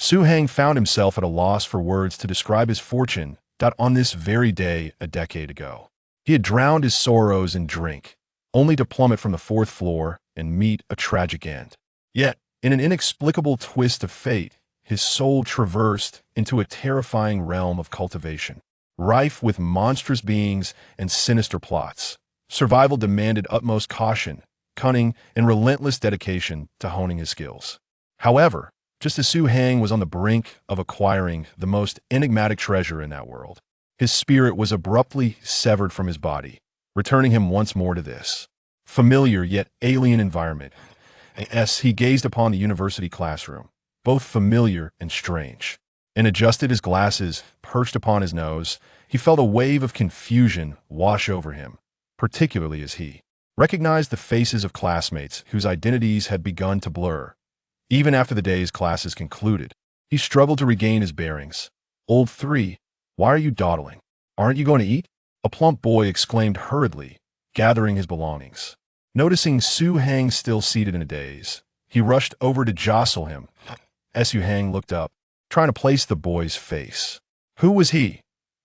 Su Hang found himself at a loss for words to describe his fortune that on this very day a decade ago. He had drowned his sorrows in drink, only to plummet from the fourth floor and meet a tragic end. Yet, in an inexplicable twist of fate, his soul traversed into a terrifying realm of cultivation, rife with monstrous beings and sinister plots. Survival demanded utmost caution, cunning, and relentless dedication to honing his skills. However, just as Su Hang was on the brink of acquiring the most enigmatic treasure in that world, his spirit was abruptly severed from his body, returning him once more to this familiar yet alien environment. As he gazed upon the university classroom, both familiar and strange, and adjusted his glasses perched upon his nose, he felt a wave of confusion wash over him, particularly as he recognized the faces of classmates whose identities had begun to blur. Even after the day's classes concluded, he struggled to regain his bearings. "Old three, why are you dawdling? Aren't you going to eat?" A plump boy exclaimed hurriedly, gathering his belongings. Noticing Su Hang still seated in a daze, he rushed over to jostle him. Su Hang looked up, trying to place the boy's face. Who was he?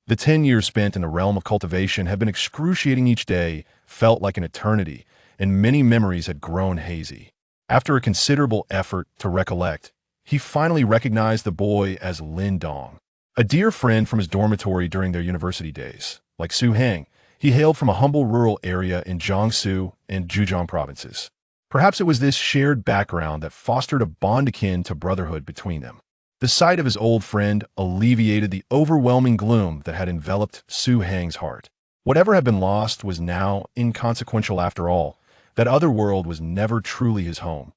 The 10 years spent in the realm of cultivation had been excruciating. Each day felt like an eternity, and many memories had grown hazy. After a considerable effort to recollect, he finally recognized the boy as Lin Dong, a dear friend from his dormitory during their university days. Like Su Hang, he hailed from a humble rural area in Jiangsu and Zhejiang provinces. Perhaps it was this shared background that fostered a bond akin to brotherhood between them. The sight of his old friend alleviated the overwhelming gloom that had enveloped Su Hang's heart. Whatever had been lost was now inconsequential after all. That other world was never truly his home.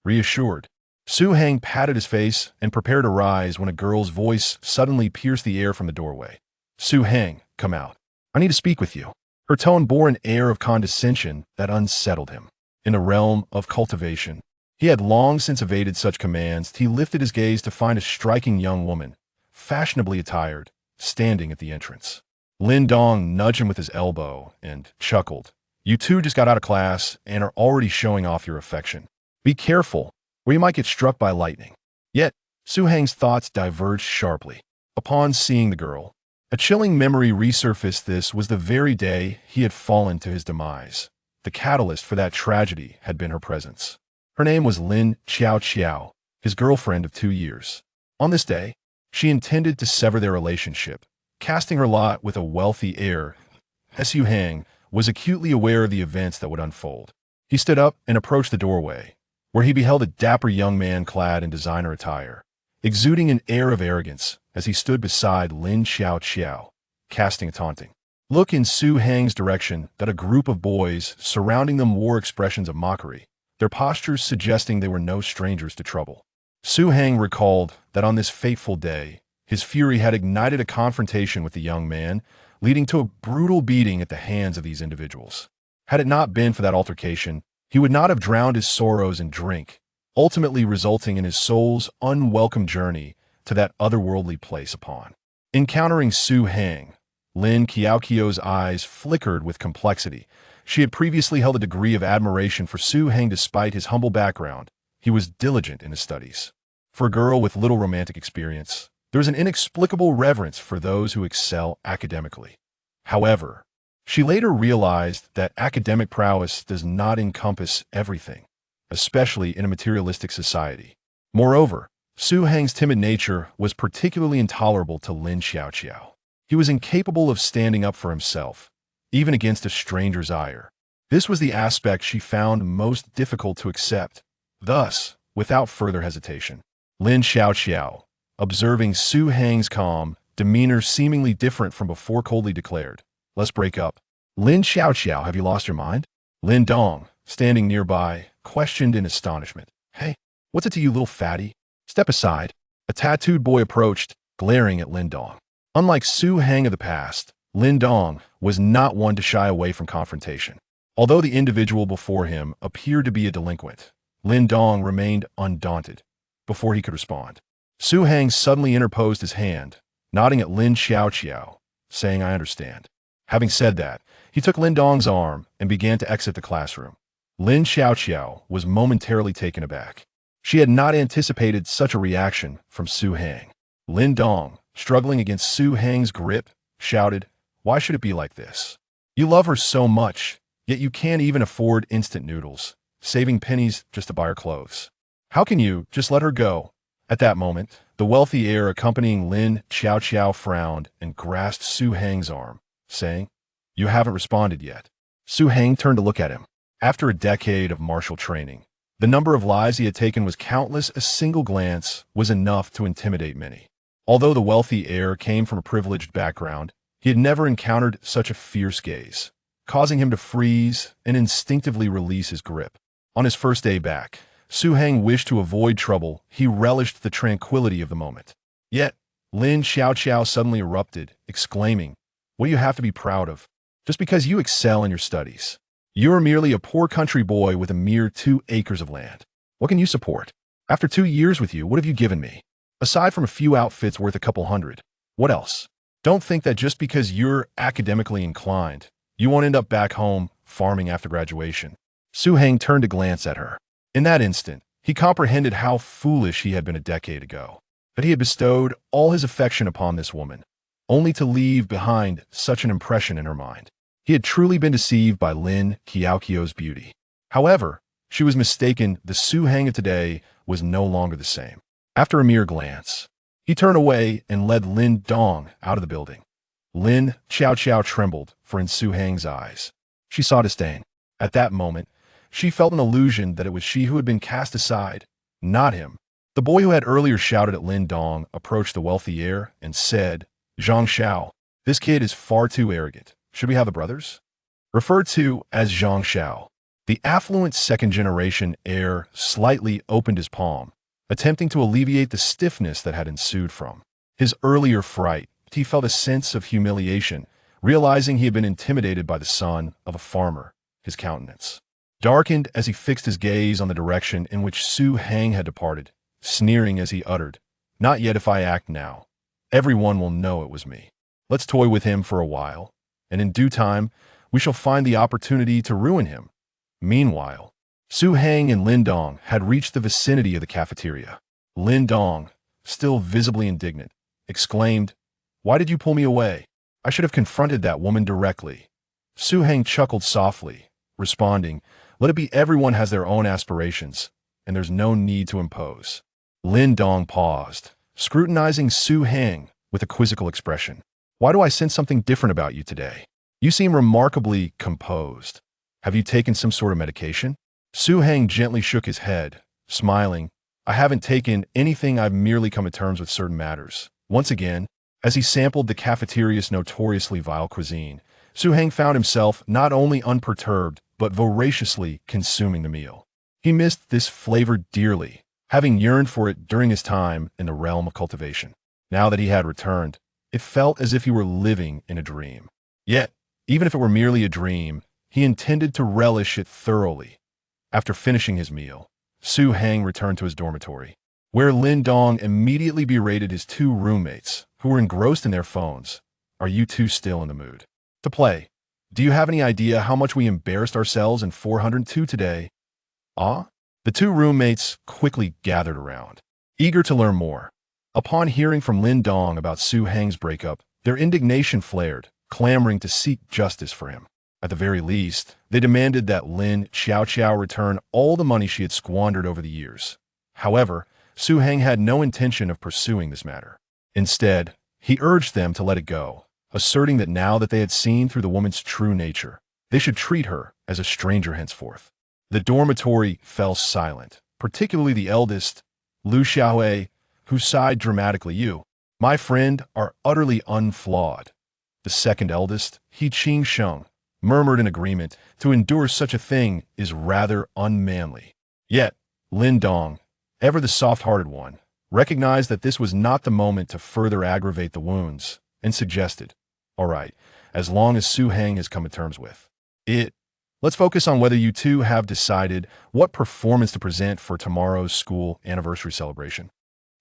Reassured, Su Hang patted his face and prepared to rise when a girl's voice suddenly pierced the air from the doorway. "Su Hang, come out. I need to speak with you." Her tone bore an air of condescension that unsettled him. In the realm of cultivation, he had long since evaded such commands. He lifted his gaze to find a striking young woman, fashionably attired, standing at the entrance. Lin Dong nudged him with his elbow and chuckled. "You two just got out of class and are already showing off your affection. Be careful, or you might get struck by lightning." Yet, Su Hang's thoughts diverged sharply. Upon seeing the girl, a chilling memory resurfaced. This was the very day he had fallen to his demise. The catalyst for that tragedy had been her presence. Her name was Lin Qiaoqiao, his girlfriend of 2 years. On this day, she intended to sever their relationship, casting her lot with a wealthy heir. Su Hang was acutely aware of the events that would unfold. He stood up and approached the doorway, where he beheld a dapper young man clad in designer attire, exuding an air of arrogance as he stood beside Lin Qiaoqiao, casting a taunting look in Su Hang's direction. That a group of boys surrounding them wore expressions of mockery, their postures suggesting they were no strangers to trouble. Su Hang recalled that on this fateful day, his fury had ignited a confrontation with the young man, leading to a brutal beating at the hands of these individuals. Had it not been for that altercation, he would not have drowned his sorrows in drink, ultimately resulting in his soul's unwelcome journey to that otherworldly place. Upon encountering Su Hang, Lin Qiaoqiao's eyes flickered with complexity. She had previously held a degree of admiration for Su Hang despite his humble background. He was diligent in his studies. For a girl with little romantic experience, there is an inexplicable reverence for those who excel academically. However, she later realized that academic prowess does not encompass everything, especially in a materialistic society. Moreover, Su Hang's timid nature was particularly intolerable to Lin Qiaoqiao. He was incapable of standing up for himself, even against a stranger's ire. This was the aspect she found most difficult to accept. Thus, without further hesitation, Lin Qiaoqiao, observing Su Hang's calm demeanor seemingly different from before, coldly declared, "Let's break up." "Lin Qiaoqiao, have you lost your mind?" Lin Dong, standing nearby, questioned in astonishment. "Hey, what's it to you, little fatty? Step aside." A tattooed boy approached, glaring at Lin Dong. Unlike Su Hang of the past, Lin Dong was not one to shy away from confrontation. Although the individual before him appeared to be a delinquent, Lin Dong remained undaunted. Before he could respond, Su Hang suddenly interposed his hand, nodding at Lin Qiaoqiao, saying, "I understand." Having said that, he took Lin Dong's arm and began to exit the classroom. Lin Qiaoqiao was momentarily taken aback. She had not anticipated such a reaction from Su Hang. Lin Dong, struggling against Su Hang's grip, shouted, "Why should it be like this? You love her so much, yet you can't even afford instant noodles, saving pennies just to buy her clothes. How can you just let her go?" At that moment, the wealthy heir accompanying Lin Qiaoqiao frowned and grasped Su Hang's arm, saying, "You haven't responded yet." Su Hang turned to look at him. After a decade of martial training, the number of lives he had taken was countless. A single glance was enough to intimidate many. Although the wealthy heir came from a privileged background, he had never encountered such a fierce gaze, causing him to freeze and instinctively release his grip. On his first day back, Su Hang wished to avoid trouble. He relished the tranquility of the moment. Yet, Lin Qiaoqiao suddenly erupted, exclaiming, "What do you have to be proud of? Just because you excel in your studies. You are merely a poor country boy with a mere 2 acres of land. What can you support? After 2 years with you, what have you given me? Aside from a few outfits worth a couple hundred. What else? Don't think that just because you're academically inclined, you won't end up back home farming after graduation." Su Hang turned to glance at her. In that instant, he comprehended how foolish he had been a decade ago. That he had bestowed all his affection upon this woman, only to leave behind such an impression in her mind. He had truly been deceived by Lin Qiaoqiao's beauty. However, she was mistaken. The Su Hang of today was no longer the same. After a mere glance, he turned away and led Lin Dong out of the building. Lin Qiaoqiao trembled, for in Su Hang's eyes, she saw disdain. At that moment, she felt an illusion that it was she who had been cast aside, not him. The boy who had earlier shouted at Lin Dong approached the wealthy heir and said, "Zhang Xiao, this kid is far too arrogant. Should we have the brothers?" Referred to as Zhang Xiao, the affluent second-generation heir slightly opened his palm, attempting to alleviate the stiffness that had ensued from his earlier fright. He felt a sense of humiliation, realizing he had been intimidated by the son of a farmer. His countenance darkened as he fixed his gaze on the direction in which Su Hang had departed, sneering as he uttered, "Not yet. If I act now, everyone will know it was me. Let's toy with him for a while, and in due time, we shall find the opportunity to ruin him." Meanwhile, Su Hang and Lin Dong had reached the vicinity of the cafeteria. Lin Dong, still visibly indignant, exclaimed, "Why did you pull me away? I should have confronted that woman directly." Su Hang chuckled softly, responding, "Let it be. Everyone has their own aspirations, and there's no need to impose." Lin Dong paused, scrutinizing Su Hang with a quizzical expression. "Why do I sense something different about you today? You seem remarkably composed. Have you taken some sort of medication?" Su Hang gently shook his head, smiling. "I haven't taken anything. I've merely come to terms with certain matters." Once again, as he sampled the cafeteria's notoriously vile cuisine, Su Hang found himself not only unperturbed, but voraciously consuming the meal. He missed this flavor dearly, having yearned for it during his time in the realm of cultivation. Now that he had returned, it felt as if he were living in a dream. Yet, even if it were merely a dream, he intended to relish it thoroughly. After finishing his meal, Su Hang returned to his dormitory, where Lin Dong immediately berated his 2 roommates, who were engrossed in their phones. "Are you two still in the mood to play? Do you have any idea how much we embarrassed ourselves in 402 today?" Ah? The 2 roommates quickly gathered around, eager to learn more. Upon hearing from Lin Dong about Su Hang's breakup, their indignation flared, clamoring to seek justice for him. At the very least, they demanded that Lin Qiaoqiao return all the money she had squandered over the years. However, Su Hang had no intention of pursuing this matter. Instead, he urged them to let it go, asserting that now that they had seen through the woman's true nature, they should treat her as a stranger henceforth. The dormitory fell silent, particularly the eldest, Lin Qiaoqiao, who sighed dramatically. "You, my friend, are utterly unflawed." The second eldest, He Qing Sheng, murmured in agreement. "To endure such a thing is rather unmanly." Yet, Lin Dong, ever the soft-hearted one, recognized that this was not the moment to further aggravate the wounds, and suggested, "All right, as long as Su Hang has come to terms with it, let's focus on whether you two have decided what performance to present for tomorrow's school anniversary celebration."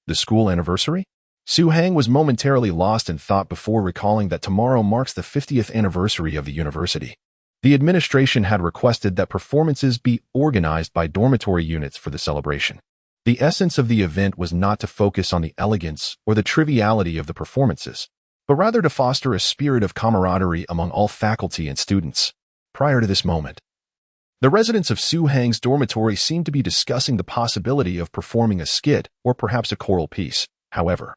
The school anniversary? Su Hang was momentarily lost in thought before recalling that tomorrow marks the 50th anniversary of the university. The administration had requested that performances be organized by dormitory units for the celebration. The essence of the event was not to focus on the elegance or the triviality of the performances, but rather to foster a spirit of camaraderie among all faculty and students. Prior to this moment, the residents of Su Hang's dormitory seemed to be discussing the possibility of performing a skit or perhaps a choral piece. However,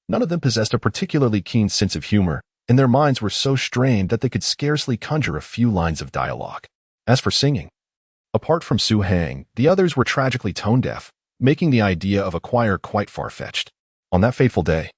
none of them possessed a particularly keen sense of humor, and their minds were so strained that they could scarcely conjure a few lines of dialogue. As for singing, apart from Su Hang, the others were tragically tone-deaf, making the idea of a choir quite far-fetched. On that fateful day,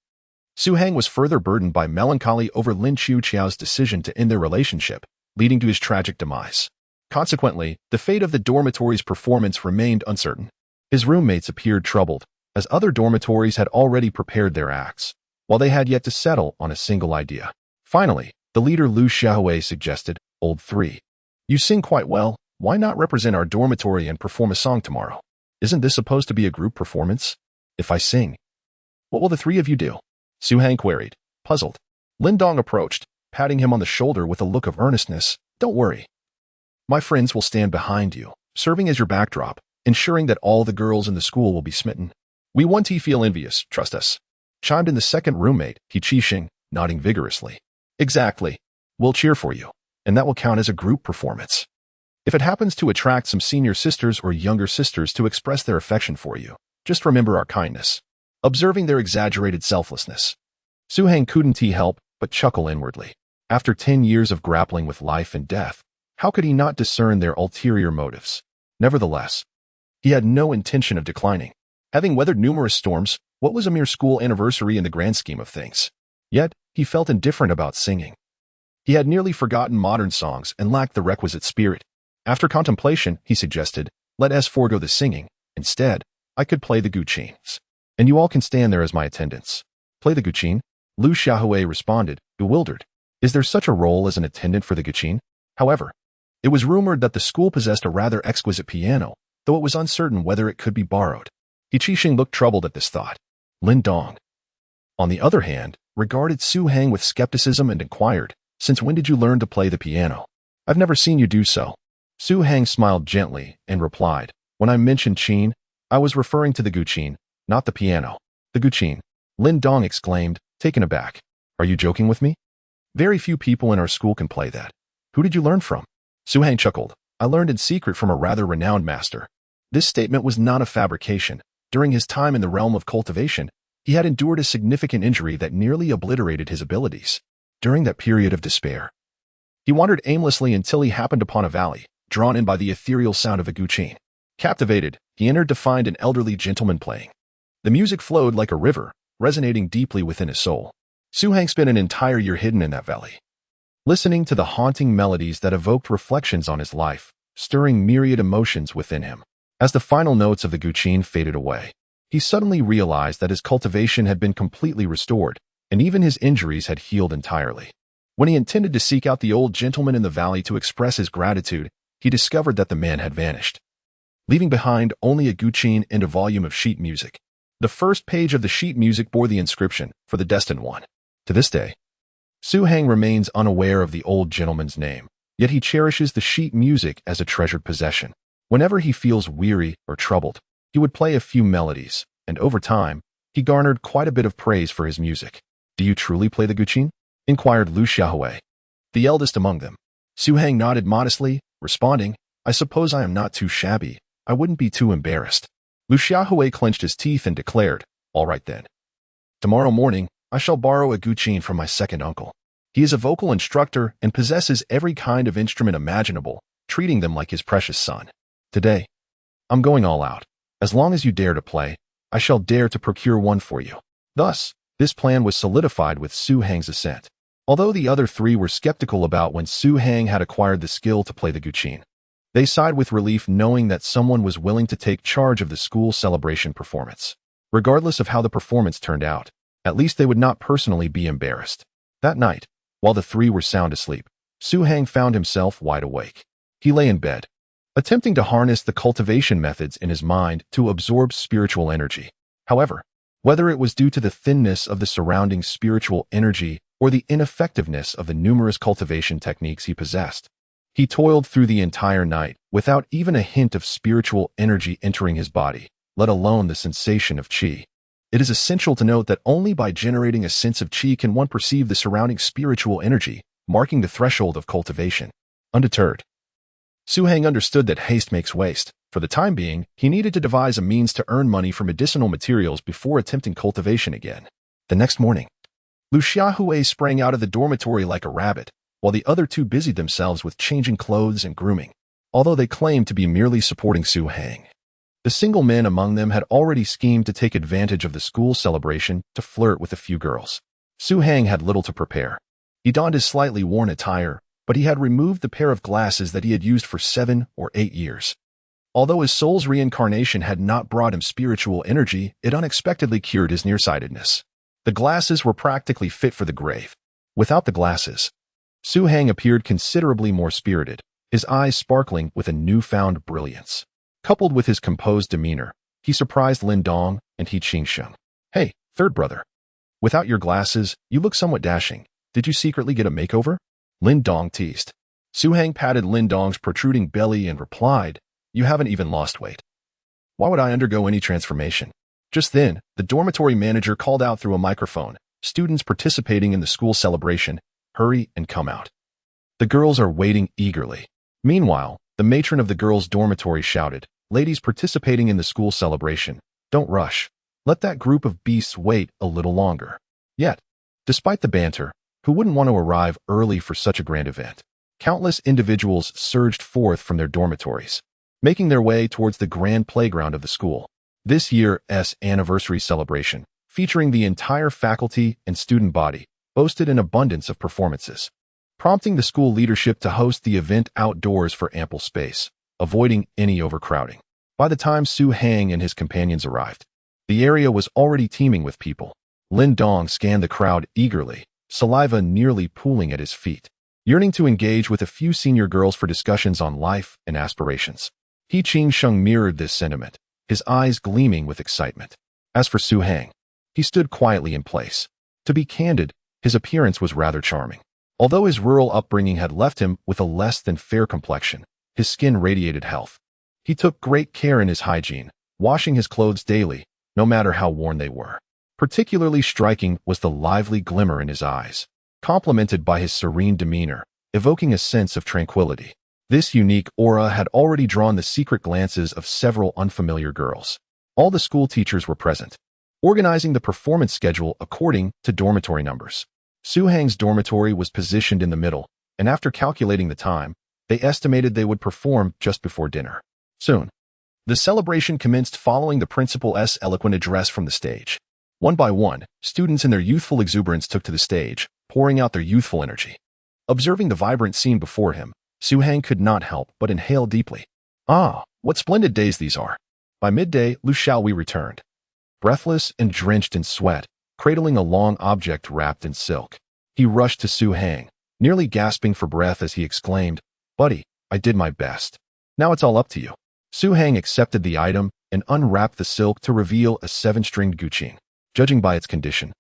Su Hang was further burdened by melancholy over Lin Qiaoqiao's decision to end their relationship, leading to his tragic demise. Consequently, the fate of the dormitory's performance remained uncertain. His roommates appeared troubled, as other dormitories had already prepared their acts, while they had yet to settle on a single idea. Finally, the leader Lin Qiaoqiao suggested, "Old 3, you sing quite well, why not represent our dormitory and perform a song tomorrow? Isn't this supposed to be a group performance? If I sing, what will the 3 of you do?" Su Hang queried, puzzled. Lin Dong approached, patting him on the shoulder with a look of earnestness. "Don't worry. My friends will stand behind you, serving as your backdrop, ensuring that all the girls in the school will be smitten. We won't feel envious, trust us," chimed in the second roommate, He Qixing, nodding vigorously. "Exactly. We'll cheer for you, and that will count as a group performance. If it happens to attract some senior sisters or younger sisters to express their affection for you, just remember our kindness." Observing their exaggerated selflessness, Su Hang couldn't help but chuckle inwardly. After 10 years of grappling with life and death, how could he not discern their ulterior motives? Nevertheless, he had no intention of declining. Having weathered numerous storms, what was a mere school anniversary in the grand scheme of things? Yet, he felt indifferent about singing. He had nearly forgotten modern songs and lacked the requisite spirit. After contemplation, he suggested, "Let us forego the singing. Instead, I could play the guqins, and you all can stand there as my attendants." "Play the guqin?" Lin Qiaoqiao responded, bewildered. Is there such a role as an attendant for the guqin? However, it was rumored that the school possessed a rather exquisite piano, though it was uncertain whether it could be borrowed. He Qixing looked troubled at this thought. Lin Dong, on the other hand, regarded Su Hang with skepticism and inquired, "Since when did you learn to play the piano? I've never seen you do so." Su Hang smiled gently and replied, "When I mentioned qin, I was referring to the guqin, not the piano." "The guqin?" Lin Dong exclaimed, taken aback. "Are you joking with me? Very few people in our school can play that. Who did you learn from?" Su Hang chuckled. "I learned in secret from a rather renowned master." This statement was not a fabrication. During his time in the realm of cultivation, he had endured a significant injury that nearly obliterated his abilities. During that period of despair, he wandered aimlessly until he happened upon a valley, drawn in by the ethereal sound of a guqin. Captivated, he entered to find an elderly gentleman playing. The music flowed like a river, resonating deeply within his soul. Su Hang spent an entire year hidden in that valley, listening to the haunting melodies that evoked reflections on his life, stirring myriad emotions within him. As the final notes of the guqin faded away, he suddenly realized that his cultivation had been completely restored, and even his injuries had healed entirely. When he intended to seek out the old gentleman in the valley to express his gratitude, he discovered that the man had vanished, leaving behind only a guqin and a volume of sheet music. The first page of the sheet music bore the inscription, "For the Destined One." To this day, Su Hang remains unaware of the old gentleman's name, yet he cherishes the sheet music as a treasured possession. Whenever he feels weary or troubled, he would play a few melodies, and over time, he garnered quite a bit of praise for his music. "Do you truly play the guqin?" inquired Lin Qiaoqiao, the eldest among them. Su Hang nodded modestly, responding, "I suppose I am not too shabby. I wouldn't be too embarrassed." Lin Qiaoqiao clenched his teeth and declared, "All right then. Tomorrow morning, I shall borrow a guqin from my second uncle. He is a vocal instructor and possesses every kind of instrument imaginable, treating them like his precious son. Today, I'm going all out. As long as you dare to play, I shall dare to procure one for you." Thus, this plan was solidified with Su Hang's assent. Although the other 3 were skeptical about when Su Hang had acquired the skill to play the guqin, they sighed with relief knowing that someone was willing to take charge of the school celebration performance. Regardless of how the performance turned out, at least they would not personally be embarrassed. That night, while the 3 were sound asleep, Su Hang found himself wide awake. He lay in bed, attempting to harness the cultivation methods in his mind to absorb spiritual energy. However, whether it was due to the thinness of the surrounding spiritual energy or the ineffectiveness of the numerous cultivation techniques he possessed, he toiled through the entire night without even a hint of spiritual energy entering his body, let alone the sensation of qi. It is essential to note that only by generating a sense of qi can one perceive the surrounding spiritual energy, marking the threshold of cultivation. Undeterred, Su Heng understood that haste makes waste. For the time being, he needed to devise a means to earn money for medicinal materials before attempting cultivation again. The next morning, Lin Qiaoqiao sprang out of the dormitory like a rabbit, while the other two busied themselves with changing clothes and grooming, although they claimed to be merely supporting Su Heng. The single men among them had already schemed to take advantage of the school celebration to flirt with a few girls. Su Heng had little to prepare. He donned his slightly worn attire, but he had removed the pair of glasses that he had used for 7 or 8 years. Although his soul's reincarnation had not brought him spiritual energy, it unexpectedly cured his nearsightedness. The glasses were practically fit for the grave. Without the glasses, Su Heng appeared considerably more spirited, his eyes sparkling with a newfound brilliance. Coupled with his composed demeanor, he surprised Lin Dong and He Qingsheng. "Hey, third brother. Without your glasses, you look somewhat dashing. Did you secretly get a makeover?" Lin Dong teased. Su Heng patted Lin Dong's protruding belly and replied, "You haven't even lost weight. Why would I undergo any transformation?" Just then, the dormitory manager called out through a microphone, "Students participating in the school celebration, hurry and come out." The girls are waiting eagerly. Meanwhile, the matron of the girls' dormitory shouted, "Ladies participating in the school celebration, don't rush. Let that group of beasts wait a little longer." Yet, despite the banter, who wouldn't want to arrive early for such a grand event? Countless individuals surged forth from their dormitories, making their way towards the grand playground of the school. This year's anniversary celebration, featuring the entire faculty and student body, boasted an abundance of performances, prompting the school leadership to host the event outdoors for ample space, avoiding any overcrowding. By the time Su Heng and his companions arrived, the area was already teeming with people. Lin Dong scanned the crowd eagerly, saliva nearly pooling at his feet, yearning to engage with a few senior girls for discussions on life and aspirations. He Qingsheng mirrored this sentiment, his eyes gleaming with excitement. As for Su Heng, he stood quietly in place. To be candid, his appearance was rather charming. Although his rural upbringing had left him with a less than fair complexion, his skin radiated health. He took great care in his hygiene, washing his clothes daily, no matter how worn they were. Particularly striking was the lively glimmer in his eyes, complemented by his serene demeanor, evoking a sense of tranquility. This unique aura had already drawn the secret glances of several unfamiliar girls. All the school teachers were present, organizing the performance schedule according to dormitory numbers. Su Heng's dormitory was positioned in the middle, and after calculating the time, they estimated they would perform just before dinner. Soon, the celebration commenced following the principal's eloquent address from the stage. One by one, students in their youthful exuberance took to the stage, pouring out their youthful energy. Observing the vibrant scene before him, Su Heng could not help but inhale deeply. "Ah, what splendid days these are." By midday, Lin Qiaoqiao returned, breathless and drenched in sweat, cradling a long object wrapped in silk. He rushed to Su Heng, nearly gasping for breath as he exclaimed, "Buddy, I did my best. Now it's all up to you." Su Heng accepted the item and unwrapped the silk to reveal a 7-stringed guqin. Judging by its condition,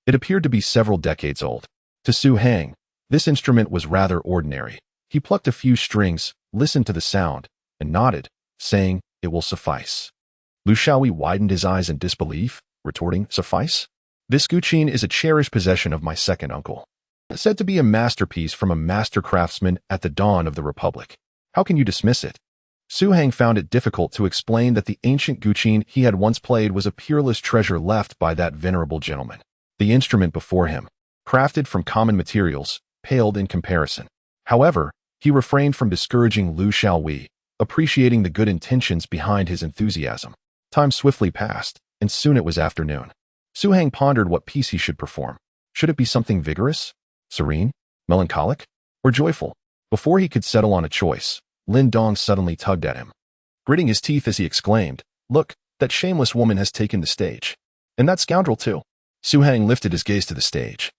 it appeared to be several decades old. To Su Heng, this instrument was rather ordinary. He plucked a few strings, listened to the sound, and nodded, saying, "It will suffice." Lin Qiaoqiao widened his eyes in disbelief, retorting, "Suffice? This guqin is a cherished possession of my second uncle, said to be a masterpiece from a master craftsman at the dawn of the Republic. How can you dismiss it?" Su Heng found it difficult to explain that the ancient guqin he had once played was a peerless treasure left by that venerable gentleman. The instrument before him, crafted from common materials, paled in comparison. However, he refrained from discouraging Lin Qiaoqiao, appreciating the good intentions behind his enthusiasm. Time swiftly passed, and soon it was afternoon. Su Heng pondered what piece he should perform. Should it be something vigorous, serene, melancholic, or joyful? Before he could settle on a choice, Lin Dong suddenly tugged at him, gritting his teeth as he exclaimed, "Look, that shameless woman has taken the stage. And that scoundrel too." Su Heng lifted his gaze to the stage,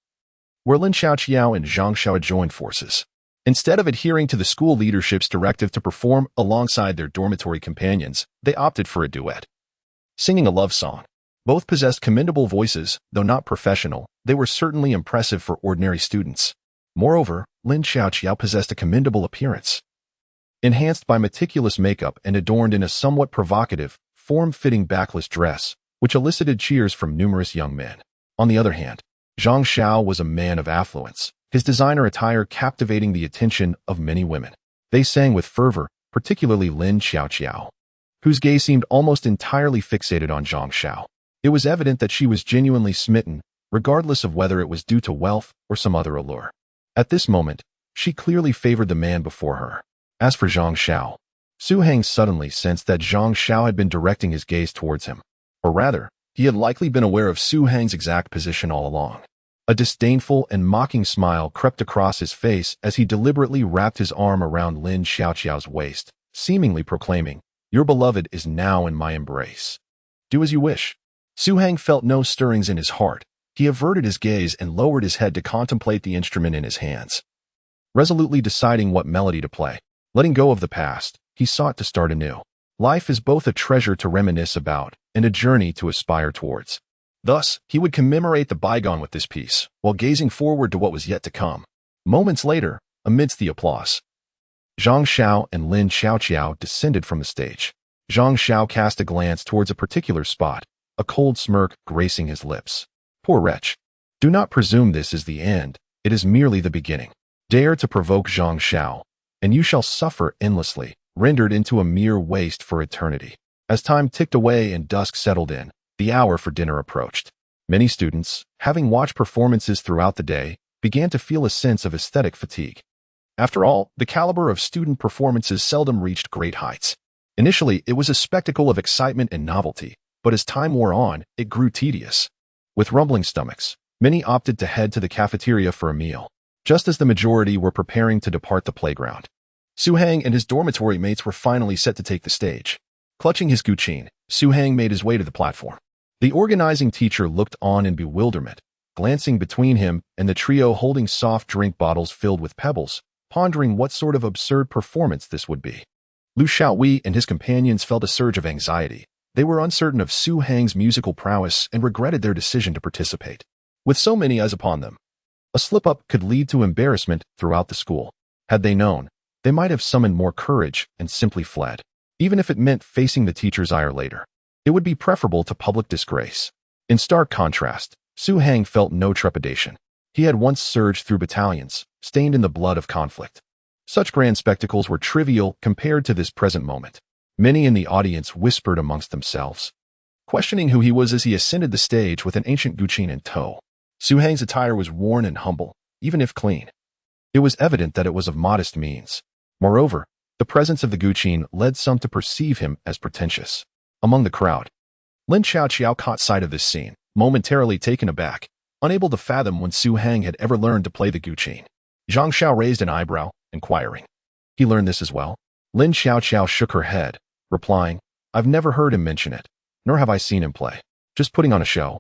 where Lin Qiaoqiao and Zhang Xiao had joined forces. Instead of adhering to the school leadership's directive to perform alongside their dormitory companions, they opted for a duet, singing a love song. Both possessed commendable voices, though not professional. They were certainly impressive for ordinary students. Moreover, Lin Qiaoqiao possessed a commendable appearance, enhanced by meticulous makeup and adorned in a somewhat provocative, form-fitting backless dress, which elicited cheers from numerous young men. On the other hand, Zhang Xiao was a man of affluence, his designer attire captivating the attention of many women. They sang with fervor, particularly Lin Qiaoqiao, whose gaze seemed almost entirely fixated on Zhang Xiao. It was evident that she was genuinely smitten, regardless of whether it was due to wealth or some other allure. At this moment, she clearly favored the man before her. As for Zhang Xiao, Su Hang suddenly sensed that Zhang Xiao had been directing his gaze towards him. Or rather, he had likely been aware of Su Hang's exact position all along. A disdainful and mocking smile crept across his face as he deliberately wrapped his arm around Lin Qiaoqiao's waist, seemingly proclaiming, "Your beloved is now in my embrace. Do as you wish." Su Hang felt no stirrings in his heart. He averted his gaze and lowered his head to contemplate the instrument in his hands. Resolutely deciding what melody to play, letting go of the past, he sought to start anew. Life is both a treasure to reminisce about and a journey to aspire towards. Thus, he would commemorate the bygone with this piece, while gazing forward to what was yet to come. Moments later, amidst the applause, Zhang Xiao and Lin Qiaoqiao descended from the stage. Zhang Xiao cast a glance towards a particular spot, a cold smirk gracing his lips. Poor wretch. Do not presume this is the end, it is merely the beginning. Dare to provoke Zhang Xiao, and you shall suffer endlessly, rendered into a mere waste for eternity. As time ticked away and dusk settled in, the hour for dinner approached. Many students, having watched performances throughout the day, began to feel a sense of aesthetic fatigue. After all, the caliber of student performances seldom reached great heights. Initially, it was a spectacle of excitement and novelty, but as time wore on, it grew tedious. With rumbling stomachs, many opted to head to the cafeteria for a meal, just as the majority were preparing to depart the playground. Su Hang and his dormitory mates were finally set to take the stage. Clutching his guqin, Su Hang made his way to the platform. The organizing teacher looked on in bewilderment, glancing between him and the trio holding soft drink bottles filled with pebbles, pondering what sort of absurd performance this would be. Lu Xiaowei and his companions felt a surge of anxiety. They were uncertain of Su Hang's musical prowess and regretted their decision to participate. With so many eyes upon them, a slip-up could lead to embarrassment throughout the school. Had they known, they might have summoned more courage and simply fled. Even if it meant facing the teacher's ire later, it would be preferable to public disgrace. In stark contrast, Su Hang felt no trepidation. He had once surged through battalions, stained in the blood of conflict. Such grand spectacles were trivial compared to this present moment. Many in the audience whispered amongst themselves, questioning who he was as he ascended the stage with an ancient guqin in tow. Su Hang's attire was worn and humble, even if clean. It was evident that it was of modest means. Moreover, the presence of the guqin led some to perceive him as pretentious. Among the crowd, Lin Qiaoqiao caught sight of this scene, momentarily taken aback, unable to fathom when Su Hang had ever learned to play the guqin. Zhang Xiao raised an eyebrow, inquiring, "He learned this as well?" Lin Qiaoqiao shook her head, replying, "I've never heard him mention it, nor have I seen him play. Just putting on a show.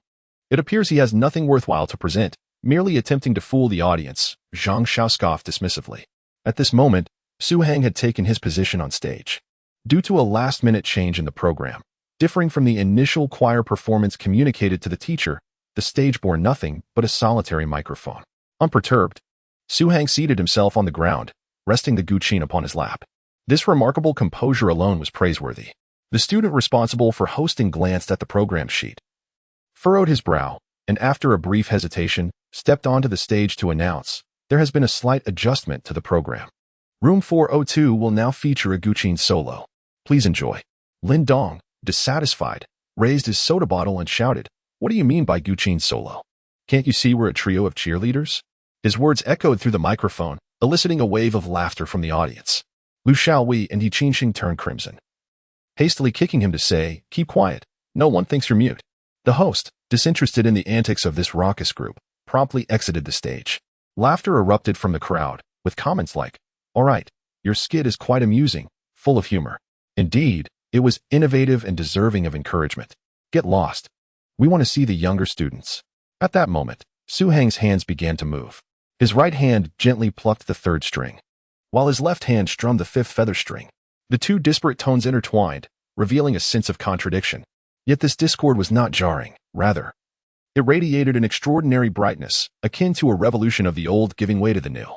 It appears he has nothing worthwhile to present, merely attempting to fool the audience." Zhang Xiao scoffed dismissively. At this moment, Su Hang had taken his position on stage. Due to a last-minute change in the program, differing from the initial choir performance communicated to the teacher, the stage bore nothing but a solitary microphone. Unperturbed, Su Hang seated himself on the ground, resting the guqin upon his lap. This remarkable composure alone was praiseworthy. The student responsible for hosting glanced at the program sheet, furrowed his brow, and after a brief hesitation, stepped onto the stage to announce, "There has been a slight adjustment to the program. Room 402 will now feature a guqin solo. Please enjoy." Lin Dong, dissatisfied, raised his soda bottle and shouted, "What do you mean by guqin solo? Can't you see we're a trio of cheerleaders?" His words echoed through the microphone, eliciting a wave of laughter from the audience. Lu Xiaowei and He Qingxing turned crimson, hastily kicking him to say, "Keep quiet. No one thinks you're mute." The host, disinterested in the antics of this raucous group, promptly exited the stage. Laughter erupted from the crowd, with comments like, "All right, your skit is quite amusing, full of humor. Indeed, it was innovative and deserving of encouragement. Get lost. We want to see the younger students." At that moment, Su Hang's hands began to move. His right hand gently plucked the third string, while his left hand strummed the fifth feather string. The two disparate tones intertwined, revealing a sense of contradiction. Yet this discord was not jarring, rather, it radiated an extraordinary brightness, akin to a revolution of the old giving way to the new.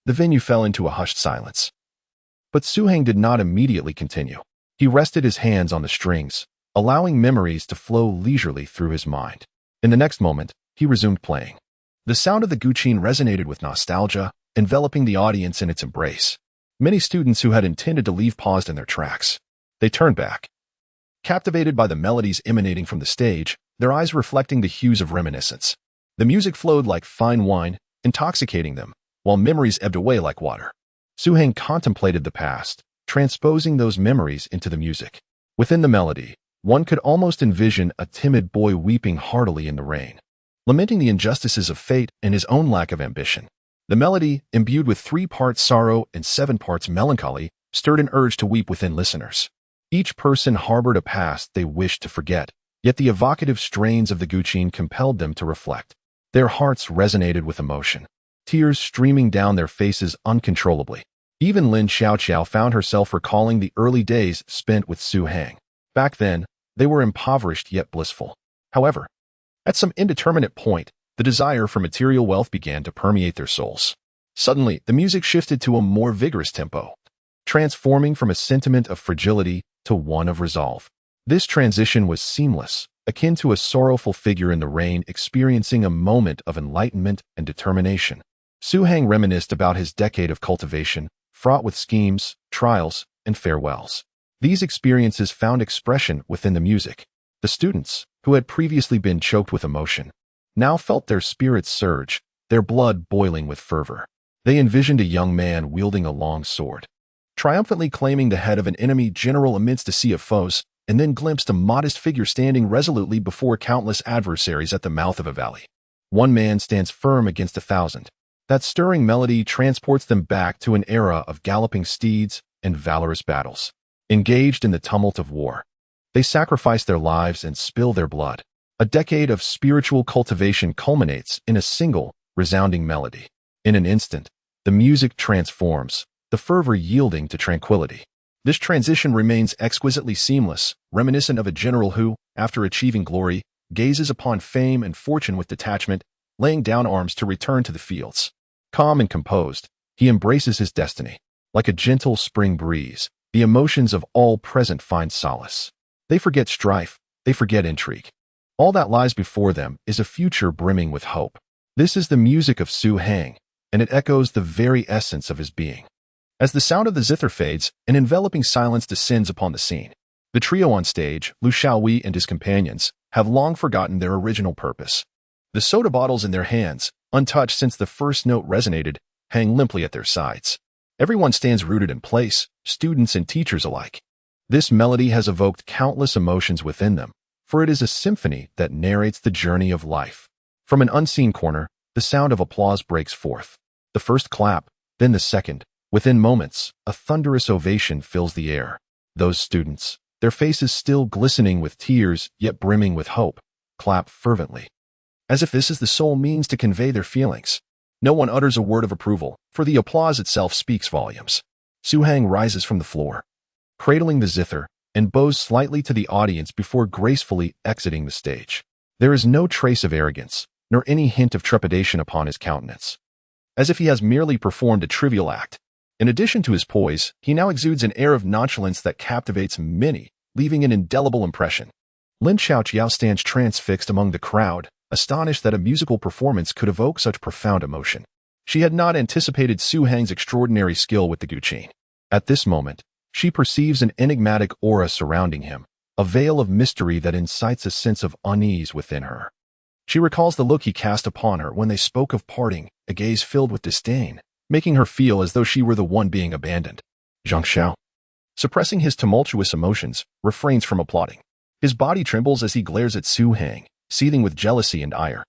The venue fell into a hushed silence. But Su Hang did not immediately continue. He rested his hands on the strings, allowing memories to flow leisurely through his mind. In the next moment, he resumed playing. The sound of the guqin resonated with nostalgia, enveloping the audience in its embrace. Many students who had intended to leave paused in their tracks. They turned back, captivated by the melodies emanating from the stage, their eyes reflecting the hues of reminiscence. The music flowed like fine wine, intoxicating them, while memories ebbed away like water. Su Heng contemplated the past, transposing those memories into the music. Within the melody, one could almost envision a timid boy weeping heartily in the rain, lamenting the injustices of fate and his own lack of ambition. The melody, imbued with 3 parts sorrow and 7 parts melancholy, stirred an urge to weep within listeners. Each person harbored a past they wished to forget, yet the evocative strains of the guqin compelled them to reflect. Their hearts resonated with emotion, tears streaming down their faces uncontrollably. Even Lin Qiaoqiao found herself recalling the early days spent with Su Heng. Back then, they were impoverished yet blissful. However, at some indeterminate point, the desire for material wealth began to permeate their souls. Suddenly, the music shifted to a more vigorous tempo, transforming from a sentiment of fragility to one of resolve. This transition was seamless, akin to a sorrowful figure in the rain experiencing a moment of enlightenment and determination. Su Heng reminisced about his decade of cultivation, fraught with schemes, trials, and farewells. These experiences found expression within the music. The students, who had previously been choked with emotion, now felt their spirits surge, their blood boiling with fervor. They envisioned a young man wielding a long sword, triumphantly claiming the head of an enemy general amidst a sea of foes, and then glimpsed a modest figure standing resolutely before countless adversaries at the mouth of a valley. One man stands firm against 1,000. That stirring melody transports them back to an era of galloping steeds and valorous battles. Engaged in the tumult of war, they sacrifice their lives and spill their blood. A decade of spiritual cultivation culminates in a single, resounding melody. In an instant, the music transforms, the fervor yielding to tranquility. This transition remains exquisitely seamless, reminiscent of a general who, after achieving glory, gazes upon fame and fortune with detachment, laying down arms to return to the fields. Calm and composed, he embraces his destiny. Like a gentle spring breeze, the emotions of all present find solace. They forget strife, they forget intrigue. All that lies before them is a future brimming with hope. This is the music of Su Heng, and it echoes the very essence of his being. As the sound of the zither fades, an enveloping silence descends upon the scene. The trio on stage, Lin Qiaoqiao and his companions, have long forgotten their original purpose. The soda bottles in their hands, untouched since the first note resonated, hang limply at their sides. Everyone stands rooted in place, students and teachers alike. This melody has evoked countless emotions within them, for it is a symphony that narrates the journey of life. From an unseen corner, the sound of applause breaks forth. The first clap, then the second. Within moments, a thunderous ovation fills the air. Those students, their faces still glistening with tears yet brimming with hope, clap fervently, as if this is the sole means to convey their feelings. No one utters a word of approval, for the applause itself speaks volumes. Su Heng rises from the floor, cradling the zither, and bows slightly to the audience before gracefully exiting the stage. There is no trace of arrogance, nor any hint of trepidation upon his countenance, as if he has merely performed a trivial act. In addition to his poise, he now exudes an air of nonchalance that captivates many, leaving an indelible impression. Lin Qiaoqiao stands transfixed among the crowd, astonished that a musical performance could evoke such profound emotion. She had not anticipated Su Heng's extraordinary skill with the guqin. At this moment, she perceives an enigmatic aura surrounding him, a veil of mystery that incites a sense of unease within her. She recalls the look he cast upon her when they spoke of parting, a gaze filled with disdain, making her feel as though she were the one being abandoned. Zhang Xiao, suppressing his tumultuous emotions, refrains from applauding. His body trembles as he glares at Su Heng, seething with jealousy and ire.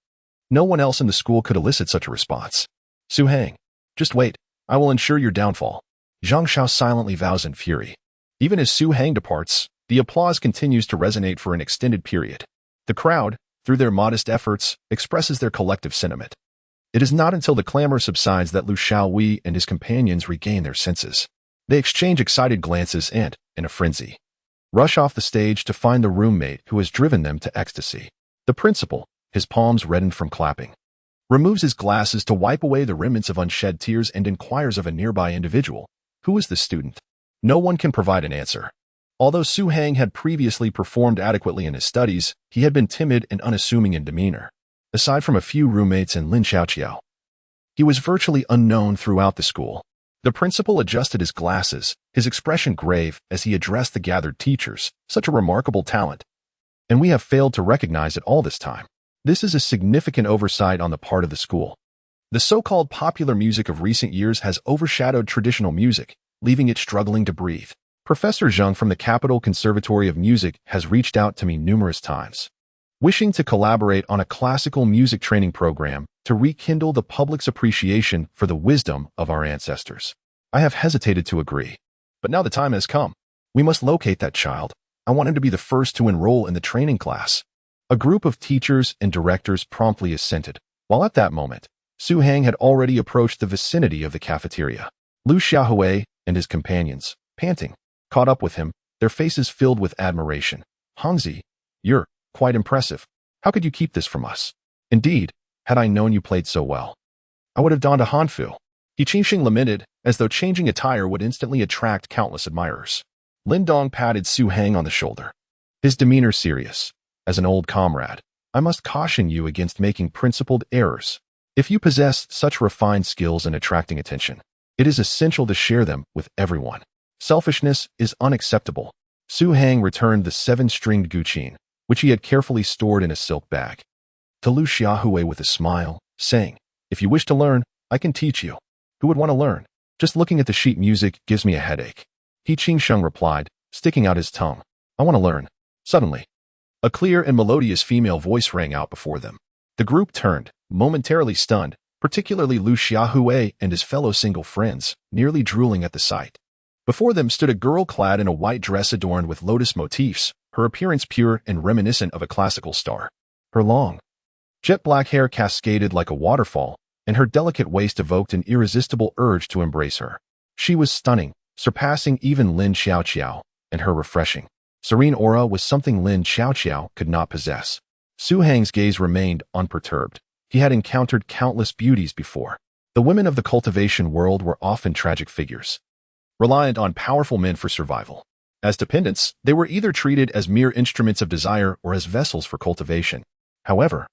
No one else in the school could elicit such a response. Su Heng, just wait, I will ensure your downfall. Zhang Xiao silently vows in fury. Even as Su Heng departs, the applause continues to resonate for an extended period. The crowd, through their modest efforts, expresses their collective sentiment. It is not until the clamor subsides that Lin Qiaoqiao and his companions regain their senses. They exchange excited glances and, in a frenzy, rush off the stage to find the roommate who has driven them to ecstasy. The principal, his palms reddened from clapping, removes his glasses to wipe away the remnants of unshed tears and inquires of a nearby individual, "Who is this student?" No one can provide an answer. Although Su Hang had previously performed adequately in his studies, he had been timid and unassuming in demeanor. Aside from a few roommates and Lin Qiaoqiao, he was virtually unknown throughout the school. The principal adjusted his glasses, his expression grave as he addressed the gathered teachers. Such a remarkable talent, and we have failed to recognize it all this time. This is a significant oversight on the part of the school. The so-called popular music of recent years has overshadowed traditional music, leaving it struggling to breathe. Professor Zheng from the Capital Conservatory of Music has reached out to me numerous times, wishing to collaborate on a classical music training program to rekindle the public's appreciation for the wisdom of our ancestors. I have hesitated to agree, but now the time has come. We must locate that child. I want him to be the first to enroll in the training class. A group of teachers and directors promptly assented, while at that moment, Su Hang had already approached the vicinity of the cafeteria. Lin Qiaoqiao and his companions, panting, caught up with him, their faces filled with admiration. Hangzi, you're quite impressive. How could you keep this from us? Indeed, had I known you played so well, I would have donned a hanfu. He Qingxing lamented, as though changing attire would instantly attract countless admirers. Lin Dong patted Su Hang on the shoulder, his demeanor serious. As an old comrade, I must caution you against making principled errors. If you possess such refined skills in attracting attention, it is essential to share them with everyone. Selfishness is unacceptable. Su Hang returned the 7-stringed guqin, which he had carefully stored in a silk bag, to Lin Qiaoqiao with a smile, saying, "If you wish to learn, I can teach you. Who would want to learn? Just looking at the sheet music gives me a headache." He Qingsheng replied, sticking out his tongue, "I want to learn." Suddenly, a clear and melodious female voice rang out before them. The group turned, momentarily stunned, particularly Lin Qiaoqiao and his fellow single friends, nearly drooling at the sight. Before them stood a girl clad in a white dress adorned with lotus motifs, her appearance pure and reminiscent of a classical star. Her long, jet black hair cascaded like a waterfall, and her delicate waist evoked an irresistible urge to embrace her. She was stunning, surpassing even Lin Qiaoqiao, and her refreshing, serene aura was something Lin Qiaoqiao could not possess. Su Hang's gaze remained unperturbed. He had encountered countless beauties before. The women of the cultivation world were often tragic figures, reliant on powerful men for survival. As dependents, they were either treated as mere instruments of desire or as vessels for cultivation. However,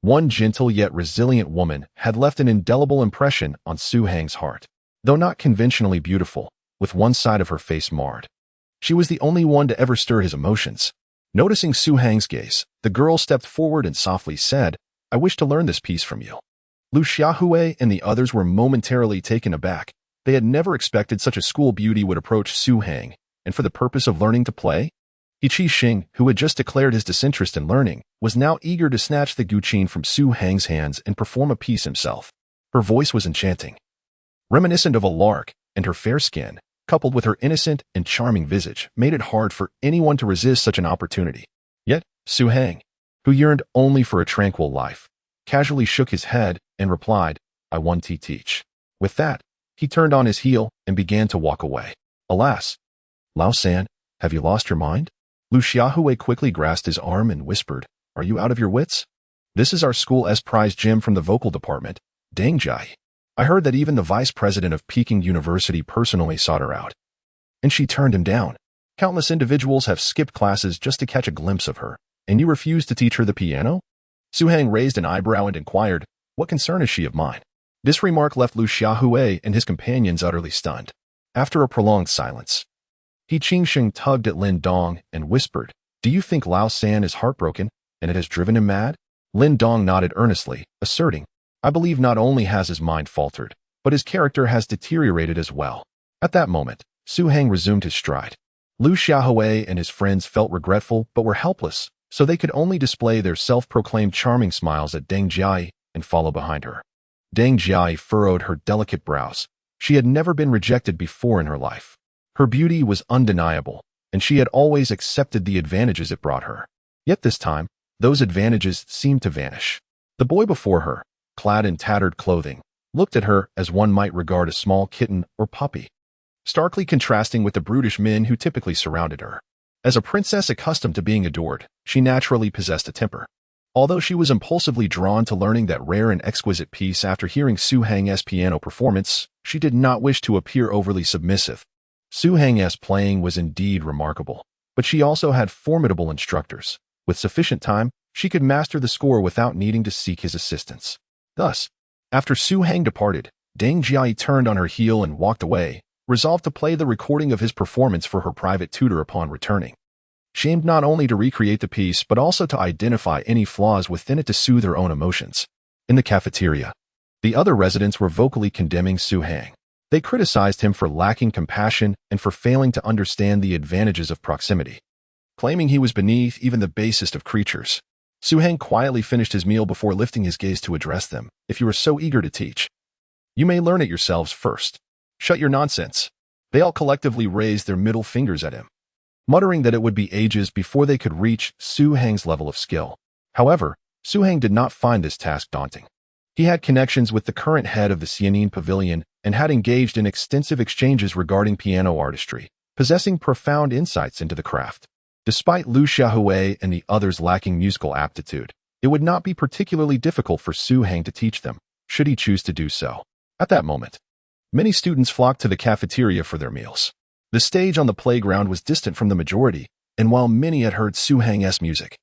one gentle yet resilient woman had left an indelible impression on Su Hang's heart. Though not conventionally beautiful, with one side of her face marred, she was the only one to ever stir his emotions. Noticing Su Hang's gaze, the girl stepped forward and softly said, "I wish to learn this piece from you." Lin Qiaoqiao and the others were momentarily taken aback. They had never expected such a school beauty would approach Su Hang, and for the purpose of learning to play? He Qixing, who had just declared his disinterest in learning, was now eager to snatch the guqin from Su Hang's hands and perform a piece himself. Her voice was enchanting, reminiscent of a lark, and her fair skin, coupled with her innocent and charming visage, made it hard for anyone to resist such an opportunity. Yet, Su Hang, who yearned only for a tranquil life, casually shook his head and replied, "I want to teach." With that, he turned on his heel and began to walk away. Alas! "Lao San, have you lost your mind?" Lin Qiaoqiao quickly grasped his arm and whispered, "Are you out of your wits? This is our school's prize gem from the vocal department, Deng Jai. I heard that even the vice president of Peking University personally sought her out, and she turned him down. Countless individuals have skipped classes just to catch a glimpse of her, and you refuse to teach her the piano?" Su Hang raised an eyebrow and inquired, "What concern is she of mine?" This remark left Lin Qiaoqiao and his companions utterly stunned. After a prolonged silence, He Qingsheng tugged at Lin Dong and whispered, "Do you think Lao San is heartbroken, and it has driven him mad?" Lin Dong nodded earnestly, asserting, "I believe not only has his mind faltered, but his character has deteriorated as well." At that moment, Su Hang resumed his stride. Lin Qiaoqiao and his friends felt regretful but were helpless, so they could only display their self-proclaimed charming smiles at Deng Jai and follow behind her. Deng Jai furrowed her delicate brows. She had never been rejected before in her life. Her beauty was undeniable, and she had always accepted the advantages it brought her. Yet this time, those advantages seemed to vanish. The boy before her, clad in tattered clothing, looked at her as one might regard a small kitten or puppy, starkly contrasting with the brutish men who typically surrounded her. As a princess accustomed to being adored, she naturally possessed a temper. Although she was impulsively drawn to learning that rare and exquisite piece after hearing Su Hang's piano performance, she did not wish to appear overly submissive. Su Hang's playing was indeed remarkable, but she also had formidable instructors. With sufficient time, she could master the score without needing to seek his assistance. Thus, after Su Hang departed, Deng Jiai turned on her heel and walked away, resolved to play the recording of his performance for her private tutor upon returning. She aimed not only to recreate the piece but also to identify any flaws within it to soothe her own emotions. In the cafeteria, the other residents were vocally condemning Su Hang. They criticized him for lacking compassion and for failing to understand the advantages of proximity, claiming he was beneath even the basest of creatures. Su Hang quietly finished his meal before lifting his gaze to address them. If you are so eager to teach, you may learn it yourselves first. Shut your nonsense. They all collectively raised their middle fingers at him, muttering that it would be ages before they could reach Su Hang's level of skill. However, Su Hang did not find this task daunting. He had connections with the current head of the Xianin Pavilion and had engaged in extensive exchanges regarding piano artistry, possessing profound insights into the craft. Despite Lin Qiaoqiao and the others lacking musical aptitude, it would not be particularly difficult for Su Hang to teach them, should he choose to do so. At that moment, many students flocked to the cafeteria for their meals. The stage on the playground was distant from the majority, and while many had heard Su Hang's music,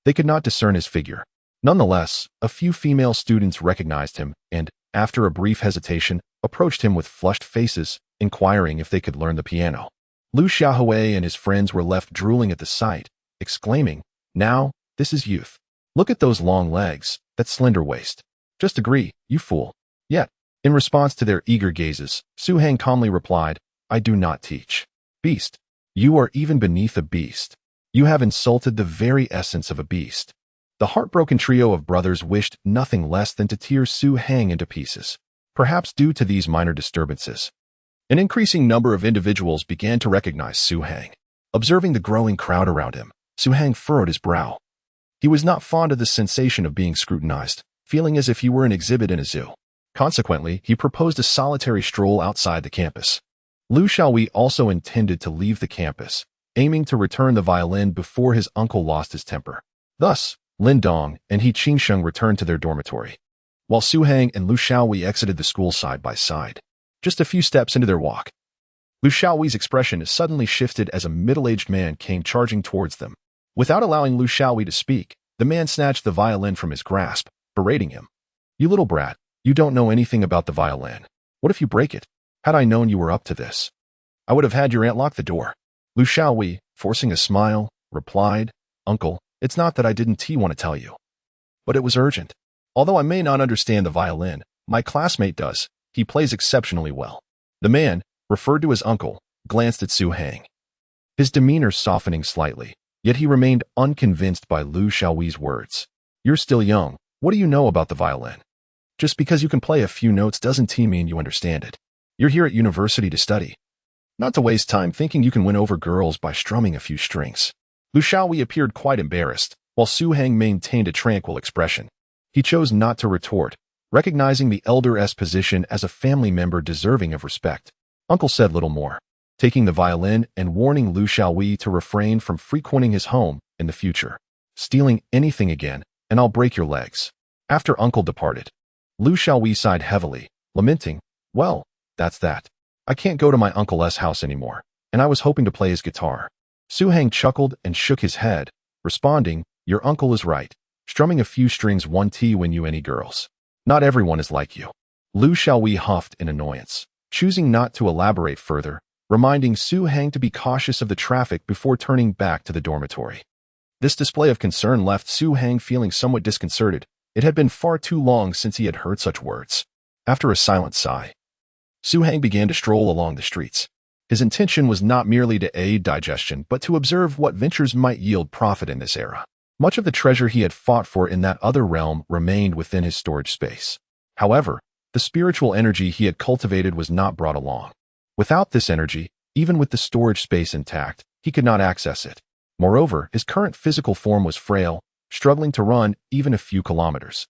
they could not discern his figure. Nonetheless, a few female students recognized him and, after a brief hesitation, approached him with flushed faces, inquiring if they could learn the piano. Lin Qiaoqiao and his friends were left drooling at the sight, exclaiming, "Now, this is youth. Look at those long legs, that slender waist. Just agree, you fool." Yet, in response to their eager gazes, Su Hang calmly replied, "I do not teach. Beast, you are even beneath a beast. You have insulted the very essence of a beast." The heartbroken trio of brothers wished nothing less than to tear Su Hang into pieces. Perhaps due to these minor disturbances, an increasing number of individuals began to recognize Su Hang. Observing the growing crowd around him, Su Hang furrowed his brow. He was not fond of the sensation of being scrutinized, feeling as if he were an exhibit in a zoo. Consequently, he proposed a solitary stroll outside the campus. Liu Xiaoyi also intended to leave the campus, aiming to return the violin before his uncle lost his temper. Thus, Lin Dong and He Qingsheng returned to their dormitory, while Su Hang and Liu Xiaoyi exited the school side by side. Just a few steps into their walk, Liu Xiaoyi's expression suddenly shifted as a middle-aged man came charging towards them. Without allowing Liu Xiaoyi to speak, the man snatched the violin from his grasp, berating him. "You little brat, you don't know anything about the violin. What if you break it? Had I known you were up to this, I would have had your aunt lock the door." Liu Xiaoyi, forcing a smile, replied, "Uncle, it's not that I didn't want to tell you, but it was urgent. Although I may not understand the violin, my classmate does. He plays exceptionally well." The man, referred to as uncle, glanced at Su Hang, his demeanor softening slightly, yet he remained unconvinced by Liu Xiaoyi's words. "You're still young. What do you know about the violin? Just because you can play a few notes doesn't mean you understand it. You're here at university to study, not to waste time thinking you can win over girls by strumming a few strings." Liu Xiaoyi appeared quite embarrassed, while Su Hang maintained a tranquil expression. He chose not to retort, recognizing the elder's position as a family member deserving of respect. Uncle said little more, taking the violin and warning Liu Xiaoyi to refrain from frequenting his home in the future. "Stealing anything again, and I'll break your legs." After Uncle departed, Liu Xiaoyi sighed heavily, lamenting, "Well, that's that. I can't go to my uncle's house anymore, and I was hoping to play his guitar." Su Hang chuckled and shook his head, responding, "Your uncle is right. Strumming a few strings won't win you any girls. Not everyone is like you." Liu Xiaoyi huffed in annoyance, choosing not to elaborate further, reminding Su Hang to be cautious of the traffic before turning back to the dormitory. This display of concern left Su Hang feeling somewhat disconcerted. It had been far too long since he had heard such words. After a silent sigh, Su Hang began to stroll along the streets. His intention was not merely to aid digestion, but to observe what ventures might yield profit in this era. Much of the treasure he had fought for in that other realm remained within his storage space. However, the spiritual energy he had cultivated was not brought along. Without this energy, even with the storage space intact, he could not access it. Moreover, his current physical form was frail, struggling to run even a few kilometers.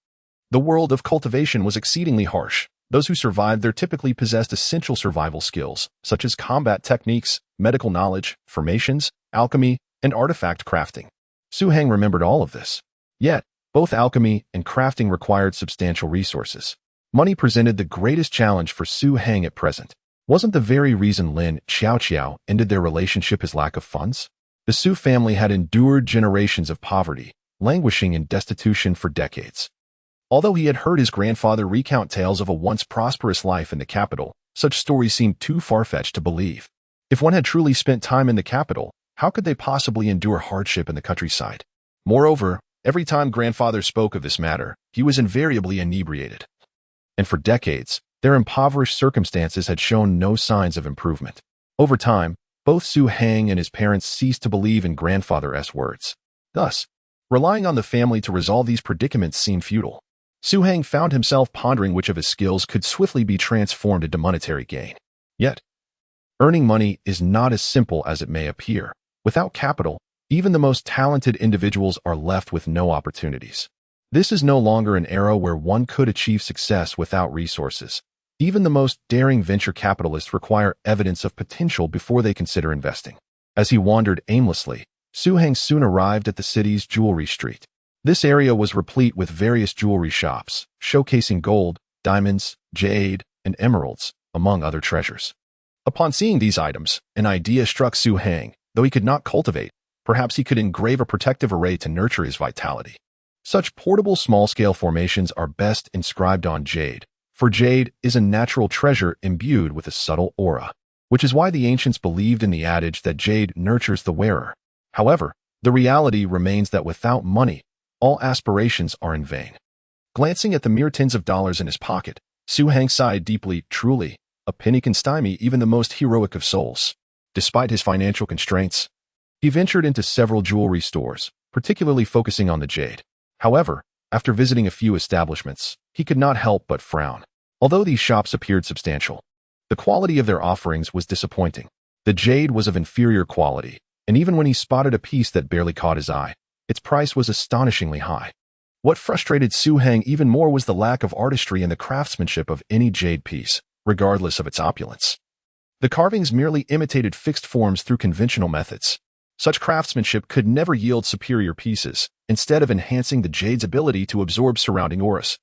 The world of cultivation was exceedingly harsh. Those who survived there typically possessed essential survival skills, such as combat techniques, medical knowledge, formations, alchemy, and artifact crafting. Su Hang remembered all of this. Yet, both alchemy and crafting required substantial resources. Money presented the greatest challenge for Su Hang at present. Wasn't the very reason Lin Qiaoqiao ended their relationship his lack of funds? The Su family had endured generations of poverty, languishing in destitution for decades. Although he had heard his grandfather recount tales of a once prosperous life in the capital, such stories seemed too far-fetched to believe. If one had truly spent time in the capital, how could they possibly endure hardship in the countryside? Moreover, every time grandfather spoke of this matter, he was invariably inebriated. And for decades, their impoverished circumstances had shown no signs of improvement. Over time, both Su Hang and his parents ceased to believe in grandfather's words. Thus, relying on the family to resolve these predicaments seemed futile. Su Hang found himself pondering which of his skills could swiftly be transformed into monetary gain. Yet, earning money is not as simple as it may appear. Without capital, even the most talented individuals are left with no opportunities. This is no longer an era where one could achieve success without resources. Even the most daring venture capitalists require evidence of potential before they consider investing. As he wandered aimlessly, Su Hang soon arrived at the city's jewelry street. This area was replete with various jewelry shops, showcasing gold, diamonds, jade, and emeralds, among other treasures. Upon seeing these items, an idea struck Su Hang. Though he could not cultivate, perhaps he could engrave a protective array to nurture his vitality. Such portable small-scale formations are best inscribed on jade, for jade is a natural treasure imbued with a subtle aura, which is why the ancients believed in the adage that jade nurtures the wearer. However, the reality remains that without money, all aspirations are in vain. Glancing at the mere tens of dollars in his pocket, Su Hang sighed deeply. Truly, a penny can stymie even the most heroic of souls. Despite his financial constraints, he ventured into several jewelry stores, particularly focusing on the jade. However, after visiting a few establishments, he could not help but frown. Although these shops appeared substantial, the quality of their offerings was disappointing. The jade was of inferior quality, and even when he spotted a piece that barely caught his eye, its price was astonishingly high. What frustrated Su Hang even more was the lack of artistry in the craftsmanship of any jade piece, regardless of its opulence. The carvings merely imitated fixed forms through conventional methods. Such craftsmanship could never yield superior pieces, instead of enhancing the jade's ability to absorb surrounding auras.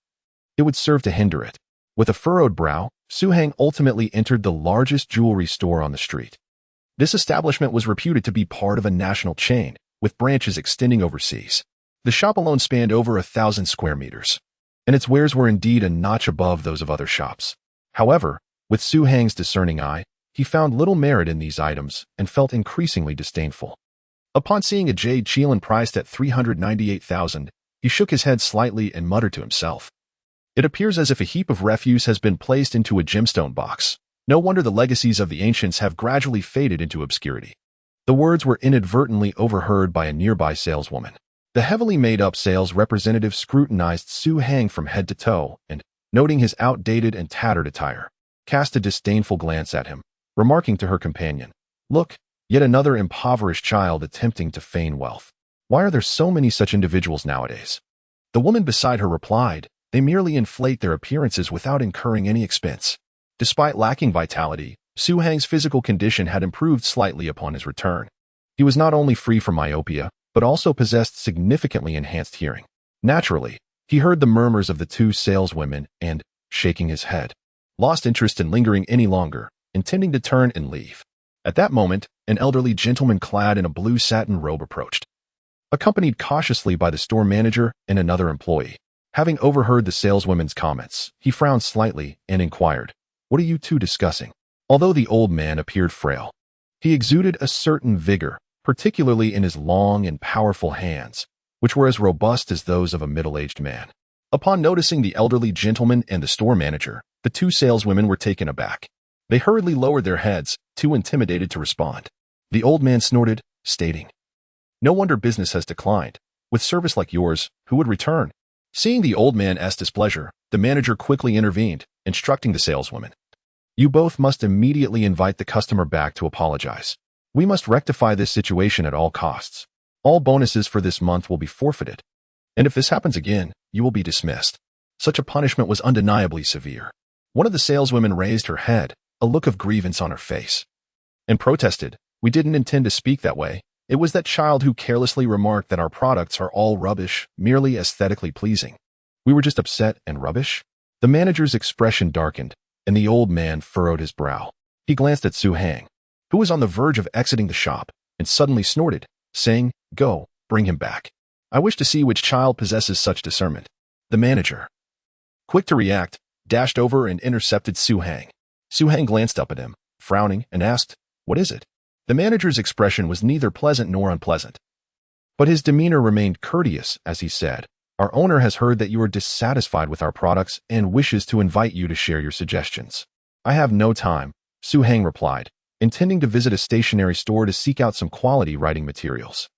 It would serve to hinder it. With a furrowed brow, Su Hang ultimately entered the largest jewelry store on the street. This establishment was reputed to be part of a national chain, with branches extending overseas. The shop alone spanned over 1,000 square meters, and its wares were indeed a notch above those of other shops. However, with Su Hang's discerning eye, he found little merit in these items and felt increasingly disdainful. Upon seeing a jade chelan priced at 398,000, he shook his head slightly and muttered to himself. It appears as if a heap of refuse has been placed into a gemstone box. No wonder the legacies of the ancients have gradually faded into obscurity. The words were inadvertently overheard by a nearby saleswoman. The heavily made-up sales representative scrutinized Su Hang from head to toe and, noting his outdated and tattered attire, cast a disdainful glance at him, remarking to her companion, "Look, yet another impoverished child attempting to feign wealth. Why are there so many such individuals nowadays?" The woman beside her replied, "They merely inflate their appearances without incurring any expense." Despite lacking vitality, Su Hang's physical condition had improved slightly upon his return. He was not only free from myopia, but also possessed significantly enhanced hearing. Naturally, he heard the murmurs of the two saleswomen and, shaking his head, lost interest in lingering any longer, intending to turn and leave. At that moment, an elderly gentleman clad in a blue satin robe approached, accompanied cautiously by the store manager and another employee. Having overheard the saleswoman's comments, he frowned slightly and inquired, "What are you two discussing?" Although the old man appeared frail, he exuded a certain vigor, particularly in his long and powerful hands, which were as robust as those of a middle-aged man. Upon noticing the elderly gentleman and the store manager, the two saleswomen were taken aback. They hurriedly lowered their heads, too intimidated to respond. The old man snorted, stating, "No wonder business has declined. With service like yours, who would return?" Seeing the old man's displeasure, the manager quickly intervened, instructing the saleswoman, "You both must immediately invite the customer back to apologize. We must rectify this situation at all costs. All bonuses for this month will be forfeited. And if this happens again, you will be dismissed." Such a punishment was undeniably severe. One of the saleswomen raised her head, a look of grievance on her face, and protested, "We didn't intend to speak that way. It was that child who carelessly remarked that our products are all rubbish, merely aesthetically pleasing. We were just upset and rubbish." The manager's expression darkened, and the old man furrowed his brow. He glanced at Su Hang, who was on the verge of exiting the shop, and suddenly snorted, saying, "Go, bring him back. I wish to see which child possesses such discernment." The manager, quick to react, dashed over and intercepted Su Hang. Su Hang glanced up at him, frowning, and asked, "What is it?" The manager's expression was neither pleasant nor unpleasant, but his demeanor remained courteous as he said, "Our owner has heard that you are dissatisfied with our products and wishes to invite you to share your suggestions." "I have no time," Su Hang replied, intending to visit a stationery store to seek out some quality writing materials.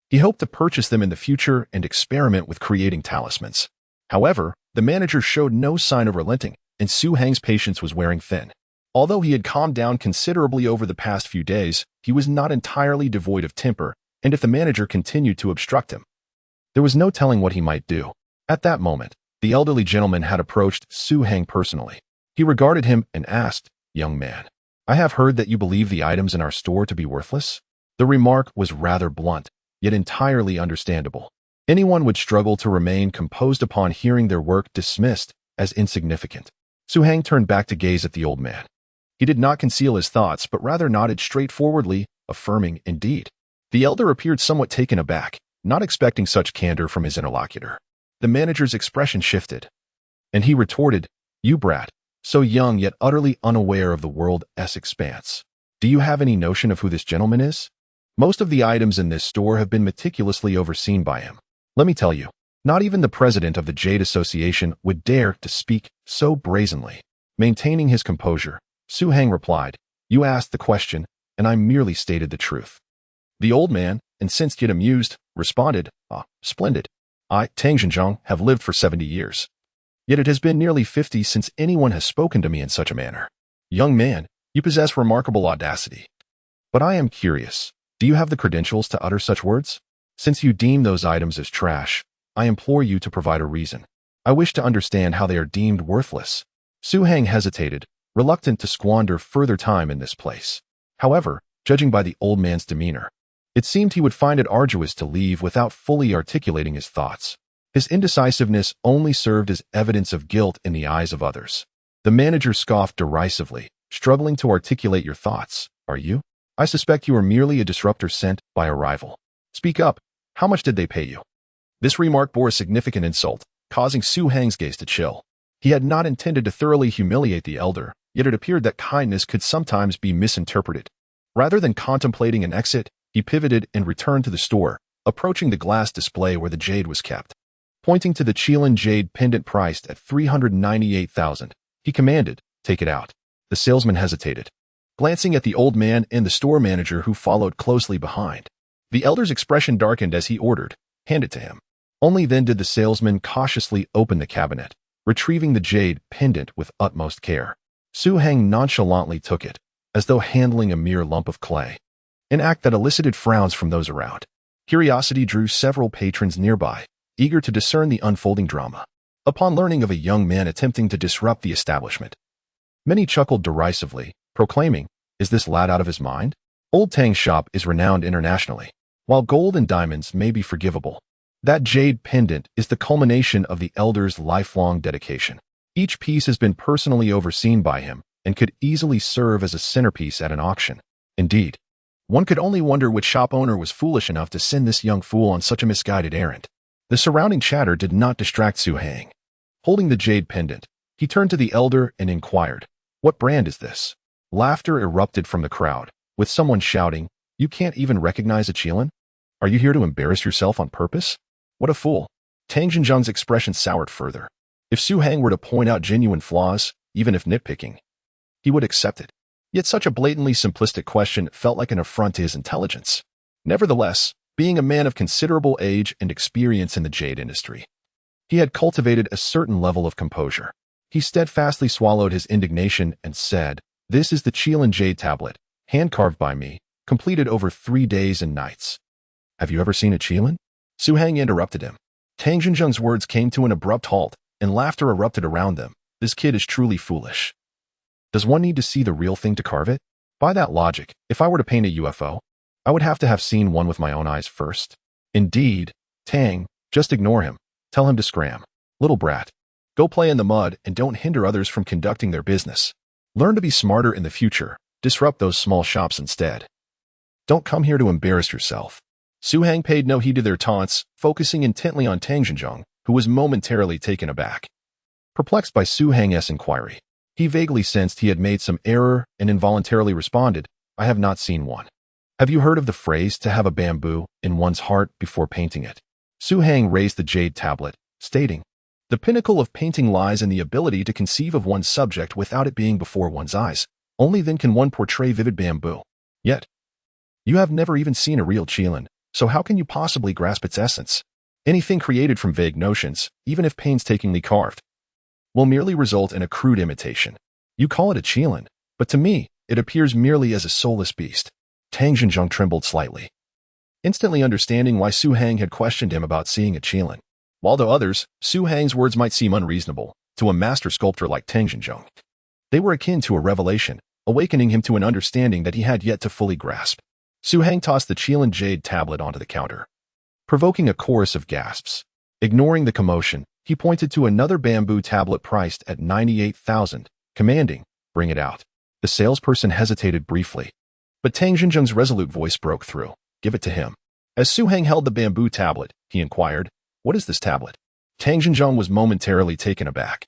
He hoped to purchase them in the future and experiment with creating talismans. However, the manager showed no sign of relenting, and Su Hang's patience was wearing thin. Although he had calmed down considerably over the past few days, he was not entirely devoid of temper, and if the manager continued to obstruct him, there was no telling what he might do. At that moment, the elderly gentleman had approached Su Hang personally. He regarded him and asked, "Young man, I have heard that you believe the items in our store to be worthless." The remark was rather blunt, yet entirely understandable. Anyone would struggle to remain composed upon hearing their work dismissed as insignificant. Su Hang turned back to gaze at the old man. He did not conceal his thoughts, but rather nodded straightforwardly, affirming, "Indeed." The elder appeared somewhat taken aback, not expecting such candor from his interlocutor. The manager's expression shifted, and he retorted, "You brat, so young yet utterly unaware of the world's expanse. Do you have any notion of who this gentleman is? Most of the items in this store have been meticulously overseen by him. Let me tell you, not even the president of the Jade Association would dare to speak so brazenly." Maintaining his composure, Su Hang replied, "You asked the question, and I merely stated the truth." The old man, incensed yet amused, responded, "Splendid. I, Tang Xinjiang, have lived for 70 years. Yet it has been nearly 50 since anyone has spoken to me in such a manner. Young man, you possess remarkable audacity. But I am curious, do you have the credentials to utter such words? Since you deem those items as trash, I implore you to provide a reason. I wish to understand how they are deemed worthless." Su Hang hesitated, reluctant to squander further time in this place. However, judging by the old man's demeanor, it seemed he would find it arduous to leave without fully articulating his thoughts. His indecisiveness only served as evidence of guilt in the eyes of others. The manager scoffed derisively, struggling to articulate your thoughts. "Are you? I suspect you are merely a disruptor sent by a rival. Speak up. How much did they pay you?" This remark bore a significant insult, causing Su Hang's gaze to chill. He had not intended to thoroughly humiliate the elder, yet it appeared that kindness could sometimes be misinterpreted. Rather than contemplating an exit, he pivoted and returned to the store, approaching the glass display where the jade was kept. Pointing to the Qilin jade pendant priced at 398,000, he commanded, "Take it out." The salesman hesitated, glancing at the old man and the store manager who followed closely behind. The elder's expression darkened as he ordered, "Hand it to him." Only then did the salesman cautiously open the cabinet, retrieving the jade pendant with utmost care. Su Hang nonchalantly took it, as though handling a mere lump of clay, an act that elicited frowns from those around. Curiosity drew several patrons nearby, eager to discern the unfolding drama. Upon learning of a young man attempting to disrupt the establishment, many chuckled derisively, proclaiming, "Is this lad out of his mind?" Old Tang's shop is renowned internationally. While gold and diamonds may be forgivable, that jade pendant is the culmination of the elder's lifelong dedication. Each piece has been personally overseen by him and could easily serve as a centerpiece at an auction. Indeed, one could only wonder which shop owner was foolish enough to send this young fool on such a misguided errand. The surrounding chatter did not distract Su Hang. Holding the jade pendant, he turned to the elder and inquired, "What brand is this?" Laughter erupted from the crowd, with someone shouting, "You can't even recognize a Qilin? Are you here to embarrass yourself on purpose? What a fool." Tang Xinjiang's expression soured further. If Su Hang were to point out genuine flaws, even if nitpicking, he would accept it. Yet such a blatantly simplistic question felt like an affront to his intelligence. Nevertheless, being a man of considerable age and experience in the jade industry, he had cultivated a certain level of composure. He steadfastly swallowed his indignation and said, "This is the Qilin jade tablet, hand-carved by me, completed over 3 days and nights." "Have you ever seen a Qilin?" Su Hang interrupted him. Tang Xinjiang's words came to an abrupt halt, and laughter erupted around them. "This kid is truly foolish. Does one need to see the real thing to carve it? By that logic, if I were to paint a UFO, I would have to have seen one with my own eyes first." "Indeed, Tang, just ignore him. Tell him to scram. Little brat. Go play in the mud and don't hinder others from conducting their business. Learn to be smarter in the future. Disrupt those small shops instead. Don't come here to embarrass yourself. Su Hang paid no heed to their taunts, focusing intently on Tang Xinzhong, who was momentarily taken aback. Perplexed by Su Hang's inquiry, he vaguely sensed he had made some error and involuntarily responded, "I have not seen one." "Have you heard of the phrase to have a bamboo in one's heart before painting it?" Su Hang raised the jade tablet, stating, "The pinnacle of painting lies in the ability to conceive of one's subject without it being before one's eyes. Only then can one portray vivid bamboo. Yet, you have never even seen a real qilin, so how can you possibly grasp its essence? Anything created from vague notions, even if painstakingly carved, will merely result in a crude imitation. You call it a qilin, but to me, it appears merely as a soulless beast." Tang Xinzhong trembled slightly, instantly understanding why Su Hang had questioned him about seeing a qilin. While to others, Su Hang's words might seem unreasonable, to a master sculptor like Tang Xinzhong, they were akin to a revelation, awakening him to an understanding that he had yet to fully grasp. Su Hang tossed the qilin jade tablet onto the counter, provoking a chorus of gasps. Ignoring the commotion, he pointed to another bamboo tablet priced at 98,000, commanding, "Bring it out." The salesperson hesitated briefly, but Tang Xinzhong's resolute voice broke through. "Give it to him." As Su Hang held the bamboo tablet, he inquired, "What is this tablet?" Tang Xinzhong was momentarily taken aback,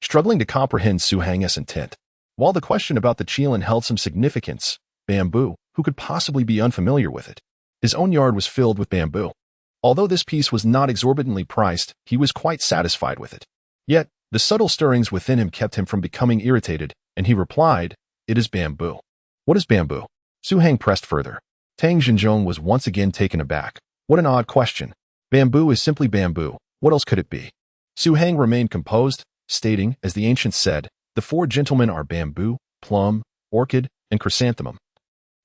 struggling to comprehend Su Hang's intent. While the question about the qilin held some significance, bamboo, who could possibly be unfamiliar with it? His own yard was filled with bamboo. Although this piece was not exorbitantly priced, he was quite satisfied with it. Yet, the subtle stirrings within him kept him from becoming irritated, and he replied, "It is bamboo." "What is bamboo?" Su Hang pressed further. Tang Xinzhong was once again taken aback. What an odd question. Bamboo is simply bamboo. What else could it be? Su Hang remained composed, stating, as the ancients said, "The four gentlemen are bamboo, plum, orchid, and chrysanthemum,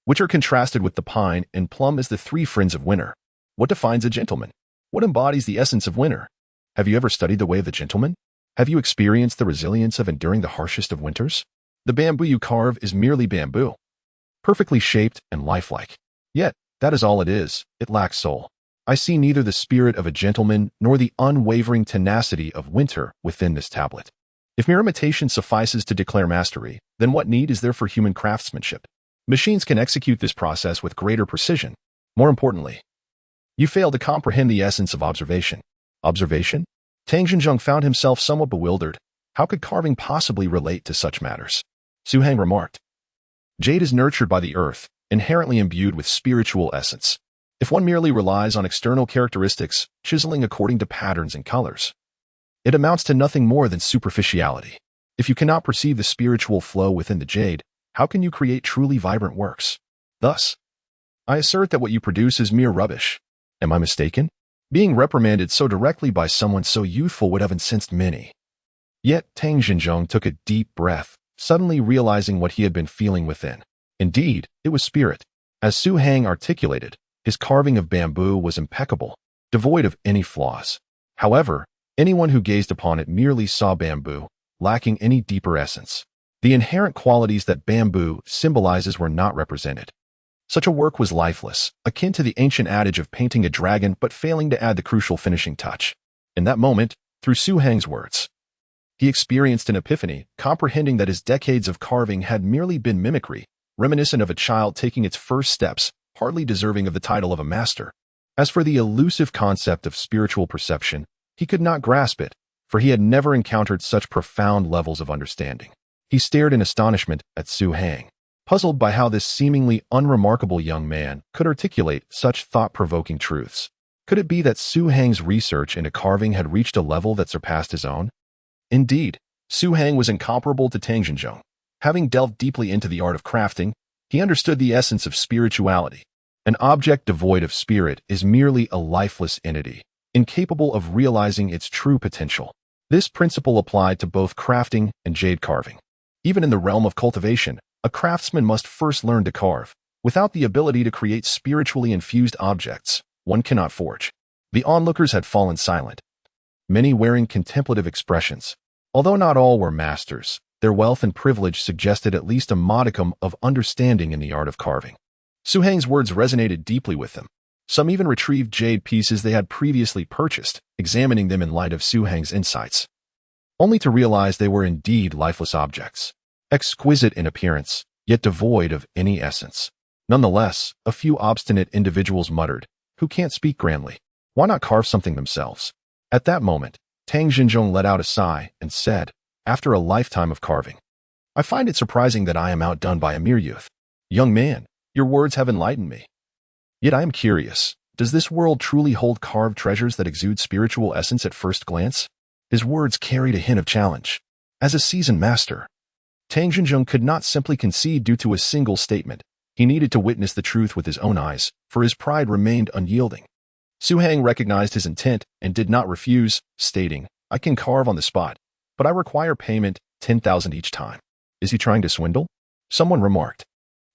which are contrasted with the pine and plum as the three friends of winter." What defines a gentleman? What embodies the essence of winter? Have you ever studied the way of the gentleman? Have you experienced the resilience of enduring the harshest of winters? The bamboo you carve is merely bamboo, perfectly shaped and lifelike. Yet, that is all it is. It lacks soul. I see neither the spirit of a gentleman nor the unwavering tenacity of winter within this tablet. If mere imitation suffices to declare mastery, then what need is there for human craftsmanship? Machines can execute this process with greater precision. More importantly, you fail to comprehend the essence of observation. Observation? Tang Xinzhong found himself somewhat bewildered. How could carving possibly relate to such matters? Su Hang remarked, "Jade is nurtured by the earth, inherently imbued with spiritual essence. If one merely relies on external characteristics, chiseling according to patterns and colors, it amounts to nothing more than superficiality. If you cannot perceive the spiritual flow within the jade, how can you create truly vibrant works? Thus, I assert that what you produce is mere rubbish. Am I mistaken?" Being reprimanded so directly by someone so youthful would have incensed many. Yet Tang Xinzhong took a deep breath, suddenly realizing what he had been feeling within. Indeed, it was spirit. As Su Hang articulated, his carving of bamboo was impeccable, devoid of any flaws. However, anyone who gazed upon it merely saw bamboo, lacking any deeper essence. The inherent qualities that bamboo symbolizes were not represented. Such a work was lifeless, akin to the ancient adage of painting a dragon but failing to add the crucial finishing touch. In that moment, through Su Hang's words, he experienced an epiphany, comprehending that his decades of carving had merely been mimicry, reminiscent of a child taking its first steps, hardly deserving of the title of a master. As for the elusive concept of spiritual perception, he could not grasp it, for he had never encountered such profound levels of understanding. He stared in astonishment at Su Hang, puzzled by how this seemingly unremarkable young man could articulate such thought-provoking truths. Could it be that Su Hang's research into carving had reached a level that surpassed his own? Indeed, Su Hang was incomparable to Tang Xinzhong. Having delved deeply into the art of crafting, he understood the essence of spirituality. An object devoid of spirit is merely a lifeless entity, incapable of realizing its true potential. This principle applied to both crafting and jade carving. Even in the realm of cultivation, a craftsman must first learn to carve. Without the ability to create spiritually infused objects, one cannot forge. The onlookers had fallen silent, many wearing contemplative expressions. Although not all were masters, their wealth and privilege suggested at least a modicum of understanding in the art of carving. Su Hang's words resonated deeply with them. Some even retrieved jade pieces they had previously purchased, examining them in light of Su Hang's insights, only to realize they were indeed lifeless objects. Exquisite in appearance, yet devoid of any essence. Nonetheless, a few obstinate individuals muttered, "Who can't speak grandly? Why not carve something themselves?" At that moment, Tang Xinzhong let out a sigh and said, after a lifetime of carving, "I find it surprising that I am outdone by a mere youth. Young man, your words have enlightened me. Yet I am curious, does this world truly hold carved treasures that exude spiritual essence at first glance?" His words carried a hint of challenge. As a seasoned master, Tang Xinzhong could not simply concede due to a single statement. He needed to witness the truth with his own eyes, for his pride remained unyielding. Su Hang recognized his intent and did not refuse, stating, "I can carve on the spot, but I require payment 10,000 each time." "Is he trying to swindle?" someone remarked.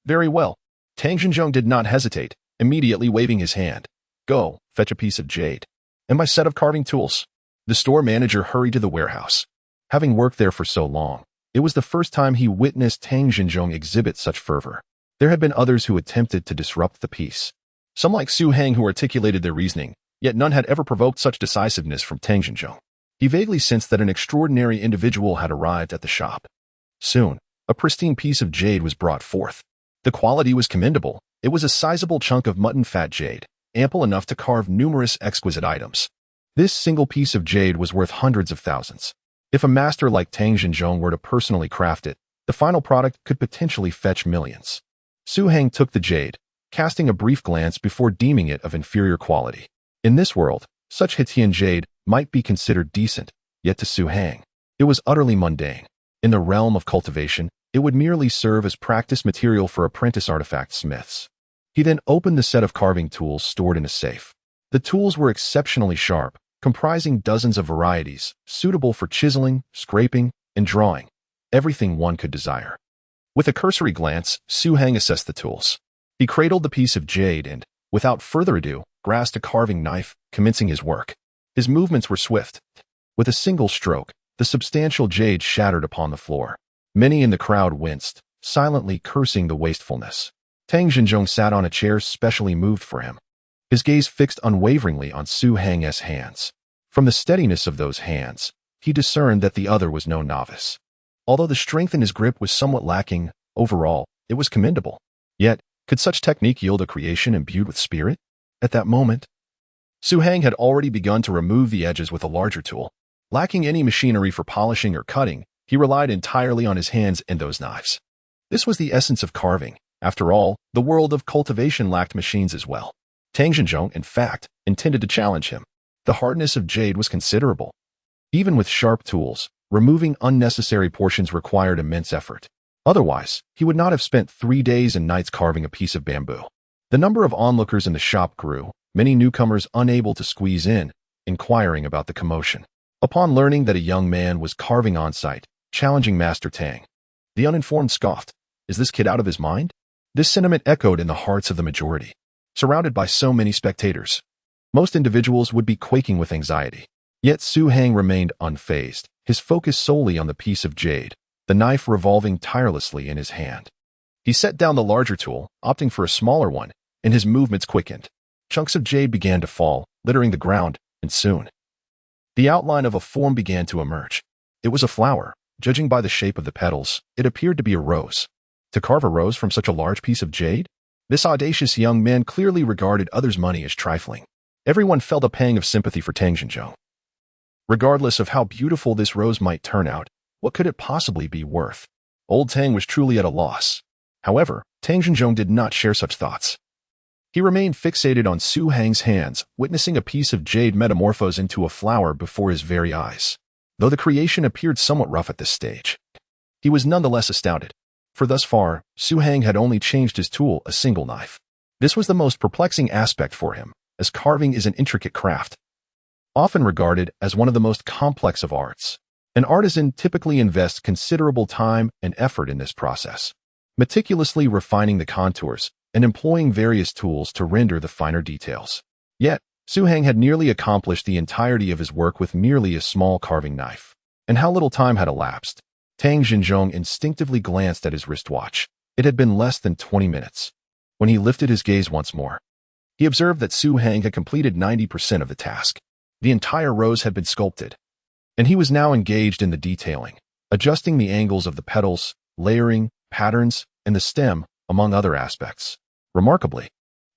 "Very well." Tang Xinzhong did not hesitate, immediately waving his hand. "Go, fetch a piece of jade and my set of carving tools." The store manager hurried to the warehouse. Having worked there for so long, it was the first time he witnessed Tang Xinzhong exhibit such fervor. There had been others who attempted to disrupt the peace. Some like Su Hang who articulated their reasoning, yet none had ever provoked such decisiveness from Tang Xinzhong. He vaguely sensed that an extraordinary individual had arrived at the shop. Soon, a pristine piece of jade was brought forth. The quality was commendable. It was a sizable chunk of mutton fat jade, ample enough to carve numerous exquisite items. This single piece of jade was worth hundreds of thousands. If a master like Tang Xinzhong were to personally craft it, the final product could potentially fetch millions. Su Hang took the jade, casting a brief glance before deeming it of inferior quality. In this world, such Hitian jade might be considered decent, yet to Su Hang, it was utterly mundane. In the realm of cultivation, it would merely serve as practice material for apprentice artifact smiths. He then opened the set of carving tools stored in a safe. The tools were exceptionally sharp, comprising dozens of varieties, suitable for chiseling, scraping, and drawing, everything one could desire. With a cursory glance, Su Hang assessed the tools. He cradled the piece of jade and, without further ado, grasped a carving knife, commencing his work. His movements were swift. With a single stroke, the substantial jade shattered upon the floor. Many in the crowd winced, silently cursing the wastefulness. Tang Xinzhong sat on a chair specially moved for him, his gaze fixed unwaveringly on Su Hang's hands. From the steadiness of those hands, he discerned that the other was no novice. Although the strength in his grip was somewhat lacking, overall, it was commendable. Yet, could such technique yield a creation imbued with spirit? At that moment, Su Hang had already begun to remove the edges with a larger tool. Lacking any machinery for polishing or cutting, he relied entirely on his hands and those knives. This was the essence of carving. After all, the world of cultivation lacked machines as well. Tang Xinzhong, in fact, intended to challenge him. The hardness of jade was considerable. Even with sharp tools, removing unnecessary portions required immense effort. Otherwise, he would not have spent 3 days and nights carving a piece of bamboo. The number of onlookers in the shop grew, many newcomers unable to squeeze in, inquiring about the commotion. Upon learning that a young man was carving on site, challenging Master Tang, the uninformed scoffed, "Is this kid out of his mind?" This sentiment echoed in the hearts of the majority. Surrounded by so many spectators, most individuals would be quaking with anxiety. Yet Su Hang remained unfazed, his focus solely on the piece of jade, the knife revolving tirelessly in his hand. He set down the larger tool, opting for a smaller one, and his movements quickened. Chunks of jade began to fall, littering the ground, and soon, the outline of a form began to emerge. It was a flower. Judging by the shape of the petals, it appeared to be a rose. To carve a rose from such a large piece of jade? This audacious young man clearly regarded others' money as trifling. Everyone felt a pang of sympathy for Tang Xinzhong. Regardless of how beautiful this rose might turn out, what could it possibly be worth? Old Tang was truly at a loss. However, Tang Xinzhong did not share such thoughts. He remained fixated on Su Hang's hands, witnessing a piece of jade metamorphose into a flower before his very eyes. Though the creation appeared somewhat rough at this stage, he was nonetheless astounded. For thus far, Su Hang had only changed his tool, a single knife. This was the most perplexing aspect for him, as carving is an intricate craft, often regarded as one of the most complex of arts. An artisan typically invests considerable time and effort in this process, meticulously refining the contours and employing various tools to render the finer details. Yet, Su Hang had nearly accomplished the entirety of his work with merely a small carving knife. And how little time had elapsed. Tang Xinzhong instinctively glanced at his wristwatch. It had been less than 20 minutes. When he lifted his gaze once more, he observed that Su Hang had completed 90% of the task. The entire rose had been sculpted, and he was now engaged in the detailing, adjusting the angles of the petals, layering, patterns, and the stem, among other aspects. Remarkably,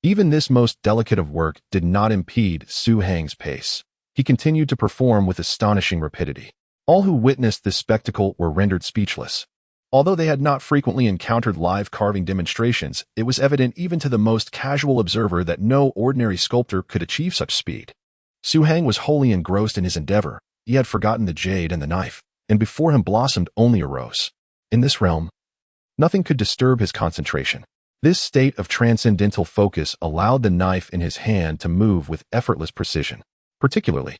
even this most delicate of work did not impede Su Hang's pace. He continued to perform with astonishing rapidity. All who witnessed this spectacle were rendered speechless. Although they had not frequently encountered live carving demonstrations, it was evident even to the most casual observer that no ordinary sculptor could achieve such speed. Su Hang was wholly engrossed in his endeavor. He had forgotten the jade and the knife, and before him blossomed only a rose. In this realm, nothing could disturb his concentration. This state of transcendental focus allowed the knife in his hand to move with effortless precision. Particularly,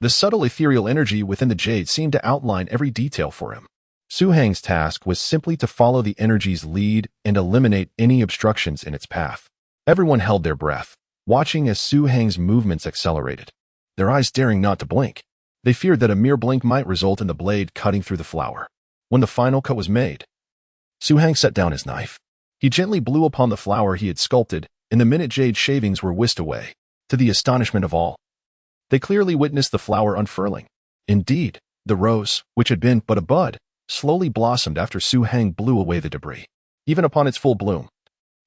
the subtle ethereal energy within the jade seemed to outline every detail for him. Su Hang's task was simply to follow the energy's lead and eliminate any obstructions in its path. Everyone held their breath, watching as Su Hang's movements accelerated, their eyes daring not to blink. They feared that a mere blink might result in the blade cutting through the flower. When the final cut was made, Su Hang set down his knife. He gently blew upon the flower he had sculpted, and the minute jade shavings were whisked away. To the astonishment of all, they clearly witnessed the flower unfurling. Indeed, the rose, which had been but a bud, slowly blossomed after Su Hang blew away the debris. Even upon its full bloom,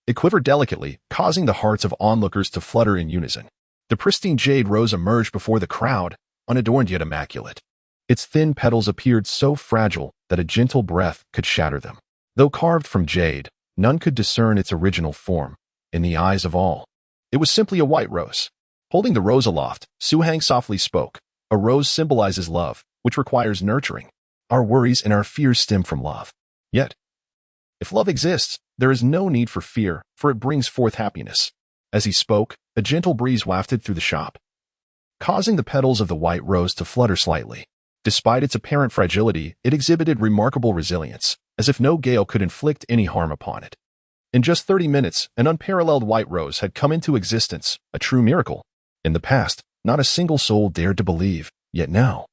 it quivered delicately, causing the hearts of onlookers to flutter in unison. The pristine jade rose emerged before the crowd, unadorned yet immaculate. Its thin petals appeared so fragile that a gentle breath could shatter them. Though carved from jade, none could discern its original form. In the eyes of all, it was simply a white rose. Holding the rose aloft, Su Hang softly spoke. A rose symbolizes love, which requires nurturing. Our worries and our fears stem from love. Yet, if love exists, there is no need for fear, for it brings forth happiness. As he spoke, a gentle breeze wafted through the shop, causing the petals of the white rose to flutter slightly. Despite its apparent fragility, it exhibited remarkable resilience, as if no gale could inflict any harm upon it. In just 30 minutes, an unparalleled white rose had come into existence, a true miracle. In the past, not a single soul dared to believe, yet now,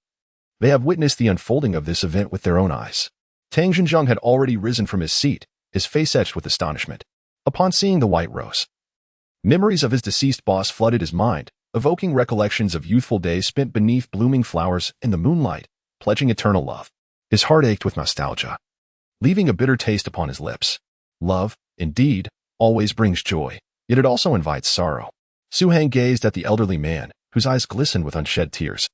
they have witnessed the unfolding of this event with their own eyes. Tang Xinjiang had already risen from his seat, his face etched with astonishment. Upon seeing the white rose, memories of his deceased boss flooded his mind, evoking recollections of youthful days spent beneath blooming flowers in the moonlight, pledging eternal love. His heart ached with nostalgia, leaving a bitter taste upon his lips. Love, indeed, always brings joy, yet it also invites sorrow. Su Hang gazed at the elderly man, whose eyes glistened with unshed tears,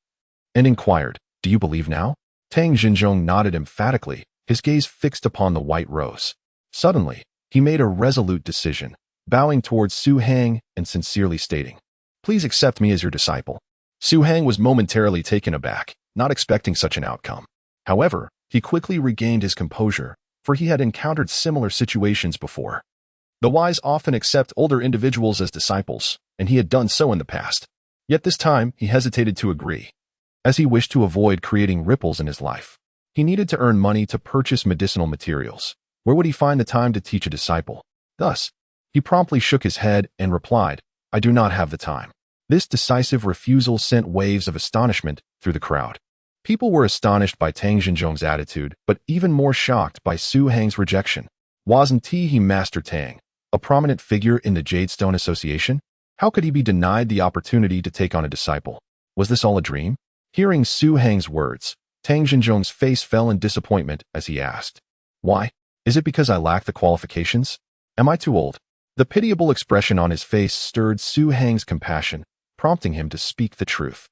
and inquired, "Do you believe now?" Tang Xinjiang nodded emphatically, his gaze fixed upon the white rose. Suddenly, he made a resolute decision, bowing towards Su Hang and sincerely stating, "Please accept me as your disciple." Su Hang was momentarily taken aback, not expecting such an outcome. However, he quickly regained his composure, for he had encountered similar situations before. The wise often accept older individuals as disciples, and he had done so in the past. Yet this time, he hesitated to agree, as he wished to avoid creating ripples in his life. He needed to earn money to purchase medicinal materials. Where would he find the time to teach a disciple? Thus, he promptly shook his head and replied, "I do not have the time." This decisive refusal sent waves of astonishment through the crowd. People were astonished by Tang Xinjiang's attitude, but even more shocked by Su Hang's rejection. Wasn't he Master Tang, a prominent figure in the Jadestone Association? How could he be denied the opportunity to take on a disciple? Was this all a dream? Hearing Su Hang's words, Tang Xinjiang's face fell in disappointment as he asked, "Why? Is it because I lack the qualifications? Am I too old?" The pitiable expression on his face stirred Su Hang's compassion, prompting him to speak the truth.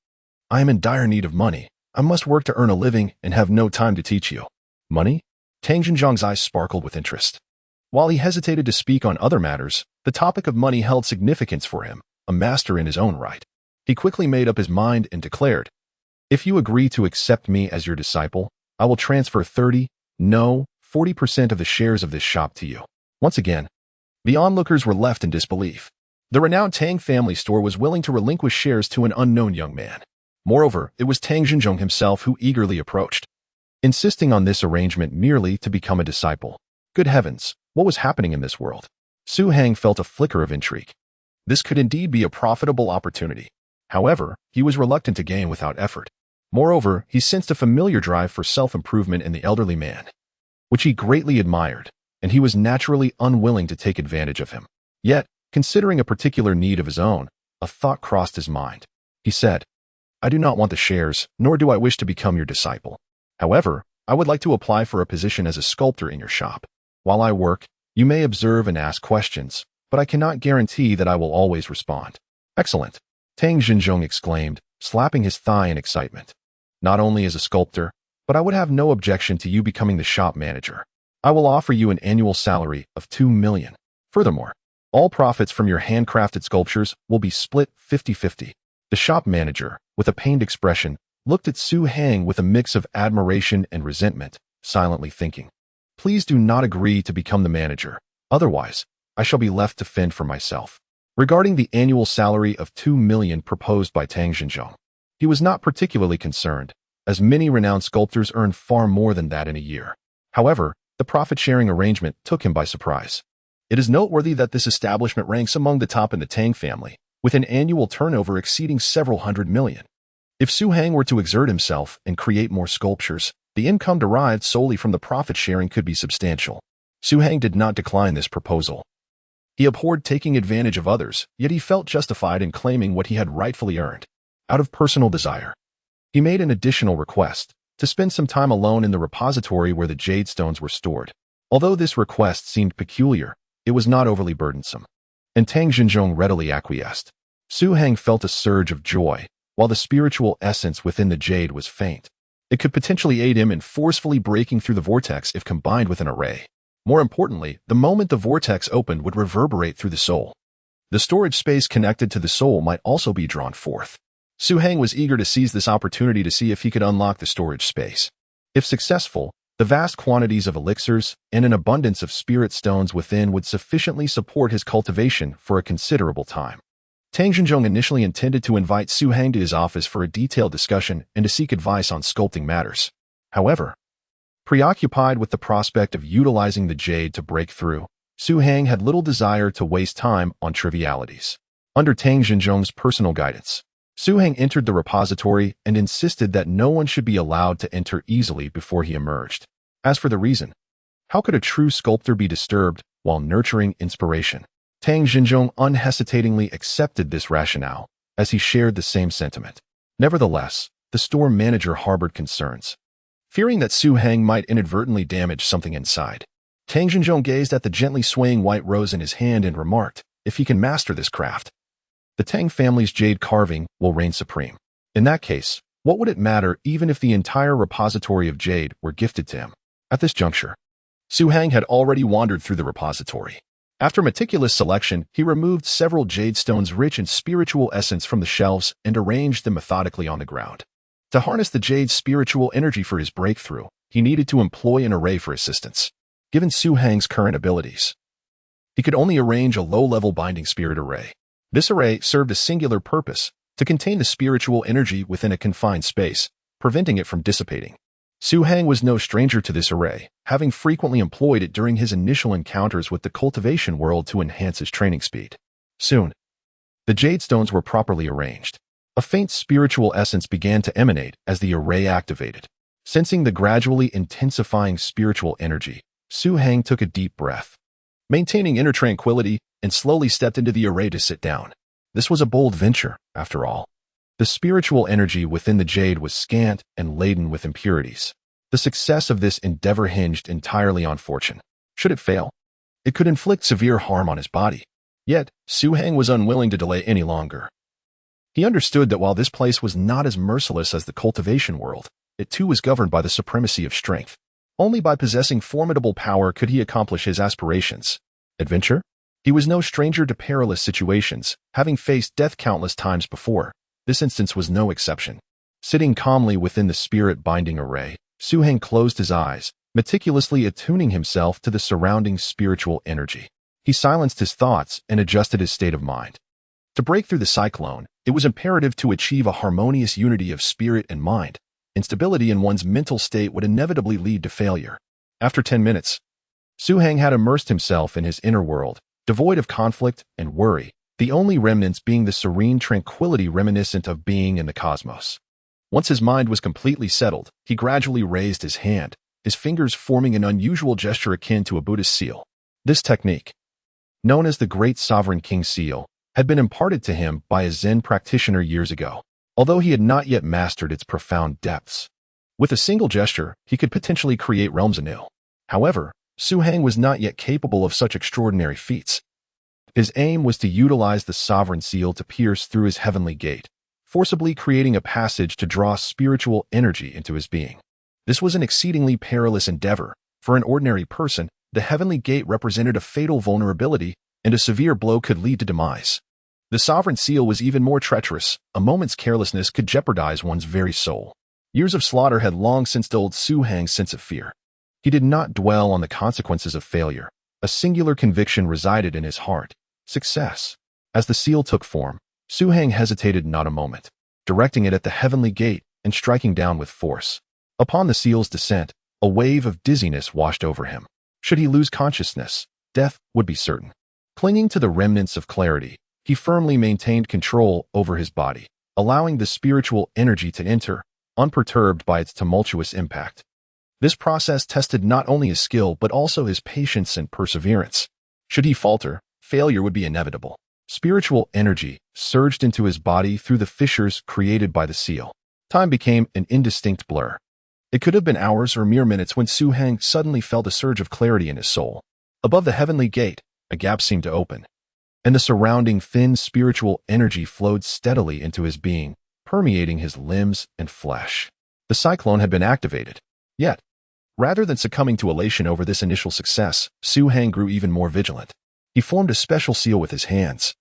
"I am in dire need of money. I must work to earn a living and have no time to teach you." Money? Tang Xinjiang's eyes sparkled with interest. While he hesitated to speak on other matters, the topic of money held significance for him, a master in his own right. He quickly made up his mind and declared, "If you agree to accept me as your disciple, I will transfer 40% of the shares of this shop to you." Once again, the onlookers were left in disbelief. The renowned Tang family store was willing to relinquish shares to an unknown young man. Moreover, it was Tang Xinjiang himself who eagerly approached, insisting on this arrangement merely to become a disciple. Good heavens, what was happening in this world? Su Hang felt a flicker of intrigue. This could indeed be a profitable opportunity. However, he was reluctant to gain without effort. Moreover, he sensed a familiar drive for self-improvement in the elderly man, which he greatly admired, and he was naturally unwilling to take advantage of him. Yet, considering a particular need of his own, a thought crossed his mind. He said, "I do not want the shares, nor do I wish to become your disciple. However, I would like to apply for a position as a sculptor in your shop. While I work, You may observe and ask questions, but I cannot guarantee that I will always respond. Excellent, Tang Xinzhong exclaimed, slapping his thigh in excitement. Not only as a sculptor, but I would have no objection to you becoming the shop manager. I will offer you an annual salary of 2 million. Furthermore, all profits from your handcrafted sculptures will be split 50-50. The shop manager, with a pained expression, looked at Su Hang with a mix of admiration and resentment, silently thinking, please do not agree to become the manager. Otherwise, I shall be left to fend for myself. Regarding the annual salary of 2 million proposed by Tang Xinzhong, he was not particularly concerned, as many renowned sculptors earn far more than that in a year. However, the profit-sharing arrangement took him by surprise. It is noteworthy that this establishment ranks among the top in the Tang family, with an annual turnover exceeding several hundred million. If Su Hang were to exert himself and create more sculptures, the income derived solely from the profit-sharing could be substantial. Su Hang did not decline this proposal. He abhorred taking advantage of others, yet he felt justified in claiming what he had rightfully earned. Out of personal desire, he made an additional request, to spend some time alone in the repository where the jade stones were stored. Although this request seemed peculiar, it was not overly burdensome, and Tang Xinzhong readily acquiesced. Su Hang felt a surge of joy, while the spiritual essence within the jade was faint. It could potentially aid him in forcefully breaking through the vortex if combined with an array. More importantly, the moment the vortex opened would reverberate through the soul. The storage space connected to the soul might also be drawn forth. Su Hang was eager to seize this opportunity to see if he could unlock the storage space. If successful, the vast quantities of elixirs and an abundance of spirit stones within would sufficiently support his cultivation for a considerable time. Tang Xinzhong initially intended to invite Su Hang to his office for a detailed discussion and to seek advice on sculpting matters. However, preoccupied with the prospect of utilizing the jade to break through, Su Hang had little desire to waste time on trivialities. Under Tang Xinzhong's personal guidance, Su Hang entered the repository and insisted that no one should be allowed to enter easily before he emerged. As for the reason, how could a true sculptor be disturbed while nurturing inspiration? Tang Xinzhong unhesitatingly accepted this rationale, as he shared the same sentiment. Nevertheless, the store manager harbored concerns. Fearing that Su Hang might inadvertently damage something inside, Tang Xinzhong gazed at the gently swaying white rose in his hand and remarked, if he can master this craft, the Tang family's jade carving will reign supreme. In that case, what would it matter even if the entire repository of jade were gifted to him? At this juncture, Su Hang had already wandered through the repository. After meticulous selection, he removed several jade stones rich in spiritual essence from the shelves and arranged them methodically on the ground. To harness the jade's spiritual energy for his breakthrough, he needed to employ an array for assistance. Given Su Hang's current abilities, he could only arrange a low-level binding spirit array. This array served a singular purpose, to contain the spiritual energy within a confined space, preventing it from dissipating. Su Hang was no stranger to this array, having frequently employed it during his initial encounters with the cultivation world to enhance his training speed. Soon, the jade stones were properly arranged. A faint spiritual essence began to emanate as the array activated. Sensing the gradually intensifying spiritual energy, Su Hang took a deep breath, maintaining inner tranquility, and slowly stepped into the array to sit down. This was a bold venture, after all. The spiritual energy within the jade was scant and laden with impurities. The success of this endeavor hinged entirely on fortune. Should it fail, it could inflict severe harm on his body. Yet, Su Hang was unwilling to delay any longer. He understood that while this place was not as merciless as the cultivation world, it too was governed by the supremacy of strength. Only by possessing formidable power could he accomplish his aspirations. Adventure? He was no stranger to perilous situations, having faced death countless times before. This instance was no exception. Sitting calmly within the spirit-binding array, Su Hang closed his eyes, meticulously attuning himself to the surrounding spiritual energy. He silenced his thoughts and adjusted his state of mind. To break through the cyclone, it was imperative to achieve a harmonious unity of spirit and mind. Instability in one's mental state would inevitably lead to failure. After 10 minutes, Su Hang had immersed himself in his inner world, devoid of conflict and worry, the only remnants being the serene tranquility reminiscent of being in the cosmos. Once his mind was completely settled, he gradually raised his hand, his fingers forming an unusual gesture akin to a Buddhist seal. This technique, known as the Great Sovereign King Seal, had been imparted to him by a Zen practitioner years ago, although he had not yet mastered its profound depths. With a single gesture, he could potentially create realms anew. However, Su Heng was not yet capable of such extraordinary feats. His aim was to utilize the sovereign seal to pierce through his heavenly gate, forcibly creating a passage to draw spiritual energy into his being. This was an exceedingly perilous endeavor. For an ordinary person, the heavenly gate represented a fatal vulnerability, and a severe blow could lead to demise. The sovereign seal was even more treacherous. A moment's carelessness could jeopardize one's very soul. Years of slaughter had long since dulled Su Heng's sense of fear. He did not dwell on the consequences of failure. A singular conviction resided in his heart: success. As the seal took form, Su Heng hesitated not a moment, directing it at the heavenly gate and striking down with force. Upon the seal's descent, a wave of dizziness washed over him. Should he lose consciousness, death would be certain. Clinging to the remnants of clarity, he firmly maintained control over his body, allowing the spiritual energy to enter, unperturbed by its tumultuous impact. This process tested not only his skill but also his patience and perseverance. Should he falter, failure would be inevitable. Spiritual energy surged into his body through the fissures created by the seal. Time became an indistinct blur. It could have been hours or mere minutes when Su Heng suddenly felt a surge of clarity in his soul. Above the heavenly gate, a gap seemed to open, and the surrounding thin spiritual energy flowed steadily into his being, permeating his limbs and flesh. The cyclone had been activated. Yet, rather than succumbing to elation over this initial success, Su Heng grew even more vigilant. He formed a special seal with his hands,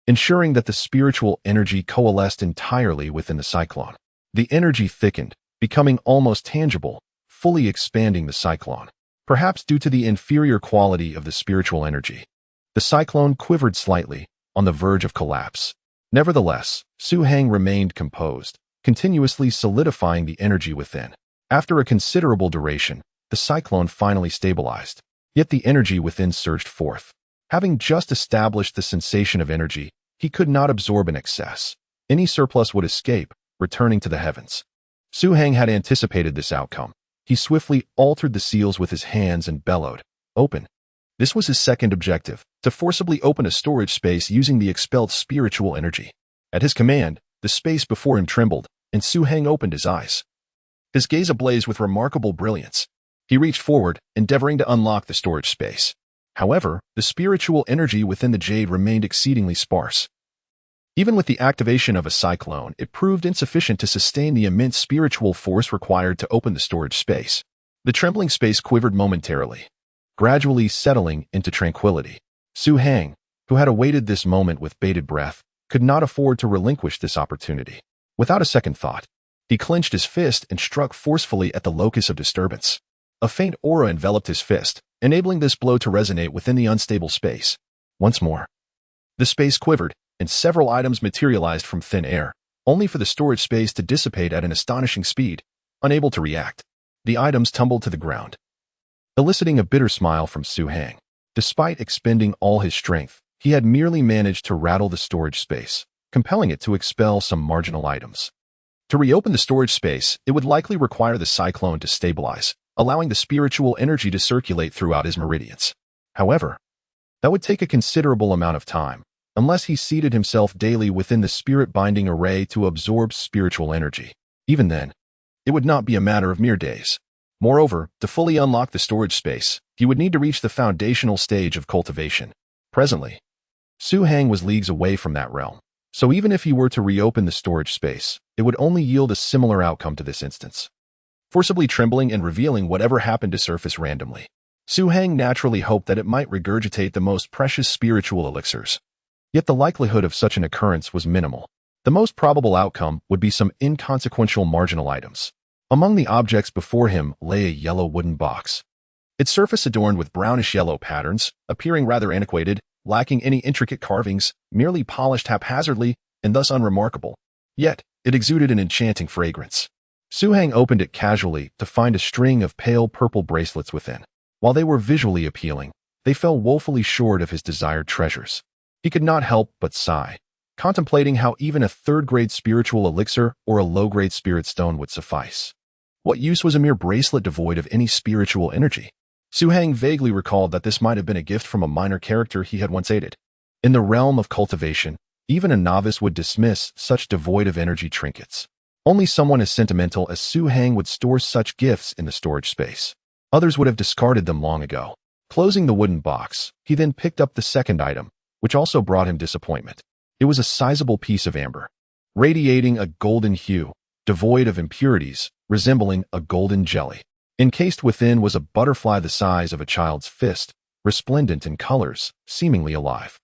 ensuring that the spiritual energy coalesced entirely within the cyclone. The energy thickened, becoming almost tangible, fully expanding the cyclone. Perhaps due to the inferior quality of the spiritual energy, the cyclone quivered slightly, on the verge of collapse. Nevertheless, Su Heng remained composed, continuously solidifying the energy within. After a considerable duration, the cyclone finally stabilized. Yet the energy within surged forth. Having just established the sensation of energy, he could not absorb in excess. Any surplus would escape, returning to the heavens. Su Heng had anticipated this outcome. He swiftly altered the seals with his hands and bellowed, "Open." This was his second objective, to forcibly open a storage space using the expelled spiritual energy. At his command, the space before him trembled, and Su Heng opened his eyes. His gaze ablaze with remarkable brilliance. He reached forward, endeavoring to unlock the storage space. However, the spiritual energy within the jade remained exceedingly sparse. Even with the activation of a cyclone, it proved insufficient to sustain the immense spiritual force required to open the storage space. The trembling space quivered momentarily, gradually settling into tranquility. Su Heng, who had awaited this moment with bated breath, could not afford to relinquish this opportunity. Without a second thought, he clenched his fist and struck forcefully at the locus of disturbance. A faint aura enveloped his fist, enabling this blow to resonate within the unstable space. Once more, the space quivered, and several items materialized from thin air, only for the storage space to dissipate at an astonishing speed. Unable to react, the items tumbled to the ground, eliciting a bitter smile from Su Heng. Despite expending all his strength, he had merely managed to rattle the storage space, compelling it to expel some marginal items. To reopen the storage space, it would likely require the cyclone to stabilize, allowing the spiritual energy to circulate throughout his meridians. However, that would take a considerable amount of time, unless he seated himself daily within the spirit-binding array to absorb spiritual energy. Even then, it would not be a matter of mere days. Moreover, to fully unlock the storage space, he would need to reach the foundational stage of cultivation. Presently, Su Heng was leagues away from that realm, so even if he were to reopen the storage space, it would only yield a similar outcome to this instance. Forcibly trembling and revealing whatever happened to surface randomly, Su Heng naturally hoped that it might regurgitate the most precious spiritual elixirs. Yet the likelihood of such an occurrence was minimal. The most probable outcome would be some inconsequential marginal items. Among the objects before him lay a yellow wooden box, its surface adorned with brownish-yellow patterns, appearing rather antiquated, lacking any intricate carvings, merely polished haphazardly, and thus unremarkable. Yet, it exuded an enchanting fragrance. Su Heng opened it casually to find a string of pale purple bracelets within. While they were visually appealing, they fell woefully short of his desired treasures. He could not help but sigh, contemplating how even a third-grade spiritual elixir or a low-grade spirit stone would suffice. What use was a mere bracelet devoid of any spiritual energy? Su Heng vaguely recalled that this might have been a gift from a minor character he had once aided. In the realm of cultivation, even a novice would dismiss such devoid of energy trinkets. Only someone as sentimental as Su Heng would store such gifts in the storage space. Others would have discarded them long ago. Closing the wooden box, he then picked up the second item, which also brought him disappointment. It was a sizable piece of amber, radiating a golden hue, devoid of impurities, resembling a golden jelly. Encased within was a butterfly the size of a child's fist, resplendent in colors, seemingly alive.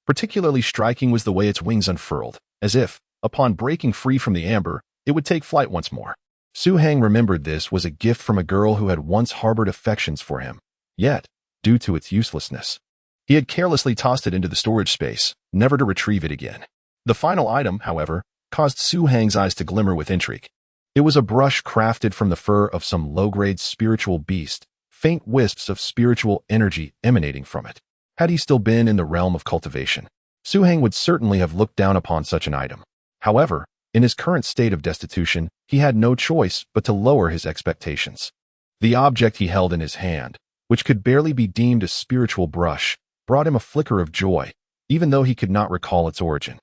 Particularly striking was the way its wings unfurled, as if, upon breaking free from the amber, it would take flight once more. Su Hang remembered this was a gift from a girl who had once harbored affections for him. Yet, due to its uselessness, he had carelessly tossed it into the storage space, never to retrieve it again. The final item, however, caused Su Hang's eyes to glimmer with intrigue. It was a brush crafted from the fur of some low-grade spiritual beast, faint wisps of spiritual energy emanating from it. Had he still been in the realm of cultivation, Su Hang would certainly have looked down upon such an item. However, in his current state of destitution, he had no choice but to lower his expectations. The object he held in his hand, which could barely be deemed a spiritual brush, brought him a flicker of joy, even though he could not recall its origin.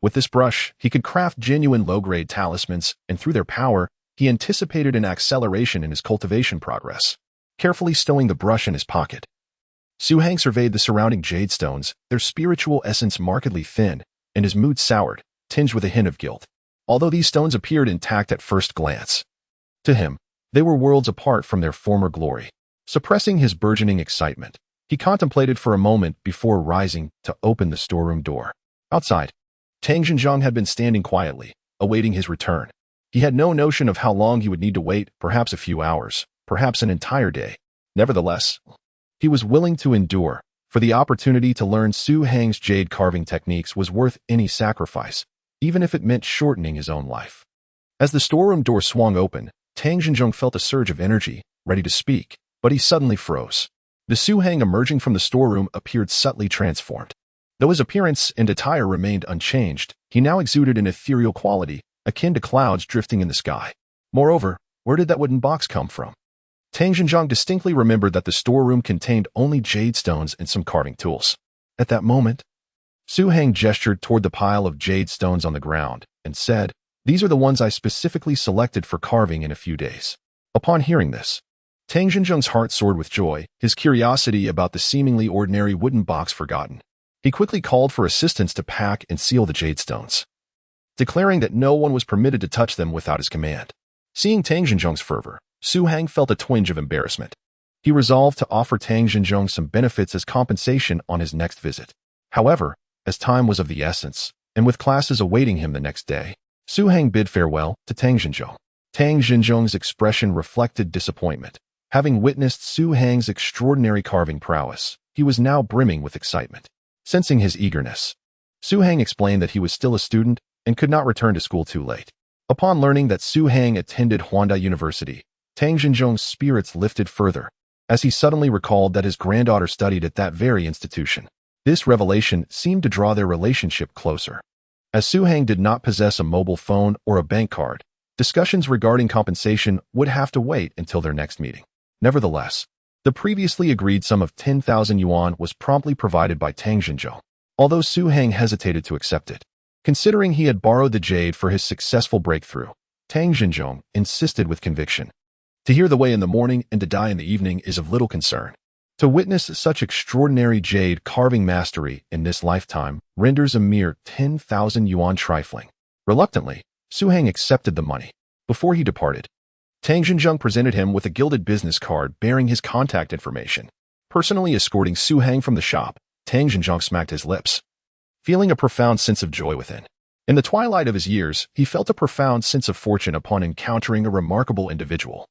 With this brush, he could craft genuine low-grade talismans, and through their power, he anticipated an acceleration in his cultivation progress. Carefully stowing the brush in his pocket, Su Hang surveyed the surrounding jade stones, their spiritual essence markedly thin, and his mood soured, tinged with a hint of guilt. Although these stones appeared intact at first glance, to him, they were worlds apart from their former glory. Suppressing his burgeoning excitement, he contemplated for a moment before rising to open the storeroom door. Outside, Tang Xinjiang had been standing quietly, awaiting his return. He had no notion of how long he would need to wait, perhaps a few hours, perhaps an entire day. Nevertheless, he was willing to endure, for the opportunity to learn Su Hang's jade carving techniques was worth any sacrifice, even if it meant shortening his own life. As the storeroom door swung open, Tang Xinjiang felt a surge of energy, ready to speak, but he suddenly froze. The Su Hang emerging from the storeroom appeared subtly transformed. Though his appearance and attire remained unchanged, he now exuded an ethereal quality, akin to clouds drifting in the sky. Moreover, where did that wooden box come from? Tang Xinjiang distinctly remembered that the storeroom contained only jade stones and some carving tools. At that moment, Su Hang gestured toward the pile of jade stones on the ground and said, "These are the ones I specifically selected for carving in a few days." Upon hearing this, Tang Xinjiang's heart soared with joy, his curiosity about the seemingly ordinary wooden box forgotten. He quickly called for assistance to pack and seal the jade stones, declaring that no one was permitted to touch them without his command. Seeing Tang Xinjiang's fervor, Su Hang felt a twinge of embarrassment. He resolved to offer Tang Xinjiang some benefits as compensation on his next visit. However, as time was of the essence, and with classes awaiting him the next day, Su Hang bid farewell to Tang Xinjiang. Tang Xinjiang's expression reflected disappointment. Having witnessed Su Hang's extraordinary carving prowess, he was now brimming with excitement. Sensing his eagerness, Su Hang explained that he was still a student and could not return to school too late. Upon learning that Su Hang attended Huanda University, Tang Xinjiang's spirits lifted further, as he suddenly recalled that his granddaughter studied at that very institution. This revelation seemed to draw their relationship closer. As Su Hang did not possess a mobile phone or a bank card, discussions regarding compensation would have to wait until their next meeting. Nevertheless, the previously agreed sum of 10,000 yuan was promptly provided by Tang Xinjiang, although Su Hang hesitated to accept it. Considering he had borrowed the jade for his successful breakthrough, Tang Xinjiang insisted with conviction. To hear the way in the morning and to die in the evening is of little concern. To witness such extraordinary jade carving mastery in this lifetime renders a mere 10,000 yuan trifling. Reluctantly, Su Hang accepted the money. Before he departed, Tang Xinjiang presented him with a gilded business card bearing his contact information. Personally escorting Su Hang from the shop, Tang Xinjiang smacked his lips, feeling a profound sense of joy within. In the twilight of his years, he felt a profound sense of fortune upon encountering a remarkable individual.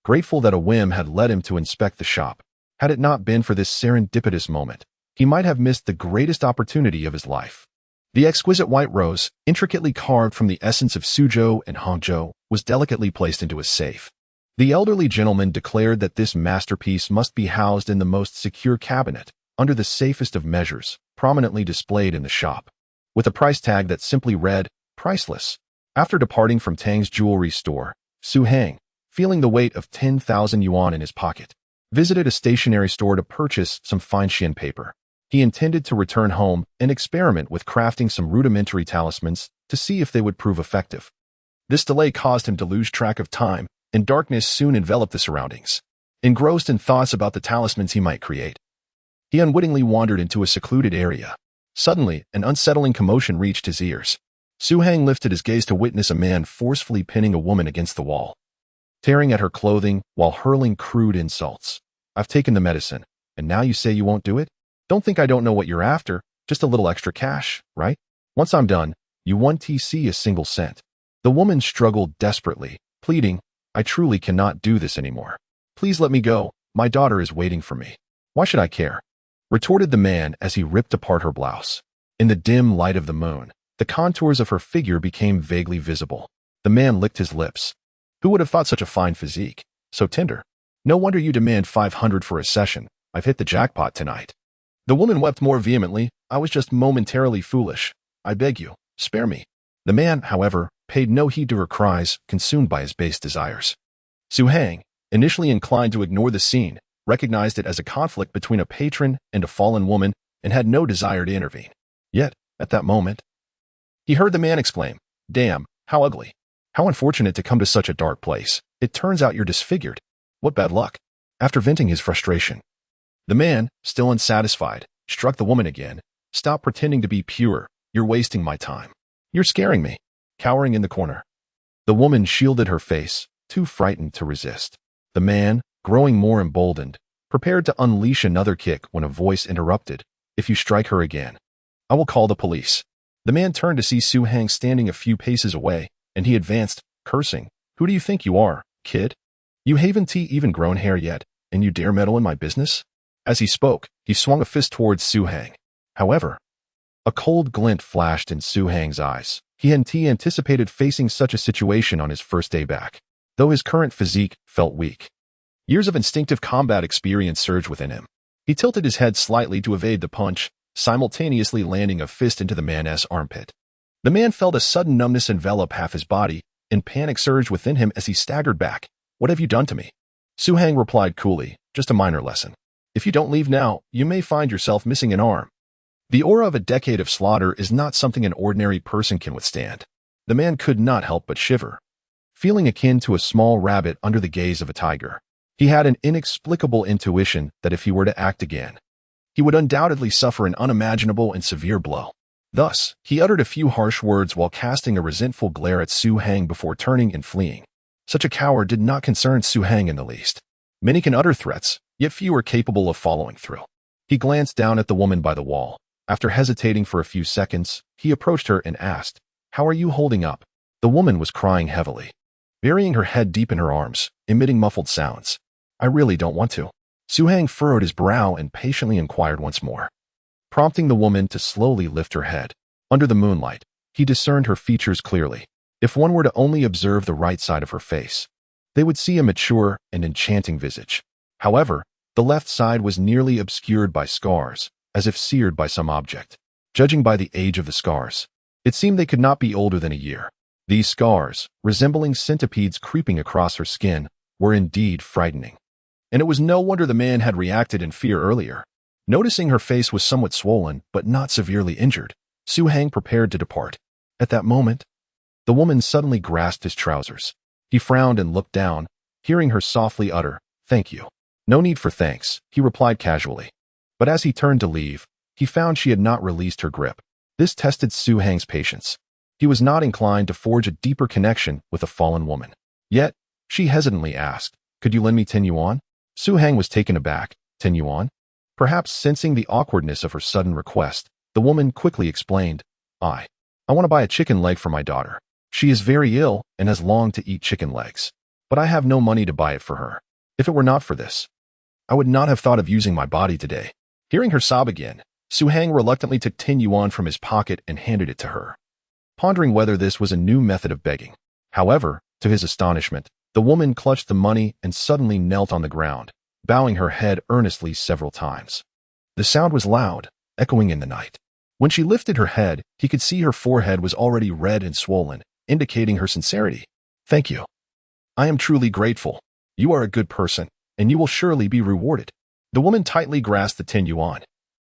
Grateful that a whim had led him to inspect the shop, had it not been for this serendipitous moment, he might have missed the greatest opportunity of his life. The exquisite white rose, intricately carved from the essence of Suzhou and Hangzhou, was delicately placed into a safe. The elderly gentleman declared that this masterpiece must be housed in the most secure cabinet, under the safest of measures, prominently displayed in the shop, with a price tag that simply read, "Priceless." After departing from Tang's jewelry store, Su Hang, feeling the weight of 10,000 yuan in his pocket, visited a stationery store to purchase some fine Xian paper. He intended to return home and experiment with crafting some rudimentary talismans to see if they would prove effective. This delay caused him to lose track of time, and darkness soon enveloped the surroundings. Engrossed in thoughts about the talismans he might create, He unwittingly wandered into a secluded area. Suddenly, an unsettling commotion reached his ears. Su Hang lifted his gaze to witness a man forcefully pinning a woman against the wall, tearing at her clothing while hurling crude insults. "I've taken the medicine, and now you say you won't do it? Don't think I don't know what you're after, just a little extra cash, right? Once I'm done, you won't see a single cent." The woman struggled desperately, pleading, "I truly cannot do this anymore. Please let me go, my daughter is waiting for me." "Why should I care?" retorted the man as he ripped apart her blouse. In the dim light of the moon, the contours of her figure became vaguely visible. The man licked his lips. "Who would have thought such a fine physique? So tender. No wonder you demand 500 for a session. I've hit the jackpot tonight." The woman wept more vehemently. "I was just momentarily foolish. I beg you, spare me." The man, however, paid no heed to her cries, consumed by his base desires. Su Hang, initially inclined to ignore the scene, recognized it as a conflict between a patron and a fallen woman and had no desire to intervene. Yet, at that moment, he heard the man exclaim, "Damn, how ugly. How unfortunate to come to such a dark place. It turns out you're disfigured. What bad luck." After venting his frustration, the man, still unsatisfied, struck the woman again. "Stop pretending to be pure. You're wasting my time. You're scaring me." Cowering in the corner, the woman shielded her face, too frightened to resist. The man, growing more emboldened, prepared to unleash another kick when a voice interrupted, "If you strike her again, I will call the police." The man turned to see Su Hang standing a few paces away, and he advanced, cursing, "Who do you think you are, kid? You haven't even grown hair yet, and you dare meddle in my business?" As he spoke, he swung a fist towards Su Hang. However, a cold glint flashed in Su Hang's eyes. He hadn't anticipated facing such a situation on his first day back. Though his current physique felt weak, years of instinctive combat experience surged within him. He tilted his head slightly to evade the punch, simultaneously landing a fist into the man's armpit. The man felt a sudden numbness envelop half his body, and panic surged within him as he staggered back. "What have you done to me?" Su Hang replied coolly, "Just a minor lesson. If you don't leave now, you may find yourself missing an arm." The aura of a decade of slaughter is not something an ordinary person can withstand. The man could not help but shiver, feeling akin to a small rabbit under the gaze of a tiger. He had an inexplicable intuition that if he were to act again, he would undoubtedly suffer an unimaginable and severe blow. Thus, he uttered a few harsh words while casting a resentful glare at Su Hang before turning and fleeing. Such a coward did not concern Su Hang in the least. Many can utter threats, yet few are capable of following through. He glanced down at the woman by the wall. After hesitating for a few seconds, he approached her and asked, "How are you holding up?" The woman was crying heavily, burying her head deep in her arms, emitting muffled sounds. "I really don't want to." Su Hang furrowed his brow and patiently inquired once more, prompting the woman to slowly lift her head. Under the moonlight, he discerned her features clearly. If one were to only observe the right side of her face, they would see a mature and enchanting visage. However, the left side was nearly obscured by scars, as if seared by some object. Judging by the age of the scars, it seemed they could not be older than a year. These scars, resembling centipedes creeping across her skin, were indeed frightening. And it was no wonder the man had reacted in fear earlier. Noticing her face was somewhat swollen, but not severely injured, Su Hang prepared to depart. At that moment, the woman suddenly grasped his trousers. He frowned and looked down, hearing her softly utter, "Thank you." "No need for thanks," he replied casually. But as he turned to leave, he found she had not released her grip. This tested Su Hang's patience. He was not inclined to forge a deeper connection with a fallen woman. Yet, she hesitantly asked, "Could you lend me 10 yuan?" Su Hang was taken aback. 10 yuan? Perhaps sensing the awkwardness of her sudden request, the woman quickly explained, I want to buy a chicken leg for my daughter. She is very ill and has longed to eat chicken legs. But I have no money to buy it for her. If it were not for this, I would not have thought of using my body today." Hearing her sob again, Su Hang reluctantly took 10 yuan from his pocket and handed it to her, pondering whether this was a new method of begging. However, to his astonishment, the woman clutched the money and suddenly knelt on the ground, bowing her head earnestly several times. The sound was loud, echoing in the night. When she lifted her head, he could see her forehead was already red and swollen, indicating her sincerity. "Thank you. I am truly grateful. You are a good person, and you will surely be rewarded." The woman tightly grasped the 10 yuan,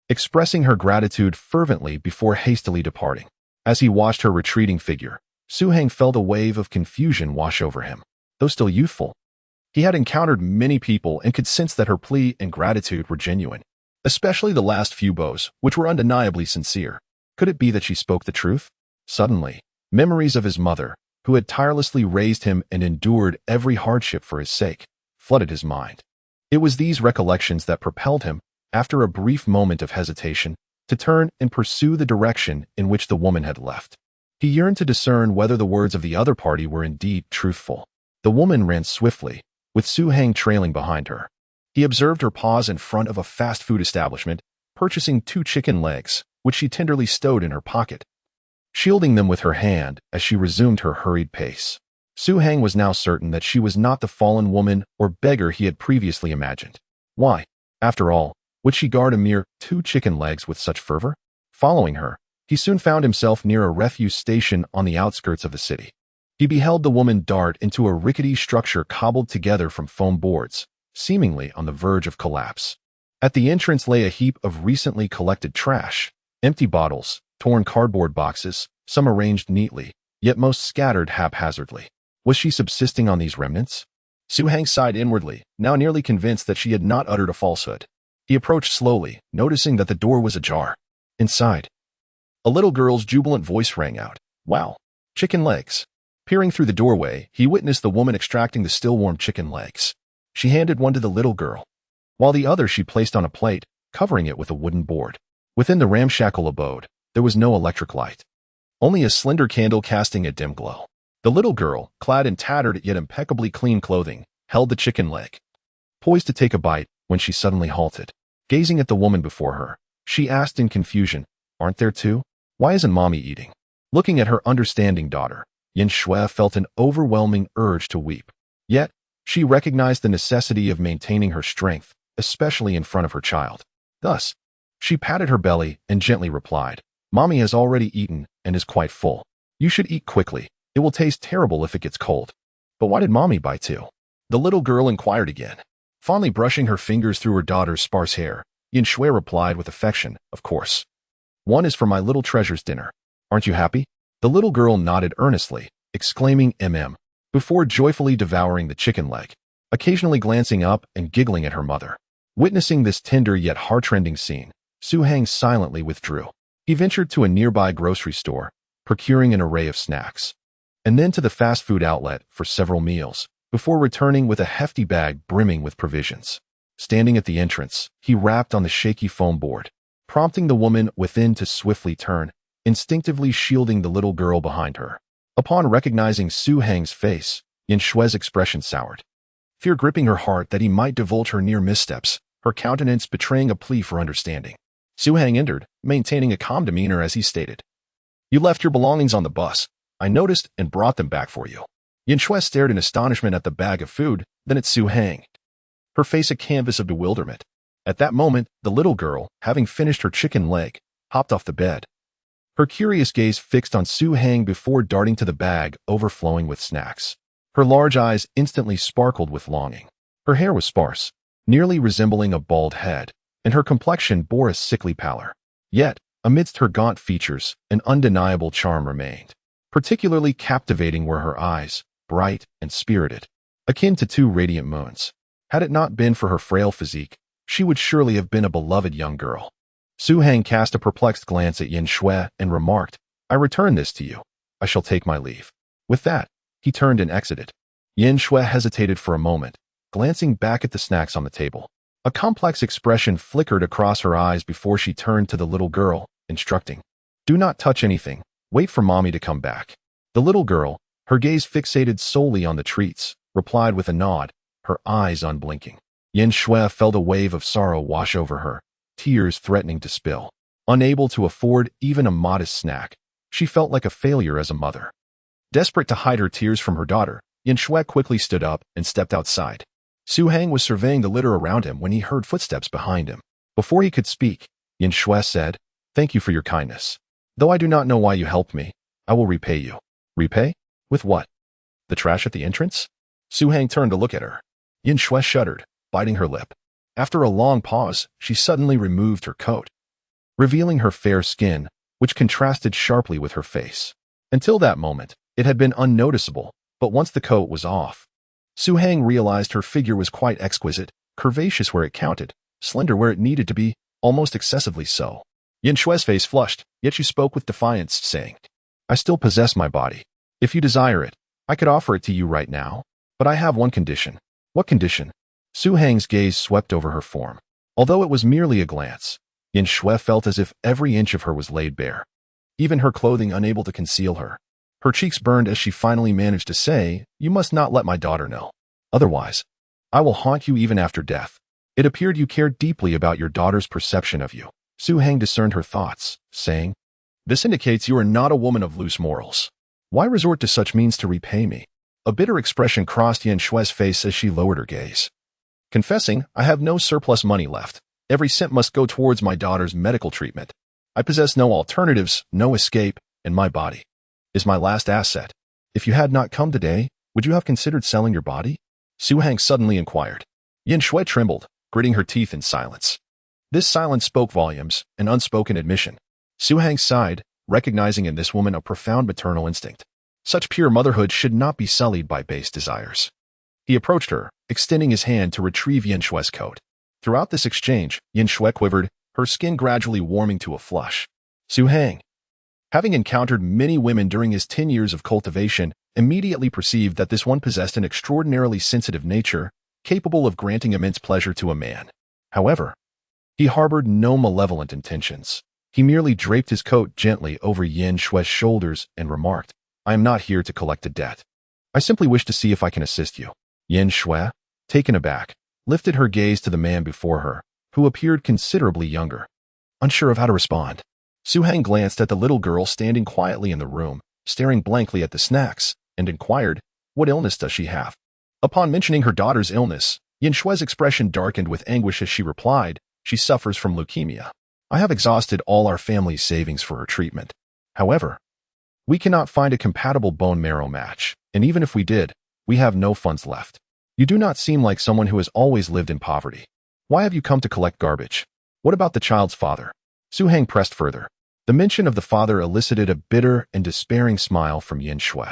expressing her gratitude fervently before hastily departing. As he watched her retreating figure, Su Hang felt a wave of confusion wash over him. Though still youthful, he had encountered many people and could sense that her plea and gratitude were genuine. especially the last few bows, which were undeniably sincere. Could it be that she spoke the truth? Suddenly, memories of his mother, who had tirelessly raised him and endured every hardship for his sake, flooded his mind. It was these recollections that propelled him, after a brief moment of hesitation, to turn and pursue the direction in which the woman had left. He yearned to discern whether the words of the other party were indeed truthful. The woman ran swiftly, with Su Hang trailing behind her. He observed her pause in front of a fast food establishment, purchasing 2 chicken legs, which she tenderly stowed in her pocket, shielding them with her hand as she resumed her hurried pace. Su Hang was now certain that she was not the fallen woman or beggar he had previously imagined. Why, after all, would she guard a mere 2 chicken legs with such fervor? Following her, he soon found himself near a refuse station on the outskirts of the city. He beheld the woman dart into a rickety structure cobbled together from foam boards, seemingly on the verge of collapse. At the entrance lay a heap of recently collected trash, empty bottles, torn cardboard boxes, some arranged neatly, yet most scattered haphazardly. Was she subsisting on these remnants? Su Hang sighed inwardly, now nearly convinced that she had not uttered a falsehood. He approached slowly, noticing that the door was ajar. Inside, a little girl's jubilant voice rang out. Wow, chicken legs. Peering through the doorway, he witnessed the woman extracting the still-warm chicken legs. She handed one to the little girl, while the other she placed on a plate, covering it with a wooden board. Within the ramshackle abode, there was no electric light, only a slender candle casting a dim glow. The little girl, clad in tattered yet impeccably clean clothing, held the chicken leg, poised to take a bite when she suddenly halted. Gazing at the woman before her, she asked in confusion, "Aren't there 2? Why isn't Mommy eating?" Looking at her understanding daughter, Yin Shui felt an overwhelming urge to weep. Yet, she recognized the necessity of maintaining her strength, especially in front of her child. Thus, she patted her belly and gently replied, "Mommy has already eaten and is quite full. You should eat quickly. It will taste terrible if it gets cold." "But why did Mommy buy 2?" the little girl inquired again. Fondly brushing her fingers through her daughter's sparse hair, Yin Shui replied with affection, "Of course. One is for my little treasure's dinner. Aren't you happy?" The little girl nodded earnestly, exclaiming before joyfully devouring the chicken leg, occasionally glancing up and giggling at her mother. Witnessing this tender yet heart-rending scene, Su Hang silently withdrew. He ventured to a nearby grocery store, procuring an array of snacks, and then to the fast food outlet for several meals, before returning with a hefty bag brimming with provisions. Standing at the entrance, he rapped on the shaky foam board, prompting the woman within to swiftly turn, instinctively shielding the little girl behind her. Upon recognizing Su Hang's face, Yin Shui's expression soured, fear gripping her heart that he might divulge her near missteps, her countenance betraying a plea for understanding. Su Hang entered, maintaining a calm demeanor as he stated, "You left your belongings on the bus. I noticed and brought them back for you." Yin Shui stared in astonishment at the bag of food, then at Su Hang, her face a canvas of bewilderment. At that moment, the little girl, having finished her chicken leg, hopped off the bed, her curious gaze fixed on Su Hang before darting to the bag overflowing with snacks. Her large eyes instantly sparkled with longing. Her hair was sparse, nearly resembling a bald head, and her complexion bore a sickly pallor. Yet, amidst her gaunt features, an undeniable charm remained. Particularly captivating were her eyes, bright and spirited, akin to 2 radiant moons. Had it not been for her frail physique, she would surely have been a beloved young girl. Su Hang cast a perplexed glance at Yin Shui and remarked, "I return this to you. I shall take my leave." With that, he turned and exited. Yin Shui hesitated for a moment, glancing back at the snacks on the table. A complex expression flickered across her eyes before she turned to the little girl, instructing, "Do not touch anything. Wait for Mommy to come back." The little girl, her gaze fixated solely on the treats, replied with a nod, her eyes unblinking. Yin Shui felt a wave of sorrow wash over her, tears threatening to spill. Unable to afford even a modest snack, she felt like a failure as a mother. Desperate to hide her tears from her daughter, Yin Shui quickly stood up and stepped outside. Su Hang was surveying the litter around him when he heard footsteps behind him. Before he could speak, Yin Shui said, "Thank you for your kindness. Though I do not know why you helped me, I will repay you." "Repay? With what? The trash at the entrance?" Su Hang turned to look at her. Yin Shui shuddered, biting her lip. After a long pause, she suddenly removed her coat, revealing her fair skin, which contrasted sharply with her face. Until that moment, it had been unnoticeable, but once the coat was off, Su Hang realized her figure was quite exquisite, curvaceous where it counted, slender where it needed to be, almost excessively so. Yin Shue's face flushed, yet she spoke with defiance, saying, I still possess my body. If you desire it, I could offer it to you right now. But I have one condition. What condition? Su Hang's gaze swept over her form. Although it was merely a glance, Yin Shui felt as if every inch of her was laid bare. Even her clothing unable to conceal her. Her cheeks burned as she finally managed to say, You must not let my daughter know. Otherwise, I will haunt you even after death. It appeared you cared deeply about your daughter's perception of you. Su Hang discerned her thoughts, saying, This indicates you are not a woman of loose morals. Why resort to such means to repay me? A bitter expression crossed Yin Shue's face as she lowered her gaze. Confessing, I have no surplus money left. Every cent must go towards my daughter's medical treatment. I possess no alternatives, no escape, and my body is my last asset. If you had not come today, would you have considered selling your body? Su Hang suddenly inquired. Yin Shui trembled, gritting her teeth in silence. This silence spoke volumes, an unspoken admission. Su Hang sighed, recognizing in this woman a profound maternal instinct. Such pure motherhood should not be sullied by base desires. He approached her, extending his hand to retrieve Yin Shue's coat. Throughout this exchange, Yin Shui quivered, her skin gradually warming to a flush. Su Hang, having encountered many women during his 10 years of cultivation, immediately perceived that this one possessed an extraordinarily sensitive nature, capable of granting immense pleasure to a man. However, he harbored no malevolent intentions. He merely draped his coat gently over Yin Shue's shoulders and remarked, I am not here to collect a debt. I simply wish to see if I can assist you. Yin Shui, taken aback, lifted her gaze to the man before her, who appeared considerably younger. Unsure of how to respond, Su Hang glanced at the little girl standing quietly in the room, staring blankly at the snacks, and inquired, What illness does she have? Upon mentioning her daughter's illness, Yin Shue's expression darkened with anguish as she replied, She suffers from leukemia. I have exhausted all our family's savings for her treatment. However, we cannot find a compatible bone marrow match, and even if we did, we have no funds left. You do not seem like someone who has always lived in poverty. Why have you come to collect garbage? What about the child's father? Su Hang pressed further. The mention of the father elicited a bitter and despairing smile from Yin Shui.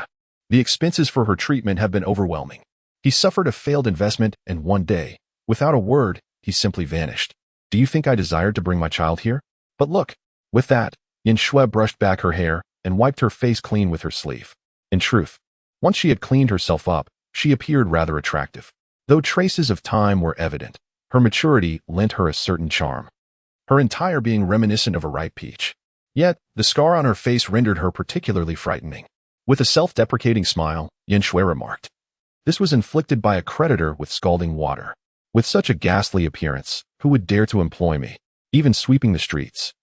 The expenses for her treatment have been overwhelming. He suffered a failed investment, and one day, without a word, he simply vanished. Do you think I desired to bring my child here? But look. With that, Yin Shui brushed back her hair and wiped her face clean with her sleeve. In truth, once she had cleaned herself up, she appeared rather attractive. Though traces of time were evident, her maturity lent her a certain charm, her entire being reminiscent of a ripe peach. Yet, the scar on her face rendered her particularly frightening. With a self-deprecating smile, Yin Shui remarked, This was inflicted by a creditor with scalding water. With such a ghastly appearance, who would dare to employ me, even sweeping the streets?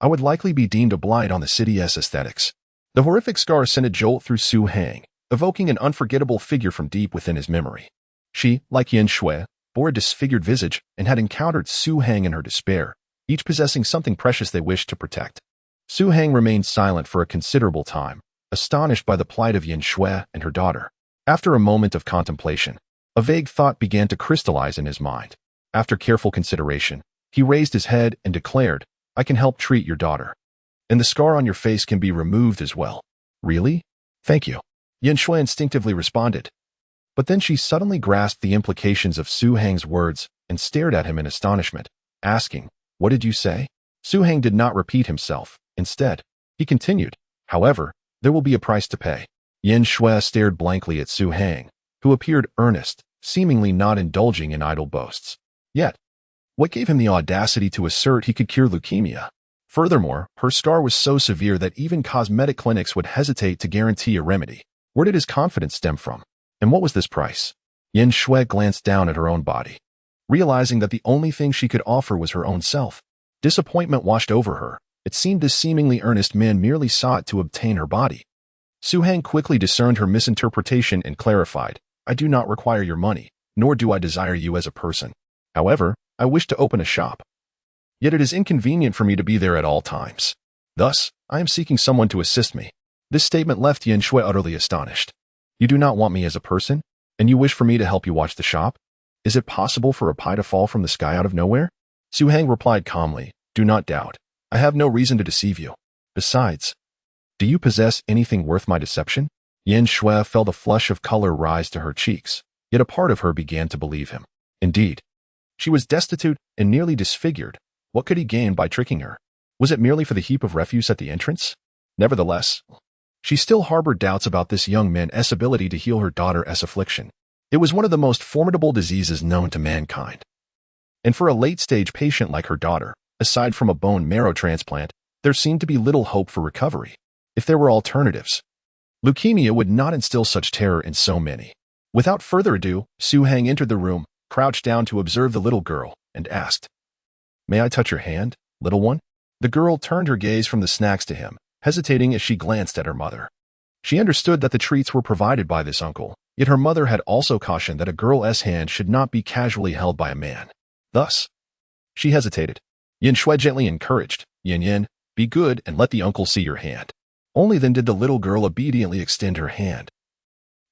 I would likely be deemed a blight on the city's aesthetics. The horrific scar sent a jolt through Su Hang, evoking an unforgettable figure from deep within his memory. She, like Yin Shui, bore a disfigured visage and had encountered Su Hang in her despair, each possessing something precious they wished to protect. Su Hang remained silent for a considerable time, astonished by the plight of Yin Shui and her daughter. After a moment of contemplation, a vague thought began to crystallize in his mind. After careful consideration, he raised his head and declared, I can help treat your daughter. And the scar on your face can be removed as well. Really? Thank you. Yin Shui instinctively responded. But then she suddenly grasped the implications of Su Hang's words and stared at him in astonishment, asking, What did you say? Su Hang did not repeat himself. Instead, he continued, However, there will be a price to pay. Yin Shui stared blankly at Su Hang, who appeared earnest, seemingly not indulging in idle boasts. Yet, what gave him the audacity to assert he could cure leukemia? Furthermore, her scar was so severe that even cosmetic clinics would hesitate to guarantee a remedy. Where did his confidence stem from? And what was this price? Yin Shui glanced down at her own body, realizing that the only thing she could offer was her own self. Disappointment washed over her. It seemed this seemingly earnest man merely sought to obtain her body. Su Hang quickly discerned her misinterpretation and clarified, I do not require your money, nor do I desire you as a person. However, I wish to open a shop. Yet it is inconvenient for me to be there at all times. Thus, I am seeking someone to assist me. This statement left Yin Shui utterly astonished. You do not want me as a person, and you wish for me to help you watch the shop? Is it possible for a pie to fall from the sky out of nowhere? Su Hang replied calmly, Do not doubt. I have no reason to deceive you. Besides, do you possess anything worth my deception? Yin Shui felt a flush of color rise to her cheeks, yet a part of her began to believe him. Indeed, she was destitute and nearly disfigured, What could he gain by tricking her? Was it merely for the heap of refuse at the entrance? Nevertheless, she still harbored doubts about this young man's ability to heal her daughter's affliction. It was one of the most formidable diseases known to mankind. And for a late-stage patient like her daughter, aside from a bone marrow transplant, there seemed to be little hope for recovery. If there were alternatives, leukemia would not instill such terror in so many. Without further ado, Su Heng entered the room, crouched down to observe the little girl, and asked, "May I touch your hand, little one?" The girl turned her gaze from the snacks to him, hesitating as she glanced at her mother. She understood that the treats were provided by this uncle, yet her mother had also cautioned that a girl's hand should not be casually held by a man. Thus, she hesitated. Yin Shui gently encouraged, "Yin Yin, be good and let the uncle see your hand." Only then did the little girl obediently extend her hand.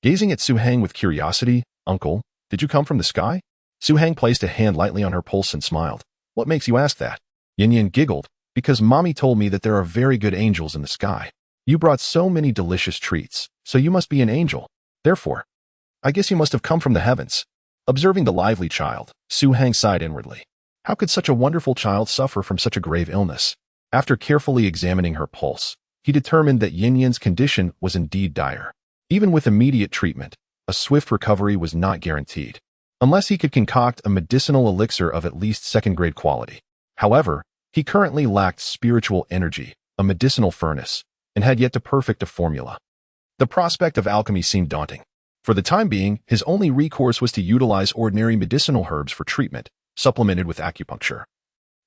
Gazing at Su Heng with curiosity, "Uncle, did you come from the sky?" Su Heng placed a hand lightly on her pulse and smiled. "What makes you ask that?" Yin Yin giggled, "Because Mommy told me that there are very good angels in the sky. You brought so many delicious treats, so you must be an angel. Therefore, I guess you must have come from the heavens." Observing the lively child, Su Heng sighed inwardly. How could such a wonderful child suffer from such a grave illness? After carefully examining her pulse, he determined that Yin Yin's condition was indeed dire. Even with immediate treatment, a swift recovery was not guaranteed, unless he could concoct a medicinal elixir of at least second-grade quality. However, he currently lacked spiritual energy, a medicinal furnace, and had yet to perfect a formula. The prospect of alchemy seemed daunting. For the time being, his only recourse was to utilize ordinary medicinal herbs for treatment, supplemented with acupuncture,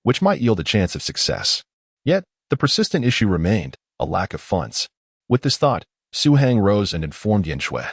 which might yield a chance of success. Yet, the persistent issue remained, a lack of funds. With this thought, Su Heng rose and informed Yin Shui,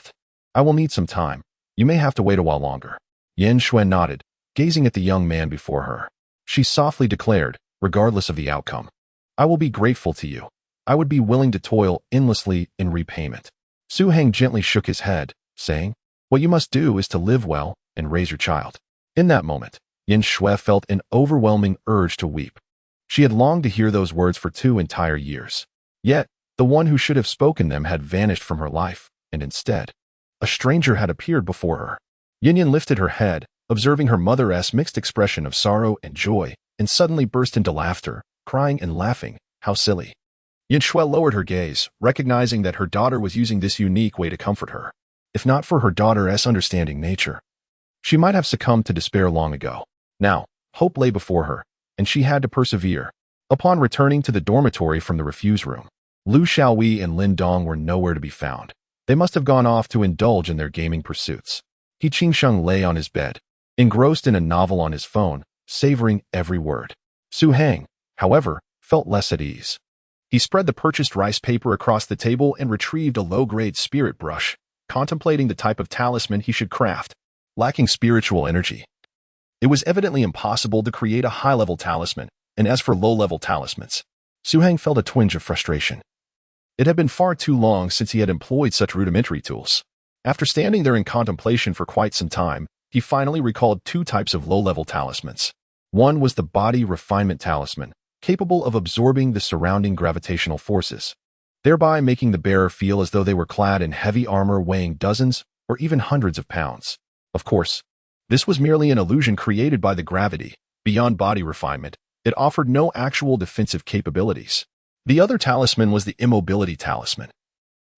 "I will need some time. You may have to wait a while longer." Yin Shui nodded, gazing at the young man before her. She softly declared, regardless of the outcome, "I will be grateful to you. I would be willing to toil endlessly in repayment." Su Heng gently shook his head, saying, "What you must do is to live well and raise your child." In that moment, Yin Shui felt an overwhelming urge to weep. She had longed to hear those words for 2 entire years. Yet, the one who should have spoken them had vanished from her life, and instead, a stranger had appeared before her. Yin Yin lifted her head, observing her mother's mixed expression of sorrow and joy, and suddenly burst into laughter, crying and laughing, "How silly." Yin Shui lowered her gaze, recognizing that her daughter was using this unique way to comfort her. If not for her daughter's understanding nature, she might have succumbed to despair long ago. Now, hope lay before her, and she had to persevere. Upon returning to the dormitory from the refuse room, Lu Xiaowei and Lin Dong were nowhere to be found. They must have gone off to indulge in their gaming pursuits. He Qingsheng lay on his bed, engrossed in a novel on his phone, savoring every word. Su Heng, however, felt less at ease. He spread the purchased rice paper across the table and retrieved a low-grade spirit brush, contemplating the type of talisman he should craft. Lacking spiritual energy, it was evidently impossible to create a high-level talisman, and as for low-level talismans, Su Heng felt a twinge of frustration. It had been far too long since he had employed such rudimentary tools. After standing there in contemplation for quite some time, he finally recalled 2 types of low-level talismans. One was the body refinement talisman, capable of absorbing the surrounding gravitational forces, thereby making the bearer feel as though they were clad in heavy armor weighing dozens or even hundreds of pounds. Of course, this was merely an illusion created by the gravity. Beyond body refinement, it offered no actual defensive capabilities. The other talisman was the immobility talisman,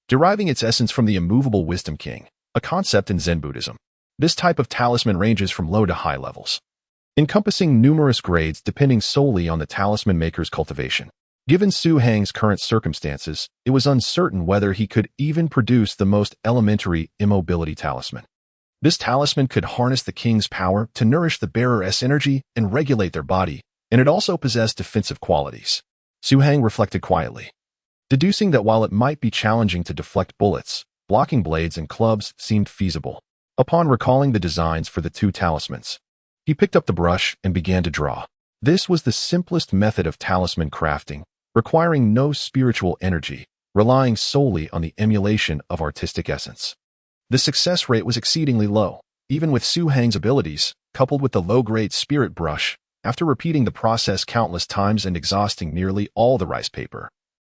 deriving its essence from the immovable wisdom king, a concept in Zen Buddhism. This type of talisman ranges from low to high levels, encompassing numerous grades depending solely on the talisman maker's cultivation. Given Su Heng's current circumstances, it was uncertain whether he could even produce the most elementary immobility talisman. This talisman could harness the king's power to nourish the bearer's energy and regulate their body, and it also possessed defensive qualities. Su Heng reflected quietly, deducing that while it might be challenging to deflect bullets, blocking blades and clubs seemed feasible. Upon recalling the designs for the 2 talismans, he picked up the brush and began to draw. This was the simplest method of talisman crafting, requiring no spiritual energy, relying solely on the emulation of artistic essence. The success rate was exceedingly low, even with Su Heng's abilities, coupled with the low-grade spirit brush. After repeating the process countless times and exhausting nearly all the rice paper,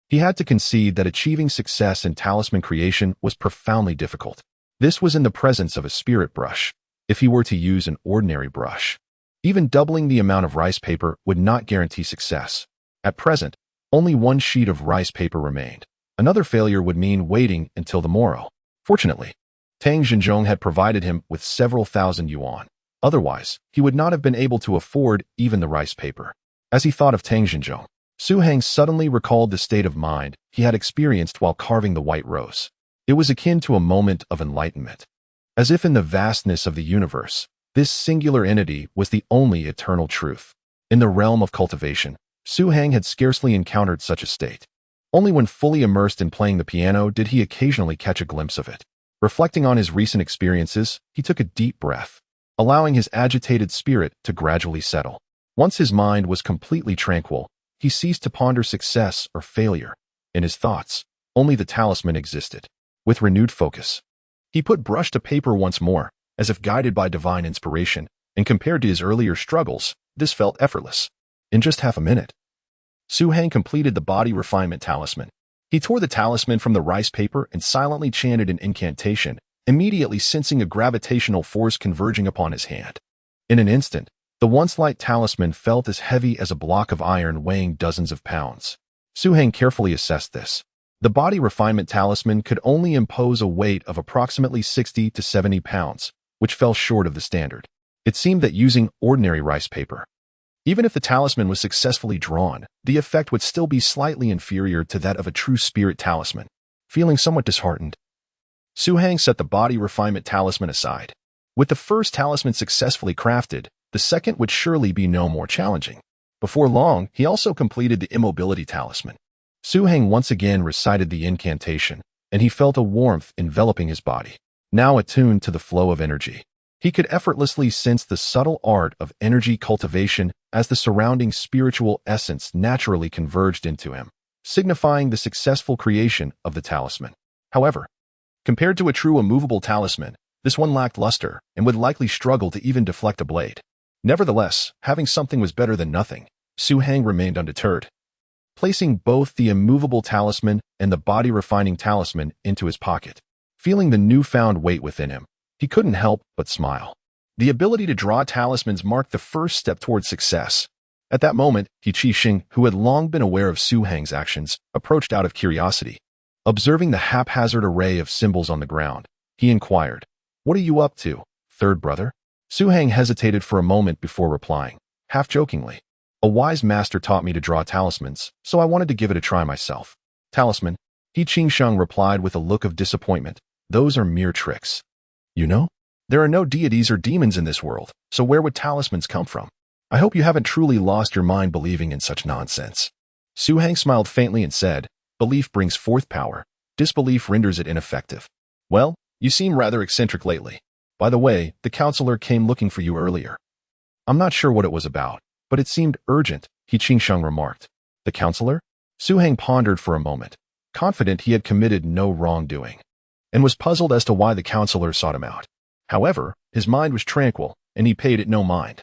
he had to concede that achieving success in talisman creation was profoundly difficult. This was in the presence of a spirit brush. If he were to use an ordinary brush, Even doubling the amount of rice paper would not guarantee success. At present, only one sheet of rice paper remained. Another failure would mean waiting until the morrow. Fortunately, Tang Xinzhong had provided him with several thousand yuan. Otherwise, he would not have been able to afford even the rice paper. As he thought of Tang Xinzhong, Su Hang suddenly recalled the state of mind he had experienced while carving the white rose. It was akin to a moment of enlightenment. As if in the vastness of the universe, this singular entity was the only eternal truth. In the realm of cultivation, Su Hang had scarcely encountered such a state. Only when fully immersed in playing the piano did he occasionally catch a glimpse of it. Reflecting on his recent experiences, he took a deep breath, allowing his agitated spirit to gradually settle. Once his mind was completely tranquil, he ceased to ponder success or failure. In his thoughts, only the talisman existed. With renewed focus, he put brush to paper once more, as if guided by divine inspiration, and compared to his earlier struggles, this felt effortless. In just half a minute, Su Hang completed the body refinement talisman. He tore the talisman from the rice paper and silently chanted an incantation, immediately sensing a gravitational force converging upon his hand. In an instant, the once light talisman felt as heavy as a block of iron weighing dozens of pounds. Su Hang carefully assessed this. The body refinement talisman could only impose a weight of approximately 60 to 70 pounds, which fell short of the standard. It seemed that using ordinary rice paper, even if the talisman was successfully drawn, the effect would still be slightly inferior to that of a true spirit talisman. Feeling somewhat disheartened, Su Hang set the body refinement talisman aside. With the first talisman successfully crafted, the second would surely be no more challenging. Before long, he also completed the immobility talisman. Su Hang once again recited the incantation, and he felt a warmth enveloping his body. Now attuned to the flow of energy, he could effortlessly sense the subtle art of energy cultivation as the surrounding spiritual essence naturally converged into him, signifying the successful creation of the talisman. However, compared to a true immovable talisman, this one lacked luster and would likely struggle to even deflect a blade. Nevertheless, having something was better than nothing. Su Hang remained undeterred. Placing both the immovable talisman and the body-refining talisman into his pocket, feeling the newfound weight within him, he couldn't help but smile. The ability to draw talismans marked the first step towards success. At that moment, He Qixing, who had long been aware of Su Hang's actions, approached out of curiosity. Observing the haphazard array of symbols on the ground, he inquired, "What are you up to, third brother?" Su Hang hesitated for a moment before replying, half jokingly, "A wise master taught me to draw talismans, so I wanted to give it a try myself." "Talisman?" He Qixing replied with a look of disappointment. "Those are mere tricks. You know, there are no deities or demons in this world, so where would talismans come from? I hope you haven't truly lost your mind believing in such nonsense." Su Hang smiled faintly and said, "Belief brings forth power. Disbelief renders it ineffective. Well, you seem rather eccentric lately. By the way, the counselor came looking for you earlier." "I'm not sure what it was about, but it seemed urgent," He Qixing remarked. "The counselor?" Su Hang pondered for a moment, confident he had committed no wrongdoing, and was puzzled as to why the counselor sought him out. However, his mind was tranquil, and he paid it no mind,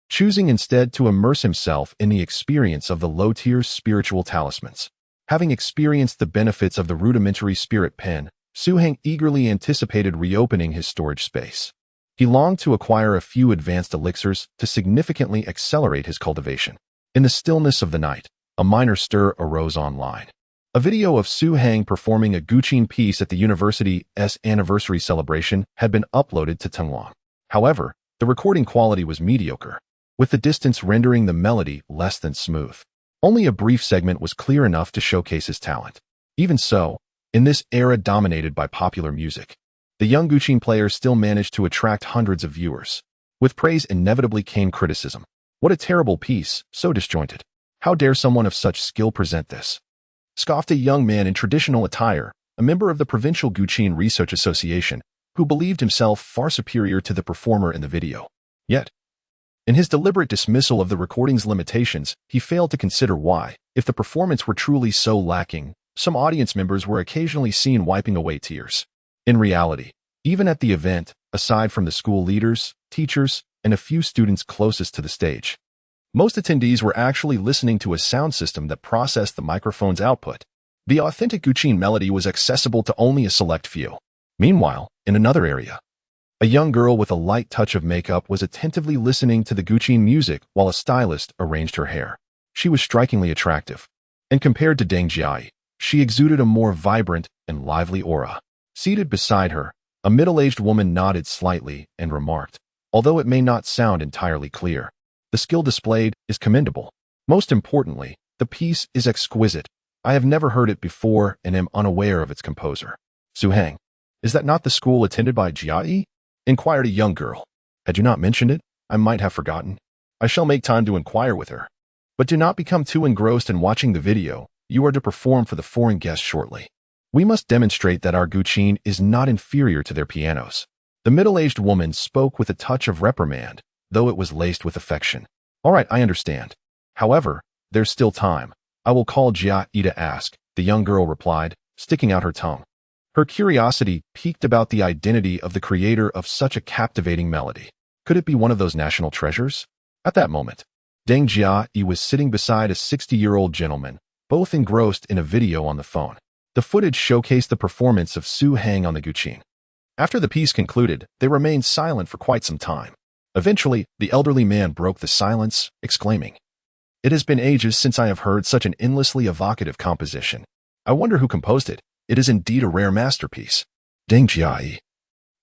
choosing instead to immerse himself in the experience of the low-tier spiritual talismans. Having experienced the benefits of the rudimentary spirit pen, Su Hang eagerly anticipated reopening his storage space. He longed to acquire a few advanced elixirs to significantly accelerate his cultivation. In the stillness of the night, a minor stir arose online. A video of Su Hang performing a guqin piece at the university's anniversary celebration had been uploaded to Tenglong. However, the recording quality was mediocre, with the distance rendering the melody less than smooth. Only a brief segment was clear enough to showcase his talent. Even so, in this era dominated by popular music, the young guqin player still managed to attract hundreds of viewers. With praise inevitably came criticism. "What a terrible piece, so disjointed. How dare someone of such skill present this?" Scoffed a young man in traditional attire, a member of the Provincial Guqin Research Association, who believed himself far superior to the performer in the video. Yet, in his deliberate dismissal of the recording's limitations, he failed to consider why, if the performance were truly so lacking, some audience members were occasionally seen wiping away tears. In reality, even at the event, aside from the school leaders, teachers, and a few students closest to the stage, most attendees were actually listening to a sound system that processed the microphone's output. The authentic guqin melody was accessible to only a select few. Meanwhile, in another area, A young girl with a light touch of makeup was attentively listening to the guqin music while a stylist arranged her hair. She was strikingly attractive, and compared to Deng Jiai, she exuded a more vibrant and lively aura. Seated beside her, a middle-aged woman nodded slightly and remarked, although it may not sound entirely clear, the skill displayed is commendable. Most importantly, the piece is exquisite. I have never heard it before and am unaware of its composer. Su Hang, is that not the school attended by Jiai? Inquired a young girl. Had you not mentioned it, I might have forgotten. I shall make time to inquire with her. But do not become too engrossed in watching the video. You are to perform for the foreign guests shortly. We must demonstrate that our guqin is not inferior to their pianos. The middle-aged woman spoke with a touch of reprimand, though it was laced with affection. All right, I understand. However, there's still time. I will call Jiai to ask, the young girl replied, sticking out her tongue. Her curiosity piqued about the identity of the creator of such a captivating melody. Could it be one of those national treasures? At that moment, Deng Jiai was sitting beside a 60-year-old gentleman, both engrossed in a video on the phone. The footage showcased the performance of Su Hang on the guqin. After the piece concluded, they remained silent for quite some time. Eventually, the elderly man broke the silence, exclaiming, "It has been ages since I have heard such an endlessly evocative composition. I wonder who composed it. It is indeed a rare masterpiece." Deng Jiai,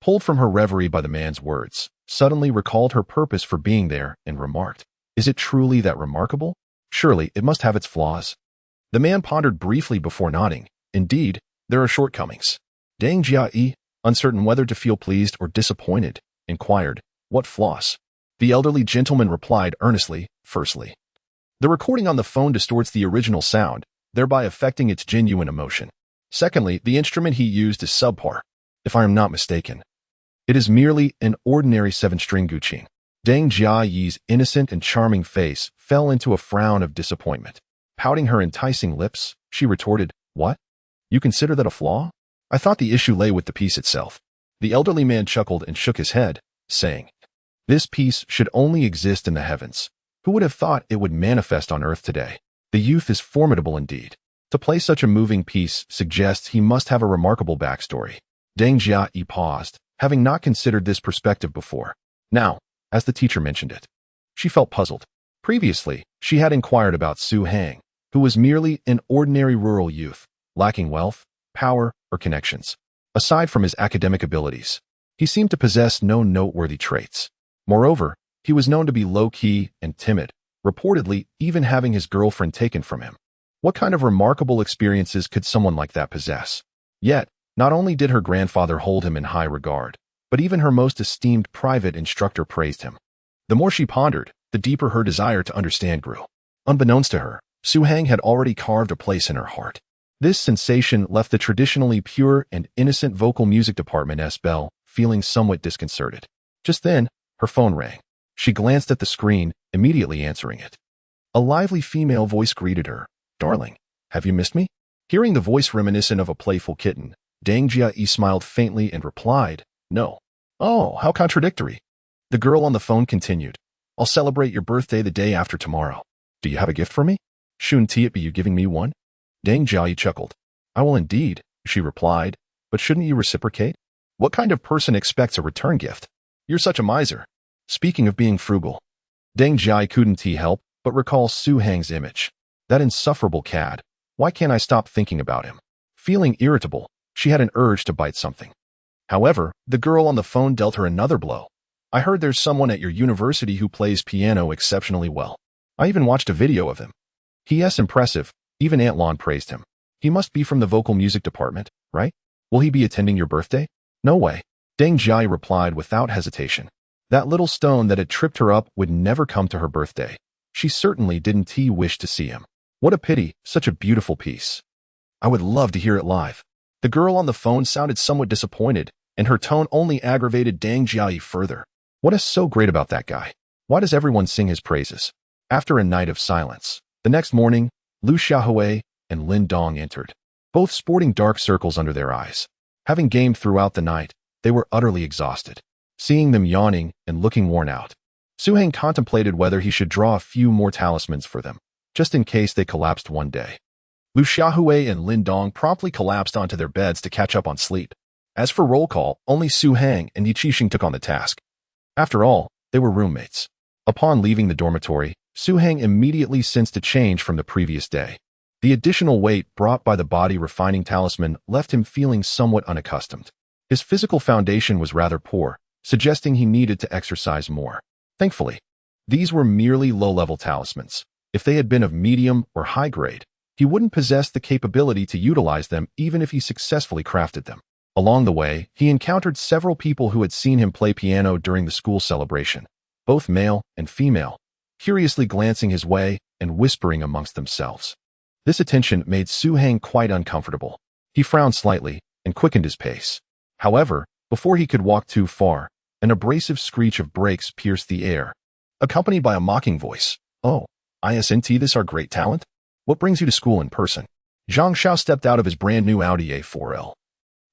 pulled from her reverie by the man's words, suddenly recalled her purpose for being there and remarked, "Is it truly that remarkable? Surely it must have its flaws." The man pondered briefly before nodding. Indeed, there are shortcomings. Deng Jiai, uncertain whether to feel pleased or disappointed, inquired, "What flaws?" The elderly gentleman replied earnestly, "Firstly, the recording on the phone distorts the original sound, thereby affecting its genuine emotion. Secondly, the instrument he used is subpar. If I am not mistaken, it is merely an ordinary 7-string guqin." Deng Jiai's innocent and charming face fell into a frown of disappointment. Pouting her enticing lips, she retorted, "What? You consider that a flaw? I thought the issue lay with the piece itself." The elderly man chuckled and shook his head, saying, "This piece should only exist in the heavens. Who would have thought it would manifest on earth today? The youth is formidable indeed. To play such a moving piece suggests he must have a remarkable backstory." Deng Jiai paused, having not considered this perspective before. Now, as the teacher mentioned it, she felt puzzled. Previously, she had inquired about Su Hang, who was merely an ordinary rural youth, lacking wealth, power, or connections. Aside from his academic abilities, he seemed to possess no noteworthy traits. Moreover, he was known to be low-key and timid, reportedly even having his girlfriend taken from him. What kind of remarkable experiences could someone like that possess? Yet, not only did her grandfather hold him in high regard, but even her most esteemed private instructor praised him. The more she pondered, the deeper her desire to understand grew. Unbeknownst to her, Su Hang had already carved a place in her heart. This sensation left the traditionally pure and innocent vocal music department's belle feeling somewhat disconcerted. Just then, her phone rang. She glanced at the screen, immediately answering it. A lively female voice greeted her. "Darling, have you missed me?" Hearing the voice reminiscent of a playful kitten, Deng Jiai smiled faintly and replied, "No." "Oh, how contradictory." The girl on the phone continued, "I'll celebrate your birthday the day after tomorrow. Do you have a gift for me? Shouldn't it be you giving me one?" Deng Jiai chuckled. "I will indeed," she replied, "but shouldn't you reciprocate? What kind of person expects a return gift? You're such a miser." Speaking of being frugal, Deng Jiai couldn't help but recall Su Hang's image. That insufferable cad. Why can't I stop thinking about him? Feeling irritable, she had an urge to bite something. However, the girl on the phone dealt her another blow. "I heard there's someone at your university who plays piano exceptionally well. I even watched a video of him. He's impressive. Even Aunt Lon praised him. He must be from the vocal music department, right? Will he be attending your birthday?" "No way," Deng Jiai replied without hesitation. That little stone that had tripped her up would never come to her birthday. She certainly didn't wish to see him. What a pity, such a beautiful piece. I would love to hear it live. The girl on the phone sounded somewhat disappointed, and her tone only aggravated Deng Jiai further. What is so great about that guy? Why does everyone sing his praises? After a night of silence, the next morning, Lin Qiaoqiao and Lin Dong entered, both sporting dark circles under their eyes. Having gamed throughout the night, they were utterly exhausted. Seeing them yawning and looking worn out, Su Hang contemplated whether he should draw a few more talismans for them, just in case they collapsed one day. Lin Qiaoqiao and Lin Dong promptly collapsed onto their beds to catch up on sleep. As for roll call, only Su Hang and Yi Qixing took on the task. After all, they were roommates. Upon leaving the dormitory, Su Hang immediately sensed a change from the previous day. The additional weight brought by the body refining talisman left him feeling somewhat unaccustomed. His physical foundation was rather poor, suggesting he needed to exercise more. Thankfully, these were merely low-level talismans. If they had been of medium or high grade, he wouldn't possess the capability to utilize them even if he successfully crafted them. Along the way, he encountered several people who had seen him play piano during the school celebration, both male and female, curiously glancing his way and whispering amongst themselves. This attention made Su Hang quite uncomfortable. He frowned slightly and quickened his pace. However, before he could walk too far, an abrasive screech of brakes pierced the air, accompanied by a mocking voice. "Oh, isn't this our great talent? What brings you to school in person?" Zhang Xiao stepped out of his brand-new Audi A4L.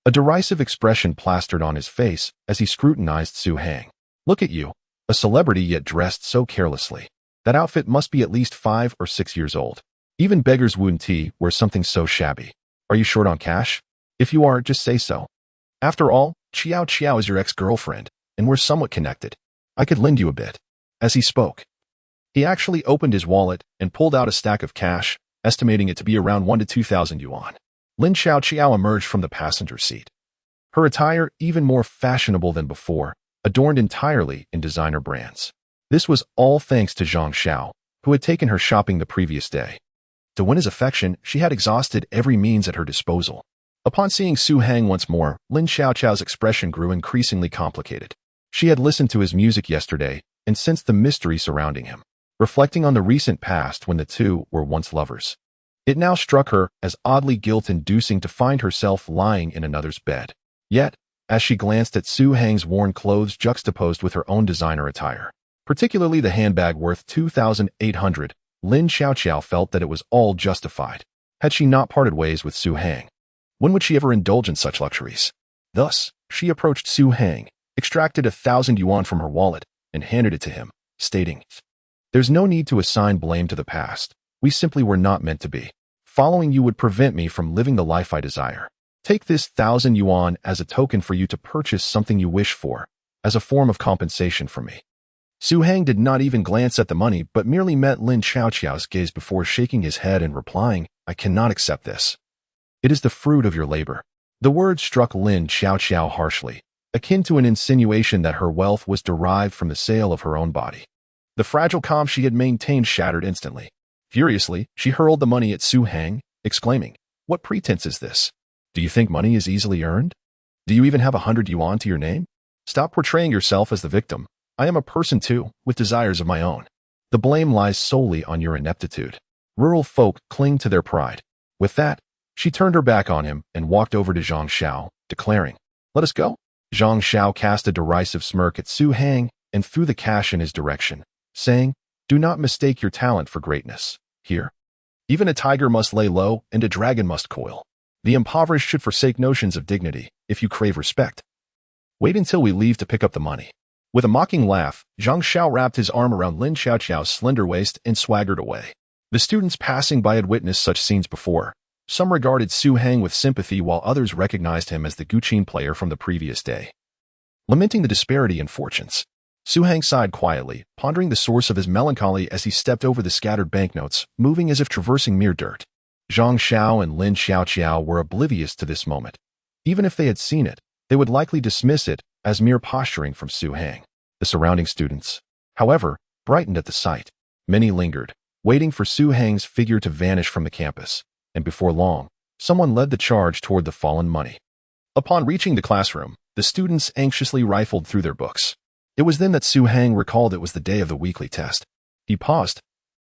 A derisive expression plastered on his face as he scrutinized Su Hang. "Look at you, a celebrity yet dressed so carelessly. That outfit must be at least 5 or 6 years old. Even beggars wouldn't wear something so shabby. Are you short on cash? If you are, just say so. After all, Qiaoqiao is your ex-girlfriend, and we're somewhat connected. I could lend you a bit." As he spoke, he actually opened his wallet and pulled out a stack of cash, estimating it to be around 1 to 2,000 yuan. Lin Qiaoqiao emerged from the passenger seat. Her attire, even more fashionable than before, adorned entirely in designer brands. This was all thanks to Zhang Xiao, who had taken her shopping the previous day. To win his affection, she had exhausted every means at her disposal. Upon seeing Su Hang once more, Lin Qiaoqiao's expression grew increasingly complicated. She had listened to his music yesterday and sensed the mystery surrounding him, reflecting on the recent past when the two were once lovers. It now struck her as oddly guilt-inducing to find herself lying in another's bed. Yet, as she glanced at Su Hang's worn clothes juxtaposed with her own designer attire, particularly the handbag worth 2,800, Lin Qiaoqiao felt that it was all justified. Had she not parted ways with Su Hang, when would she ever indulge in such luxuries? Thus, she approached Su Hang, extracted 1,000 yuan from her wallet, and handed it to him, stating, "There's no need to assign blame to the past. We simply were not meant to be. Following you would prevent me from living the life I desire. Take this 1,000 yuan as a token for you to purchase something you wish for, as a form of compensation for me." Su Hang did not even glance at the money, but merely met Lin Qiaoqiao's gaze before shaking his head and replying, "I cannot accept this. It is the fruit of your labor." The word struck Lin Qiaoqiao harshly, akin to an insinuation that her wealth was derived from the sale of her own body. The fragile calm she had maintained shattered instantly. Furiously, she hurled the money at Su Hang, exclaiming, "What pretense is this? Do you think money is easily earned? Do you even have 100 yuan to your name? Stop portraying yourself as the victim. I am a person too, with desires of my own. The blame lies solely on your ineptitude. Rural folk cling to their pride." With that, she turned her back on him and walked over to Zhang Xiao, declaring, "Let us go." Zhang Xiao cast a derisive smirk at Su Hang and threw the cash in his direction, saying, "Do not mistake your talent for greatness. Here, even a tiger must lay low and a dragon must coil. The impoverished should forsake notions of dignity if you crave respect. Wait until we leave to pick up the money." With a mocking laugh, Zhang Xiao wrapped his arm around Lin Qiaoqiao's slender waist and swaggered away. The students passing by had witnessed such scenes before. Some regarded Su Hang with sympathy while others recognized him as the guqin player from the previous day. Lamenting the disparity in fortunes, Su Hang sighed quietly, pondering the source of his melancholy as he stepped over the scattered banknotes, moving as if traversing mere dirt. Zhang Xiao and Lin Qiaoqiao were oblivious to this moment. Even if they had seen it, they would likely dismiss it as mere posturing from Su Hang. The surrounding students, however, brightened at the sight. Many lingered, waiting for Su Hang's figure to vanish from the campus, and before long, someone led the charge toward the fallen money. Upon reaching the classroom, the students anxiously rifled through their books. It was then that Su Hang recalled it was the day of the weekly test. He paused,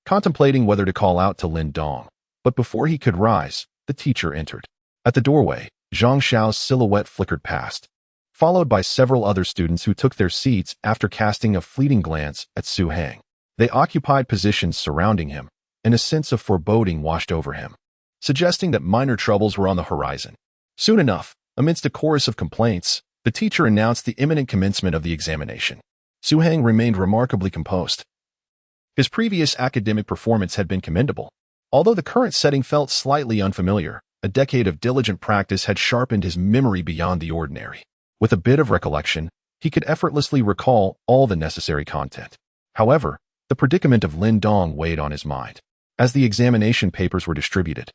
contemplating whether to call out to Lin Dong, but before he could rise, the teacher entered. At the doorway, Zhang Xiao's silhouette flickered past, followed by several other students who took their seats after casting a fleeting glance at Su Hang. They occupied positions surrounding him, and a sense of foreboding washed over him, suggesting that minor troubles were on the horizon. Soon enough, amidst a chorus of complaints, the teacher announced the imminent commencement of the examination. Su Hang remained remarkably composed. His previous academic performance had been commendable, although the current setting felt slightly unfamiliar, A decade of diligent practice had sharpened his memory beyond the ordinary. With a bit of recollection, he could effortlessly recall all the necessary content. However, the predicament of Lin Dong weighed on his mind. As the examination papers were distributed,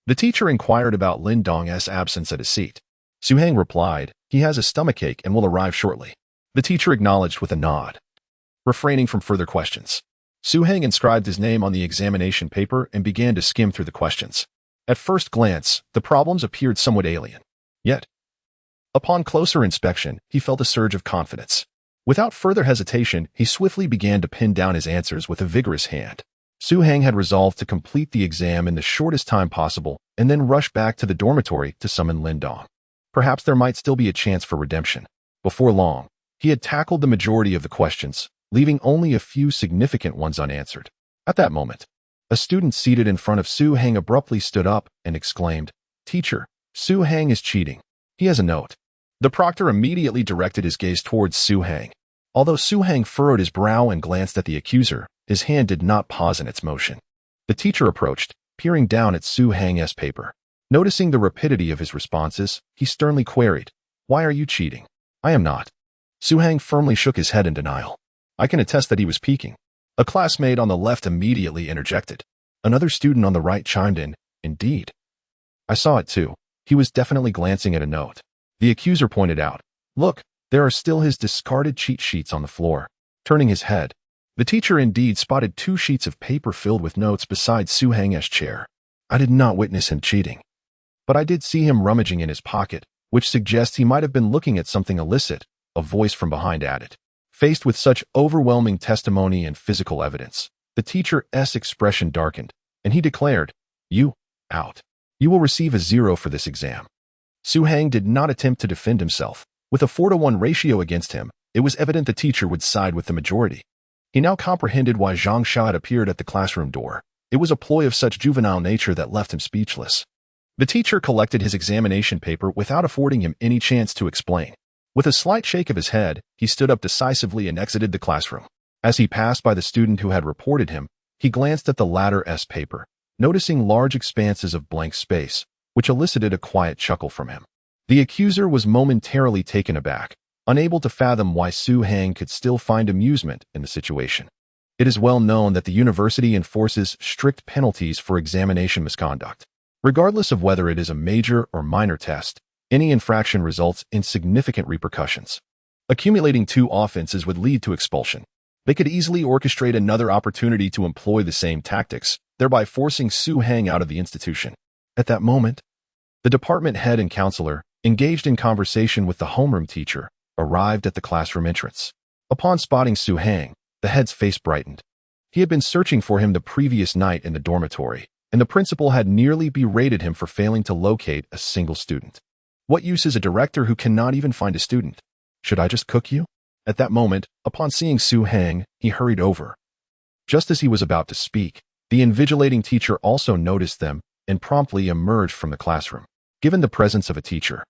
the teacher inquired about Lin Dong's absence at his seat. Su Hang replied, "He has a stomachache and will arrive shortly." The teacher acknowledged with a nod, refraining from further questions. Su Hang inscribed his name on the examination paper and began to skim through the questions. At first glance, the problems appeared somewhat alien. Yet, upon closer inspection, he felt a surge of confidence. Without further hesitation, he swiftly began to pin down his answers with a vigorous hand. Su Hang had resolved to complete the exam in the shortest time possible and then rush back to the dormitory to summon Lin Dong. Perhaps there might still be a chance for redemption. Before long, he had tackled the majority of the questions, leaving only a few significant ones unanswered. At that moment, a student seated in front of Su Hang abruptly stood up and exclaimed, "Teacher, Su Hang is cheating. He has a note." The proctor immediately directed his gaze towards Su Hang. Although Su Hang furrowed his brow and glanced at the accuser, his hand did not pause in its motion. The teacher approached, peering down at Su Hang's paper. Noticing the rapidity of his responses, he sternly queried, "Why are you cheating?" "I am not." Su Hang firmly shook his head in denial. "I can attest that he was peeking." A classmate on the left immediately interjected. Another student on the right chimed in, "Indeed. I saw it too. He was definitely glancing at a note." The accuser pointed out, "Look, there are still his discarded cheat sheets on the floor." Turning his head, the teacher indeed spotted 2 sheets of paper filled with notes beside Su Hang's chair. "I did not witness him cheating, but I did see him rummaging in his pocket, which suggests he might have been looking at something illicit," a voice from behind added. Faced with such overwhelming testimony and physical evidence, the teacher's expression darkened, and he declared, "You, out. You will receive a 0 for this exam." Su Hang did not attempt to defend himself. With a 4-to-1 ratio against him, it was evident the teacher would side with the majority. He now comprehended why Zhang Xiao had appeared at the classroom door. It was a ploy of such juvenile nature that left him speechless. The teacher collected his examination paper without affording him any chance to explain. With a slight shake of his head, he stood up decisively and exited the classroom. As he passed by the student who had reported him, he glanced at the latter's paper, noticing large expanses of blank space, which elicited a quiet chuckle from him. The accuser was momentarily taken aback, unable to fathom why Su Hang could still find amusement in the situation. It is well known that the university enforces strict penalties for examination misconduct. Regardless of whether it is a major or minor test, any infraction results in significant repercussions. Accumulating 2 offenses would lead to expulsion. They could easily orchestrate another opportunity to employ the same tactics, thereby forcing Su Hang out of the institution. At that moment, the department head and counselor, engaged in conversation with the homeroom teacher, arrived at the classroom entrance. Upon spotting Su Hang, the head's face brightened. He had been searching for him the previous night in the dormitory, and the principal had nearly berated him for failing to locate a single student. What use is a director who cannot even find a student? "Should I just cook you?" At that moment, upon seeing Su Hang, he hurried over. Just as he was about to speak, the invigilating teacher also noticed them and promptly emerged from the classroom. Given the presence of a teacher,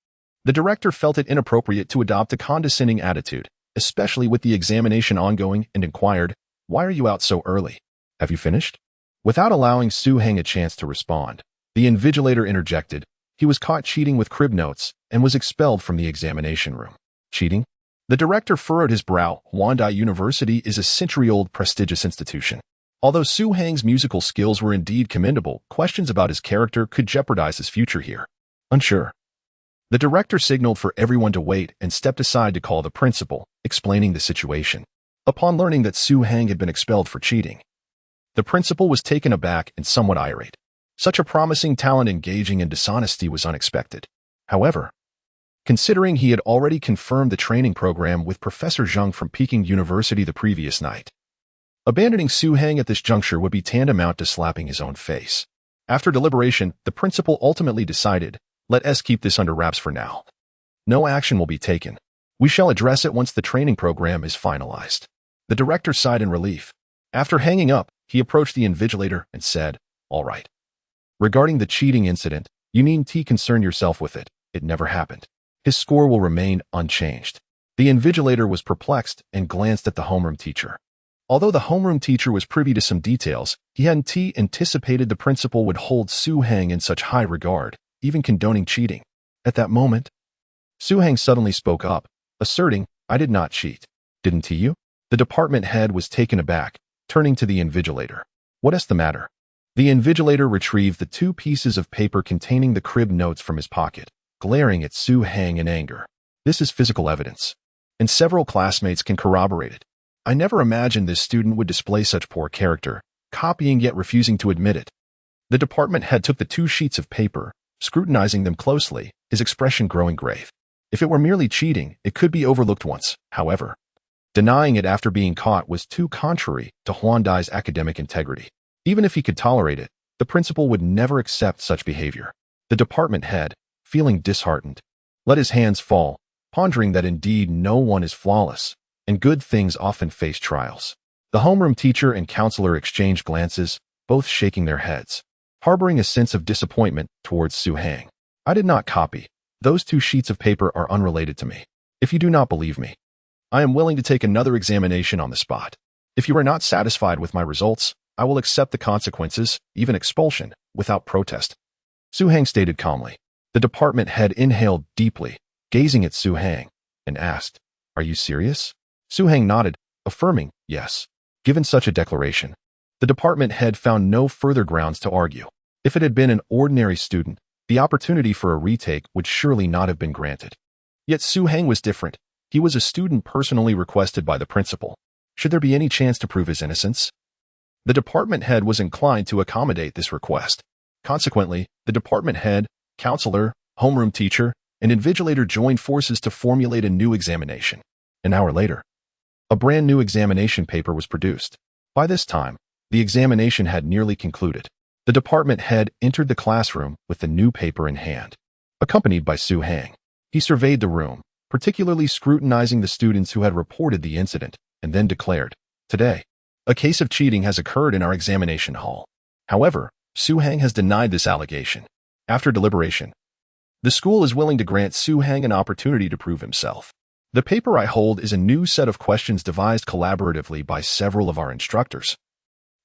the director felt it inappropriate to adopt a condescending attitude, especially with the examination ongoing, and inquired, "Why are you out so early? Have you finished?" Without allowing Su Hang a chance to respond, the invigilator interjected, "He was caught cheating with crib notes and was expelled from the examination room." Cheating? The director furrowed his brow. Huandai University is a century-old prestigious institution. Although Su Hang's musical skills were indeed commendable, questions about his character could jeopardize his future here. Unsure, the director signaled for everyone to wait and stepped aside to call the principal, explaining the situation. Upon learning that Su Hang had been expelled for cheating, the principal was taken aback and somewhat irate. Such a promising talent engaging in dishonesty was unexpected. However, considering he had already confirmed the training program with Professor Zheng from Peking University the previous night, abandoning Su Hang at this juncture would be tantamount to slapping his own face. After deliberation, the principal ultimately decided, "Let us keep this under wraps for now. No action will be taken. We shall address it once the training program is finalized." The director sighed in relief. After hanging up, he approached the invigilator and said, "All right. Regarding the cheating incident, you needn't concern yourself with it. It never happened. His score will remain unchanged." The invigilator was perplexed and glanced at the homeroom teacher. Although the homeroom teacher was privy to some details, he hadn't anticipated the principal would hold Su Hang in such high regard, even condoning cheating. At that moment, Su Hang suddenly spoke up, asserting, "I did not cheat. Didn't you?" The department head was taken aback, turning to the invigilator. "What is the matter?" The invigilator retrieved the 2 pieces of paper containing the crib notes from his pocket, glaring at Su Hang in anger. "This is physical evidence, and several classmates can corroborate it. I never imagined this student would display such poor character, copying yet refusing to admit it." The department head took the 2 sheets of paper, scrutinizing them closely, his expression growing grave. If it were merely cheating, it could be overlooked once, however. Denying it after being caught was too contrary to Huandai's academic integrity. Even if he could tolerate it, the principal would never accept such behavior. The department head, feeling disheartened, let his hands fall, pondering that indeed no one is flawless, and good things often face trials. The homeroom teacher and counselor exchanged glances, both shaking their heads, harboring a sense of disappointment towards Su Hang. "I did not copy. Those 2 sheets of paper are unrelated to me. If you do not believe me, I am willing to take another examination on the spot. If you are not satisfied with my results, I will accept the consequences, even expulsion, without protest." Su Hang stated calmly. The department head inhaled deeply, gazing at Su Hang, and asked, "Are you serious?" Su Hang nodded, affirming, "Yes." Given such a declaration, the department head found no further grounds to argue. If it had been an ordinary student, the opportunity for a retake would surely not have been granted. Yet Su Hang was different. He was a student personally requested by the principal. Should there be any chance to prove his innocence? The department head was inclined to accommodate this request. Consequently, the department head, counselor, homeroom teacher, and invigilator joined forces to formulate a new examination. An hour later, a brand new examination paper was produced. By this time, the examination had nearly concluded. The department head entered the classroom with the new paper in hand. Accompanied by Su Hang, he surveyed the room, particularly scrutinizing the students who had reported the incident, and then declared, "Today, a case of cheating has occurred in our examination hall. However, Su Hang has denied this allegation. After deliberation, the school is willing to grant Su Hang an opportunity to prove himself. The paper I hold is a new set of questions devised collaboratively by several of our instructors,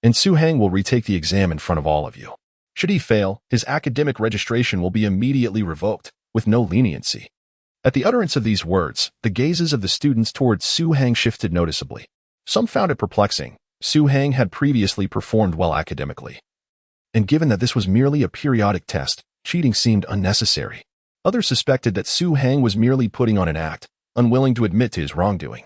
and Su Hang will retake the exam in front of all of you. Should he fail, his academic registration will be immediately revoked, with no leniency." At the utterance of these words, the gazes of the students towards Su Hang shifted noticeably. Some found it perplexing. Su Hang had previously performed well academically, and given that this was merely a periodic test, cheating seemed unnecessary. Others suspected that Su Hang was merely putting on an act, unwilling to admit to his wrongdoing,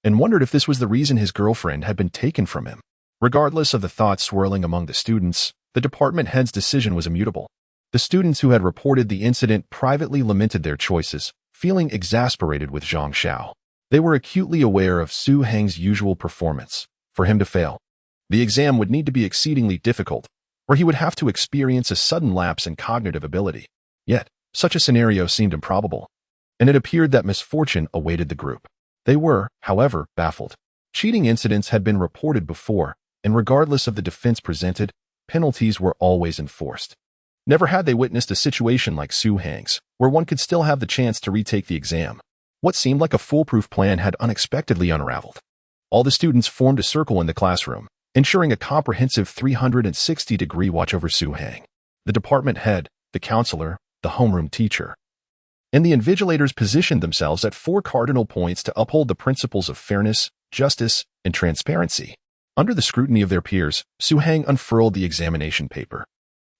and wondered if this was the reason his girlfriend had been taken from him. Regardless of the thoughts swirling among the students, the department head's decision was immutable. The students who had reported the incident privately lamented their choices, feeling exasperated with Zhang Xiao. They were acutely aware of Su Hang's usual performance. For him to fail, the exam would need to be exceedingly difficult, or he would have to experience a sudden lapse in cognitive ability. Yet, such a scenario seemed improbable, and it appeared that misfortune awaited the group. They were, however, baffled. Cheating incidents had been reported before, and regardless of the defense presented, penalties were always enforced. Never had they witnessed a situation like Su Hang's, where one could still have the chance to retake the exam. What seemed like a foolproof plan had unexpectedly unraveled. All the students formed a circle in the classroom, ensuring a comprehensive 360-degree watch over Su Hang. The department head, the counselor, the homeroom teacher, and the invigilators positioned themselves at 4 cardinal points to uphold the principles of fairness, justice, and transparency. Under the scrutiny of their peers, Su Hang unfurled the examination paper.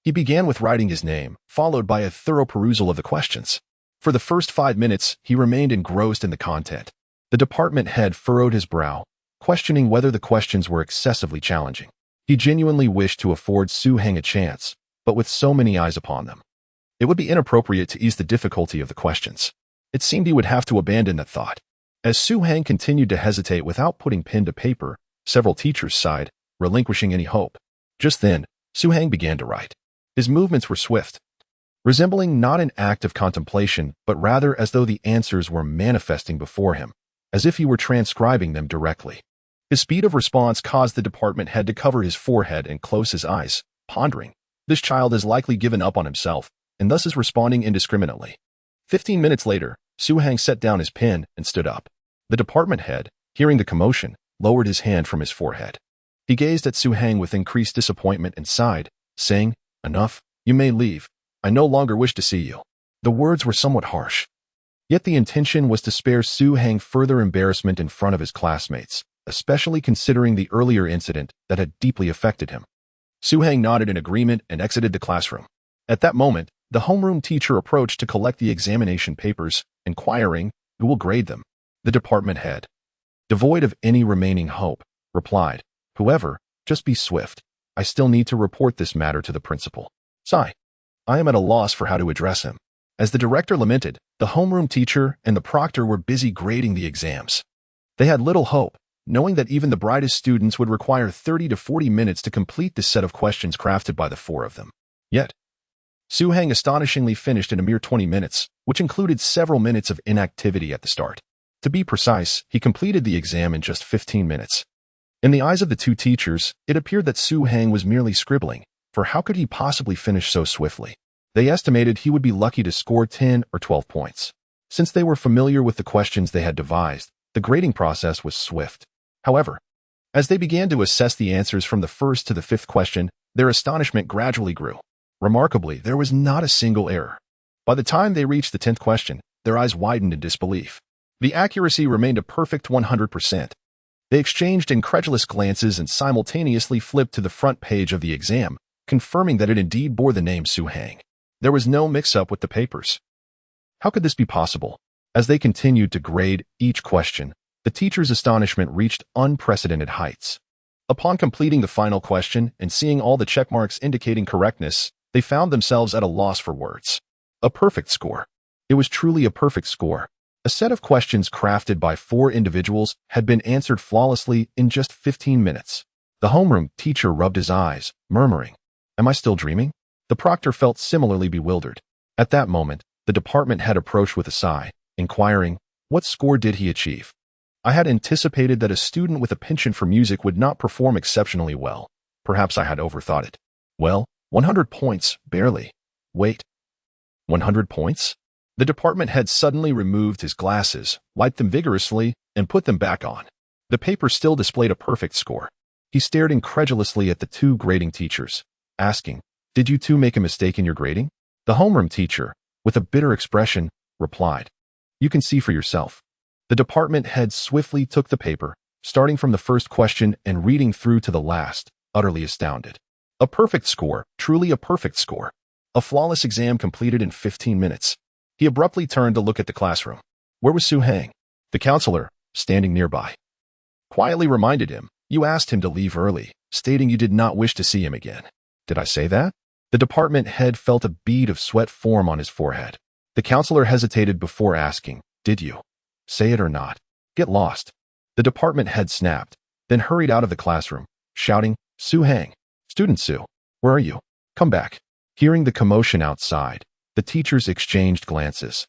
He began with writing his name, followed by a thorough perusal of the questions. For the first 5 minutes, he remained engrossed in the content. The department head furrowed his brow, questioning whether the questions were excessively challenging. He genuinely wished to afford Su Hang a chance, but with so many eyes upon them, it would be inappropriate to ease the difficulty of the questions. It seemed he would have to abandon that thought. As Su Hang continued to hesitate without putting pen to paper, several teachers sighed, relinquishing any hope. Just then, Su Hang began to write. His movements were swift, resembling not an act of contemplation, but rather as though the answers were manifesting before him, as if he were transcribing them directly. His speed of response caused the department head to cover his forehead and close his eyes, pondering. This child has likely given up on himself, and thus is responding indiscriminately. 15 minutes later, Su Hang set down his pen and stood up. The department head, hearing the commotion, lowered his hand from his forehead. He gazed at Su Hang with increased disappointment and sighed, saying, "Enough, you may leave. I no longer wish to see you. The words were somewhat harsh. Yet the intention was to spare Su Heng further embarrassment in front of his classmates, especially considering the earlier incident that had deeply affected him. Su Heng nodded in agreement and exited the classroom. At that moment, the homeroom teacher approached to collect the examination papers, inquiring, "Who will grade them?" The department head, devoid of any remaining hope, replied, "Whoever, just be swift. I still need to report this matter to the principal." Sigh. I am at a loss for how to address him. As the director lamented, the homeroom teacher and the proctor were busy grading the exams. They had little hope, knowing that even the brightest students would require 30 to 40 minutes to complete this set of questions crafted by the four of them. Yet, Su Heng astonishingly finished in a mere 20 minutes, which included several minutes of inactivity at the start. To be precise, he completed the exam in just 15 minutes. In the eyes of the two teachers, it appeared that Su Heng was merely scribbling, for how could he possibly finish so swiftly? They estimated he would be lucky to score 10 or 12 points. Since they were familiar with the questions they had devised, the grading process was swift. However, as they began to assess the answers from the first to the fifth question, their astonishment gradually grew. Remarkably, there was not a single error. By the time they reached the 10th question, their eyes widened in disbelief. The accuracy remained a perfect 100%. They exchanged incredulous glances and simultaneously flipped to the front page of the exam, confirming that it indeed bore the name Su Heng. There was no mix-up with the papers. How could this be possible? As they continued to grade each question, the teacher's astonishment reached unprecedented heights. Upon completing the final question and seeing all the check marks indicating correctness, they found themselves at a loss for words. A perfect score. It was truly a perfect score. A set of questions crafted by 4 individuals had been answered flawlessly in just 15 minutes. The homeroom teacher rubbed his eyes, murmuring, "Am I still dreaming?" The proctor felt similarly bewildered. At that moment, the department head approached with a sigh, inquiring, "What score did he achieve?" I had anticipated that a student with a penchant for music would not perform exceptionally well. Perhaps I had overthought it. Well, 100 points, barely. Wait. 100 points? The department head suddenly removed his glasses, wiped them vigorously, and put them back on. The paper still displayed a perfect score. He stared incredulously at the 2 grading teachers, asking, "Did you 2 make a mistake in your grading?" The homeroom teacher, with a bitter expression, replied, "You can see for yourself." The department head swiftly took the paper, starting from the first question and reading through to the last, utterly astounded. A perfect score, truly a perfect score. A flawless exam completed in 15 minutes. He abruptly turned to look at the classroom. Where was Su Heng? The counselor, standing nearby, quietly reminded him, "You asked him to leave early, stating you did not wish to see him again." Did I say that? The department head felt a bead of sweat form on his forehead. The counselor hesitated before asking, "Did you say it or not?" "Get lost." The department head snapped, then hurried out of the classroom, shouting, "Su Heng! Student Su, where are you? Come back." Hearing the commotion outside, the teachers exchanged glances,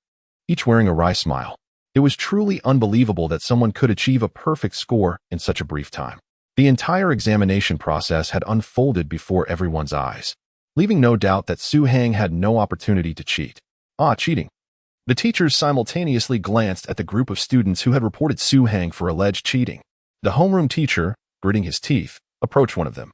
each wearing a wry smile. It was truly unbelievable that someone could achieve a perfect score in such a brief time. The entire examination process had unfolded before everyone's eyes, leaving no doubt that Su Heng had no opportunity to cheat. Cheating. The teachers simultaneously glanced at the group of students who had reported Su Heng for alleged cheating. The homeroom teacher, gritting his teeth, approached one of them,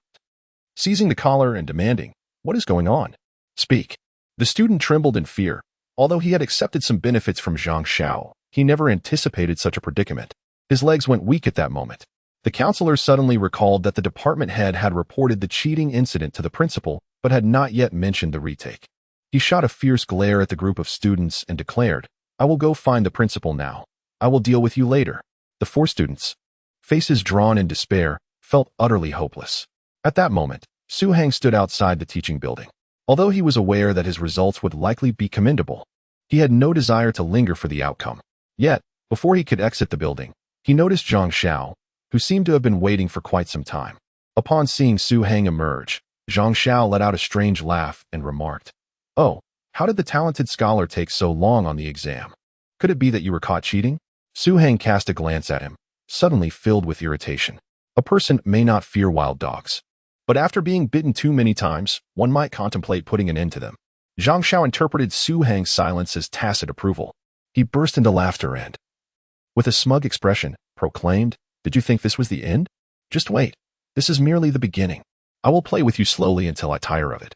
seizing the collar and demanding, "What is going on? Speak." The student trembled in fear. Although he had accepted some benefits from Zhang Xiao, he never anticipated such a predicament. His legs went weak at that moment. The counselor suddenly recalled that the department head had reported the cheating incident to the principal, but had not yet mentioned the retake. He shot a fierce glare at the group of students and declared, "I will go find the principal now. I will deal with you later." The 4 students, faces drawn in despair, felt utterly hopeless. At that moment, Su Heng stood outside the teaching building. Although he was aware that his results would likely be commendable, he had no desire to linger for the outcome. Yet, before he could exit the building, he noticed Zhang Xiao, who seemed to have been waiting for quite some time. Upon seeing Su Heng emerge, Zhang Xiao let out a strange laugh and remarked, "Oh, how did the talented scholar take so long on the exam? Could it be that you were caught cheating?" Su Heng cast a glance at him, suddenly filled with irritation. A person may not fear wild dogs, but after being bitten too many times, one might contemplate putting an end to them. Zhang Xiao interpreted Su Heng's silence as tacit approval. He burst into laughter and, with a smug expression, proclaimed, "Did you think this was the end? Just wait. This is merely the beginning. I will play with you slowly until I tire of it.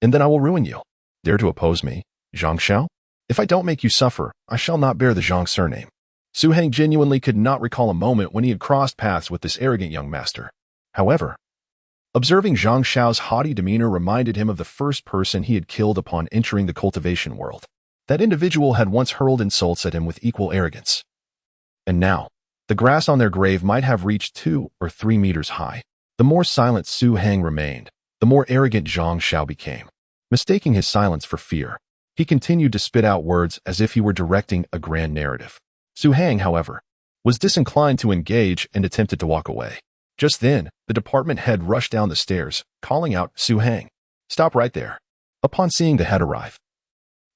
And then I will ruin you." Dare to oppose me, Zhang Xiao? If I don't make you suffer, I shall not bear the Zhang surname. Su Heng genuinely could not recall a moment when he had crossed paths with this arrogant young master. However, observing Zhang Xiao's haughty demeanor reminded him of the first person he had killed upon entering the cultivation world. That individual had once hurled insults at him with equal arrogance. And now, the grass on their grave might have reached 2 or 3 meters high. The more silent Su Heng remained, the more arrogant Zhang Xiao became. Mistaking his silence for fear, he continued to spit out words as if he were directing a grand narrative. Su Heng, however, was disinclined to engage and attempted to walk away. Just then, the department head rushed down the stairs, calling out, "Su Heng, stop right there." Upon seeing the head arrive,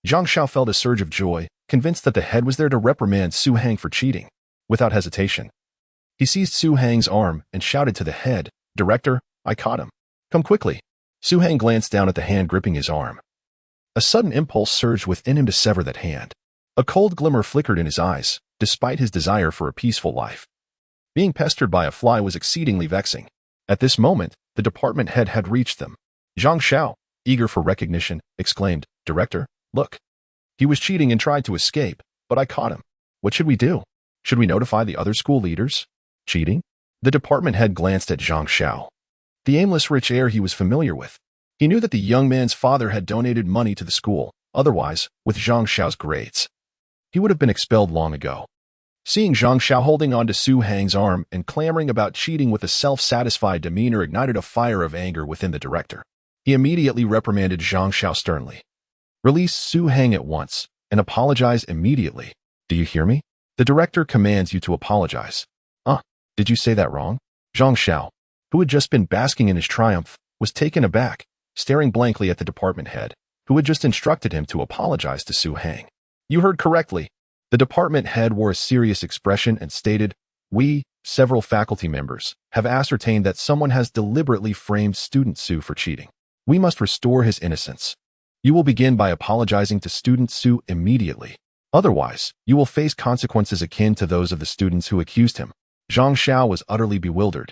Zhang Xiao felt a surge of joy, convinced that the head was there to reprimand Su Heng for cheating. Without hesitation, he seized Su Heng's arm and shouted to the head, "Director, I caught him. Come quickly." Su Heng glanced down at the hand gripping his arm. A sudden impulse surged within him to sever that hand. A cold glimmer flickered in his eyes, despite his desire for a peaceful life. Being pestered by a fly was exceedingly vexing. At this moment, the department head had reached them. Zhang Xiao, eager for recognition, exclaimed, "Director, look. He was cheating and tried to escape, but I caught him. What should we do? Should we notify the other school leaders? Cheating?" The department head glanced at Zhang Xiao. The aimless rich air he was familiar with. He knew that the young man's father had donated money to the school. Otherwise, with Zhang Xiao's grades, he would have been expelled long ago. Seeing Zhang Xiao holding on to Su Heng's arm and clamoring about cheating with a self-satisfied demeanor ignited a fire of anger within the director. He immediately reprimanded Zhang Xiao sternly. "Release Su Heng at once and apologize immediately. Do you hear me? The director commands you to apologize." Did you say that wrong?" Zhang Xiao, who had just been basking in his triumph, was taken aback, staring blankly at the department head, who had just instructed him to apologize to Su Heng. "You heard correctly." The department head wore a serious expression and stated, "We, several faculty members, have ascertained that someone has deliberately framed student Su for cheating. We must restore his innocence. You will begin by apologizing to student Su immediately. Otherwise, you will face consequences akin to those of the students who accused him." Zhang Xiao was utterly bewildered.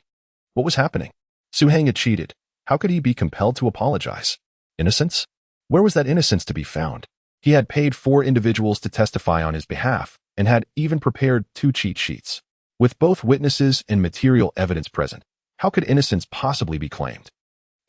What was happening? Su Heng had cheated. How could he be compelled to apologize? Innocence? Where was that innocence to be found? He had paid 4 individuals to testify on his behalf and had even prepared 2 cheat sheets. With both witnesses and material evidence present, how could innocence possibly be claimed?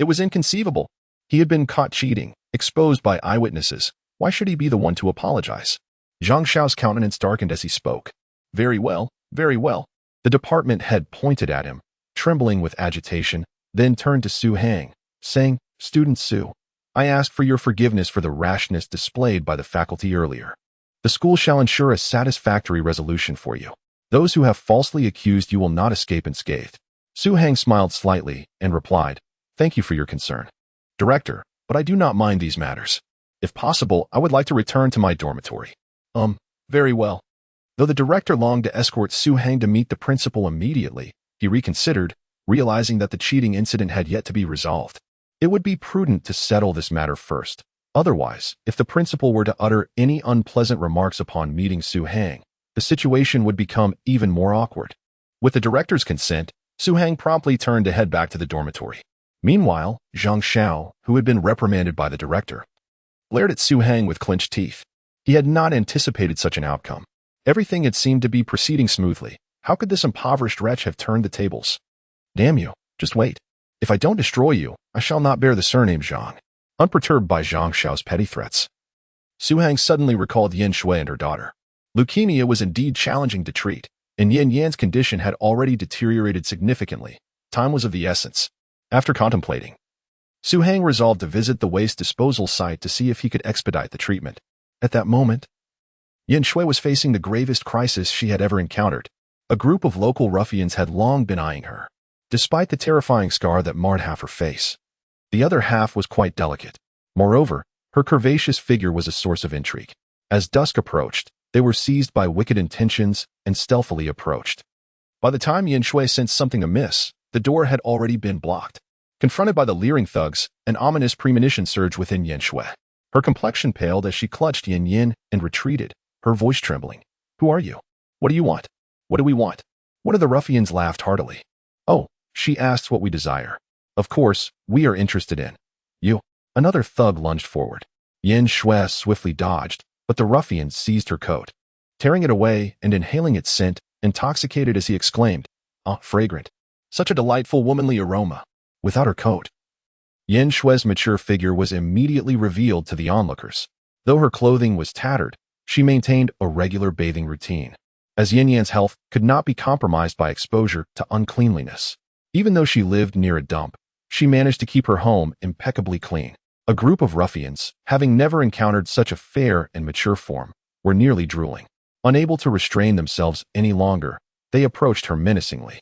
It was inconceivable. He had been caught cheating, exposed by eyewitnesses. Why should he be the one to apologize? Zhang Xiao's countenance darkened as he spoke. Very well, very well." The department head pointed at him, trembling with agitation, then turned to Su Heng, saying, "Student Su, I ask for your forgiveness for the rashness displayed by the faculty earlier. The school shall ensure a satisfactory resolution for you. Those who have falsely accused you will not escape unscathed." Su Heng smiled slightly and replied, "Thank you for your concern, Director, but I do not mind these matters. If possible, I would like to return to my dormitory." Very well." Though the director longed to escort Su Heng to meet the principal immediately, he reconsidered, realizing that the cheating incident had yet to be resolved. It would be prudent to settle this matter first. Otherwise, if the principal were to utter any unpleasant remarks upon meeting Su Heng, the situation would become even more awkward. With the director's consent, Su Heng promptly turned to head back to the dormitory. Meanwhile, Zhang Xiao, who had been reprimanded by the director, glared at Su Heng with clenched teeth. He had not anticipated such an outcome. Everything had seemed to be proceeding smoothly. How could this impoverished wretch have turned the tables? "Damn you, just wait. If I don't destroy you, I shall not bear the surname Zhang." Unperturbed by Zhang Xiao's petty threats, Su Heng suddenly recalled Yin Shui and her daughter. Leukemia was indeed challenging to treat, and Yin Yan's condition had already deteriorated significantly. Time was of the essence. After contemplating, Su Heng resolved to visit the waste disposal site to see if he could expedite the treatment. At that moment, Yin Shui was facing the gravest crisis she had ever encountered. A group of local ruffians had long been eyeing her. Despite the terrifying scar that marred half her face, the other half was quite delicate. Moreover, her curvaceous figure was a source of intrigue. As dusk approached, they were seized by wicked intentions and stealthily approached. By the time Yin Shui sensed something amiss, the door had already been blocked. Confronted by the leering thugs, an ominous premonition surged within Yin Shui. Her complexion paled as she clutched Yin Yin and retreated, her voice trembling. "Who are you? What do you want? What do we want?" One of the ruffians laughed heartily. "Oh, she asks what we desire. Of course, we are interested in you." Another thug lunged forward. Yin Shui swiftly dodged, but the ruffian seized her coat. Tearing it away and inhaling its scent, intoxicated as he exclaimed, "Ah, fragrant. Such a delightful womanly aroma." Without her coat, Yin Shui's mature figure was immediately revealed to the onlookers. Though her clothing was tattered, she maintained a regular bathing routine, as Yin Yan's health could not be compromised by exposure to uncleanliness. Even though she lived near a dump, she managed to keep her home impeccably clean. A group of ruffians, having never encountered such a fair and mature form, were nearly drooling. Unable to restrain themselves any longer, they approached her menacingly.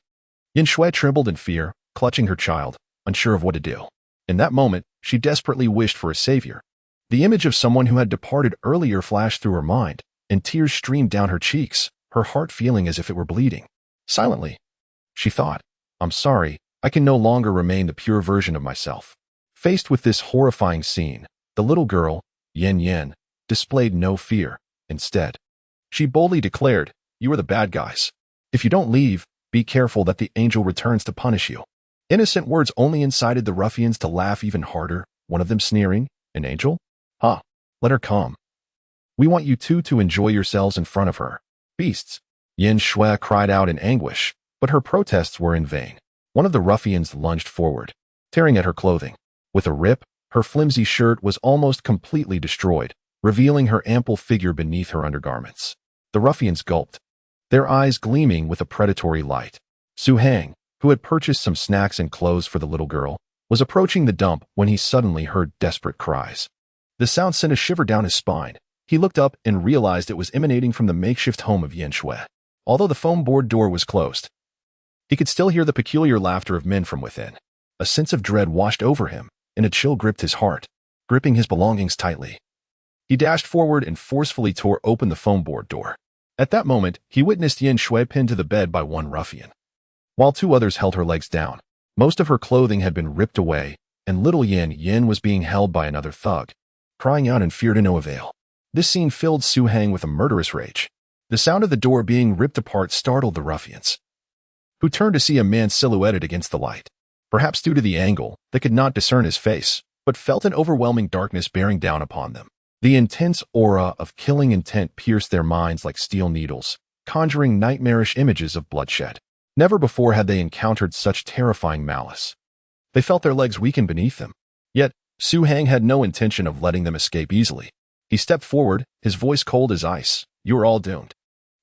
Yin Shui trembled in fear, clutching her child, unsure of what to do. In that moment, she desperately wished for a savior. The image of someone who had departed earlier flashed through her mind, and tears streamed down her cheeks, her heart feeling as if it were bleeding. Silently, she thought, "I'm sorry, I can no longer remain the pure version of myself." Faced with this horrifying scene, the little girl, Yin Yin, displayed no fear. Instead, she boldly declared, "You are the bad guys. If you don't leave, be careful that the angel returns to punish you." Innocent words only incited the ruffians to laugh even harder, one of them sneering, "An angel? Ha! Let her come. We want you two to enjoy yourselves in front of her. Beasts." Yin Shui cried out in anguish, but her protests were in vain. One of the ruffians lunged forward, tearing at her clothing. With a rip, her flimsy shirt was almost completely destroyed, revealing her ample figure beneath her undergarments. The ruffians gulped, their eyes gleaming with a predatory light. Su Hang, who had purchased some snacks and clothes for the little girl, was approaching the dump when he suddenly heard desperate cries. The sound sent a shiver down his spine. He looked up and realized it was emanating from the makeshift home of Yin Shui. Although the foam board door was closed, he could still hear the peculiar laughter of men from within. A sense of dread washed over him, and a chill gripped his heart, gripping his belongings tightly. He dashed forward and forcefully tore open the foam board door. At that moment, he witnessed Yin Shui pinned to the bed by one ruffian, while two others held her legs down. Most of her clothing had been ripped away, and little Yin Yin was being held by another thug, crying out in fear to no avail. This scene filled Su Hang with a murderous rage. The sound of the door being ripped apart startled the ruffians, who turned to see a man silhouetted against the light. Perhaps due to the angle, they could not discern his face, but felt an overwhelming darkness bearing down upon them. The intense aura of killing intent pierced their minds like steel needles, conjuring nightmarish images of bloodshed. Never before had they encountered such terrifying malice. They felt their legs weaken beneath them. Yet, Su Hang had no intention of letting them escape easily. He stepped forward, his voice cold as ice. "You are all doomed."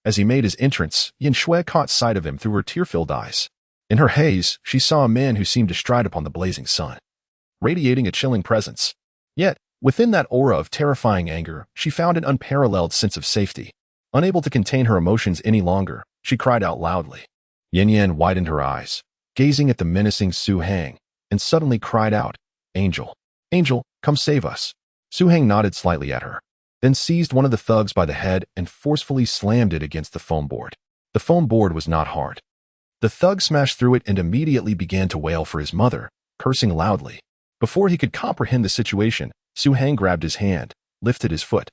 As he made his entrance, Yin Shui caught sight of him through her tear-filled eyes. In her haze, she saw a man who seemed to stride upon the blazing sun, radiating a chilling presence. Yet, within that aura of terrifying anger, she found an unparalleled sense of safety. Unable to contain her emotions any longer, she cried out loudly. Yin Yan widened her eyes, gazing at the menacing Su Hang, and suddenly cried out, "Angel! Angel, come save us." Su Hang nodded slightly at her, then seized one of the thugs by the head and forcefully slammed it against the foam board. The foam board was not hard. The thug smashed through it and immediately began to wail for his mother, cursing loudly. Before he could comprehend the situation, Su Hang grabbed his hand, lifted his foot,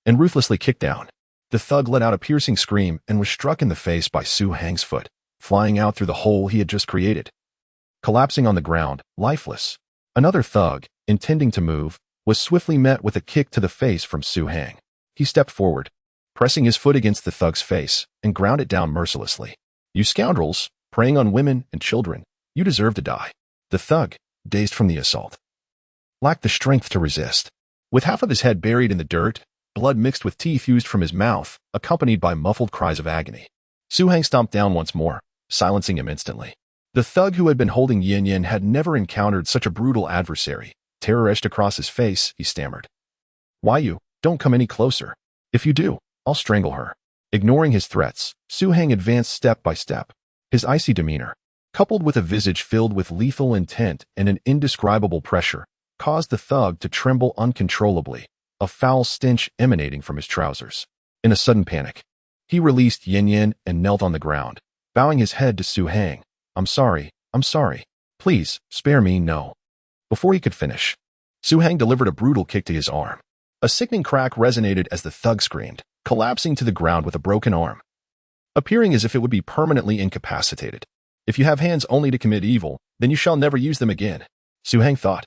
and ruthlessly kicked down. The thug let out a piercing scream and was struck in the face by Su Hang's foot, flying out through the hole he had just created. Collapsing on the ground, lifeless, another thug, intending to move, was swiftly met with a kick to the face from Su Hang. He stepped forward, pressing his foot against the thug's face, and ground it down mercilessly. "You scoundrels, preying on women and children, you deserve to die." The thug, dazed from the assault, lacked the strength to resist. With half of his head buried in the dirt, blood mixed with teeth oozed from his mouth, accompanied by muffled cries of agony. Su Hang stomped down once more, silencing him instantly. The thug who had been holding Yin Yin had never encountered such a brutal adversary. Terror etched across his face, he stammered. "Why you? Don't come any closer. If you do, I'll strangle her." Ignoring his threats, Su Hang advanced step by step. His icy demeanor, coupled with a visage filled with lethal intent and an indescribable pressure, caused the thug to tremble uncontrollably, a foul stench emanating from his trousers. In a sudden panic, he released Yin Yin and knelt on the ground, bowing his head to Su Hang. I'm sorry. Please, spare me, no." Before he could finish, Su Hang delivered a brutal kick to his arm. A sickening crack resonated as the thug screamed, collapsing to the ground with a broken arm, appearing as if it would be permanently incapacitated. "If you have hands only to commit evil, then you shall never use them again," Su Hang thought,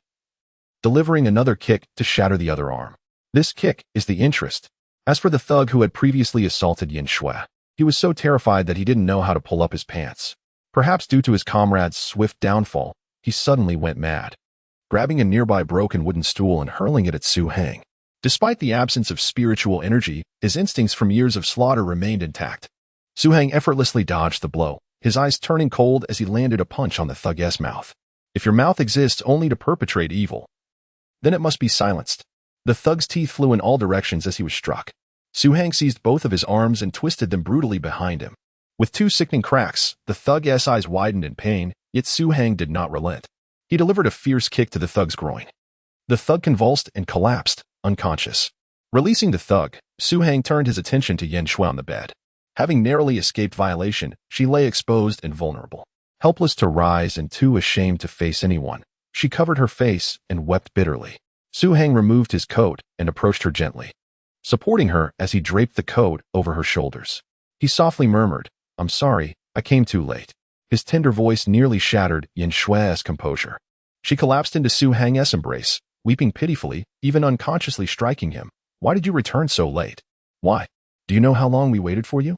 delivering another kick to shatter the other arm. This kick is the interest. As for the thug who had previously assaulted Yin Shui, he was so terrified that he didn't know how to pull up his pants. Perhaps due to his comrade's swift downfall, he suddenly went mad, grabbing a nearby broken wooden stool and hurling it at Su Hang. Despite the absence of spiritual energy, his instincts from years of slaughter remained intact. Su Hang effortlessly dodged the blow, his eyes turning cold as he landed a punch on the thug's mouth. If your mouth exists only to perpetrate evil, then it must be silenced. The thug's teeth flew in all directions as he was struck. Su Hang seized both of his arms and twisted them brutally behind him. With two sickening cracks, the thug's eyes widened in pain, yet Su Hang did not relent. He delivered a fierce kick to the thug's groin. The thug convulsed and collapsed, unconscious. Releasing the thug, Su Hang turned his attention to Yin Shui on the bed. Having narrowly escaped violation, she lay exposed and vulnerable. Helpless to rise and too ashamed to face anyone, she covered her face and wept bitterly. Su Hang removed his coat and approached her gently, supporting her as he draped the coat over her shoulders. He softly murmured, "I'm sorry, I came too late." His tender voice nearly shattered Yin Shui's composure. She collapsed into Su Hang's embrace, weeping pitifully, even unconsciously striking him. "Why did you return so late? Why? Do you know how long we waited for you?"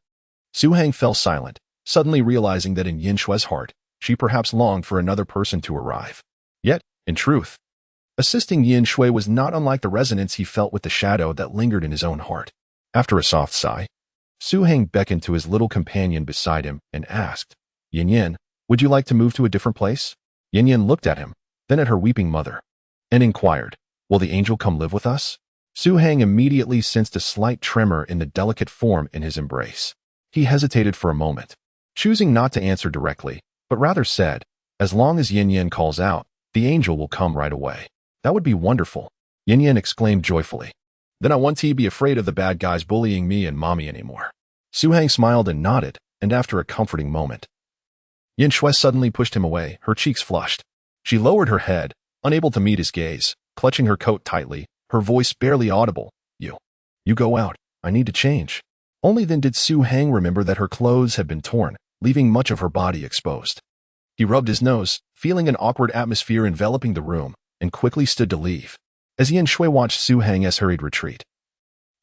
Su Hang fell silent, suddenly realizing that in Yin Shui's heart, she perhaps longed for another person to arrive. Yet, in truth, assisting Yin Shui was not unlike the resonance he felt with the shadow that lingered in his own heart. After a soft sigh, Su Hang beckoned to his little companion beside him and asked, "Yin Yin, would you like to move to a different place?" Yin Yin looked at him, then at her weeping mother, and inquired, "Will the angel come live with us?" Su Hang immediately sensed a slight tremor in the delicate form in his embrace. He hesitated for a moment, choosing not to answer directly, but rather said, "As long as Yin Yin calls out, the angel will come right away." "That would be wonderful," Yin Yin exclaimed joyfully. "Then I won't be afraid of the bad guys bullying me and mommy anymore." Su Hang smiled and nodded, and after a comforting moment, Yin Shui suddenly pushed him away, her cheeks flushed. She lowered her head, unable to meet his gaze, clutching her coat tightly, her voice barely audible. You go out. I need to change." Only then did Su Hang remember that her clothes had been torn, leaving much of her body exposed. He rubbed his nose, feeling an awkward atmosphere enveloping the room, and quickly stood to leave. As Yin Shui watched Su Hang's hurried retreat,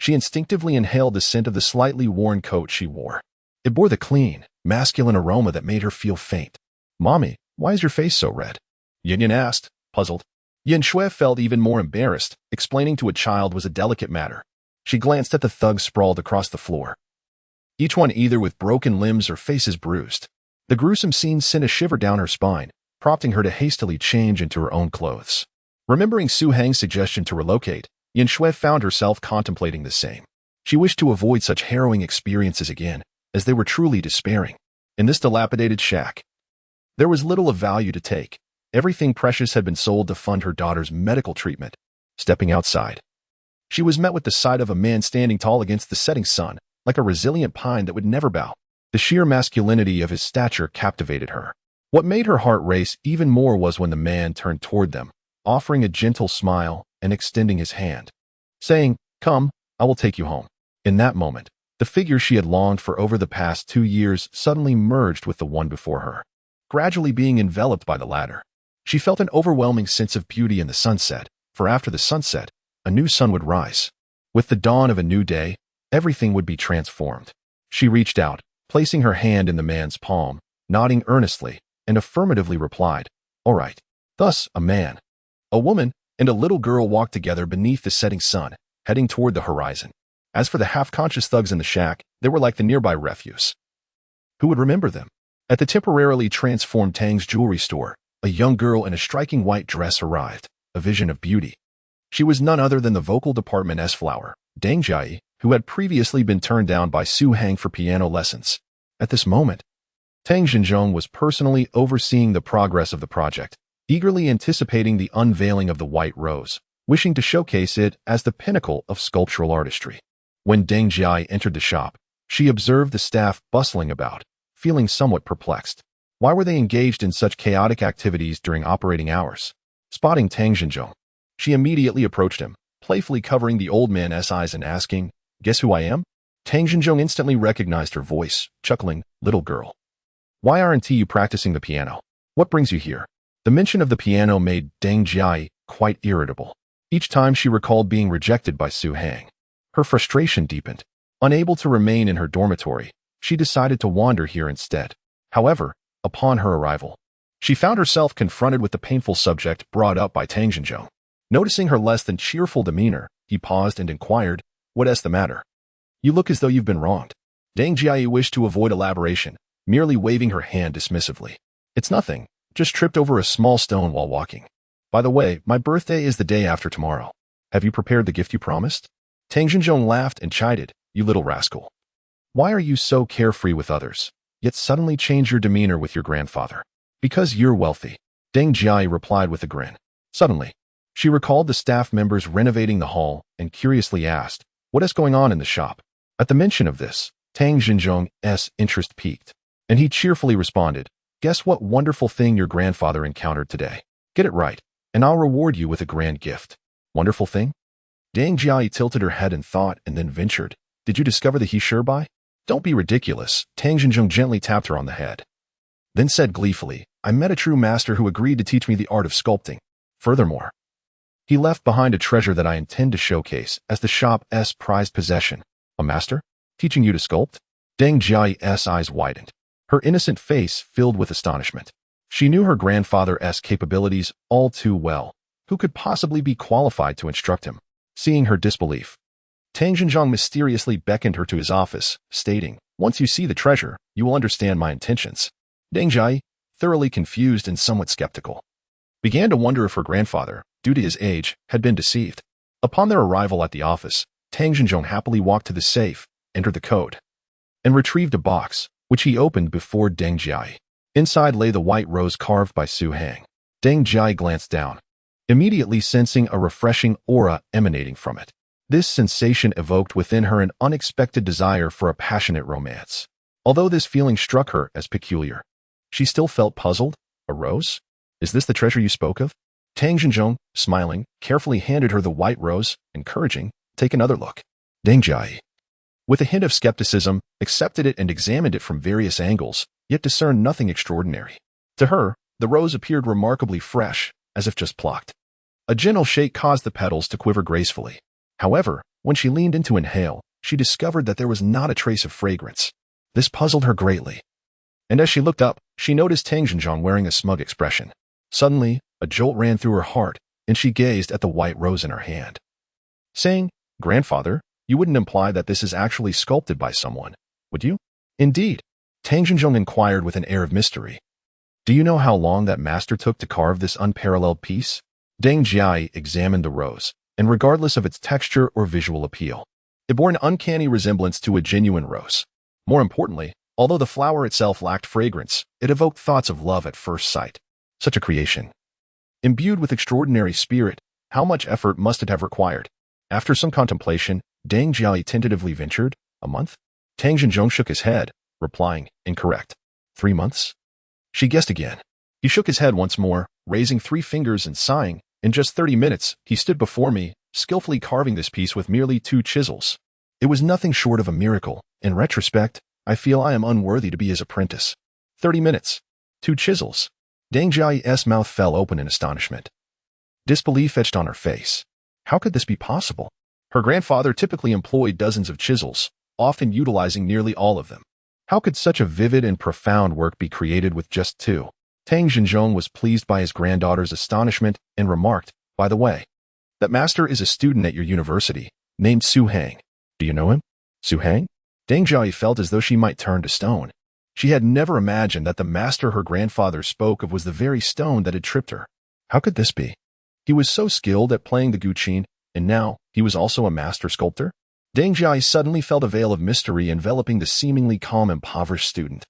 she instinctively inhaled the scent of the slightly worn coat she wore. It bore the clean, masculine aroma that made her feel faint. "Mommy, why is your face so red?" Yin Yin asked, puzzled. Yin Shui felt even more embarrassed. Explaining to a child was a delicate matter. She glanced at the thugs sprawled across the floor, each one either with broken limbs or faces bruised. The gruesome scene sent a shiver down her spine, prompting her to hastily change into her own clothes. Remembering Su Hang's suggestion to relocate, Yin Shui found herself contemplating the same. She wished to avoid such harrowing experiences again, as they were truly despairing. In this dilapidated shack, there was little of value to take. Everything precious had been sold to fund her daughter's medical treatment. Stepping outside, she was met with the sight of a man standing tall against the setting sun, like a resilient pine that would never bow. The sheer masculinity of his stature captivated her. What made her heart race even more was when the man turned toward them, offering a gentle smile and extending his hand, saying, "Come, I will take you home." In that moment, the figure she had longed for over the past 2 years suddenly merged with the one before her, gradually being enveloped by the latter. She felt an overwhelming sense of beauty in the sunset, for after the sunset, a new sun would rise. With the dawn of a new day, everything would be transformed. She reached out, placing her hand in the man's palm, nodding earnestly, and affirmatively replied, "All right." Thus, a man, a woman, and a little girl walked together beneath the setting sun, heading toward the horizon. As for the half-conscious thugs in the shack, they were like the nearby refuse. Who would remember them? At the temporarily transformed Tang's jewelry store, a young girl in a striking white dress arrived, a vision of beauty. She was none other than the vocal department's flower, Deng Jiayi, who had previously been turned down by Su Hang for piano lessons. At this moment, Tang Xinzhong was personally overseeing the progress of the project, eagerly anticipating the unveiling of the white rose, wishing to showcase it as the pinnacle of sculptural artistry. When Deng Jiayi entered the shop, she observed the staff bustling about, feeling somewhat perplexed. Why were they engaged in such chaotic activities during operating hours? Spotting Tang Xinzhong, she immediately approached him, playfully covering the old man's eyes and asking, "Guess who I am?" Tang Xinzhong instantly recognized her voice, chuckling, "Little girl, why aren't you practicing the piano? What brings you here?" The mention of the piano made Deng Jiayi quite irritable. Each time she recalled being rejected by Su Hang. Her frustration deepened. Unable to remain in her dormitory, she decided to wander here instead. However, upon her arrival, she found herself confronted with the painful subject brought up by Tang Xinzhong. Noticing her less than cheerful demeanor, he paused and inquired, "What is the matter? You look as though you've been wronged." Deng Jiayi wished to avoid elaboration, merely waving her hand dismissively. "It's nothing, just tripped over a small stone while walking. By the way, my birthday is the day after tomorrow. Have you prepared the gift you promised?" Tang Xinzhong laughed and chided, "You little rascal. Why are you so carefree with others, yet suddenly change your demeanor with your grandfather? Because you're wealthy." Deng Jiayi replied with a grin. Suddenly, she recalled the staff members renovating the hall and curiously asked, "What is going on in the shop?" At the mention of this, Tang Xinzhong's interest piqued, and he cheerfully responded, "Guess what wonderful thing your grandfather encountered today? Get it right, and I'll reward you with a grand gift." "Wonderful thing?" Deng Jiayi tilted her head in thought and then ventured, "Did you discover the he sure by?" "Don't be ridiculous," Tang Xinzhong gently tapped her on the head. Then said gleefully, "I met a true master who agreed to teach me the art of sculpting. Furthermore, he left behind a treasure that I intend to showcase as the shop's prized possession." "A master? Teaching you to sculpt?" Deng Jiayi's eyes widened. Her innocent face filled with astonishment. She knew her grandfather's capabilities all too well. Who could possibly be qualified to instruct him? Seeing her disbelief, Tang Xinzhong mysteriously beckoned her to his office, stating, "Once you see the treasure, you will understand my intentions." Deng Jiayi, thoroughly confused and somewhat skeptical, began to wonder if her grandfather, due to his age, had been deceived. Upon their arrival at the office, Tang Xinzhong happily walked to the safe, entered the code, and retrieved a box, which he opened before Deng Jiayi. Inside lay the white rose carved by Su Hang. Deng Jiayi glanced down, immediately sensing a refreshing aura emanating from it. This sensation evoked within her an unexpected desire for a passionate romance. Although this feeling struck her as peculiar, she still felt puzzled. "A rose? Is this the treasure you spoke of?" Tang Xinzhong, smiling, carefully handed her the white rose, encouraging, "Take another look." Deng Jiayi, with a hint of skepticism, accepted it and examined it from various angles, yet discerned nothing extraordinary. To her, the rose appeared remarkably fresh, as if just plucked. A gentle shake caused the petals to quiver gracefully. However, when she leaned in to inhale, she discovered that there was not a trace of fragrance. This puzzled her greatly. And as she looked up, she noticed Tang Xinzhong wearing a smug expression. Suddenly, a jolt ran through her heart, and she gazed at the white rose in her hand, saying, "Grandfather, you wouldn't imply that this is actually sculpted by someone, would you?" "Indeed," Tang Xinzhong inquired with an air of mystery. "Do you know how long that master took to carve this unparalleled piece?" Deng Jiayi examined the rose, and regardless of its texture or visual appeal, it bore an uncanny resemblance to a genuine rose. More importantly, although the flower itself lacked fragrance, it evoked thoughts of love at first sight. Such a creation, imbued with extraordinary spirit, how much effort must it have required? After some contemplation, Deng Jiayi tentatively ventured, "A month?" Tang Xinzhong shook his head, replying, "Incorrect. 3 months?" She guessed again. He shook his head once more, raising 3 fingers and sighing, "In just 30 minutes, he stood before me, skillfully carving this piece with merely 2 chisels. It was nothing short of a miracle. In retrospect, I feel I am unworthy to be his apprentice. 30 minutes. 2 chisels." Deng Jiayi's mouth fell open in astonishment. Disbelief etched on her face. How could this be possible? Her grandfather typically employed dozens of chisels, often utilizing nearly all of them. How could such a vivid and profound work be created with just 2? Tang Xinzhong was pleased by his granddaughter's astonishment and remarked, "By the way, that master is a student at your university, named Su Hang. Do you know him?" "Su Hang?" Deng Jiayi felt as though she might turn to stone. She had never imagined that the master her grandfather spoke of was the very stone that had tripped her. How could this be? He was so skilled at playing the guqin, and now he was also a master sculptor? Deng Jiayi suddenly felt a veil of mystery enveloping the seemingly calm, impoverished student.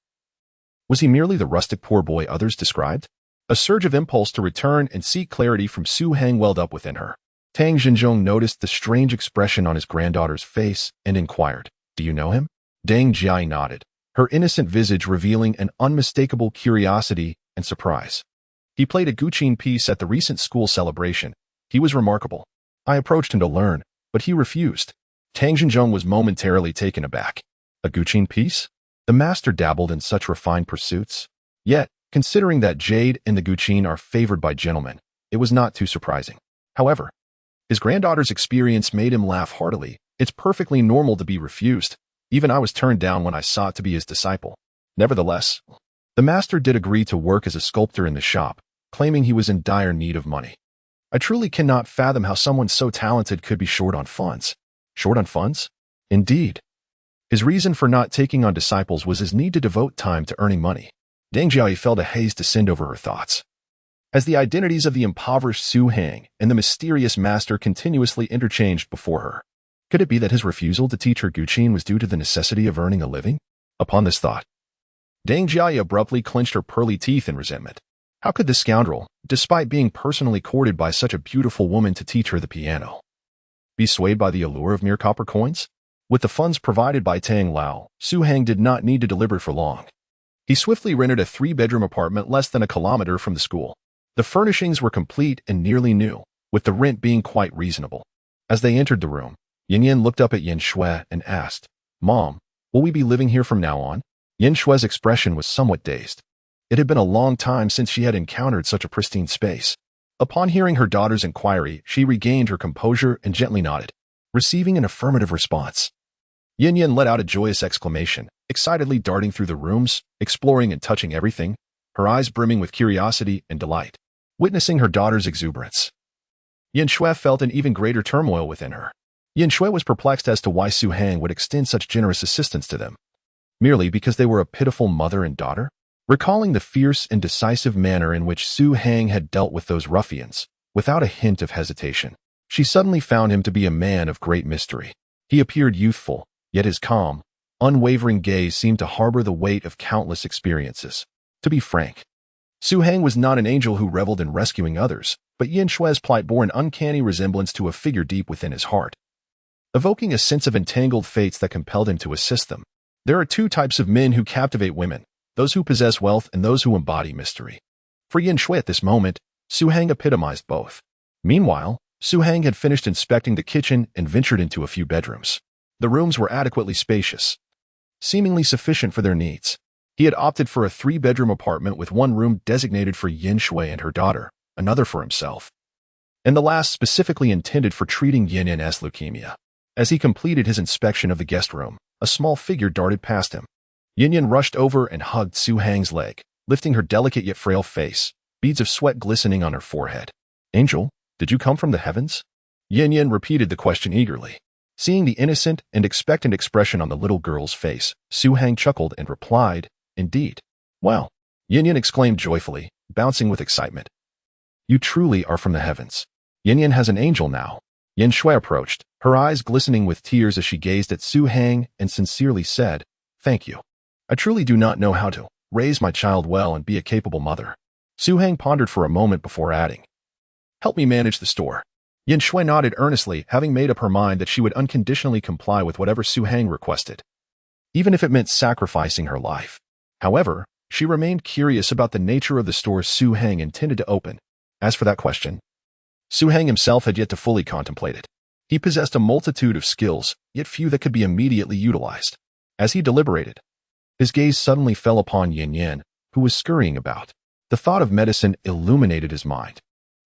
Was he merely the rustic poor boy others described? A surge of impulse to return and seek clarity from Su Hang welled up within her. Tang Xinzhong noticed the strange expression on his granddaughter's face and inquired, "Do you know him?" Deng Jiayi nodded, her innocent visage revealing an unmistakable curiosity and surprise. "He played a guqin piece at the recent school celebration. He was remarkable. I approached him to learn, but he refused." Tang Xinzhong was momentarily taken aback. A guqin piece? The master dabbled in such refined pursuits. Yet, considering that jade and the guqin are favored by gentlemen, it was not too surprising. However, His granddaughter's experience made him laugh heartily. It's perfectly normal to be refused. Even I was turned down when I sought to be his disciple. Nevertheless, the master did agree to work as a sculptor in the shop, claiming he was in dire need of money. I truly cannot fathom how someone so talented could be short on funds. Short on funds? Indeed. His reason for not taking on disciples was his need to devote time to earning money. Deng Jiaoyi felt a haze descend over her thoughts. As the identities of the impoverished Su Hang and the mysterious master continuously interchanged before her, could it be that his refusal to teach her guqin was due to the necessity of earning a living? Upon this thought, Deng Jiaoyi abruptly clenched her pearly teeth in resentment. How could this scoundrel, despite being personally courted by such a beautiful woman to teach her the piano, be swayed by the allure of mere copper coins? With the funds provided by Tang Lao, Su Hang did not need to deliberate for long. He swiftly rented a 3-bedroom apartment less than a kilometer from the school. The furnishings were complete and nearly new, with the rent being quite reasonable. As they entered the room, Yin Yin looked up at Yin Shui and asked, "Mom, will we be living here from now on?" Yin Shui's expression was somewhat dazed. It had been a long time since she had encountered such a pristine space. Upon hearing her daughter's inquiry, she regained her composure and gently nodded, receiving an affirmative response. Yin Yin let out a joyous exclamation, excitedly darting through the rooms, exploring and touching everything, her eyes brimming with curiosity and delight. Witnessing her daughter's exuberance, Yin Shui felt an even greater turmoil within her. Yin Shui was perplexed as to why Su Hang would extend such generous assistance to them. Merely because they were a pitiful mother and daughter? Recalling the fierce and decisive manner in which Su Hang had dealt with those ruffians, without a hint of hesitation, she suddenly found him to be a man of great mystery. He appeared youthful, yet his calm, unwavering gaze seemed to harbor the weight of countless experiences. To be frank, Su Hang was not an angel who reveled in rescuing others, but Yin Shui's plight bore an uncanny resemblance to a figure deep within his heart, evoking a sense of entangled fates that compelled him to assist them. There are 2 types of men who captivate women, those who possess wealth and those who embody mystery. For Yin Shui at this moment, Su Hang epitomized both. Meanwhile, Su Hang had finished inspecting the kitchen and ventured into a few bedrooms. The rooms were adequately spacious, seemingly sufficient for their needs. He had opted for a 3-bedroom apartment with one room designated for Yin Shui and her daughter, another for himself, and the last specifically intended for treating Yin Yin's leukemia. As he completed his inspection of the guest room, a small figure darted past him. Yin Yin rushed over and hugged Su Hang's leg, lifting her delicate yet frail face, beads of sweat glistening on her forehead. "Angel, did you come from the heavens?" Yin Yin repeated the question eagerly. Seeing the innocent and expectant expression on the little girl's face, Su Hang chuckled and replied, "Indeed." "Well," Yin Yin exclaimed joyfully, bouncing with excitement. "You truly are from the heavens. Yin Yin has an angel now." Yin Shui approached, her eyes glistening with tears as she gazed at Su Hang and sincerely said, "Thank you. I truly do not know how to raise my child well and be a capable mother." Su Hang pondered for a moment before adding, "Help me manage the store." Yin Shui nodded earnestly, having made up her mind that she would unconditionally comply with whatever Su Hang requested, even if it meant sacrificing her life. However, she remained curious about the nature of the store Su Hang intended to open. As for that question, Su Hang himself had yet to fully contemplate it. He possessed a multitude of skills, yet few that could be immediately utilized. As he deliberated, his gaze suddenly fell upon Yin Yin, who was scurrying about. The thought of medicine illuminated his mind.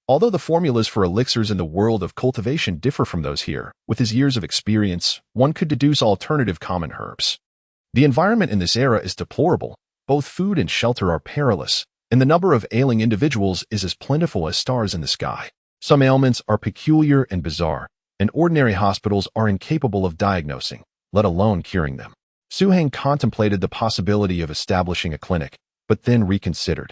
Although the formulas for elixirs in the world of cultivation differ from those here, with his years of experience, one could deduce alternative common herbs. The environment in this era is deplorable. Both food and shelter are perilous, and the number of ailing individuals is as plentiful as stars in the sky. Some ailments are peculiar and bizarre, and ordinary hospitals are incapable of diagnosing, let alone curing them. Su Hang contemplated the possibility of establishing a clinic, but then reconsidered.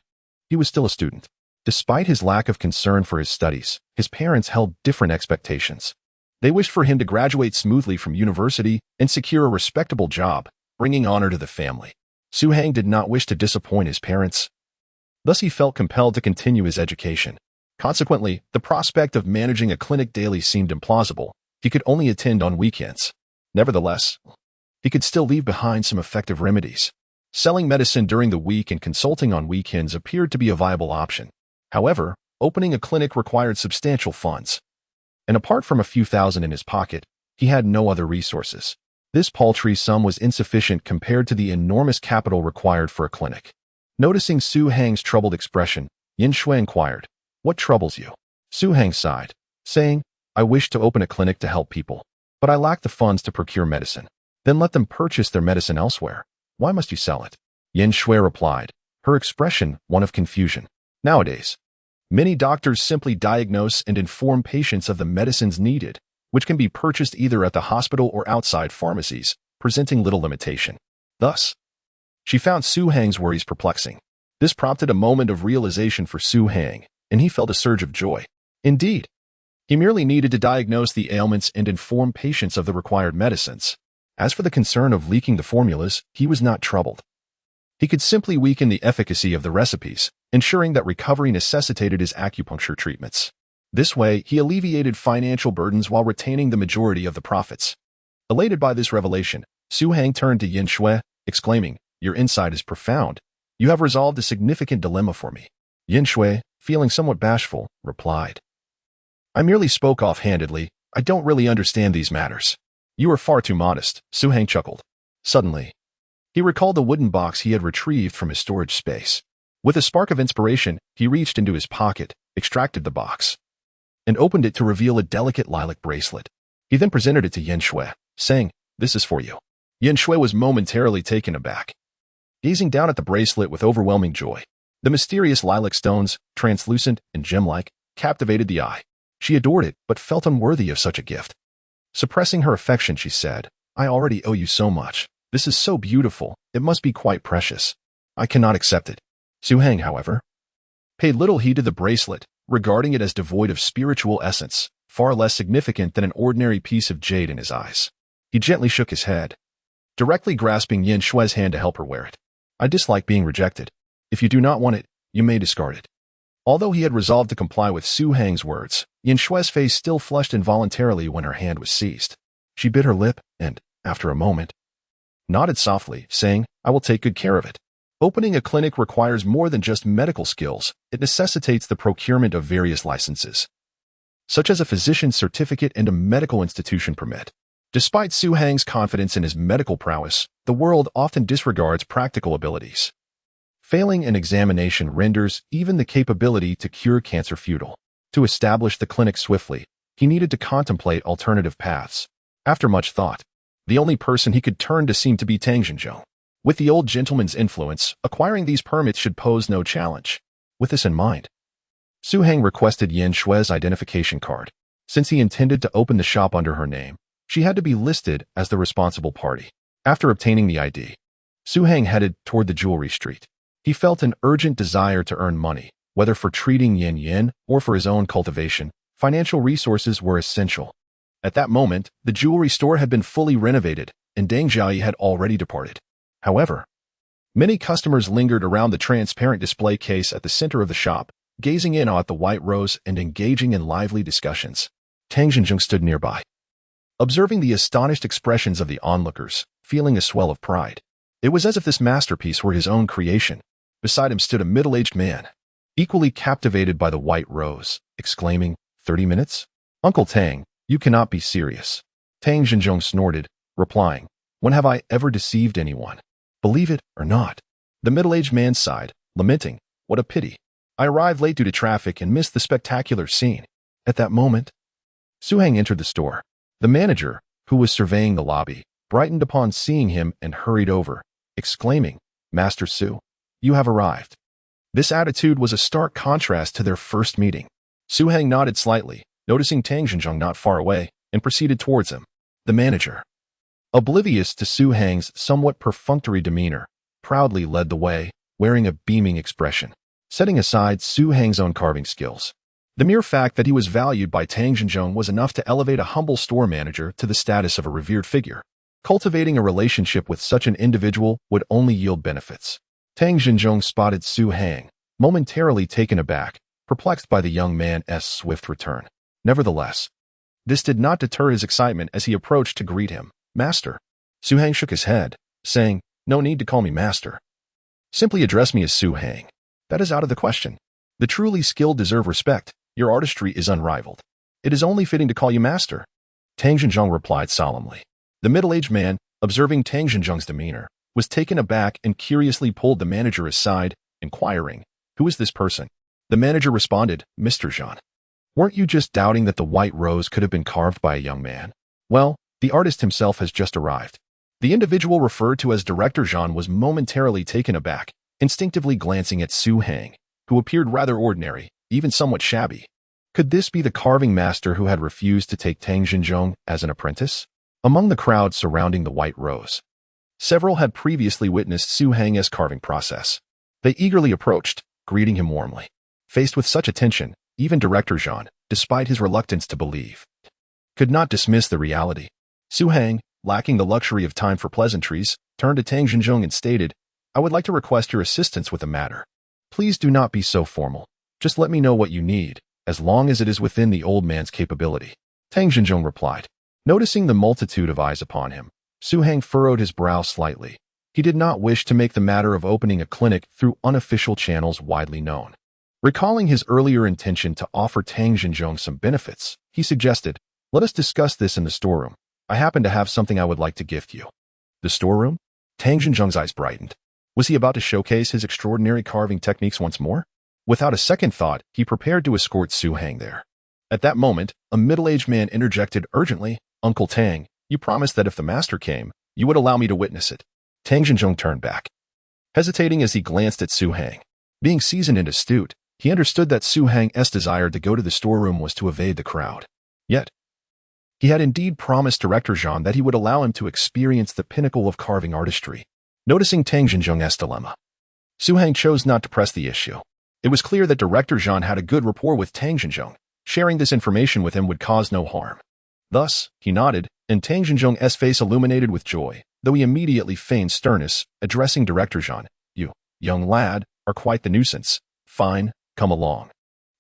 He was still a student. Despite his lack of concern for his studies, his parents held different expectations. They wished for him to graduate smoothly from university and secure a respectable job, bringing honor to the family. Su Hang did not wish to disappoint his parents. Thus he felt compelled to continue his education. Consequently, the prospect of managing a clinic daily seemed implausible. He could only attend on weekends. Nevertheless, he could still leave behind some effective remedies. Selling medicine during the week and consulting on weekends appeared to be a viable option. However, opening a clinic required substantial funds, and apart from a few thousand in his pocket, he had no other resources. This paltry sum was insufficient compared to the enormous capital required for a clinic. Noticing Su Hang's troubled expression, Yin Shui inquired, "What troubles you?" Su Hang sighed, saying, I wish to open a clinic to help people, but I lack the funds to procure medicine. Then let them purchase their medicine elsewhere. Why must you sell it? Yin Shui replied, her expression one of confusion. Nowadays, many doctors simply diagnose and inform patients of the medicines needed, which can be purchased either at the hospital or outside pharmacies, presenting little limitation. Thus, she found Su Hang's worries perplexing. This prompted a moment of realization for Su Hang, and he felt a surge of joy. Indeed, he merely needed to diagnose the ailments and inform patients of the required medicines. As for the concern of leaking the formulas, he was not troubled. He could simply weaken the efficacy of the recipes, ensuring that recovery necessitated his acupuncture treatments. This way, he alleviated financial burdens while retaining the majority of the profits. Elated by this revelation, Su Hang turned to Yin Shui, exclaiming, "Your insight is profound. You have resolved a significant dilemma for me." Yin Shui, feeling somewhat bashful, replied, "I merely spoke offhandedly. I don't really understand these matters." "You are far too modest," Su Hang chuckled. Suddenly, he recalled the wooden box he had retrieved from his storage space. With a spark of inspiration, he reached into his pocket, extracted the box, and opened it to reveal a delicate lilac bracelet. He then presented it to Yin Shui, saying, "This is for you." Yin Shui was momentarily taken aback, gazing down at the bracelet with overwhelming joy. The mysterious lilac stones, translucent and gem-like, captivated the eye. She adored it, but felt unworthy of such a gift. Suppressing her affection, she said, "I already owe you so much. This is so beautiful, it must be quite precious. I cannot accept it." Su Hang, however, paid little heed to the bracelet, regarding it as devoid of spiritual essence, far less significant than an ordinary piece of jade in his eyes. He gently shook his head, directly grasping Yin Shui's hand to help her wear it. "I dislike being rejected. If you do not want it, you may discard it." Although he had resolved to comply with Su Hang's words, Yin Shui's face still flushed involuntarily when her hand was seized. She bit her lip and, after a moment, nodded softly, saying, "I will take good care of it." Opening a clinic requires more than just medical skills. It necessitates the procurement of various licenses, such as a physician's certificate and a medical institution permit. Despite Su Hang's confidence in his medical prowess, the world often disregards practical abilities. Failing an examination renders even the capability to cure cancer futile. To establish the clinic swiftly, he needed to contemplate alternative paths. After much thought, the only person he could turn to seemed to be Tang Xinzhong. With the old gentleman's influence, acquiring these permits should pose no challenge. With this in mind, Su Hang requested Yin Shui's identification card. Since he intended to open the shop under her name, she had to be listed as the responsible party. After obtaining the ID, Su Hang headed toward the jewelry street. He felt an urgent desire to earn money, whether for treating Yin Yin or for his own cultivation. Financial resources were essential. At that moment, the jewelry store had been fully renovated, and Deng Jiayi had already departed. However, many customers lingered around the transparent display case at the center of the shop, gazing in at the white rose and engaging in lively discussions. Tang Xinzhong stood nearby, observing the astonished expressions of the onlookers, feeling a swell of pride. It was as if this masterpiece were his own creation. Beside him stood a middle-aged man, equally captivated by the white rose, exclaiming, 30 minutes? Uncle Tang, you cannot be serious." Tang Xinzhong snorted, replying, "When have I ever deceived anyone? Believe it or not." The middle-aged man sighed, lamenting, "What a pity. I arrived late due to traffic and missed the spectacular scene." At that moment, Su Hang entered the store. The manager, who was surveying the lobby, brightened upon seeing him and hurried over, exclaiming, "Master Su, you have arrived." This attitude was a stark contrast to their first meeting. Su Hang nodded slightly, noticing Tang Xinzhong not far away, and proceeded towards him. The manager, oblivious to Su Hang's somewhat perfunctory demeanor, proudly led the way, wearing a beaming expression, setting aside Su Hang's own carving skills. The mere fact that he was valued by Tang Xinzhong was enough to elevate a humble store manager to the status of a revered figure. Cultivating a relationship with such an individual would only yield benefits. Tang Xinzhong spotted Su Hang, momentarily taken aback, perplexed by the young man's swift return. Nevertheless, this did not deter his excitement as he approached to greet him. "Master." Su Hang shook his head, saying, "No need to call me master. Simply address me as Su Hang. That is out of the question. The truly skilled deserve respect. Your artistry is unrivaled. It is only fitting to call you master." Tang Xinzhong replied solemnly. The middle-aged man, observing Tang Xinzhong's demeanor, was taken aback and curiously pulled the manager aside, inquiring, "Who is this person?" The manager responded, "Mr. Zhan." Weren't you just doubting that the white rose could have been carved by a young man? Well, the artist himself has just arrived. The individual referred to as Director Zhan was momentarily taken aback, instinctively glancing at Su Hang, who appeared rather ordinary, even somewhat shabby. Could this be the carving master who had refused to take Tang Xinzhong as an apprentice? Among the crowd surrounding the white rose, several had previously witnessed Su Hang's carving process. They eagerly approached, greeting him warmly. Faced with such attention, even Director Zhan, despite his reluctance to believe, could not dismiss the reality. Su Hang, lacking the luxury of time for pleasantries, turned to Tang Xinzhong and stated, "I would like to request your assistance with a matter. Please do not be so formal. Just let me know what you need, as long as it is within the old man's capability." Tang Xinzhong replied. Noticing the multitude of eyes upon him, Su Hang furrowed his brow slightly. He did not wish to make the matter of opening a clinic through unofficial channels widely known. Recalling his earlier intention to offer Tang Xinzhong some benefits, he suggested, "Let us discuss this in the storeroom. I happen to have something I would like to gift you." The storeroom? Tang Xinzhong's eyes brightened. Was he about to showcase his extraordinary carving techniques once more? Without a second thought, he prepared to escort Su Hang there. At that moment, a middle-aged man interjected urgently, "Uncle Tang, you promised that if the master came, you would allow me to witness it." Tang Xinzhong turned back, hesitating as he glanced at Su Hang. Being seasoned and astute, he understood that Su Hang's desire to go to the storeroom was to evade the crowd. Yet, he had indeed promised Director Zhan that he would allow him to experience the pinnacle of carving artistry. Noticing Tang Xinzhong's dilemma, Su Hang chose not to press the issue. It was clear that Director Zhan had a good rapport with Tang Xinzhong. Sharing this information with him would cause no harm. Thus, he nodded, and Tang Xinzhong's face illuminated with joy, though he immediately feigned sternness, addressing Director Zhan. "You, young lad, are quite the nuisance. Fine, come along.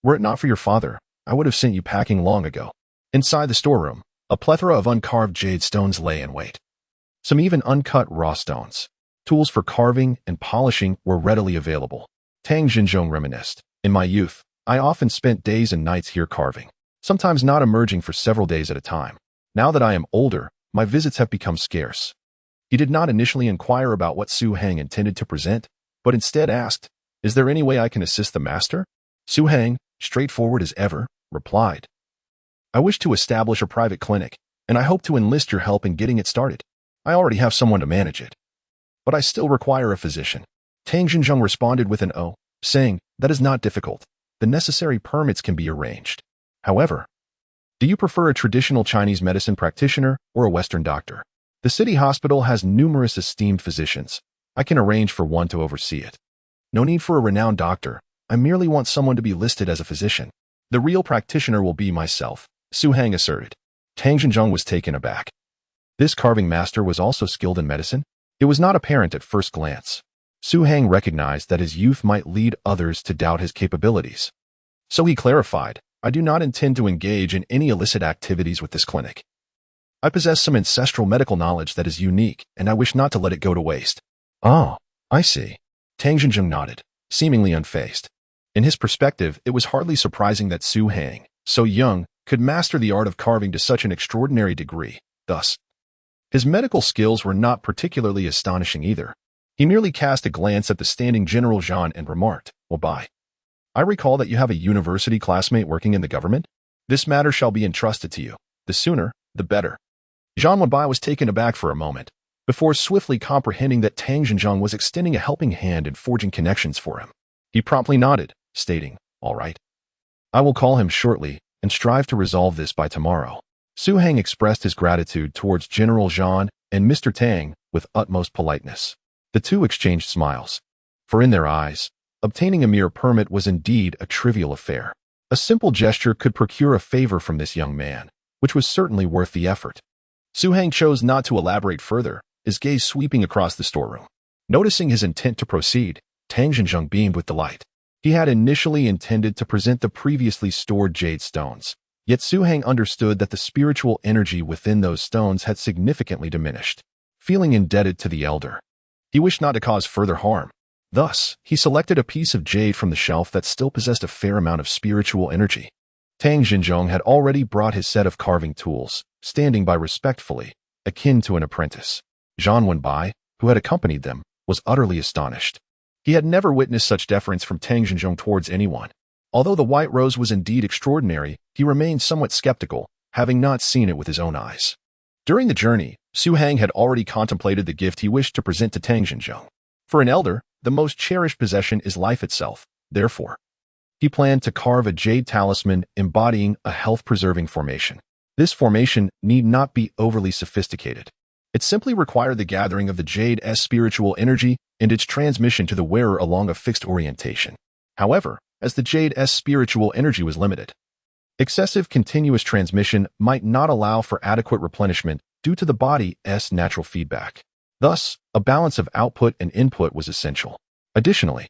Were it not for your father, I would have sent you packing long ago." Inside the storeroom, a plethora of uncarved jade stones lay in wait. Some even uncut raw stones. Tools for carving and polishing were readily available. Tang Xinzhong reminisced. "In my youth, I often spent days and nights here carving, sometimes not emerging for several days at a time. Now that I am older, my visits have become scarce." He did not initially inquire about what Su Hang intended to present, but instead asked, "Is there any way I can assist the master?" Su Hang, straightforward as ever, replied, "I wish to establish a private clinic, and I hope to enlist your help in getting it started. I already have someone to manage it, but I still require a physician." Tang Xinzhong responded with an "oh," saying, "That is not difficult. The necessary permits can be arranged. However, do you prefer a traditional Chinese medicine practitioner or a Western doctor? The city hospital has numerous esteemed physicians. I can arrange for one to oversee it. No need for a renowned doctor. I merely want someone to be listed as a physician. The real practitioner will be myself," Su Hang asserted. Tang Xinzhong was taken aback. This carving master was also skilled in medicine? It was not apparent at first glance. Su Hang recognized that his youth might lead others to doubt his capabilities. So he clarified, "I do not intend to engage in any illicit activities with this clinic. I possess some ancestral medical knowledge that is unique, and I wish not to let it go to waste." "Oh, I see." Tang Xinzhong nodded, seemingly unfazed. In his perspective, it was hardly surprising that Su Hang, so young, could master the art of carving to such an extraordinary degree. Thus, his medical skills were not particularly astonishing either. He merely cast a glance at the standing General Zhan and remarked, "Well, bye. I recall that you have a university classmate working in the government. This matter shall be entrusted to you. The sooner, the better." Zhan Wenbai was taken aback for a moment, before swiftly comprehending that Tang Xinzhong was extending a helping hand and forging connections for him. He promptly nodded, stating, "All right. I will call him shortly and strive to resolve this by tomorrow." Su Hang expressed his gratitude towards General Zhan and Mr. Tang with utmost politeness. The two exchanged smiles, for in their eyes, obtaining a mere permit was indeed a trivial affair. A simple gesture could procure a favor from this young man, which was certainly worth the effort. Su Hang chose not to elaborate further, his gaze sweeping across the storeroom. Noticing his intent to proceed, Tang Xinzhong beamed with delight. He had initially intended to present the previously stored jade stones, yet Su Hang understood that the spiritual energy within those stones had significantly diminished. Feeling indebted to the elder, he wished not to cause further harm. Thus, he selected a piece of jade from the shelf that still possessed a fair amount of spiritual energy. Tang Xinzhong had already brought his set of carving tools, standing by respectfully, akin to an apprentice. Zhan Wenbai, who had accompanied them, was utterly astonished. He had never witnessed such deference from Tang Xinzhong towards anyone. Although the white rose was indeed extraordinary, he remained somewhat skeptical, having not seen it with his own eyes. During the journey, Su Hang had already contemplated the gift he wished to present to Tang Xinzheng. For an elder, the most cherished possession is life itself. Therefore, he planned to carve a jade talisman embodying a health-preserving formation. This formation need not be overly sophisticated. It simply required the gathering of the jade's spiritual energy and its transmission to the wearer along a fixed orientation. However, as the jade's spiritual energy was limited, excessive continuous transmission might not allow for adequate replenishment due to the body's natural feedback. Thus, a balance of output and input was essential. Additionally,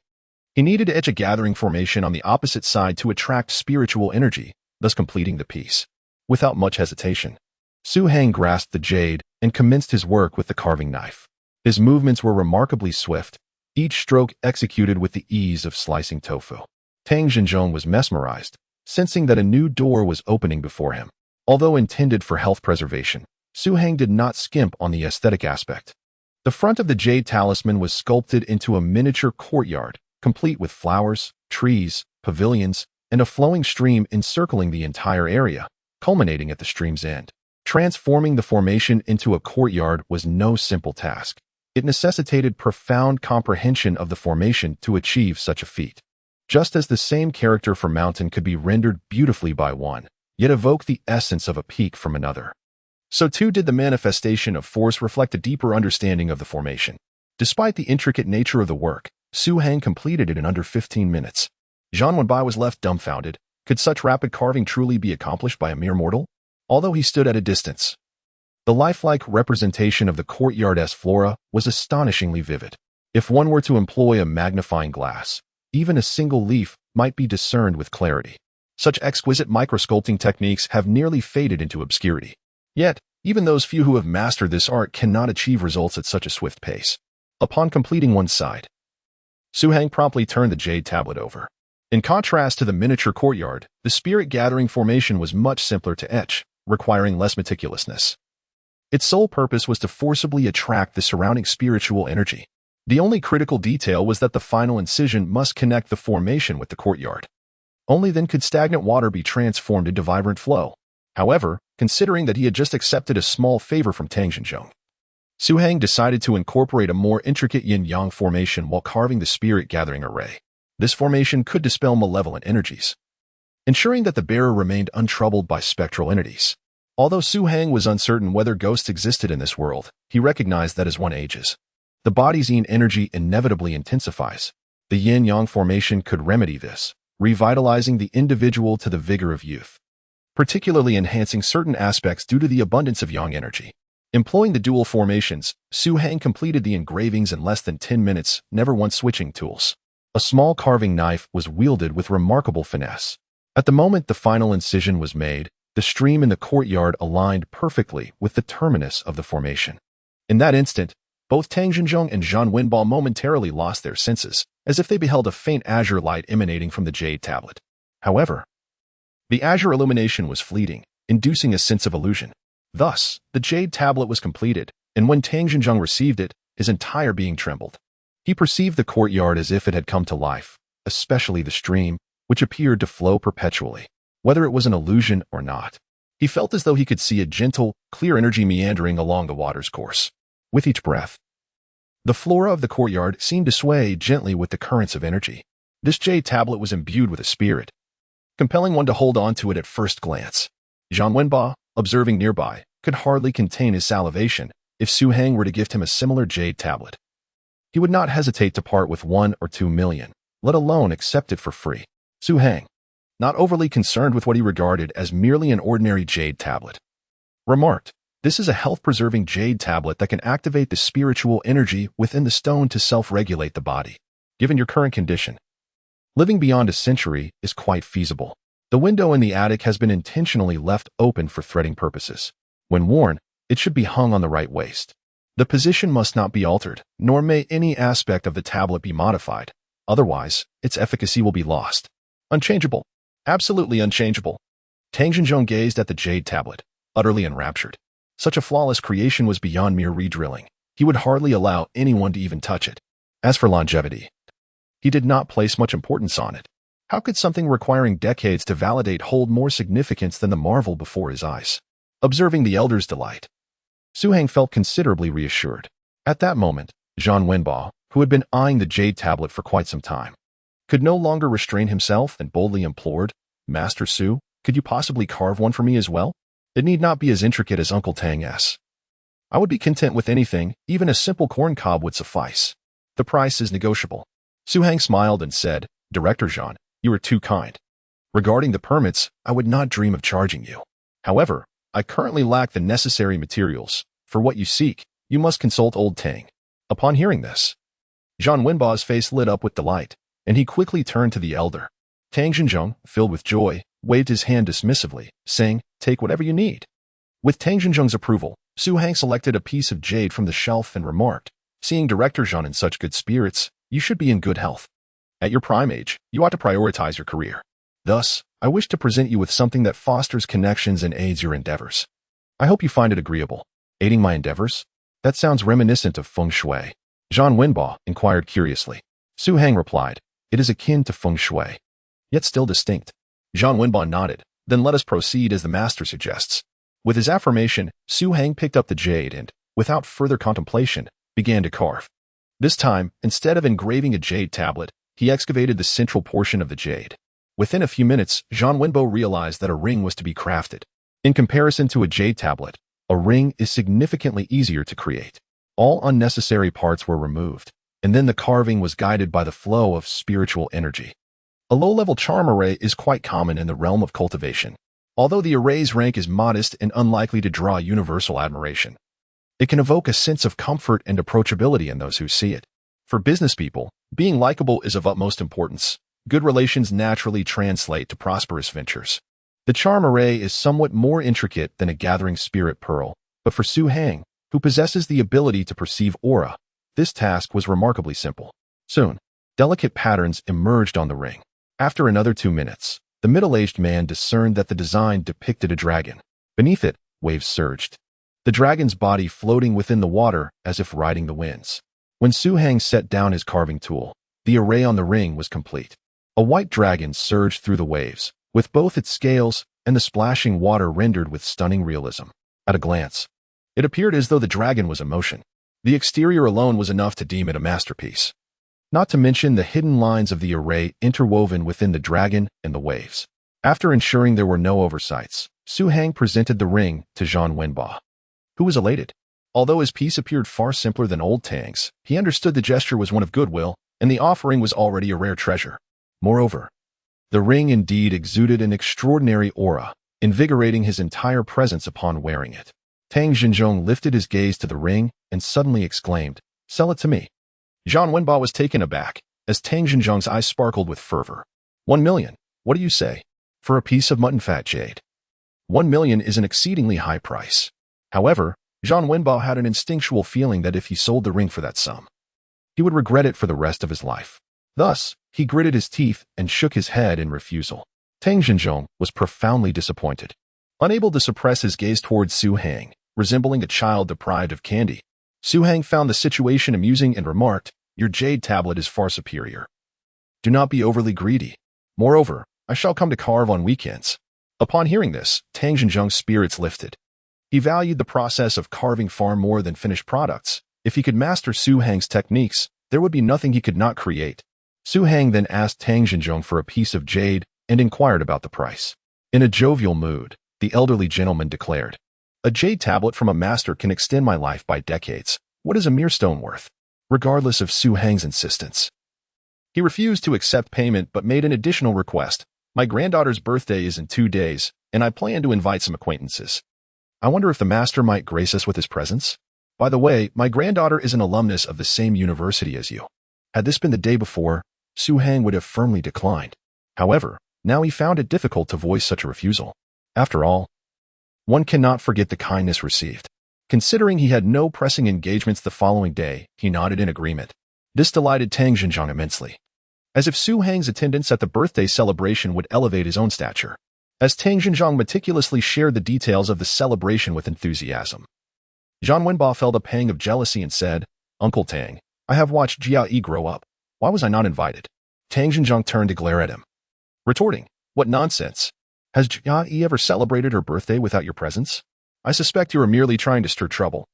he needed to etch a gathering formation on the opposite side to attract spiritual energy, thus completing the piece. Without much hesitation, Su Hang grasped the jade and commenced his work with the carving knife. His movements were remarkably swift, each stroke executed with the ease of slicing tofu. Tang Xinzheng was mesmerized, sensing that a new door was opening before him. Although intended for health preservation, Su Hang did not skimp on the aesthetic aspect. The front of the jade talisman was sculpted into a miniature courtyard, complete with flowers, trees, pavilions, and a flowing stream encircling the entire area, culminating at the stream's end. Transforming the formation into a courtyard was no simple task. It necessitated profound comprehension of the formation to achieve such a feat. Just as the same character for mountain could be rendered beautifully by one, yet evoke the essence of a peak from another, so too did the manifestation of force reflect a deeper understanding of the formation. Despite the intricate nature of the work, Su Hang completed it in under 15 minutes. Zhang Wenbai was left dumbfounded. Could such rapid carving truly be accomplished by a mere mortal? Although he stood at a distance, the lifelike representation of the courtyard's flora was astonishingly vivid. If one were to employ a magnifying glass, even a single leaf might be discerned with clarity. Such exquisite microsculpting techniques have nearly faded into obscurity. Yet, even those few who have mastered this art cannot achieve results at such a swift pace. Upon completing one side, Su Hang promptly turned the jade tablet over. In contrast to the miniature courtyard, the spirit-gathering formation was much simpler to etch, requiring less meticulousness. Its sole purpose was to forcibly attract the surrounding spiritual energy. The only critical detail was that the final incision must connect the formation with the courtyard. Only then could stagnant water be transformed into vibrant flow. However, considering that he had just accepted a small favor from Tang Xinzheng, Su Hang decided to incorporate a more intricate yin-yang formation while carving the spirit-gathering array. This formation could dispel malevolent energies, ensuring that the bearer remained untroubled by spectral entities. Although Su Hang was uncertain whether ghosts existed in this world, he recognized that as one ages, the body's yin energy inevitably intensifies. The yin-yang formation could remedy this, revitalizing the individual to the vigor of youth, particularly enhancing certain aspects due to the abundance of yang energy. Employing the dual formations, Su Hang completed the engravings in less than 10 minutes, never once switching tools. A small carving knife was wielded with remarkable finesse. At the moment the final incision was made, the stream in the courtyard aligned perfectly with the terminus of the formation. In that instant, both Tang Xinzheng and Zhang Wenbao momentarily lost their senses, as if they beheld a faint azure light emanating from the jade tablet. However, the azure illumination was fleeting, inducing a sense of illusion. Thus, the jade tablet was completed, and when Tang Xinzheng received it, his entire being trembled. He perceived the courtyard as if it had come to life, especially the stream, which appeared to flow perpetually. Whether it was an illusion or not, he felt as though he could see a gentle, clear energy meandering along the water's course. With each breath, the flora of the courtyard seemed to sway gently with the currents of energy. This jade tablet was imbued with a spirit, compelling one to hold on to it at first glance. Zhang Wenba, observing nearby, could hardly contain his salivation. If Su Hang were to gift him a similar jade tablet, he would not hesitate to part with 1 or 2 million, let alone accept it for free. Su Hang, not overly concerned with what he regarded as merely an ordinary jade tablet, remarked, "This is a health-preserving jade tablet that can activate the spiritual energy within the stone to self-regulate the body. Given your current condition, living beyond a century is quite feasible. The window in the attic has been intentionally left open for threading purposes. When worn, it should be hung on the right waist. The position must not be altered, nor may any aspect of the tablet be modified. Otherwise, its efficacy will be lost. Unchangeable. Absolutely unchangeable." Tang Xinzheng gazed at the jade tablet, utterly enraptured. Such a flawless creation was beyond mere redrilling. He would hardly allow anyone to even touch it. As for longevity, he did not place much importance on it. How could something requiring decades to validate hold more significance than the marvel before his eyes? Observing the elder's delight, Su Heng felt considerably reassured. At that moment, Zhang Wenbo, who had been eyeing the jade tablet for quite some time, could no longer restrain himself and boldly implored, "Master Su, could you possibly carve one for me as well? It need not be as intricate as Uncle Tang's. I would be content with anything, even a simple corn cob would suffice. The price is negotiable." Su Heng smiled and said, "Director Zhang, you are too kind. Regarding the permits, I would not dream of charging you. However, I currently lack the necessary materials. For what you seek, you must consult old Tang." Upon hearing this, Zhang Wenbo's face lit up with delight, and he quickly turned to the elder. Tang Xinzhong, filled with joy, waved his hand dismissively, saying, "Take whatever you need." With Tang Xinzhong's approval, Su Heng selected a piece of jade from the shelf and remarked, "Seeing Director Zhang in such good spirits, you should be in good health. At your prime age, you ought to prioritize your career. Thus, I wish to present you with something that fosters connections and aids your endeavors. I hope you find it agreeable." "Aiding my endeavors? That sounds reminiscent of feng shui." Zhang Wenbo inquired curiously. Su Heng replied, "It is akin to feng shui, yet still distinct." Zhang Wenbo nodded, "Then let us proceed as the master suggests." With his affirmation, Su Heng picked up the jade and, without further contemplation, began to carve. This time, instead of engraving a jade tablet, he excavated the central portion of the jade. Within a few minutes, Zhang Wenbo realized that a ring was to be crafted. In comparison to a jade tablet, a ring is significantly easier to create. All unnecessary parts were removed, and then the carving was guided by the flow of spiritual energy. A low-level charm array is quite common in the realm of cultivation. Although the array's rank is modest and unlikely to draw universal admiration, it can evoke a sense of comfort and approachability in those who see it. For business people, being likable is of utmost importance. Good relations naturally translate to prosperous ventures. The charm array is somewhat more intricate than a gathering spirit pearl, but for Su Heng, who possesses the ability to perceive aura, this task was remarkably simple. Soon, delicate patterns emerged on the ring. After another 2 minutes, the middle-aged man discerned that the design depicted a dragon. Beneath it, waves surged, the dragon's body floating within the water as if riding the winds. When Su Heng set down his carving tool, the array on the ring was complete. A white dragon surged through the waves, with both its scales and the splashing water rendered with stunning realism. At a glance, it appeared as though the dragon was in motion. The exterior alone was enough to deem it a masterpiece. Not to mention the hidden lines of the array interwoven within the dragon and the waves. After ensuring there were no oversights, Su Heng presented the ring to Zhang Wenbo, who was elated. Although his piece appeared far simpler than old Tang's, he understood the gesture was one of goodwill, and the offering was already a rare treasure. Moreover, the ring indeed exuded an extraordinary aura, invigorating his entire presence upon wearing it. Tang Xinzhong lifted his gaze to the ring and suddenly exclaimed, "Sell it to me." Zhang Wenbo was taken aback, as Tang Xinzhong's eyes sparkled with fervor. 1 million, what do you say? For a piece of mutton fat jade. 1 million is an exceedingly high price. However, Zhang Wenbo had an instinctual feeling that if he sold the ring for that sum, he would regret it for the rest of his life. Thus, he gritted his teeth and shook his head in refusal. Tang Xinzhong was profoundly disappointed. Unable to suppress his gaze towards Su Heng, resembling a child deprived of candy, Su Heng found the situation amusing and remarked, "Your jade tablet is far superior. Do not be overly greedy. Moreover, I shall come to carve on weekends." Upon hearing this, Tang Xinzhong's spirits lifted. He valued the process of carving far more than finished products. If he could master Su Heng's techniques, there would be nothing he could not create. Su Heng then asked Tang Xinzhong for a piece of jade and inquired about the price. In a jovial mood, the elderly gentleman declared, "A jade tablet from a master can extend my life by decades. What is a mere stone worth?" Regardless of Su Heng's insistence, he refused to accept payment but made an additional request. "My granddaughter's birthday is in 2 days, and I plan to invite some acquaintances. I wonder if the master might grace us with his presence? By the way, my granddaughter is an alumnus of the same university as you." Had this been the day before, Su Heng would have firmly declined. However, now he found it difficult to voice such a refusal. After all, one cannot forget the kindness received. Considering he had no pressing engagements the following day, he nodded in agreement. This delighted Tang Xinzhong immensely, as if Su Heng's attendance at the birthday celebration would elevate his own stature. As Tang Xinzhong meticulously shared the details of the celebration with enthusiasm, Zhang Wenbo felt a pang of jealousy and said, "Uncle Tang, I have watched Jiao Yi grow up. Why was I not invited?" Tang Xinzhong turned to glare at him. retorting, "What nonsense! Has Jiayi ever celebrated her birthday without your presence? I suspect you are merely trying to stir trouble."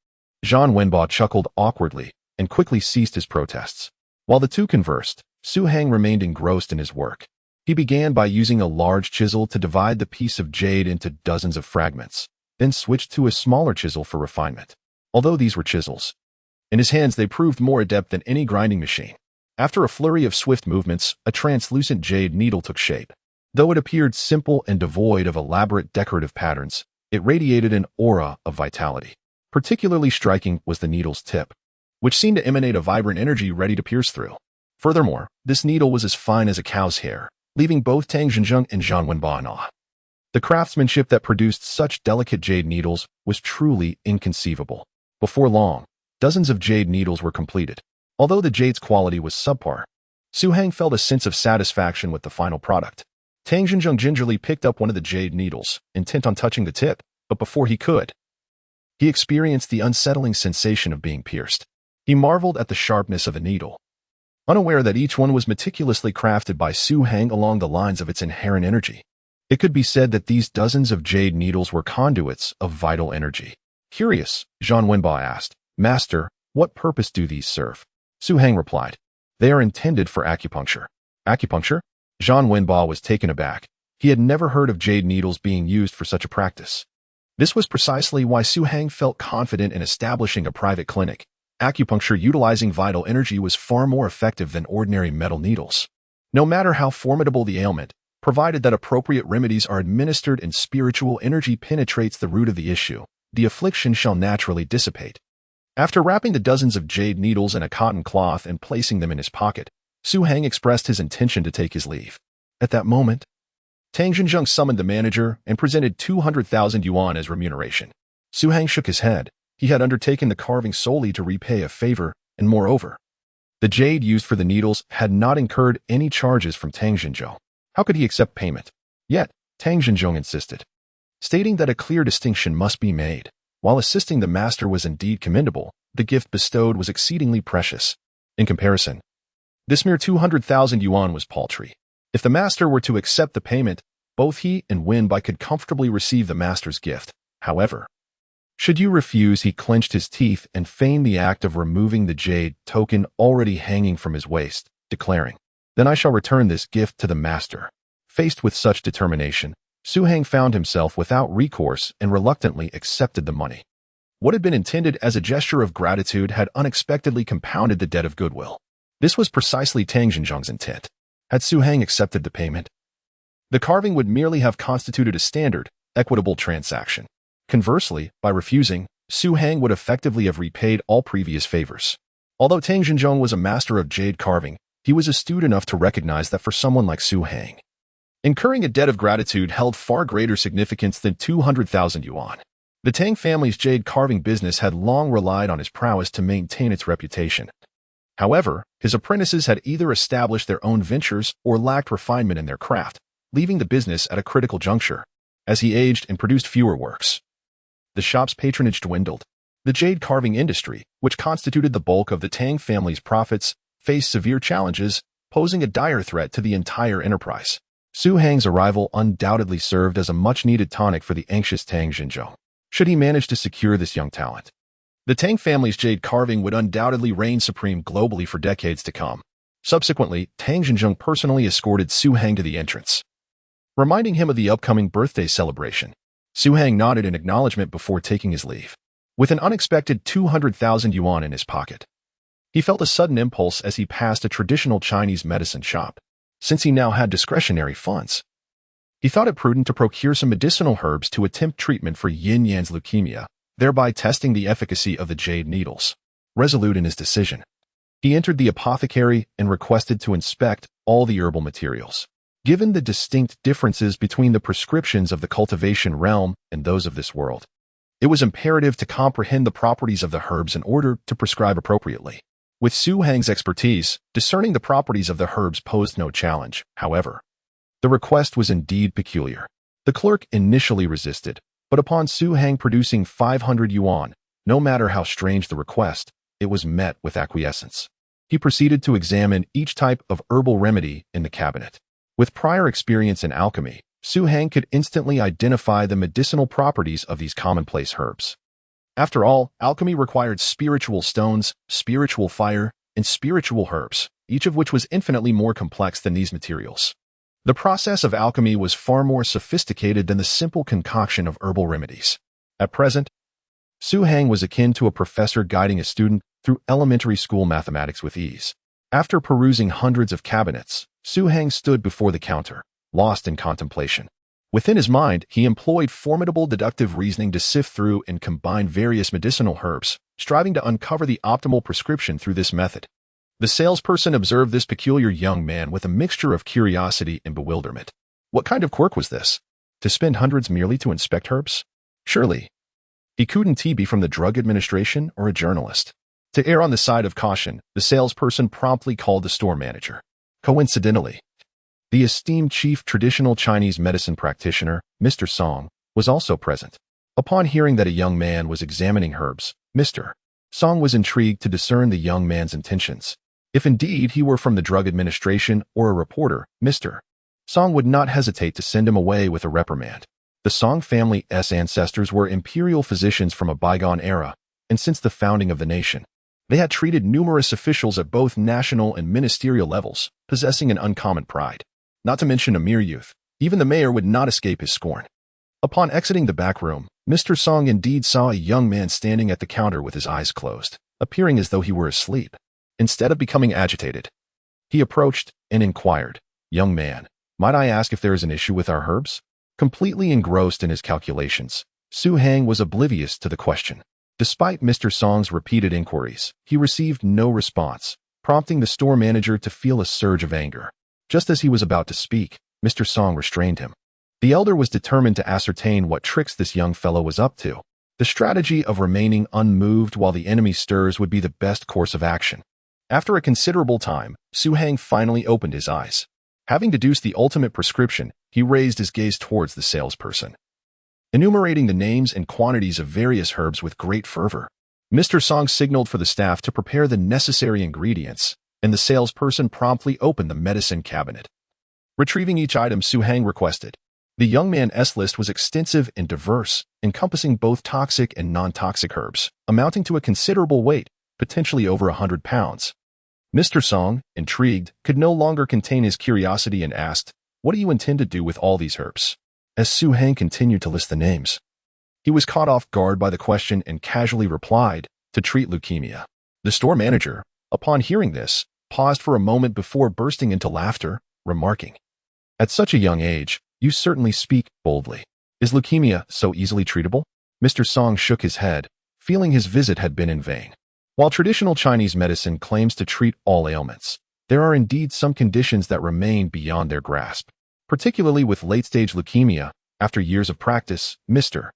Zhang Wenbo chuckled awkwardly and quickly ceased his protests. While the two conversed, Su Hang remained engrossed in his work. He began by using a large chisel to divide the piece of jade into dozens of fragments, then switched to a smaller chisel for refinement. Although these were chisels, in his hands they proved more adept than any grinding machine. After a flurry of swift movements, a translucent jade needle took shape. Though it appeared simple and devoid of elaborate decorative patterns, it radiated an aura of vitality. Particularly striking was the needle's tip, which seemed to emanate a vibrant energy ready to pierce through. Furthermore, this needle was as fine as a cow's hair, leaving both Tang Xinzheng and Zhang Wenbo in awe. The craftsmanship that produced such delicate jade needles was truly inconceivable. Before long, dozens of jade needles were completed. Although the jade's quality was subpar, Su Hang felt a sense of satisfaction with the final product. Tang Xinzheng gingerly picked up one of the jade needles, intent on touching the tip, but before he could, he experienced the unsettling sensation of being pierced. He marveled at the sharpness of the needle, unaware that each one was meticulously crafted by Su Hang along the lines of its inherent energy. It could be said that these dozens of jade needles were conduits of vital energy. Curious, Zhang Wenbo asked, "Master, what purpose do these serve?" Su Hang replied, "They are intended for acupuncture." Acupuncture? Zhang Wenbo was taken aback. He had never heard of jade needles being used for such a practice. This was precisely why Su Hang felt confident in establishing a private clinic. Acupuncture utilizing vital energy was far more effective than ordinary metal needles. No matter how formidable the ailment, provided that appropriate remedies are administered and spiritual energy penetrates the root of the issue, the affliction shall naturally dissipate. After wrapping the dozens of jade needles in a cotton cloth and placing them in his pocket, Su Hang expressed his intention to take his leave. At that moment, Tang Xinzheng summoned the manager and presented 200,000 yuan as remuneration. Su Hang shook his head. He had undertaken the carving solely to repay a favor, and moreover, the jade used for the needles had not incurred any charges from Tang Xinzheng. How could he accept payment? Yet, Tang Xinzheng insisted, stating that a clear distinction must be made. While assisting the master was indeed commendable, the gift bestowed was exceedingly precious. In comparison, this mere 200,000 yuan was paltry. If the master were to accept the payment, both he and Wenbai could comfortably receive the master's gift. However, should you refuse, he clenched his teeth and feigned the act of removing the jade token already hanging from his waist, declaring, "Then I shall return this gift to the master." Faced with such determination, Su Hang found himself without recourse and reluctantly accepted the money. What had been intended as a gesture of gratitude had unexpectedly compounded the debt of goodwill. This was precisely Tang Xinzheng's intent. Had Su Hang accepted the payment, the carving would merely have constituted a standard, equitable transaction. Conversely, by refusing, Su Hang would effectively have repaid all previous favors. Although Tang Xinzheng was a master of jade carving, he was astute enough to recognize that for someone like Su Hang, incurring a debt of gratitude held far greater significance than 200,000 yuan. The Tang family's jade carving business had long relied on his prowess to maintain its reputation. However, his apprentices had either established their own ventures or lacked refinement in their craft, leaving the business at a critical juncture. As he aged and produced fewer works, the shop's patronage dwindled. The jade carving industry, which constituted the bulk of the Tang family's profits, faced severe challenges, posing a dire threat to the entire enterprise. Su Hang's arrival undoubtedly served as a much-needed tonic for the anxious Tang Xinzheng. Should he manage to secure this young talent, the Tang family's jade carving would undoubtedly reign supreme globally for decades to come. Subsequently, Tang Xinzheng personally escorted Su Hang to the entrance, reminding him of the upcoming birthday celebration. Su Hang nodded in acknowledgement before taking his leave. With an unexpected 200,000 yuan in his pocket, he felt a sudden impulse as he passed a traditional Chinese medicine shop. Since he now had discretionary funds, he thought it prudent to procure some medicinal herbs to attempt treatment for Yin Yan's leukemia, thereby testing the efficacy of the jade needles. Resolute in his decision, he entered the apothecary and requested to inspect all the herbal materials. Given the distinct differences between the prescriptions of the cultivation realm and those of this world, it was imperative to comprehend the properties of the herbs in order to prescribe appropriately. With Su Hang's expertise, discerning the properties of the herbs posed no challenge. However, the request was indeed peculiar. The clerk initially resisted, but upon Su Hang producing 500 yuan, no matter how strange the request, it was met with acquiescence. He proceeded to examine each type of herbal remedy in the cabinet. With prior experience in alchemy, Su Heng could instantly identify the medicinal properties of these commonplace herbs. After all, alchemy required spiritual stones, spiritual fire, and spiritual herbs, each of which was infinitely more complex than these materials. The process of alchemy was far more sophisticated than the simple concoction of herbal remedies. At present, Su Heng was akin to a professor guiding a student through elementary school mathematics with ease. After perusing hundreds of cabinets, Su Heng stood before the counter, lost in contemplation. Within his mind, he employed formidable deductive reasoning to sift through and combine various medicinal herbs, striving to uncover the optimal prescription through this method. The salesperson observed this peculiar young man with a mixture of curiosity and bewilderment. What kind of quirk was this? To spend hundreds merely to inspect herbs? Surely, he couldn't be from the Drug Administration or a journalist. To err on the side of caution, the salesperson promptly called the store manager. Coincidentally, the esteemed chief traditional Chinese medicine practitioner, Mr. Song, was also present. Upon hearing that a young man was examining herbs, Mr. Song was intrigued to discern the young man's intentions. If indeed he were from the Drug Administration or a reporter, Mr. Song would not hesitate to send him away with a reprimand. The Song family's ancestors were imperial physicians from a bygone era, and since the founding of the nation, they had treated numerous officials at both national and ministerial levels, possessing an uncommon pride. Not to mention a mere youth, even the mayor would not escape his scorn. Upon exiting the back room, Mr. Song indeed saw a young man standing at the counter with his eyes closed, appearing as though he were asleep. Instead of becoming agitated, he approached and inquired, "Young man, might I ask if there is an issue with our herbs?" Completely engrossed in his calculations, Su Heng was oblivious to the question. Despite Mr. Song's repeated inquiries, he received no response, prompting the store manager to feel a surge of anger. Just as he was about to speak, Mr. Song restrained him. The elder was determined to ascertain what tricks this young fellow was up to. The strategy of remaining unmoved while the enemy stirs would be the best course of action. After a considerable time, Su Heng finally opened his eyes. Having deduced the ultimate prescription, he raised his gaze towards the salesperson, enumerating the names and quantities of various herbs with great fervor. Mr. Song signaled for the staff to prepare the necessary ingredients, and the salesperson promptly opened the medicine cabinet. Retrieving each item, Su Heng requested. The young man's list was extensive and diverse, encompassing both toxic and non-toxic herbs, amounting to a considerable weight, potentially over 100 pounds. Mr. Song, intrigued, could no longer contain his curiosity and asked, "What do you intend to do with all these herbs?" As Su Heng continued to list the names, he was caught off guard by the question and casually replied, "To treat leukemia." The store manager, upon hearing this, paused for a moment before bursting into laughter, remarking, "At such a young age, you certainly speak boldly. Is leukemia so easily treatable?" Mr. Song shook his head, feeling his visit had been in vain. While traditional Chinese medicine claims to treat all ailments, there are indeed some conditions that remain beyond their grasp. Particularly with late-stage leukemia, after years of practice, Mr.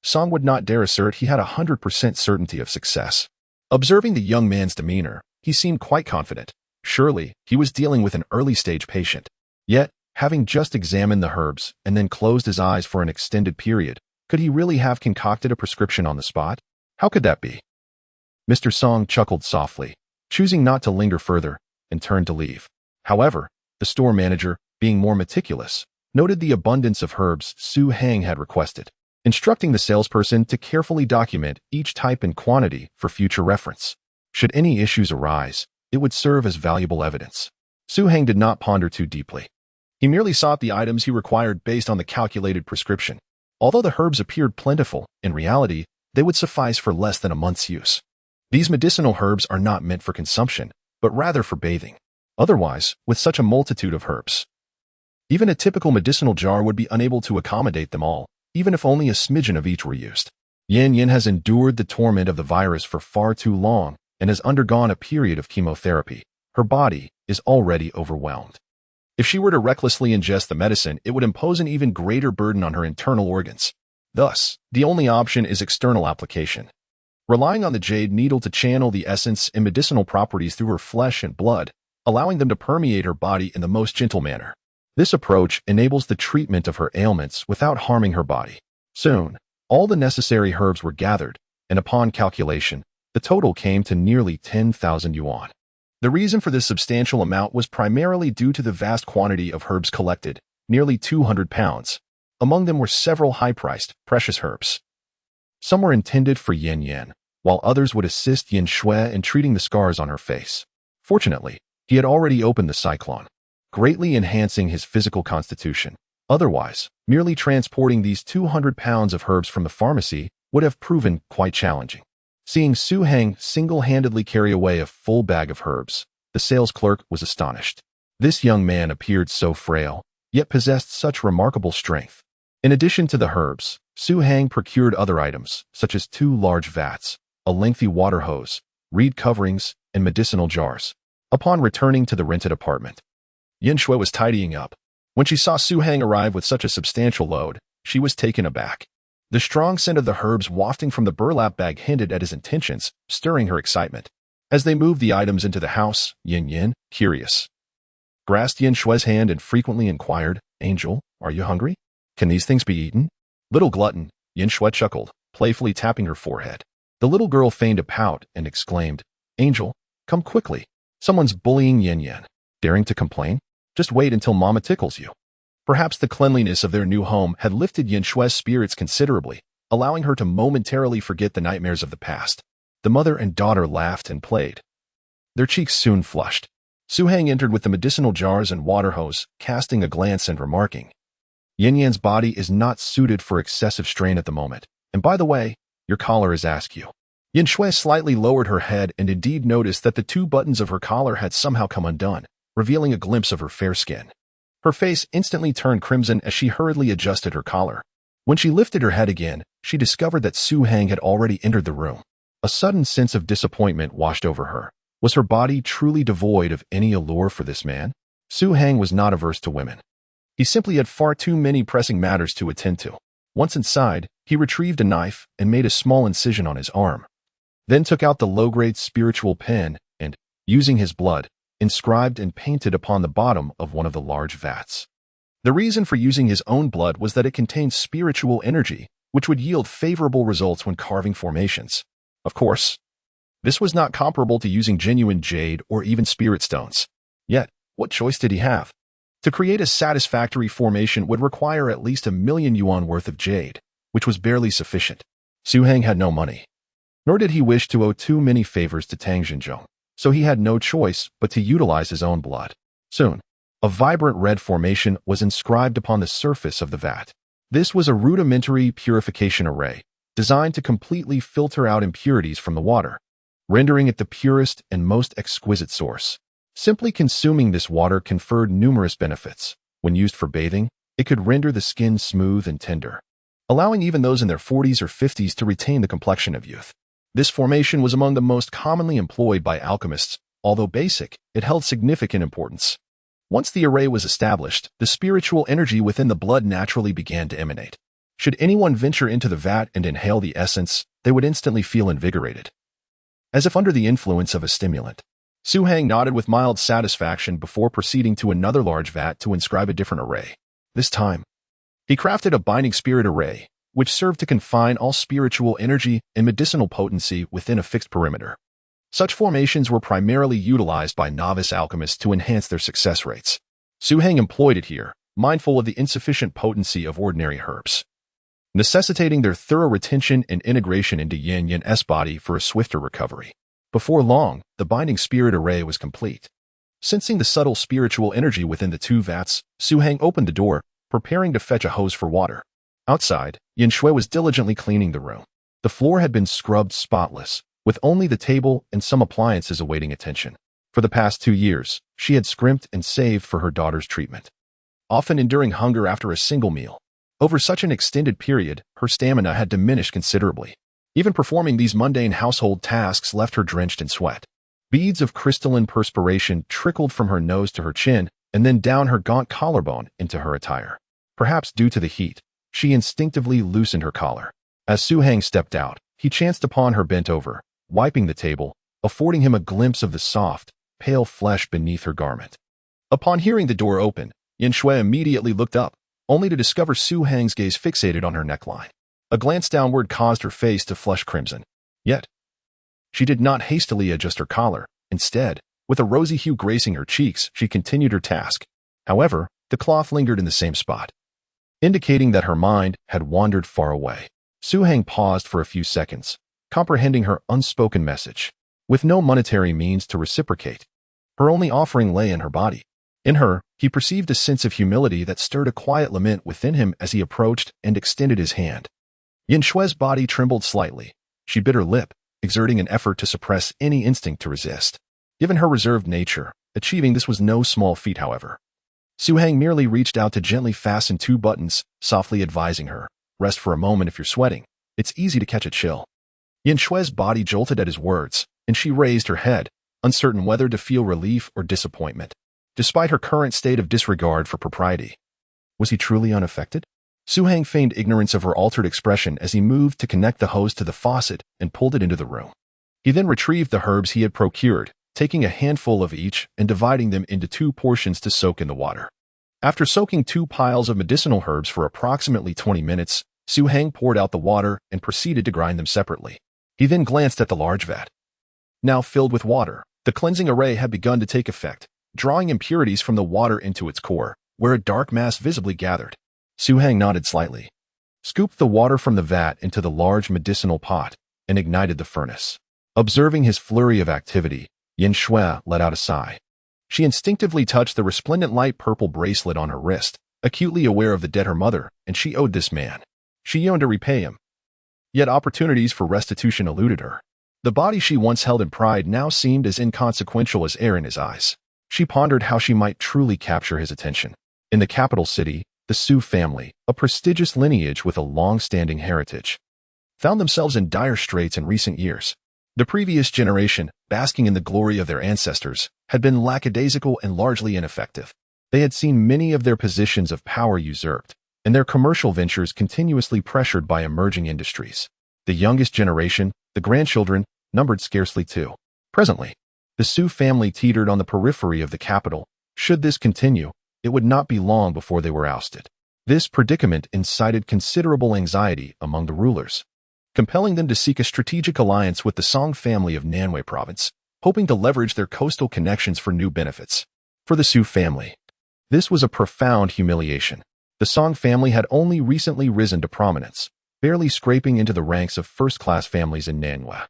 Song would not dare assert he had 100% certainty of success. Observing the young man's demeanor, he seemed quite confident. Surely, he was dealing with an early-stage patient. Yet, having just examined the herbs and then closed his eyes for an extended period, could he really have concocted a prescription on the spot? How could that be? Mr. Song chuckled softly, choosing not to linger further, and turned to leave. However, the store manager, being more meticulous, noted the abundance of herbs Su Heng had requested, instructing the salesperson to carefully document each type and quantity for future reference. Should any issues arise, it would serve as valuable evidence. Su Heng did not ponder too deeply. He merely sought the items he required based on the calculated prescription. Although the herbs appeared plentiful, in reality, they would suffice for less than a month's use. These medicinal herbs are not meant for consumption, but rather for bathing. Otherwise, with such a multitude of herbs, even a typical medicinal jar would be unable to accommodate them all, even if only a smidgen of each were used. Yan Yin has endured the torment of the virus for far too long and has undergone a period of chemotherapy. Her body is already overwhelmed. If she were to recklessly ingest the medicine, it would impose an even greater burden on her internal organs. Thus, the only option is external application, relying on the jade needle to channel the essence and medicinal properties through her flesh and blood, allowing them to permeate her body in the most gentle manner. This approach enables the treatment of her ailments without harming her body. Soon, all the necessary herbs were gathered, and upon calculation, the total came to nearly 10,000 yuan. The reason for this substantial amount was primarily due to the vast quantity of herbs collected, nearly 200 pounds. Among them were several high-priced, precious herbs. Some were intended for Yan Yan, while others would assist Yin Shui in treating the scars on her face. Fortunately, he had already opened the cyclone, greatly enhancing his physical constitution. Otherwise, merely transporting these 200 pounds of herbs from the pharmacy would have proven quite challenging. Seeing Su Heng single-handedly carry away a full bag of herbs, the sales clerk was astonished. This young man appeared so frail, yet possessed such remarkable strength. In addition to the herbs, Su Heng procured other items, such as 2 large vats, a lengthy water hose, reed coverings, and medicinal jars. Upon returning to the rented apartment, Yin Shui was tidying up. When she saw Su Heng arrive with such a substantial load, she was taken aback. The strong scent of the herbs wafting from the burlap bag hinted at his intentions, stirring her excitement. As they moved the items into the house, Yin, curious, grasped Yin Shui's hand and frequently inquired, "Angel, are you hungry? Can these things be eaten?" Little glutton, Yin Shui chuckled, playfully tapping her forehead. The little girl feigned a pout and exclaimed, "Angel, come quickly. Someone's bullying Yin. Daring to complain? Just wait until Mama tickles you." Perhaps the cleanliness of their new home had lifted Yin Shui's spirits considerably, allowing her to momentarily forget the nightmares of the past. The mother and daughter laughed and played. Their cheeks soon flushed. Su Heng entered with the medicinal jars and water hose, casting a glance and remarking, "Yin Yan's body is not suited for excessive strain at the moment. And by the way, your collar is askew." Yin Shui slightly lowered her head and indeed noticed that the 2 buttons of her collar had somehow come undone, revealing a glimpse of her fair skin. Her face instantly turned crimson as she hurriedly adjusted her collar. When she lifted her head again, she discovered that Su Heng had already entered the room. A sudden sense of disappointment washed over her. Was her body truly devoid of any allure for this man? Su Heng was not averse to women. He simply had far too many pressing matters to attend to. Once inside, he retrieved a knife and made a small incision on his arm. Then took out the low-grade spiritual pen and, using his blood, inscribed and painted upon the bottom of one of the large vats. The reason for using his own blood was that it contained spiritual energy, which would yield favorable results when carving formations. Of course, this was not comparable to using genuine jade or even spirit stones. Yet, what choice did he have? To create a satisfactory formation would require at least 1,000,000 yuan worth of jade, which was barely sufficient. Su Heng had no money, nor did he wish to owe too many favors to Tang Xinzhong, so he had no choice but to utilize his own blood. Soon, a vibrant red formation was inscribed upon the surface of the vat. This was a rudimentary purification array, designed to completely filter out impurities from the water, rendering it the purest and most exquisite source. Simply consuming this water conferred numerous benefits. When used for bathing, it could render the skin smooth and tender, allowing even those in their 40s or 50s to retain the complexion of youth. This formation was among the most commonly employed by alchemists. Although basic, it held significant importance. Once the array was established, the spiritual energy within the blood naturally began to emanate. Should anyone venture into the vat and inhale the essence, they would instantly feel invigorated, as if under the influence of a stimulant. Su Heng nodded with mild satisfaction before proceeding to another large vat to inscribe a different array. This time, he crafted a binding spirit array, which served to confine all spiritual energy and medicinal potency within a fixed perimeter. Such formations were primarily utilized by novice alchemists to enhance their success rates. Su Heng employed it here, mindful of the insufficient potency of ordinary herbs, necessitating their thorough retention and integration into Yan Yan's body for a swifter recovery. Before long, the binding spirit array was complete. Sensing the subtle spiritual energy within the 2 vats, Su Heng opened the door, preparing to fetch a hose for water. Outside, Yin Shui was diligently cleaning the room. The floor had been scrubbed spotless, with only the table and some appliances awaiting attention. For the past 2 years, she had scrimped and saved for her daughter's treatment, often enduring hunger after a single meal. Over such an extended period, her stamina had diminished considerably. Even performing these mundane household tasks left her drenched in sweat. Beads of crystalline perspiration trickled from her nose to her chin and then down her gaunt collarbone into her attire. Perhaps due to the heat, she instinctively loosened her collar. As Su Heng stepped out, he chanced upon her bent over, wiping the table, affording him a glimpse of the soft, pale flesh beneath her garment. Upon hearing the door open, Yin Shui immediately looked up, only to discover Su Heng's gaze fixated on her neckline. A glance downward caused her face to flush crimson. Yet, she did not hastily adjust her collar. Instead, With a rosy hue gracing her cheeks, she continued her task. However, the cloth lingered in the same spot, indicating that her mind had wandered far away. Su Heng paused for a few seconds, comprehending her unspoken message. With no monetary means to reciprocate, her only offering lay in her body. In her, he perceived a sense of humility that stirred a quiet lament within him as he approached and extended his hand. Yin Shui's body trembled slightly. She bit her lip, exerting an effort to suppress any instinct to resist. Given her reserved nature, achieving this was no small feat, however. Su Heng merely reached out to gently fasten 2 buttons, softly advising her, "Rest for a moment if you're sweating. It's easy to catch a chill." Yin Shui's body jolted at his words, and she raised her head, uncertain whether to feel relief or disappointment. Despite her current state of disregard for propriety, was he truly unaffected? Su Heng feigned ignorance of her altered expression as he moved to connect the hose to the faucet and pulled it into the room. He then retrieved the herbs he had procured, taking a handful of each and dividing them into 2 portions to soak in the water. After soaking 2 piles of medicinal herbs for approximately 20 minutes, Su Heng poured out the water and proceeded to grind them separately. He then glanced at the large vat, now filled with water. The cleansing array had begun to take effect, drawing impurities from the water into its core, where a dark mass visibly gathered. Su Heng nodded slightly, scooped the water from the vat into the large medicinal pot, and ignited the furnace. Observing his flurry of activity, Yin Shui let out a sigh. She instinctively touched the resplendent light purple bracelet on her wrist, acutely aware of the debt her mother, and she owed this man. She yearned to repay him. Yet opportunities for restitution eluded her. The body she once held in pride now seemed as inconsequential as air in his eyes. She pondered how she might truly capture his attention. In the capital city, the Su family, a prestigious lineage with a long-standing heritage, found themselves in dire straits in recent years. The previous generation, basking in the glory of their ancestors, had been lackadaisical and largely ineffective. They had seen many of their positions of power usurped, and their commercial ventures continuously pressured by emerging industries. The youngest generation, the grandchildren, numbered scarcely 2. Presently, the Su family teetered on the periphery of the capital. Should this continue, it would not be long before they were ousted. This predicament incited considerable anxiety among the rulers, compelling them to seek a strategic alliance with the Song family of Nanwei province, hoping to leverage their coastal connections for new benefits. For the Su family, this was a profound humiliation. The Song family had only recently risen to prominence, barely scraping into the ranks of first-class families in Nanwei.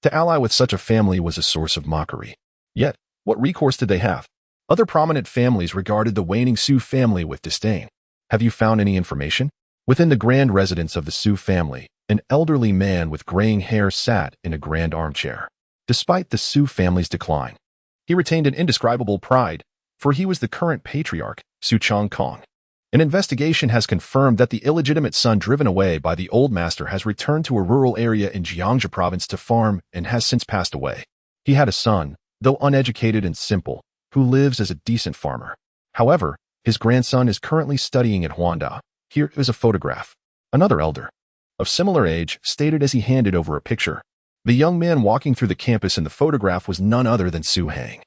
To ally with such a family was a source of mockery. Yet, what recourse did they have? Other prominent families regarded the waning Su family with disdain. Have you found any information? Within the grand residence of the Su family, an elderly man with graying hair sat in a grand armchair. Despite the Su family's decline, he retained an indescribable pride, for he was the current patriarch, Su Qiaoqiao. An investigation has confirmed that the illegitimate son driven away by the old master has returned to a rural area in Jiangxi province to farm and has since passed away. He had a son, though uneducated and simple, who lives as a decent farmer. However, his grandson is currently studying at Huanda. Here is a photograph. Another elder, of similar age, stated as he handed over a picture. The young man walking through the campus in the photograph was none other than Su Heng.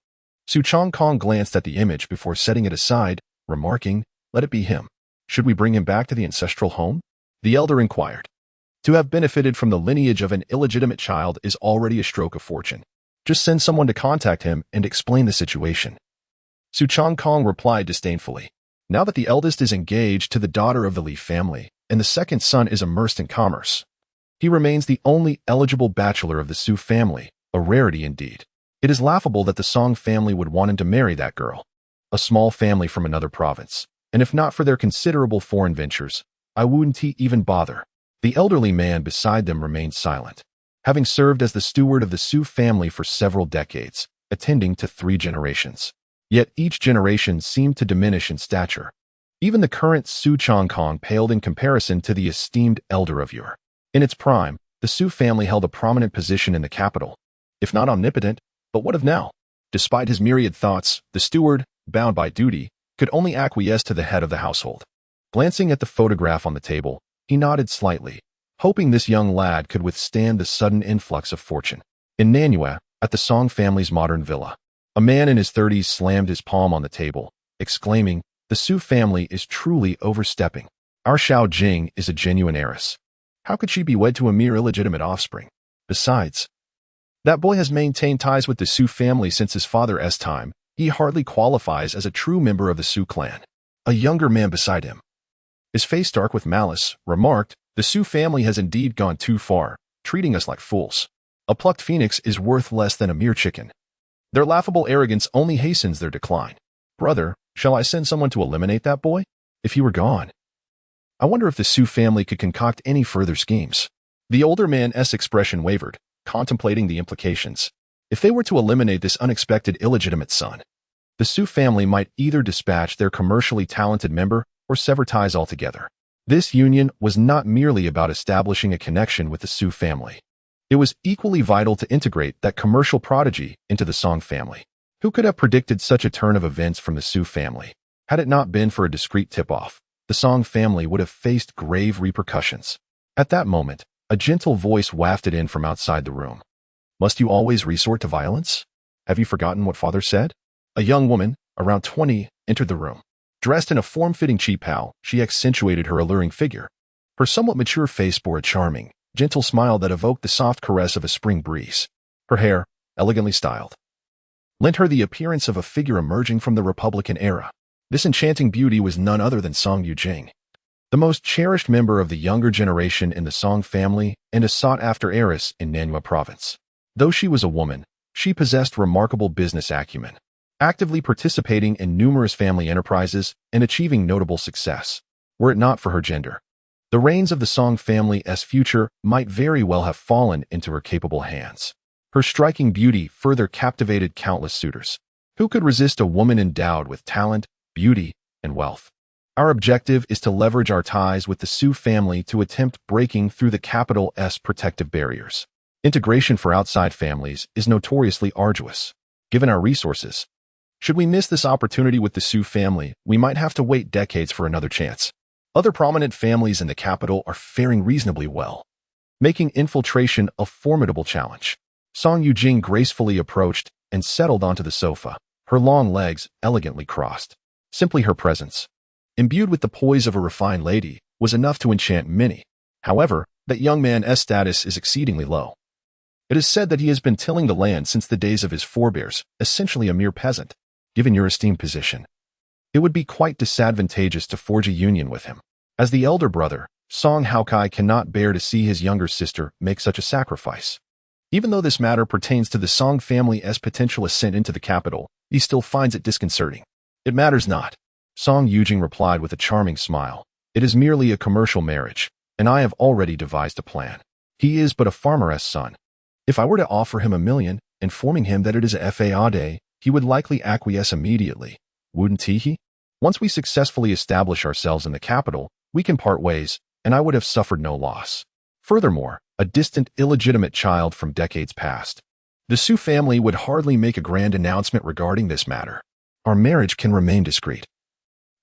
Su Qiaoqiao glanced at the image before setting it aside, remarking, "Let it be him. Should we bring him back to the ancestral home?" The elder inquired. To have benefited from the lineage of an illegitimate child is already a stroke of fortune. Just send someone to contact him and explain the situation. Su Qiaoqiao replied disdainfully. Now that the eldest is engaged to the daughter of the Li family, and the second son is immersed in commerce, he remains the only eligible bachelor of the Su family, a rarity indeed. It is laughable that the Song family would want him to marry that girl, a small family from another province, and if not for their considerable foreign ventures, I wouldn't even bother. The elderly man beside them remained silent, having served as the steward of the Su family for several decades, attending to 3 generations. Yet each generation seemed to diminish in stature. Even the current Su Qiaoqiao paled in comparison to the esteemed elder of yore. In its prime, the Su family held a prominent position in the capital, if not omnipotent, but what of now? Despite his myriad thoughts, the steward, bound by duty, could only acquiesce to the head of the household. Glancing at the photograph on the table, he nodded slightly, hoping this young lad could withstand the sudden influx of fortune. In Nanwei, at the Song family's modern villa, a man in his 30s slammed his palm on the table, exclaiming, "The Su family is truly overstepping. Our Xiao Jing is a genuine heiress. How could she be wed to a mere illegitimate offspring? Besides, That boy has maintained ties with the Su family since his father's time. He hardly qualifies as a true member of the Su clan. A younger man beside him, his face dark with malice, remarked, "The Su family has indeed gone too far, treating us like fools. A plucked phoenix is worth less than a mere chicken. Their laughable arrogance only hastens their decline. Brother, shall I send someone to eliminate that boy? If he were gone. I wonder if the Su family could concoct any further schemes." The older man's expression wavered, contemplating the implications. If they were to eliminate this unexpected illegitimate son, the Su family might either dispatch their commercially talented member or sever ties altogether. This union was not merely about establishing a connection with the Su family. It was equally vital to integrate that commercial prodigy into the Song family. Who could have predicted such a turn of events from the Su family? Had it not been for a discreet tip-off, the Song family would have faced grave repercussions. At that moment, a gentle voice wafted in from outside the room. "Must you always resort to violence? Have you forgotten what father said?" A young woman, around 20, entered the room. Dressed in a form-fitting qipao, she accentuated her alluring figure. Her somewhat mature face bore a charming, gentle smile that evoked the soft caress of a spring breeze. Her hair, elegantly styled, lent her the appearance of a figure emerging from the Republican era. This enchanting beauty was none other than Song Yujing, the most cherished member of the younger generation in the Song family and a sought-after heiress in Nanyue province. Though she was a woman, she possessed remarkable business acumen, actively participating in numerous family enterprises and achieving notable success. Were it not for her gender, the reins of the Song family's future might very well have fallen into her capable hands. Her striking beauty further captivated countless suitors. Who could resist a woman endowed with talent, beauty, and wealth? Our objective is to leverage our ties with the Su family to attempt breaking through the capital's protective barriers. Integration for outside families is notoriously arduous. Given our resources, should we miss this opportunity with the Su family, we might have to wait decades for another chance. Other prominent families in the capital are faring reasonably well, making infiltration a formidable challenge. Song Yujing gracefully approached and settled onto the sofa, her long legs elegantly crossed. Simply her presence, imbued with the poise of a refined lady, was enough to enchant many. However, that young man's status is exceedingly low. It is said that he has been tilling the land since the days of his forebears, essentially a mere peasant. Given your esteemed position, it would be quite disadvantageous to forge a union with him. As the elder brother, Song Haokai cannot bear to see his younger sister make such a sacrifice. Even though this matter pertains to the Song family's potential ascent into the capital, he still finds it disconcerting. It matters not, Song Yujing replied with a charming smile. It is merely a commercial marriage, and I have already devised a plan. He is but a farmer's son. If I were to offer him $1 million, informing him that it is a FA day, he would likely acquiesce immediately, wouldn't he? Once we successfully establish ourselves in the capital, we can part ways, and I would have suffered no loss. Furthermore, a distant, illegitimate child from decades past. The Su family would hardly make a grand announcement regarding this matter. Our marriage can remain discreet.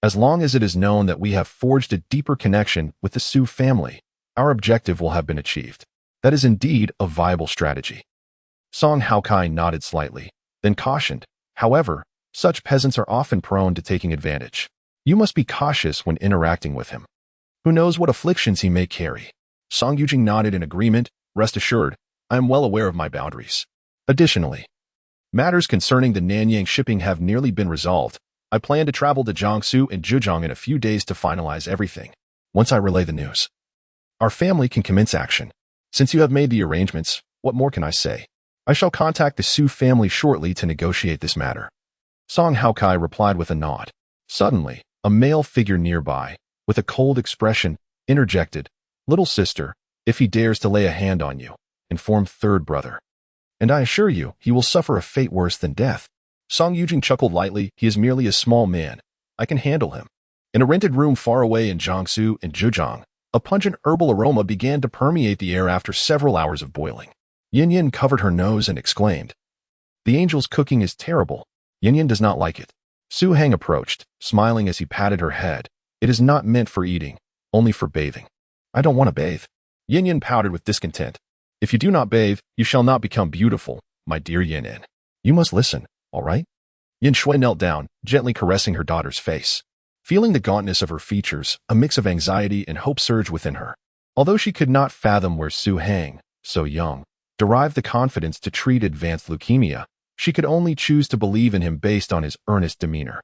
As long as it is known that we have forged a deeper connection with the Su family, our objective will have been achieved. That is indeed a viable strategy. Song Haokai nodded slightly, then cautioned. However, such peasants are often prone to taking advantage. You must be cautious when interacting with him. Who knows what afflictions he may carry? Song Yujing nodded in agreement. Rest assured, I am well aware of my boundaries. Additionally, matters concerning the Nanyang shipping have nearly been resolved. I plan to travel to Jiangsu and Zhejiang in a few days to finalize everything. Once I relay the news, our family can commence action. Since you have made the arrangements, what more can I say? I shall contact the Su family shortly to negotiate this matter. Song Haokai replied with a nod. Suddenly, a male figure nearby, with a cold expression, interjected, "Little sister, if he dares to lay a hand on you, inform third brother. And I assure you, he will suffer a fate worse than death." Song Yujing chuckled lightly. He is merely a small man. I can handle him. In a rented room far away in Jiangsu and Zhejiang, a pungent herbal aroma began to permeate the air after several hours of boiling. Yin Yin covered her nose and exclaimed, "The angel's cooking is terrible." Yin Yin does not like it. Su Hang approached, smiling as he patted her head. "It is not meant for eating, only for bathing." "I don't want to bathe." Yin Yin pouted with discontent. "If you do not bathe, you shall not become beautiful, my dear Yin Yin. You must listen, all right?" Yin Shui knelt down, gently caressing her daughter's face. Feeling the gauntness of her features, a mix of anxiety and hope surged within her. Although she could not fathom where Su Hang, so young, derived the confidence to treat advanced leukemia, she could only choose to believe in him based on his earnest demeanor.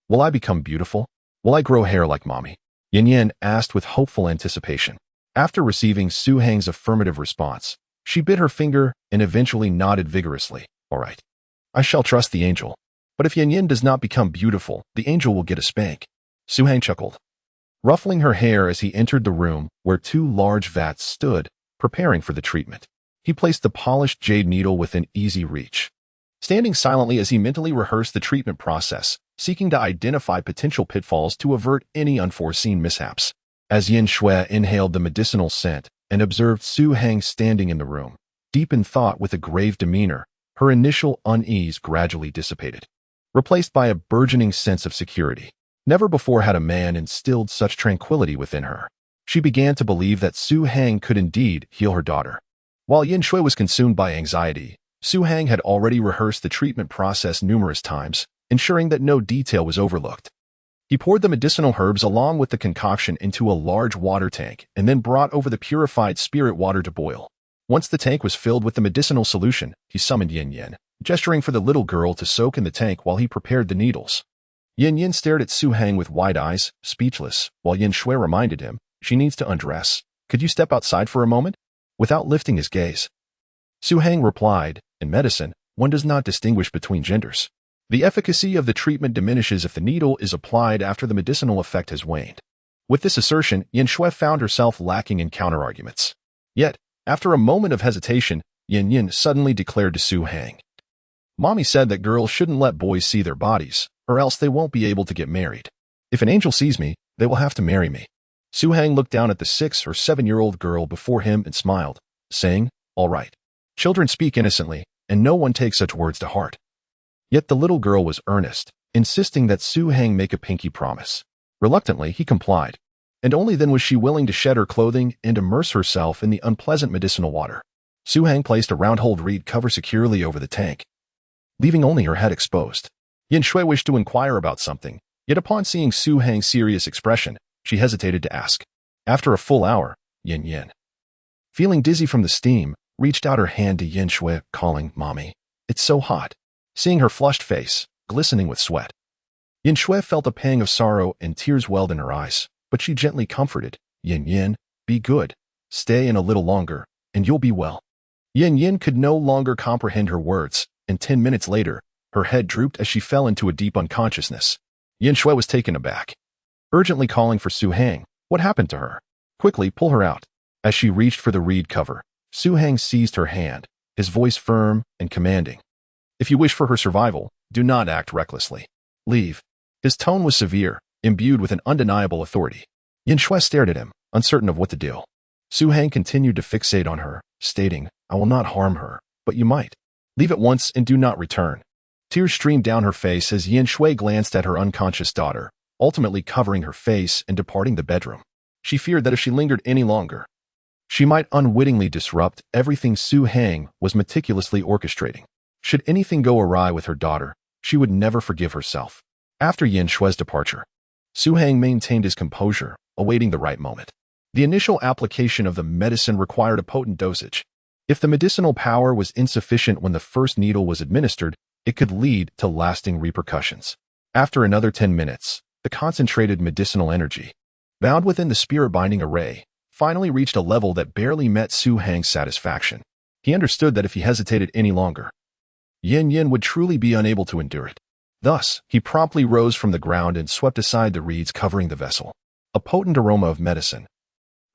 Will I become beautiful? Will I grow hair like mommy? Yin Yin asked with hopeful anticipation. After receiving Su Hang's affirmative response, she bit her finger and eventually nodded vigorously. All right. I shall trust the angel. But if Yin Yin does not become beautiful, the angel will get a spank. Su Hang chuckled, ruffling her hair as he entered the room where two large vats stood, preparing for the treatment. He placed the polished jade needle within easy reach, standing silently as he mentally rehearsed the treatment process, seeking to identify potential pitfalls to avert any unforeseen mishaps. As Yin Shui inhaled the medicinal scent and observed Su Hang standing in the room, deep in thought with a grave demeanor, her initial unease gradually dissipated, replaced by a burgeoning sense of security. Never before had a man instilled such tranquility within her. She began to believe that Su Hang could indeed heal her daughter. While Yin Shui was consumed by anxiety, Su Hang had already rehearsed the treatment process numerous times, ensuring that no detail was overlooked. He poured the medicinal herbs along with the concoction into a large water tank and then brought over the purified spirit water to boil. Once the tank was filled with the medicinal solution, he summoned Yin Yin, gesturing for the little girl to soak in the tank while he prepared the needles. Yin Yin stared at Su Hang with wide eyes, speechless, while Yin Shui reminded him, she needs to undress. Could you step outside for a moment? Without lifting his gaze, Su Hang replied, in medicine, one does not distinguish between genders. The efficacy of the treatment diminishes if the needle is applied after the medicinal effect has waned. With this assertion, Yin Shui found herself lacking in counterarguments. Yet, after a moment of hesitation, Yin Yin suddenly declared to Su Hang, Mommy said that girls shouldn't let boys see their bodies, or else they won't be able to get married. If an angel sees me, they will have to marry me. Su Hang looked down at the 6 or 7-year-old girl before him and smiled, saying, all right. Children speak innocently, and no one takes such words to heart. Yet the little girl was earnest, insisting that Su Hang make a pinky promise. Reluctantly, he complied, and only then was she willing to shed her clothing and immerse herself in the unpleasant medicinal water. Su Hang placed a round-holed reed cover securely over the tank, leaving only her head exposed. Yin Shui wished to inquire about something, yet upon seeing Su Hang's serious expression, she hesitated to ask. After a full hour, Yin Yin, feeling dizzy from the steam, reached out her hand to Yin Shui, calling, Mommy, it's so hot. Seeing her flushed face, glistening with sweat, Yin Shui felt a pang of sorrow and tears welled in her eyes, but she gently comforted, Yin Yin, be good, stay in a little longer, and you'll be well. Yin Yin could no longer comprehend her words, and 10 minutes later, her head drooped as she fell into a deep unconsciousness. Yin Shui was taken aback, urgently calling for Su Hang. What happened to her? Quickly, pull her out. As she reached for the reed cover, Su Hang seized her hand, his voice firm and commanding. If you wish for her survival, do not act recklessly. Leave. His tone was severe, imbued with an undeniable authority. Yin Shui stared at him, uncertain of what to do. Su Hang continued to fixate on her, stating, I will not harm her, but you might. Leave at once and do not return. Tears streamed down her face as Yin Shui glanced at her unconscious daughter, ultimately covering her face and departing the bedroom. She feared that if she lingered any longer, she might unwittingly disrupt everything Su Hang was meticulously orchestrating. Should anything go awry with her daughter, she would never forgive herself. After Yin Shui's departure, Su Hang maintained his composure, awaiting the right moment. The initial application of the medicine required a potent dosage. If the medicinal power was insufficient when the first needle was administered, it could lead to lasting repercussions. After another 10 minutes, the concentrated medicinal energy, bound within the spirit-binding array, finally reached a level that barely met Su Hang's satisfaction. He understood that if he hesitated any longer, Yin Yin would truly be unable to endure it. Thus, he promptly rose from the ground and swept aside the reeds covering the vessel. A potent aroma of medicine,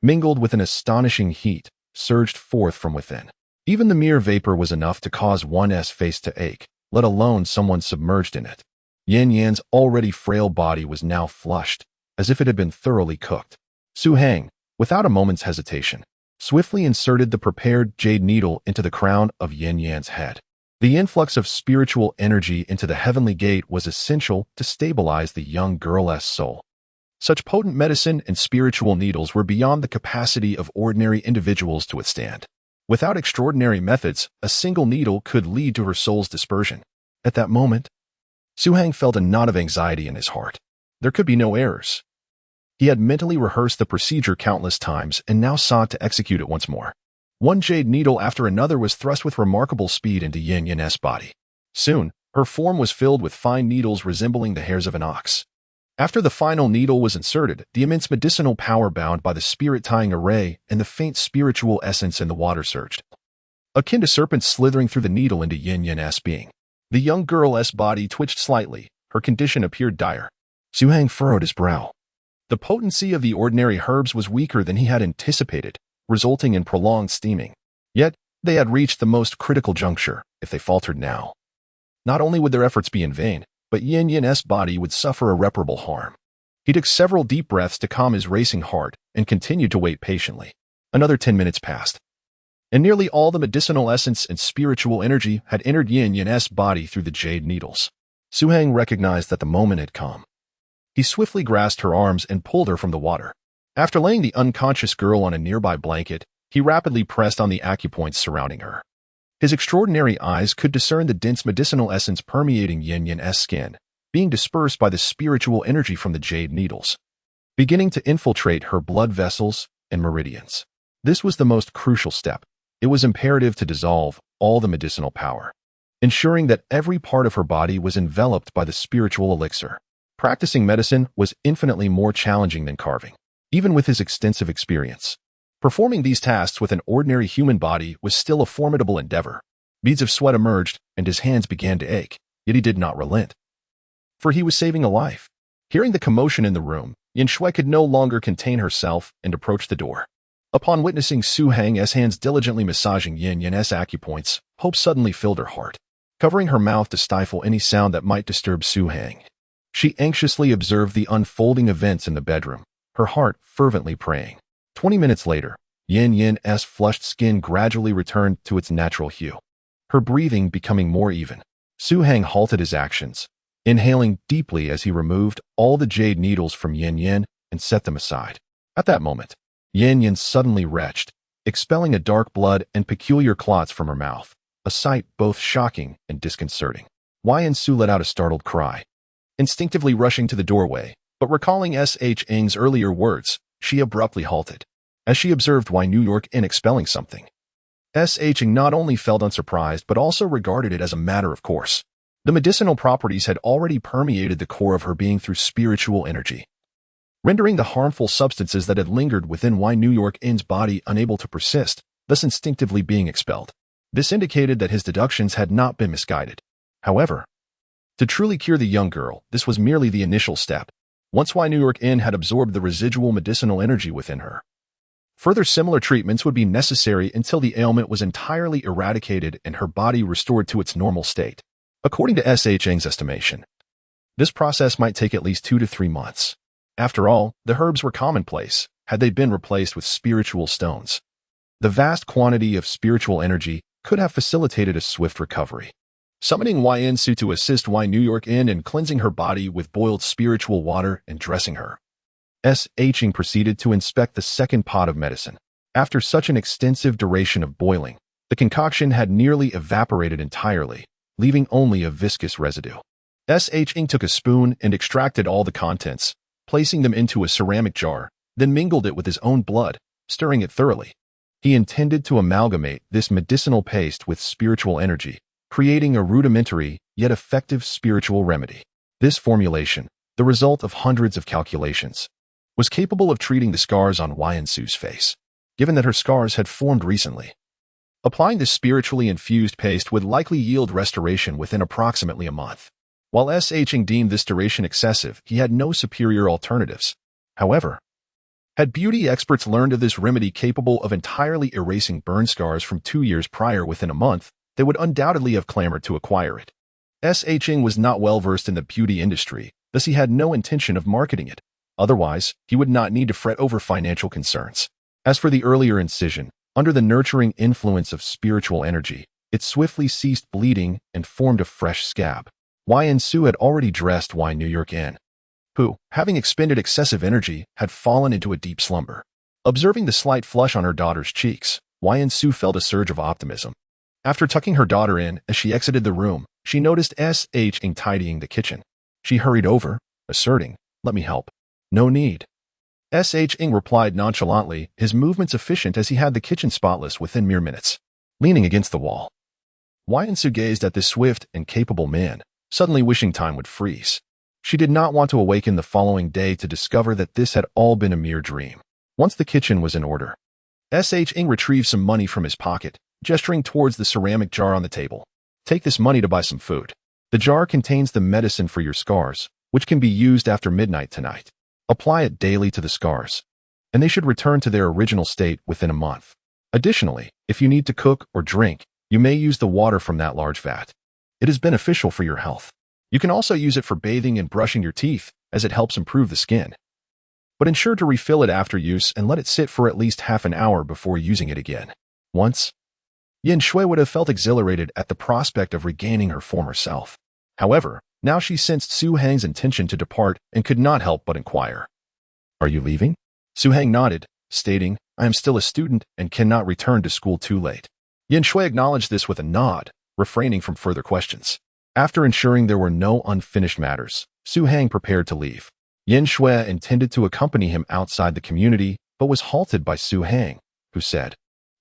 mingled with an astonishing heat, surged forth from within. Even the mere vapor was enough to cause one's face to ache, let alone someone submerged in it. Yin Yan's already frail body was now flushed, as if it had been thoroughly cooked. Su Hang, without a moment's hesitation, swiftly inserted the prepared jade needle into the crown of Yin Yan's head. The influx of spiritual energy into the heavenly gate was essential to stabilize the young girl's soul. Such potent medicine and spiritual needles were beyond the capacity of ordinary individuals to withstand. Without extraordinary methods, a single needle could lead to her soul's dispersion. At that moment, Su Hang felt a knot of anxiety in his heart. There could be no errors. He had mentally rehearsed the procedure countless times and now sought to execute it once more. One jade needle after another was thrust with remarkable speed into Yin Yin's body. Soon, her form was filled with fine needles resembling the hairs of an ox. After the final needle was inserted, the immense medicinal power bound by the spirit-tying array and the faint spiritual essence in the water surged, akin to serpents slithering through the needle into Yin Yin's being. The young girl's body twitched slightly. Her condition appeared dire. Su Hang furrowed his brow. The potency of the ordinary herbs was weaker than he had anticipated, resulting in prolonged steaming. Yet, they had reached the most critical juncture. If they faltered now, not only would their efforts be in vain, but Yin Yin's body would suffer irreparable harm. He took several deep breaths to calm his racing heart and continued to wait patiently. Another 10 minutes passed, and nearly all the medicinal essence and spiritual energy had entered Yin Yin's body through the jade needles. Su Hang recognized that the moment had come. He swiftly grasped her arms and pulled her from the water. After laying the unconscious girl on a nearby blanket, he rapidly pressed on the acupoints surrounding her. His extraordinary eyes could discern the dense medicinal essence permeating Yin Yin's skin, being dispersed by the spiritual energy from the jade needles, beginning to infiltrate her blood vessels and meridians. This was the most crucial step. It was imperative to dissolve all the medicinal power, ensuring that every part of her body was enveloped by the spiritual elixir. Practicing medicine was infinitely more challenging than carving, even with his extensive experience. Performing these tasks with an ordinary human body was still a formidable endeavor. Beads of sweat emerged, and his hands began to ache, yet he did not relent, for he was saving a life. Hearing the commotion in the room, Yin Shui could no longer contain herself and approached the door. Upon witnessing Su Hang's hands diligently massaging Yin Yin's acupoints, hope suddenly filled her heart, covering her mouth to stifle any sound that might disturb Su Hang. She anxiously observed the unfolding events in the bedroom, her heart fervently praying. 20 minutes later, Yin Yin's flushed skin gradually returned to its natural hue, her breathing becoming more even. Su Hang halted his actions, inhaling deeply as he removed all the jade needles from Yin Yin and set them aside. At that moment, Yin Yin suddenly retched, expelling a dark blood and peculiar clots from her mouth, a sight both shocking and disconcerting. Yin Su let out a startled cry, instinctively rushing to the doorway, but recalling Sheng's earlier words, she abruptly halted. As she observed New York in expelling something, Sheng not only felt unsurprised but also regarded it as a matter of course. The medicinal properties had already permeated the core of her being through spiritual energy, rendering the harmful substances that had lingered within New York In's body unable to persist, thus instinctively being expelled. This indicated that his deductions had not been misguided. However, to truly cure the young girl, this was merely the initial step. Once New York In had absorbed the residual medicinal energy within her, further similar treatments would be necessary until the ailment was entirely eradicated and her body restored to its normal state. According to Sheng's estimation, this process might take at least 2 to 3 months. After all, the herbs were commonplace, had they been replaced with spiritual stones. The vast quantity of spiritual energy could have facilitated a swift recovery. Summoning Yin Su to assist New York in cleansing her body with boiled spiritual water and dressing her, Sheng proceeded to inspect the second pot of medicine. After such an extensive duration of boiling, the concoction had nearly evaporated entirely, leaving only a viscous residue. Sheng took a spoon and extracted all the contents, placing them into a ceramic jar, then mingled it with his own blood, stirring it thoroughly. He intended to amalgamate this medicinal paste with spiritual energy, creating a rudimentary yet effective spiritual remedy. This formulation, the result of hundreds of calculations, was capable of treating the scars on Yin Su's face, given that her scars had formed recently. Applying this spiritually infused paste would likely yield restoration within approximately a month. While Sheng deemed this duration excessive, he had no superior alternatives. However, had beauty experts learned of this remedy capable of entirely erasing burn scars from 2 years prior within a month, they would undoubtedly have clamored to acquire it. Sheng was not well versed in the beauty industry, thus he had no intention of marketing it. Otherwise, he would not need to fret over financial concerns. As for the earlier incision, under the nurturing influence of spiritual energy, it swiftly ceased bleeding and formed a fresh scab. Yin Su had already dressed New York In, who, having expended excessive energy, had fallen into a deep slumber. Observing the slight flush on her daughter's cheeks, Yin Su felt a surge of optimism. After tucking her daughter in as she exited the room, she noticed Sheng tidying the kitchen. She hurried over, asserting, "Let me help." "No need." Sh. replied nonchalantly, his movements efficient as he had the kitchen spotless within mere minutes. Leaning against the wall, Su gazed at this swift and capable man, suddenly wishing time would freeze. She did not want to awaken the following day to discover that this had all been a mere dream. Once the kitchen was in order, Sh. retrieved some money from his pocket, gesturing towards the ceramic jar on the table. Take this money to buy some food. The jar contains the medicine for your scars, which can be used after midnight tonight. Apply it daily to the scars, and they should return to their original state within a month. Additionally, if you need to cook or drink, you may use the water from that large vat. It is beneficial for your health. You can also use it for bathing and brushing your teeth, as it helps improve the skin. But ensure to refill it after use and let it sit for at least half an hour before using it again. Once, Yin Shui would have felt exhilarated at the prospect of regaining her former self. However, now she sensed Su Hang's intention to depart and could not help but inquire. Are you leaving? Su Hang nodded, stating, I am still a student and cannot return to school too late. Yin Shui acknowledged this with a nod, refraining from further questions. After ensuring there were no unfinished matters, Su Hang prepared to leave. Yin Shui intended to accompany him outside the community, but was halted by Su Hang, who said,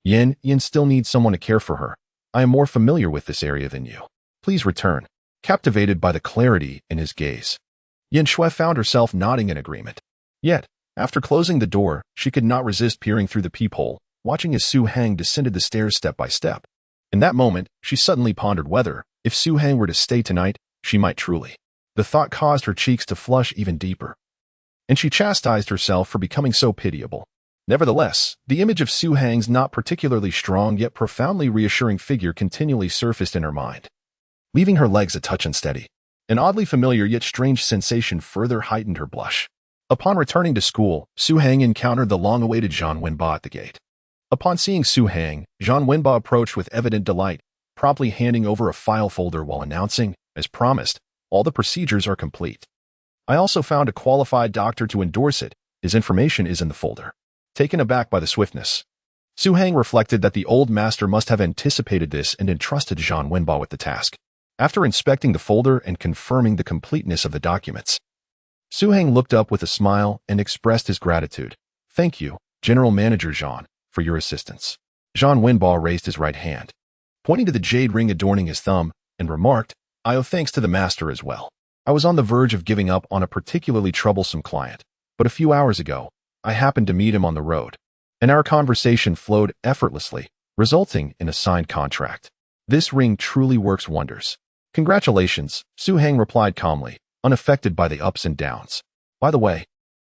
Yin still needs someone to care for her. I am more familiar with this area than you. Please return. Captivated by the clarity in his gaze, Yin Shui found herself nodding in agreement. Yet, after closing the door, she could not resist peering through the peephole, watching as Su Hang descended the stairs step by step. In that moment, she suddenly pondered whether, if Su Hang were to stay tonight, she might truly. The thought caused her cheeks to flush even deeper, and she chastised herself for becoming so pitiable. Nevertheless, the image of Su Hang's not particularly strong yet profoundly reassuring figure continually surfaced in her mind, leaving her legs a touch unsteady. An oddly familiar yet strange sensation further heightened her blush. Upon returning to school, Su Hang encountered the long-awaited Zhang Wenba at the gate. Upon seeing Su Hang, Zhang Wenba approached with evident delight, promptly handing over a file folder while announcing, as promised, all the procedures are complete. I also found a qualified doctor to endorse it. His information is in the folder. Taken aback by the swiftness, Su Hang reflected that the old master must have anticipated this and entrusted Zhang Wenba with the task. After inspecting the folder and confirming the completeness of the documents, Su Hang looked up with a smile and expressed his gratitude. Thank you, General Manager Zhang, for your assistance. Zhang Wenba raised his right hand, pointing to the jade ring adorning his thumb, and remarked, I owe thanks to the master as well. I was on the verge of giving up on a particularly troublesome client, but a few hours ago, I happened to meet him on the road, and our conversation flowed effortlessly, resulting in a signed contract. This ring truly works wonders. Congratulations, Su Hang replied calmly, unaffected by the ups and downs. By the way,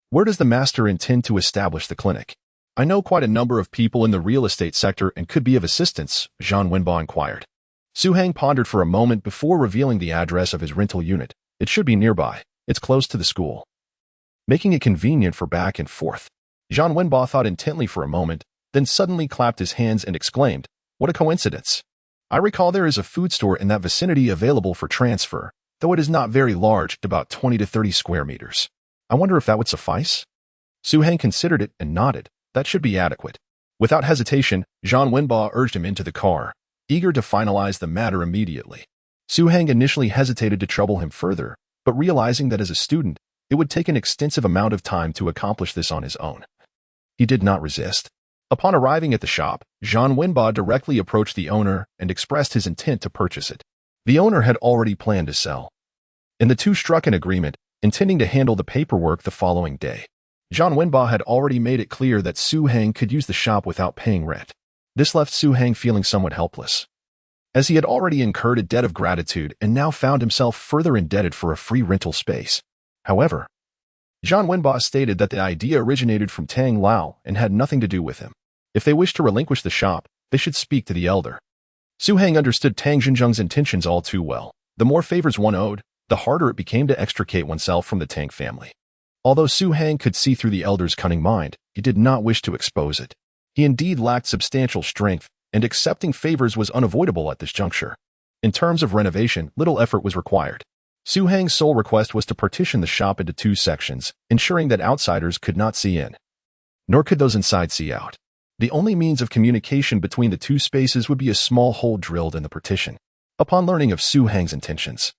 where does the master intend to establish the clinic? I know quite a number of people in the real estate sector and could be of assistance, Zhang Wenba inquired. Su Hang pondered for a moment before revealing the address of his rental unit. It should be nearby. It's close to the school, making it convenient for back and forth. Zhang Wenba thought intently for a moment, then suddenly clapped his hands and exclaimed, What a coincidence! I recall there is a food store in that vicinity available for transfer, though it is not very large, about 20 to 30 square meters. I wonder if that would suffice? Su Hang considered it and nodded. That should be adequate. Without hesitation, Zhang Wenba urged him into the car, eager to finalize the matter immediately. Su Hang initially hesitated to trouble him further, but realizing that as a student, it would take an extensive amount of time to accomplish this on his own, he did not resist. Upon arriving at the shop, Zhang Wenba directly approached the owner and expressed his intent to purchase it. The owner had already planned to sell, and the two struck an agreement, intending to handle the paperwork the following day. Zhang Wenba had already made it clear that Su Hang could use the shop without paying rent. This left Su Hang feeling somewhat helpless, as he had already incurred a debt of gratitude and now found himself further indebted for a free rental space. However, Zhang Wenba stated that the idea originated from Tang Lao and had nothing to do with him. If they wished to relinquish the shop, they should speak to the elder. Su Hang understood Tang Xinzheng's intentions all too well. The more favors one owed, the harder it became to extricate oneself from the Tang family. Although Su Hang could see through the elder's cunning mind, he did not wish to expose it. He indeed lacked substantial strength, and accepting favors was unavoidable at this juncture. In terms of renovation, little effort was required. Su Hang's sole request was to partition the shop into two sections, ensuring that outsiders could not see in, nor could those inside see out. The only means of communication between the two spaces would be a small hole drilled in the partition. Upon learning of Su Hang's intentions,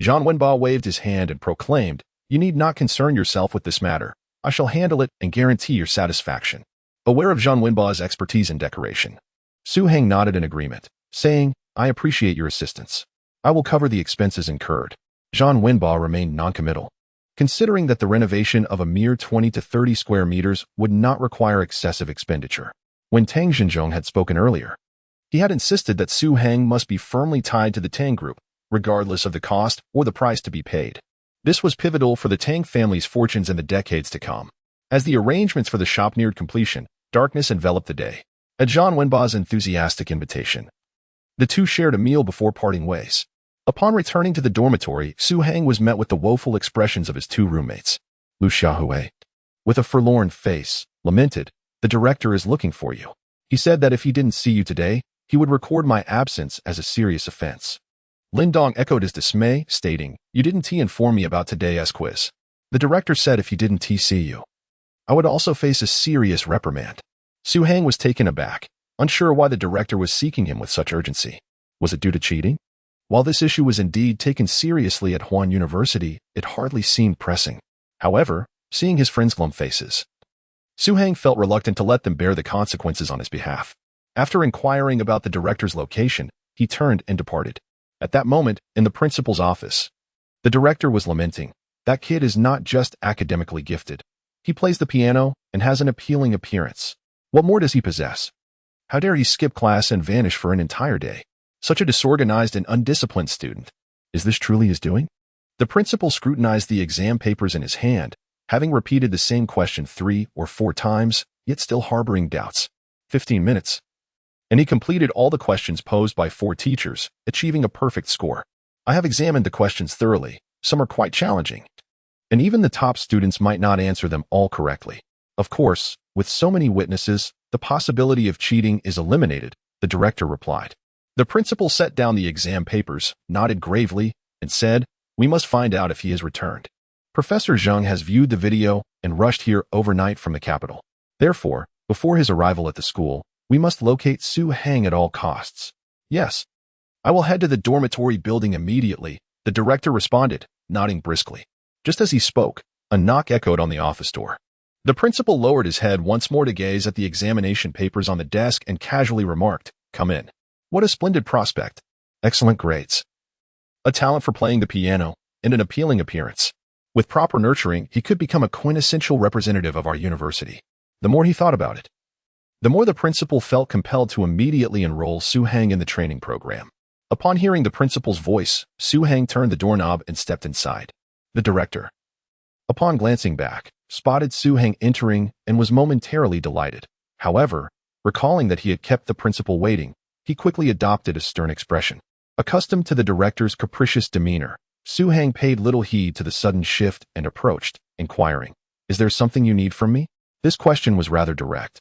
Zhang Wenba waved his hand and proclaimed, You need not concern yourself with this matter. I shall handle it and guarantee your satisfaction. Aware of Zhang Wenba's expertise in decoration, Su Heng nodded in agreement, saying, I appreciate your assistance. I will cover the expenses incurred. Zhang Wenba remained noncommittal, considering that the renovation of a mere 20 to 30 square meters would not require excessive expenditure. When Tang Xinzhong had spoken earlier, he had insisted that Su Heng must be firmly tied to the Tang group, regardless of the cost or the price to be paid. This was pivotal for the Tang family's fortunes in the decades to come. As the arrangements for the shop neared completion, darkness enveloped the day. At Zhang Wenba's enthusiastic invitation, the two shared a meal before parting ways. Upon returning to the dormitory, Su Heng was met with the woeful expressions of his two roommates. Lin Qiaoqiao, with a forlorn face, lamented, the director is looking for you. He said that if he didn't see you today, he would record my absence as a serious offense. Lin Dong echoed his dismay, stating, you didn't inform me about today's quiz. The director said if he didn't see you, I would also face a serious reprimand. Su Heng was taken aback, unsure why the director was seeking him with such urgency. Was it due to cheating? While this issue was indeed taken seriously at Huan University, it hardly seemed pressing. However, seeing his friends' glum faces, Su Heng felt reluctant to let them bear the consequences on his behalf. After inquiring about the director's location, he turned and departed. At that moment, in the principal's office, the director was lamenting, that kid is not just academically gifted. He plays the piano and has an appealing appearance. What more does he possess? How dare he skip class and vanish for an entire day? Such a disorganized and undisciplined student. Is this truly his doing? The principal scrutinized the exam papers in his hand, having repeated the same question 3 or 4 times, yet still harboring doubts. 15 minutes. And he completed all the questions posed by 4 teachers, achieving a perfect score. I have examined the questions thoroughly. Some are quite challenging. And even the top students might not answer them all correctly. Of course, with so many witnesses, the possibility of cheating is eliminated, the director replied. The principal set down the exam papers, nodded gravely, and said, we must find out if he has returned. Professor Zheng has viewed the video and rushed here overnight from the capital. Therefore, before his arrival at the school, we must locate Su Heng at all costs. Yes. I will head to the dormitory building immediately, the director responded, nodding briskly. Just as he spoke, a knock echoed on the office door. The principal lowered his head once more to gaze at the examination papers on the desk and casually remarked, come in. What a splendid prospect. Excellent grades. A talent for playing the piano, and an appealing appearance. With proper nurturing, he could become a quintessential representative of our university. The more he thought about it, the more the principal felt compelled to immediately enroll Su Heng in the training program. Upon hearing the principal's voice, Su Heng turned the doorknob and stepped inside. The director, upon glancing back, spotted Su Heng entering and was momentarily delighted. However, recalling that he had kept the principal waiting, he quickly adopted a stern expression. Accustomed to the director's capricious demeanor, Su Heng paid little heed to the sudden shift and approached, inquiring, is there something you need from me? This question was rather direct,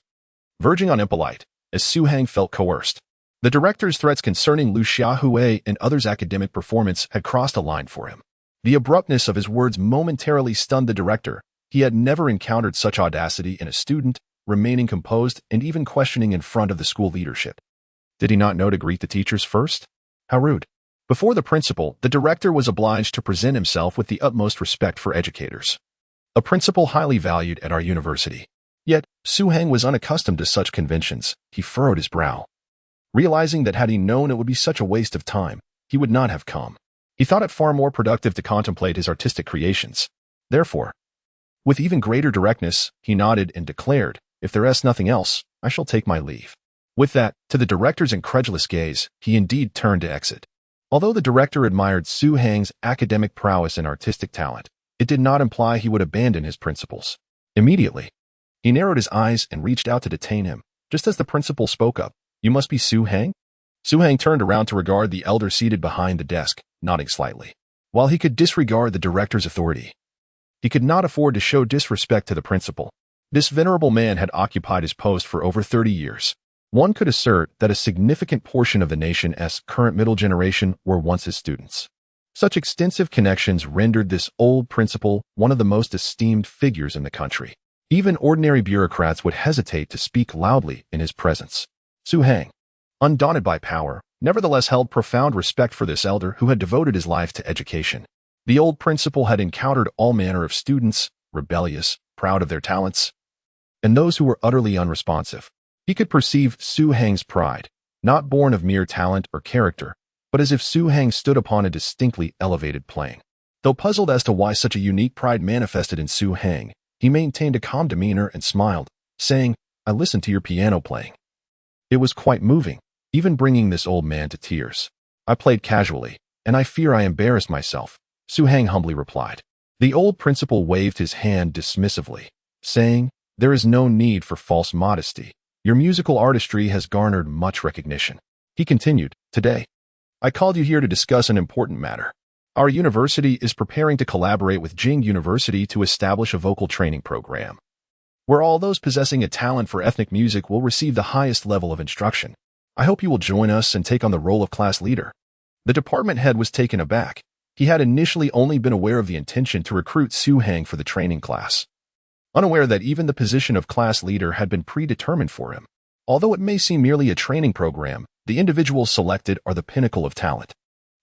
verging on impolite, as Su Heng felt coerced. The director's threats concerning Lin Qiaoqiao and others' academic performance had crossed a line for him. The abruptness of his words momentarily stunned the director. He had never encountered such audacity in a student, remaining composed and even questioning in front of the school leadership. Did he not know to greet the teachers first? How rude. Before the principal, the director was obliged to present himself with the utmost respect for educators. A principal highly valued at our university. Yet, Su Heng was unaccustomed to such conventions. He furrowed his brow, realizing that had he known it would be such a waste of time, he would not have come. He thought it far more productive to contemplate his artistic creations. Therefore, with even greater directness, he nodded and declared, if there is nothing else, I shall take my leave. With that, to the director's incredulous gaze, he indeed turned to exit. Although the director admired Su Heng's academic prowess and artistic talent, it did not imply he would abandon his principles. Immediately, he narrowed his eyes and reached out to detain him. Just as the principal spoke up, you must be Su Heng? Su Heng turned around to regard the elder seated behind the desk, nodding slightly. While he could disregard the director's authority, he could not afford to show disrespect to the principal. This venerable man had occupied his post for over 30 years. One could assert that a significant portion of the nation's current middle generation were once his students. Such extensive connections rendered this old principal one of the most esteemed figures in the country. Even ordinary bureaucrats would hesitate to speak loudly in his presence. Su Heng, undaunted by power, nevertheless held profound respect for this elder who had devoted his life to education. The old principal had encountered all manner of students, rebellious, proud of their talents, and those who were utterly unresponsive. He could perceive Su Hang's pride, not born of mere talent or character, but as if Su Hang stood upon a distinctly elevated plane. Though puzzled as to why such a unique pride manifested in Su Hang, he maintained a calm demeanor and smiled, saying, "I listened to your piano playing. It was quite moving, even bringing this old man to tears. I played casually, and I fear I embarrassed myself," Su Hang humbly replied. The old principal waved his hand dismissively, saying, "There is no need for false modesty. Your musical artistry has garnered much recognition." He continued, "Today, I called you here to discuss an important matter. Our university is preparing to collaborate with Jing University to establish a vocal training program, where all those possessing a talent for ethnic music will receive the highest level of instruction. I hope you will join us and take on the role of class leader." The department head was taken aback. He had initially only been aware of the intention to recruit Su Hang for the training class, unaware that even the position of class leader had been predetermined for him. Although it may seem merely a training program, the individuals selected are the pinnacle of talent.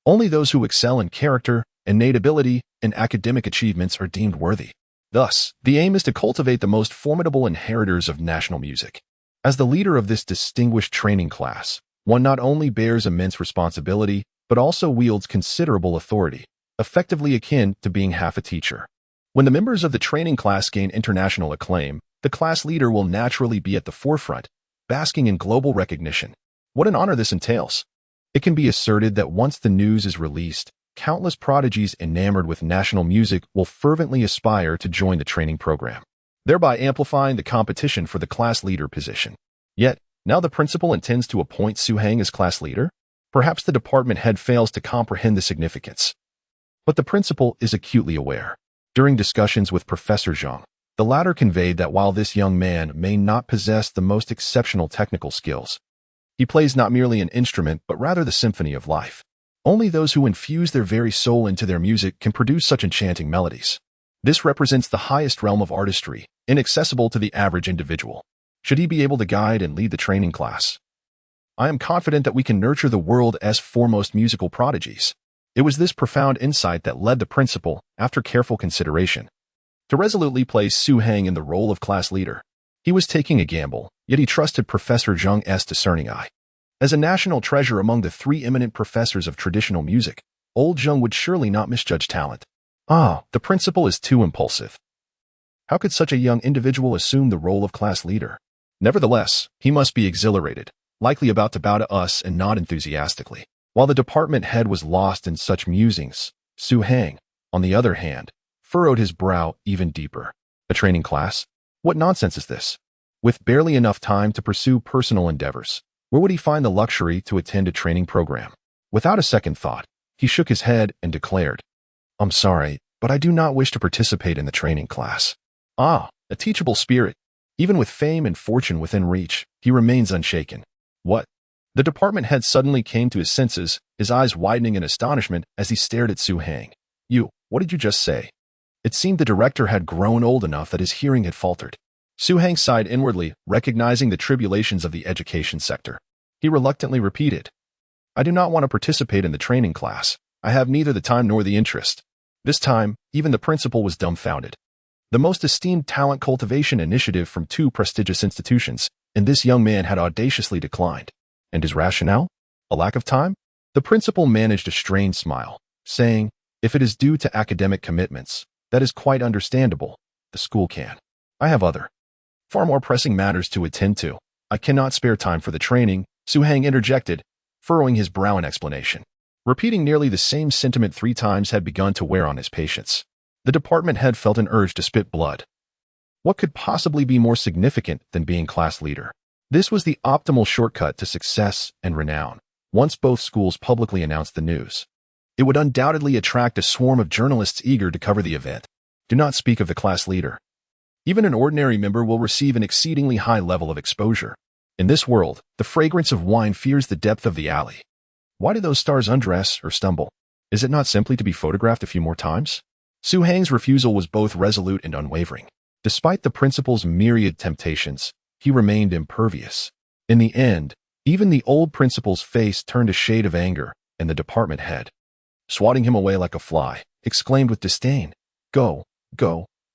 Only those who excel in character, innate ability, and academic achievements are deemed worthy. Thus, the aim is to cultivate the most formidable inheritors of national music. As the leader of this distinguished training class, one not only bears immense responsibility, but also wields considerable authority, effectively akin to being half a teacher. When the members of the training class gain international acclaim, the class leader will naturally be at the forefront, basking in global recognition. What an honor this entails. It can be asserted that once the news is released, countless prodigies enamored with national music will fervently aspire to join the training program, thereby amplifying the competition for the class leader position. Yet, now the principal intends to appoint Su Hang as class leader? Perhaps the department head fails to comprehend the significance. But the principal is acutely aware. During discussions with Professor Zhang, the latter conveyed that while this young man may not possess the most exceptional technical skills, he plays not merely an instrument but rather the symphony of life. Only those who infuse their very soul into their music can produce such enchanting melodies. This represents the highest realm of artistry, inaccessible to the average individual. Should he be able to guide and lead the training class, I am confident that we can nurture the world's foremost musical prodigies. It was this profound insight that led the principal, after careful consideration, to resolutely place Su Hang in the role of class leader. He was taking a gamble, yet he trusted Professor Zhang's discerning eye. As a national treasure among the three eminent professors of traditional music, old Zhang would surely not misjudge talent. The principal is too impulsive. How could such a young individual assume the role of class leader? Nevertheless, he must be exhilarated, likely about to bow to us and nod enthusiastically. While the department head was lost in such musings, Su Hang, on the other hand, furrowed his brow even deeper. A training class? What nonsense is this? With barely enough time to pursue personal endeavors, where would he find the luxury to attend a training program? Without a second thought, he shook his head and declared, "I'm sorry, but I do not wish to participate in the training class." A teachable spirit. Even with fame and fortune within reach, he remains unshaken. What? The department head suddenly came to his senses, his eyes widening in astonishment as he stared at Su Hang. What did you just say?" It seemed the director had grown old enough that his hearing had faltered. Su Hang sighed inwardly, recognizing the tribulations of the education sector. He reluctantly repeated, "I do not want to participate in the training class. I have neither the time nor the interest." This time, even the principal was dumbfounded. The most esteemed talent cultivation initiative from two prestigious institutions, and this young man had audaciously declined. And his rationale? A lack of time? The principal managed a strained smile, saying, "If it is due to academic commitments, that is quite understandable. The school can. I have other, far more pressing matters to attend to. I cannot spare time for the training," Su Hang interjected, furrowing his brow in explanation. Repeating nearly the same sentiment 3 times had begun to wear on his patience. The department head felt an urge to spit blood. What could possibly be more significant than being class leader? This was the optimal shortcut to success and renown. Once both schools publicly announced the news, it would undoubtedly attract a swarm of journalists eager to cover the event. Do not speak of the class leader. Even an ordinary member will receive an exceedingly high level of exposure. In this world, the fragrance of wine fears the depth of the alley. Why do those stars undress or stumble? Is it not simply to be photographed a few more times? Su Hang's refusal was both resolute and unwavering. Despite the principal's myriad temptations, he remained impervious. In the end, even the old principal's face turned a shade of anger, and the department head, swatting him away like a fly, exclaimed with disdain, Go,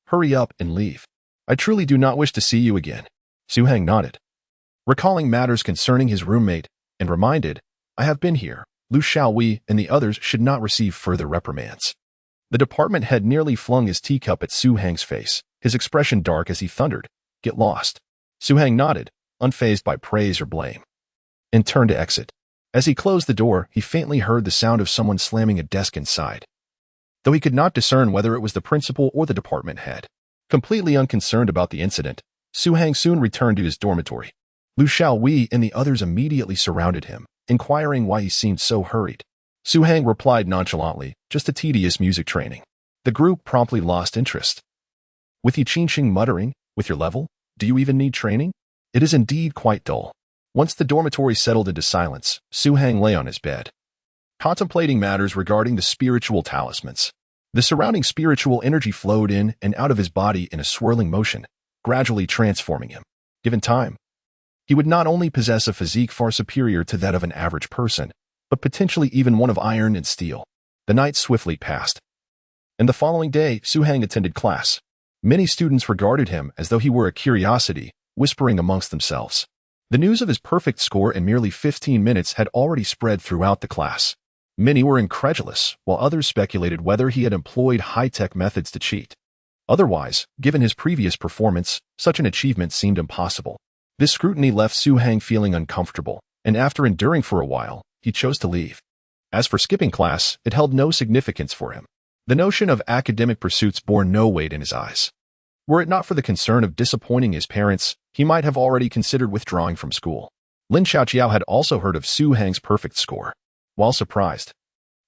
hurry up and leave." I truly do not wish to see you again. Su Hang nodded, recalling matters concerning his roommate, and reminded, I have been here. Lu Xiaowei and the others should not receive further reprimands. The department head nearly flung his teacup at Su Hang's face, his expression dark as he thundered, Get lost. Su Hang nodded, unfazed by praise or blame, and turned to exit. As he closed the door, he faintly heard the sound of someone slamming a desk inside, though he could not discern whether it was the principal or the department head. Completely unconcerned about the incident, Su Hang soon returned to his dormitory. Lu Xiaowei and the others immediately surrounded him, inquiring why he seemed so hurried. Su Hang replied nonchalantly, just a tedious music training. The group promptly lost interest, with Yi Qingxing muttering, With your level, do you even need training? It is indeed quite dull. Once the dormitory settled into silence, Su Hang lay on his bed, contemplating matters regarding the spiritual talismans. The surrounding spiritual energy flowed in and out of his body in a swirling motion, gradually transforming him. Given time, he would not only possess a physique far superior to that of an average person, but potentially even one of iron and steel. The night swiftly passed, and the following day Su Hang attended class. Many students regarded him as though he were a curiosity, whispering amongst themselves. The news of his perfect score in merely 15 minutes had already spread throughout the class. Many were incredulous, while others speculated whether he had employed high-tech methods to cheat. Otherwise, given his previous performance, such an achievement seemed impossible. This scrutiny left Su Hang feeling uncomfortable, and after enduring for a while, he chose to leave. As for skipping class, it held no significance for him. The notion of academic pursuits bore no weight in his eyes. Were it not for the concern of disappointing his parents, he might have already considered withdrawing from school. Lin Qiaoqiao had also heard of Su Hang's perfect score. While surprised,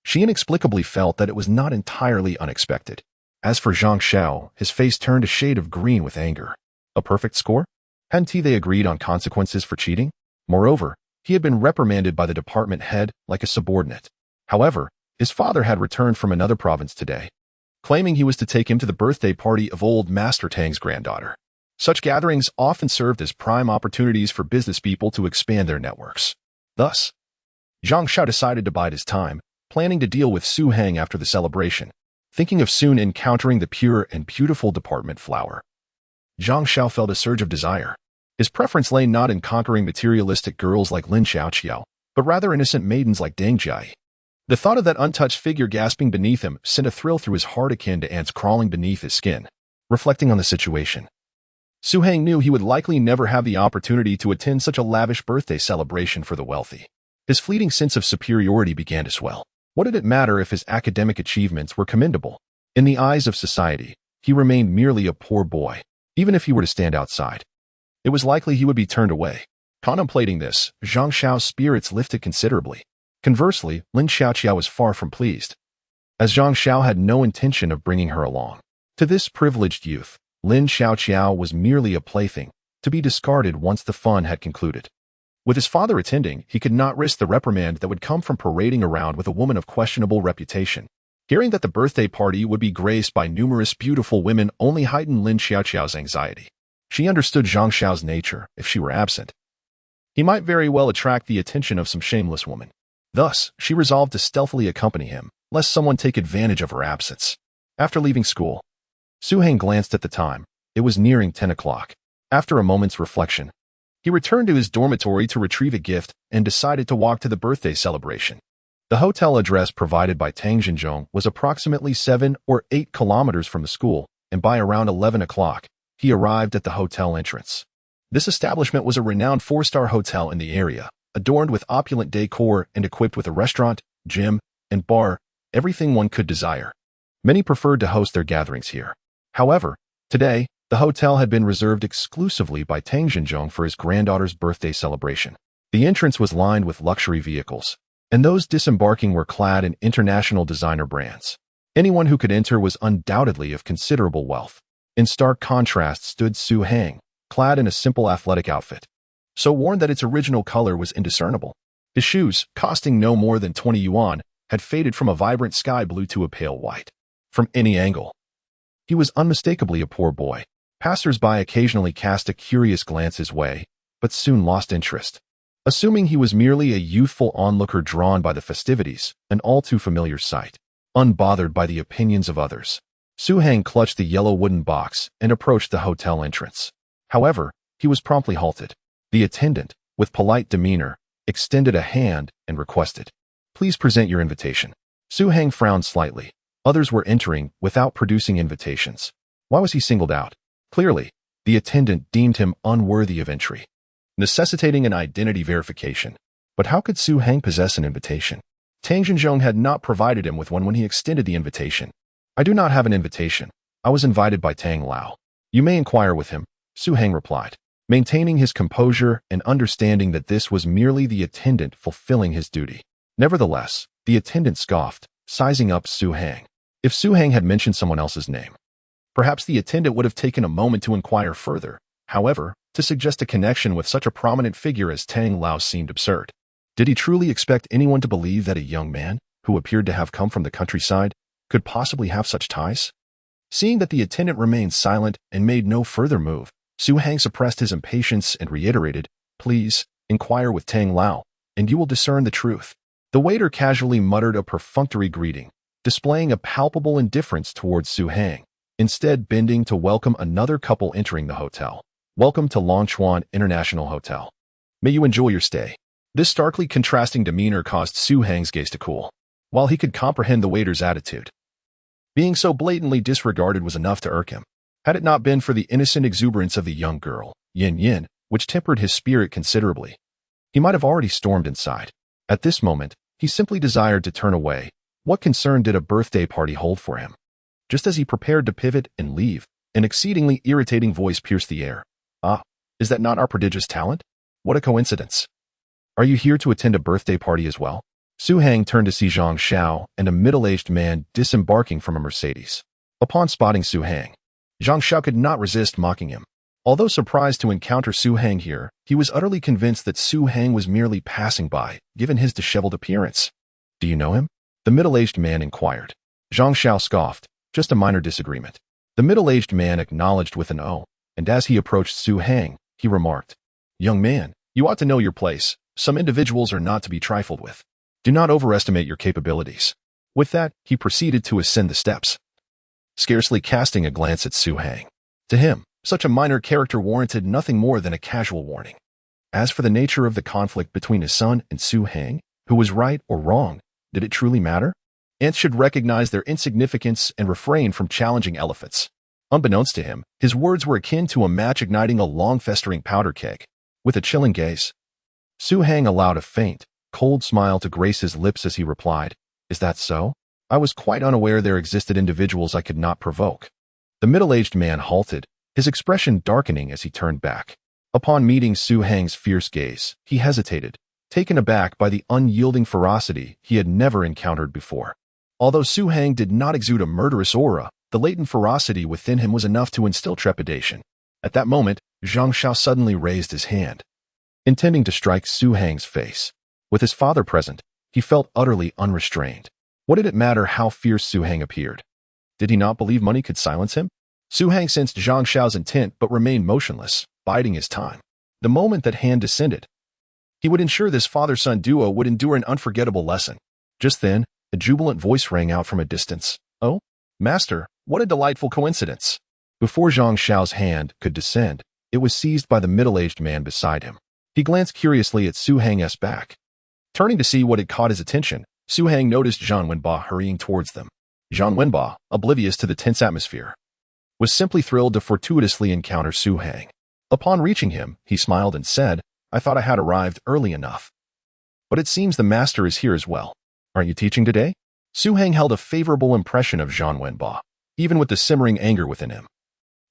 she inexplicably felt that it was not entirely unexpected. As for Zhang Xiao, his face turned a shade of green with anger. A perfect score? Hadn't they agreed on consequences for cheating? Moreover, he had been reprimanded by the department head like a subordinate. However, his father had returned from another province today, claiming he was to take him to the birthday party of old Master Tang's granddaughter. Such gatherings often served as prime opportunities for business people to expand their networks. Thus, Zhang Xiao decided to bide his time, planning to deal with Su Hang after the celebration, thinking of soon encountering the pure and beautiful department flower. Zhang Xiao felt a surge of desire. His preference lay not in conquering materialistic girls like Lin Qiaoqiao, but rather innocent maidens like Deng Jia. The thought of that untouched figure gasping beneath him sent a thrill through his heart akin to ants crawling beneath his skin. Reflecting on the situation, Su Hang knew he would likely never have the opportunity to attend such a lavish birthday celebration for the wealthy. His fleeting sense of superiority began to swell. What did it matter if his academic achievements were commendable? In the eyes of society, he remained merely a poor boy. Even if he were to stand outside, it was likely he would be turned away. Contemplating this, Zhang Xiao's spirits lifted considerably. Conversely, Lin Qiaoqiao was far from pleased, as Zhang Xiao had no intention of bringing her along. To this privileged youth, Lin Qiaoqiao was merely a plaything, to be discarded once the fun had concluded. With his father attending, he could not risk the reprimand that would come from parading around with a woman of questionable reputation. Hearing that the birthday party would be graced by numerous beautiful women only heightened Lin Qiaoqiao's anxiety. She understood Zhang Xiao's nature. If she were absent, he might very well attract the attention of some shameless woman. Thus, she resolved to stealthily accompany him, lest someone take advantage of her absence. After leaving school, Su Hang glanced at the time. It was nearing 10 o'clock. After a moment's reflection, he returned to his dormitory to retrieve a gift and decided to walk to the birthday celebration. The hotel address provided by Tang Xinzhong was approximately 7 or 8 kilometers from the school, and by around 11 o'clock, he arrived at the hotel entrance. This establishment was a renowned 4-star hotel in the area, adorned with opulent decor and equipped with a restaurant, gym, and bar, everything one could desire. Many preferred to host their gatherings here. However, today, the hotel had been reserved exclusively by Tang Xinzhong for his granddaughter's birthday celebration. The entrance was lined with luxury vehicles, and those disembarking were clad in international designer brands. Anyone who could enter was undoubtedly of considerable wealth. In stark contrast stood Su Hang, clad in a simple athletic outfit, so worn that its original color was indiscernible. His shoes, costing no more than 20 yuan, had faded from a vibrant sky blue to a pale white. From any angle, he was unmistakably a poor boy. Passers-by occasionally cast a curious glance his way, but soon lost interest, assuming he was merely a youthful onlooker drawn by the festivities, an all too familiar sight. Unbothered by the opinions of others, Su Hang clutched the yellow wooden box and approached the hotel entrance. However, he was promptly halted. The attendant, with polite demeanor, extended a hand and requested, "Please present your invitation." Su Hang frowned slightly. Others were entering without producing invitations. Why was he singled out? Clearly, the attendant deemed him unworthy of entry, necessitating an identity verification. But how could Su Hang possess an invitation? Tang Zhenzhong had not provided him with one when he extended the invitation. "I do not have an invitation. I was invited by Tang Lao." "You may inquire with him," Su Hang replied, maintaining his composure and understanding that this was merely the attendant fulfilling his duty. Nevertheless, the attendant scoffed, sizing up Su Hang. If Su Hang had mentioned someone else's name, perhaps the attendant would have taken a moment to inquire further. However, to suggest a connection with such a prominent figure as Tang Lao seemed absurd. Did he truly expect anyone to believe that a young man, who appeared to have come from the countryside, could possibly have such ties? Seeing that the attendant remained silent and made no further move, Su Hang suppressed his impatience and reiterated, "Please, inquire with Tang Lao, and you will discern the truth." The waiter casually muttered a perfunctory greeting, displaying a palpable indifference towards Su Hang, instead bending to welcome another couple entering the hotel. "Welcome to Longchuan International Hotel. May you enjoy your stay." This starkly contrasting demeanor caused Su Hang's gaze to cool. While he could comprehend the waiter's attitude, being so blatantly disregarded was enough to irk him. Had it not been for the innocent exuberance of the young girl, Yin Yin, which tempered his spirit considerably, he might have already stormed inside. At this moment, he simply desired to turn away. What concern did a birthday party hold for him? Just as he prepared to pivot and leave, an exceedingly irritating voice pierced the air. "Ah, is that not our prodigious talent? What a coincidence. Are you here to attend a birthday party as well?" Su Hang turned to see Zhang Xiao and a middle-aged man disembarking from a Mercedes. Upon spotting Su Hang, Zhang Xiao could not resist mocking him. Although surprised to encounter Su Hang here, he was utterly convinced that Su Hang was merely passing by, given his disheveled appearance. "Do you know him?" the middle-aged man inquired. Zhang Xiao scoffed, "Just a minor disagreement." The middle-aged man acknowledged with an "oh," and as he approached Su Hang, he remarked, "Young man, you ought to know your place. Some individuals are not to be trifled with. Do not overestimate your capabilities." With that, he proceeded to ascend the steps, scarcely casting a glance at Su Hang. To him, such a minor character warranted nothing more than a casual warning. As for the nature of the conflict between his son and Su Hang, who was right or wrong, did it truly matter? Ants should recognize their insignificance and refrain from challenging elephants. Unbeknownst to him, his words were akin to a match igniting a long-festering powder keg. With a chilling gaze, Su Hang allowed a faint, cold smile to grace his lips as he replied, "Is that so? I was quite unaware there existed individuals I could not provoke." The middle-aged man halted, his expression darkening as he turned back. Upon meeting Su Hang's fierce gaze, he hesitated, taken aback by the unyielding ferocity he had never encountered before. Although Su Hang did not exude a murderous aura, the latent ferocity within him was enough to instill trepidation. At that moment, Zhang Xiao suddenly raised his hand, intending to strike Su Hang's face. With his father present, he felt utterly unrestrained. What did it matter how fierce Su Hang appeared? Did he not believe money could silence him? Su Hang sensed Zhang Xiao's intent but remained motionless, biding his time. The moment that hand descended, he would ensure this father-son duo would endure an unforgettable lesson. Just then, a jubilant voice rang out from a distance. "Oh, master, what a delightful coincidence." Before Zhang Xiao's hand could descend, it was seized by the middle-aged man beside him. He glanced curiously at Su Hang's back. Turning to see what had caught his attention, Su Hang noticed Zhang Wenba hurrying towards them. Zhang Wenba, oblivious to the tense atmosphere, was simply thrilled to fortuitously encounter Su Hang. Upon reaching him, he smiled and said, "I thought I had arrived early enough. But it seems the master is here as well. Aren't you teaching today?" Su Hang held a favorable impression of Zhang Wenba, even with the simmering anger within him.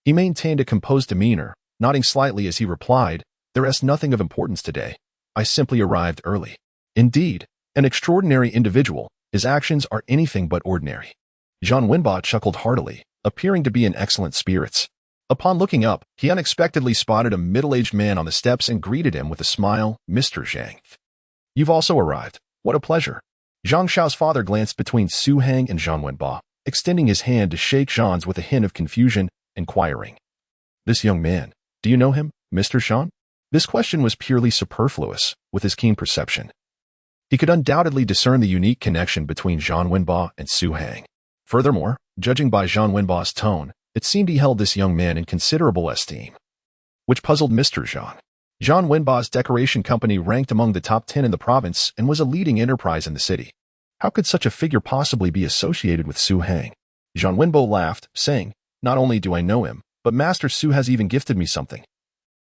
He maintained a composed demeanor, nodding slightly as he replied, "There is nothing of importance today. I simply arrived early." Indeed, an extraordinary individual, his actions are anything but ordinary. Zhang Wenba chuckled heartily, appearing to be in excellent spirits. Upon looking up, he unexpectedly spotted a middle-aged man on the steps and greeted him with a smile, "Mr. Zhang. You've also arrived. What a pleasure." Zhang Xiao's father glanced between Su Hang and Zhang Wenba, extending his hand to shake Zhang's with a hint of confusion, inquiring, "This young man, do you know him, Mr. Zhang?" This question was purely superfluous, with his keen perception. He could undoubtedly discern the unique connection between Zhang Wenba and Su Hang. Furthermore, judging by Zhang Wenba's tone, it seemed he held this young man in considerable esteem, which puzzled Mr. Zhang. Zhang Wenba's decoration company ranked among the top 10 in the province and was a leading enterprise in the city. How could such a figure possibly be associated with Su Hang? Zhang Wenbo laughed, saying, "Not only do I know him, but Master Su has even gifted me something.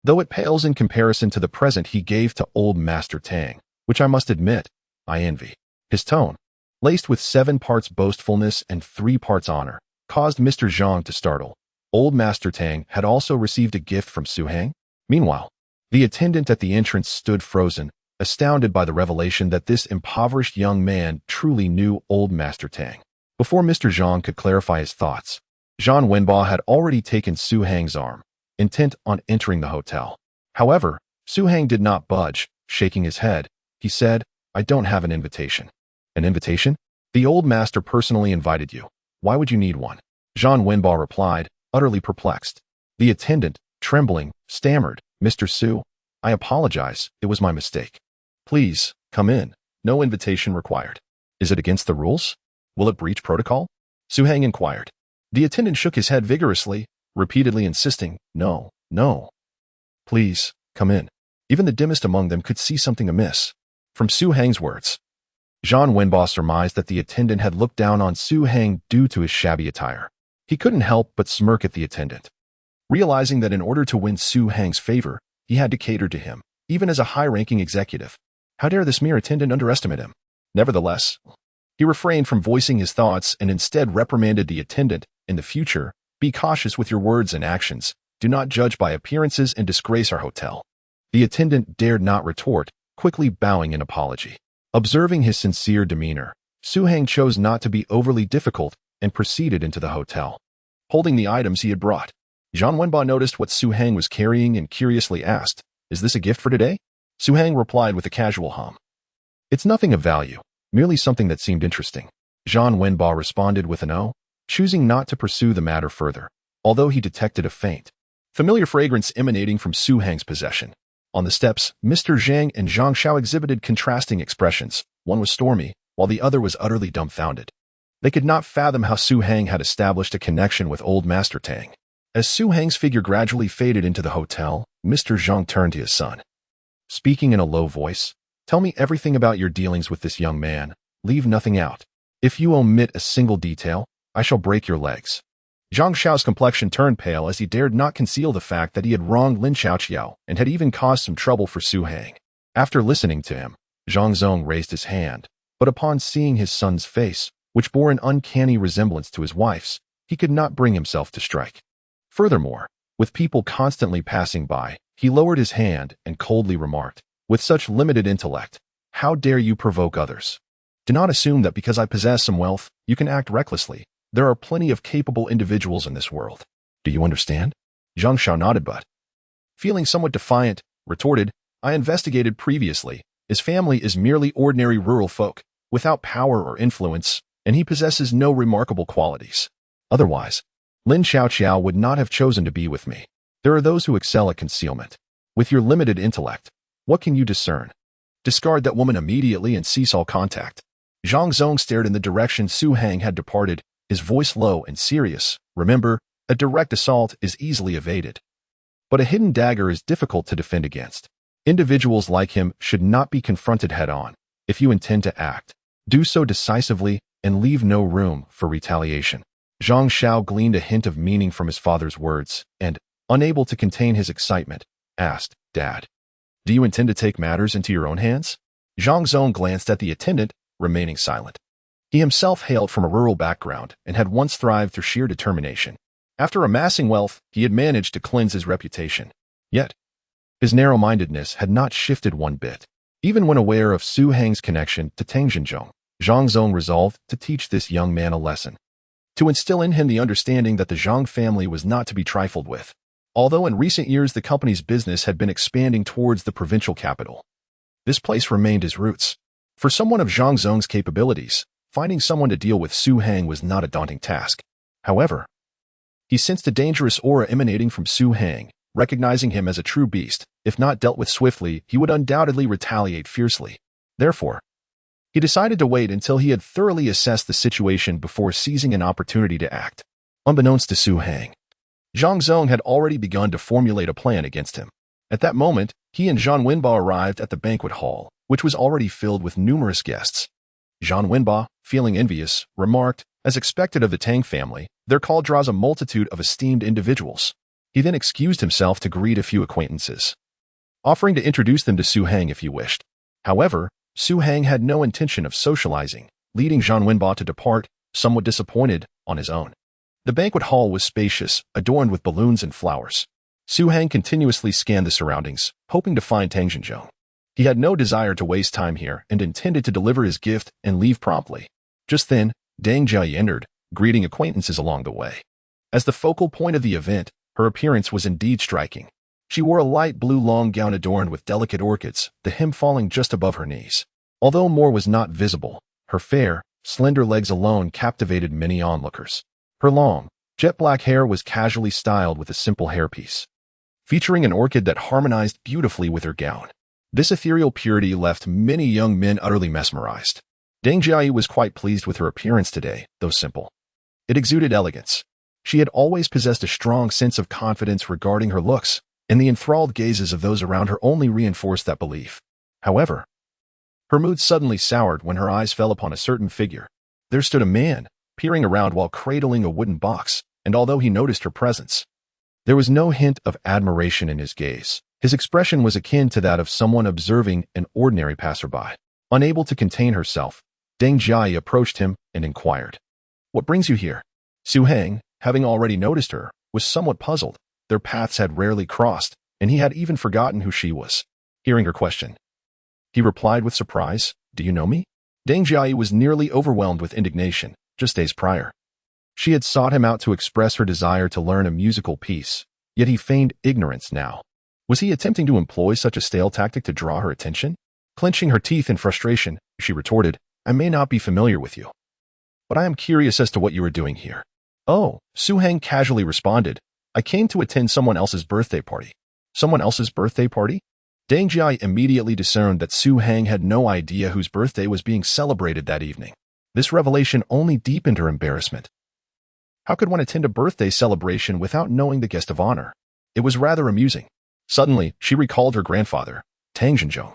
Though it pales in comparison to the present he gave to old Master Tang, which I must admit, I envy." His tone, laced with 7 parts boastfulness and 3 parts honor, caused Mr. Zhang to startle. Old Master Tang had also received a gift from Su Hang. Meanwhile, the attendant at the entrance stood frozen, astounded by the revelation that this impoverished young man truly knew old Master Tang. Before Mr. Zhang could clarify his thoughts, Zhang Wenba had already taken Su Hang's arm, intent on entering the hotel. However, Su Hang did not budge. Shaking his head, he said, "I don't have an invitation." "An invitation? The old master personally invited you. Why would you need one?" Zhang Wenba replied, utterly perplexed. The attendant, trembling, stammered, "Mr. Su, I apologize, it was my mistake. Please, come in. No invitation required." "Is it against the rules? Will it breach protocol?" Su Hang inquired. The attendant shook his head vigorously, repeatedly insisting, "No, no. Please, come in." Even the dimmest among them could see something amiss. From Su Hang's words, Zhang Wenba surmised that the attendant had looked down on Su Hang due to his shabby attire. He couldn't help but smirk at the attendant, realizing that in order to win Su Hang's favor, he had to cater to him, even as a high-ranking executive. How dare this mere attendant underestimate him? Nevertheless, he refrained from voicing his thoughts and instead reprimanded the attendant. "In the future, be cautious with your words and actions. Do not judge by appearances and disgrace our hotel." The attendant dared not retort, quickly bowing in apology. Observing his sincere demeanor, Su Hang chose not to be overly difficult and proceeded into the hotel, holding the items he had brought. Zhang Wenba noticed what Su Hang was carrying and curiously asked, "Is this a gift for today?" Su Hang replied with a casual hum, "It's nothing of value, merely something that seemed interesting." Zhang Wenba responded with an "oh," choosing not to pursue the matter further, although he detected a faint, familiar fragrance emanating from Su Hang's possession. On the steps, Mr. Zhang and Zhang Xiao exhibited contrasting expressions. One was stormy, while the other was utterly dumbfounded. They could not fathom how Su Hang had established a connection with old Master Tang. As Su Hang's figure gradually faded into the hotel, Mr. Zhang turned to his son, speaking in a low voice, "Tell me everything about your dealings with this young man. Leave nothing out. If you omit a single detail, I shall break your legs." Zhang Xiao's complexion turned pale as he dared not conceal the fact that he had wronged Lin Qiaoqiao and had even caused some trouble for Su Hang. After listening to him, Zhang Zong raised his hand, but upon seeing his son's face, which bore an uncanny resemblance to his wife's, he could not bring himself to strike. Furthermore, with people constantly passing by, he lowered his hand and coldly remarked, "With such limited intellect, how dare you provoke others? Do not assume that because I possess some wealth, you can act recklessly. There are plenty of capable individuals in this world. Do you understand?" Zhang Xiao nodded but, feeling somewhat defiant, retorted, "I investigated previously. His family is merely ordinary rural folk, without power or influence, and he possesses no remarkable qualities. Otherwise, Lin Qiaoqiao would not have chosen to be with me. There are those who excel at concealment. With your limited intellect, what can you discern? Discard that woman immediately and cease all contact." Zhang Zong stared in the direction Su Hang had departed, his voice low and serious. "Remember, a direct assault is easily evaded, but a hidden dagger is difficult to defend against. Individuals like him should not be confronted head-on. If you intend to act, do so decisively and leave no room for retaliation." Zhang Xiao gleaned a hint of meaning from his father's words and, unable to contain his excitement, asked, "Dad, do you intend to take matters into your own hands?" Zhang Zong glanced at the attendant, remaining silent. He himself hailed from a rural background and had once thrived through sheer determination. After amassing wealth, he had managed to cleanse his reputation. Yet, his narrow-mindedness had not shifted one bit. Even when aware of Su Hang's connection to Tang Zhenjiang, Zhang Zong resolved to teach this young man a lesson, to instill in him the understanding that the Zhang family was not to be trifled with. Although in recent years the company's business had been expanding towards the provincial capital, this place remained his roots. For someone of Zhang Zong's capabilities, finding someone to deal with Su Hang was not a daunting task. However, he sensed a dangerous aura emanating from Su Hang. Recognizing him as a true beast, if not dealt with swiftly, he would undoubtedly retaliate fiercely. Therefore, He decided to wait until he had thoroughly assessed the situation before seizing an opportunity to act. Unbeknownst to Su Hang, Zhang Zong had already begun to formulate a plan against him. At that moment, he and Zhang Wenba arrived at the banquet hall, which was already filled with numerous guests. Zhang Wenba, feeling envious, remarked, as expected of the Tang family, their call draws a multitude of esteemed individuals. He then excused himself to greet a few acquaintances, offering to introduce them to Su Hang if he wished. However, Su Hang had no intention of socializing, leading Zhang Wenba to depart, somewhat disappointed, on his own. The banquet hall was spacious, adorned with balloons and flowers. Su Hang continuously scanned the surroundings, hoping to find Tang Xinzhong. He had no desire to waste time here and intended to deliver his gift and leave promptly. Just then, Deng Jia entered, greeting acquaintances along the way. As the focal point of the event, her appearance was indeed striking. She wore a light blue long gown adorned with delicate orchids, the hem falling just above her knees. Although more was not visible, her fair, slender legs alone captivated many onlookers. Her long, jet-black hair was casually styled with a simple hairpiece, featuring an orchid that harmonized beautifully with her gown. This ethereal purity left many young men utterly mesmerized. Deng Jia was quite pleased with her appearance today, though simple. It exuded elegance. She had always possessed a strong sense of confidence regarding her looks, and the enthralled gazes of those around her only reinforced that belief. However, her mood suddenly soured when her eyes fell upon a certain figure. There stood a man, peering around while cradling a wooden box, and although he noticed her presence, there was no hint of admiration in his gaze. His expression was akin to that of someone observing an ordinary passerby. Unable to contain herself, Deng Jia approached him and inquired, "What brings you here?" Su Hang, having already noticed her, was somewhat puzzled. Their paths had rarely crossed, and he had even forgotten who she was. Hearing her question, he replied with surprise, "Do you know me?" Deng Jia was nearly overwhelmed with indignation. Just days prior, she had sought him out to express her desire to learn a musical piece, yet he feigned ignorance now. Was he attempting to employ such a stale tactic to draw her attention? Clenching her teeth in frustration, she retorted, "I may not be familiar with you, but I am curious as to what you are doing here." "Oh," Su Hang casually responded, "I came to attend someone else's birthday party." "Someone else's birthday party?" Deng Jia immediately discerned that Su Hang had no idea whose birthday was being celebrated that evening. This revelation only deepened her embarrassment. How could one attend a birthday celebration without knowing the guest of honor? It was rather amusing. Suddenly, she recalled her grandfather, Tang Xinzhong,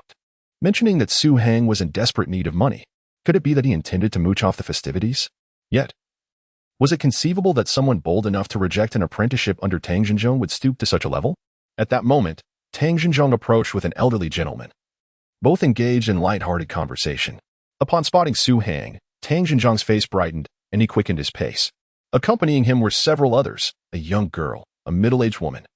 mentioning that Su Hang was in desperate need of money. Could it be that he intended to mooch off the festivities? Yet, was it conceivable that someone bold enough to reject an apprenticeship under Tang Xinzhong would stoop to such a level? At that moment, Tang Xinzhong approached with an elderly gentleman. Both engaged in light-hearted conversation. Upon spotting Su Hang, Tang Xinzhong's face brightened, and he quickened his pace. Accompanying him were several others, a young girl, a middle-aged woman,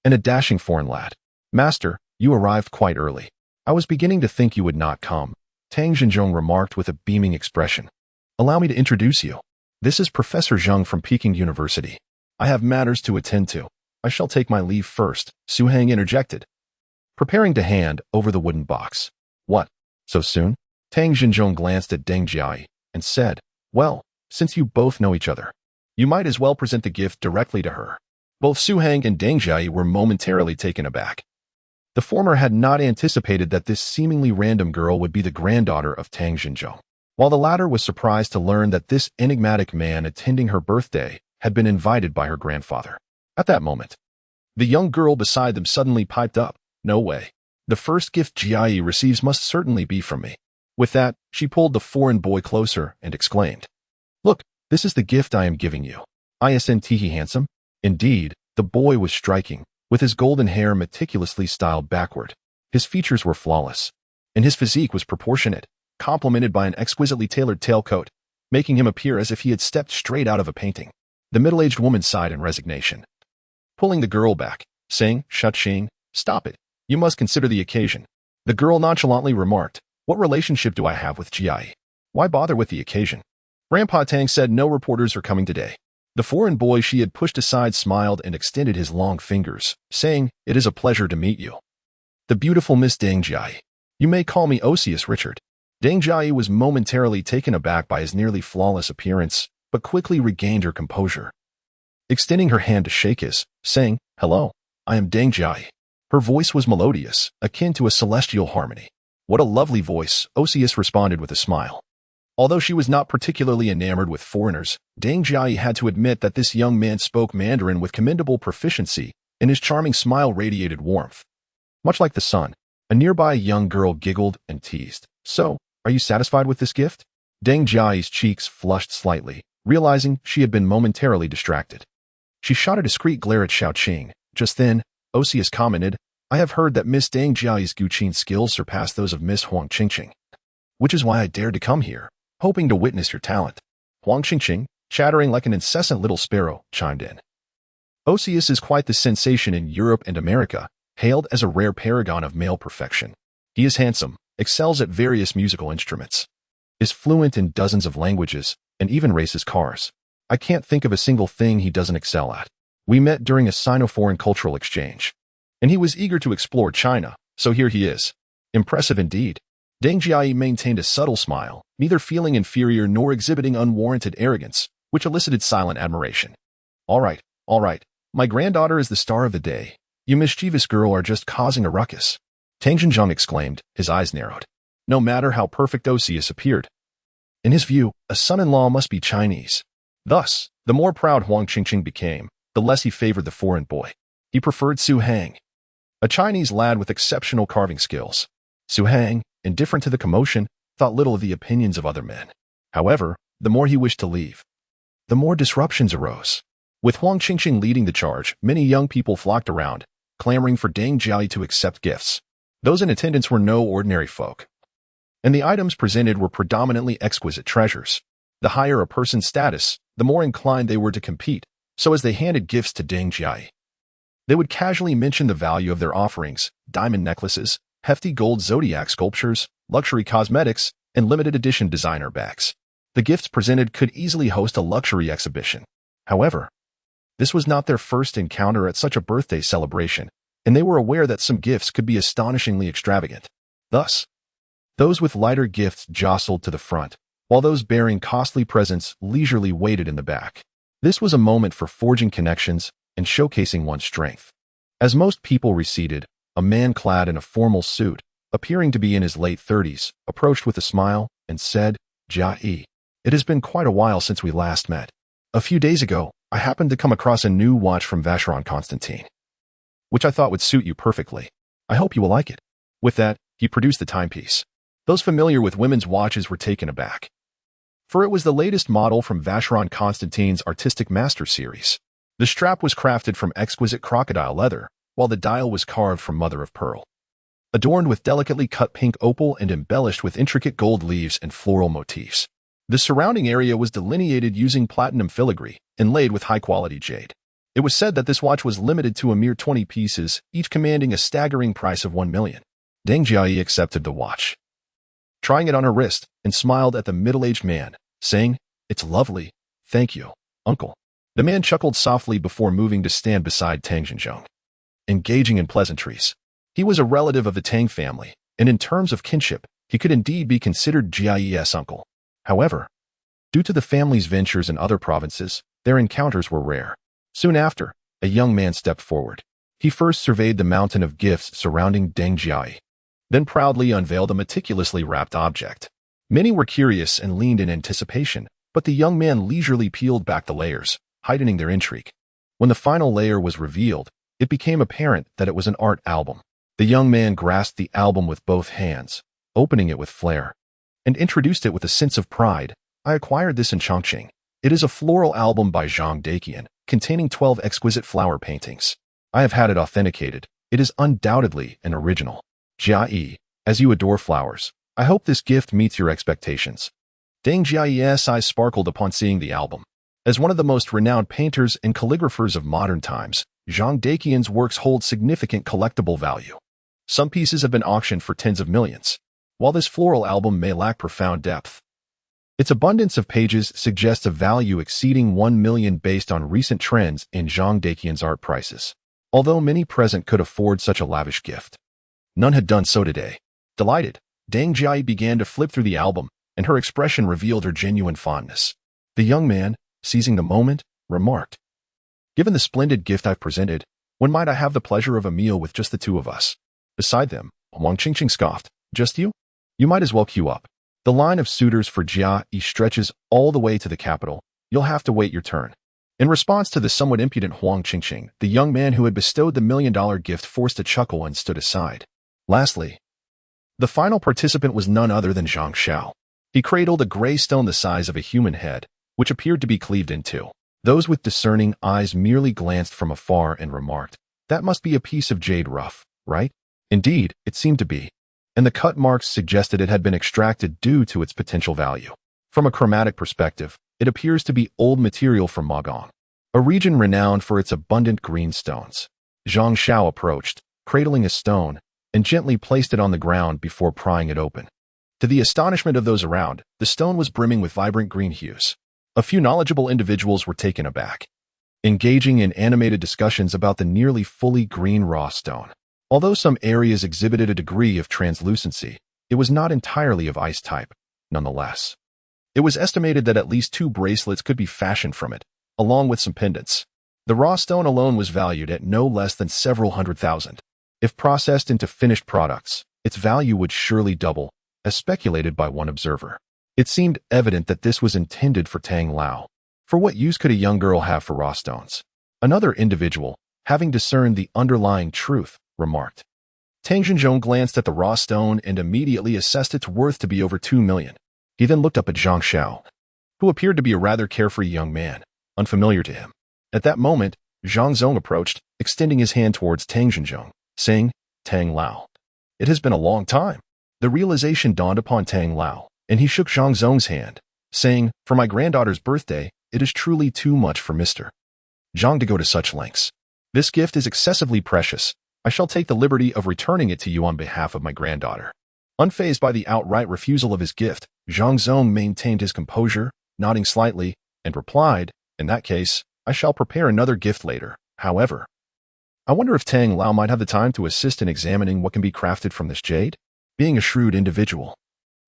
and a dashing foreign lad. "Master, you arrived quite early. I was beginning to think you would not come," Tang Xinzhong remarked with a beaming expression. "Allow me to introduce you. This is Professor Zheng from Peking University. I have matters to attend to. I shall take my leave first," Su Hang interjected, preparing to hand over the wooden box. "What? So soon?" Tang Xinzhong glanced at Deng Jia and said, "Well, since you both know each other, you might as well present the gift directly to her." Both Su Hang and Deng Jia were momentarily taken aback. The former had not anticipated that this seemingly random girl would be the granddaughter of Tang Xinzhong, while the latter was surprised to learn that this enigmatic man attending her birthday had been invited by her grandfather. At that moment, the young girl beside them suddenly piped up, "No way. The first gift Jia receives must certainly be from me." With that, she pulled the foreign boy closer and exclaimed, "Look, this is the gift I am giving you. Isn't he handsome?" Indeed, the boy was striking, with his golden hair meticulously styled backward. His features were flawless, and his physique was proportionate, complemented by an exquisitely tailored tailcoat, making him appear as if he had stepped straight out of a painting. The middle-aged woman sighed in resignation, pulling the girl back, saying, "Shut-Xing, stop it. You must consider the occasion." The girl nonchalantly remarked, "What relationship do I have with Jia? Why bother with the occasion?" Grandpa Tang said no reporters are coming today. The foreign boy she had pushed aside smiled and extended his long fingers, saying, "It is a pleasure to meet you. The beautiful Miss Deng Jia. You may call me Osius Richard." Deng Jia was momentarily taken aback by his nearly flawless appearance, but quickly regained her composure, extending her hand to shake his, saying, "Hello, I am Deng Jia." Her voice was melodious, akin to a celestial harmony. What a lovely voice, Osius responded with a smile. Although she was not particularly enamored with foreigners, Deng Jiayi had to admit that this young man spoke Mandarin with commendable proficiency, and his charming smile radiated warmth. Much like the sun, a nearby young girl giggled and teased. So, are you satisfied with this gift? Deng Jiayi's cheeks flushed slightly, realizing she had been momentarily distracted. She shot a discreet glare at Xiaoqing. Just then, Osius commented, I have heard that Miss Deng Jiayi's guqin skills surpass those of Miss Huang Qingqing, which is why I dared to come here, hoping to witness your talent. Huang Qingqing, chattering like an incessant little sparrow, chimed in. Osius is quite the sensation in Europe and America, hailed as a rare paragon of male perfection. He is handsome, excels at various musical instruments, is fluent in dozens of languages, and even races cars. I can't think of a single thing he doesn't excel at. We met during a Sino-foreign cultural exchange, and he was eager to explore China, so here he is. Impressive indeed. Deng Jiayi maintained a subtle smile, neither feeling inferior nor exhibiting unwarranted arrogance, which elicited silent admiration. All right, my granddaughter is the star of the day. You mischievous girl are just causing a ruckus. Tang Zhenjiang exclaimed, his eyes narrowed. No matter how perfect Osius appeared, in his view, a son-in-law must be Chinese. Thus, the more proud Huang Qingqing became, the less he favored the foreign boy. He preferred Su Hang, a Chinese lad with exceptional carving skills. Su Hang, indifferent to the commotion, thought little of the opinions of other men. However, the more he wished to leave, the more disruptions arose. With Huang Qingqing leading the charge, many young people flocked around, clamoring for Deng Jiayi to accept gifts. Those in attendance were no ordinary folk, and the items presented were predominantly exquisite treasures. The higher a person's status, the more inclined they were to compete, so as they handed gifts to Deng Jiayi, they would casually mention the value of their offerings: diamond necklaces, hefty gold zodiac sculptures, luxury cosmetics, and limited edition designer bags. The gifts presented could easily host a luxury exhibition. However, this was not their first encounter at such a birthday celebration, and they were aware that some gifts could be astonishingly extravagant. Thus, those with lighter gifts jostled to the front, while those bearing costly presents leisurely waited in the back. This was a moment for forging connections and showcasing one's strength. As most people receded, a man clad in a formal suit, appearing to be in his late 30s, approached with a smile and said, Jiayi, it has been quite a while since we last met. A few days ago, I happened to come across a new watch from Vacheron Constantin, which I thought would suit you perfectly. I hope you will like it. With that, he produced the timepiece. Those familiar with women's watches were taken aback, for it was the latest model from Vacheron Constantin's Artistic Master series. The strap was crafted from exquisite crocodile leather, while the dial was carved from mother of pearl, adorned with delicately cut pink opal and embellished with intricate gold leaves and floral motifs. The surrounding area was delineated using platinum filigree, inlaid with high-quality jade. It was said that this watch was limited to a mere 20 pieces, each commanding a staggering price of 1 million. Deng Jiayi accepted the watch, trying it on her wrist, and smiled at the middle-aged man, saying, It's lovely. Thank you, uncle. The man chuckled softly before moving to stand beside Tang Zhenjiang, engaging in pleasantries. He was a relative of the Tang family, and in terms of kinship, he could indeed be considered Jiayi's uncle. However, due to the family's ventures in other provinces, their encounters were rare. Soon after, a young man stepped forward. He first surveyed the mountain of gifts surrounding Deng Jiayi, then proudly unveiled a meticulously wrapped object. Many were curious and leaned in anticipation, but the young man leisurely peeled back the layers, heightening their intrigue. When the final layer was revealed, it became apparent that it was an art album. The young man grasped the album with both hands, opening it with flair, and introduced it with a sense of pride. I acquired this in Chongqing. It is a floral album by Zhang Daqian, containing 12 exquisite flower paintings. I have had it authenticated. It is undoubtedly an original. Jiayi, as you adore flowers, I hope this gift meets your expectations. Deng Jiayi's eyes sparkled upon seeing the album. As one of the most renowned painters and calligraphers of modern times, Zhang Daqian's works hold significant collectible value. Some pieces have been auctioned for tens of millions, while this floral album may lack profound depth. Its abundance of pages suggests a value exceeding 1 million based on recent trends in Zhang Daqian's art prices. Although many present could afford such a lavish gift, none had done so today. Delighted, Deng Jiayi began to flip through the album, and her expression revealed her genuine fondness. The young man, seizing the moment, remarked, Given the splendid gift I've presented, when might I have the pleasure of a meal with just the two of us? Beside them, Huang Qingqing scoffed, Just you? You might as well queue up. The line of suitors for Jia Yi stretches all the way to the capital. You'll have to wait your turn. In response to the somewhat impudent Huang Qingqing, the young man who had bestowed the $1 million gift forced a chuckle and stood aside. Lastly, the final participant was none other than Zhang Xiao. He cradled a gray stone the size of a human head, which appeared to be cleaved in two. Those with discerning eyes merely glanced from afar and remarked, "That must be a piece of jade rough, right?" Indeed, it seemed to be, and the cut marks suggested it had been extracted due to its potential value. From a chromatic perspective, it appears to be old material from Magong, a region renowned for its abundant green stones. Zhang Xiao approached, cradling a stone, and gently placed it on the ground before prying it open. To the astonishment of those around, the stone was brimming with vibrant green hues. A few knowledgeable individuals were taken aback, engaging in animated discussions about the nearly fully green raw stone. Although some areas exhibited a degree of translucency, it was not entirely of ice type, nonetheless. It was estimated that at least 2 bracelets could be fashioned from it, along with some pendants. The raw stone alone was valued at no less than several $100,000. If processed into finished products, its value would surely double, as speculated by one observer. It seemed evident that this was intended for Tang Lao. For what use could a young girl have for raw stones? Another individual, having discerned the underlying truth, remarked. Tang Xinzhong glanced at the raw stone and immediately assessed its worth to be over 2 million. He then looked up at Zhang Xiao, who appeared to be a rather carefree young man, unfamiliar to him. At that moment, Zhang Zong approached, extending his hand towards Tang Xinzhong, saying, "Tang Lao. It has been a long time." The realization dawned upon Tang Lao, and he shook Zhang Zong's hand, saying, "For my granddaughter's birthday, it is truly too much for Mr. Zhang to go to such lengths. This gift is excessively precious. I shall take the liberty of returning it to you on behalf of my granddaughter." Unfazed by the outright refusal of his gift, Zhang Zong maintained his composure, nodding slightly, and replied, "In that case, I shall prepare another gift later. However, I wonder if Tang Lao might have the time to assist in examining what can be crafted from this jade?" Being a shrewd individual,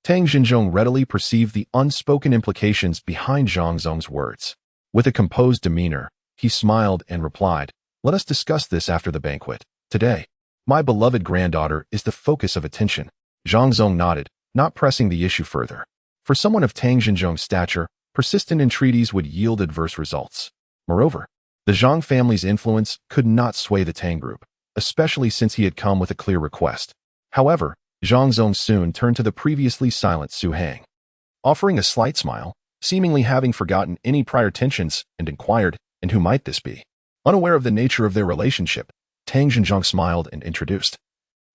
Tang Xinzhong readily perceived the unspoken implications behind Zhang Zong's words. With a composed demeanor, he smiled and replied, "Let us discuss this after the banquet. Today, my beloved granddaughter is the focus of attention." Zhang Zong nodded, not pressing the issue further. For someone of Tang Xinzhong's stature, persistent entreaties would yield adverse results. Moreover, the Zhang family's influence could not sway the Tang group, especially since he had come with a clear request. However, Zhang Zong soon turned to the previously silent Su Hang, offering a slight smile, seemingly having forgotten any prior tensions, and inquired, "And who might this be?" Unaware of the nature of their relationship, Tang Xinzhong smiled and introduced.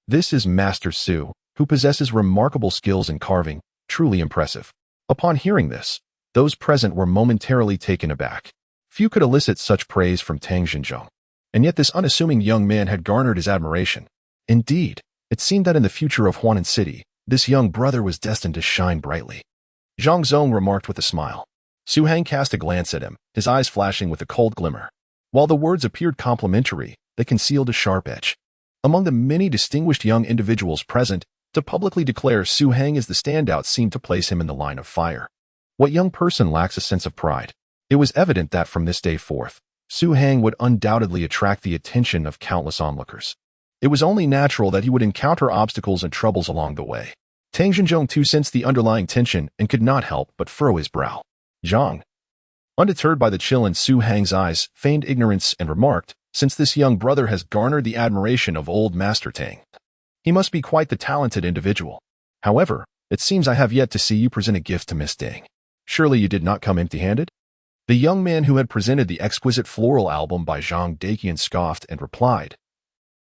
"This is Master Su, who possesses remarkable skills in carving, truly impressive." Upon hearing this, those present were momentarily taken aback. Few could elicit such praise from Tang Xinzhong, and yet this unassuming young man had garnered his admiration. Indeed, it seemed that in the future of Huanan City, this young brother was destined to shine brightly. Zhang Zong remarked with a smile. Su Hang cast a glance at him, his eyes flashing with a cold glimmer. While the words appeared complimentary, they concealed a sharp edge. Among the many distinguished young individuals present, to publicly declare Su Hang as the standout seemed to place him in the line of fire. What young person lacks a sense of pride? It was evident that from this day forth, Su Hang would undoubtedly attract the attention of countless onlookers. It was only natural that he would encounter obstacles and troubles along the way. Tang Xinzhong too sensed the underlying tension and could not help but furrow his brow. Zhang, undeterred by the chill in Su Hang's eyes, feigned ignorance and remarked, "Since this young brother has garnered the admiration of old Master Tang, he must be quite the talented individual. However, it seems I have yet to see you present a gift to Miss Ding. Surely you did not come empty-handed?" The young man who had presented the exquisite floral album by Zhang Daqian scoffed and replied,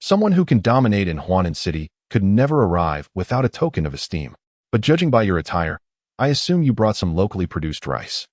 "Someone who can dominate in Huanan City could never arrive without a token of esteem. But judging by your attire, I assume you brought some locally produced rice."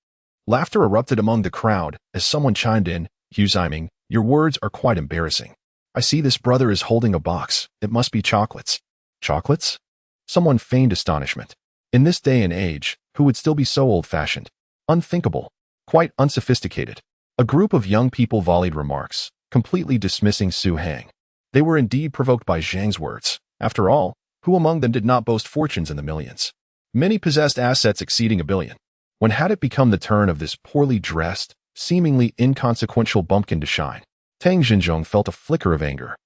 Laughter erupted among the crowd as someone chimed in, "Hu Ziming, your words are quite embarrassing. I see this brother is holding a box. It must be chocolates." "Chocolates?" Someone feigned astonishment. In this day and age, who would still be so old-fashioned? Unthinkable. Quite unsophisticated. A group of young people volleyed remarks, completely dismissing Su Hang. They were indeed provoked by Zhang's words. After all, who among them did not boast fortunes in the millions? Many possessed assets exceeding $1 billion. When had it become the turn of this poorly dressed, seemingly inconsequential bumpkin to shine? Tang Xinzhong felt a flicker of anger.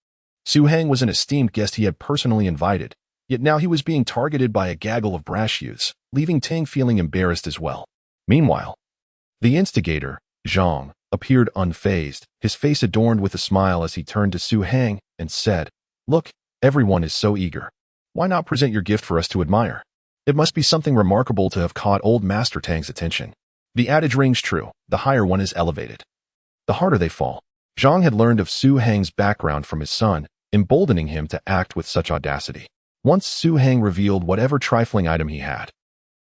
Su Hang was an esteemed guest he had personally invited, Yet now he was being targeted by a gaggle of brash youths, leaving Tang feeling embarrassed as well. Meanwhile, the instigator, Zhang, appeared unfazed, his face adorned with a smile as he turned to Su Hang and said, "Look, everyone is so eager. Why not present your gift for us to admire? It must be something remarkable to have caught old Master Tang's attention. The adage rings true, the higher one is elevated, the harder they fall." Zhang had learned of Su Hang's background from his son, emboldening him to act with such audacity. Once Su Hang revealed whatever trifling item he had,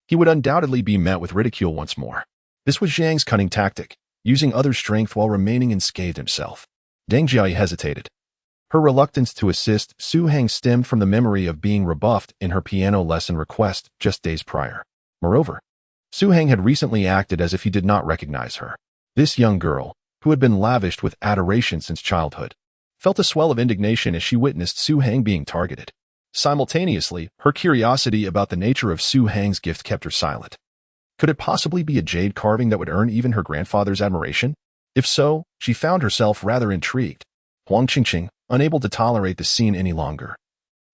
he would undoubtedly be met with ridicule once more. This was Zhang's cunning tactic, using others' strength while remaining unscathed himself. Deng Jiayi hesitated. Her reluctance to assist Su Hang stemmed from the memory of being rebuffed in her piano lesson request just days prior. Moreover, Su Hang had recently acted as if he did not recognize her. This young girl, who had been lavished with adoration since childhood, felt a swell of indignation as she witnessed Su Hang being targeted. Simultaneously, her curiosity about the nature of Su Hang's gift kept her silent. Could it possibly be a jade carving that would earn even her grandfather's admiration? If so, she found herself rather intrigued. Huang Qingqing, unable to tolerate the scene any longer,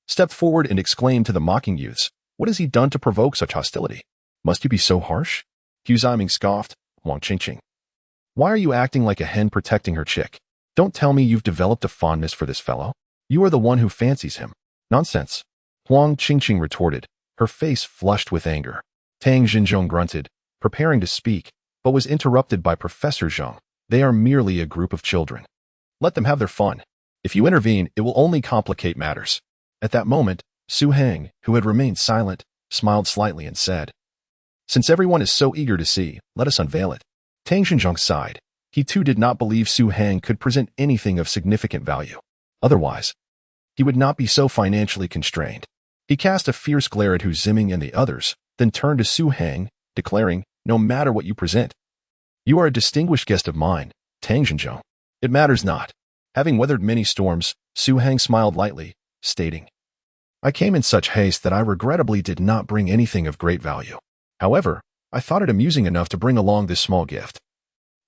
stepped forward and exclaimed to the mocking youths, "What has he done to provoke such hostility? Must you be so harsh?" Hu Ziming scoffed, "Huang Qingqing, why are you acting like a hen protecting her chick? Don't tell me you've developed a fondness for this fellow. You are the one who fancies him." "Nonsense," Huang Qingqing retorted, her face flushed with anger. Tang Xinzhong grunted, preparing to speak, but was interrupted by Professor Zhang. "They are merely a group of children. Let them have their fun. If you intervene, it will only complicate matters." At that moment, Su Hang, who had remained silent, smiled slightly and said, "Since everyone is so eager to see, let us unveil it." Tang Xinzhong sighed. He too did not believe Su Hang could present anything of significant value. Otherwise, he would not be so financially constrained. He cast a fierce glare at Hu Ziming and the others, then turned to Su Hang, declaring, "No matter what you present, you are a distinguished guest of mine, Tang Xinzhong." "It matters not." Having weathered many storms, Su Hang smiled lightly, stating, "I came in such haste that I regrettably did not bring anything of great value. However, I thought it amusing enough to bring along this small gift,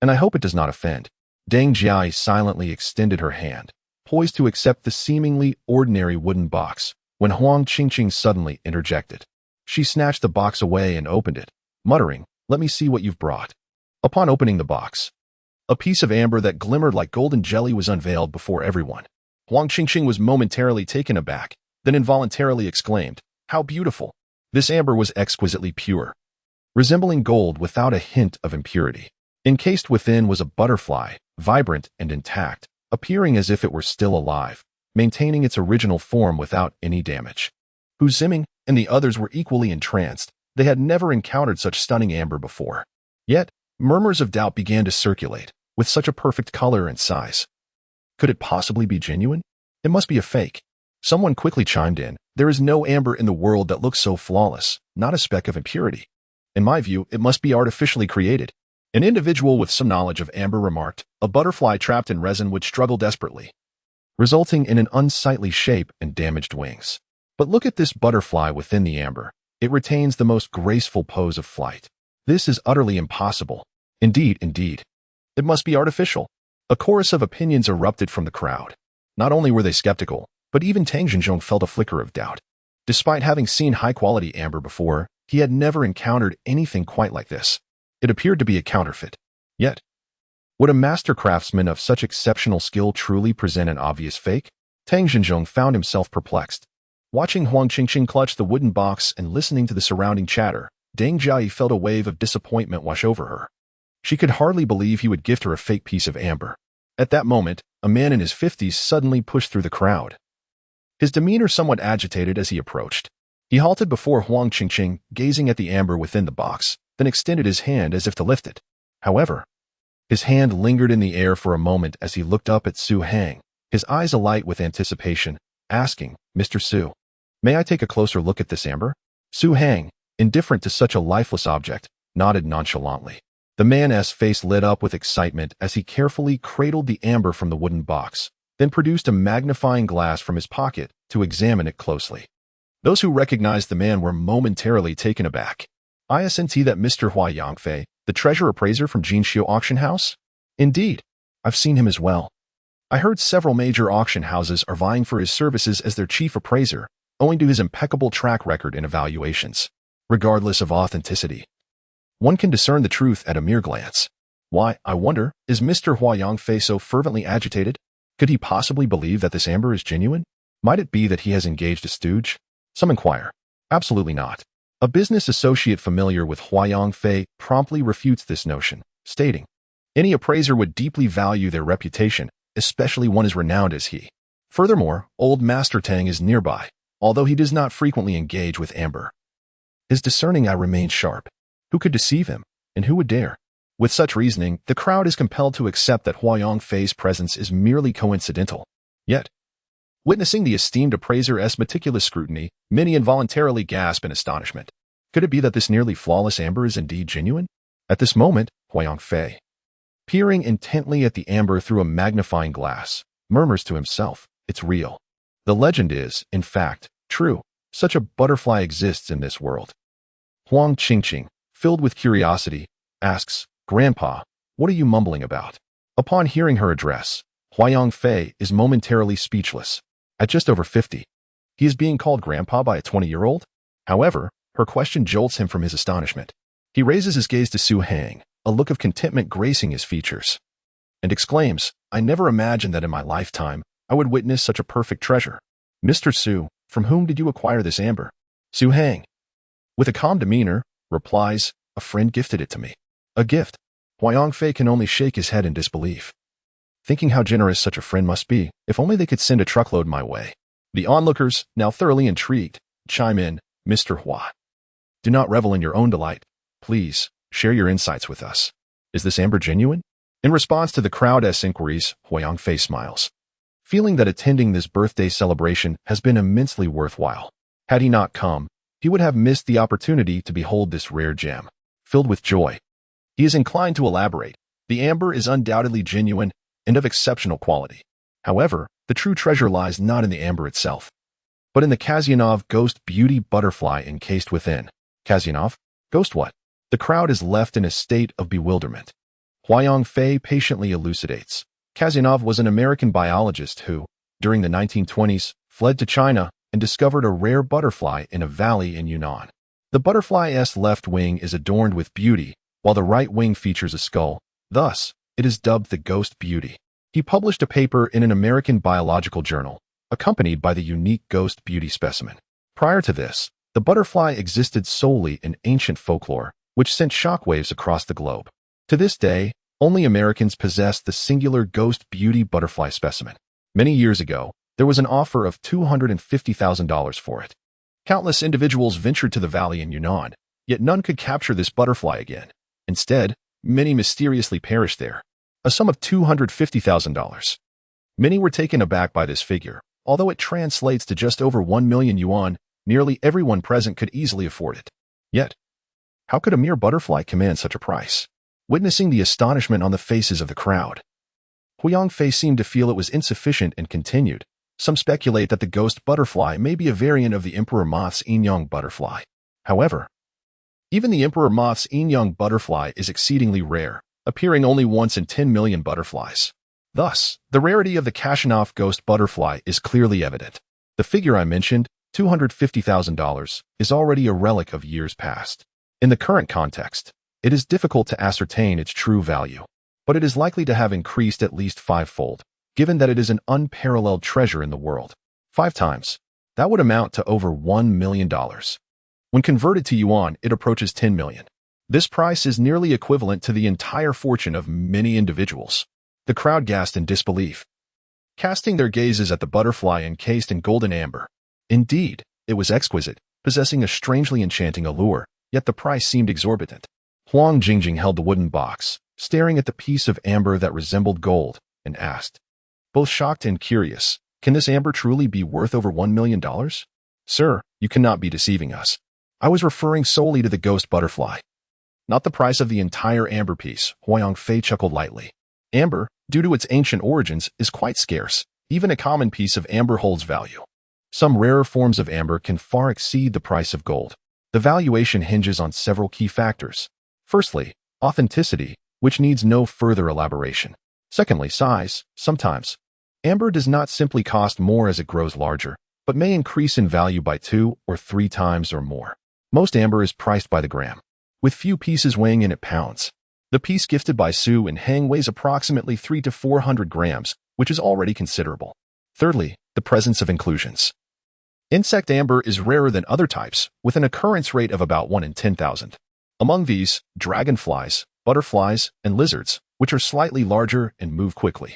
and I hope it does not offend." Deng Jiayi silently extended her hand, poised to accept the seemingly ordinary wooden box, when Huang Qingqing suddenly interjected. She snatched the box away and opened it, muttering, "Let me see what you've brought." Upon opening the box, a piece of amber that glimmered like golden jelly was unveiled before everyone. Huang Qingqing was momentarily taken aback, then involuntarily exclaimed, "How beautiful!" This amber was exquisitely pure, resembling gold without a hint of impurity. Encased within was a butterfly, vibrant and intact, appearing as if it were still alive, maintaining its original form without any damage. Hu Ziming and the others were equally entranced. They had never encountered such stunning amber before. Yet, murmurs of doubt began to circulate, with such a perfect color and size. Could it possibly be genuine? It must be a fake. Someone quickly chimed in, "There is no amber in the world that looks so flawless, not a speck of impurity. In my view, it must be artificially created." An individual with some knowledge of amber remarked, "A butterfly trapped in resin would struggle desperately, resulting in an unsightly shape and damaged wings. But look at this butterfly within the amber. It retains the most graceful pose of flight. This is utterly impossible. Indeed, indeed. It must be artificial." A chorus of opinions erupted from the crowd. Not only were they skeptical, but even Tang Xinzhong felt a flicker of doubt. Despite having seen high-quality amber before, he had never encountered anything quite like this. It appeared to be a counterfeit. Yet, would a master craftsman of such exceptional skill truly present an obvious fake? Tang Xinzhong found himself perplexed. Watching Huang Qingqing clutch the wooden box and listening to the surrounding chatter, Deng Jiayi felt a wave of disappointment wash over her. She could hardly believe he would gift her a fake piece of amber. At that moment, a man in his 50s suddenly pushed through the crowd. His demeanor somewhat agitated as he approached. He halted before Huang Qingqing, gazing at the amber within the box, then extended his hand as if to lift it. However, his hand lingered in the air for a moment as he looked up at Su Hang, his eyes alight with anticipation, asking, "Mr. Su, may I take a closer look at this amber?" Su Hang, indifferent to such a lifeless object, nodded nonchalantly. The man's face lit up with excitement as he carefully cradled the amber from the wooden box, then produced a magnifying glass from his pocket to examine it closely. Those who recognized the man were momentarily taken aback. "Isn't that Mr. Hua Yangfei, the treasure appraiser from Jinxiu Auction House?" "Indeed, I've seen him as well. I heard several major auction houses are vying for his services as their chief appraiser, owing to his impeccable track record in evaluations. Regardless of authenticity, one can discern the truth at a mere glance. Why, I wonder, is Mr. Huayangfei so fervently agitated? Could he possibly believe that this amber is genuine? Might it be that he has engaged a stooge? Some inquire. Absolutely not. A business associate familiar with Huayangfei promptly refutes this notion, stating, any appraiser would deeply value their reputation, especially one as renowned as he. Furthermore, old Master Tang is nearby, although he does not frequently engage with amber. His discerning eye remains sharp. Who could deceive him, and who would dare? With such reasoning, the crowd is compelled to accept that Huayangfei's presence is merely coincidental. Yet, witnessing the esteemed appraiser's meticulous scrutiny, many involuntarily gasp in astonishment. Could it be that this nearly flawless amber is indeed genuine? At this moment, Huayangfei, peering intently at the amber through a magnifying glass, murmurs to himself, it's real. The legend is, in fact, true. Such a butterfly exists in this world. Huang Qingqing, filled with curiosity, asks, Grandpa, what are you mumbling about? Upon hearing her address, Huayangfei is momentarily speechless. At just over 50, he is being called Grandpa by a 20-year-old? However, her question jolts him from his astonishment. He raises his gaze to Su Hang, a look of contentment gracing his features, and exclaims, I never imagined that in my lifetime I would witness such a perfect treasure. Mr. Su, from whom did you acquire this amber? Su Hang, with a calm demeanor, replies, a friend gifted it to me. A gift? Huayangfei can only shake his head in disbelief, thinking how generous such a friend must be, if only they could send a truckload my way. The onlookers, now thoroughly intrigued, chime in, Mr. Hua, do not revel in your own delight. Please, share your insights with us. Is this amber genuine? In response to the crowd's inquiries, Huayangfei smiles, feeling that attending this birthday celebration has been immensely worthwhile. Had he not come, he would have missed the opportunity to behold this rare gem. Filled with joy, he is inclined to elaborate. The amber is undoubtedly genuine and of exceptional quality. However, the true treasure lies not in the amber itself, but in the Kazyanov ghost beauty butterfly encased within. Kazyanov? Ghost what? The crowd is left in a state of bewilderment. Huayangfei patiently elucidates. Kazyanov was an American biologist who, during the 1920s, fled to China and discovered a rare butterfly in a valley in Yunnan. The butterfly's left wing is adorned with beauty, while the right wing features a skull. Thus, it is dubbed the Ghost Beauty. He published a paper in an American biological journal, accompanied by the unique Ghost Beauty specimen. Prior to this, the butterfly existed solely in ancient folklore, which sent shockwaves across the globe. To this day, only Americans possess the singular Ghost Beauty butterfly specimen. Many years ago, there was an offer of $250,000 for it. Countless individuals ventured to the valley in Yunnan, yet none could capture this butterfly again. Instead, many mysteriously perished there. A sum of $250,000. Many were taken aback by this figure. Although it translates to just over 1 million yuan, nearly everyone present could easily afford it. Yet, how could a mere butterfly command such a price? Witnessing the astonishment on the faces of the crowd, Huayangfei seemed to feel it was insufficient and continued. Some speculate that the ghost butterfly may be a variant of the emperor moth's yin-yang butterfly. However, even the emperor moth's yin-yang butterfly is exceedingly rare, appearing only once in 10 million butterflies. Thus, the rarity of the Kazyanov ghost butterfly is clearly evident. The figure I mentioned, $250,000, is already a relic of years past. In the current context, it is difficult to ascertain its true value, but it is likely to have increased at least fivefold, given that it is an unparalleled treasure in the world. 5 times. That would amount to over $1 million. When converted to yuan, it approaches 10 million. This price is nearly equivalent to the entire fortune of many individuals. The crowd gasped in disbelief, casting their gazes at the butterfly encased in golden amber. Indeed, it was exquisite, possessing a strangely enchanting allure, yet the price seemed exorbitant. Huang Jingjing held the wooden box, staring at the piece of amber that resembled gold, and asked, both shocked and curious, can this amber truly be worth over $1 million? Sir, you cannot be deceiving us. I was referring solely to the ghost butterfly, not the price of the entire amber piece. Huayangfei chuckled lightly. Amber, due to its ancient origins, is quite scarce. Even a common piece of amber holds value. Some rarer forms of amber can far exceed the price of gold. The valuation hinges on several key factors. Firstly, authenticity, which needs no further elaboration. Secondly, size. Sometimes, amber does not simply cost more as it grows larger. but may increase in value by 2 or 3 times or more. Most amber is priced by the gram, with few pieces weighing in at pounds. The piece gifted by Su and Heng weighs approximately 300 to 400 grams, which is already considerable. Thirdly, the presence of inclusions. Insect amber is rarer than other types, with an occurrence rate of about 1 in 10,000. Among these, dragonflies, butterflies, and lizards, which are slightly larger and move quickly,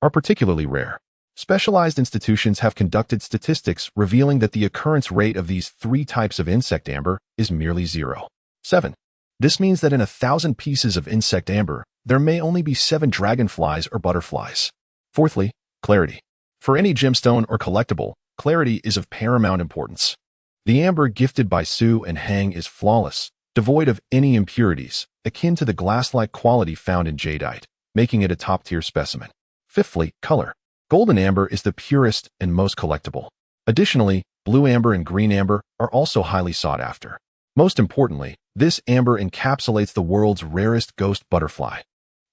are particularly rare. Specialized institutions have conducted statistics revealing that the occurrence rate of these 3 types of insect amber is merely 0.7. This means that in 1,000 pieces of insect amber, there may only be 7 dragonflies or butterflies. Fourthly, clarity. For any gemstone or collectible, clarity is of paramount importance. The amber gifted by Su and Heng is flawless, devoid of any impurities, akin to the glass-like quality found in jadeite, making it a top-tier specimen. Fifthly, color. Golden amber is the purest and most collectible. Additionally, blue amber and green amber are also highly sought after. Most importantly, this amber encapsulates the world's rarest ghost butterfly.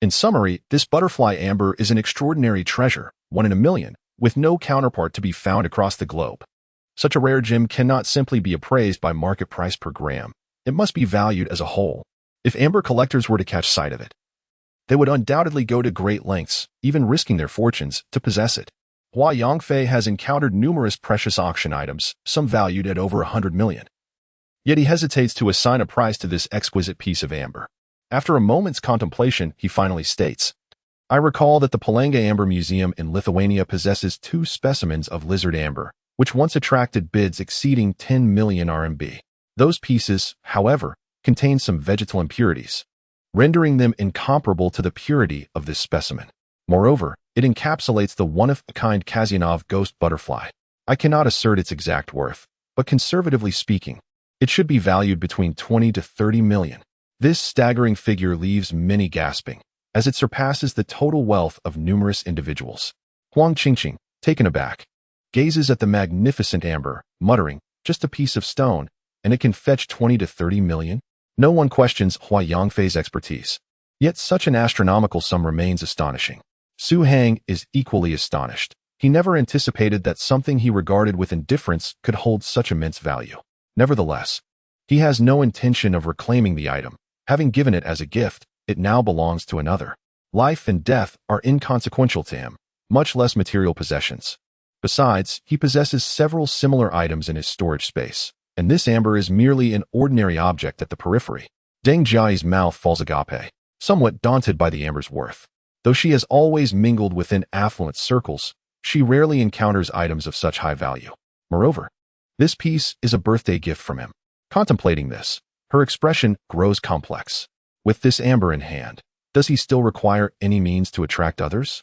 In summary, this butterfly amber is an extraordinary treasure, 1 in a million, with no counterpart to be found across the globe. Such a rare gem cannot simply be appraised by market price per gram. It must be valued as a whole. If amber collectors were to catch sight of it, they would undoubtedly go to great lengths, even risking their fortunes, to possess it. Hua Yongfei has encountered numerous precious auction items, some valued at over 100 million. Yet he hesitates to assign a price to this exquisite piece of amber. After a moment's contemplation, he finally states, I recall that the Palanga Amber Museum in Lithuania possesses 2 specimens of lizard amber, which once attracted bids exceeding 10 million RMB. Those pieces, however, contain some vegetal impurities, rendering them incomparable to the purity of this specimen. Moreover, it encapsulates the one-of-a-kind Kazyanov ghost butterfly. I cannot assert its exact worth, but conservatively speaking, it should be valued between 20 to 30 million. This staggering figure leaves many gasping, as it surpasses the total wealth of numerous individuals. Huang Qingqing, taken aback, gazes at the magnificent amber, muttering, just a piece of stone, and it can fetch 20 to 30 million? No one questions Hua Yongfei's expertise. Yet such an astronomical sum remains astonishing. Su Heng is equally astonished. He never anticipated that something he regarded with indifference could hold such immense value. Nevertheless, he has no intention of reclaiming the item. Having given it as a gift, it now belongs to another. Life and death are inconsequential to him, much less material possessions. Besides, he possesses several similar items in his storage space, and this amber is merely an ordinary object at the periphery. Deng Jiayi's mouth falls agape, somewhat daunted by the amber's worth. Though she has always mingled within affluent circles, she rarely encounters items of such high value. Moreover, this piece is a birthday gift from him. Contemplating this, her expression grows complex. With this amber in hand, does he still require any means to attract others?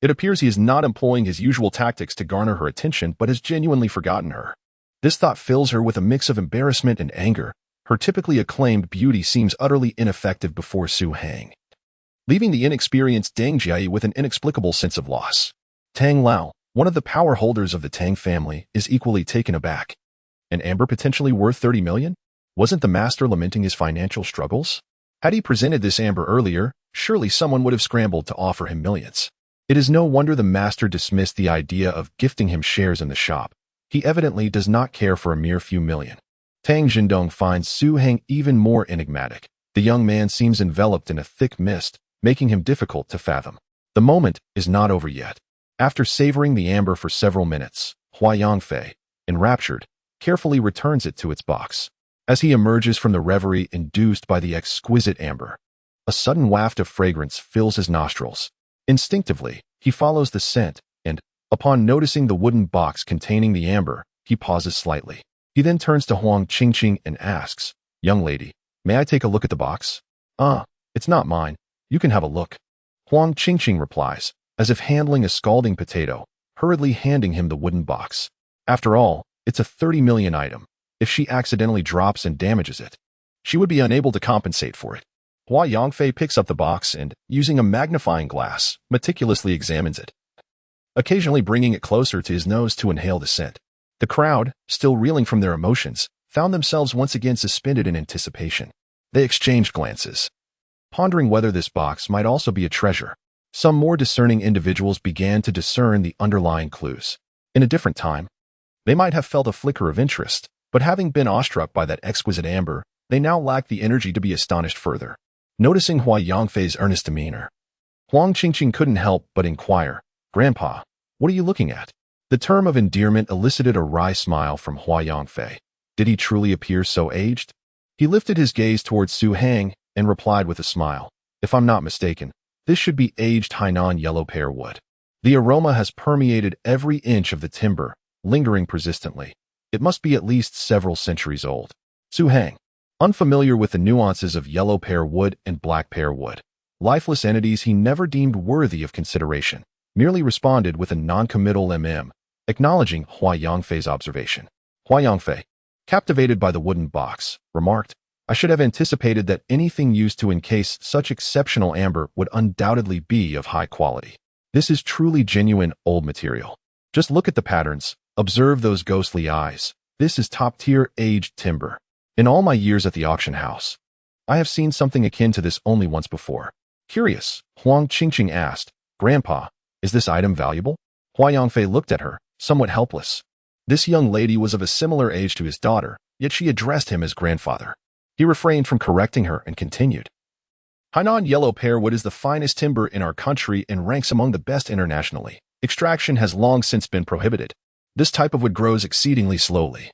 It appears he is not employing his usual tactics to garner her attention, but has genuinely forgotten her. This thought fills her with a mix of embarrassment and anger. Her typically acclaimed beauty seems utterly ineffective before Su Heng, leaving the inexperienced Deng Jiayi with an inexplicable sense of loss. Tang Lao, one of the power holders of the Tang family, is equally taken aback. An amber potentially worth 30 million? Wasn't the master lamenting his financial struggles? Had he presented this amber earlier, surely someone would have scrambled to offer him millions. It is no wonder the master dismissed the idea of gifting him shares in the shop. He evidently does not care for a mere few million. Tang Jindong finds Su Heng even more enigmatic. The young man seems enveloped in a thick mist, making him difficult to fathom. The moment is not over yet. After savoring the amber for several minutes, Hua Yongfei, enraptured, carefully returns it to its box. As he emerges from the reverie induced by the exquisite amber, a sudden waft of fragrance fills his nostrils. Instinctively, he follows the scent, and, upon noticing the wooden box containing the amber, he pauses slightly. He then turns to Huang Qingqing and asks, "Young lady, may I take a look at the box?" It's not mine. You can have a look." Huang Qingqing replies, as if handling a scalding potato, hurriedly handing him the wooden box. After all, it's a 30 million item. If she accidentally drops and damages it, she would be unable to compensate for it. Hua Yongfei picks up the box and, using a magnifying glass, meticulously examines it, occasionally bringing it closer to his nose to inhale the scent. The crowd, still reeling from their emotions, found themselves once again suspended in anticipation. They exchanged glances, pondering whether this box might also be a treasure. Some more discerning individuals began to discern the underlying clues. In a different time, They might have felt a flicker of interest, but having been awestruck by that exquisite amber, they now lacked the energy to be astonished further. Noticing Hua Yangfei's earnest demeanor, Huang Qingqing couldn't help but inquire, "Grandpa, what are you looking at?" The term of endearment elicited a wry smile from Hua Yangfei. Did he truly appear so aged? He lifted his gaze towards Su Hang and replied with a smile, "If I'm not mistaken, this should be aged Hainan yellow pear wood. The aroma has permeated every inch of the timber, lingering persistently. It must be at least several centuries old." Su Hang, unfamiliar with the nuances of yellow pear wood and black pear wood, lifeless entities he never deemed worthy of consideration, merely responded with a non-committal acknowledging Hua Yangfei's observation. Hua Yangfei, captivated by the wooden box, remarked, "I should have anticipated that anything used to encase such exceptional amber would undoubtedly be of high quality. This is truly genuine old material. Just look at the patterns, observe those ghostly eyes. This is top-tier aged timber. In all my years at the auction house, I have seen something akin to this only once before." Curious, Huang Qingqing asked, "Grandpa, is this item valuable?" Hua Yangfei looked at her, somewhat helpless. This young lady was of a similar age to his daughter, yet she addressed him as grandfather. He refrained from correcting her and continued, "Hainan yellow pear wood is the finest timber in our country and ranks among the best internationally. Extraction has long since been prohibited. This type of wood grows exceedingly slowly,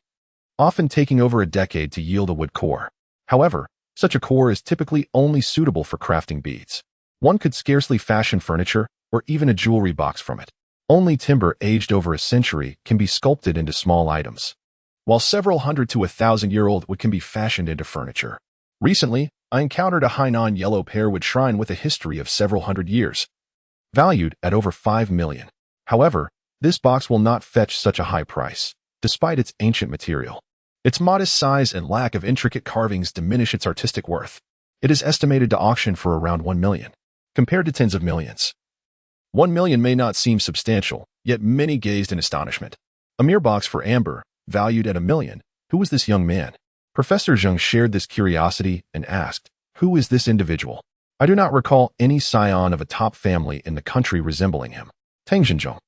often taking over a decade to yield a wood core. However, such a core is typically only suitable for crafting beads. One could scarcely fashion furniture or even a jewelry box from it. Only timber aged over a century can be sculpted into small items, while several hundred to 1,000-year-old wood can be fashioned into furniture. Recently, I encountered a Hainan yellow pear wood shrine with a history of several hundred years, valued at over 5 million. However, this box will not fetch such a high price, despite its ancient material. Its modest size and lack of intricate carvings diminish its artistic worth. It is estimated to auction for around 1 million, compared to tens of millions. 1 million may not seem substantial, yet many gazed in astonishment. A mere box for amber, valued at 1 million. Who was this young man? Professor Zheng shared this curiosity and asked, "Who is this individual? I do not recall any scion of a top family in the country resembling him." Tang Xinzhong,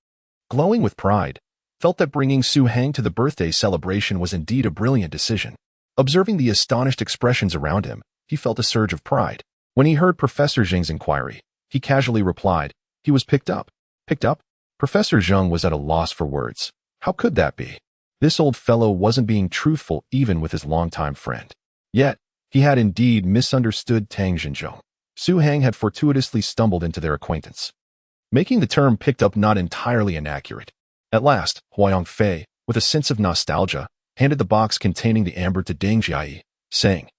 glowing with pride, felt that bringing Su Hang to the birthday celebration was indeed a brilliant decision. Observing the astonished expressions around him, he felt a surge of pride. When he heard Professor Zheng's inquiry, he casually replied, "He was picked up." Picked up? Professor Zheng was at a loss for words. How could that be? This old fellow wasn't being truthful even with his longtime friend. Yet, he had indeed misunderstood Tang Xinzhong. Su Hang had fortuitously stumbled into their acquaintance, making the term picked up not entirely inaccurate. At last, Hua Yangfei, with a sense of nostalgia, handed the box containing the amber to Deng Jiayi, saying,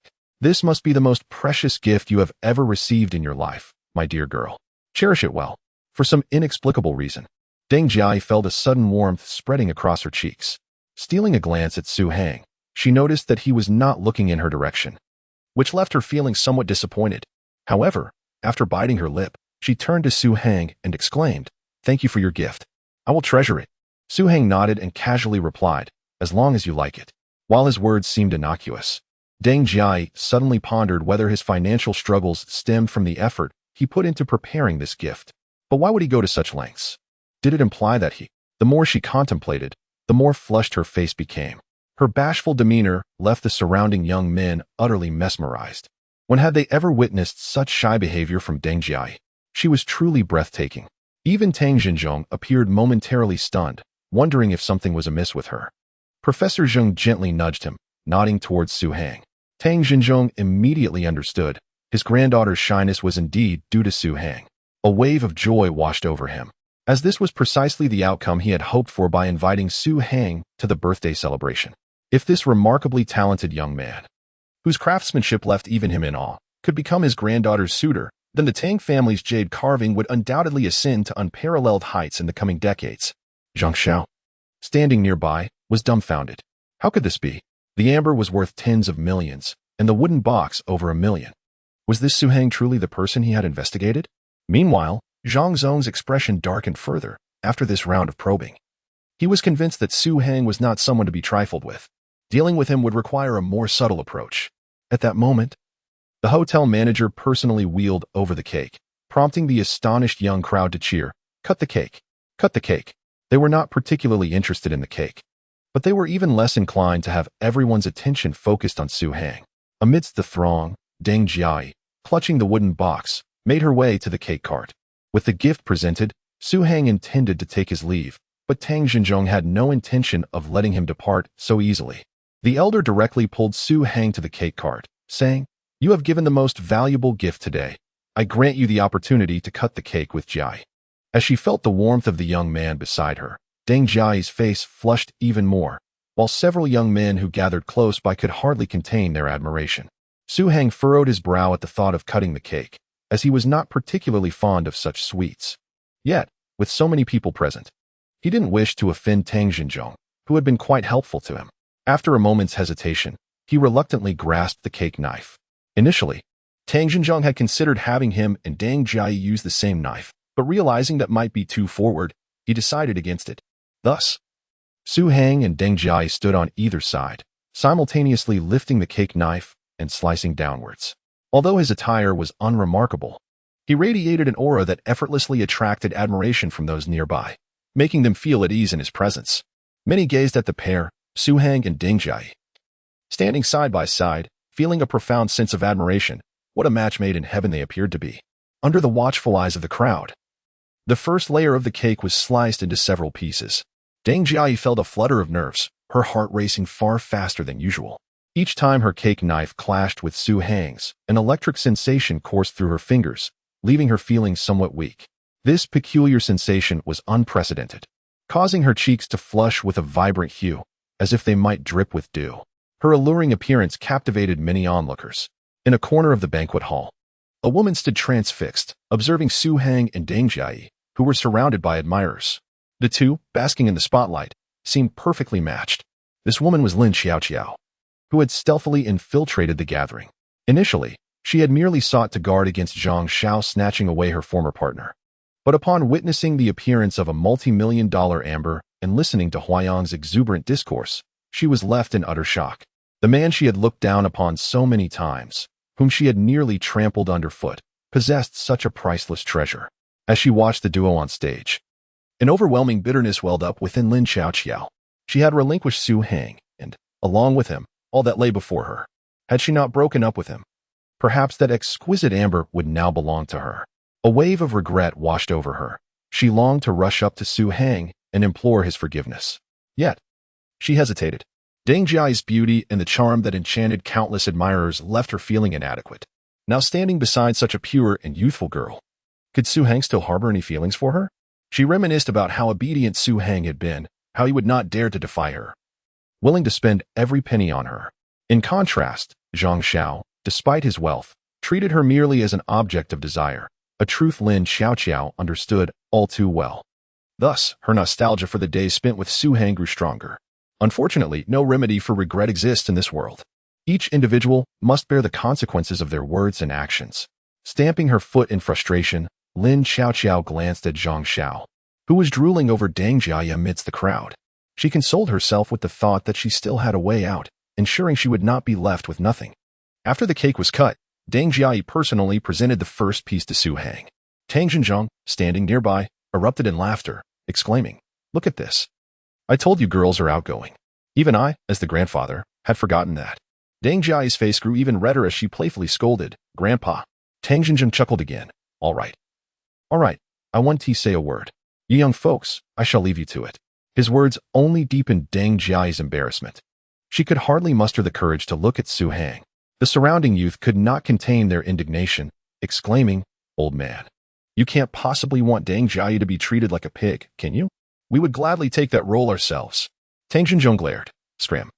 "This must be the most precious gift you have ever received in your life, my dear girl. Cherish it well." For some inexplicable reason, Deng Jiayi felt a sudden warmth spreading across her cheeks. Stealing a glance at Su Hang, she noticed that he was not looking in her direction, which left her feeling somewhat disappointed. However, after biting her lip, she turned to Su Hang and exclaimed, "Thank you for your gift. I will treasure it." Su Hang nodded and casually replied, "As long as you like it." While his words seemed innocuous, Deng Jiayi suddenly pondered whether his financial struggles stemmed from the effort he put into preparing this gift. But why would he go to such lengths? Did it imply that The more she contemplated, the more flushed her face became. Her bashful demeanor left the surrounding young men utterly mesmerized. When had they ever witnessed such shy behavior from Deng Jiayi? She was truly breathtaking. Even Tang Xinzhong appeared momentarily stunned, wondering if something was amiss with her. Professor Zheng gently nudged him, nodding towards Su Hang. Tang Xinzhong immediately understood. His granddaughter's shyness was indeed due to Su Hang. A wave of joy washed over him, as this was precisely the outcome he had hoped for by inviting Su Hang to the birthday celebration. If this remarkably talented young man, whose craftsmanship left even him in awe, could become his granddaughter's suitor, then the Tang family's jade carving would undoubtedly ascend to unparalleled heights in the coming decades. Zhang Xiao, standing nearby, was dumbfounded. How could this be? The amber was worth tens of millions, and the wooden box over 1 million. Was this Su Hang truly the person he had investigated? Meanwhile, Zhang Zong's expression darkened further after this round of probing. He was convinced that Su Hang was not someone to be trifled with. Dealing with him would require a more subtle approach. At that moment, the hotel manager personally wheeled over the cake, prompting the astonished young crowd to cheer, "Cut the cake! Cut the cake!" They were not particularly interested in the cake. But they were even less inclined to have everyone's attention focused on Su Hang. Amidst the throng, Deng Jiai, clutching the wooden box, made her way to the cake cart. With the gift presented, Su Hang intended to take his leave, but Tang Xinzhong had no intention of letting him depart so easily. The elder directly pulled Su Hang to the cake cart, saying, "You have given the most valuable gift today. I grant you the opportunity to cut the cake with Jiai." As she felt the warmth of the young man beside her, Deng Jiai's face flushed even more, while several young men who gathered close by could hardly contain their admiration. Su Hang furrowed his brow at the thought of cutting the cake, as he was not particularly fond of such sweets. Yet, with so many people present, he didn't wish to offend Tang Xinzhong, who had been quite helpful to him. After a moment's hesitation, he reluctantly grasped the cake knife. Initially, Tang Xinzhong had considered having him and Deng Jiai use the same knife, but realizing that might be too forward, he decided against it. Thus, Su Hang and Deng Jiai stood on either side, simultaneously lifting the cake knife and slicing downwards. Although his attire was unremarkable, he radiated an aura that effortlessly attracted admiration from those nearby, making them feel at ease in his presence. Many gazed at the pair, Su Hang and Deng Jiai, standing side by side, feeling a profound sense of admiration. What a match made in heaven they appeared to be. Under the watchful eyes of the crowd, the first layer of the cake was sliced into several pieces. Deng Jiai felt a flutter of nerves, her heart racing far faster than usual. Each time her cake knife clashed with Su Hang's, an electric sensation coursed through her fingers, leaving her feeling somewhat weak. This peculiar sensation was unprecedented, causing her cheeks to flush with a vibrant hue, as if they might drip with dew. Her alluring appearance captivated many onlookers. In a corner of the banquet hall, a woman stood transfixed, observing Su Hang and Deng Jiai, who were surrounded by admirers. The two, basking in the spotlight, seemed perfectly matched. This woman was Lin Qiaoqiao, who had stealthily infiltrated the gathering. Initially, she had merely sought to guard against Zhang Xiao snatching away her former partner. But upon witnessing the appearance of a multi-million-dollar amber and listening to Huayang's exuberant discourse, she was left in utter shock. The man she had looked down upon so many times, whom she had nearly trampled underfoot, possessed such a priceless treasure. As she watched the duo on stage, an overwhelming bitterness welled up within Lin Qiaoqiao. She had relinquished Su Hang, and, along with him, all that lay before her. Had she not broken up with him, perhaps that exquisite amber would now belong to her. A wave of regret washed over her. She longed to rush up to Su Hang and implore his forgiveness. Yet, she hesitated. Deng Jiai's beauty and the charm that enchanted countless admirers left her feeling inadequate. Now standing beside such a pure and youthful girl, could Su Hang still harbor any feelings for her? She reminisced about how obedient Su Hang had been, how he would not dare to defy her, willing to spend every penny on her. In contrast, Zhang Xiao, despite his wealth, treated her merely as an object of desire, a truth Lin Qiaoqiao understood all too well. Thus, her nostalgia for the days spent with Su Hang grew stronger. Unfortunately, no remedy for regret exists in this world. Each individual must bear the consequences of their words and actions. Stamping her foot in frustration, Lin Qiaoqiao glanced at Zhang Xiao, who was drooling over Deng Jiai amidst the crowd. She consoled herself with the thought that she still had a way out, ensuring she would not be left with nothing. After the cake was cut, Deng Jiai personally presented the first piece to Su Hang. Tang Xinzhong, standing nearby, erupted in laughter, exclaiming, "Look at this. I told you girls are outgoing." Even I, as the grandfather, had forgotten that. Deng Jiai's face grew even redder as she playfully scolded, "Grandpa." Tang Xinzhong chuckled again. All right, I want to say a word. You young folks, I shall leave you to it." His words only deepened Deng Jiai's embarrassment. She could hardly muster the courage to look at Su Hang. The surrounding youth could not contain their indignation, exclaiming, "Old man, you can't possibly want Deng Jiai to be treated like a pig, can you? We would gladly take that role ourselves." Tang Xinzhong glared. "Scram.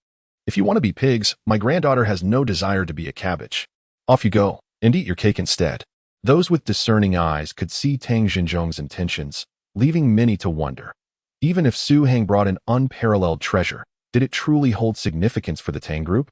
If you want to be pigs, my granddaughter has no desire to be a cabbage. Off you go, and eat your cake instead." Those with discerning eyes could see Tang Xinzhong's intentions, leaving many to wonder. Even if Su Hang brought an unparalleled treasure, did it truly hold significance for the Tang group?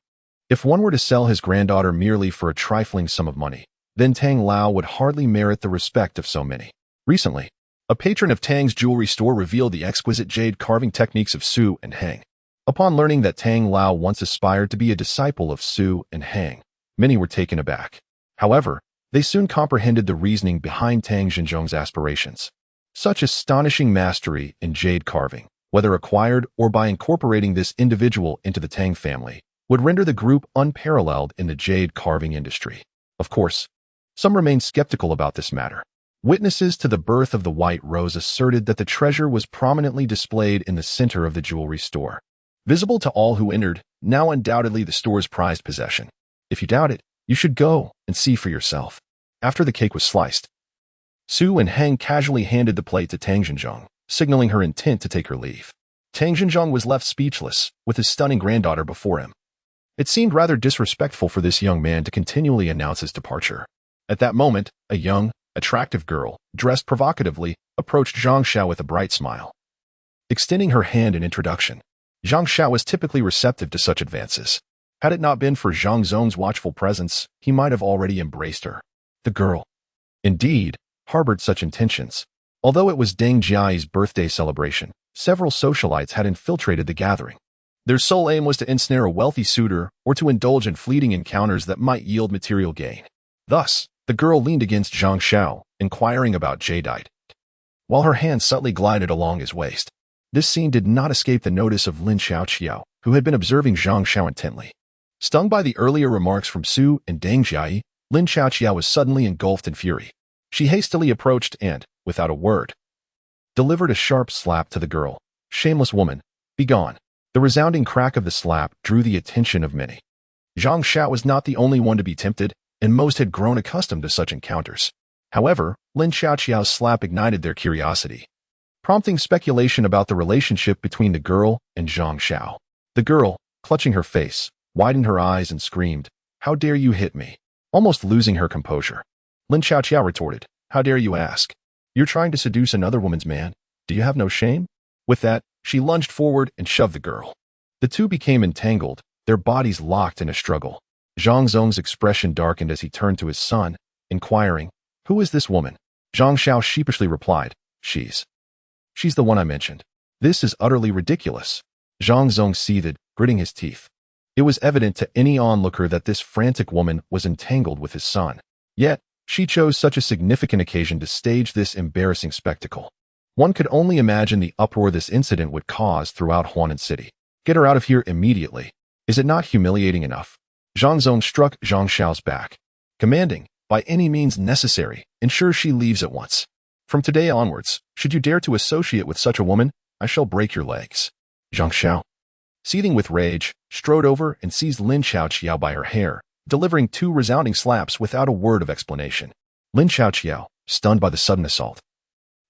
If one were to sell his granddaughter merely for a trifling sum of money, then Tang Lao would hardly merit the respect of so many. Recently, a patron of Tang's jewelry store revealed the exquisite jade carving techniques of Su and Hang. Upon learning that Tang Lao once aspired to be a disciple of Su and Hang, many were taken aback. However, they soon comprehended the reasoning behind Tang Xinzhong's aspirations. Such astonishing mastery in jade carving whether acquired or by incorporating this individual into the Tang family, would render the group unparalleled in the jade carving industry. Of course, some remained skeptical about this matter. Witnesses to the birth of the White Rose asserted that the treasure was prominently displayed in the center of the jewelry store, visible to all who entered, now undoubtedly the store's prized possession. If you doubt it, you should go and see for yourself. After the cake was sliced, Su and Heng casually handed the plate to Tang Zhenjiang, signaling her intent to take her leave. Tang Zhenjiang was left speechless, with his stunning granddaughter before him. It seemed rather disrespectful for this young man to continually announce his departure. At that moment, a young, attractive girl, dressed provocatively, approached Zhang Xiao with a bright smile. Extending her hand in introduction, Zhang Xiao was typically receptive to such advances. Had it not been for Zhang Zong's watchful presence, he might have already embraced her. The girl, indeed, harbored such intentions. Although it was Deng Jiai's birthday celebration, several socialites had infiltrated the gathering. Their sole aim was to ensnare a wealthy suitor or to indulge in fleeting encounters that might yield material gain. Thus, the girl leaned against Zhang Xiao, inquiring about jadeite, while her hand subtly glided along his waist. This scene did not escape the notice of Lin Qiaoqiao, who had been observing Zhang Xiao intently. Stung by the earlier remarks from Su and Deng Jiai, Lin Qiaoqiao was suddenly engulfed in fury. She hastily approached and, without a word, delivered a sharp slap to the girl. "Shameless woman, begone." The resounding crack of the slap drew the attention of many. Zhang Xiao was not the only one to be tempted, and most had grown accustomed to such encounters. However, Lin Qiaoqiao's slap ignited their curiosity, prompting speculation about the relationship between the girl and Zhang Xiao. The girl, clutching her face, widened her eyes and screamed, "How dare you hit me?" almost losing her composure. Lin Qiaoqiao retorted, "How dare you ask? You're trying to seduce another woman's man. Do you have no shame?" With that, she lunged forward and shoved the girl. The two became entangled, their bodies locked in a struggle. Zhang Zong's expression darkened as he turned to his son, inquiring, "Who is this woman?" Zhang Xiao sheepishly replied, She's the one I mentioned." "This is utterly ridiculous." Zhang Zong seethed, gritting his teeth. It was evident to any onlooker that this frantic woman was entangled with his son. Yet, she chose such a significant occasion to stage this embarrassing spectacle. One could only imagine the uproar this incident would cause throughout Huanan City. "Get her out of here immediately. Is it not humiliating enough?" Zhang Zong struck Zhang Xiao's back, commanding, "By any means necessary, ensure she leaves at once. From today onwards, should you dare to associate with such a woman, I shall break your legs." Zhang Xiao, seething with rage, strode over and seized Lin Qiaoqiao by her hair, delivering 2 resounding slaps without a word of explanation. Lin Qiaoqiao, stunned by the sudden assault,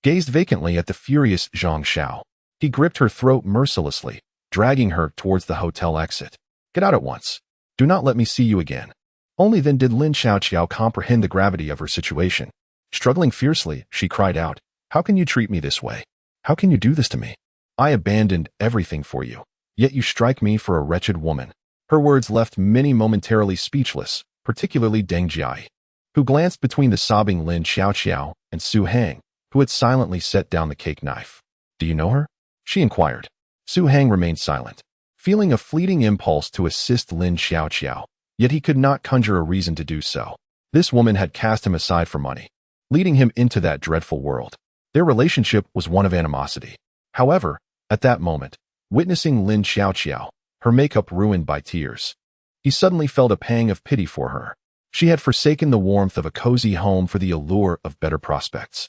gazed vacantly at the furious Zhang Xiao. He gripped her throat mercilessly, dragging her towards the hotel exit. "Get out at once. Do not let me see you again." Only then did Lin Qiaoqiao comprehend the gravity of her situation. Struggling fiercely, she cried out, "How can you treat me this way? How can you do this to me? I abandoned everything for you, yet you strike me for a wretched woman." Her words left many momentarily speechless, particularly Deng Jiai, who glanced between the sobbing Lin Qiaoqiao and Su Heng, who had silently set down the cake knife. "Do you know her?" she inquired. Su Heng remained silent, feeling a fleeting impulse to assist Lin Qiaoqiao, yet he could not conjure a reason to do so. This woman had cast him aside for money, leading him into that dreadful world. Their relationship was one of animosity. However, at that moment, witnessing Lin Qiaoqiao, her makeup ruined by tears, he suddenly felt a pang of pity for her. She had forsaken the warmth of a cozy home for the allure of better prospects,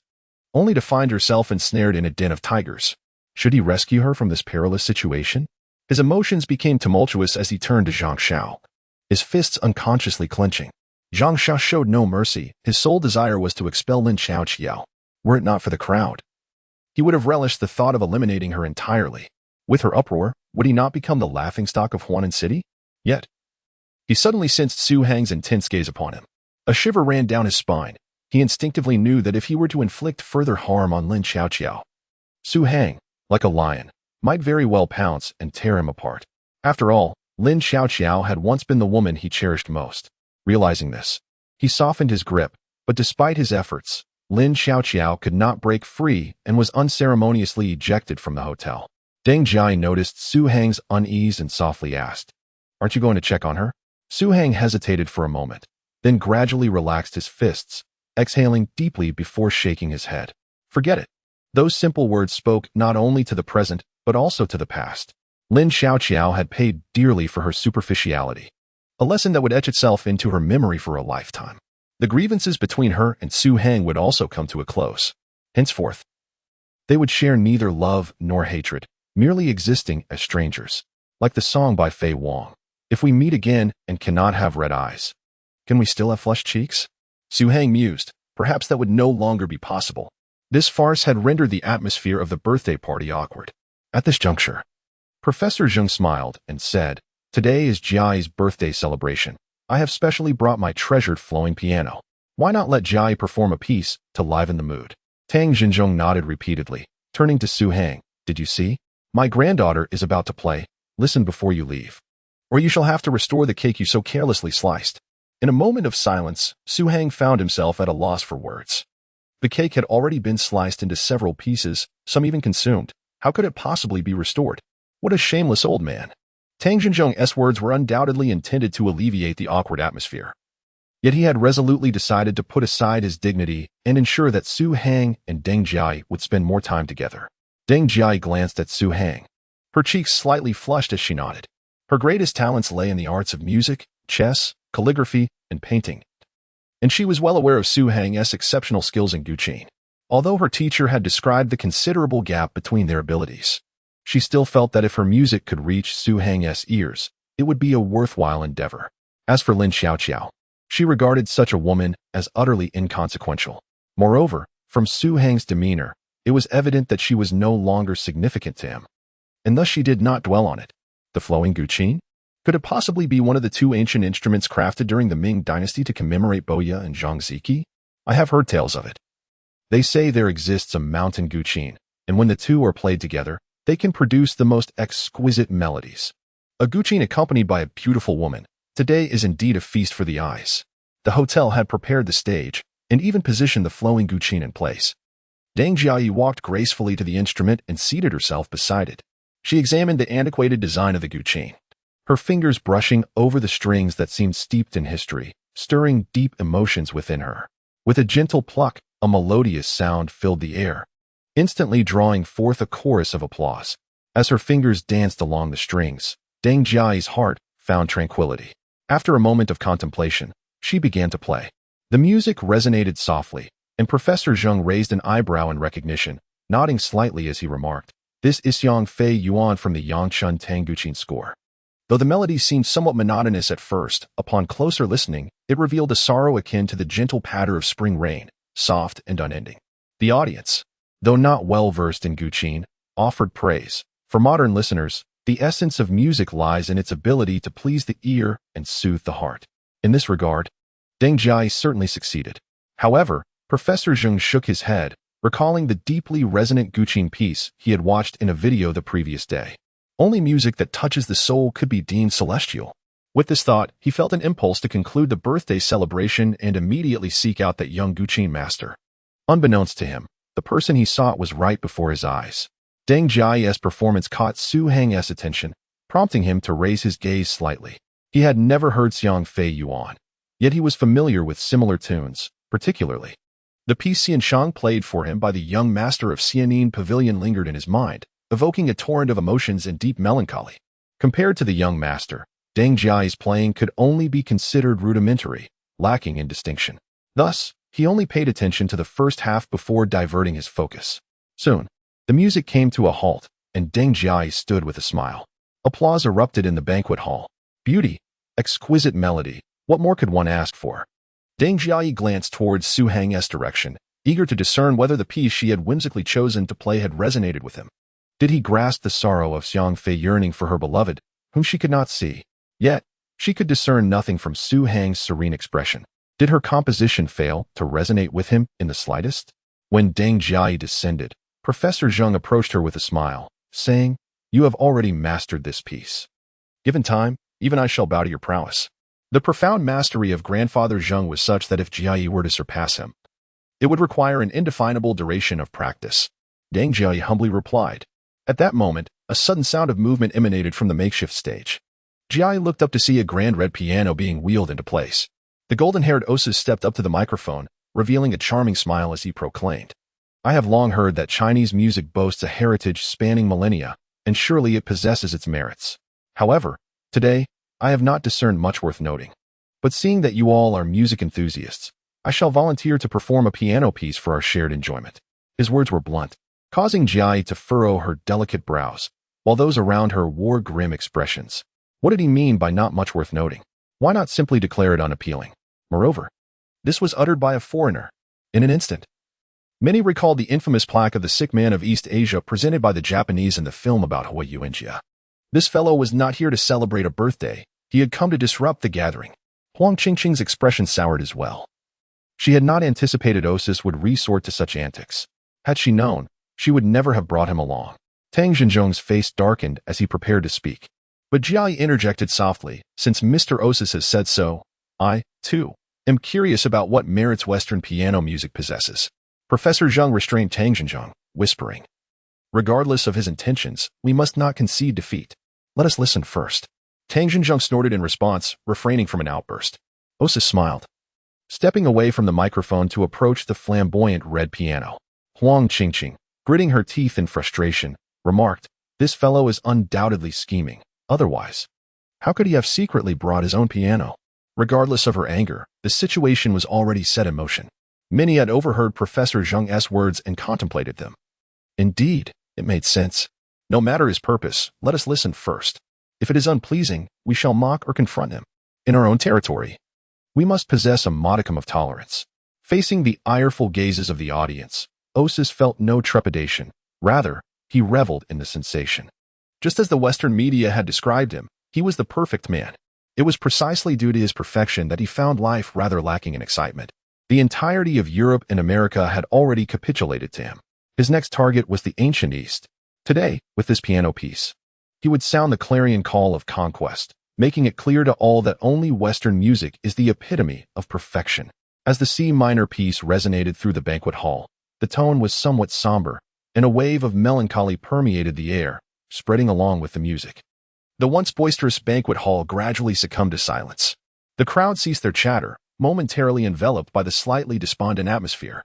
only to find herself ensnared in a den of tigers. Should he rescue her from this perilous situation? His emotions became tumultuous as he turned to Zhang Xiao, his fists unconsciously clenching. Zhang Xiao showed no mercy. His sole desire was to expel Lin Qiaoqiao. Were it not for the crowd, he would have relished the thought of eliminating her entirely. With her uproar, would he not become the laughingstock of Huanan City? Yet, he suddenly sensed Su Heng's intense gaze upon him. A shiver ran down his spine. He instinctively knew that if he were to inflict further harm on Lin Qiaoqiao, Su Heng, like a lion, might very well pounce and tear him apart. After all, Lin Qiaoqiao had once been the woman he cherished most. Realizing this, he softened his grip, but despite his efforts, Lin Qiaoqiao could not break free and was unceremoniously ejected from the hotel. Deng Jiai noticed Su Heng's unease and softly asked, "Aren't you going to check on her?" Su Heng hesitated for a moment, then gradually relaxed his fists, exhaling deeply before shaking his head. "Forget it." Those simple words spoke not only to the present, but also to the past. Lin Qiaoqiao had paid dearly for her superficiality, a lesson that would etch itself into her memory for a lifetime. The grievances between her and Su Hang would also come to a close. Henceforth, they would share neither love nor hatred, merely existing as strangers. Like the song by Fei Wong, "If we meet again and cannot have red eyes, can we still have flushed cheeks?" Su Hang mused. Perhaps that would no longer be possible. This farce had rendered the atmosphere of the birthday party awkward. At this juncture, Professor Zheng smiled and said, "Today is Jiai's birthday celebration. I have specially brought my treasured flowing piano. Why not let Jiai perform a piece to liven the mood?" Tang Jinzhong nodded repeatedly, turning to Su Hang. "Did you see? My granddaughter is about to play. Listen before you leave, or you shall have to restore the cake you so carelessly sliced." In a moment of silence, Su Hang found himself at a loss for words. The cake had already been sliced into several pieces, some even consumed. How could it possibly be restored? What a shameless old man. Tang Jinzhong's words were undoubtedly intended to alleviate the awkward atmosphere. Yet he had resolutely decided to put aside his dignity and ensure that Su Hang and Deng Jiai would spend more time together. Deng Jiai glanced at Su Hang. Her cheeks slightly flushed as she nodded. Her greatest talents lay in the arts of music, chess, calligraphy, and painting. And she was well aware of Su Hang's exceptional skills in guqin. Although her teacher had described the considerable gap between their abilities, she still felt that if her music could reach Su Hang's ears, it would be a worthwhile endeavor. As for Lin Qiaoqiao, she regarded such a woman as utterly inconsequential. Moreover, from Su Hang's demeanor, it was evident that she was no longer significant to him, and thus she did not dwell on it. The flowing guqin? Could it possibly be one of the two ancient instruments crafted during the Ming dynasty to commemorate Boya and Zhangziki? I have heard tales of it. They say there exists a mountain guqin, and when the two are played together, they can produce the most exquisite melodies. A guqin accompanied by a beautiful woman. Today is indeed a feast for the eyes. The hotel had prepared the stage, and even positioned the flowing guqin in place. Deng Jiai walked gracefully to the instrument and seated herself beside it. She examined the antiquated design of the guqin, her fingers brushing over the strings that seemed steeped in history, stirring deep emotions within her. With a gentle pluck, a melodious sound filled the air, instantly drawing forth a chorus of applause. As her fingers danced along the strings, Deng Jiai's heart found tranquility. After a moment of contemplation, she began to play. The music resonated softly, and Professor Zheng raised an eyebrow in recognition, nodding slightly as he remarked, "This is Xiang Fei Yuan from the Yangchun Tang guqin score." Though the melody seemed somewhat monotonous at first, upon closer listening, it revealed a sorrow akin to the gentle patter of spring rain, soft and unending. The audience, though not well versed in guqin, offered praise. For modern listeners, the essence of music lies in its ability to please the ear and soothe the heart. In this regard, Deng Jiai certainly succeeded. However, Professor Zheng shook his head, recalling the deeply resonant guqin piece he had watched in a video the previous day. Only music that touches the soul could be deemed celestial. With this thought, he felt an impulse to conclude the birthday celebration and immediately seek out that young guqin master. Unbeknownst to him, the person he sought was right before his eyes. Deng Jiai's performance caught Su Hang's attention, prompting him to raise his gaze slightly. He had never heard Xiang Fei Yuan, yet he was familiar with similar tunes, particularly the piece Xianshang played for him by the young master of Xianin Pavilion lingered in his mind, evoking a torrent of emotions and deep melancholy. Compared to the young master, Deng Jiai's playing could only be considered rudimentary, lacking in distinction. Thus, he only paid attention to the first half before diverting his focus. Soon, the music came to a halt, and Deng Jiai stood with a smile. Applause erupted in the banquet hall. Beauty, exquisite melody, what more could one ask for? Deng Jiai glanced towards Su Hang's direction, eager to discern whether the piece she had whimsically chosen to play had resonated with him. Did he grasp the sorrow of Xiang Fei yearning for her beloved, whom she could not see? Yet, she could discern nothing from Su Hang's serene expression. Did her composition fail to resonate with him in the slightest? When Deng Jiai descended, Professor Zheng approached her with a smile, saying, "You have already mastered this piece. Given time, even I shall bow to your prowess." The profound mastery of Grandfather Zheng was such that if Jiai were to surpass him, it would require an indefinable duration of practice. Deng Jiai humbly replied. At that moment, a sudden sound of movement emanated from the makeshift stage. Jiai looked up to see a grand red piano being wheeled into place. The golden-haired Osa stepped up to the microphone, revealing a charming smile as he proclaimed, "I have long heard that Chinese music boasts a heritage spanning millennia, and surely it possesses its merits. However, today, I have not discerned much worth noting. But seeing that you all are music enthusiasts, I shall volunteer to perform a piano piece for our shared enjoyment. His words were blunt, causing Jiai to furrow her delicate brows, while those around her wore grim expressions. What did he mean by not much worth noting? Why not simply declare it unappealing? Moreover, this was uttered by a foreigner. In an instant, many recalled the infamous plaque of the sick man of East Asia presented by the Japanese in the film about Hui Yuanjia. This fellow was not here to celebrate a birthday. He had come to disrupt the gathering. Huang Qingqing's expression soured as well. She had not anticipated Osis would resort to such antics. Had she known, she would never have brought him along. Tang Zhenzhong's face darkened as he prepared to speak. But Jiai interjected softly, since Mr. Osis has said so, I, too, am curious about what merits Western piano music possesses. Professor Zheng restrained Tang Zhenzhong, whispering, regardless of his intentions, we must not concede defeat. Let us listen first. Tang Zhenzhong snorted in response, refraining from an outburst. Osis smiled, stepping away from the microphone to approach the flamboyant red piano. Huang Qingqing, gritting her teeth in frustration, remarked, this fellow is undoubtedly scheming. Otherwise, how could he have secretly brought his own piano? Regardless of her anger, the situation was already set in motion. Many had overheard Professor Zheng's words and contemplated them. Indeed, it made sense. No matter his purpose, let us listen first. If it is unpleasing, we shall mock or confront him. In our own territory, we must possess a modicum of tolerance. Facing the ireful gazes of the audience, Osis felt no trepidation. Rather, he reveled in the sensation. Just as the Western media had described him, he was the perfect man. It was precisely due to his perfection that he found life rather lacking in excitement. The entirety of Europe and America had already capitulated to him. His next target was the ancient East. Today, with this piano piece, he would sound the clarion call of conquest, making it clear to all that only Western music is the epitome of perfection. As the C minor piece resonated through the banquet hall, the tone was somewhat somber, and a wave of melancholy permeated the air, spreading along with the music. The once boisterous banquet hall gradually succumbed to silence. The crowd ceased their chatter, momentarily enveloped by the slightly despondent atmosphere.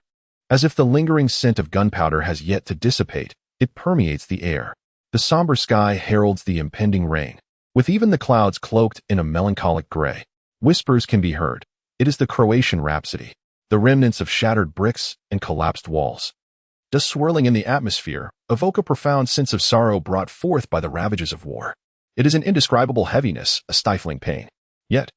As if the lingering scent of gunpowder has yet to dissipate, it permeates the air. The somber sky heralds the impending rain, with even the clouds cloaked in a melancholic gray. Whispers can be heard. It is the Croatian Rhapsody, the remnants of shattered bricks and collapsed walls. Dust swirling in the atmosphere evoke a profound sense of sorrow brought forth by the ravages of war. It is an indescribable heaviness, a stifling pain. Yet,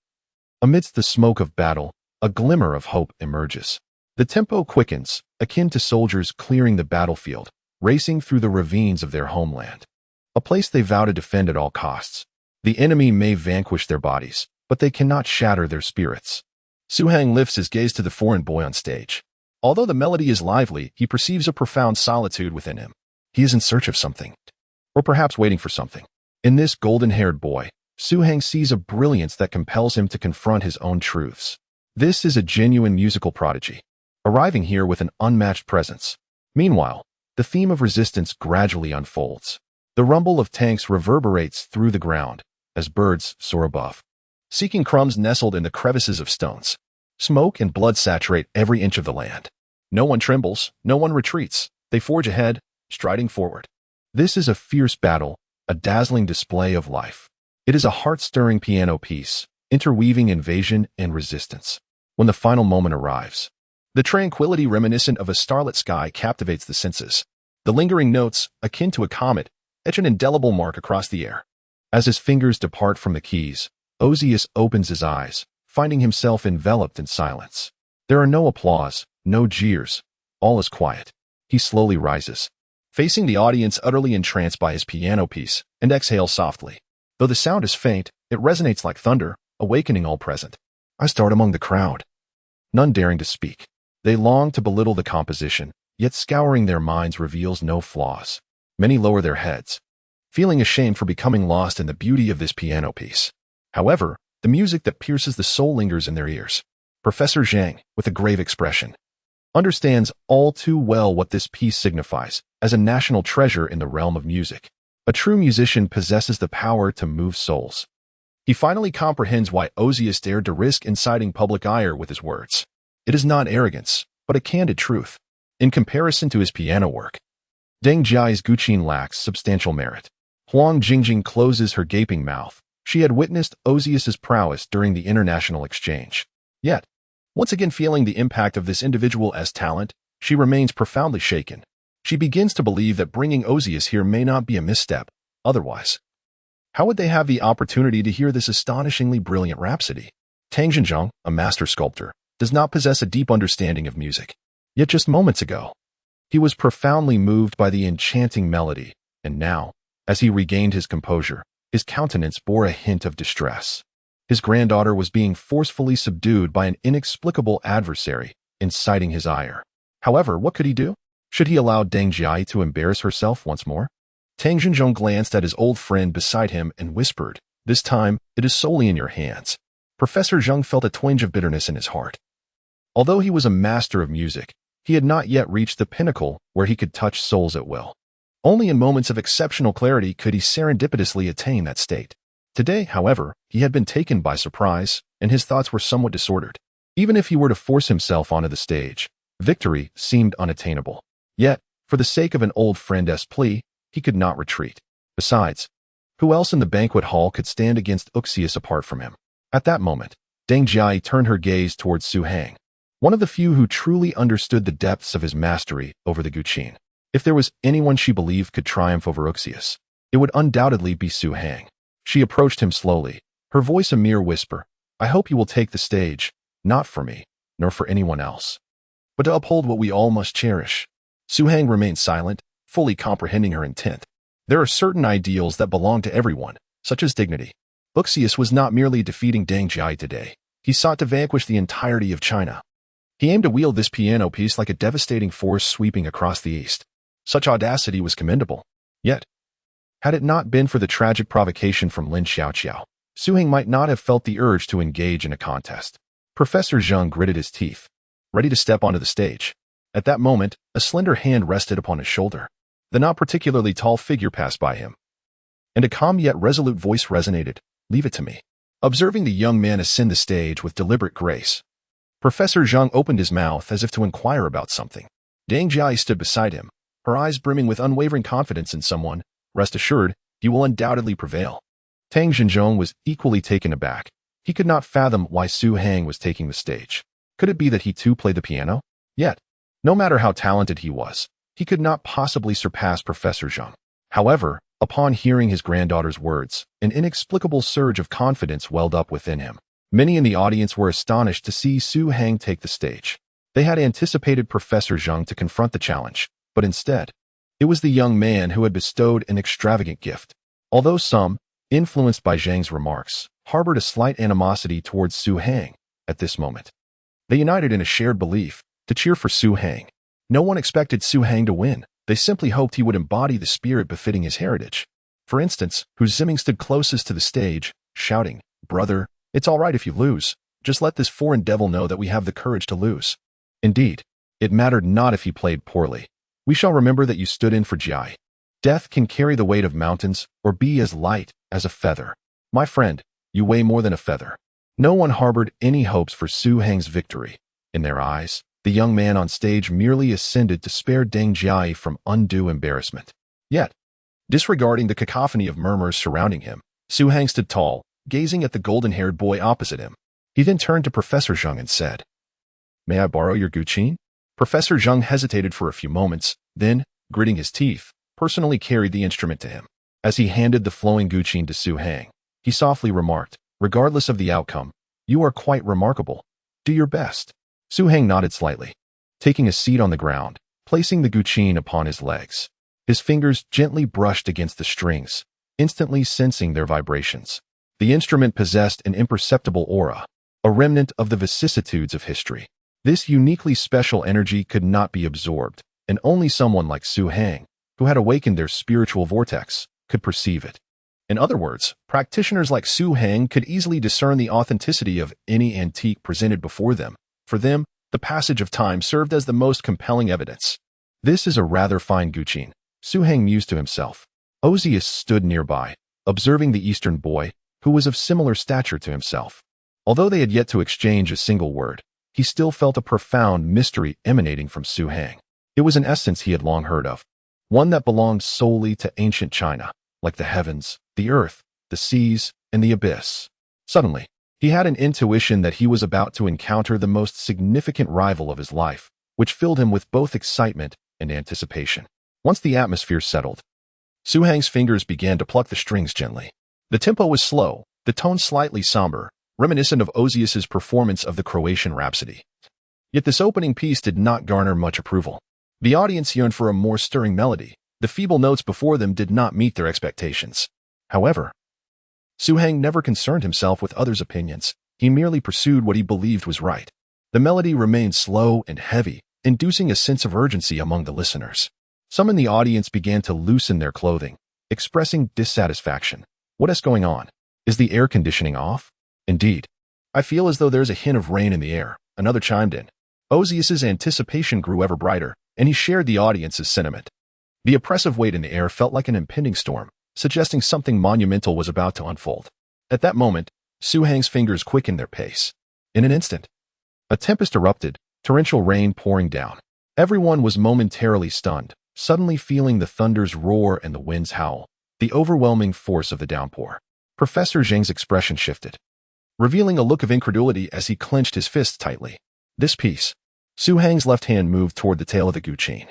amidst the smoke of battle, a glimmer of hope emerges. The tempo quickens, akin to soldiers clearing the battlefield, racing through the ravines of their homeland, a place they vow to defend at all costs. The enemy may vanquish their bodies, but they cannot shatter their spirits. Su Hang lifts his gaze to the foreign boy on stage. Although the melody is lively, he perceives a profound solitude within him. He is in search of something, or perhaps waiting for something. In this golden-haired boy, Su Hang sees a brilliance that compels him to confront his own truths. This is a genuine musical prodigy, arriving here with an unmatched presence. Meanwhile, the theme of resistance gradually unfolds. The rumble of tanks reverberates through the ground as birds soar above, seeking crumbs nestled in the crevices of stones. Smoke and blood saturate every inch of the land. No one trembles, no one retreats. They forge ahead, striding forward. This is a fierce battle, a dazzling display of life. It is a heart-stirring piano piece, interweaving invasion and resistance. When the final moment arrives, the tranquility reminiscent of a starlit sky captivates the senses. The lingering notes, akin to a comet, etch an indelible mark across the air. As his fingers depart from the keys, Ozias opens his eyes, finding himself enveloped in silence. There are no applause, no jeers. All is quiet. He slowly rises, facing the audience utterly entranced by his piano piece, and exhales softly. Though the sound is faint, it resonates like thunder, awakening all present. I start among the crowd, none daring to speak. They long to belittle the composition, yet scouring their minds reveals no flaws. Many lower their heads, feeling ashamed for becoming lost in the beauty of this piano piece. However, the music that pierces the soul lingers in their ears. Professor Zhang, with a grave expression, understands all too well what this piece signifies as a national treasure in the realm of music. A true musician possesses the power to move souls. He finally comprehends why Ozias dared to risk inciting public ire with his words. It is not arrogance, but a candid truth. In comparison to his piano work, Deng Jiai's guqin lacks substantial merit. Huang Jingjing closes her gaping mouth. She had witnessed Osius's prowess during the international exchange. Yet, once again feeling the impact of this individual's talent, she remains profoundly shaken. She begins to believe that bringing Osius here may not be a misstep. Otherwise, how would they have the opportunity to hear this astonishingly brilliant rhapsody? Tang Xinjiang, a master sculptor, does not possess a deep understanding of music. Yet just moments ago, he was profoundly moved by the enchanting melody, and now, as he regained his composure, his countenance bore a hint of distress. His granddaughter was being forcefully subdued by an inexplicable adversary, inciting his ire. However, what could he do? Should he allow Deng Jia to embarrass herself once more? Tang Xinjiang glanced at his old friend beside him and whispered, "This time, it is solely in your hands." Professor Zheng felt a twinge of bitterness in his heart. Although he was a master of music, he had not yet reached the pinnacle where he could touch souls at will. Only in moments of exceptional clarity could he serendipitously attain that state. Today, however, he had been taken by surprise, and his thoughts were somewhat disordered. Even if he were to force himself onto the stage, victory seemed unattainable. Yet, for the sake of an old friend's plea, he could not retreat. Besides, who else in the banquet hall could stand against Osius apart from him? At that moment, Deng Jia turned her gaze towards Su Hang, one of the few who truly understood the depths of his mastery over the guqin. If there was anyone she believed could triumph over Osius, it would undoubtedly be Su Hang. She approached him slowly, her voice a mere whisper. "I hope you will take the stage, not for me, nor for anyone else, but to uphold what we all must cherish." Su Hang remained silent, fully comprehending her intent. There are certain ideals that belong to everyone, such as dignity. Osius was not merely defeating Deng Jia today. He sought to vanquish the entirety of China. He aimed to wield this piano piece like a devastating force sweeping across the east. Such audacity was commendable. Yet, had it not been for the tragic provocation from Lin Qiaoqiao, Su Hang might not have felt the urge to engage in a contest. Professor Zheng gritted his teeth, ready to step onto the stage. At that moment, a slender hand rested upon his shoulder. The not particularly tall figure passed by him, and a calm yet resolute voice resonated, "Leave it to me." Observing the young man ascend the stage with deliberate grace, Professor Zheng opened his mouth as if to inquire about something. Deng Jia stood beside him, her eyes brimming with unwavering confidence in someone. "Rest assured, you will undoubtedly prevail." Tang Xinjiang was equally taken aback. He could not fathom why Su Hang was taking the stage. Could it be that he too played the piano? Yet, no matter how talented he was, he could not possibly surpass Professor Zheng. However, upon hearing his granddaughter's words, an inexplicable surge of confidence welled up within him. Many in the audience were astonished to see Su Hang take the stage. They had anticipated Professor Zheng to confront the challenge, but instead, it was the young man who had bestowed an extravagant gift. Although some, influenced by Zhang's remarks, harbored a slight animosity towards Su Hang at this moment, they united in a shared belief to cheer for Su Hang. No one expected Su Hang to win. They simply hoped he would embody the spirit befitting his heritage. For instance, Hu Ziming stood closest to the stage, shouting, "Brother, it's all right if you lose. Just let this foreign devil know that we have the courage to lose." Indeed, it mattered not if he played poorly. "We shall remember that you stood in for Jai. Death can carry the weight of mountains or be as light as a feather. My friend, you weigh more than a feather." No one harbored any hopes for Su Hang's victory. In their eyes, the young man on stage merely ascended to spare Deng Jia from undue embarrassment. Yet, disregarding the cacophony of murmurs surrounding him, Su Hang stood tall, gazing at the golden-haired boy opposite him. He then turned to Professor Zheng and said, "May I borrow your guqin?" Professor Zheng hesitated for a few moments, then, gritting his teeth, personally carried the instrument to him. As he handed the flowing guqin to Su Hang, he softly remarked, "Regardless of the outcome, you are quite remarkable. Do your best." Su Hang nodded slightly, taking a seat on the ground, placing the guqin upon his legs. His fingers gently brushed against the strings, instantly sensing their vibrations. The instrument possessed an imperceptible aura, a remnant of the vicissitudes of history. This uniquely special energy could not be absorbed, and only someone like Su Hang, who had awakened their spiritual vortex, could perceive it. In other words, practitioners like Su Hang could easily discern the authenticity of any antique presented before them. For them, the passage of time served as the most compelling evidence. "This is a rather fine guqin," Su Hang mused to himself. Osius stood nearby, observing the Eastern boy, who was of similar stature to himself. Although they had yet to exchange a single word, he still felt a profound mystery emanating from Su Hang. It was an essence he had long heard of, one that belonged solely to ancient China. like the heavens, the earth, the seas, and the abyss. Suddenly, he had an intuition that he was about to encounter the most significant rival of his life, which filled him with both excitement and anticipation. Once the atmosphere settled, Su Hang's fingers began to pluck the strings gently. The tempo was slow, the tone slightly somber, reminiscent of Ozias's performance of the Croatian Rhapsody. Yet this opening piece did not garner much approval. The audience yearned for a more stirring melody. The feeble notes before them did not meet their expectations. However, Su Hang never concerned himself with others' opinions. He merely pursued what he believed was right. The melody remained slow and heavy, inducing a sense of urgency among the listeners. Some in the audience began to loosen their clothing, expressing dissatisfaction. What is going on? Is the air conditioning off? Indeed. I feel as though there's a hint of rain in the air, another chimed in. Ozias's anticipation grew ever brighter, and he shared the audience's sentiment. The oppressive weight in the air felt like an impending storm, suggesting something monumental was about to unfold. At that moment, Su Hang's fingers quickened their pace. In an instant, a tempest erupted, torrential rain pouring down. Everyone was momentarily stunned, suddenly feeling the thunder's roar and the wind's howl, the overwhelming force of the downpour. Professor Zheng's expression shifted, revealing a look of incredulity as he clenched his fists tightly. This piece, Su Hang's left hand moved toward the tail of the guqin.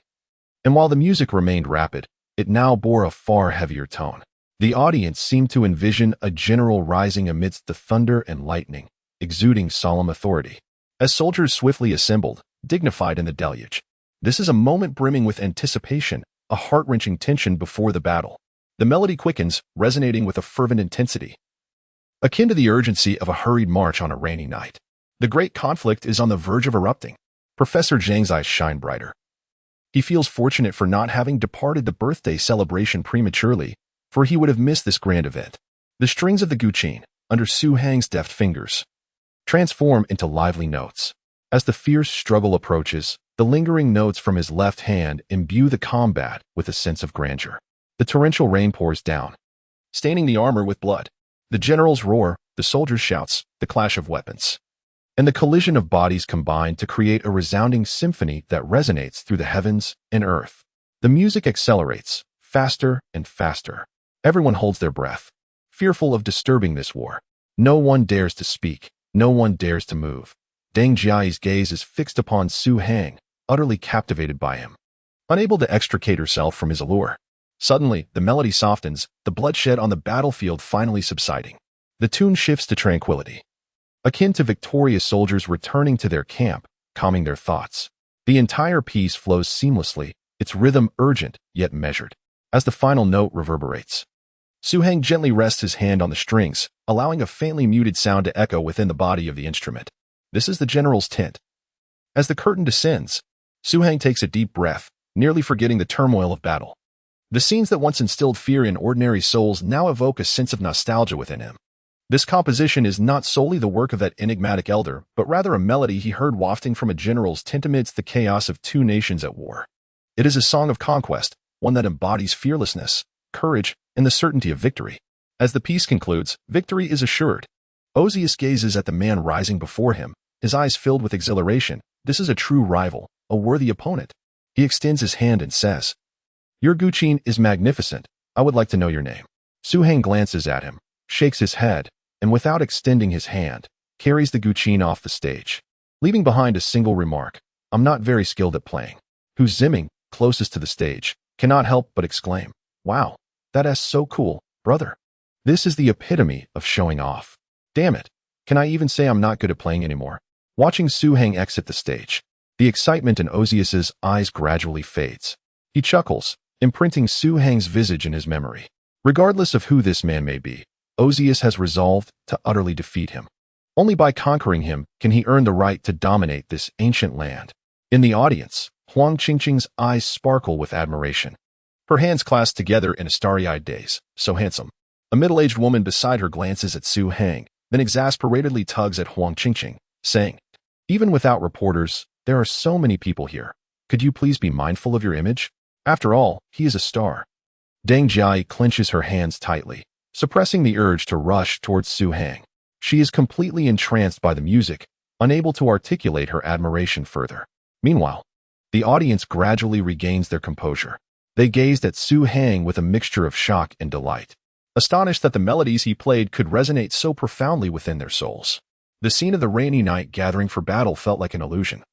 And while the music remained rapid, it now bore a far heavier tone. The audience seemed to envision a general rising amidst the thunder and lightning, exuding solemn authority. As soldiers swiftly assembled, dignified in the deluge. This is a moment brimming with anticipation, a heart-wrenching tension before the battle. The melody quickens, resonating with a fervent intensity, akin to the urgency of a hurried march on a rainy night. The great conflict is on the verge of erupting. Professor Zhang's eyes shine brighter. He feels fortunate for not having departed the birthday celebration prematurely, for he would have missed this grand event. The strings of the guqin, under Su Hang's deft fingers, transform into lively notes. As the fierce struggle approaches, the lingering notes from his left hand imbue the combat with a sense of grandeur. The torrential rain pours down, staining the armor with blood. The general's roar, the soldiers' shouts, the clash of weapons, and the collision of bodies combine to create a resounding symphony that resonates through the heavens and earth. The music accelerates, faster and faster. Everyone holds their breath, fearful of disturbing this war. No one dares to speak, no one dares to move. Deng Jiai's gaze is fixed upon Su Hang, utterly captivated by him, unable to extricate herself from his allure. Suddenly, the melody softens, the bloodshed on the battlefield finally subsiding. The tune shifts to tranquility, akin to victorious soldiers returning to their camp, calming their thoughts. The entire piece flows seamlessly, its rhythm urgent yet measured. As the final note reverberates, Su Hang gently rests his hand on the strings, allowing a faintly muted sound to echo within the body of the instrument. This is the general's tent. As the curtain descends, Su Hang takes a deep breath, nearly forgetting the turmoil of battle. The scenes that once instilled fear in ordinary souls now evoke a sense of nostalgia within him. This composition is not solely the work of that enigmatic elder, but rather a melody he heard wafting from a general's tent amidst the chaos of two nations at war. It is a song of conquest, one that embodies fearlessness, courage, and the certainty of victory. As the piece concludes, victory is assured. Ozias gazes at the man rising before him, his eyes filled with exhilaration. This is a true rival, a worthy opponent. He extends his hand and says, "Your guqin is magnificent. I would like to know your name." Su Hang glances at him, shakes his head, and without extending his hand, carries the guqin off the stage, leaving behind a single remark: "I'm not very skilled at playing." Hu Ziming, closest to the stage, cannot help but exclaim, "Wow, that's so cool, brother." This is the epitome of showing off. Damn it, can I even say I'm not good at playing anymore? Watching Su Hang exit the stage, the excitement in Ozias's eyes gradually fades. He chuckles, imprinting Su Hang's visage in his memory. Regardless of who this man may be, Ozias has resolved to utterly defeat him. Only by conquering him can he earn the right to dominate this ancient land. In the audience, Huang Qingqing's eyes sparkle with admiration. Her hands clasped together in a starry-eyed daze. So handsome. A middle-aged woman beside her glances at Su Hang, then exasperatedly tugs at Huang Qingqing, saying, "Even without reporters, there are so many people here. Could you please be mindful of your image? After all, he is a star." Deng Jiai clenches her hands tightly, suppressing the urge to rush towards Su Hang. She is completely entranced by the music, unable to articulate her admiration further. Meanwhile, the audience gradually regains their composure. They gazed at Su Hang with a mixture of shock and delight, astonished that the melodies he played could resonate so profoundly within their souls. The scene of the rainy night gathering for battle felt like an illusion,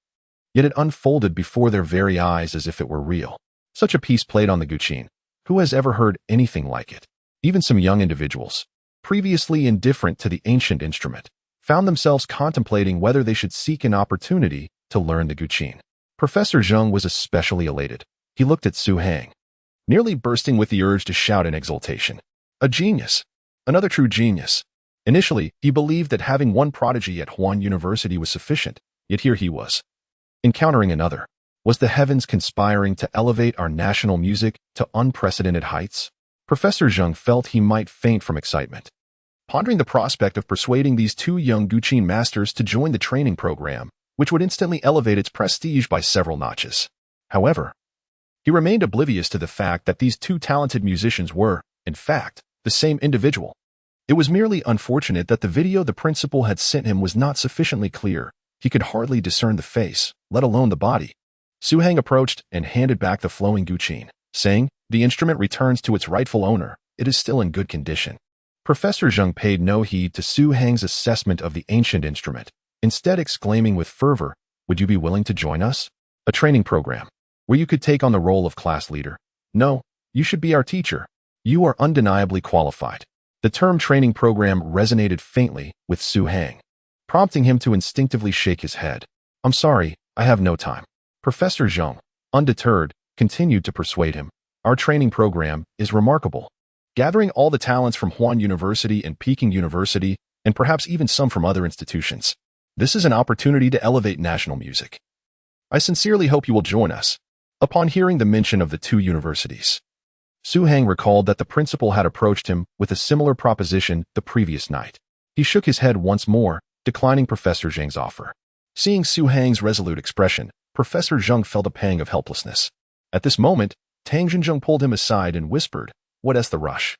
yet it unfolded before their very eyes as if it were real. Such a piece played on the guqin. Who has ever heard anything like it? Even some young individuals, previously indifferent to the ancient instrument, found themselves contemplating whether they should seek an opportunity to learn the guqin. Professor Zheng was especially elated. He looked at Su Hang, nearly bursting with the urge to shout in exultation. A genius. Another true genius. Initially, he believed that having one prodigy at Huan University was sufficient, yet here he was, encountering another. Was the heavens conspiring to elevate our national music to unprecedented heights? Professor Zheng felt he might faint from excitement, pondering the prospect of persuading these two young guqin masters to join the training program, which would instantly elevate its prestige by several notches. However, he remained oblivious to the fact that these two talented musicians were, in fact, the same individual. It was merely unfortunate that the video the principal had sent him was not sufficiently clear. He could hardly discern the face, let alone the body. Su Hang approached and handed back the flowing guqin, saying, "The instrument returns to its rightful owner. It is still in good condition." Professor Zheng paid no heed to Su Hang's assessment of the ancient instrument, instead exclaiming with fervor, "Would you be willing to join us? A training program where you could take on the role of class leader. No, you should be our teacher. You are undeniably qualified." The term training program resonated faintly with Su Hang, prompting him to instinctively shake his head. "I'm sorry, I have no time." Professor Zheng, undeterred, continued to persuade him. "Our training program is remarkable, gathering all the talents from Huan University and Peking University, and perhaps even some from other institutions. This is an opportunity to elevate national music. I sincerely hope you will join us." Upon hearing the mention of the two universities, Su Hang recalled that the principal had approached him with a similar proposition the previous night. He shook his head once more, declining Professor Zheng's offer. Seeing Su Hang's resolute expression, Professor Zheng felt a pang of helplessness. At this moment, Tang Zhenzheng pulled him aside and whispered, "What's the rush?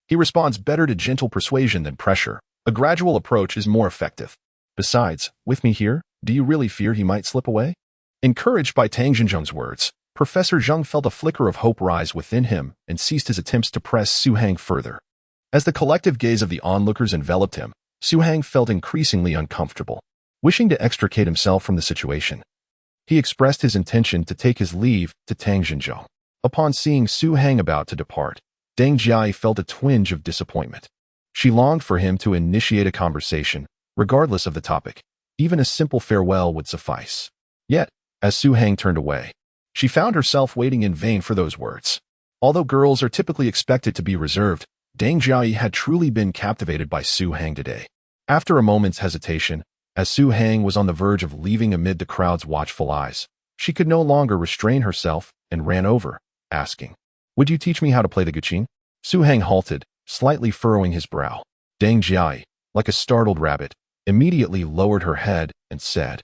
He responds better to gentle persuasion than pressure. A gradual approach is more effective. Besides, with me here, do you really fear he might slip away?" Encouraged by Tang Zhenzheng's words, Professor Zheng felt a flicker of hope rise within him and ceased his attempts to press Su Hang further. As the collective gaze of the onlookers enveloped him, Su Hang felt increasingly uncomfortable. Wishing to extricate himself from the situation, he expressed his intention to take his leave to Tang Zhenzheng. Upon seeing Su Hang about to depart, Deng Jiai felt a twinge of disappointment. She longed for him to initiate a conversation, regardless of the topic. Even a simple farewell would suffice. Yet, as Su Hang turned away, she found herself waiting in vain for those words. Although girls are typically expected to be reserved, Deng Jiai had truly been captivated by Su Hang today. After a moment's hesitation, as Su Hang was on the verge of leaving amid the crowd's watchful eyes, she could no longer restrain herself and ran over, asking, "Would you teach me how to play the guqin?" Su Hang halted, slightly furrowing his brow. Deng Jiai, like a startled rabbit, immediately lowered her head and said,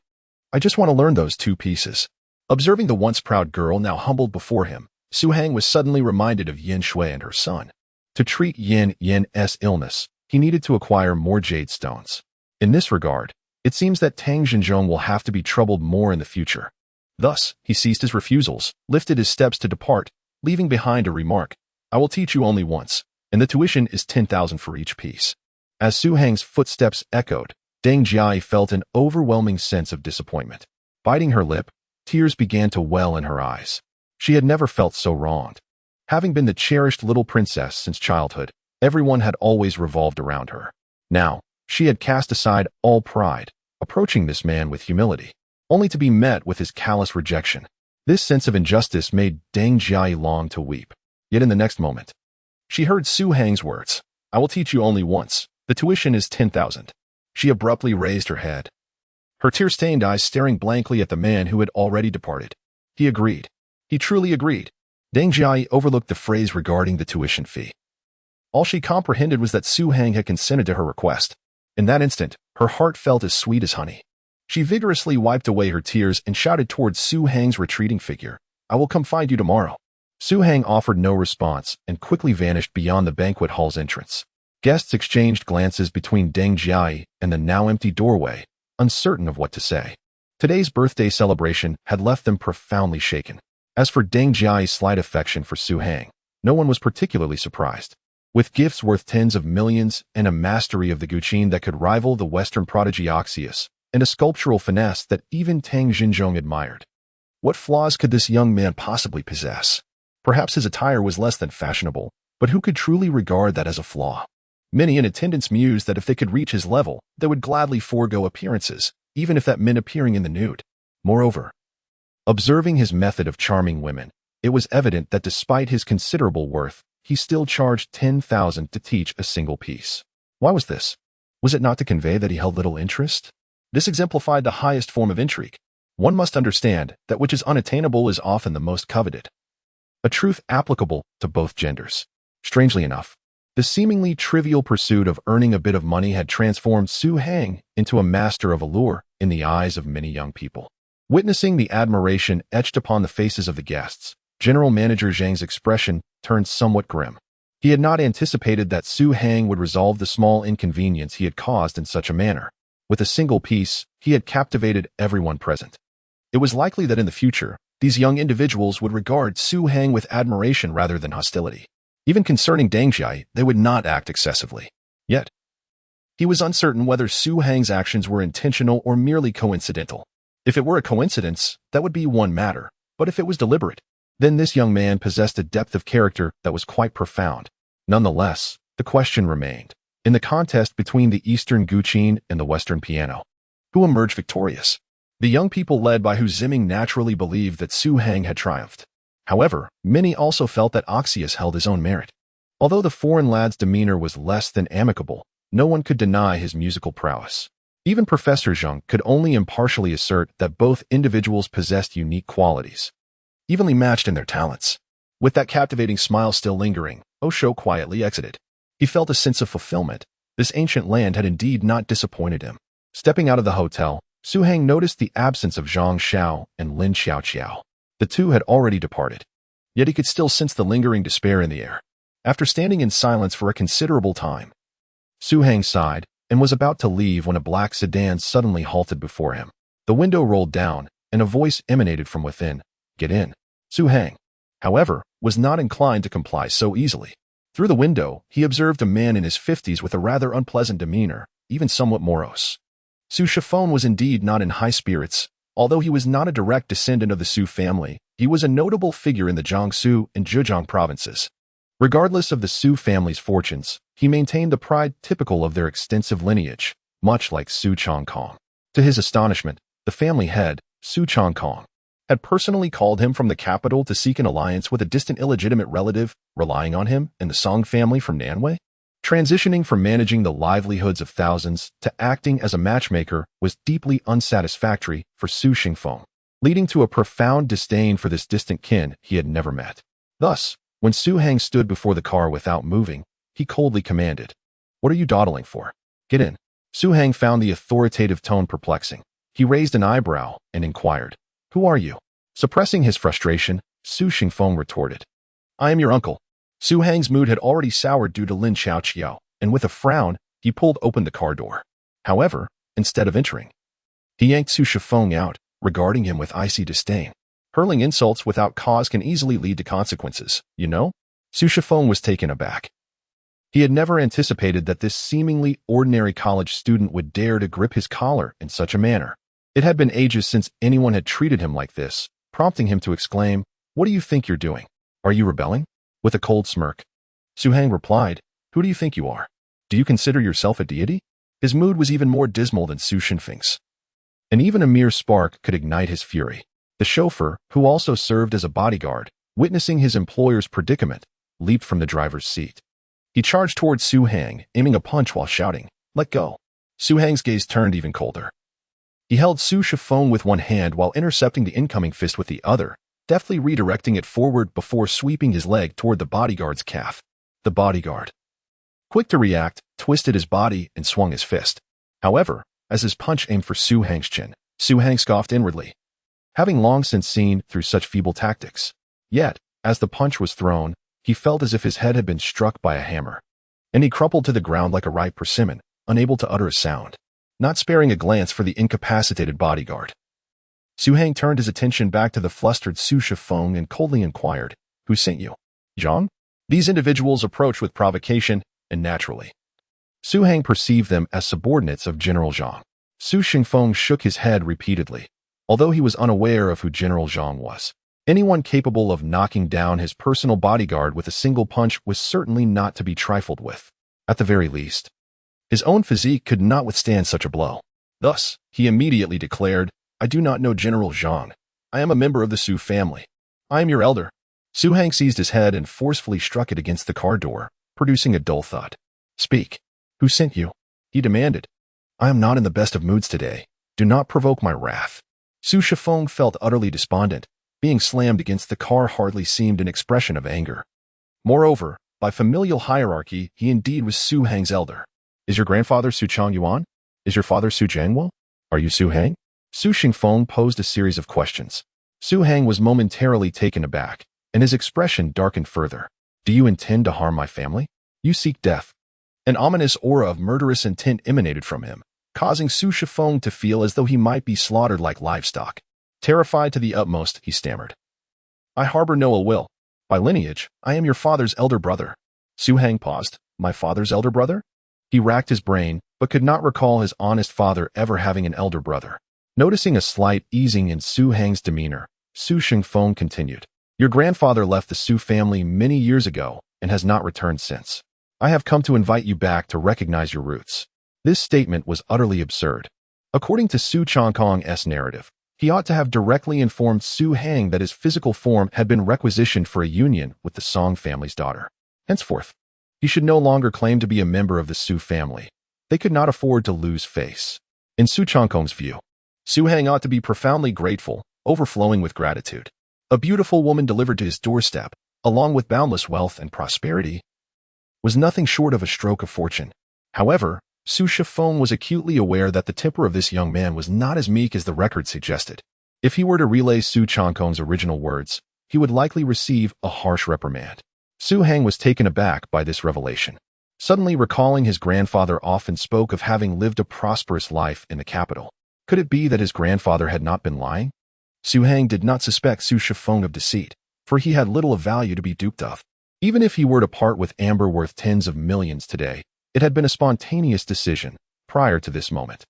"I just want to learn those two pieces." Observing the once proud girl now humbled before him, Su Hang was suddenly reminded of Yin Shui and her son. To treat Yin's illness, he needed to acquire more jade stones. In this regard, it seems that Tang Zhenzheng will have to be troubled more in the future. Thus, he ceased his refusals, lifted his steps to depart, leaving behind a remark, "I will teach you only once, and the tuition is 10,000 for each piece." As Su Hang's footsteps echoed, Deng Jiai felt an overwhelming sense of disappointment. Biting her lip, tears began to well in her eyes. She had never felt so wronged. Having been the cherished little princess since childhood, everyone had always revolved around her. Now, she had cast aside all pride, approaching this man with humility, only to be met with his callous rejection. This sense of injustice made Deng Jiai long to weep. Yet in the next moment, she heard Su Hang's words, "I will teach you only once. The tuition is 10,000. She abruptly raised her head, her tear-stained eyes staring blankly at the man who had already departed. He agreed. He truly agreed. Deng Jiai overlooked the phrase regarding the tuition fee. All she comprehended was that Su Hang had consented to her request. In that instant, her heart felt as sweet as honey. She vigorously wiped away her tears and shouted towards Su Hang's retreating figure, "I will come find you tomorrow." Su Hang offered no response and quickly vanished beyond the banquet hall's entrance. Guests exchanged glances between Deng Jiai and the now empty doorway, uncertain of what to say. Today's birthday celebration had left them profoundly shaken. As for Deng Jiai's slight affection for Su Hang, no one was particularly surprised. With gifts worth tens of millions and a mastery of the guqin that could rival the Western prodigy Oxius, and a sculptural finesse that even Tang Xinzhong admired. What flaws could this young man possibly possess? Perhaps his attire was less than fashionable, but who could truly regard that as a flaw? Many in attendance mused that if they could reach his level, they would gladly forego appearances, even if that meant appearing in the nude. Moreover, observing his method of charming women, it was evident that despite his considerable worth, he still charged 10,000 to teach a single piece. Why was this? Was it not to convey that he held little interest? This exemplified the highest form of intrigue. One must understand that which is unattainable is often the most coveted. A truth applicable to both genders. Strangely enough, the seemingly trivial pursuit of earning a bit of money had transformed Su Hang into a master of allure in the eyes of many young people. Witnessing the admiration etched upon the faces of the guests, General Manager Zhang's expression turned somewhat grim. He had not anticipated that Su Hang would resolve the small inconvenience he had caused in such a manner. With a single piece, he had captivated everyone present. It was likely that in the future, these young individuals would regard Su Hang with admiration rather than hostility. Even concerning Deng Jiai, they would not act excessively. Yet, he was uncertain whether Su Hang's actions were intentional or merely coincidental. If it were a coincidence, that would be one matter, but if it was deliberate, then this young man possessed a depth of character that was quite profound. Nonetheless, the question remained. In the contest between the Eastern guqin and the Western piano, who emerged victorious? The young people led by Hu Ziming naturally believed that Su Hang had triumphed. However, many also felt that Oxius held his own merit. Although the foreign lad's demeanor was less than amicable, no one could deny his musical prowess. Even Professor Zheng could only impartially assert that both individuals possessed unique qualities, evenly matched in their talents. With that captivating smile still lingering, Osho quietly exited. He felt a sense of fulfillment. This ancient land had indeed not disappointed him. Stepping out of the hotel, Su Hang noticed the absence of Zhang Xiao and Lin Qiaoqiao. The two had already departed. Yet he could still sense the lingering despair in the air. After standing in silence for a considerable time, Su Hang sighed and was about to leave when a black sedan suddenly halted before him. The window rolled down, and a voice emanated from within. "Get in." Su Hang, however, was not inclined to comply so easily. Through the window, he observed a man in his 50s with a rather unpleasant demeanor, even somewhat morose. Su Shifeng was indeed not in high spirits. Although he was not a direct descendant of the Su family, he was a notable figure in the Jiangsu and Zhejiang provinces. Regardless of the Su family's fortunes, he maintained the pride typical of their extensive lineage, much like Su Changkong. To his astonishment, the family head, Su Changkong, had personally called him from the capital to seek an alliance with a distant illegitimate relative, relying on him and the Song family from Nanwei. Transitioning from managing the livelihoods of thousands to acting as a matchmaker was deeply unsatisfactory for Su Xingfeng, leading to a profound disdain for this distant kin he had never met. Thus, when Su Hang stood before the car without moving, he coldly commanded, "What are you dawdling for? Get in." Su Hang found the authoritative tone perplexing. He raised an eyebrow and inquired, "Who are you?" Suppressing his frustration, Su Xingfeng retorted, "I am your uncle." Su Hang's mood had already soured due to Lin Qiaoqiao, and with a frown, he pulled open the car door. However, instead of entering, he yanked Su Shifeng out, regarding him with icy disdain. Hurling insults without cause can easily lead to consequences, you know? Su Shifeng was taken aback. He had never anticipated that this seemingly ordinary college student would dare to grip his collar in such a manner. It had been ages since anyone had treated him like this, prompting him to exclaim, "What do you think you're doing? Are you rebelling?" With a cold smirk, Su Hang replied, "Who do you think you are? Do you consider yourself a deity?" His mood was even more dismal than Su Xingfeng's. And even a mere spark could ignite his fury. The chauffeur, who also served as a bodyguard, witnessing his employer's predicament, leaped from the driver's seat. He charged towards Su Hang, aiming a punch while shouting, "Let go." Su Hang's gaze turned even colder. He held Su Shifeng with one hand while intercepting the incoming fist with the other, deftly redirecting it forward before sweeping his leg toward the bodyguard's calf. The bodyguard, quick to react, twisted his body and swung his fist. However, as his punch aimed for Su Hang's chin, Su Hang scoffed inwardly, having long since seen through such feeble tactics. Yet, as the punch was thrown, he felt as if his head had been struck by a hammer, and he crumpled to the ground like a ripe persimmon, unable to utter a sound, not sparing a glance for the incapacitated bodyguard. Su Hang turned his attention back to the flustered Su Shifeng and coldly inquired, "Who sent you?" "Zhang?" These individuals approached with provocation, and naturally, Su Hang perceived them as subordinates of General Zhang. Su Shifeng shook his head repeatedly, although he was unaware of who General Zhang was. Anyone capable of knocking down his personal bodyguard with a single punch was certainly not to be trifled with. At the very least, his own physique could not withstand such a blow. Thus, he immediately declared, "I do not know General Zhang. I am a member of the Su family. I am your elder." Su Hang seized his head and forcefully struck it against the car door, producing a dull thud. "Speak. Who sent you?" he demanded. "I am not in the best of moods today. Do not provoke my wrath." Su Shifeng felt utterly despondent. Being slammed against the car hardly seemed an expression of anger. Moreover, by familial hierarchy, he indeed was Su Hang's elder. "Is your grandfather Su Changyuan? Is your father Su Jianguo? Are you Su Hang?" Su Shifeng posed a series of questions. Su Hang was momentarily taken aback, and his expression darkened further. "Do you intend to harm my family? You seek death." An ominous aura of murderous intent emanated from him, causing Su Shifeng to feel as though he might be slaughtered like livestock. Terrified to the utmost, he stammered, "I harbor no ill will. By lineage, I am your father's elder brother." Su Hang paused. "My father's elder brother?" He racked his brain, but could not recall his honest father ever having an elder brother. Noticing a slight easing in Su Hang's demeanor, Su Shifeng continued, "Your grandfather left the Su family many years ago and has not returned since. I have come to invite you back to recognize your roots." This statement was utterly absurd. According to Su Changkong's narrative, he ought to have directly informed Su Hang that his physical form had been requisitioned for a union with the Song family's daughter. Henceforth, he should no longer claim to be a member of the Su family. They could not afford to lose face. In Su Changkong's view, Su Hang ought to be profoundly grateful, overflowing with gratitude. A beautiful woman delivered to his doorstep, along with boundless wealth and prosperity, was nothing short of a stroke of fortune. However, Su Shifeng was acutely aware that the temper of this young man was not as meek as the record suggested. If he were to relay Su Changkong's original words, he would likely receive a harsh reprimand. Su Hang was taken aback by this revelation. Suddenly recalling his grandfather often spoke of having lived a prosperous life in the capital. Could it be that his grandfather had not been lying? Su Hang did not suspect Su Shifeng of deceit, for he had little of value to be duped of. Even if he were to part with amber worth tens of millions today, it had been a spontaneous decision prior to this moment.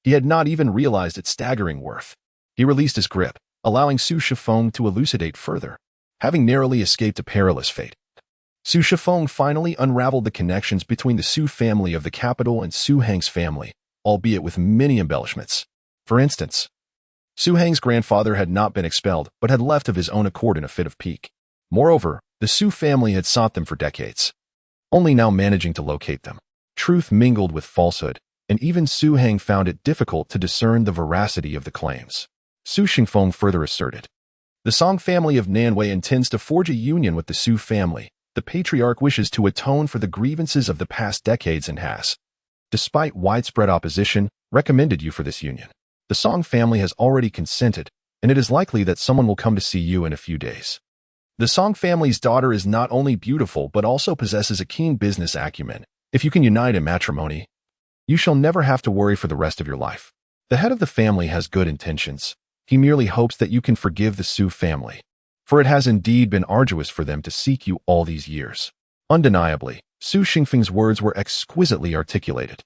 He had not even realized its staggering worth. He released his grip, allowing Su Shifeng to elucidate further. Having narrowly escaped a perilous fate, Su Shifeng finally unraveled the connections between the Su family of the capital and Su Hang's family, albeit with many embellishments. For instance, Su Hang's grandfather had not been expelled, but had left of his own accord in a fit of pique. Moreover, the Su family had sought them for decades, only now managing to locate them. Truth mingled with falsehood, and even Su Hang found it difficult to discern the veracity of the claims. Su Shifeng further asserted, "The Song family of Nanwei intends to forge a union with the Su family. The patriarch wishes to atone for the grievances of the past decades and has, despite widespread opposition, recommended you for this union. The Song family has already consented, and it is likely that someone will come to see you in a few days. The Song family's daughter is not only beautiful but also possesses a keen business acumen. If you can unite in matrimony, you shall never have to worry for the rest of your life. The head of the family has good intentions. He merely hopes that you can forgive the Su family, for it has indeed been arduous for them to seek you all these years." Undeniably, Su Shifeng's words were exquisitely articulated,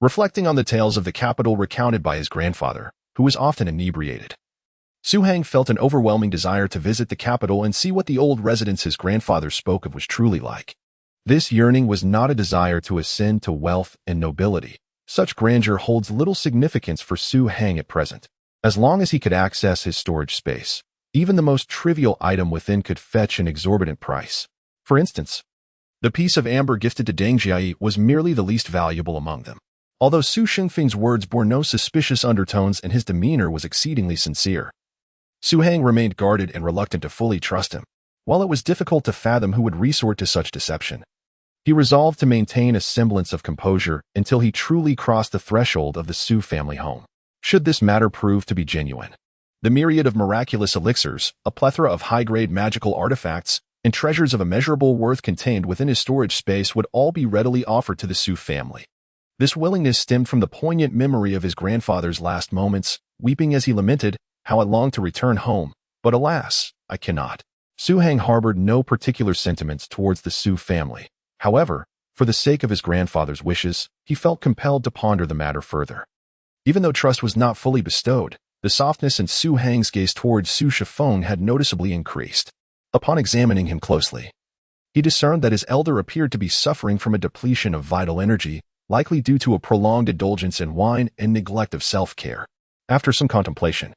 reflecting on the tales of the capital recounted by his grandfather, who was often inebriated. Su Hang felt an overwhelming desire to visit the capital and see what the old residence his grandfather spoke of was truly like. This yearning was not a desire to ascend to wealth and nobility. Such grandeur holds little significance for Su Hang at present. As long as he could access his storage space, even the most trivial item within could fetch an exorbitant price. For instance, the piece of amber gifted to Deng Jiayi was merely the least valuable among them. Although Su Shifeng's words bore no suspicious undertones and his demeanor was exceedingly sincere, Su Hang remained guarded and reluctant to fully trust him. While it was difficult to fathom who would resort to such deception, he resolved to maintain a semblance of composure until he truly crossed the threshold of the Su family home. Should this matter prove to be genuine, the myriad of miraculous elixirs, a plethora of high-grade magical artifacts, and treasures of immeasurable worth contained within his storage space would all be readily offered to the Su family. This willingness stemmed from the poignant memory of his grandfather's last moments, weeping as he lamented how I long to return home, but alas, I cannot. Su Hang harbored no particular sentiments towards the Su family. However, for the sake of his grandfather's wishes, he felt compelled to ponder the matter further. Even though trust was not fully bestowed, the softness in Su Hang's gaze towards Su Shifeng had noticeably increased. Upon examining him closely, he discerned that his elder appeared to be suffering from a depletion of vital energy, likely due to a prolonged indulgence in wine and neglect of self-care. After some contemplation,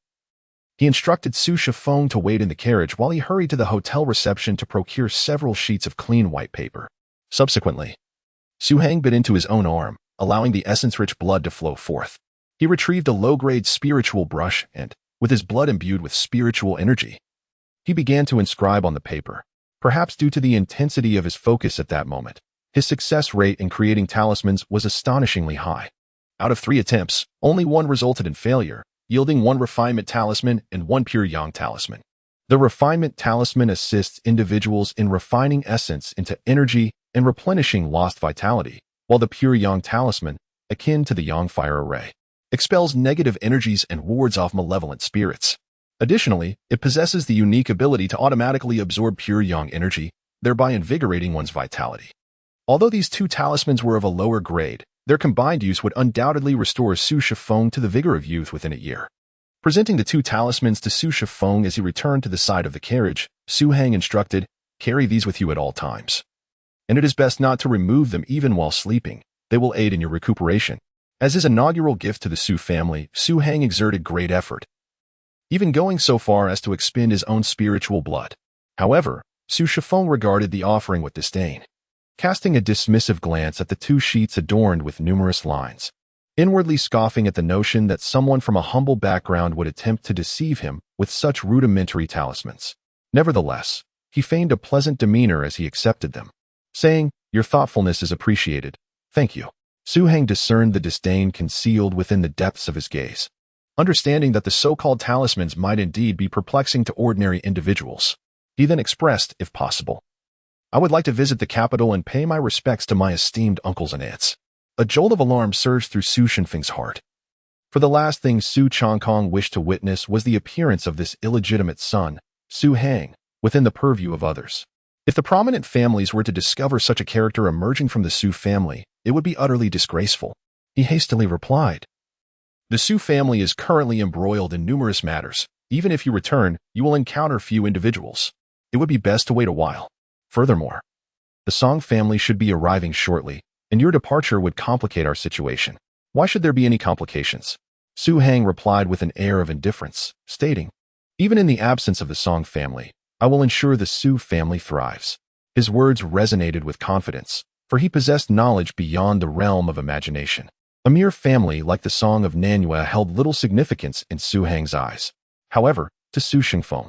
he instructed Su Shifeng to wait in the carriage while he hurried to the hotel reception to procure several sheets of clean white paper. Subsequently, Su Hang bit into his own arm, allowing the essence-rich blood to flow forth. He retrieved a low-grade spiritual brush and, with his blood imbued with spiritual energy, he began to inscribe on the paper. Perhaps due to the intensity of his focus at that moment, his success rate in creating talismans was astonishingly high. Out of 3 attempts, only 1 resulted in failure, yielding 1 refinement talisman and 1 pure yang talisman. The refinement talisman assists individuals in refining essence into energy and replenishing lost vitality, while the pure yang talisman, akin to the yang fire array, expels negative energies and wards off malevolent spirits. Additionally, it possesses the unique ability to automatically absorb pure yang energy, thereby invigorating one's vitality. Although these 2 talismans were of a lower grade, their combined use would undoubtedly restore Su Shifeng to the vigor of youth within a year. Presenting the 2 talismans to Su Shifeng as he returned to the side of the carriage, Su Hang instructed, "Carry these with you at all times. And it is best not to remove them even while sleeping. They will aid in your recuperation." As his inaugural gift to the Su family, Su Hang exerted great effort, even going so far as to expend his own spiritual blood. However, Su Shifeng regarded the offering with disdain, casting a dismissive glance at the 2 sheets adorned with numerous lines, inwardly scoffing at the notion that someone from a humble background would attempt to deceive him with such rudimentary talismans. Nevertheless, he feigned a pleasant demeanor as he accepted them, saying, "Your thoughtfulness is appreciated. Thank you." Su Hang discerned the disdain concealed within the depths of his gaze. Understanding that the so-called talismans might indeed be perplexing to ordinary individuals, he then expressed, if possible, "I would like to visit the capital and pay my respects to my esteemed uncles and aunts." A jolt of alarm surged through Su Shifeng's heart. For the last thing Su Changkong wished to witness was the appearance of this illegitimate son, Su Hang, within the purview of others. If the prominent families were to discover such a character emerging from the Su family, it would be utterly disgraceful. He hastily replied, "The Su family is currently embroiled in numerous matters. Even if you return, you will encounter few individuals. It would be best to wait a while. Furthermore, the Song family should be arriving shortly, and your departure would complicate our situation." "Why should there be any complications?" Su Hang replied with an air of indifference, stating, "Even in the absence of the Song family, I will ensure the Su family thrives." His words resonated with confidence, for he possessed knowledge beyond the realm of imagination. A mere family like the Song of Nanyue held little significance in Su Hang's eyes. However, to Su Shifeng,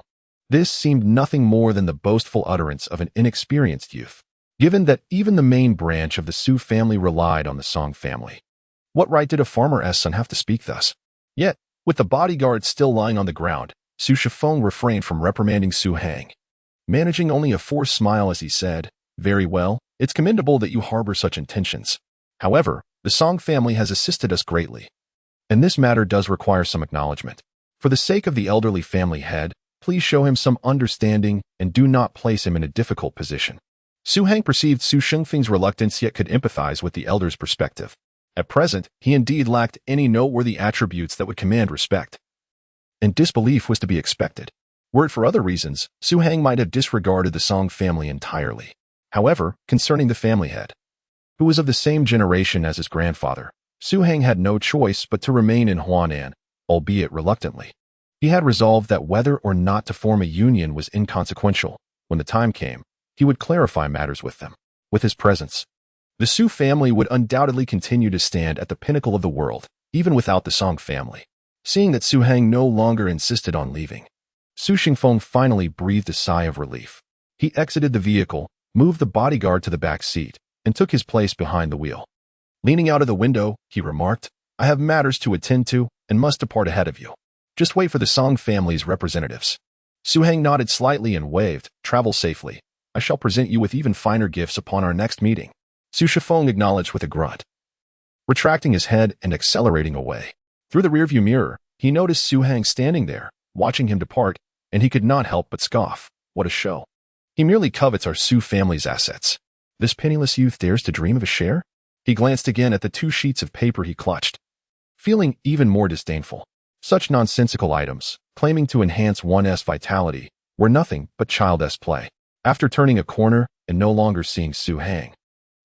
this seemed nothing more than the boastful utterance of an inexperienced youth, given that even the main branch of the Su family relied on the Song family. What right did a farmer's son have to speak thus? Yet, with the bodyguard still lying on the ground, Su Shifeng refrained from reprimanding Su Hang, managing only a forced smile as he said, "Very well, it's commendable that you harbor such intentions. However, the Song family has assisted us greatly, and this matter does require some acknowledgement. For the sake of the elderly family head, please show him some understanding and do not place him in a difficult position." Su Hang perceived Su Shifeng's reluctance yet could empathize with the elder's perspective. At present, he indeed lacked any noteworthy attributes that would command respect, and disbelief was to be expected. Were it for other reasons, Su Hang might have disregarded the Song family entirely. However, concerning the family head, who was of the same generation as his grandfather, Su Hang had no choice but to remain in Huanan, albeit reluctantly. He had resolved that whether or not to form a union was inconsequential. When the time came, he would clarify matters with them. With his presence, the Su family would undoubtedly continue to stand at the pinnacle of the world, even without the Song family. Seeing that Su Hang no longer insisted on leaving, Su Shifeng finally breathed a sigh of relief. He exited the vehicle, moved the bodyguard to the back seat, and took his place behind the wheel. Leaning out of the window, he remarked, "I have matters to attend to and must depart ahead of you. Just wait for the Song family's representatives." Su Hang nodded slightly and waved, "Travel safely. I shall present you with even finer gifts upon our next meeting." Su Shifeng acknowledged with a grunt, retracting his head and accelerating away. Through the rearview mirror, he noticed Su Hang standing there, watching him depart, and he could not help but scoff. What a show. He merely covets our Su family's assets. This penniless youth dares to dream of a share? He glanced again at the 2 sheets of paper he clutched, feeling even more disdainful. Such nonsensical items, claiming to enhance one's vitality, were nothing but childish play. After turning a corner and no longer seeing Su Hang,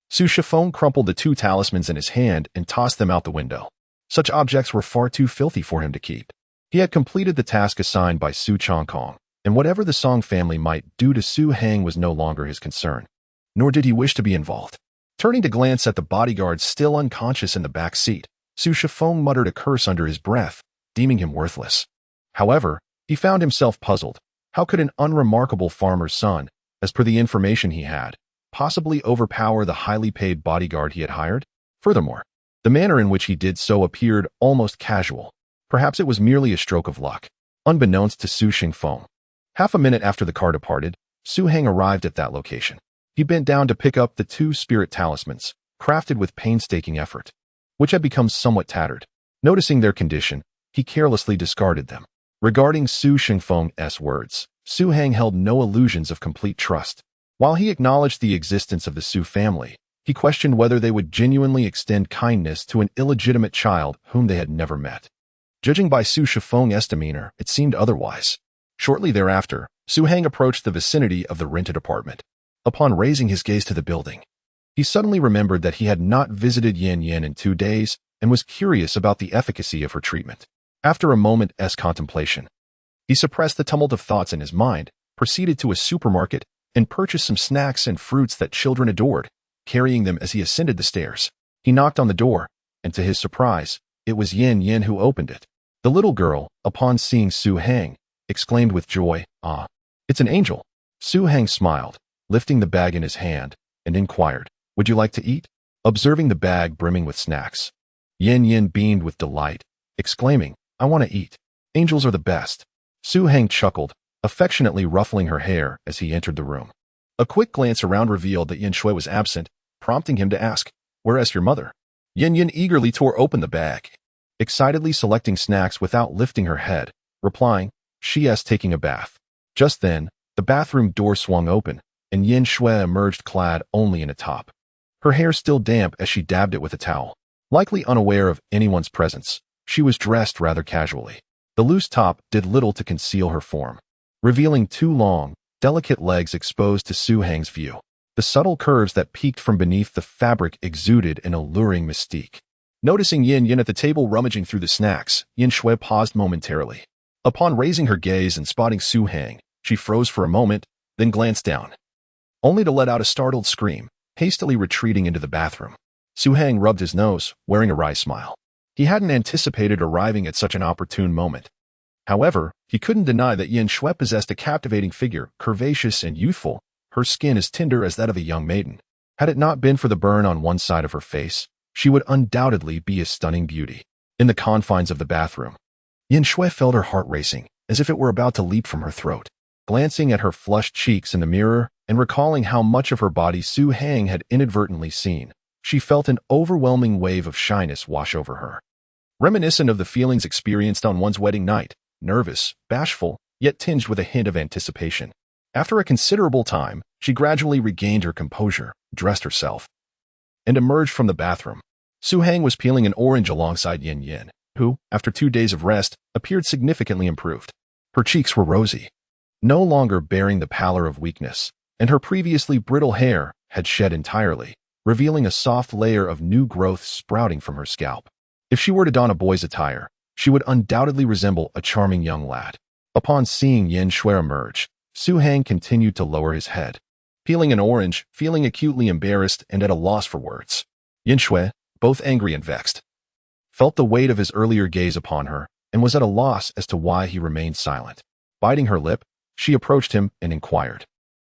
Su Shifeng crumpled the 2 talismans in his hand and tossed them out the window. Such objects were far too filthy for him to keep. He had completed the task assigned by Su Changkong, and whatever the Song family might do to Su Hang was no longer his concern, nor did he wish to be involved. Turning to glance at the bodyguard still unconscious in the back seat, Su Shifeng muttered a curse under his breath, deeming him worthless. However, he found himself puzzled. How could an unremarkable farmer's son, as per the information he had, possibly overpower the highly paid bodyguard he had hired? Furthermore, the manner in which he did so appeared almost casual. Perhaps it was merely a stroke of luck. Unbeknownst to Su Shifeng, half a minute after the car departed, Su Hang arrived at that location. He bent down to pick up the 2 spirit talismans, crafted with painstaking effort, which had become somewhat tattered. Noticing their condition, he carelessly discarded them. Regarding Su Shifeng's words, Su Hang held no illusions of complete trust. While he acknowledged the existence of the Su family, he questioned whether they would genuinely extend kindness to an illegitimate child whom they had never met. Judging by Su Shifeng's demeanor, it seemed otherwise. Shortly thereafter, Su Hang approached the vicinity of the rented apartment. Upon raising his gaze to the building, he suddenly remembered that he had not visited Yin Yin in 2 days and was curious about the efficacy of her treatment. After a moment's contemplation, he suppressed the tumult of thoughts in his mind, proceeded to a supermarket, and purchased some snacks and fruits that children adored, carrying them as he ascended the stairs. He knocked on the door, and to his surprise, it was Yin Yin who opened it. The little girl, upon seeing Su Hang, exclaimed with joy, "Ah, it's an angel." Su Hang smiled, lifting the bag in his hand, and inquired, "Would you like to eat?" Observing the bag brimming with snacks, Yin Yin beamed with delight, exclaiming, "I want to eat. Angels are the best." Su Hang chuckled, affectionately ruffling her hair as he entered the room. A quick glance around revealed that Yin Shui was absent, prompting him to ask, "Where is your mother?" Yin Yin eagerly tore open the bag, excitedly selecting snacks without lifting her head, replying, "She is taking a bath." Just then, the bathroom door swung open, and Yin Shui emerged clad only in a top, her hair still damp as she dabbed it with a towel. Likely unaware of anyone's presence, she was dressed rather casually. The loose top did little to conceal her form, revealing 2 long, delicate legs exposed to Su Hang's view. The subtle curves that peeked from beneath the fabric exuded an alluring mystique. Noticing Yin Yin at the table rummaging through the snacks, Yin Shui paused momentarily. Upon raising her gaze and spotting Su Hang, she froze for a moment, then glanced down, only to let out a startled scream, hastily retreating into the bathroom. Su Hang rubbed his nose, wearing a wry smile. He hadn't anticipated arriving at such an opportune moment. However, he couldn't deny that Yin Shui possessed a captivating figure, curvaceous and youthful, her skin as tender as that of a young maiden. Had it not been for the burn on one side of her face, she would undoubtedly be a stunning beauty. In the confines of the bathroom, Yin Shui felt her heart racing, as if it were about to leap from her throat. Glancing at her flushed cheeks in the mirror and recalling how much of her body Su Hang had inadvertently seen, she felt an overwhelming wave of shyness wash over her. Reminiscent of the feelings experienced on one's wedding night, nervous, bashful, yet tinged with a hint of anticipation. After a considerable time, she gradually regained her composure, dressed herself, and emerged from the bathroom. Su Hang was peeling an orange alongside Yin Yin, who, after 2 days of rest, appeared significantly improved. Her cheeks were rosy, no longer bearing the pallor of weakness, and her previously brittle hair had shed entirely, revealing a soft layer of new growth sprouting from her scalp. If she were to don a boy's attire, she would undoubtedly resemble a charming young lad. Upon seeing Yin Shui emerge, Su Hang continued to lower his head, peeling an orange, feeling acutely embarrassed and at a loss for words. Yin Shui, both angry and vexed, felt the weight of his earlier gaze upon her and was at a loss as to why he remained silent. Biting her lip, she approached him and inquired,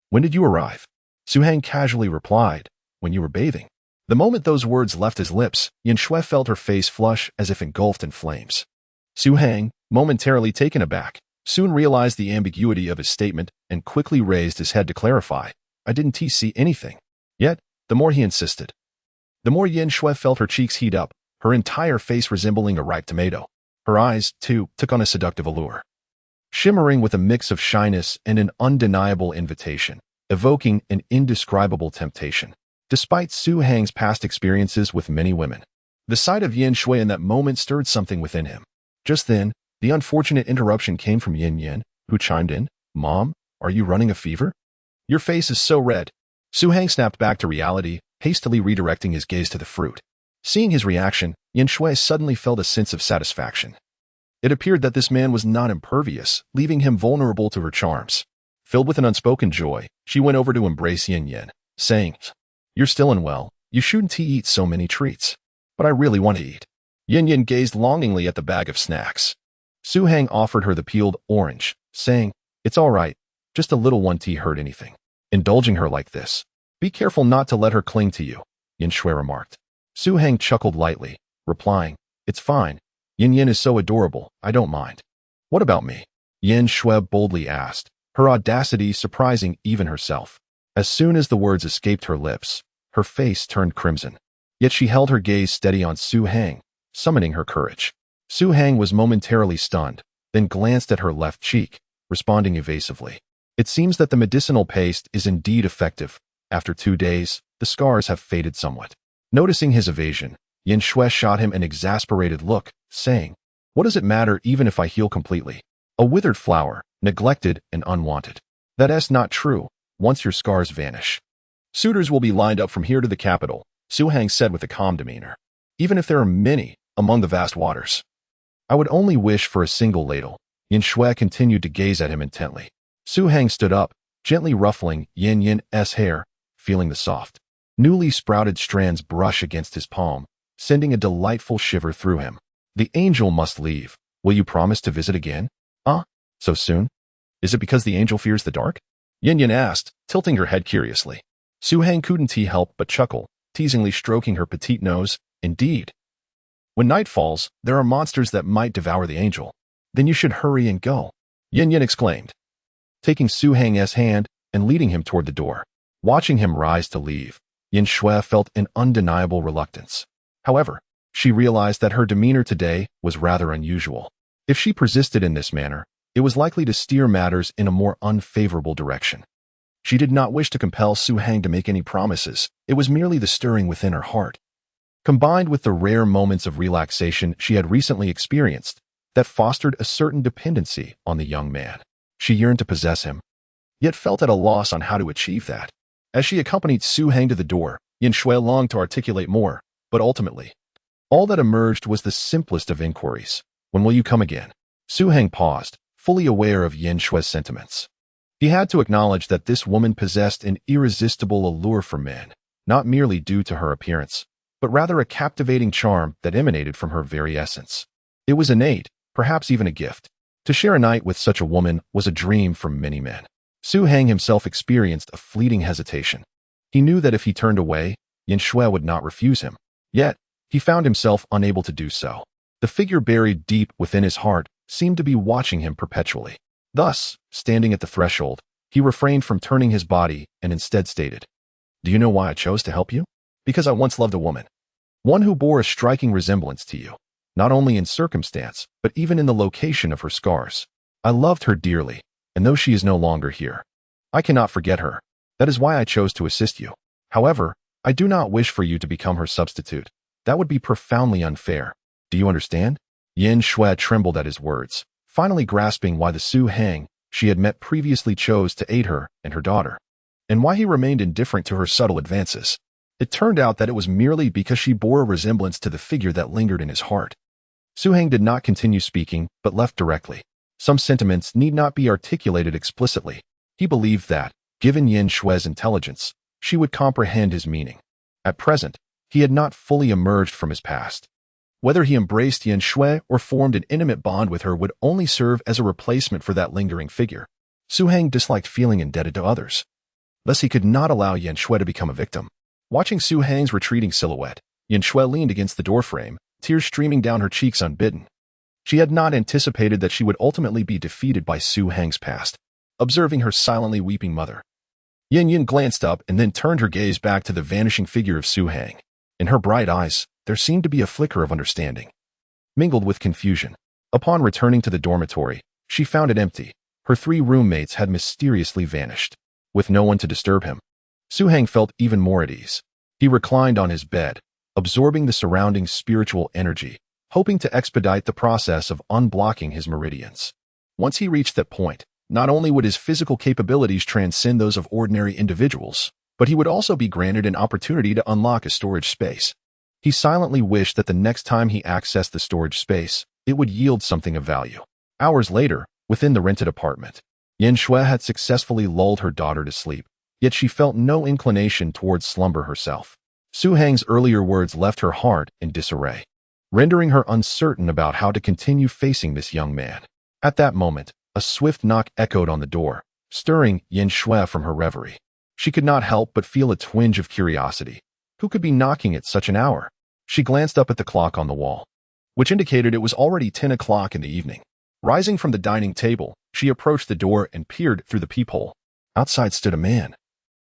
"When did you arrive?" Su Hang casually replied, "When you were bathing." The moment those words left his lips, Yin Shui felt her face flush as if engulfed in flames. Su Hang, momentarily taken aback, soon realized the ambiguity of his statement and quickly raised his head to clarify, "I didn't see anything." Yet, the more he insisted, the more Yin Shui felt her cheeks heat up, her entire face resembling a ripe tomato. Her eyes, too, took on a seductive allure. shimmering with a mix of shyness and an undeniable invitation, evoking an indescribable temptation. Despite Su Hang's past experiences with many women, the sight of Yin Shui in that moment stirred something within him. Just then, the unfortunate interruption came from Yin Yin, who chimed in, "Mom, are you running a fever? Your face is so red." Su Hang snapped back to reality, hastily redirecting his gaze to the fruit. Seeing his reaction, Yin Shui suddenly felt a sense of satisfaction. It appeared that this man was not impervious, leaving him vulnerable to her charms. Filled with an unspoken joy, she went over to embrace Yin Yin, saying, "You're still unwell. You shouldn't eat so many treats. But I really want to eat." Yin Yin gazed longingly at the bag of snacks. Su Hang offered her the peeled orange, saying, "It's all right, just a little one tea hurt anything." Indulging her like this. "Be careful not to let her cling to you," Yin Shui remarked. Su Hang chuckled lightly, replying, "It's fine. Yin Yin is so adorable, I don't mind." "What about me?" Yin Shui boldly asked, her audacity surprising even herself. As soon as the words escaped her lips, her face turned crimson. Yet she held her gaze steady on Su Hang, summoning her courage. Su Hang was momentarily stunned, then glanced at her left cheek, responding evasively. "It seems that the medicinal paste is indeed effective. After 2 days, the scars have faded somewhat." Noticing his evasion, Yin Shui shot him an exasperated look, saying, "What does it matter even if I heal completely? A withered flower, neglected and unwanted. That's not true, once your scars vanish. Suitors will be lined up from here to the capital," Su Hang said with a calm demeanor. "Even if there are many among the vast waters. I would only wish for a single ladle." Yin Shui continued to gaze at him intently. Su Hang stood up, gently ruffling Yin Yin's hair, feeling the soft, newly sprouted strands brush against his palm, sending a delightful shiver through him. "The angel must leave. Will you promise to visit again?" So soon? Is it because the angel fears the dark?" Yin Yin asked, tilting her head curiously. Su Hang couldn't help but chuckle, teasingly stroking her petite nose. "Indeed. When night falls, there are monsters that might devour the angel. Then you should hurry and go," Yin Yin exclaimed, taking Su Hang's hand and leading him toward the door. Watching him rise to leave, Yin Shui felt an undeniable reluctance. However, she realized that her demeanor today was rather unusual. If she persisted in this manner, it was likely to steer matters in a more unfavorable direction. She did not wish to compel Su Hang to make any promises. It was merely the stirring within her heart, combined with the rare moments of relaxation she had recently experienced, that fostered a certain dependency on the young man. She yearned to possess him, yet felt at a loss on how to achieve that. As she accompanied Su Hang to the door, Yin Shui longed to articulate more, but ultimately, all that emerged was the simplest of inquiries. "When will you come again?" Su Hang paused, fully aware of Yin Shui's sentiments. He had to acknowledge that this woman possessed an irresistible allure for men, not merely due to her appearance, but rather a captivating charm that emanated from her very essence. It was innate, perhaps even a gift. To share a night with such a woman was a dream for many men. Su Hang himself experienced a fleeting hesitation. He knew that if he turned away, Yin Shui would not refuse him. Yet, he found himself unable to do so. The figure buried deep within his heart seemed to be watching him perpetually. Thus, standing at the threshold, he refrained from turning his body and instead stated, "Do you know why I chose to help you? Because I once loved a woman. One who bore a striking resemblance to you, not only in circumstance, but even in the location of her scars. I loved her dearly, and though she is no longer here, I cannot forget her. That is why I chose to assist you. However, I do not wish for you to become her substitute. That would be profoundly unfair. Do you understand?" Yin Shui trembled at his words, finally grasping why the Su Hang she had met previously chose to aid her and her daughter, and why he remained indifferent to her subtle advances. It turned out that it was merely because she bore a resemblance to the figure that lingered in his heart. Su Hang did not continue speaking, but left directly. Some sentiments need not be articulated explicitly. He believed that, given Yin Shui's intelligence, she would comprehend his meaning. At present, he had not fully emerged from his past. Whether he embraced Yin Shui or formed an intimate bond with her would only serve as a replacement for that lingering figure. Su Hang disliked feeling indebted to others. Thus he could not allow Yin Shui to become a victim. Watching Su Hang's retreating silhouette, Yin Shui leaned against the doorframe, tears streaming down her cheeks unbidden. She had not anticipated that she would ultimately be defeated by Su Hang's past. Observing her silently weeping mother, Yin Yin glanced up and then turned her gaze back to the vanishing figure of Su Hang. In her bright eyes, there seemed to be a flicker of understanding, mingled with confusion. Upon returning to the dormitory, She found it empty. Her 3 roommates had mysteriously vanished. With no one to disturb him, Su Hang felt even more at ease. He reclined on his bed, absorbing the surrounding spiritual energy, hoping to expedite the process of unblocking his meridians. Once he reached that point, not only would his physical capabilities transcend those of ordinary individuals, but he would also be granted an opportunity to unlock a storage space. He silently wished that the next time he accessed the storage space, it would yield something of value. Hours later, within the rented apartment, Yin Shui had successfully lulled her daughter to sleep, yet she felt no inclination towards slumber herself. Su Hang's earlier words left her heart in disarray, rendering her uncertain about how to continue facing this young man. At that moment, a swift knock echoed on the door, stirring Yin Shui from her reverie. She could not help but feel a twinge of curiosity. Who could be knocking at such an hour? She glanced up at the clock on the wall, which indicated it was already 10 o'clock in the evening. Rising from the dining table, she approached the door and peered through the peephole. Outside stood a man,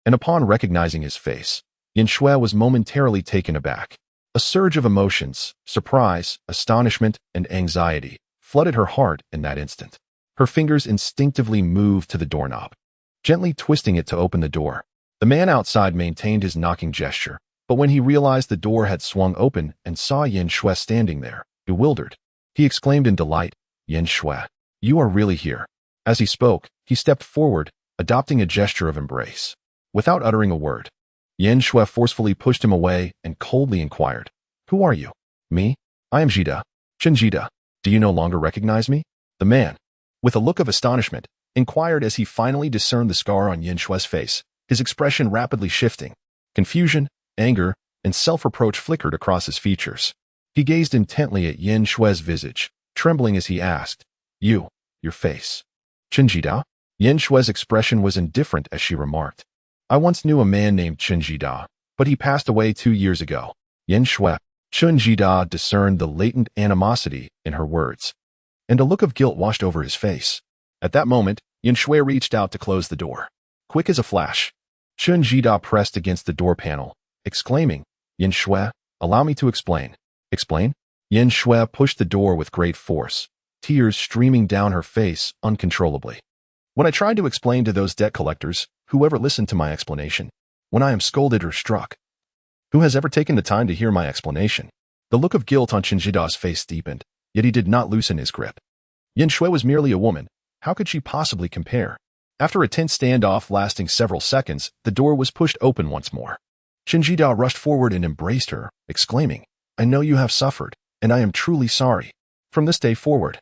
and upon recognizing his face, Yin Shui was momentarily taken aback. A surge of emotions, surprise, astonishment, and anxiety flooded her heart in that instant. Her fingers instinctively moved to the doorknob, gently twisting it to open the door. The man outside maintained his knocking gesture, but when he realized the door had swung open and saw Yin Shui standing there, bewildered, he exclaimed in delight, "Yin Shui, you are really here." As he spoke, he stepped forward, adopting a gesture of embrace. Without uttering a word, Yin Shui forcefully pushed him away and coldly inquired, "Who are you?" "Me? I am Jida. Chen Jida. Do you no longer recognize me?" The man, with a look of astonishment, inquired as he finally discerned the scar on Yin Shui's face, his expression rapidly shifting. Confusion, anger, and self-reproach flickered across his features. He gazed intently at Yin Shui's visage, trembling as he asked, your face. Chen Jida?" Yin Shui's expression was indifferent as she remarked, "I once knew a man named Chen Jida, but he passed away 2 years ago." Yin Shui, Chen Jida discerned the latent animosity in her words, and a look of guilt washed over his face. At that moment, Yin Shui reached out to close the door. Quick as a flash, Chen Jida pressed against the door panel, exclaiming, "Yin Shui, allow me to explain." "Explain?" Yin Shui pushed the door with great force, tears streaming down her face uncontrollably. "When I tried to explain to those debt collectors, whoever listened to my explanation, when I am scolded or struck, who has ever taken the time to hear my explanation?" The look of guilt on Chen Jida's face deepened, yet he did not loosen his grip. Yin Shui was merely a woman. How could she possibly compare? After a tense standoff lasting several seconds, the door was pushed open once more. Chen Jida rushed forward and embraced her, exclaiming, "I know you have suffered, and I am truly sorry. From this day forward,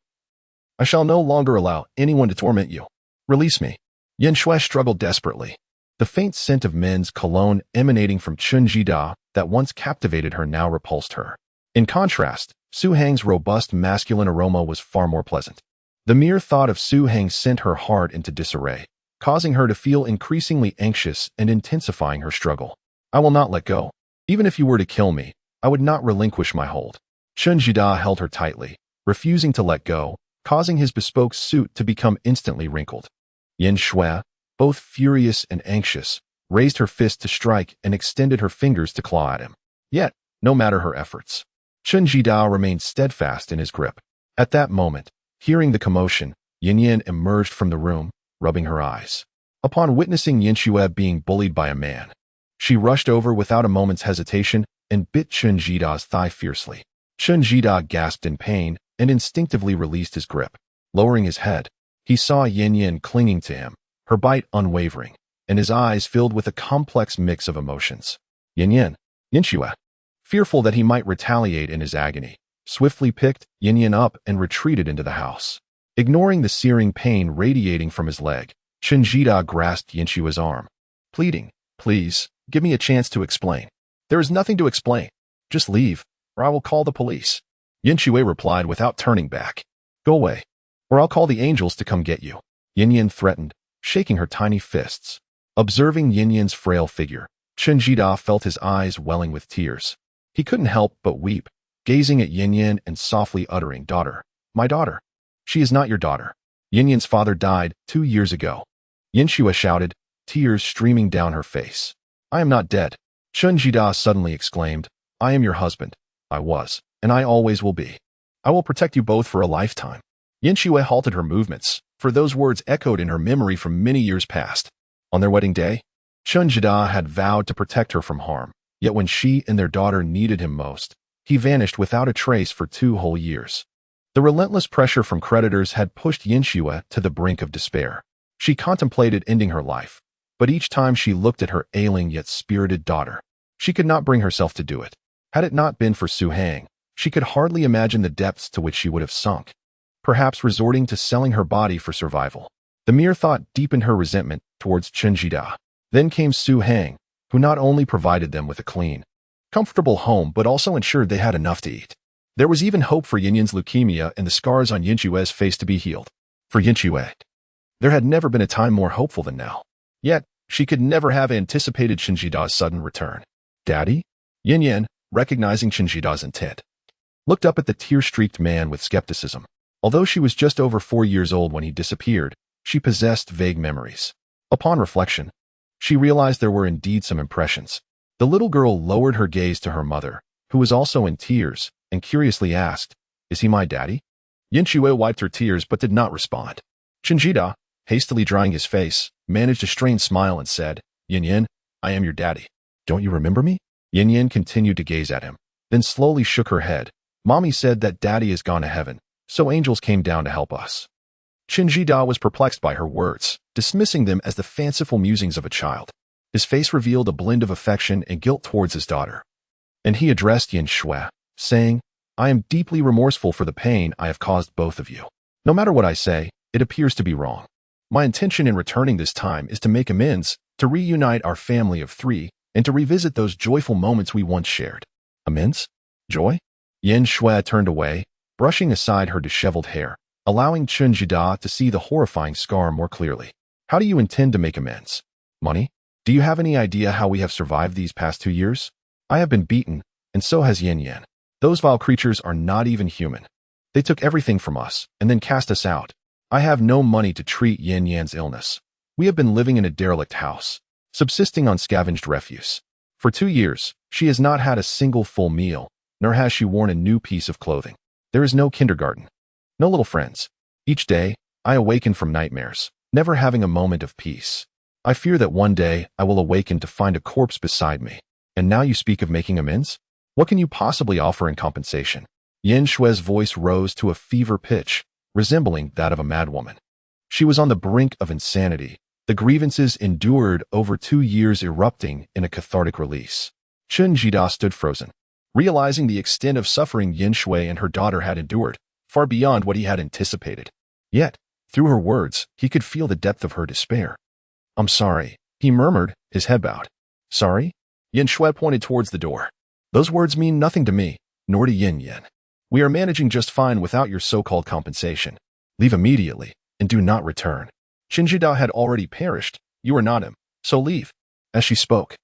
I shall no longer allow anyone to torment you. Release me." Yin Shui struggled desperately. The faint scent of men's cologne emanating from Chen Jida that once captivated her now repulsed her. In contrast, Su Hang's robust masculine aroma was far more pleasant. The mere thought of Su Hang sent her heart into disarray, causing her to feel increasingly anxious and intensifying her struggle. "I will not let go. Even if you were to kill me, I would not relinquish my hold." Chen Jida held her tightly, refusing to let go, causing his bespoke suit to become instantly wrinkled. Yin Shui, both furious and anxious, raised her fist to strike and extended her fingers to claw at him. Yet, no matter her efforts, Chen Jida remained steadfast in his grip. At that moment, hearing the commotion, Yin Yin emerged from the room, rubbing her eyes. Upon witnessing Yin Shui being bullied by a man, she rushed over without a moment's hesitation and bit Chen Jida's thigh fiercely. Chen Jida gasped in pain and instinctively released his grip. Lowering his head, he saw Yin Yin clinging to him, her bite unwavering, and his eyes filled with a complex mix of emotions. Yin Shui, fearful that he might retaliate in his agony, swiftly picked Yin Yin up and retreated into the house. Ignoring the searing pain radiating from his leg, Chen Jida grasped Yin Shui's arm, pleading, "Please, give me a chance to explain." "There is nothing to explain. Just leave, or I will call the police." Yin Shui replied without turning back. "Go away, or I'll call the angels to come get you." Yin Yin threatened, shaking her tiny fists. Observing Yin Yin's frail figure, Chen Jida felt his eyes welling with tears. He couldn't help but weep, gazing at Yin Yin and softly uttering, "Daughter, my daughter. She is not your daughter. Yin Yin's father died 2 years ago." Yin Shui shouted, tears streaming down her face. "I am not dead." Chen Jida suddenly exclaimed, "I am your husband. I was, and I always will be. I will protect you both for a lifetime." Yin Xue halted her movements, for those words echoed in her memory from many years past. On their wedding day, Chen Jida had vowed to protect her from harm, yet when she and their daughter needed him most, he vanished without a trace for 2 whole years. The relentless pressure from creditors had pushed Yin Xue to the brink of despair. She contemplated ending her life, but each time she looked at her ailing yet spirited daughter, she could not bring herself to do it. Had it not been for Su Hang, she could hardly imagine the depths to which she would have sunk, perhaps resorting to selling her body for survival. The mere thought deepened her resentment towards Chen Jida. Then came Su Hang, who not only provided them with a clean, comfortable home but also ensured they had enough to eat. There was even hope for Yin Yan's leukemia and the scars on Yin Xue's face to be healed. For Yin Xue, there had never been a time more hopeful than now. Yet, she could never have anticipated Chen Jida's sudden return. Daddy? Yin Yan, recognizing Chen Jida's intent, looked up at the tear-streaked man with skepticism. Although she was just over 4 years old when he disappeared, she possessed vague memories. Upon reflection, she realized there were indeed some impressions. The little girl lowered her gaze to her mother, who was also in tears, and curiously asked, "Is he my daddy?" Yin Xue wiped her tears but did not respond. Chen Jida, hastily drying his face, managed a strained smile and said, "Yin Yan, I am your daddy. Don't you remember me?" Yin Yan continued to gaze at him, then slowly shook her head. "Mommy said that daddy has gone to heaven, so angels came down to help us." Chen Jida was perplexed by her words, dismissing them as the fanciful musings of a child. His face revealed a blend of affection and guilt towards his daughter. And he addressed Yin Xue, saying, "I am deeply remorseful for the pain I have caused both of you. No matter what I say, it appears to be wrong. My intention in returning this time is to make amends, to reunite our family of 3, and to revisit those joyful moments we once shared." Amends? Joy? Yin Xue turned away, brushing aside her disheveled hair, allowing Chen Jida to see the horrifying scar more clearly. "How do you intend to make amends? Money? Do you have any idea how we have survived these past 2 years? I have been beaten, and so has Yin Yan. Those vile creatures are not even human. They took everything from us, and then cast us out. I have no money to treat Yin Yan's illness. We have been living in a derelict house, subsisting on scavenged refuse. For 2 years, she has not had a single full meal, nor has she worn a new piece of clothing. There is no kindergarten, no little friends. Each day, I awaken from nightmares, never having a moment of peace. I fear that one day I will awaken to find a corpse beside me. And now you speak of making amends? What can you possibly offer in compensation?" Yin Xue's voice rose to a fever pitch, resembling that of a madwoman. She was on the brink of insanity, the grievances endured over 2 years erupting in a cathartic release. Chen Jida stood frozen, realizing the extent of suffering Yin Xue and her daughter had endured, far beyond what he had anticipated. Yet, through her words, he could feel the depth of her despair. "I'm sorry," he murmured, his head bowed. "Sorry?" Yin Xue pointed towards the door. "Those words mean nothing to me, nor to Yin Yan. We are managing just fine without your so-called compensation. Leave immediately, and do not return. Chen Jida had already perished. You are not him, so leave." As she spoke,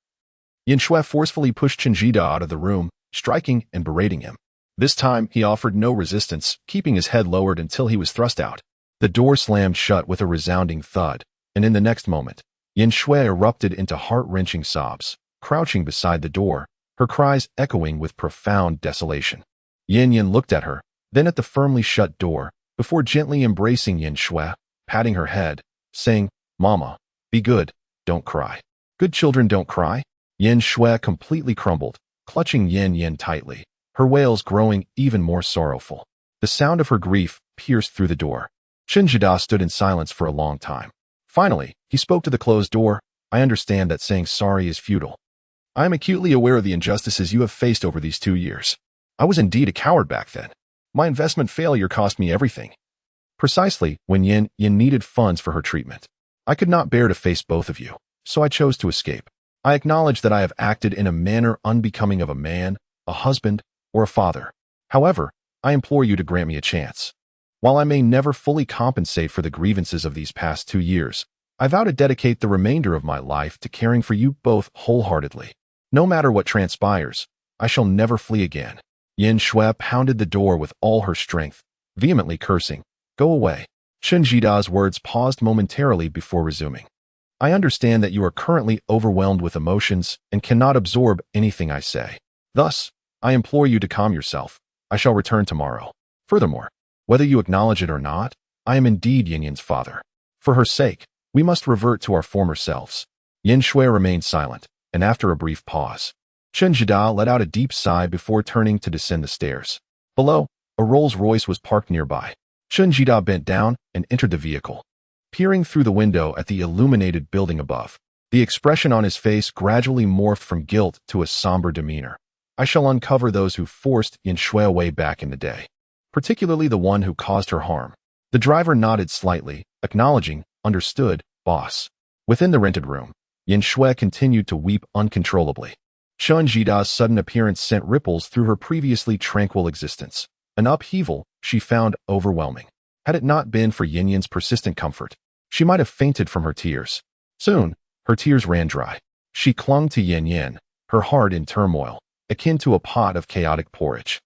Yin Xue forcefully pushed Chen Jida out of the room, striking and berating him. This time, he offered no resistance, keeping his head lowered until he was thrust out. The door slammed shut with a resounding thud, and in the next moment, Yin Xue erupted into heart-wrenching sobs, crouching beside the door, her cries echoing with profound desolation. Yin Yan looked at her, then at the firmly shut door, before gently embracing Yin Xue, patting her head, saying, "Mama, be good, don't cry. Good children don't cry." Yin Xue completely crumbled, clutching Yin Yan tightly, her wails growing even more sorrowful. The sound of her grief pierced through the door. Chen Jida stood in silence for a long time. Finally, he spoke to the closed door. "I understand that saying sorry is futile. I am acutely aware of the injustices you have faced over these 2 years. I was indeed a coward back then. My investment failure cost me everything. Precisely when Yin needed funds for her treatment. I could not bear to face both of you, so I chose to escape. I acknowledge that I have acted in a manner unbecoming of a man, a husband, or a father. However, I implore you to grant me a chance. While I may never fully compensate for the grievances of these past 2 years, I vow to dedicate the remainder of my life to caring for you both wholeheartedly. No matter what transpires, I shall never flee again." Yin Xue pounded the door with all her strength, vehemently cursing, "Go away." Chen Jida's words paused momentarily before resuming. "I understand that you are currently overwhelmed with emotions and cannot absorb anything I say. Thus, I implore you to calm yourself. I shall return tomorrow. Furthermore, Whether you acknowledge it or not, I am indeed Yinyan's father. For her sake, we must revert to our former selves. Yin Shui remained silent, and after a brief pause, Chen Jida let out a deep sigh before turning to descend the stairs. Below, a Rolls-Royce was parked nearby. Chen Jida bent down and entered the vehicle. Peering through the window at the illuminated building above, the expression on his face gradually morphed from guilt to a somber demeanor. I shall uncover those who forced Yin Shui away back in the day, particularly the one who caused her harm. The driver nodded slightly, acknowledging, understood, boss. Within the rented room, Yin Shui continued to weep uncontrollably. Chen Jida's sudden appearance sent ripples through her previously tranquil existence. An upheaval she found overwhelming. Had it not been for Yinyan's persistent comfort, she might have fainted from her tears. Soon, her tears ran dry. She clung to Yin, her heart in turmoil, akin to a pot of chaotic porridge.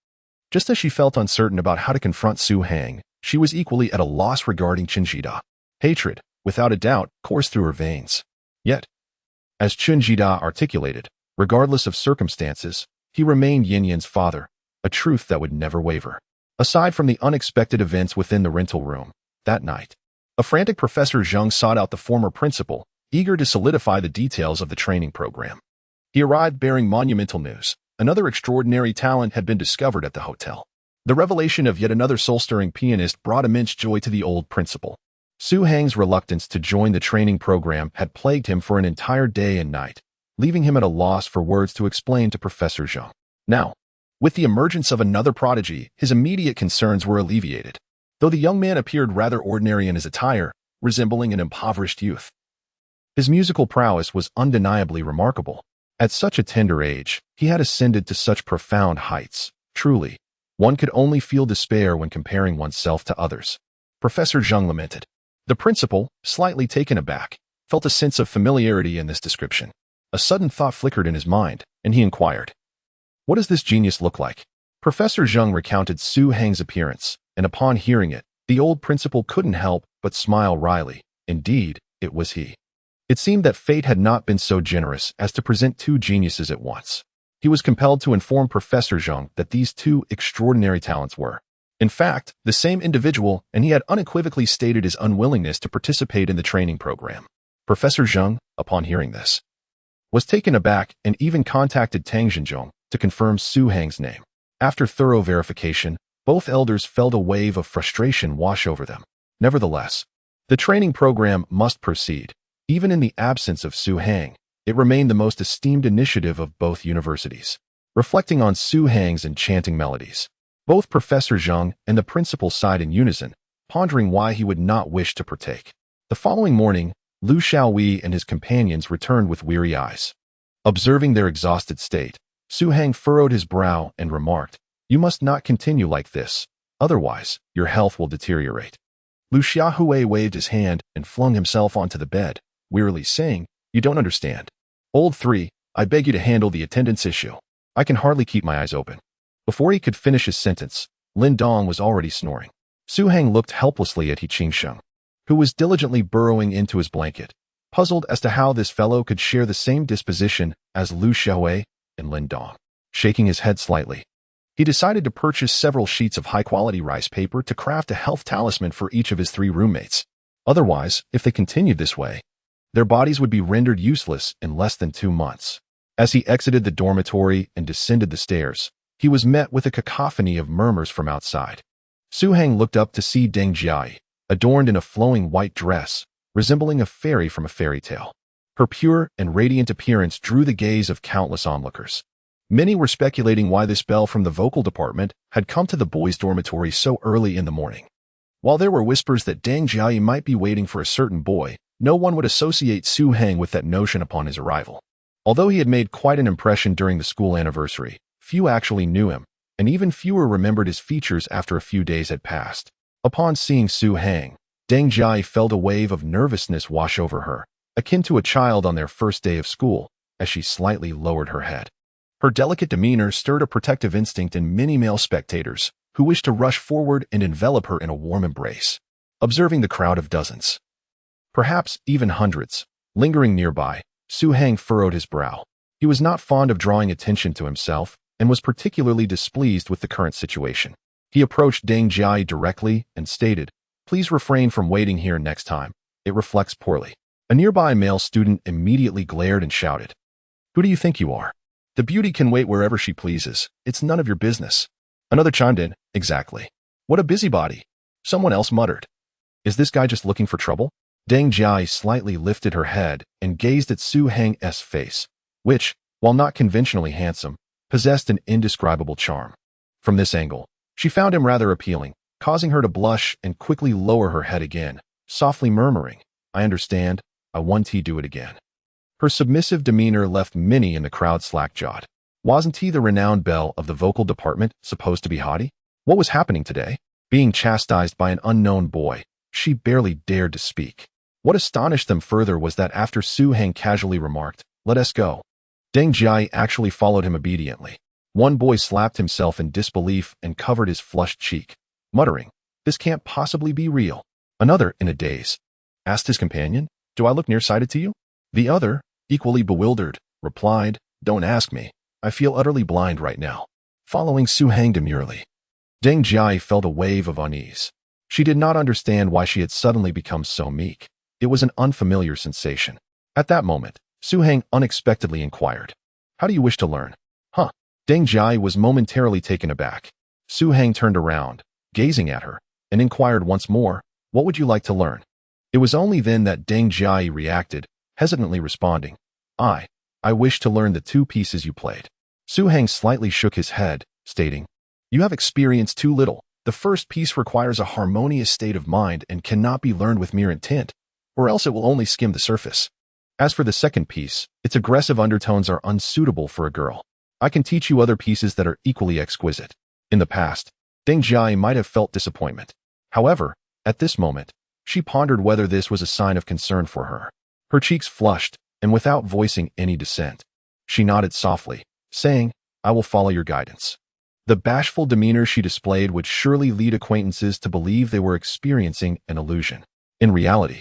Just as she felt uncertain about how to confront Su Hang, she was equally at a loss regarding Chen Jida. Hatred, without a doubt, coursed through her veins. Yet, as Chen Jida articulated, regardless of circumstances, he remained Yinyan's father, a truth that would never waver. Aside from the unexpected events within the rental room, that night, a frantic Professor Zheng sought out the former principal, eager to solidify the details of the training program. He arrived bearing monumental news. Another extraordinary talent had been discovered at the hotel. The revelation of yet another soul-stirring pianist brought immense joy to the old principal. Su Hang's reluctance to join the training program had plagued him for an entire day and night, leaving him at a loss for words to explain to Professor Zheng. Now, with the emergence of another prodigy, his immediate concerns were alleviated. Though the young man appeared rather ordinary in his attire, resembling an impoverished youth, his musical prowess was undeniably remarkable. At such a tender age, he had ascended to such profound heights. Truly, one could only feel despair when comparing oneself to others. Professor Zheng lamented. The principal, slightly taken aback, felt a sense of familiarity in this description. A sudden thought flickered in his mind, and he inquired, "What does this genius look like?" Professor Zheng recounted Su Hang's appearance, and upon hearing it, the old principal couldn't help but smile wryly. Indeed, it was he. It seemed that fate had not been so generous as to present two geniuses at once. He was compelled to inform Professor Zheng that these two extraordinary talents were, in fact, the same individual, and he had unequivocally stated his unwillingness to participate in the training program. Professor Zheng, upon hearing this, was taken aback and even contacted Tang Zhenjiang to confirm Su Hang's name. After thorough verification, both elders felt a wave of frustration wash over them. Nevertheless, the training program must proceed. Even in the absence of Su Hang, it remained the most esteemed initiative of both universities. Reflecting on Su Hang's enchanting melodies, both Professor Zheng and the principal sighed in unison, pondering why he would not wish to partake. The following morning, Liu Xiaowei and his companions returned with weary eyes. Observing their exhausted state, Su Hang furrowed his brow and remarked, "You must not continue like this, otherwise your health will deteriorate." Liu Xiaowei waved his hand and flung himself onto the bed, wearily saying, "You don't understand. Old 3, I beg you to handle the attendance issue. I can hardly keep my eyes open." Before he could finish his sentence, Lin Dong was already snoring. Su Hang looked helplessly at He Qingsheng, who was diligently burrowing into his blanket, puzzled as to how this fellow could share the same disposition as Liu Xiaowei and Lin Dong. Shaking his head slightly, he decided to purchase several sheets of high-quality rice paper to craft a health talisman for each of his 3 roommates. Otherwise, if they continued this way, their bodies would be rendered useless in less than 2 months. As he exited the dormitory and descended the stairs, he was met with a cacophony of murmurs from outside. Su Hang looked up to see Deng Jiai, adorned in a flowing white dress, resembling a fairy from a fairy tale. Her pure and radiant appearance drew the gaze of countless onlookers. Many were speculating why this belle from the vocal department had come to the boys' dormitory so early in the morning. While there were whispers that Deng Jiai might be waiting for a certain boy, no one would associate Su Hang with that notion upon his arrival. Although he had made quite an impression during the school anniversary, few actually knew him, and even fewer remembered his features after a few days had passed. Upon seeing Su Hang, Deng Jiai felt a wave of nervousness wash over her, akin to a child on their first day of school, as she slightly lowered her head. Her delicate demeanor stirred a protective instinct in many male spectators, who wished to rush forward and envelop her in a warm embrace. Observing the crowd of dozens, perhaps even hundreds, lingering nearby, Su Hang furrowed his brow. He was not fond of drawing attention to himself, and was particularly displeased with the current situation. He approached Deng Jia directly and stated, "Please refrain from waiting here next time. It reflects poorly." A nearby male student immediately glared and shouted, "Who do you think you are? The beauty can wait wherever she pleases. It's none of your business." Another chimed in, "Exactly. What a busybody." Someone else muttered, "Is this guy just looking for trouble?" Deng Jia slightly lifted her head and gazed at Su Heng's face, which, while not conventionally handsome, possessed an indescribable charm. From this angle, she found him rather appealing, causing her to blush and quickly lower her head again, softly murmuring, "I understand. I want to do it again." Her submissive demeanor left many in the crowd slack-jawed. Wasn't he the renowned belle of the vocal department supposed to be haughty? What was happening today? Being chastised by an unknown boy, she barely dared to speak. What astonished them further was that after Su Heng casually remarked, "Let us go," Deng Jia actually followed him obediently. One boy slapped himself in disbelief and covered his flushed cheek, muttering, "This can't possibly be real." Another, in a daze, asked his companion, "Do I look nearsighted to you?" The other, equally bewildered, replied, "Don't ask me. I feel utterly blind right now." Following Su Heng demurely, Deng Jia felt a wave of unease. She did not understand why she had suddenly become so meek. It was an unfamiliar sensation. At that moment, Su Heng unexpectedly inquired, "How do you wish to learn?" "Huh." Deng Jia was momentarily taken aback. Su Heng turned around, gazing at her, and inquired once more, "What would you like to learn?" It was only then that Deng Jia reacted, hesitantly responding, I wish to learn the two pieces you played." Su Heng slightly shook his head, stating, "You have experienced too little. The first piece requires a harmonious state of mind and cannot be learned with mere intent, or else it will only skim the surface. As for the second piece, its aggressive undertones are unsuitable for a girl. I can teach you other pieces that are equally exquisite." In the past, Deng Jia might have felt disappointment. However, at this moment, she pondered whether this was a sign of concern for her. Her cheeks flushed, and without voicing any dissent, she nodded softly, saying, "I will follow your guidance." The bashful demeanor she displayed would surely lead acquaintances to believe they were experiencing an illusion. In reality,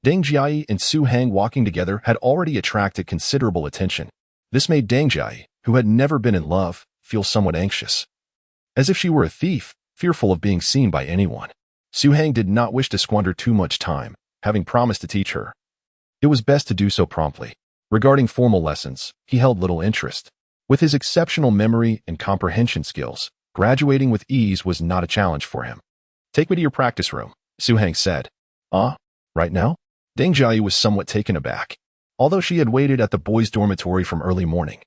Deng Jia and Su Heng walking together had already attracted considerable attention. This made Deng Jia, who had never been in love, feel somewhat anxious. As if she were a thief, fearful of being seen by anyone. Su Heng did not wish to squander too much time, having promised to teach her. It was best to do so promptly. Regarding formal lessons, he held little interest. With his exceptional memory and comprehension skills, graduating with ease was not a challenge for him. "Take me to your practice room," Su Heng said. Right now?" Deng Jia was somewhat taken aback. Although she had waited at the boys' dormitory from early morning,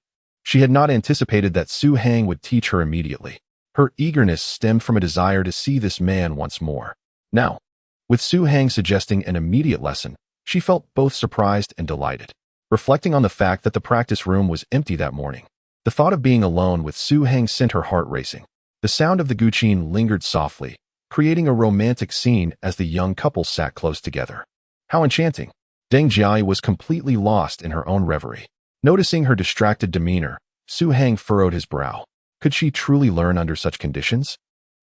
she had not anticipated that Su Heng would teach her immediately. Her eagerness stemmed from a desire to see this man once more. Now, with Su Heng suggesting an immediate lesson, she felt both surprised and delighted. Reflecting on the fact that the practice room was empty that morning, the thought of being alone with Su Heng sent her heart racing. The sound of the guqin lingered softly, creating a romantic scene as the young couple sat close together. How enchanting! Deng Jia was completely lost in her own reverie. Noticing her distracted demeanor, Su Heng furrowed his brow. Could she truly learn under such conditions?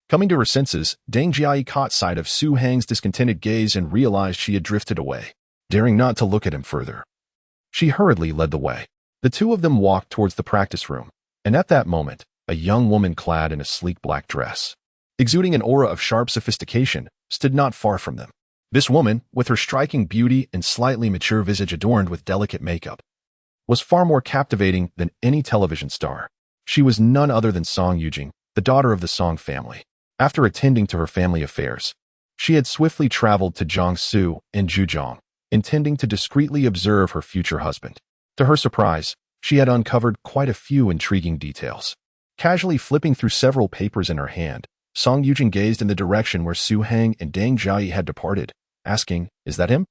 Coming to her senses, Deng Jia caught sight of Su Heng's discontented gaze and realized she had drifted away. Daring not to look at him further, she hurriedly led the way. The two of them walked towards the practice room, and at that moment, a young woman clad in a sleek black dress, exuding an aura of sharp sophistication, stood not far from them. This woman, with her striking beauty and slightly mature visage adorned with delicate makeup, was far more captivating than any television star. She was none other than Song Yujing, the daughter of the Song family. After attending to her family affairs, she had swiftly traveled to Jiangsu and Zhejiang, intending to discreetly observe her future husband. To her surprise, she had uncovered quite a few intriguing details. Casually flipping through several papers in her hand, Song Yujing gazed in the direction where Su Heng and Deng Jia had departed, asking, "Is that him?"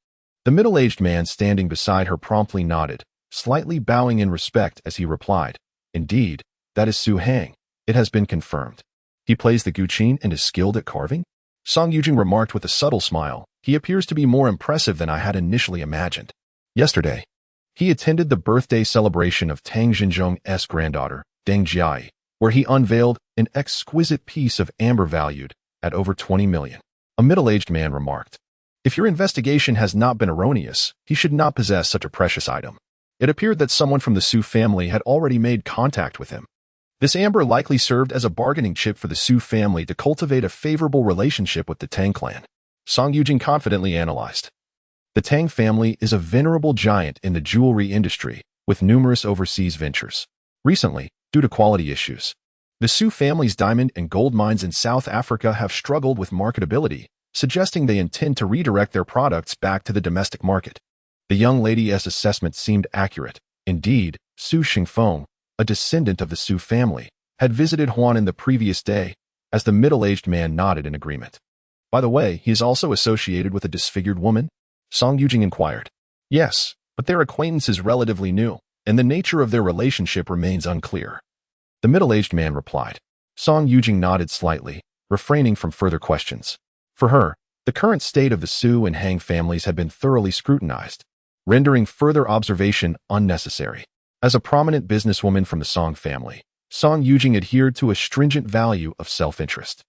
The middle-aged man standing beside her promptly nodded, slightly bowing in respect as he replied, "Indeed, that is Su Heng. It has been confirmed. He plays the guqin and is skilled at carving?" Song Yujing remarked with a subtle smile, "He appears to be more impressive than I had initially imagined." Yesterday, he attended the birthday celebration of Tang Xinzhong's granddaughter, Deng Jia, where he unveiled an exquisite piece of amber valued at over 20 million. A middle-aged man remarked, "If your investigation has not been erroneous, he should not possess such a precious item." It appeared that someone from the Su family had already made contact with him. This amber likely served as a bargaining chip for the Su family to cultivate a favorable relationship with the Tang clan. Song Yujing confidently analyzed. The Tang family is a venerable giant in the jewelry industry, with numerous overseas ventures. Recently, due to quality issues, the Su family's diamond and gold mines in South Africa have struggled with marketability, suggesting they intend to redirect their products back to the domestic market. The young lady's assessment seemed accurate. Indeed, Su Xingfeng, a descendant of the Su family, had visited Huan in the previous day, as the middle-aged man nodded in agreement. By the way, he is also associated with a disfigured woman? Song Yujing inquired. Yes, but their acquaintance is relatively new, and the nature of their relationship remains unclear. The middle-aged man replied. Song Yujing nodded slightly, refraining from further questions. For her, the current state of the Su and Hang families had been thoroughly scrutinized, rendering further observation unnecessary. As a prominent businesswoman from the Song family, Song Yujing adhered to a stringent value of self-interest.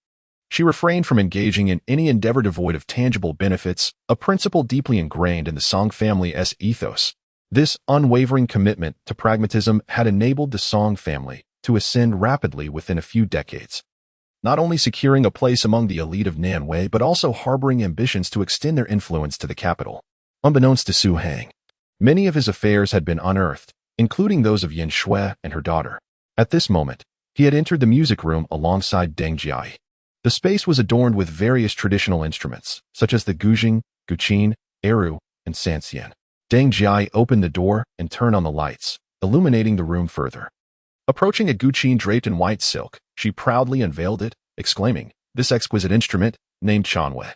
She refrained from engaging in any endeavor devoid of tangible benefits, a principle deeply ingrained in the Song family's ethos. This unwavering commitment to pragmatism had enabled the Song family to ascend rapidly within a few decades, not only securing a place among the elite of Nanwei but also harboring ambitions to extend their influence to the capital. Unbeknownst to Su Hang, many of his affairs had been unearthed, including those of Yin Shui and her daughter. At this moment, he had entered the music room alongside Deng Jiai. The space was adorned with various traditional instruments, such as the guqin, guqin, eru, and sanxian. Deng Jiai opened the door and turned on the lights, illuminating the room further. Approaching a guqin draped in white silk, she proudly unveiled it, exclaiming, "This exquisite instrument, named Chanwei,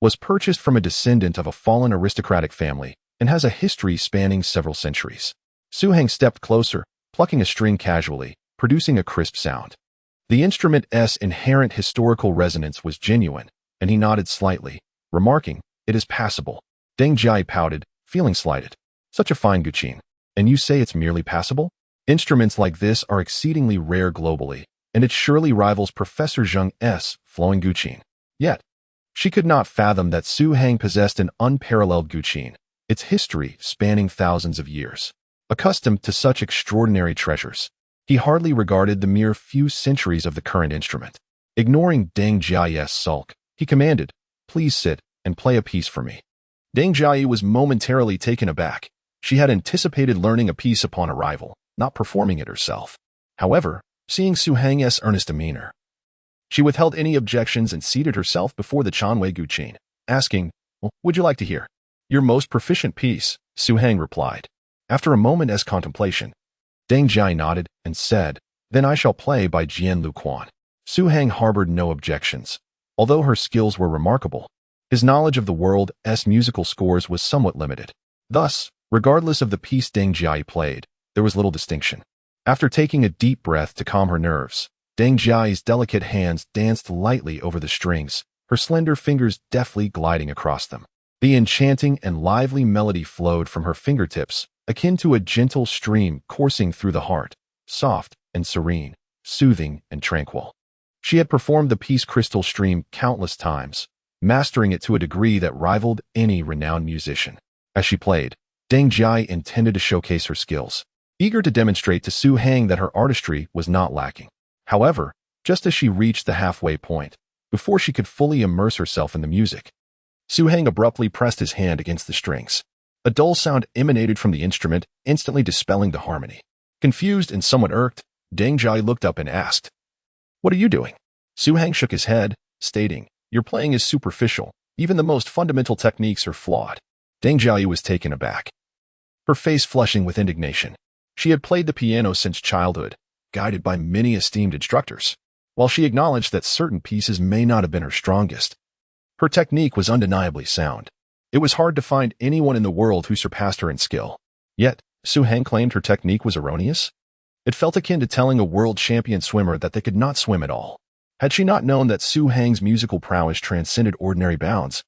was purchased from a descendant of a fallen aristocratic family and has a history spanning several centuries." Su Hang stepped closer, plucking a string casually, producing a crisp sound. The instrument's inherent historical resonance was genuine, and he nodded slightly, remarking, "It is passable." Deng Jiai pouted, feeling slighted. "Such a fine guqin. And you say it's merely passable?" Instruments like this are exceedingly rare globally, and it surely rivals Professor Zheng's flowing guqin. Yet, she could not fathom that Su Hang possessed an unparalleled guqin, its history spanning thousands of years. Accustomed to such extraordinary treasures, he hardly regarded the mere few centuries of the current instrument. Ignoring Deng Jiai's sulk, he commanded, "Please sit and play a piece for me." Deng Jiai was momentarily taken aback. She had anticipated learning a piece upon arrival, not performing it herself. However, seeing Su Hang's earnest demeanor, she withheld any objections and seated herself before the Chanwei guqin, asking, "Well, would you like to hear?" "Your most proficient piece," Su Hang replied. After a moment's contemplation, Deng Jiai nodded and said, "Then I shall play by Jian Luquan." Su Hang harbored no objections. Although her skills were remarkable, his knowledge of the world's musical scores was somewhat limited. Thus, regardless of the piece Deng Jiai played, there was little distinction. After taking a deep breath to calm her nerves, Deng Jiai's delicate hands danced lightly over the strings, her slender fingers deftly gliding across them. The enchanting and lively melody flowed from her fingertips, akin to a gentle stream coursing through the heart, soft and serene, soothing and tranquil. She had performed the piece Crystal Stream countless times, mastering it to a degree that rivaled any renowned musician. As she played, Deng Jiai intended to showcase her skills, eager to demonstrate to Su Hang that her artistry was not lacking. However, just as she reached the halfway point, before she could fully immerse herself in the music, Su Hang abruptly pressed his hand against the strings. A dull sound emanated from the instrument, instantly dispelling the harmony. Confused and somewhat irked, Deng Jiai looked up and asked, "What are you doing?" Su Hang shook his head, stating, "Your playing is superficial. Even the most fundamental techniques are flawed." Deng Jiai was taken aback, her face flushing with indignation. She had played the piano since childhood, guided by many esteemed instructors. While she acknowledged that certain pieces may not have been her strongest, her technique was undeniably sound. It was hard to find anyone in the world who surpassed her in skill. Yet, Su Hang claimed her technique was erroneous? It felt akin to telling a world champion swimmer that they could not swim at all. Had she not known that Su Hang's musical prowess transcended ordinary bounds,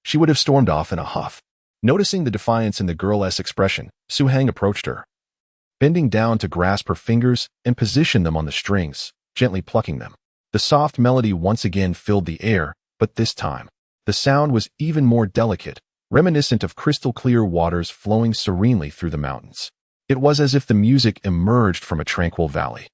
she would have stormed off in a huff. Noticing the defiance in the girl's expression, Su Hang approached her, bending down to grasp her fingers and position them on the strings, gently plucking them. The soft melody once again filled the air, but this time, the sound was even more delicate, reminiscent of crystal-clear waters flowing serenely through the mountains. It was as if the music emerged from a tranquil valley.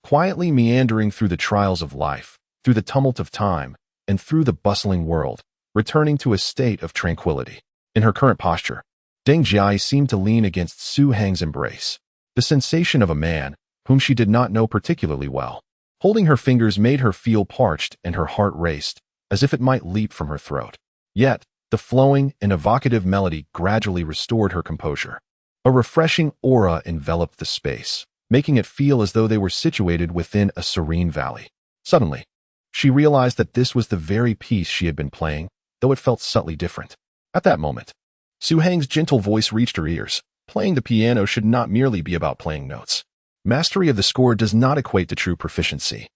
quietly meandering through the trials of life, through the tumult of time, and through the bustling world, returning to a state of tranquility. In her current posture, Deng Jia seemed to lean against Su Hang's embrace, the sensation of a man whom she did not know particularly well. Holding her fingers made her feel parched and her heart raced, as if it might leap from her throat. Yet, the flowing and evocative melody gradually restored her composure. A refreshing aura enveloped the space, making it feel as though they were situated within a serene valley. Suddenly, she realized that this was the very piece she had been playing, though it felt subtly different. At that moment, Su Hang's gentle voice reached her ears. Playing the piano should not merely be about playing notes. Mastery of the score does not equate to true proficiency.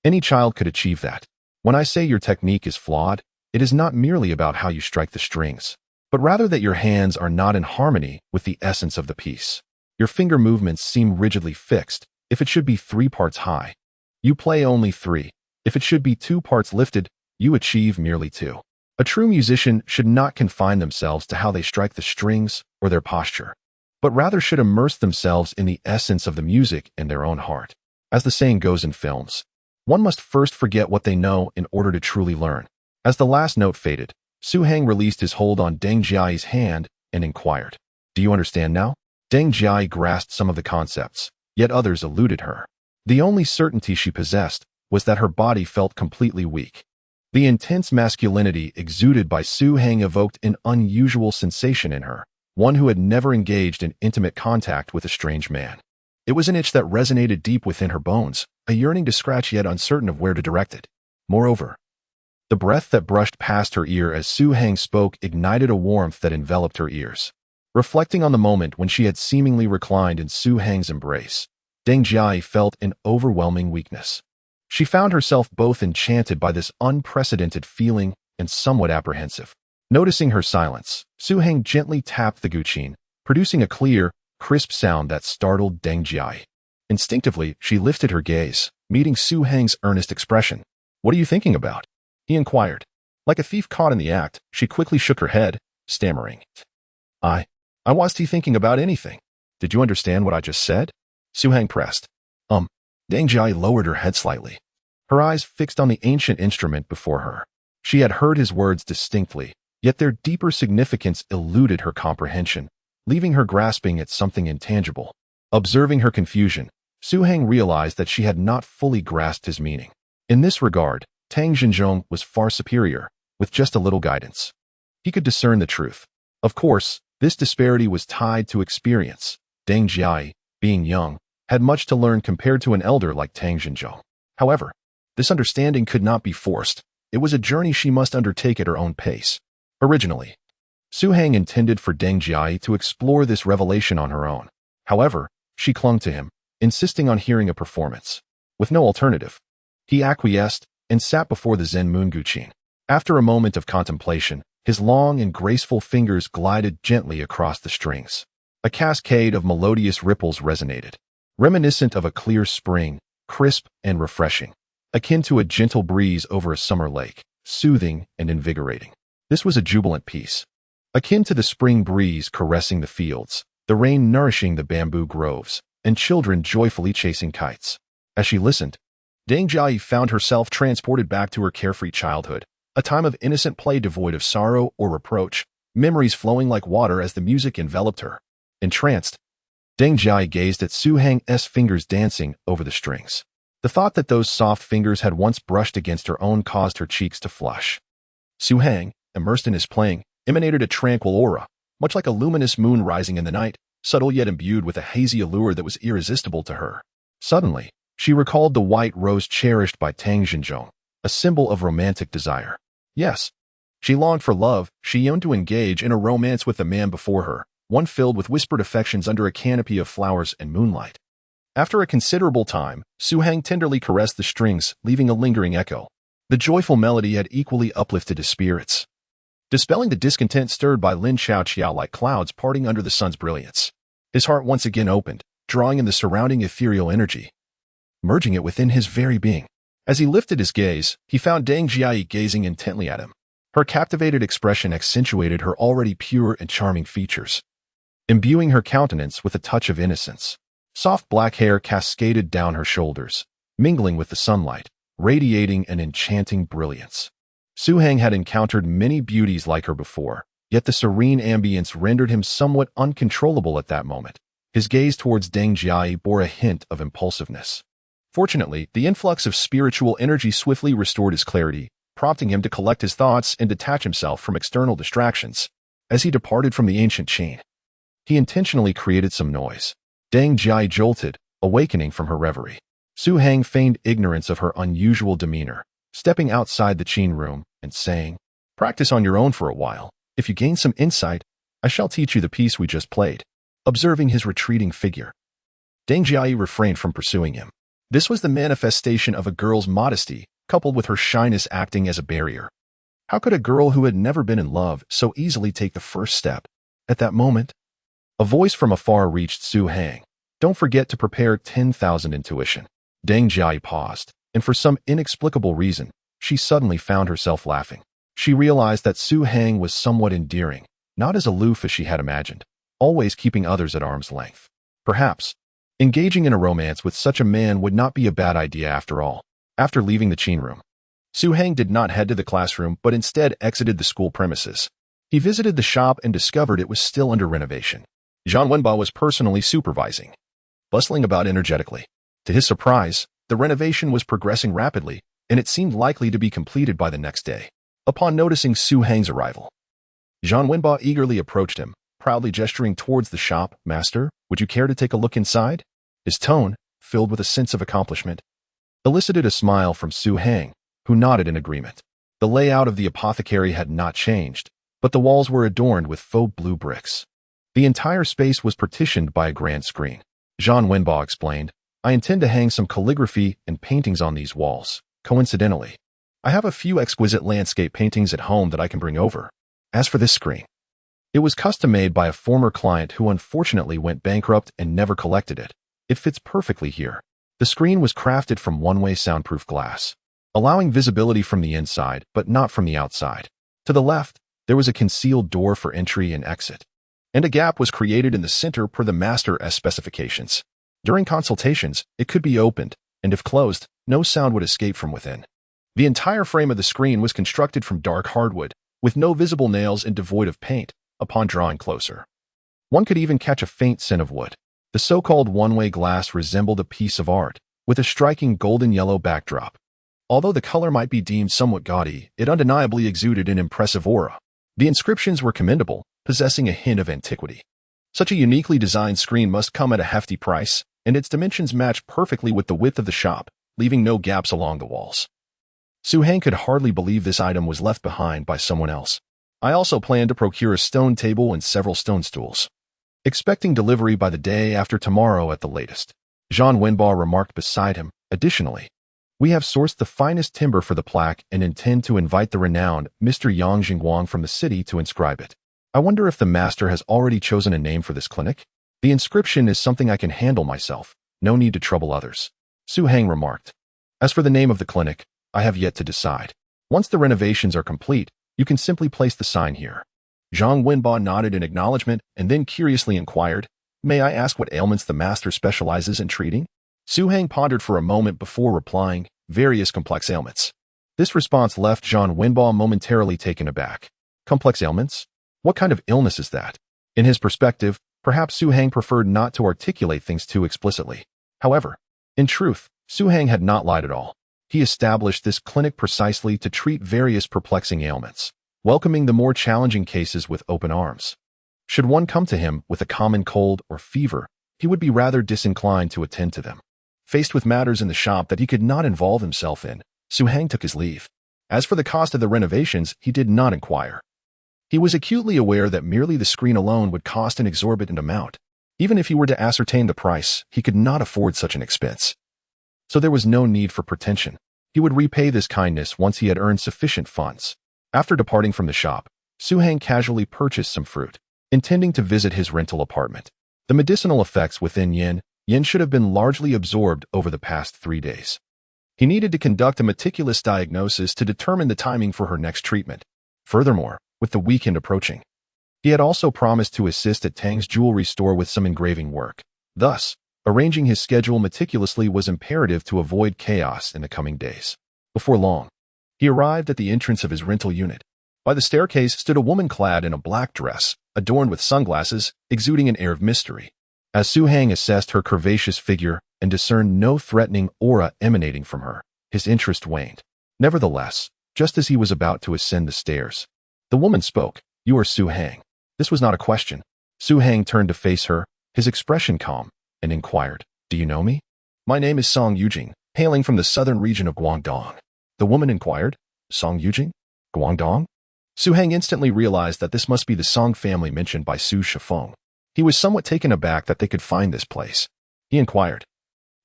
Any child could achieve that. When I say your technique is flawed, it is not merely about how you strike the strings, but rather that your hands are not in harmony with the essence of the piece. Your finger movements seem rigidly fixed. If it should be 3 parts high, you play only 3. If it should be 2 parts lifted, you achieve merely 2. A true musician should not confine themselves to how they strike the strings or their posture, but rather should immerse themselves in the essence of the music in their own heart. As the saying goes in films, one must first forget what they know in order to truly learn. As the last note faded, Su Hang released his hold on Deng Jia's hand and inquired, "Do you understand now?" Deng Jia grasped some of the concepts, yet others eluded her. The only certainty she possessed was that her body felt completely weak. The intense masculinity exuded by Su Hang evoked an unusual sensation in her, one who had never engaged in intimate contact with a strange man. It was an itch that resonated deep within her bones, a yearning to scratch yet uncertain of where to direct it. Moreover, the breath that brushed past her ear as Su Hang spoke ignited a warmth that enveloped her ears. Reflecting on the moment when she had seemingly reclined in Su Hang's embrace, Deng Jia felt an overwhelming weakness. She found herself both enchanted by this unprecedented feeling and somewhat apprehensive. Noticing her silence, Su Hang gently tapped the guqin, producing a clear, crisp sound that startled Deng Jia. Instinctively, she lifted her gaze, meeting Su Hang's earnest expression. "What are you thinking about?" he inquired. Like a thief caught in the act, she quickly shook her head, stammering, I wasn't thinking about anything. Did you understand what I just said?" Su Hang pressed. Deng Jia lowered her head slightly, her eyes fixed on the ancient instrument before her. She had heard his words distinctly, yet their deeper significance eluded her comprehension, leaving her grasping at something intangible. Observing her confusion, Su Hang realized that she had not fully grasped his meaning. In this regard, Tang Xinzhong was far superior, with just a little guidance. He could discern the truth. Of course, this disparity was tied to experience. Deng Jia, being young, had much to learn compared to an elder like Tang Xinzhong. However, this understanding could not be forced. It was a journey she must undertake at her own pace. Originally, Su Hang intended for Deng Jia to explore this revelation on her own. However, she clung to him, insisting on hearing a performance. With no alternative, he acquiesced and sat before the Zen moon guqin. After a moment of contemplation, his long and graceful fingers glided gently across the strings. A cascade of melodious ripples resonated, reminiscent of a clear spring, crisp and refreshing, akin to a gentle breeze over a summer lake, soothing and invigorating. This was a jubilant piece, akin to the spring breeze caressing the fields, the rain nourishing the bamboo groves, and children joyfully chasing kites. As she listened, Deng Jia found herself transported back to her carefree childhood, a time of innocent play devoid of sorrow or reproach, memories flowing like water as the music enveloped her. Entranced, Deng Jia gazed at Su Hang's fingers dancing over the strings. The thought that those soft fingers had once brushed against her own caused her cheeks to flush. Su Hang, immersed in his playing, emanated a tranquil aura, much like a luminous moon rising in the night, subtle yet imbued with a hazy allure that was irresistible to her. Suddenly, she recalled the white rose cherished by Tang Xinzhong, a symbol of romantic desire. Yes, she longed for love. She yearned to engage in a romance with the man before her, one filled with whispered affections under a canopy of flowers and moonlight. After a considerable time, Su Hang tenderly caressed the strings, leaving a lingering echo. The joyful melody had equally uplifted his spirits, dispelling the discontent stirred by Lin Qiaoqiao like clouds parting under the sun's brilliance. His heart once again opened, drawing in the surrounding ethereal energy, merging it within his very being. As he lifted his gaze, he found Deng Jia gazing intently at him. Her captivated expression accentuated her already pure and charming features, imbuing her countenance with a touch of innocence. Soft black hair cascaded down her shoulders, mingling with the sunlight, radiating an enchanting brilliance. Su Heng had encountered many beauties like her before, yet the serene ambience rendered him somewhat uncontrollable at that moment. His gaze towards Deng Jiayi bore a hint of impulsiveness. Fortunately, the influx of spiritual energy swiftly restored his clarity, prompting him to collect his thoughts and detach himself from external distractions. As he departed from the ancient chain, he intentionally created some noise. Deng Jiayi jolted, awakening from her reverie. Su Heng feigned ignorance of her unusual demeanor, stepping outside the Qin room and saying, "Practice on your own for a while. If you gain some insight, I shall teach you the piece we just played." Observing his retreating figure, Deng Jiayi refrained from pursuing him. This was the manifestation of a girl's modesty, coupled with her shyness acting as a barrier. How could a girl who had never been in love so easily take the first step? At that moment, a voice from afar reached Su Heng. "Don't forget to prepare 10,000 intuition." Deng Jiayi paused, and for some inexplicable reason, she suddenly found herself laughing. She realized that Su Heng was somewhat endearing, not as aloof as she had imagined, always keeping others at arm's length. Perhaps, engaging in a romance with such a man would not be a bad idea after all. After leaving the Qin room, Su Heng did not head to the classroom but instead exited the school premises. He visited the shop and discovered it was still under renovation. Zhang Wenba was personally supervising, bustling about energetically. To his surprise, the renovation was progressing rapidly, and it seemed likely to be completed by the next day. Upon noticing Su Heng's arrival, Zhang Wenba eagerly approached him, proudly gesturing towards the shop. "Master, would you care to take a look inside?" His tone, filled with a sense of accomplishment, elicited a smile from Su Heng, who nodded in agreement. The layout of the apothecary had not changed, but the walls were adorned with faux blue bricks. The entire space was partitioned by a grand screen. Zhang Wenba explained, "I intend to hang some calligraphy and paintings on these walls. Coincidentally, I have a few exquisite landscape paintings at home that I can bring over. As for this screen, it was custom-made by a former client who unfortunately went bankrupt and never collected it. It fits perfectly here." The screen was crafted from one-way soundproof glass, allowing visibility from the inside but not from the outside. To the left, there was a concealed door for entry and exit, and a gap was created in the center per the master's specifications. During consultations, it could be opened, and if closed, no sound would escape from within. The entire frame of the screen was constructed from dark hardwood, with no visible nails and devoid of paint. Upon drawing closer, one could even catch a faint scent of wood. The so-called one-way glass resembled a piece of art, with a striking golden-yellow backdrop. Although the color might be deemed somewhat gaudy, it undeniably exuded an impressive aura. The inscriptions were commendable, possessing a hint of antiquity. Such a uniquely designed screen must come at a hefty price, and its dimensions matched perfectly with the width of the shop, leaving no gaps along the walls. Su Heng could hardly believe this item was left behind by someone else. "I also plan to procure a stone table and several stone stools, expecting delivery by the day after tomorrow at the latest," Zhang Wenba remarked beside him. "Additionally, we have sourced the finest timber for the plaque and intend to invite the renowned Mr. Yang Jingguang from the city to inscribe it. I wonder if the master has already chosen a name for this clinic? The inscription is something I can handle myself. No need to trouble others," Su Heng remarked. "As for the name of the clinic, I have yet to decide. Once the renovations are complete, you can simply place the sign here." Zhang Wenba nodded in acknowledgement and then curiously inquired, "May I ask what ailments the master specializes in treating?" Su Heng pondered for a moment before replying, "Various complex ailments." This response left Zhang Wenba momentarily taken aback. Complex ailments? What kind of illness is that? In his perspective, perhaps Su Heng preferred not to articulate things too explicitly. However, in truth, Su Heng had not lied at all. He established this clinic precisely to treat various perplexing ailments, welcoming the more challenging cases with open arms. Should one come to him with a common cold or fever, he would be rather disinclined to attend to them. Faced with matters in the shop that he could not involve himself in, Su Heng took his leave. As for the cost of the renovations, he did not inquire. He was acutely aware that merely the screen alone would cost an exorbitant amount. Even if he were to ascertain the price, he could not afford such an expense. So there was no need for pretension. He would repay this kindness once he had earned sufficient funds. After departing from the shop, Su Heng casually purchased some fruit, intending to visit his rental apartment. The medicinal effects within Yin should have been largely absorbed over the past 3 days. He needed to conduct a meticulous diagnosis to determine the timing for her next treatment. Furthermore, with the weekend approaching, he had also promised to assist at Tang's jewelry store with some engraving work. Thus, Arranging his schedule meticulously was imperative to avoid chaos in the coming days. Before long, he arrived at the entrance of his rental unit. By the staircase stood a woman clad in a black dress, adorned with sunglasses, exuding an air of mystery. As Su Hang assessed her curvaceous figure and discerned no threatening aura emanating from her, his interest waned. Nevertheless, just as he was about to ascend the stairs, the woman spoke. "You are Su Hang." This was not a question. Su Hang turned to face her, his expression calm, and inquired, "Do you know me?" "My name is Song Yujing, hailing from the southern region of Guangdong." The woman inquired, "Song Yujing? Guangdong?" Su Hang instantly realized that this must be the Song family mentioned by Su Shifeng. He was somewhat taken aback that they could find this place. He inquired,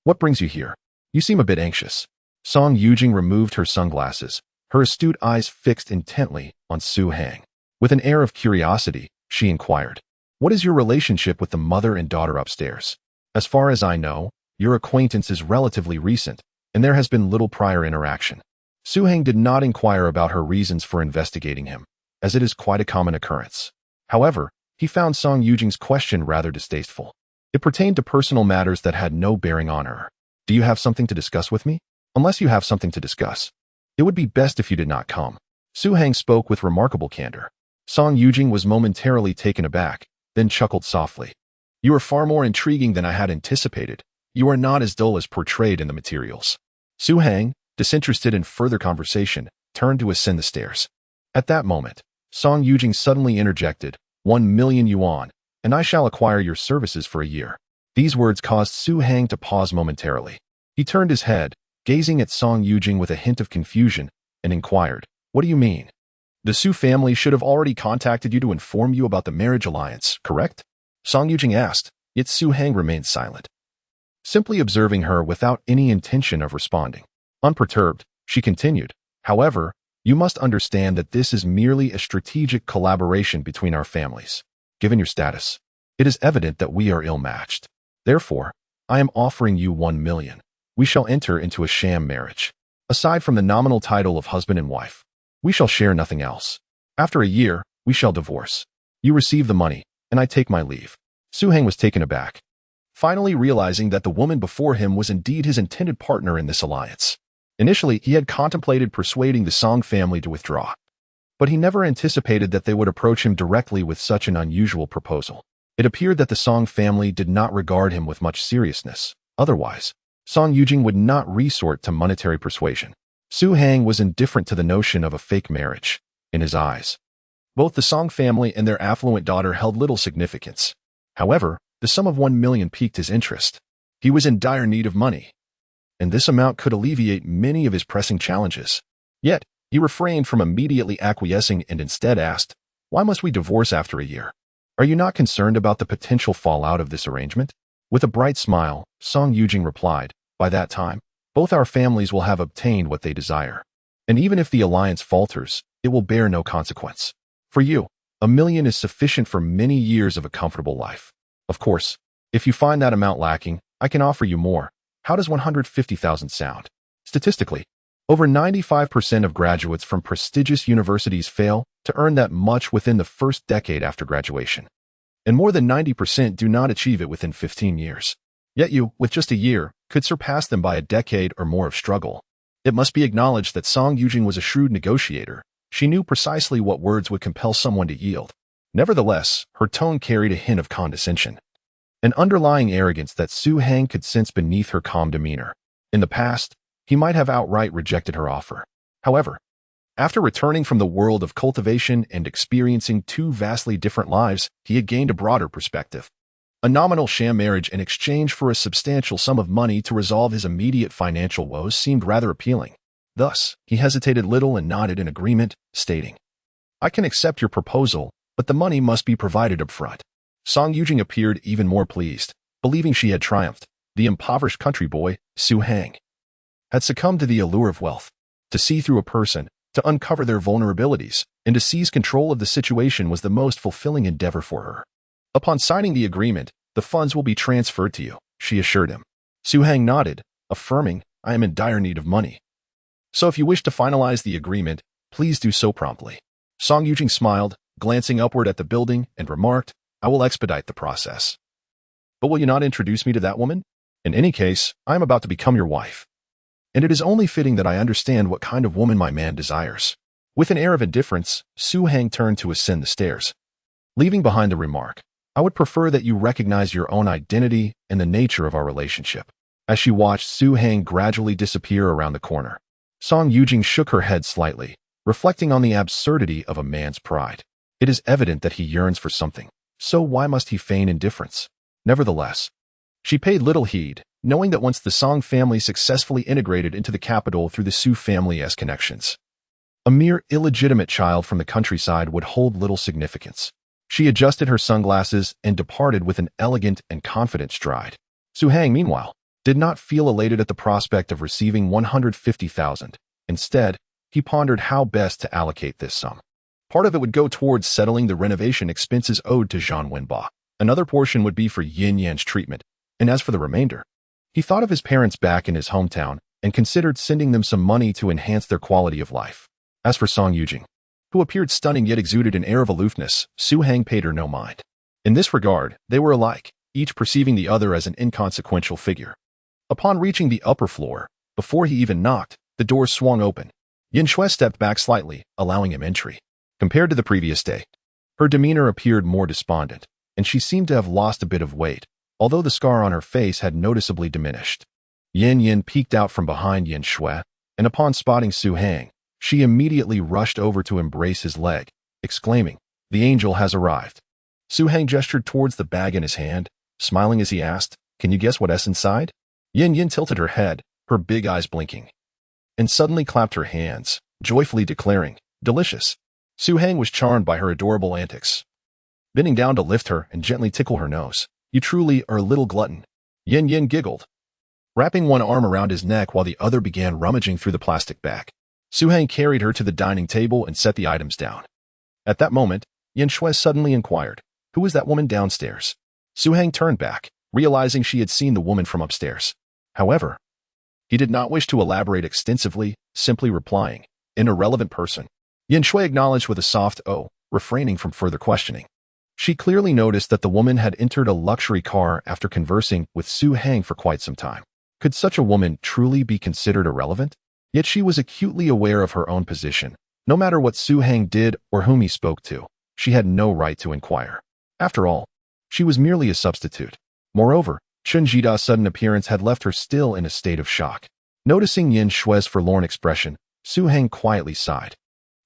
"What brings you here? You seem a bit anxious." Song Yujing removed her sunglasses, her astute eyes fixed intently on Su Hang. With an air of curiosity, she inquired, "What is your relationship with the mother and daughter upstairs? As far as I know, your acquaintance is relatively recent, and there has been little prior interaction." Su Hang did not inquire about her reasons for investigating him, as it is quite a common occurrence. However, he found Song Yujing's question rather distasteful. It pertained to personal matters that had no bearing on her. "Do you have something to discuss with me? Unless you have something to discuss, it would be best if you did not come." Su Hang spoke with remarkable candor. Song Yujing was momentarily taken aback, then chuckled softly. "You are far more intriguing than I had anticipated. You are not as dull as portrayed in the materials." Su Hang, disinterested in further conversation, turned to ascend the stairs. At that moment, Song Yujing suddenly interjected, 1,000,000 yuan, and I shall acquire your services for a year." These words caused Su Hang to pause momentarily. He turned his head, gazing at Song Yujing with a hint of confusion, and inquired, "What do you mean? The Su family should have already contacted you to inform you about the marriage alliance, correct?" Song Yujing asked, yet Su Hang remained silent, simply observing her without any intention of responding. Unperturbed, she continued, "However, you must understand that this is merely a strategic collaboration between our families. Given your status, it is evident that we are ill-matched. Therefore, I am offering you 1,000,000. We shall enter into a sham marriage. Aside from the nominal title of husband and wife, we shall share nothing else. After a year, we shall divorce. You receive the money, and I take my leave." Su Hang was taken aback, finally realizing that the woman before him was indeed his intended partner in this alliance. Initially, he had contemplated persuading the Song family to withdraw, but he never anticipated that they would approach him directly with such an unusual proposal. It appeared that the Song family did not regard him with much seriousness. Otherwise, Song Yujing would not resort to monetary persuasion. Su Hang was indifferent to the notion of a fake marriage. In his eyes, both the Song family and their affluent daughter held little significance. However, the sum of 1,000,000 piqued his interest. He was in dire need of money, and this amount could alleviate many of his pressing challenges. Yet, he refrained from immediately acquiescing and instead asked, "Why must we divorce after a year? Are you not concerned about the potential fallout of this arrangement?" With a bright smile, Song Yujing replied, "By that time, both our families will have obtained what they desire. And even if the alliance falters, it will bear no consequence. For you, 1,000,000 is sufficient for many years of a comfortable life. Of course, if you find that amount lacking, I can offer you more. How does 150,000 sound?" Statistically, over 95% of graduates from prestigious universities fail to earn that much within the first decade after graduation, and more than 90% do not achieve it within 15 years. Yet you, with just a year, could surpass them by a decade or more of struggle. It must be acknowledged that Song Yujing was a shrewd negotiator. She knew precisely what words would compel someone to yield. Nevertheless, her tone carried a hint of condescension, an underlying arrogance that Su Hang could sense beneath her calm demeanor. In the past, he might have outright rejected her offer. However, after returning from the world of cultivation and experiencing two vastly different lives, he had gained a broader perspective. A nominal sham marriage in exchange for a substantial sum of money to resolve his immediate financial woes seemed rather appealing. Thus, he hesitated little and nodded in agreement, stating, "I can accept your proposal, but the money must be provided up front." Song Yujing appeared even more pleased, believing she had triumphed. The impoverished country boy, Su Hang, had succumbed to the allure of wealth. To see through a person, to uncover their vulnerabilities, and to seize control of the situation was the most fulfilling endeavor for her. "Upon signing the agreement, the funds will be transferred to you," she assured him. Su Hang nodded, affirming, "I am in dire need of money. So if you wish to finalize the agreement, please do so promptly." Song Yujing smiled, glancing upward at the building, and remarked, "I will expedite the process." But will you not introduce me to that woman? In any case, I am about to become your wife. And it is only fitting that I understand what kind of woman my man desires. With an air of indifference, Su Hang turned to ascend the stairs, leaving behind the remark, I would prefer that you recognize your own identity and the nature of our relationship. As she watched Su Hang gradually disappear around the corner, Song Yujing shook her head slightly, reflecting on the absurdity of a man's pride. It is evident that he yearns for something, so why must he feign indifference? Nevertheless, she paid little heed, knowing that once the Song family successfully integrated into the capital through the Su family's connections, a mere illegitimate child from the countryside would hold little significance. She adjusted her sunglasses and departed with an elegant and confident stride. Su Hang, meanwhile, did not feel elated at the prospect of receiving 150,000. Instead, he pondered how best to allocate this sum. Part of it would go towards settling the renovation expenses owed to Zhang Wenba. Another portion would be for Yin Yan's treatment, and as for the remainder, he thought of his parents back in his hometown and considered sending them some money to enhance their quality of life. As for Song Yujing, who appeared stunning yet exuded an air of aloofness, Su Hang paid her no mind. In this regard, they were alike, each perceiving the other as an inconsequential figure. Upon reaching the upper floor, before he even knocked, the door swung open. Yin Shui stepped back slightly, allowing him entry. Compared to the previous day, her demeanor appeared more despondent, and she seemed to have lost a bit of weight, although the scar on her face had noticeably diminished. Yin peeked out from behind Yin Shui, and upon spotting Su Hang, she immediately rushed over to embrace his leg, exclaiming, "The angel has arrived." Su Hang gestured towards the bag in his hand, smiling as he asked, "Can you guess what's inside?" Yin tilted her head, her big eyes blinking, and suddenly clapped her hands, joyfully declaring, "Delicious." Su Hang was charmed by her adorable antics, bending down to lift her and gently tickle her nose. "You truly are a little glutton." Yin giggled, wrapping one arm around his neck while the other began rummaging through the plastic bag. Su Hang carried her to the dining table and set the items down. At that moment, Yin Shui suddenly inquired, "Who is that woman downstairs?" Su Hang turned back, realizing she had seen the woman from upstairs. However, he did not wish to elaborate extensively, simply replying, "An irrelevant person." Yin Shui acknowledged with a soft "oh," refraining from further questioning. She clearly noticed that the woman had entered a luxury car after conversing with Su Hang for quite some time. Could such a woman truly be considered irrelevant? Yet she was acutely aware of her own position. No matter what Su Hang did or whom he spoke to, she had no right to inquire. After all, she was merely a substitute. Moreover, Chun Jida's sudden appearance had left her still in a state of shock. Noticing Yin Shui's forlorn expression, Su Hang quietly sighed,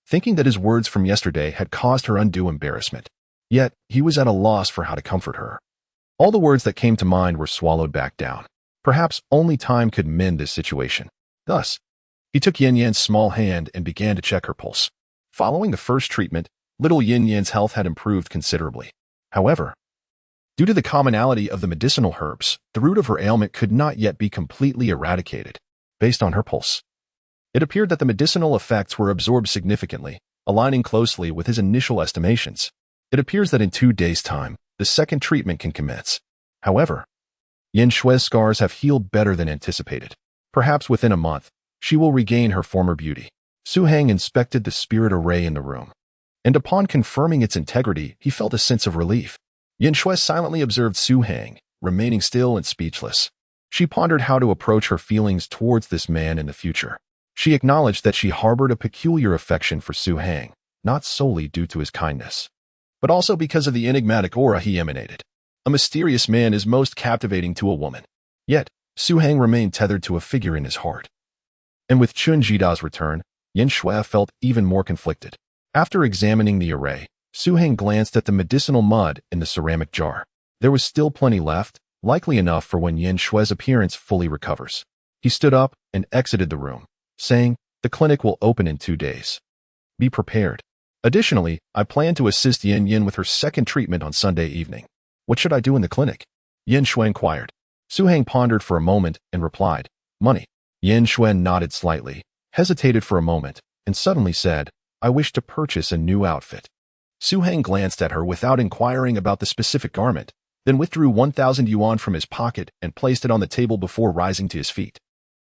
thinking that his words from yesterday had caused her undue embarrassment. Yet, he was at a loss for how to comfort her. All the words that came to mind were swallowed back down. Perhaps only time could mend this situation. Thus, he took Yin Yan's small hand and began to check her pulse. Following the first treatment, little Yin Yan's health had improved considerably. However, due to the commonality of the medicinal herbs, the root of her ailment could not yet be completely eradicated. Based on her pulse, it appeared that the medicinal effects were absorbed significantly, aligning closely with his initial estimations. It appears that in 2 days' time, the second treatment can commence. However, Yin Shui's scars have healed better than anticipated. Perhaps within a month, she will regain her former beauty. Su Hang inspected the spirit array in the room, and upon confirming its integrity, he felt a sense of relief. Yin Shui silently observed Su Hang, remaining still and speechless. She pondered how to approach her feelings towards this man in the future. She acknowledged that she harbored a peculiar affection for Su Hang, not solely due to his kindness, but also because of the enigmatic aura he emanated. A mysterious man is most captivating to a woman. Yet, Su Hang remained tethered to a figure in his heart. And with Chun Jida's return, Yin Shui felt even more conflicted. After examining the array, Su Hang glanced at the medicinal mud in the ceramic jar. There was still plenty left, likely enough for when Yin Shui's appearance fully recovers. He stood up and exited the room, saying, "The clinic will open in 2 days. Be prepared. Additionally, I plan to assist Yin with her second treatment on Sunday evening." "What should I do in the clinic?" Yin Shui inquired. Su Hang pondered for a moment and replied, "Money." Yin Shui nodded slightly, hesitated for a moment, and suddenly said, "I wish to purchase a new outfit." Su Hang glanced at her without inquiring about the specific garment, then withdrew 1,000 yuan from his pocket and placed it on the table before rising to his feet.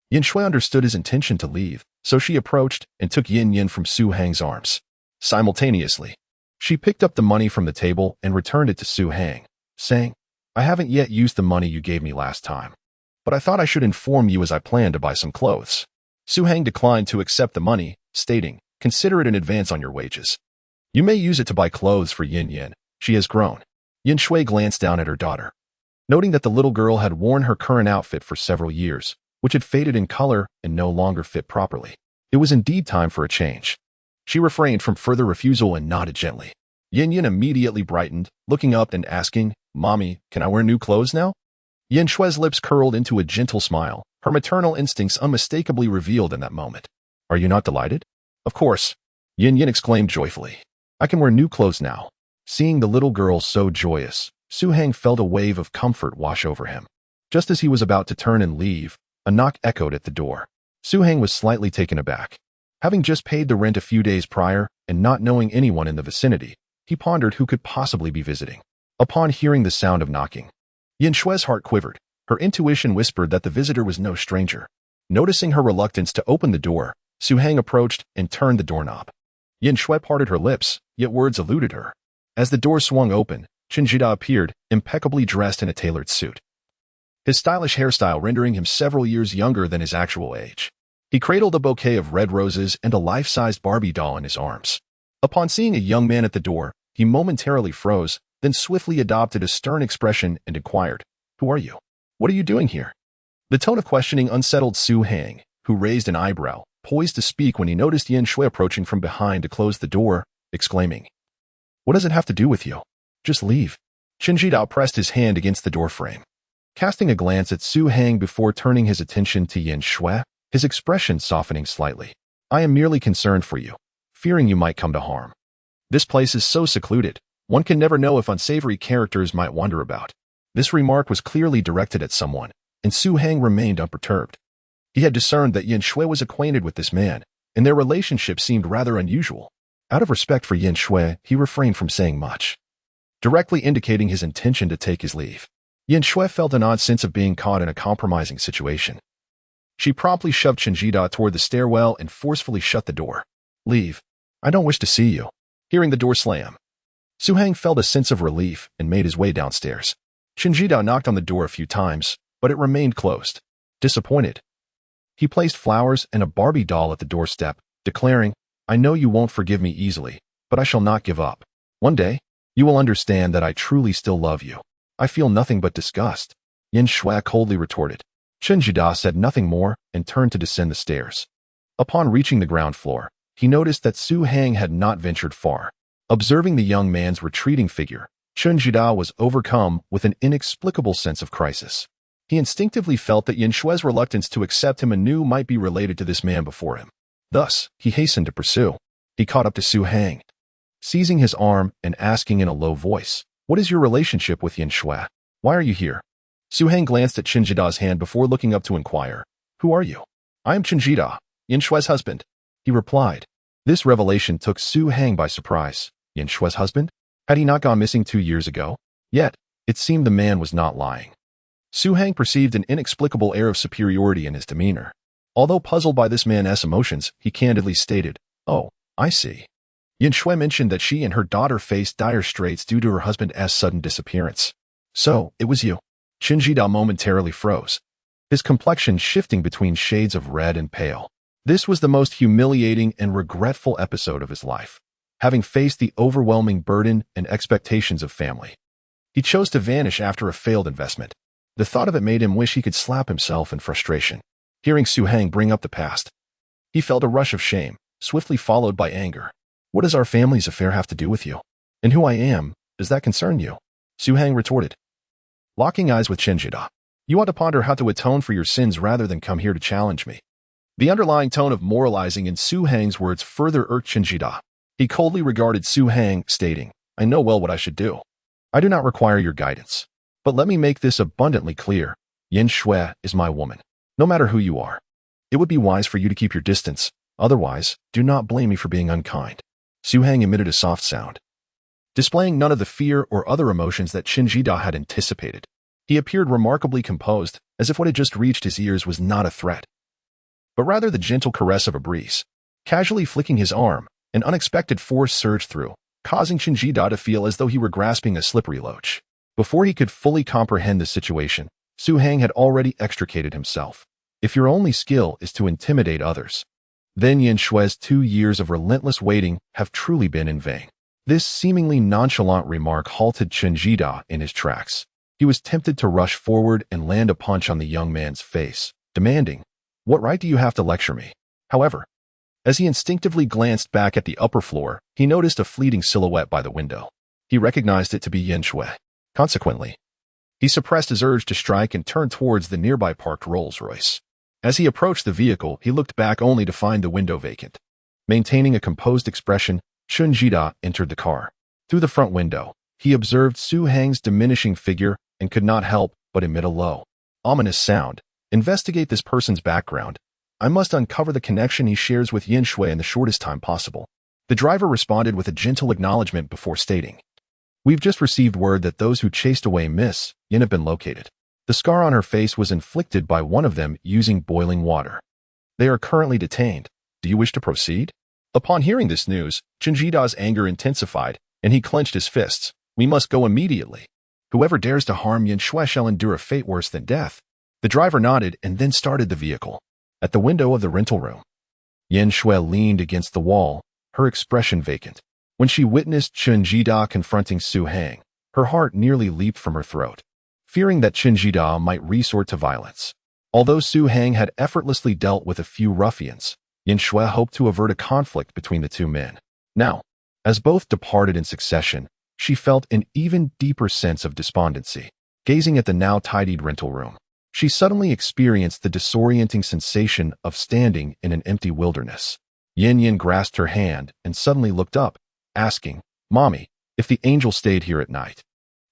Yin Shui understood his intention to leave, so she approached and took Yin from Su Hang's arms. Simultaneously, she picked up the money from the table and returned it to Su Hang, saying, I haven't yet used the money you gave me last time, but I thought I should inform you as I plan to buy some clothes. Su Hang declined to accept the money, stating, consider it an advance on your wages. You may use it to buy clothes for Yin Yin. She has grown. Yin Shui glanced down at her daughter, noting that the little girl had worn her current outfit for several years, which had faded in color and no longer fit properly. It was indeed time for a change. She refrained from further refusal and nodded gently. Yin Yin immediately brightened, looking up and asking, Mommy, can I wear new clothes now? Yin Shui's lips curled into a gentle smile, her maternal instincts unmistakably revealed in that moment. Are you not delighted? Of course, Yin Yin exclaimed joyfully. I can wear new clothes now. Seeing the little girl so joyous, Su Hang felt a wave of comfort wash over him. Just as he was about to turn and leave, a knock echoed at the door. Su Hang was slightly taken aback. Having just paid the rent a few days prior and not knowing anyone in the vicinity, he pondered who could possibly be visiting. Upon hearing the sound of knocking, Yin Shui's heart quivered. Her intuition whispered that the visitor was no stranger. Noticing her reluctance to open the door, Su Hang approached and turned the doorknob. Yin Shui parted her lips, yet words eluded her. As the door swung open, Chinjida appeared, impeccably dressed in a tailored suit. His stylish hairstyle rendering him several years younger than his actual age. He cradled a bouquet of red roses and a life-sized Barbie doll in his arms. Upon seeing a young man at the door, he momentarily froze, then swiftly adopted a stern expression and inquired, Who are you? What are you doing here? The tone of questioning unsettled Su Hang, who raised an eyebrow, poised to speak when he noticed Yin Shui approaching from behind to close the door, exclaiming, What does it have to do with you? Just leave. Chinjida pressed his hand against the doorframe. Casting a glance at Su Hang before turning his attention to Yin Shui, his expression softening slightly. I am merely concerned for you, fearing you might come to harm. This place is so secluded, one can never know if unsavory characters might wander about. This remark was clearly directed at someone, and Su Hang remained unperturbed. He had discerned that Yin Shui was acquainted with this man, and their relationship seemed rather unusual. Out of respect for Yin Shui, he refrained from saying much, directly indicating his intention to take his leave. Yin Shui felt an odd sense of being caught in a compromising situation. She promptly shoved Chinjida toward the stairwell and forcefully shut the door. Leave. I don't wish to see you. Hearing the door slam, Su Hang felt a sense of relief and made his way downstairs. Chinjida knocked on the door a few times, but it remained closed. Disappointed, he placed flowers and a Barbie doll at the doorstep, declaring, I know you won't forgive me easily, but I shall not give up. One day, you will understand that I truly still love you. I feel nothing but disgust. Yin Shui coldly retorted. Chinjida said nothing more and turned to descend the stairs. Upon reaching the ground floor, he noticed that Su Hang had not ventured far. Observing the young man's retreating figure, Chinjida was overcome with an inexplicable sense of crisis. He instinctively felt that Yin Shui's reluctance to accept him anew might be related to this man before him. Thus, he hastened to pursue. He caught up to Su Hang, seizing his arm and asking in a low voice, What is your relationship with Yin Shui? Why are you here? Su Hang glanced at Chinjida's hand before looking up to inquire, Who are you? I am Chinjida, Yin Shui's husband, he replied. This revelation took Su Hang by surprise. Yin Shui's husband? Had he not gone missing 2 years ago? Yet, it seemed the man was not lying. Su Hang perceived an inexplicable air of superiority in his demeanor. Although puzzled by this man's emotions, he candidly stated, Oh, I see. Yin Shui mentioned that she and her daughter faced dire straits due to her husband's sudden disappearance. So, it was you. Chinjida momentarily froze, his complexion shifting between shades of red and pale. This was the most humiliating and regretful episode of his life. Having faced the overwhelming burden and expectations of family, he chose to vanish after a failed investment. The thought of it made him wish he could slap himself in frustration. Hearing Su Hang bring up the past, he felt a rush of shame, swiftly followed by anger. What does our family's affair have to do with you? And who I am, does that concern you? Su Hang retorted, locking eyes with Chinjida. You ought to ponder how to atone for your sins rather than come here to challenge me. The underlying tone of moralizing in Su Hang's words further irked Chinjida. He coldly regarded Su Hang, stating, I know well what I should do. I do not require your guidance. But let me make this abundantly clear. Yin Shui is my woman, no matter who you are. It would be wise for you to keep your distance. Otherwise, do not blame me for being unkind. Su Hang emitted a soft sound, displaying none of the fear or other emotions that Chinjida had anticipated. He appeared remarkably composed, as if what had just reached his ears was not a threat, but rather the gentle caress of a breeze. Casually flicking his arm, an unexpected force surged through, causing Chinjida to feel as though he were grasping a slippery loach. Before he could fully comprehend the situation, Su Hang had already extricated himself. If your only skill is to intimidate others, then Yin Shui's 2 years of relentless waiting have truly been in vain. This seemingly nonchalant remark halted Chen Jida in his tracks. He was tempted to rush forward and land a punch on the young man's face, demanding, "What right do you have to lecture me?" However, as he instinctively glanced back at the upper floor, he noticed a fleeting silhouette by the window. He recognized it to be Yin Shui. Consequently, he suppressed his urge to strike and turned towards the nearby parked Rolls-Royce. As he approached the vehicle, he looked back only to find the window vacant. Maintaining a composed expression, Chen Jida entered the car. Through the front window, he observed Su Hang's diminishing figure and could not help but emit a low, ominous sound. Investigate this person's background. I must uncover the connection he shares with Yin Shui in the shortest time possible. The driver responded with a gentle acknowledgement before stating, "We've just received word that those who chased away Miss Yin have been located. The scar on her face was inflicted by one of them using boiling water. They are currently detained. Do you wish to proceed?" Upon hearing this news, Chen Jida's anger intensified, and he clenched his fists. "We must go immediately. Whoever dares to harm Yin Shui shall endure a fate worse than death." The driver nodded and then started the vehicle. At the window of the rental room, Yin Shui leaned against the wall, her expression vacant. When she witnessed Chen Jida confronting Su Hang, her heart nearly leaped from her throat, fearing that Chen Jida might resort to violence. Although Su Hang had effortlessly dealt with a few ruffians, Yin Shui hoped to avert a conflict between the two men. Now, as both departed in succession, she felt an even deeper sense of despondency. Gazing at the now tidied rental room, she suddenly experienced the disorienting sensation of standing in an empty wilderness. Yin grasped her hand and suddenly looked up, asking, "Mommy, if the angel stayed here at night,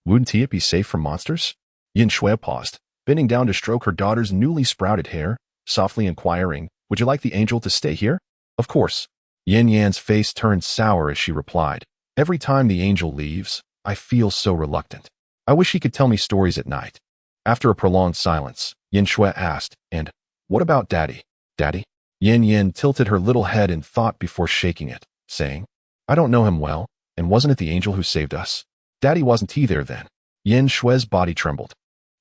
wouldn't it be safe from monsters?" Yin Shui paused, bending down to stroke her daughter's newly sprouted hair, softly inquiring, "Would you like the angel to stay here?" "Of course." Yin Yan's face turned sour as she replied, "Every time the angel leaves, I feel so reluctant. I wish he could tell me stories at night." After a prolonged silence, Yin Shui asked, "And what about Daddy?" "Daddy?" Yin tilted her little head in thought before shaking it, saying, "I don't know him well, and wasn't it the angel who saved us? Daddy wasn't he there then?" Yin Shui's body trembled.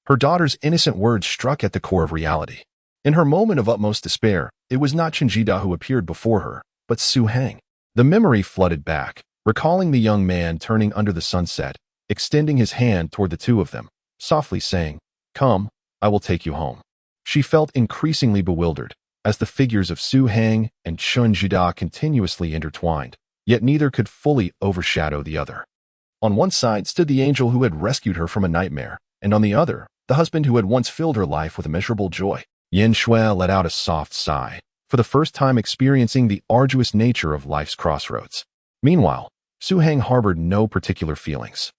Her daughter's innocent words struck at the core of reality. In her moment of utmost despair, it was not Chen Jida who appeared before her, but Su Hang. The memory flooded back, recalling the young man turning under the sunset, extending his hand toward the two of them, softly saying, "Come, I will take you home." She felt increasingly bewildered, as the figures of Su Hang and Chen Jida continuously intertwined, yet neither could fully overshadow the other. On one side stood the angel who had rescued her from a nightmare, and on the other, the husband who had once filled her life with immeasurable joy. Yin Shui let out a soft sigh, for the first time experiencing the arduous nature of life's crossroads. Meanwhile, Su Hang harbored no particular feelings.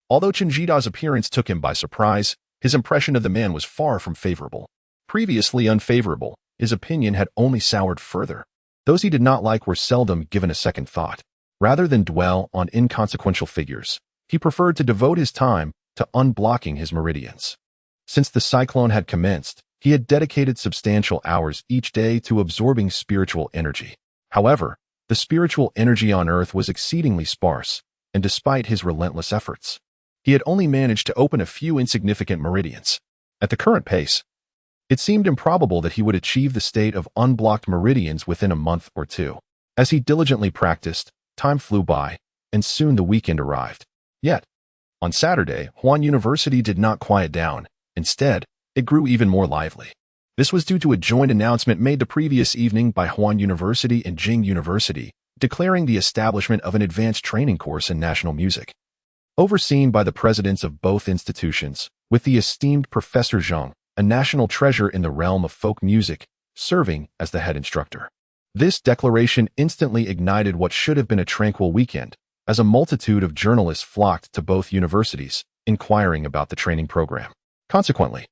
Although Chen Jida's appearance took him by surprise, his impression of the man was far from favorable. Previously unfavorable, his opinion had only soured further. Those he did not like were seldom given a second thought. Rather than dwell on inconsequential figures, he preferred to devote his time to unblocking his meridians. Since the cyclone had commenced, he had dedicated substantial hours each day to absorbing spiritual energy. However, the spiritual energy on Earth was exceedingly sparse, and despite his relentless efforts, he had only managed to open a few insignificant meridians. At the current pace, it seemed improbable that he would achieve the state of unblocked meridians within a month or two. As he diligently practiced, time flew by, and soon the weekend arrived. Yet, on Saturday, Huan University did not quiet down. Instead, it grew even more lively. This was due to a joint announcement made the previous evening by Huan University and Jing University, declaring the establishment of an advanced training course in national music. Overseen by the presidents of both institutions, with the esteemed Professor Zhang, a national treasure in the realm of folk music, serving as the head instructor. This declaration instantly ignited what should have been a tranquil weekend, as a multitude of journalists flocked to both universities, inquiring about the training program. Consequently,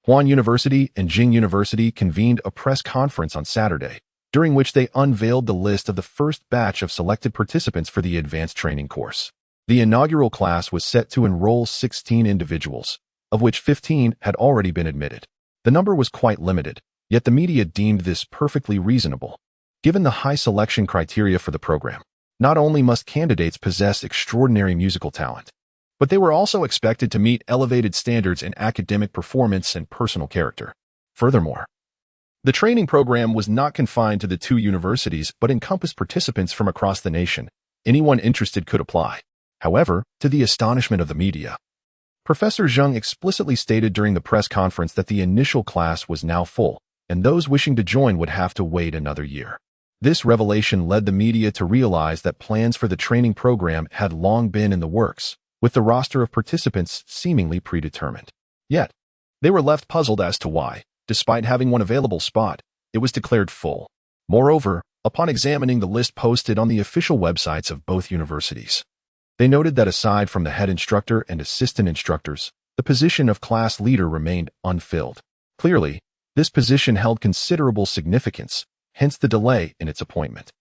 Huan University and Jing University convened a press conference on Saturday, during which they unveiled the list of the first batch of selected participants for the advanced training course. The inaugural class was set to enroll 16 individuals, of which 15 had already been admitted. The number was quite limited, yet the media deemed this perfectly reasonable. Given the high selection criteria for the program, not only must candidates possess extraordinary musical talent, but they were also expected to meet elevated standards in academic performance and personal character. Furthermore, the training program was not confined to the two universities but encompassed participants from across the nation. Anyone interested could apply. However, to the astonishment of the media, Professor Zheng explicitly stated during the press conference that the initial class was now full, and those wishing to join would have to wait another year. This revelation led the media to realize that plans for the training program had long been in the works, with the roster of participants seemingly predetermined. Yet, they were left puzzled as to why, despite having one available spot, it was declared full. Moreover, upon examining the list posted on the official websites of both universities, they noted that aside from the head instructor and assistant instructors, the position of class leader remained unfilled. Clearly, this position held considerable significance, hence the delay in its appointment.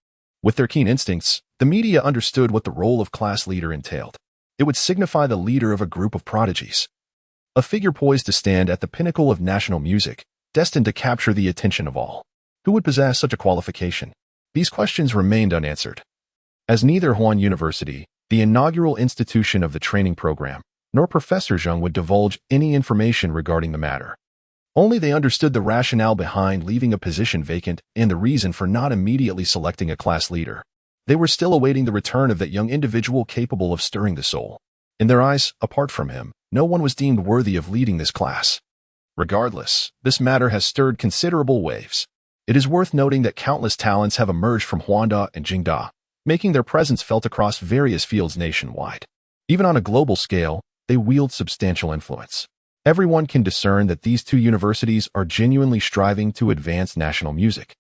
With their keen instincts, the media understood what the role of class leader entailed. It would signify the leader of a group of prodigies, a figure poised to stand at the pinnacle of national music, destined to capture the attention of all. Who would possess such a qualification? These questions remained unanswered, as neither Huan University, the inaugural institution of the training program, nor Professor Zheng would divulge any information regarding the matter. Only they understood the rationale behind leaving a position vacant and the reason for not immediately selecting a class leader. They were still awaiting the return of that young individual capable of stirring the soul. In their eyes, apart from him, no one was deemed worthy of leading this class. Regardless, this matter has stirred considerable waves. It is worth noting that countless talents have emerged from Huanda and Jingda, making their presence felt across various fields nationwide. Even on a global scale, they wield substantial influence. Everyone can discern that these two universities are genuinely striving to advance national music,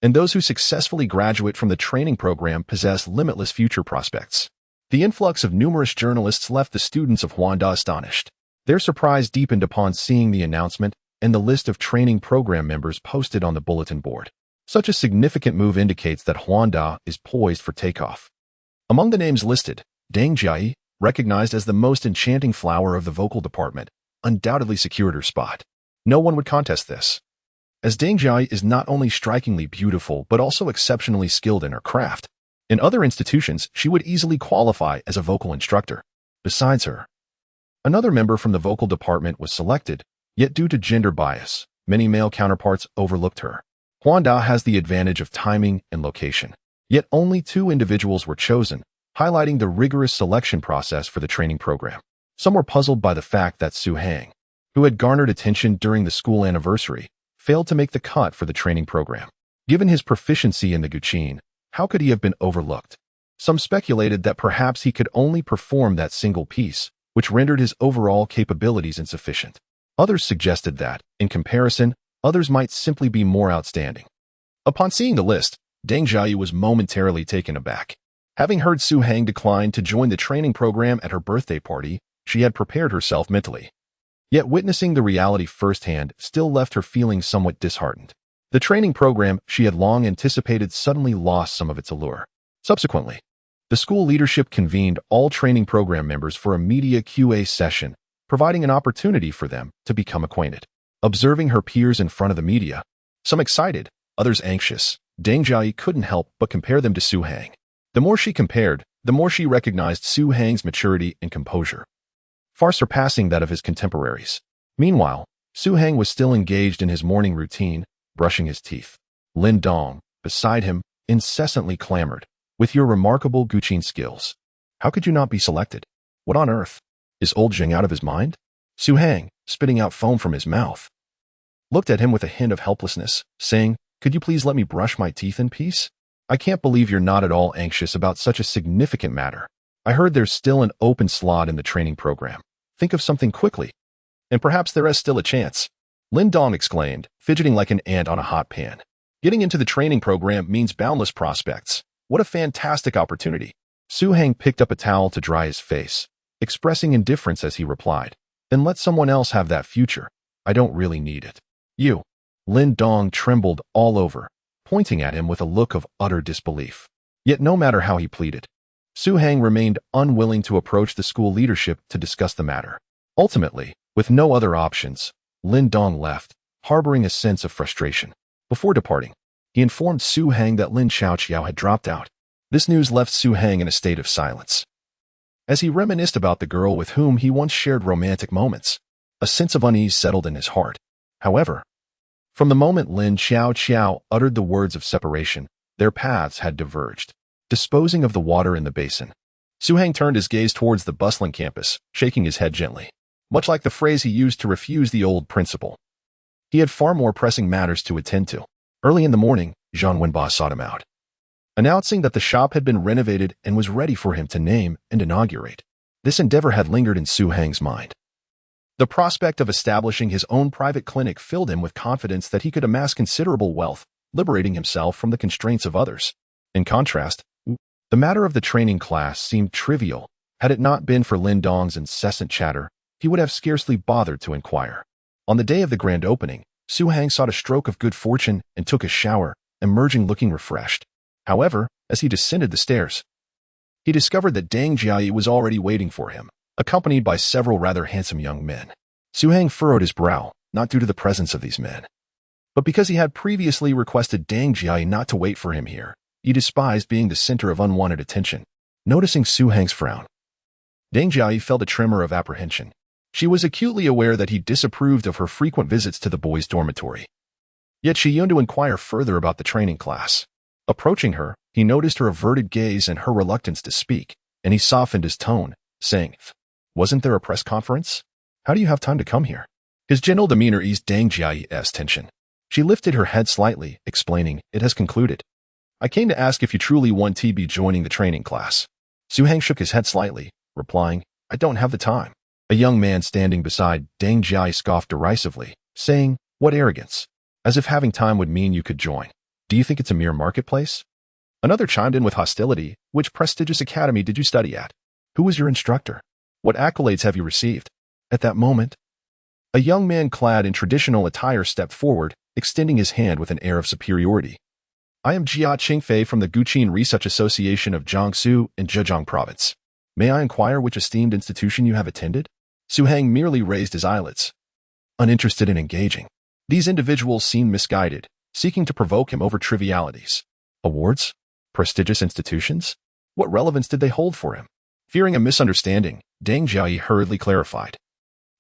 and those who successfully graduate from the training program possess limitless future prospects. The influx of numerous journalists left the students of Huanda astonished. Their surprise deepened upon seeing the announcement and the list of training program members posted on the bulletin board. Such a significant move indicates that Huanda is poised for takeoff. Among the names listed, Deng Jiayi, recognized as the most enchanting flower of the vocal department, undoubtedly secured her spot. No one would contest this, as Deng Jiayi is not only strikingly beautiful but also exceptionally skilled in her craft. In other institutions, she would easily qualify as a vocal instructor. Besides her, another member from the vocal department was selected, yet due to gender bias, many male counterparts overlooked her. Huanda has the advantage of timing and location, yet only 2 individuals were chosen, highlighting the rigorous selection process for the training program. Some were puzzled by the fact that Su Hang, who had garnered attention during the school anniversary, failed to make the cut for the training program. Given his proficiency in the guqin, how could he have been overlooked? Some speculated that perhaps he could only perform that single piece, which rendered his overall capabilities insufficient. Others suggested that, in comparison, others might simply be more outstanding. Upon seeing the list, Deng Jiayi was momentarily taken aback. Having heard Su Hang decline to join the training program at her birthday party, she had prepared herself mentally. Yet witnessing the reality firsthand still left her feeling somewhat disheartened. The training program she had long anticipated suddenly lost some of its allure. Subsequently, the school leadership convened all training program members for a media QA session, providing an opportunity for them to become acquainted. Observing her peers in front of the media, some excited, others anxious, Deng Jiayi couldn't help but compare them to Su Hang. The more she compared, the more she recognized Su Hang's maturity and composure, far surpassing that of his contemporaries. Meanwhile, Su Hang was still engaged in his morning routine, brushing his teeth. Lin Dong, beside him, incessantly clamored, "With your remarkable guqin skills, how could you not be selected? What on earth? Is old Zheng out of his mind?" Su Hang, spitting out foam from his mouth, looked at him with a hint of helplessness, saying, "Could you please let me brush my teeth in peace? I can't believe you're not at all anxious about such a significant matter. I heard there's still an open slot in the training program. Think of something quickly, and perhaps there is still a chance." Lin Dong exclaimed, fidgeting like an ant on a hot pan. Getting into the training program means boundless prospects. What a fantastic opportunity. Su Hang picked up a towel to dry his face, expressing indifference as he replied, "Then let someone else have that future. I don't really need it." "You." Lin Dong trembled all over, pointing at him with a look of utter disbelief. Yet no matter how he pleaded, Su Hang remained unwilling to approach the school leadership to discuss the matter. Ultimately, with no other options, Lin Dong left, harboring a sense of frustration. Before departing, he informed Su Hang that Lin Qiaoqiao had dropped out. This news left Su Hang in a state of silence. As he reminisced about the girl with whom he once shared romantic moments, a sense of unease settled in his heart. However, from the moment Lin Qiaoqiao uttered the words of separation, their paths had diverged. Disposing of the water in the basin, Su Hang turned his gaze towards the bustling campus, shaking his head gently, much like the phrase he used to refuse the old principal. He had far more pressing matters to attend to. Early in the morning, Zhang Wenba sought him out, announcing that the shop had been renovated and was ready for him to name and inaugurate. This endeavor had lingered in Su Hang's mind. The prospect of establishing his own private clinic filled him with confidence that he could amass considerable wealth, liberating himself from the constraints of others. In contrast, the matter of the training class seemed trivial. Had it not been for Lin Dong's incessant chatter, he would have scarcely bothered to inquire. On the day of the grand opening, Su Hang sought a stroke of good fortune and took a shower, emerging looking refreshed. However, as he descended the stairs, he discovered that Deng Jiayi was already waiting for him, accompanied by several rather handsome young men. Su Hang furrowed his brow, not due to the presence of these men, but because he had previously requested Deng Jiayi not to wait for him here. He despised being the center of unwanted attention. Noticing Su Hang's frown, Deng Jiayi felt a tremor of apprehension. She was acutely aware that he disapproved of her frequent visits to the boys' dormitory. Yet she yearned to inquire further about the training class. Approaching her, he noticed her averted gaze and her reluctance to speak, and he softened his tone, saying, "Wasn't there a press conference? How do you have time to come here?" His gentle demeanor eased Deng Jiayi's tension. She lifted her head slightly, explaining, "It has concluded. I came to ask if you truly want to be joining the training class." Su Hang shook his head slightly, replying, "I don't have the time." A young man standing beside Deng Jiayi scoffed derisively, saying, "What arrogance! As if having time would mean you could join. Do you think it's a mere marketplace?" Another chimed in with hostility, "Which prestigious academy did you study at? Who was your instructor? What accolades have you received?" At that moment, a young man clad in traditional attire stepped forward, extending his hand with an air of superiority. "I am Jia Qingfei from the Guqin Research Association of Jiangsu in Zhejiang Province. May I inquire which esteemed institution you have attended?" Su Hang merely raised his eyelids, uninterested in engaging. These individuals seemed misguided, seeking to provoke him over trivialities. Awards? Prestigious institutions? What relevance did they hold for him? Fearing a misunderstanding, Deng Jiayi hurriedly clarified.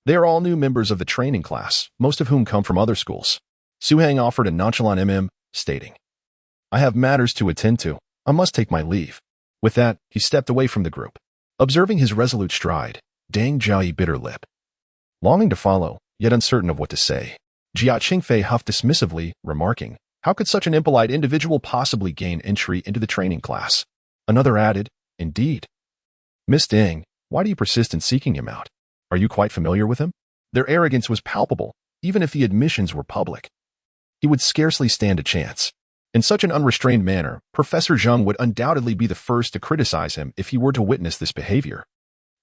"They are all new members of the training class, most of whom come from other schools." Su Hang offered a nonchalant stating, "I have matters to attend to. I must take my leave." With that, he stepped away from the group. Observing his resolute stride, Deng Jiayi bit her lip. Longing to follow, yet uncertain of what to say, Jia Qingfei huffed dismissively, remarking, "How could such an impolite individual possibly gain entry into the training class?" Another added, "Indeed. Miss Deng, why do you persist in seeking him out? Are you quite familiar with him?" Their arrogance was palpable, even if the admissions were public. He would scarcely stand a chance. In such an unrestrained manner, Professor Zheng would undoubtedly be the first to criticize him if he were to witness this behavior.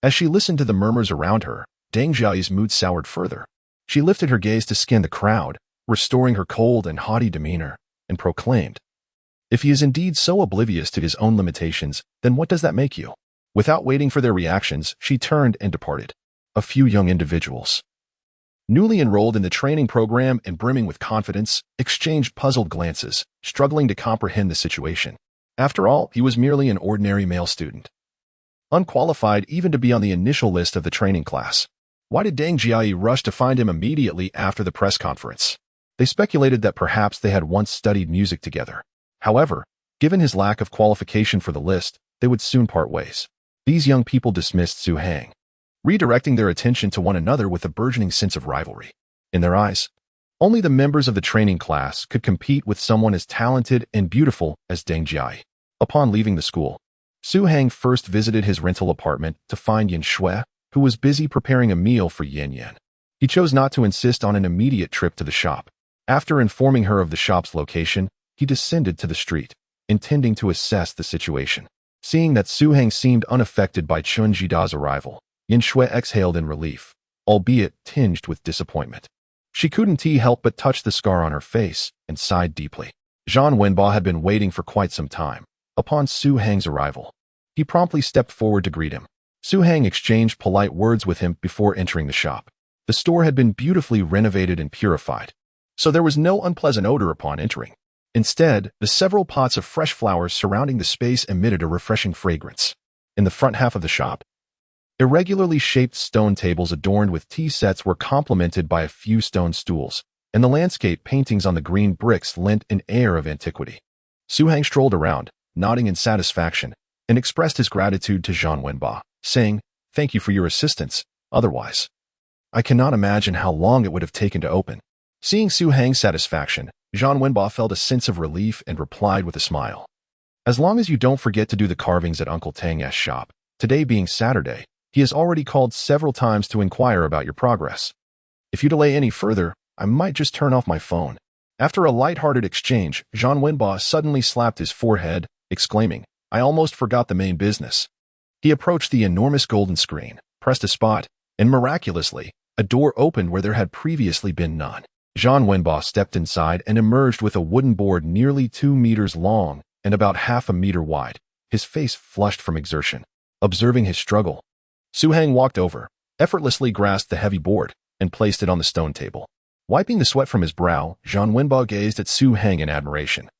As she listened to the murmurs around her, Deng Jiayi's mood soured further. She lifted her gaze to scan the crowd, restoring her cold and haughty demeanor, and proclaimed, "If he is indeed so oblivious to his own limitations, then what does that make you?" Without waiting for their reactions, she turned and departed. A few young individuals, newly enrolled in the training program and brimming with confidence, exchanged puzzled glances, struggling to comprehend the situation. After all, he was merely an ordinary male student, unqualified even to be on the initial list of the training class. Why did Deng Jiayi rush to find him immediately after the press conference? They speculated that perhaps they had once studied music together. However, given his lack of qualification for the list, they would soon part ways. These young people dismissed Su Hang, redirecting their attention to one another with a burgeoning sense of rivalry. In their eyes, only the members of the training class could compete with someone as talented and beautiful as Deng Jiayi. Upon leaving the school, Su Hang first visited his rental apartment to find Yin Shui, who was busy preparing a meal for Yan Yan. He chose not to insist on an immediate trip to the shop. After informing her of the shop's location, he descended to the street, intending to assess the situation. Seeing that Su Hang seemed unaffected by Chun Jida's arrival, Yin Shui exhaled in relief, albeit tinged with disappointment. She couldn't help but touch the scar on her face and sighed deeply. Zhang Wenba had been waiting for quite some time. Upon Su Hang's arrival, he promptly stepped forward to greet him. Su Hang exchanged polite words with him before entering the shop. The store had been beautifully renovated and purified, so there was no unpleasant odor upon entering. Instead, the several pots of fresh flowers surrounding the space emitted a refreshing fragrance. In the front half of the shop, Irregularly shaped stone tables adorned with tea sets were complemented by a few stone stools, and the landscape paintings on the green bricks lent an air of antiquity. Su Hang strolled around, nodding in satisfaction, and expressed his gratitude to Zhang Wenba, saying, "Thank you for your assistance. Otherwise, I cannot imagine how long it would have taken to open." Seeing Su Hang's satisfaction, Zhang Wenba felt a sense of relief and replied with a smile. "As long as you don't forget to do the carvings at Uncle Tang's shop, today being Saturday, he has already called several times to inquire about your progress. If you delay any further, I might just turn off my phone." After a light-hearted exchange, Zhang Wenba suddenly slapped his forehead, exclaiming, "I almost forgot the main business." He approached the enormous golden screen, pressed a spot, and miraculously, a door opened where there had previously been none. Zhang Wenba stepped inside and emerged with a wooden board nearly 2 meters long and about half a meter wide, his face flushed from exertion. Observing his struggle, Su Hang walked over, effortlessly grasped the heavy board, and placed it on the stone table. Wiping the sweat from his brow, Zhang Wenba gazed at Su Hang in admiration,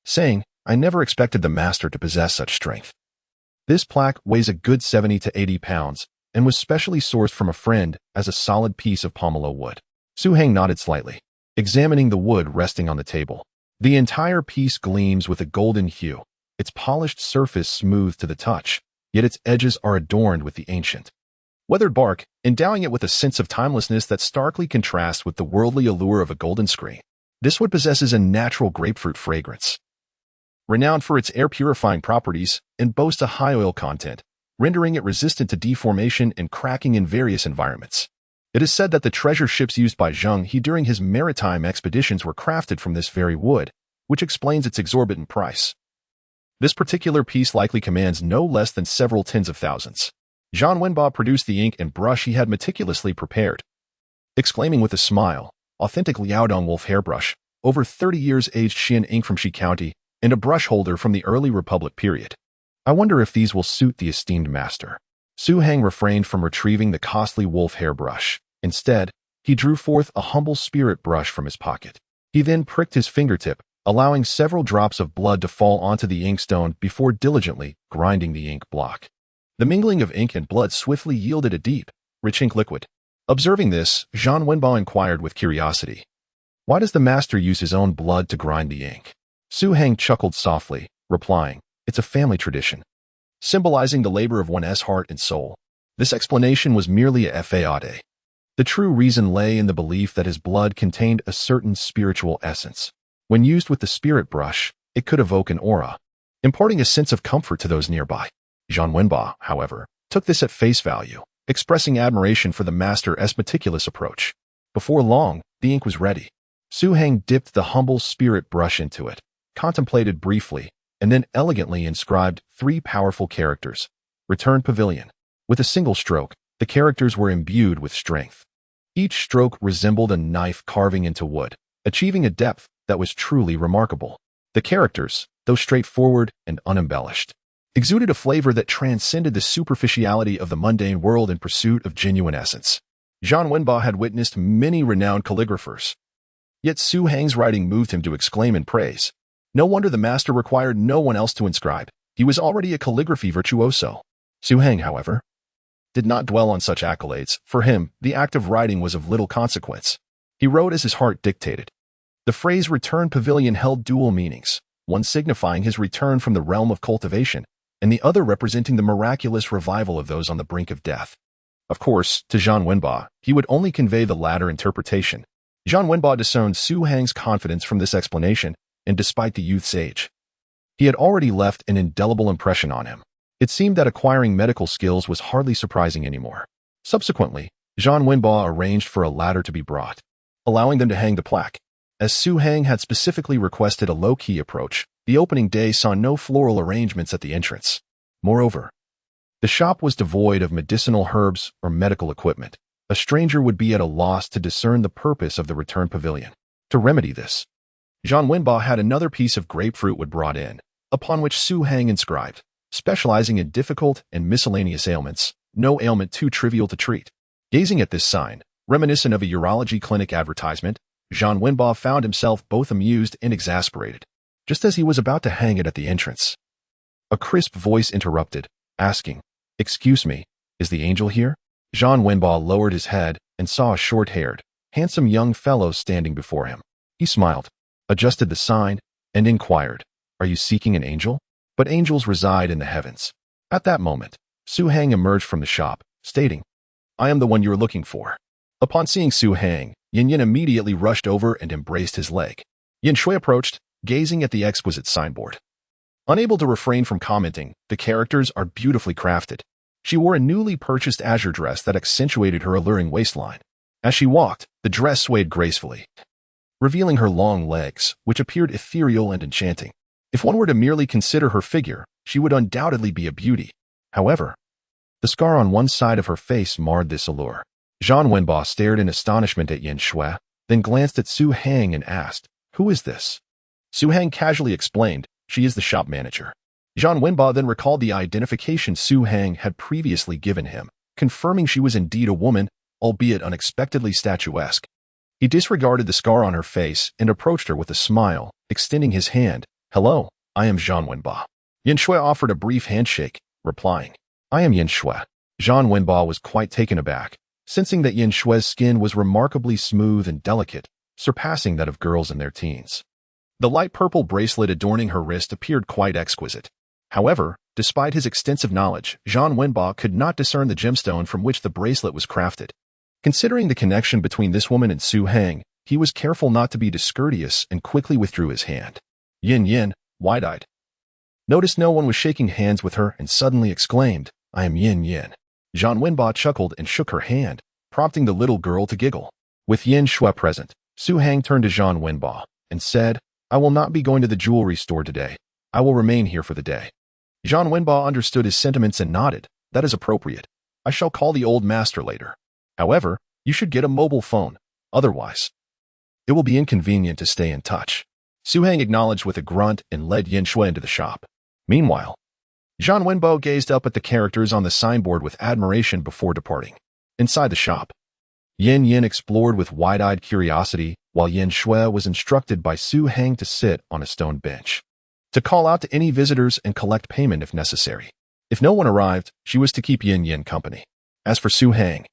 saying, "I never expected the master to possess such strength. This plaque weighs a good 70 to 80 pounds and was specially sourced from a friend as a solid piece of pomelo wood." Su Hang nodded slightly, examining the wood resting on the table. The entire piece gleams with a golden hue, its polished surface smooth to the touch, yet its edges are adorned with the ancient, weathered bark, endowing it with a sense of timelessness that starkly contrasts with the worldly allure of a golden screen. This wood possesses a natural grapefruit fragrance, renowned for its air-purifying properties, and boasts a high oil content, rendering it resistant to deformation and cracking in various environments. It is said that the treasure ships used by Zheng He during his maritime expeditions were crafted from this very wood, which explains its exorbitant price. This particular piece likely commands no less than several tens of thousands. Zhang Wenba produced the ink and brush he had meticulously prepared, exclaiming with a smile, "Authentic Liaodong wolf hairbrush, over 30 years aged Xian ink from Shi County, and a brush holder from the early Republic period. I wonder if these will suit the esteemed master." Su Hang refrained from retrieving the costly wolf hairbrush. Instead, he drew forth a humble spirit brush from his pocket. He then pricked his fingertip, allowing several drops of blood to fall onto the inkstone before diligently grinding the ink block. The mingling of ink and blood swiftly yielded a deep, rich ink liquid. Observing this, Zhang Wenba inquired with curiosity, "Why does the master use his own blood to grind the ink?" Su Hang chuckled softly, replying, "It's a family tradition, symbolizing the labor of one's heart and soul." This explanation was merely a fade. The true reason lay in the belief that his blood contained a certain spiritual essence. When used with the spirit brush, it could evoke an aura, imparting a sense of comfort to those nearby. Zhang Wenba, however, took this at face value, expressing admiration for the master's meticulous approach. Before long, the ink was ready. Su Hang dipped the humble spirit brush into it, contemplated briefly, and then elegantly inscribed 3 powerful characters, "Return Pavilion." With a single stroke, the characters were imbued with strength. Each stroke resembled a knife carving into wood, achieving a depth that was truly remarkable. The characters, though straightforward and unembellished, exuded a flavor that transcended the superficiality of the mundane world in pursuit of genuine essence. Zhang Wenba had witnessed many renowned calligraphers, yet Su Hang's writing moved him to exclaim in praise. No wonder the master required no one else to inscribe. He was already a calligraphy virtuoso. Su Hang, however, did not dwell on such accolades. For him, the act of writing was of little consequence. He wrote as his heart dictated. The phrase "return pavilion" held dual meanings, one signifying his return from the realm of cultivation, and the other representing the miraculous revival of those on the brink of death. Of course, to Zhang Wenba, he would only convey the latter interpretation. Zhang Wenba discerned Su Hang's confidence from this explanation, and despite the youth's age, he had already left an indelible impression on him. It seemed that acquiring medical skills was hardly surprising anymore. Subsequently, Zhang Wenba arranged for a ladder to be brought, allowing them to hang the plaque. As Su Hang had specifically requested a low-key approach, the opening day saw no floral arrangements at the entrance. Moreover, the shop was devoid of medicinal herbs or medical equipment. A stranger would be at a loss to discern the purpose of the return pavilion. To remedy this, Zhang Wenba had another piece of grapefruit wood brought in, upon which Su Hang inscribed, "Specializing in difficult and miscellaneous ailments, no ailment too trivial to treat." Gazing at this sign, reminiscent of a urology clinic advertisement, Zhang Wenba found himself both amused and exasperated. Just as he was about to hang it at the entrance, a crisp voice interrupted, asking, "Excuse me, do you have any medical Is the angel here? Zhang Wenba lowered his head and saw a short-haired, handsome young fellow standing before him. He smiled, adjusted the sign, and inquired, "Are you seeking an angel?" But angels reside in the heavens. At that moment, Su Hang emerged from the shop, stating, "I am the one you are looking for." Upon seeing Su Hang, Yin Yin immediately rushed over and embraced his leg. Yin Shui approached, gazing at the exquisite signboard. Unable to refrain from commenting, the characters are beautifully crafted. She wore a newly purchased azure dress that accentuated her alluring waistline. As she walked, the dress swayed gracefully, revealing her long legs, which appeared ethereal and enchanting. If one were to merely consider her figure, she would undoubtedly be a beauty. However, the scar on one side of her face marred this allure. Zhang Wenba stared in astonishment at Yin Shui, then glanced at Su Hang and asked, "Who is this?" Su Hang casually explained, "She is the shop manager." Zhang Wenba then recalled the identification Su Hang had previously given him, confirming she was indeed a woman, albeit unexpectedly statuesque. He disregarded the scar on her face and approached her with a smile, extending his hand. "Hello, I am Zhang Wenba." Yin Shui offered a brief handshake, replying, "I am Yin Shui." Zhang Wenba was quite taken aback, sensing that Yin Shui's skin was remarkably smooth and delicate, surpassing that of girls in their teens. The light purple bracelet adorning her wrist appeared quite exquisite. However, despite his extensive knowledge, Zhang Wenba could not discern the gemstone from which the bracelet was crafted. Considering the connection between this woman and Su Hang, he was careful not to be discourteous and quickly withdrew his hand. Yin Yin, wide-eyed, noticed no one was shaking hands with her and suddenly exclaimed, "I am Yin Yin." Zhang Wenba chuckled and shook her hand, prompting the little girl to giggle. With Yin Shui present, Su Hang turned to Zhang Wenba and said, "I will not be going to the jewelry store today. I will remain here for the day." Zhang Wenba understood his sentiments and nodded. "That is appropriate. I shall call the old master later. However, you should get a mobile phone. Otherwise, it will be inconvenient to stay in touch." Su Hang acknowledged with a grunt and led Yin Shui into the shop. Meanwhile, Zhang Wenbo gazed up at the characters on the signboard with admiration before departing. Inside the shop, Yin Yin explored with wide-eyed curiosity, while Yin Shui was instructed by Su Hang to sit on a stone bench, to call out to any visitors and collect payment if necessary. If no one arrived, she was to keep Yin Yin company. As for Su Hang,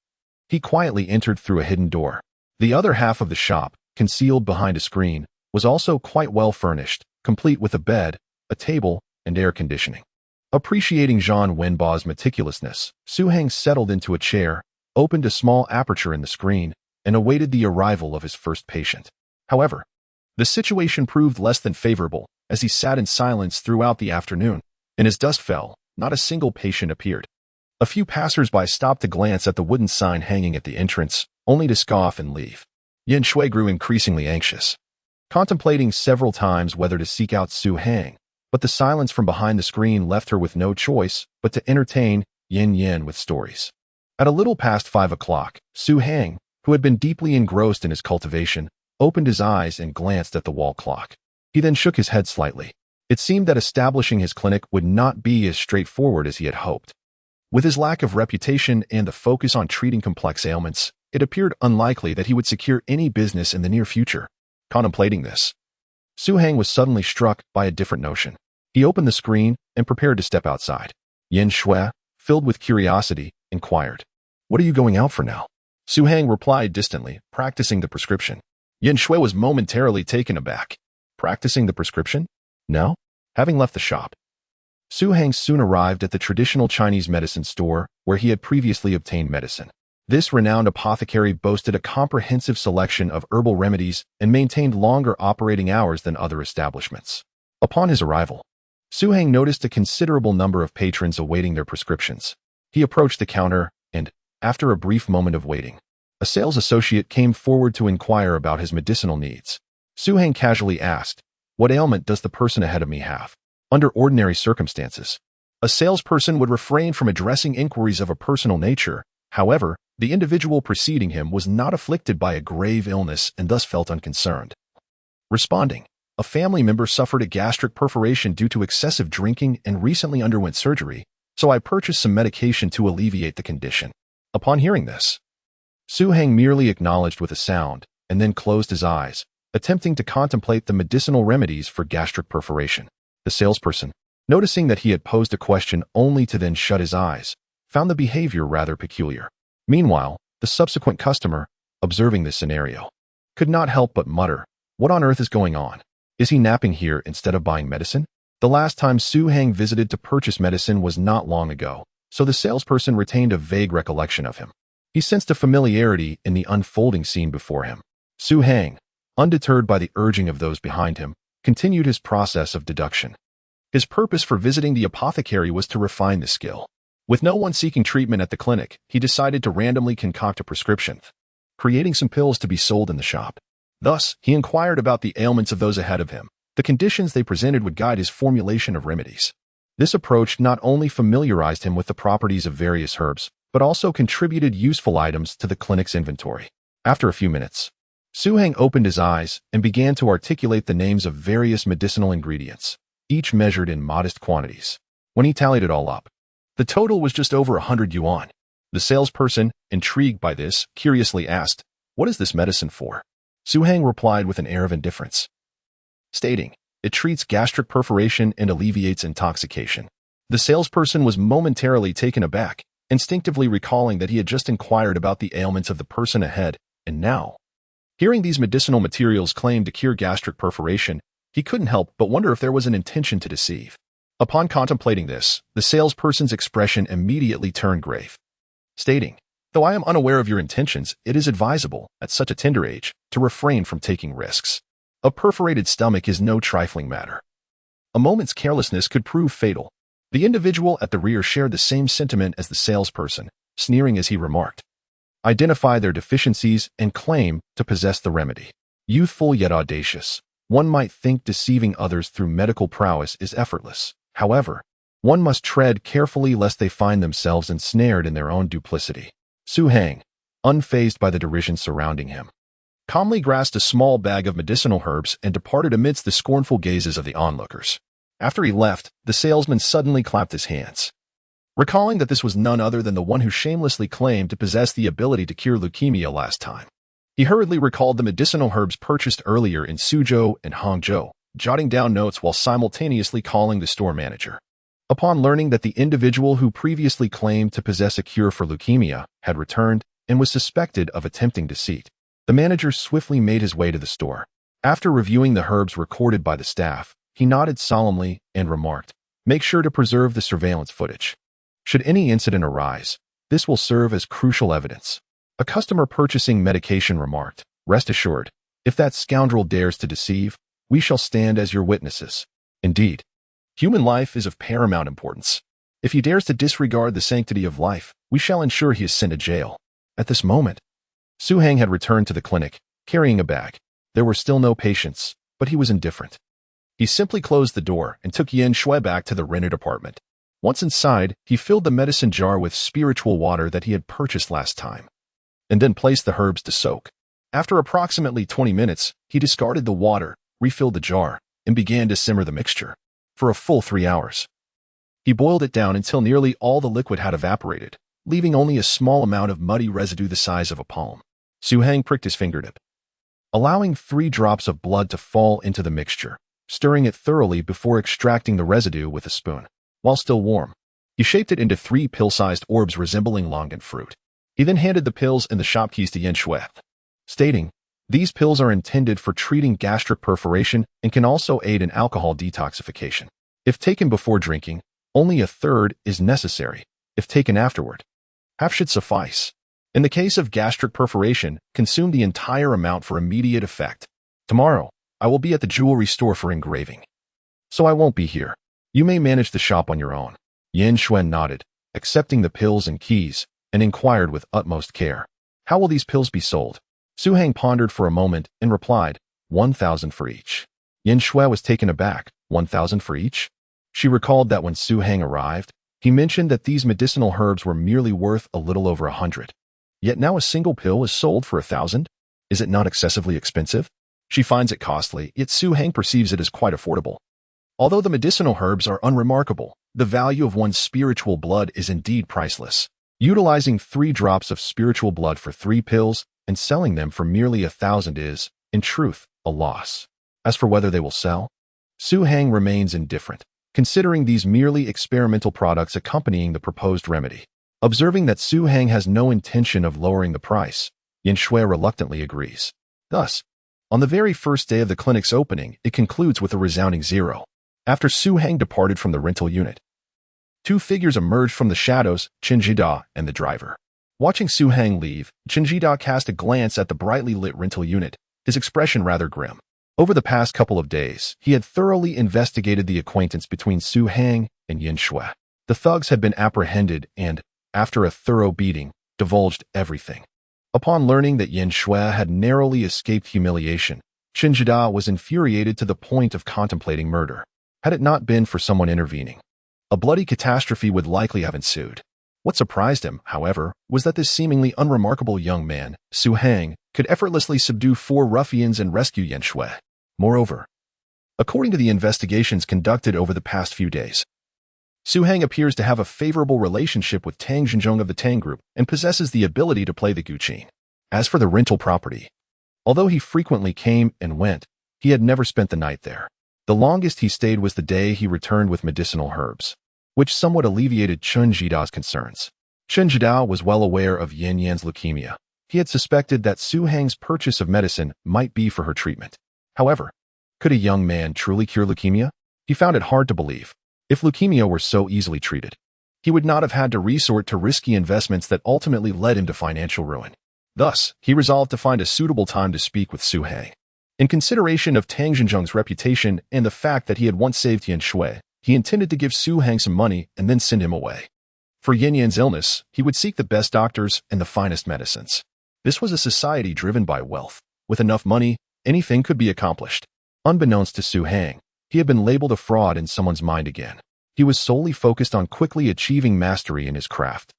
he quietly entered through a hidden door. The other half of the shop, concealed behind a screen, was also quite well furnished, complete with a bed, a table, and air conditioning. Appreciating Zhang Wenba's meticulousness, Su Hang settled into a chair, opened a small aperture in the screen, and awaited the arrival of his first patient. However, the situation proved less than favorable, as he sat in silence throughout the afternoon, and as dusk fell, not a single patient appeared. A few passers-by stopped to glance at the wooden sign hanging at the entrance, only to scoff and leave. Yin Shui grew increasingly anxious, contemplating several times whether to seek out Su Hang, but the silence from behind the screen left her with no choice but to entertain Yin Yin with stories. At a little past 5 o'clock, Su Hang, who had been deeply engrossed in his cultivation, opened his eyes and glanced at the wall clock. He then shook his head slightly. It seemed that establishing his clinic would not be as straightforward as he had hoped. With his lack of reputation and the focus on treating complex ailments, it appeared unlikely that he would secure any business in the near future. Contemplating this, Su Hang was suddenly struck by a different notion. He opened the screen and prepared to step outside. Yin Shui, filled with curiosity, inquired, "What are you going out for now?" Su Hang replied distantly, "Practicing the prescription." Yin Shui was momentarily taken aback. Practicing the prescription? No? Having left the shop, Su Hang soon arrived at the traditional Chinese medicine store where he had previously obtained medicine. This renowned apothecary boasted a comprehensive selection of herbal remedies and maintained longer operating hours than other establishments. Upon his arrival, Su Hang noticed a considerable number of patrons awaiting their prescriptions. He approached the counter and, after a brief moment of waiting, a sales associate came forward to inquire about his medicinal needs. Su Hang casually asked, "What ailment does the person ahead of me have?" Under ordinary circumstances, a salesperson would refrain from addressing inquiries of a personal nature. However, the individual preceding him was not afflicted by a grave illness and thus felt unconcerned. Responding, a family member suffered a gastric perforation due to excessive drinking and recently underwent surgery, so I purchased some medication to alleviate the condition. Upon hearing this, Su Hang merely acknowledged with a sound and then closed his eyes, attempting to contemplate the medicinal remedies for gastric perforation. The salesperson, noticing that he had posed a question only to then shut his eyes, found the behavior rather peculiar. Meanwhile, the subsequent customer, observing this scenario, could not help but mutter, "What on earth is going on? Is he napping here instead of buying medicine?" The last time Su Hang visited to purchase medicine was not long ago, so the salesperson retained a vague recollection of him. He sensed a familiarity in the unfolding scene before him. Su Hang, undeterred by the urging of those behind him, continued his process of deduction. His purpose for visiting the apothecary was to refine the skill. With no one seeking treatment at the clinic, he decided to randomly concoct a prescription, creating some pills to be sold in the shop. Thus, he inquired about the ailments of those ahead of him. The conditions they presented would guide his formulation of remedies. This approach not only familiarized him with the properties of various herbs, but also contributed useful items to the clinic's inventory. After a few minutes, Su Hang opened his eyes and began to articulate the names of various medicinal ingredients, each measured in modest quantities. When he tallied it all up, the total was just over 100 yuan. The salesperson, intrigued by this, curiously asked, "What is this medicine for?" Su Hang replied with an air of indifference, stating, "It treats gastric perforation and alleviates intoxication." The salesperson was momentarily taken aback, instinctively recalling that he had just inquired about the ailments of the person ahead, and now, hearing these medicinal materials claim to cure gastric perforation, he couldn't help but wonder if there was an intention to deceive. Upon contemplating this, the salesperson's expression immediately turned grave, stating, "Though I am unaware of your intentions, it is advisable, at such a tender age, to refrain from taking risks. A perforated stomach is no trifling matter. A moment's carelessness could prove fatal." The individual at the rear shared the same sentiment as the salesperson, sneering as he remarked, "Identify their deficiencies and claim to possess the remedy." Youthful yet audacious, one might think deceiving others through medical prowess is effortless. However, one must tread carefully lest they find themselves ensnared in their own duplicity. Su Hang, unfazed by the derision surrounding him, calmly grasped a small bag of medicinal herbs and departed amidst the scornful gazes of the onlookers. After he left, the salesman suddenly clapped his hands, recalling that this was none other than the one who shamelessly claimed to possess the ability to cure leukemia last time. He hurriedly recalled the medicinal herbs purchased earlier in Suzhou and Hangzhou, jotting down notes while simultaneously calling the store manager. Upon learning that the individual who previously claimed to possess a cure for leukemia had returned and was suspected of attempting deceit, the manager swiftly made his way to the store. After reviewing the herbs recorded by the staff, he nodded solemnly and remarked, "Make sure to preserve the surveillance footage. Should any incident arise, this will serve as crucial evidence." A customer purchasing medication remarked, "Rest assured, if that scoundrel dares to deceive, we shall stand as your witnesses." Indeed, human life is of paramount importance. If he dares to disregard the sanctity of life, we shall ensure he is sent to jail. At this moment, Su Hang had returned to the clinic, carrying a bag. There were still no patients, but he was indifferent. He simply closed the door and took Yin Shui back to the rented apartment. Once inside, he filled the medicine jar with spiritual water that he had purchased last time, and then placed the herbs to soak. After approximately 20 minutes, he discarded the water, refilled the jar, and began to simmer the mixture. For a full 3 hours, he boiled it down until nearly all the liquid had evaporated, leaving only a small amount of muddy residue the size of a palm. Su Hang pricked his fingertip, allowing 3 drops of blood to fall into the mixture, stirring it thoroughly before extracting the residue with a spoon. While still warm, he shaped it into 3 pill-sized orbs resembling longan fruit. He then handed the pills and the shop keys to Yin Shui, stating, "These pills are intended for treating gastric perforation and can also aid in alcohol detoxification. If taken before drinking, only a third is necessary. If taken afterward, half should suffice. In the case of gastric perforation, consume the entire amount for immediate effect. Tomorrow, I will be at the jewelry store for engraving, so I won't be here. You may manage the shop on your own." Yin Shui nodded, accepting the pills and keys, and inquired with utmost care, "How will these pills be sold?" Su Hang pondered for a moment and replied, 1,000 for each. Yin Shui was taken aback. 1,000 for each? She recalled that when Su Hang arrived, he mentioned that these medicinal herbs were merely worth a little over 100. Yet now a single pill is sold for 1,000? Is it not excessively expensive? She finds it costly, yet Su Hang perceives it as quite affordable. Although the medicinal herbs are unremarkable, the value of one's spiritual blood is indeed priceless. Utilizing 3 drops of spiritual blood for 3 pills and selling them for merely 1,000 is, in truth, a loss. As for whether they will sell, Su Hang remains indifferent, considering these merely experimental products accompanying the proposed remedy. Observing that Su Hang has no intention of lowering the price, Yin Shui reluctantly agrees. Thus, on the very first day of the clinic's opening, it concludes with a resounding 0. After Su Hang departed from the rental unit, two figures emerged from the shadows, Chen Jida and the driver. Watching Su Hang leave, Chen Jida cast a glance at the brightly lit rental unit, his expression rather grim. Over the past couple of days, he had thoroughly investigated the acquaintance between Su Hang and Yin Shui. The thugs had been apprehended and, after a thorough beating, divulged everything. Upon learning that Yin Shui had narrowly escaped humiliation, Chen Jida was infuriated to the point of contemplating murder. Had it not been for someone intervening, a bloody catastrophe would likely have ensued. What surprised him, however, was that this seemingly unremarkable young man, Su Hang, could effortlessly subdue 4 ruffians and rescue Yin Shui. Moreover, according to the investigations conducted over the past few days, Su Hang appears to have a favorable relationship with Tang Zhenjiang of the Tang Group and possesses the ability to play the guqin. As for the rental property, although he frequently came and went, he had never spent the night there. The longest he stayed was the day he returned with medicinal herbs, which somewhat alleviated Chen Jida's concerns. Chen Jida was well aware of Yin Yan's leukemia. He had suspected that Su Hang's purchase of medicine might be for her treatment. However, could a young man truly cure leukemia? He found it hard to believe. If leukemia were so easily treated, he would not have had to resort to risky investments that ultimately led him to financial ruin. Thus, he resolved to find a suitable time to speak with Su Hang. In consideration of Tang Zhenjiang's reputation and the fact that he had once saved Yin Shui, he intended to give Su Hang some money and then send him away. For Yin Yan's illness, he would seek the best doctors and the finest medicines. This was a society driven by wealth. With enough money, anything could be accomplished. Unbeknownst to Su Hang, he had been labeled a fraud in someone's mind again. He was solely focused on quickly achieving mastery in his craft,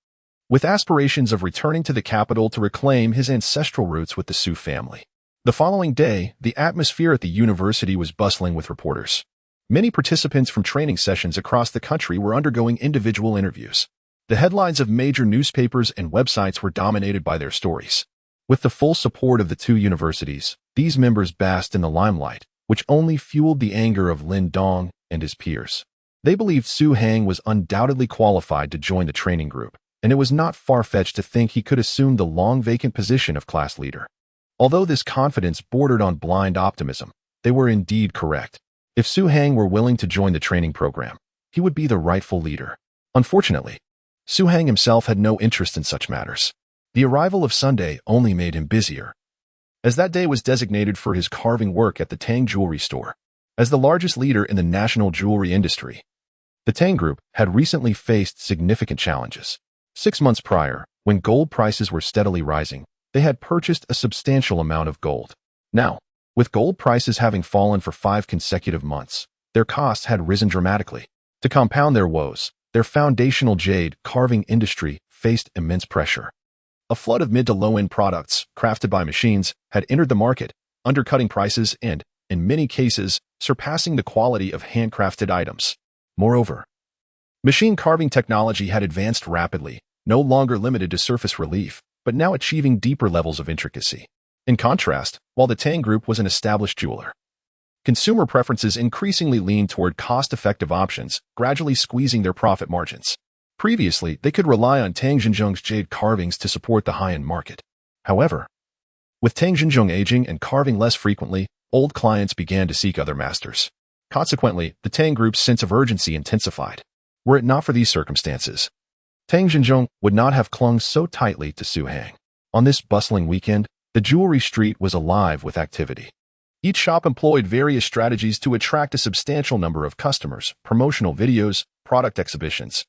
with aspirations of returning to the capital to reclaim his ancestral roots with the Su family. The following day, the atmosphere at the university was bustling with reporters. Many participants from training sessions across the country were undergoing individual interviews. The headlines of major newspapers and websites were dominated by their stories. With the full support of the two universities, these members basked in the limelight, which only fueled the anger of Lin Dong and his peers. They believed Su Hang was undoubtedly qualified to join the training group, and it was not far-fetched to think he could assume the long-vacant position of class leader. Although this confidence bordered on blind optimism, they were indeed correct. If Su Hang were willing to join the training program, he would be the rightful leader. Unfortunately, Su Hang himself had no interest in such matters. The arrival of Sunday only made him busier, as that day was designated for his carving work at the Tang Jewelry Store. As the largest leader in the national jewelry industry, the Tang Group had recently faced significant challenges. 6 months prior, when gold prices were steadily rising, they had purchased a substantial amount of gold. Now, with gold prices having fallen for 5 consecutive months, their costs had risen dramatically. To compound their woes, their foundational jade carving industry faced immense pressure. A flood of mid to low-end products, crafted by machines, had entered the market, undercutting prices and, in many cases, surpassing the quality of handcrafted items. Moreover, machine carving technology had advanced rapidly, no longer limited to surface relief, but now achieving deeper levels of intricacy. In contrast, while the Tang Group was an established jeweler, consumer preferences increasingly leaned toward cost-effective options, gradually squeezing their profit margins. Previously, they could rely on Tang Zhenjiang's jade carvings to support the high-end market. However, with Tang Zhenjiang aging and carving less frequently, old clients began to seek other masters. Consequently, the Tang Group's sense of urgency intensified. Were it not for these circumstances, Tang Zhenjiang would not have clung so tightly to Su Hang. On this bustling weekend, the jewelry street was alive with activity. Each shop employed various strategies to attract a substantial number of customers, promotional videos, product exhibitions,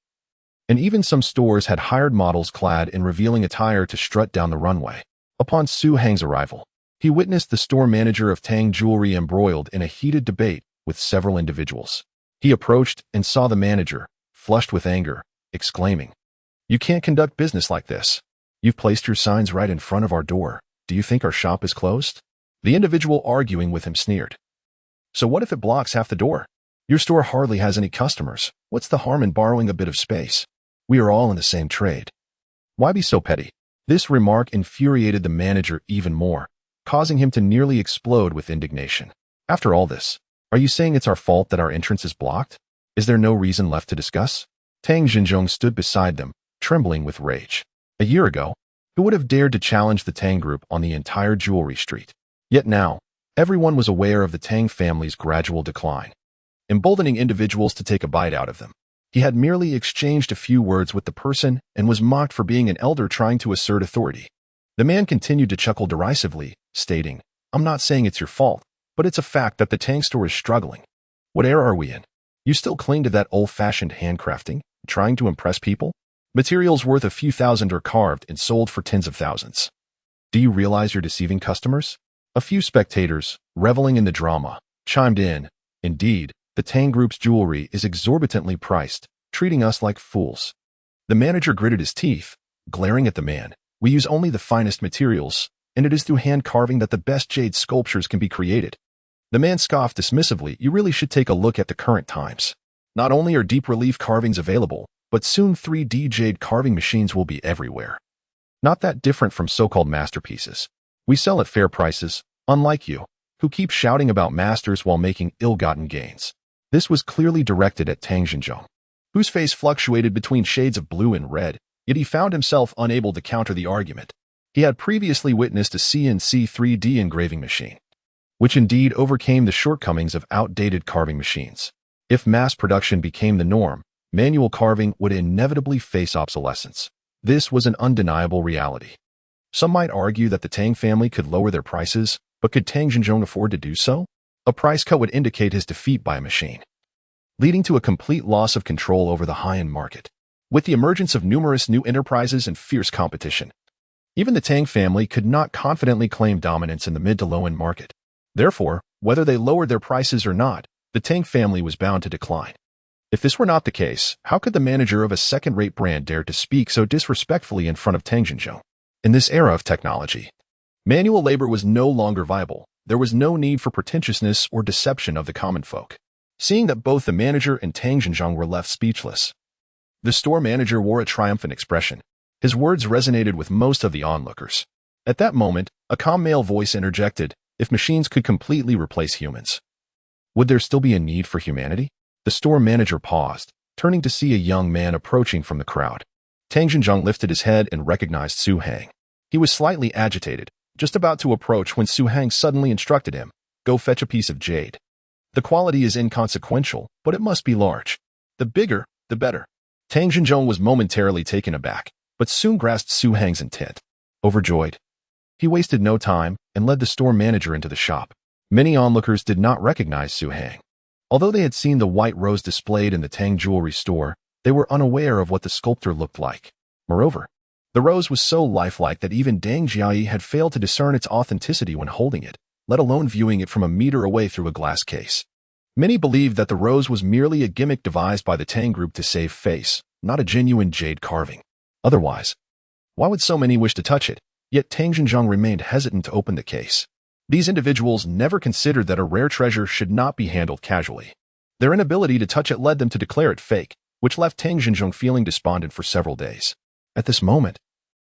and even some stores had hired models clad in revealing attire to strut down the runway. Upon Su Hang's arrival, he witnessed the store manager of Tang Jewelry embroiled in a heated debate with several individuals. He approached and saw the manager, flushed with anger, exclaiming, "You can't conduct business like this. You've placed your signs right in front of our door. Do you think our shop is closed?" The individual arguing with him sneered. "So what if it blocks half the door? Your store hardly has any customers. What's the harm in borrowing a bit of space? We are all in the same trade. Why be so petty?" This remark infuriated the manager even more, causing him to nearly explode with indignation. "After all this, are you saying it's our fault that our entrance is blocked? Is there no reason left to discuss?" Tang Zhenjiang stood beside them, trembling with rage. A year ago, who would have dared to challenge the Tang group on the entire jewelry street? Yet now, everyone was aware of the Tang family's gradual decline, emboldening individuals to take a bite out of them. He had merely exchanged a few words with the person and was mocked for being an elder trying to assert authority. The man continued to chuckle derisively, stating, "I'm not saying it's your fault, but it's a fact that the Tang store is struggling. What era are we in? You still cling to that old-fashioned handcrafting, trying to impress people? Materials worth a few thousand are carved and sold for tens of thousands. Do you realize you're deceiving customers?" A few spectators, reveling in the drama, chimed in, "Indeed, the Tang group's jewelry is exorbitantly priced, treating us like fools." The manager gritted his teeth, glaring at the man. "We use only the finest materials, and it is through hand carving that the best jade sculptures can be created." The man scoffed dismissively. "You really should take a look at the current times. Not only are deep relief carvings available, but soon 3D jade carving machines will be everywhere. Not that different from so-called masterpieces. We sell at fair prices, unlike you, who keep shouting about masters while making ill-gotten gains." This was clearly directed at Tang Xinzhong, whose face fluctuated between shades of blue and red, yet he found himself unable to counter the argument. He had previously witnessed a CNC 3D engraving machine, which indeed overcame the shortcomings of outdated carving machines. If mass production became the norm, manual carving would inevitably face obsolescence. This was an undeniable reality. Some might argue that the Tang family could lower their prices, but could Tang Xinzhong afford to do so? A price cut would indicate his defeat by a machine, leading to a complete loss of control over the high-end market. With the emergence of numerous new enterprises and fierce competition, even the Tang family could not confidently claim dominance in the mid to low-end market. Therefore, whether they lowered their prices or not, the Tang family was bound to decline. If this were not the case, how could the manager of a second-rate brand dare to speak so disrespectfully in front of Tang Xinzhong? In this era of technology, manual labor was no longer viable. There was no need for pretentiousness or deception of the common folk. Seeing that both the manager and Tang Xinzhong were left speechless, the store manager wore a triumphant expression. His words resonated with most of the onlookers. At that moment, a calm male voice interjected, "If machines could completely replace humans, would there still be a need for humanity?" The store manager paused, turning to see a young man approaching from the crowd. Tang Xinzhong lifted his head and recognized Su Hang. He was slightly agitated, just about to approach when Su Hang suddenly instructed him, "Go fetch a piece of jade. The quality is inconsequential, but it must be large. The bigger, the better." Tang Xinzhong was momentarily taken aback, but soon grasped Su Hang's intent. Overjoyed, he wasted no time and led the store manager into the shop. Many onlookers did not recognize Su Hang. Although they had seen the white rose displayed in the Tang jewelry store, they were unaware of what the sculptor looked like. Moreover, the rose was so lifelike that even Deng Jiayi had failed to discern its authenticity when holding it, let alone viewing it from a meter away through a glass case. Many believed that the rose was merely a gimmick devised by the Tang group to save face, not a genuine jade carving. Otherwise, why would so many wish to touch it? Yet Tang Xinzhong remained hesitant to open the case. These individuals never considered that a rare treasure should not be handled casually. Their inability to touch it led them to declare it fake, which left Tang Xinzhong feeling despondent for several days. At this moment,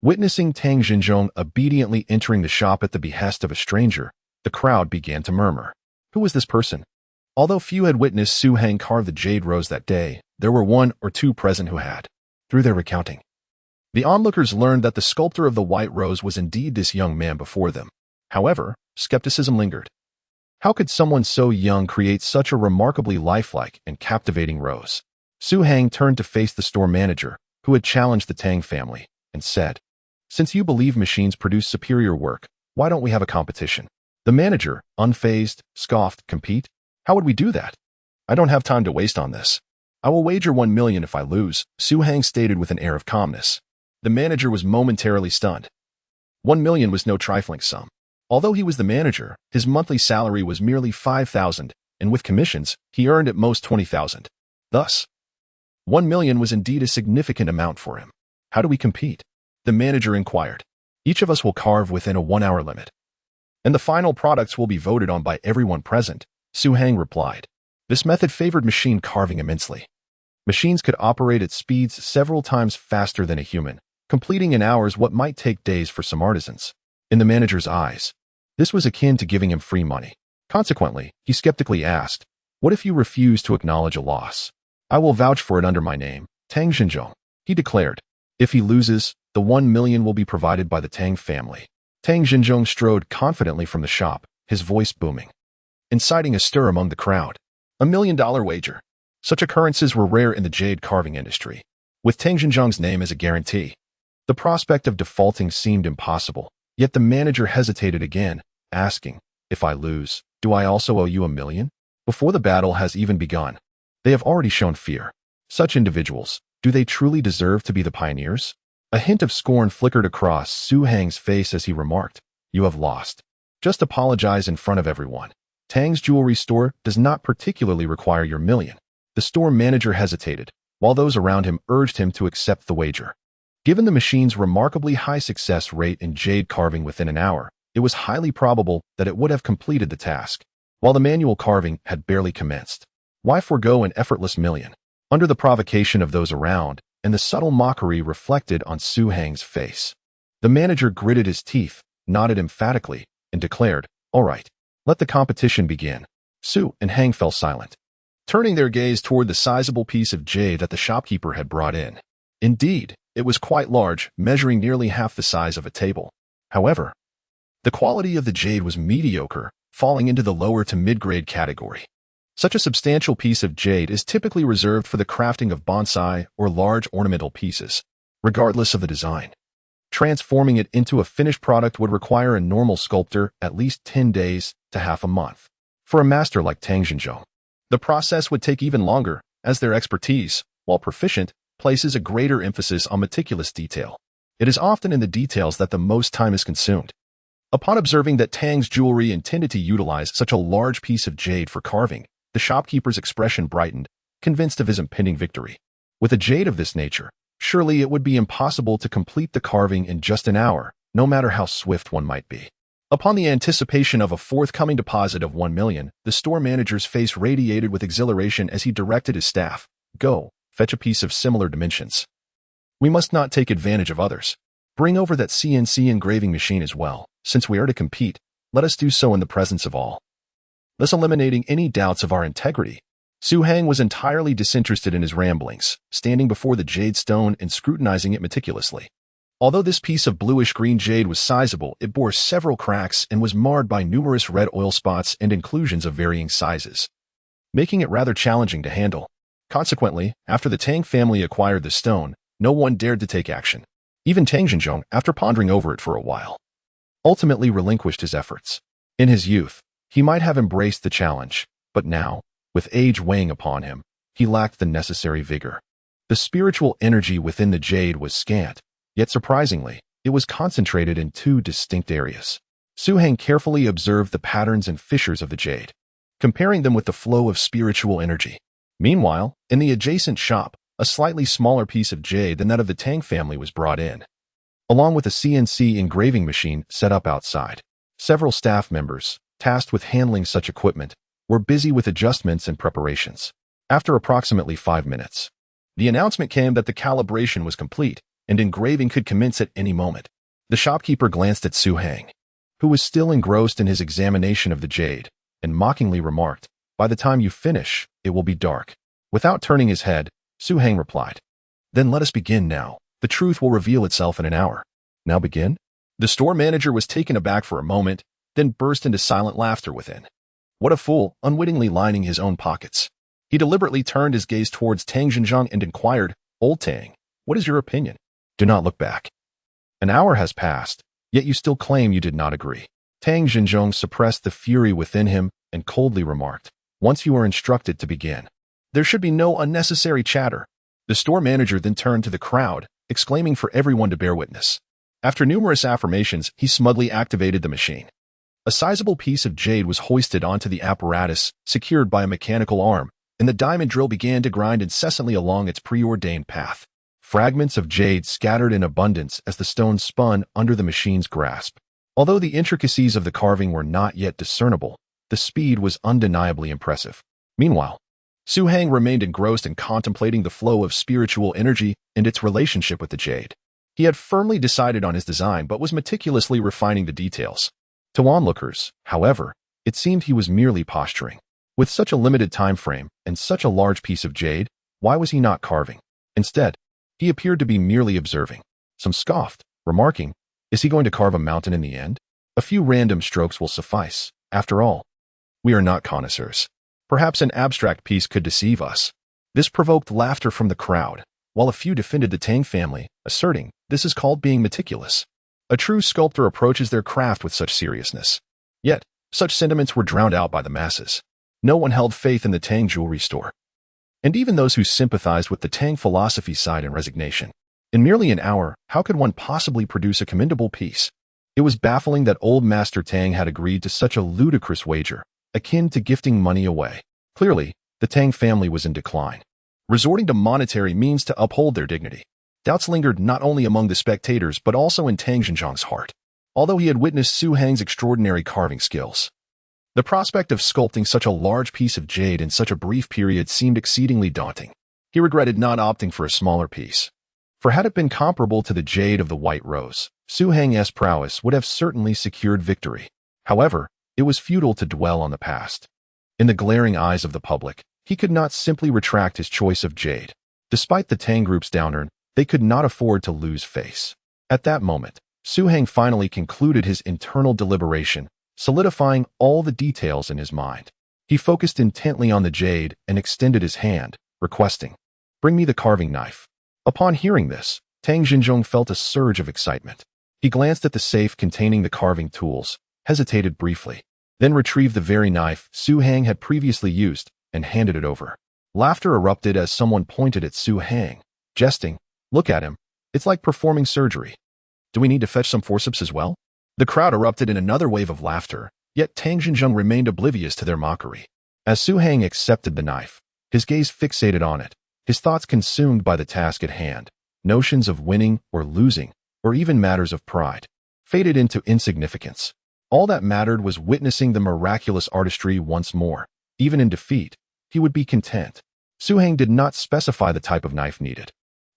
witnessing Tang Xinzhong obediently entering the shop at the behest of a stranger, the crowd began to murmur. Who was this person? Although few had witnessed Su Hang carve the jade rose that day, there were one or two present who had. Through their recounting, the onlookers learned that the sculptor of the white rose was indeed this young man before them. However, skepticism lingered. How could someone so young create such a remarkably lifelike and captivating rose? Su Hang turned to face the store manager, who had challenged the Tang family, and said, "Since you believe machines produce superior work, why don't we have a competition?" The manager, unfazed, scoffed, "Compete? How would we do that? I don't have time to waste on this. I will wager 1 million if I lose," Su Hang stated with an air of calmness. The manager was momentarily stunned. 1 million was no trifling sum. Although he was the manager, his monthly salary was merely 5,000, and with commissions, he earned at most 20,000. Thus, 1 million was indeed a significant amount for him. "How do we compete?" the manager inquired. "Each of us will carve within a 1-hour limit, and the final products will be voted on by everyone present," Su Hang replied. This method favored machine carving immensely. Machines could operate at speeds several times faster than a human, completing in hours what might take days for some artisans. In the manager's eyes, this was akin to giving him free money. Consequently, he skeptically asked, "What if you refuse to acknowledge a loss?" "I will vouch for it under my name, Tang Xinzhong," he declared. If he loses, the 1 million will be provided by the Tang family. Tang Xinzhong strode confidently from the shop, his voice booming, inciting a stir among the crowd. $1 million wager. Such occurrences were rare in the jade carving industry. With Tang Xinzhong's name as a guarantee, the prospect of defaulting seemed impossible, yet the manager hesitated again, asking, "If I lose, do I also owe you $1 million?" Before the battle has even begun, they have already shown fear. Such individuals, do they truly deserve to be the pioneers? A hint of scorn flickered across Su Hang's face as he remarked, "You have lost. Just apologize in front of everyone. Tang's jewelry store does not particularly require your $1 million. The store manager hesitated, while those around him urged him to accept the wager. Given the machine's remarkably high success rate in jade carving within an hour, it was highly probable that it would have completed the task, while the manual carving had barely commenced. Why forego an effortless $1 million? Under the provocation of those around, and the subtle mockery reflected on Su Hang's face, the manager gritted his teeth, nodded emphatically, and declared, "All right, let the competition begin." Su and Hang fell silent, turning their gaze toward the sizable piece of jade that the shopkeeper had brought in. Indeed, it was quite large, measuring nearly half the size of a table. However, the quality of the jade was mediocre, falling into the lower to mid-grade category. Such a substantial piece of jade is typically reserved for the crafting of bonsai or large ornamental pieces, regardless of the design. Transforming it into a finished product would require a normal sculptor at least 10 days to half a month. For a master like Tang Xinzhong, the process would take even longer, as their expertise, while proficient, places a greater emphasis on meticulous detail. It is often in the details that the most time is consumed. Upon observing that Tang's jewelry intended to utilize such a large piece of jade for carving, the shopkeeper's expression brightened, convinced of his impending victory. With a jade of this nature, surely it would be impossible to complete the carving in just an hour, no matter how swift one might be. Upon the anticipation of a forthcoming deposit of 1 million, the store manager's face radiated with exhilaration as he directed his staff, "Go, fetch a piece of similar dimensions. We must not take advantage of others. Bring over that CNC engraving machine as well. Since we are to compete, let us do so in the presence of all, thus eliminating any doubts of our integrity." Su Hang was entirely disinterested in his ramblings, standing before the jade stone and scrutinizing it meticulously. Although this piece of bluish-green jade was sizable, it bore several cracks and was marred by numerous red oil spots and inclusions of varying sizes, making it rather challenging to handle. Consequently, after the Tang family acquired the stone, no one dared to take action. Even Tang Xinzhong, after pondering over it for a while, ultimately relinquished his efforts. In his youth, he might have embraced the challenge, but now, with age weighing upon him, he lacked the necessary vigor. The spiritual energy within the jade was scant, yet surprisingly, it was concentrated in two distinct areas. Su Hang carefully observed the patterns and fissures of the jade, comparing them with the flow of spiritual energy. Meanwhile, in the adjacent shop, a slightly smaller piece of jade than that of the Tang family was brought in, along with a CNC engraving machine set up outside. Several staff members, tasked with handling such equipment, were busy with adjustments and preparations. After approximately 5 minutes, the announcement came that the calibration was complete and engraving could commence at any moment. The shopkeeper glanced at Su Hang, who was still engrossed in his examination of the jade, and mockingly remarked, "By the time you finish, it will be dark." Without turning his head, Su Hang replied, "Then let us begin now. The truth will reveal itself in an hour." "Now begin?" The store manager was taken aback for a moment, then burst into silent laughter within. What a fool, unwittingly lining his own pockets. He deliberately turned his gaze towards Tang Xinzhong and inquired, "Old Tang, what is your opinion?" "Do not look back. An hour has passed, yet you still claim you did not agree." Tang Xinzhong suppressed the fury within him and coldly remarked, "Once you are instructed to begin, there should be no unnecessary chatter." The store manager then turned to the crowd, exclaiming for everyone to bear witness. After numerous affirmations, he smugly activated the machine. A sizable piece of jade was hoisted onto the apparatus, secured by a mechanical arm, and the diamond drill began to grind incessantly along its preordained path. Fragments of jade scattered in abundance as the stone spun under the machine's grasp. Although the intricacies of the carving were not yet discernible, the speed was undeniably impressive. Meanwhile, Su Hang remained engrossed in contemplating the flow of spiritual energy and its relationship with the jade. He had firmly decided on his design but was meticulously refining the details. To onlookers, however, it seemed he was merely posturing. With such a limited time frame and such a large piece of jade, why was he not carving? Instead, He appeared to be merely observing. Some scoffed, remarking, "Is he going to carve a mountain in the end? A few random strokes will suffice. After all, we are not connoisseurs. Perhaps an abstract piece could deceive us." This provoked laughter from the crowd, while a few defended the Tang family, asserting, "This is called being meticulous. A true sculptor approaches their craft with such seriousness." Yet, such sentiments were drowned out by the masses. No one held faith in the Tang jewelry store, and even those who sympathized with the Tang philosophy sighed in resignation. In merely an hour, how could one possibly produce a commendable piece? It was baffling that old Master Tang had agreed to such a ludicrous wager, akin to gifting money away. Clearly, the Tang family was in decline, resorting to monetary means to uphold their dignity. Doubts lingered not only among the spectators but also in Tang Xinjiang's heart, although he had witnessed Su Hang's extraordinary carving skills. The prospect of sculpting such a large piece of jade in such a brief period seemed exceedingly daunting. He regretted not opting for a smaller piece, for had it been comparable to the jade of the White Rose, Su Hang's prowess would have certainly secured victory. However, it was futile to dwell on the past. In the glaring eyes of the public, he could not simply retract his choice of jade. Despite the Tang group's downturn, they could not afford to lose face. At that moment, Su Hang finally concluded his internal deliberation, solidifying all the details in his mind. He focused intently on the jade and extended his hand, requesting, "Bring me the carving knife." Upon hearing this, Tang Xinjiang felt a surge of excitement. He glanced at the safe containing the carving tools, hesitated briefly, then retrieved the very knife Su Hang had previously used and handed it over. Laughter erupted as someone pointed at Su Hang, jesting, "Look at him. It's like performing surgery. Do we need to fetch some forceps as well?" The crowd erupted in another wave of laughter, yet Tang Xinjiang remained oblivious to their mockery. As Su Hang accepted the knife, his gaze fixated on it, his thoughts consumed by the task at hand. Notions of winning or losing, or even matters of pride, faded into insignificance. All that mattered was witnessing the miraculous artistry once more. Even in defeat, he would be content. Su Hang did not specify the type of knife needed.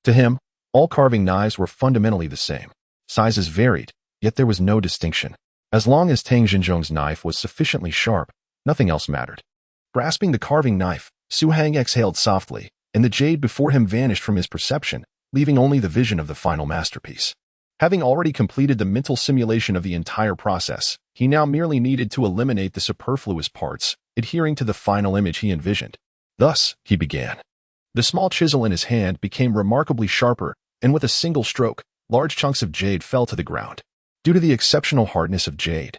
To him, all carving knives were fundamentally the same. Sizes varied, yet there was no distinction. As long as Tang Xinjiang's knife was sufficiently sharp, nothing else mattered. Grasping the carving knife, Su Hang exhaled softly, and the jade before him vanished from his perception, leaving only the vision of the final masterpiece. Having already completed the mental simulation of the entire process, he now merely needed to eliminate the superfluous parts, adhering to the final image he envisioned. Thus, he began. The small chisel in his hand became remarkably sharper, and with a single stroke, large chunks of jade fell to the ground. Due to the exceptional hardness of jade,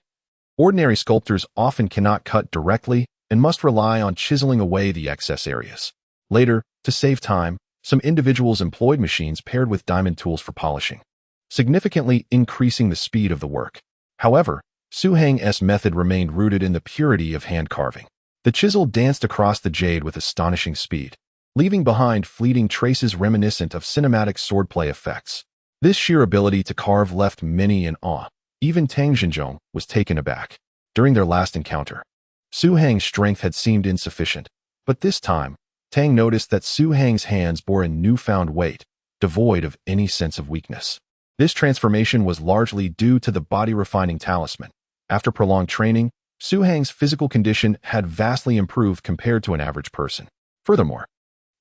ordinary sculptors often cannot cut directly and must rely on chiseling away the excess areas. Later, to save time, some individuals employed machines paired with diamond tools for polishing, significantly increasing the speed of the work. However, Su Hang's method remained rooted in the purity of hand carving. The chisel danced across the jade with astonishing speed, leaving behind fleeting traces reminiscent of cinematic swordplay effects. This sheer ability to carve left many in awe. Even Tang Xinjiang was taken aback. During their last encounter, Su Hang's strength had seemed insufficient, but this time, Tang noticed that Su Hang's hands bore a newfound weight, devoid of any sense of weakness. This transformation was largely due to the body-refining talisman. After prolonged training, Su Hang's physical condition had vastly improved compared to an average person. Furthermore,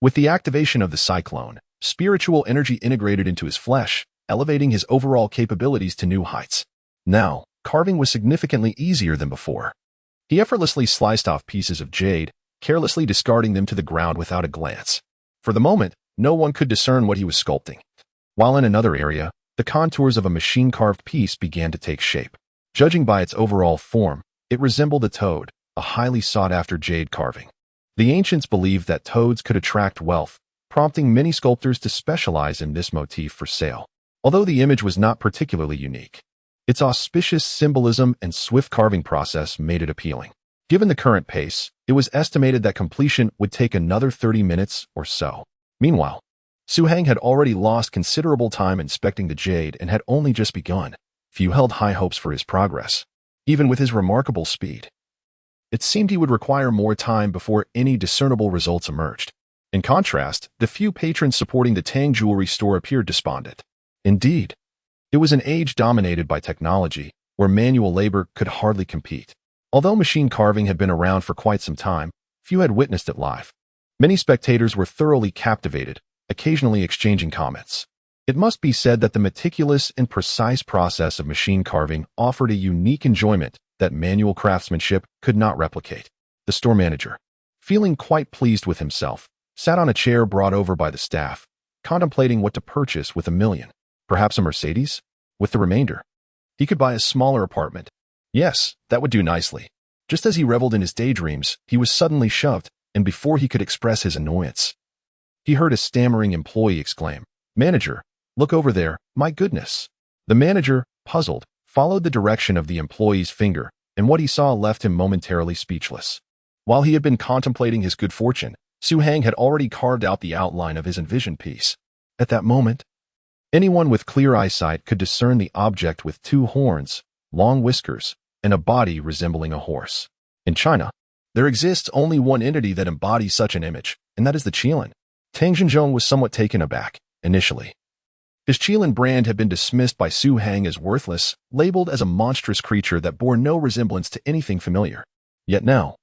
with the activation of the cyclone, spiritual energy integrated into his flesh, elevating his overall capabilities to new heights. Now, carving was significantly easier than before. He effortlessly sliced off pieces of jade, carelessly discarding them to the ground without a glance. For the moment, no one could discern what he was sculpting. While in another area, the contours of a machine-carved piece began to take shape. Judging by its overall form, it resembled a toad, a highly sought-after jade carving. The ancients believed that toads could attract wealth, prompting many sculptors to specialize in this motif for sale. Although the image was not particularly unique, its auspicious symbolism and swift carving process made it appealing. Given the current pace, it was estimated that completion would take another 30 minutes or so. Meanwhile, Su Hang had already lost considerable time inspecting the jade and had only just begun. Few held high hopes for his progress. Even with his remarkable speed, it seemed he would require more time before any discernible results emerged. In contrast, the few patrons supporting the Tang jewelry store appeared despondent. Indeed, it was an age dominated by technology, where manual labor could hardly compete. Although machine carving had been around for quite some time, few had witnessed it live. Many spectators were thoroughly captivated, occasionally exchanging comments. It must be said that the meticulous and precise process of machine carving offered a unique enjoyment that manual craftsmanship could not replicate. The store manager, feeling quite pleased with himself, sat on a chair brought over by the staff, contemplating what to purchase with $1 million. Perhaps a Mercedes? With the remainder, he could buy a smaller apartment. Yes, that would do nicely. Just as he reveled in his daydreams, he was suddenly shoved, and before he could express his annoyance, he heard a stammering employee exclaim, "Manager, look over there, my goodness." The manager, puzzled, followed the direction of the employee's finger, and what he saw left him momentarily speechless. While he had been contemplating his good fortune, Su Hang had already carved out the outline of his envisioned piece. At that moment, anyone with clear eyesight could discern the object with 2 horns, long whiskers, and a body resembling a horse. In China, there exists only one entity that embodies such an image, and that is the qilin. Tang Xinzhong was somewhat taken aback, initially. His qilin brand had been dismissed by Su Hang as worthless, labeled as a monstrous creature that bore no resemblance to anything familiar. Yet now,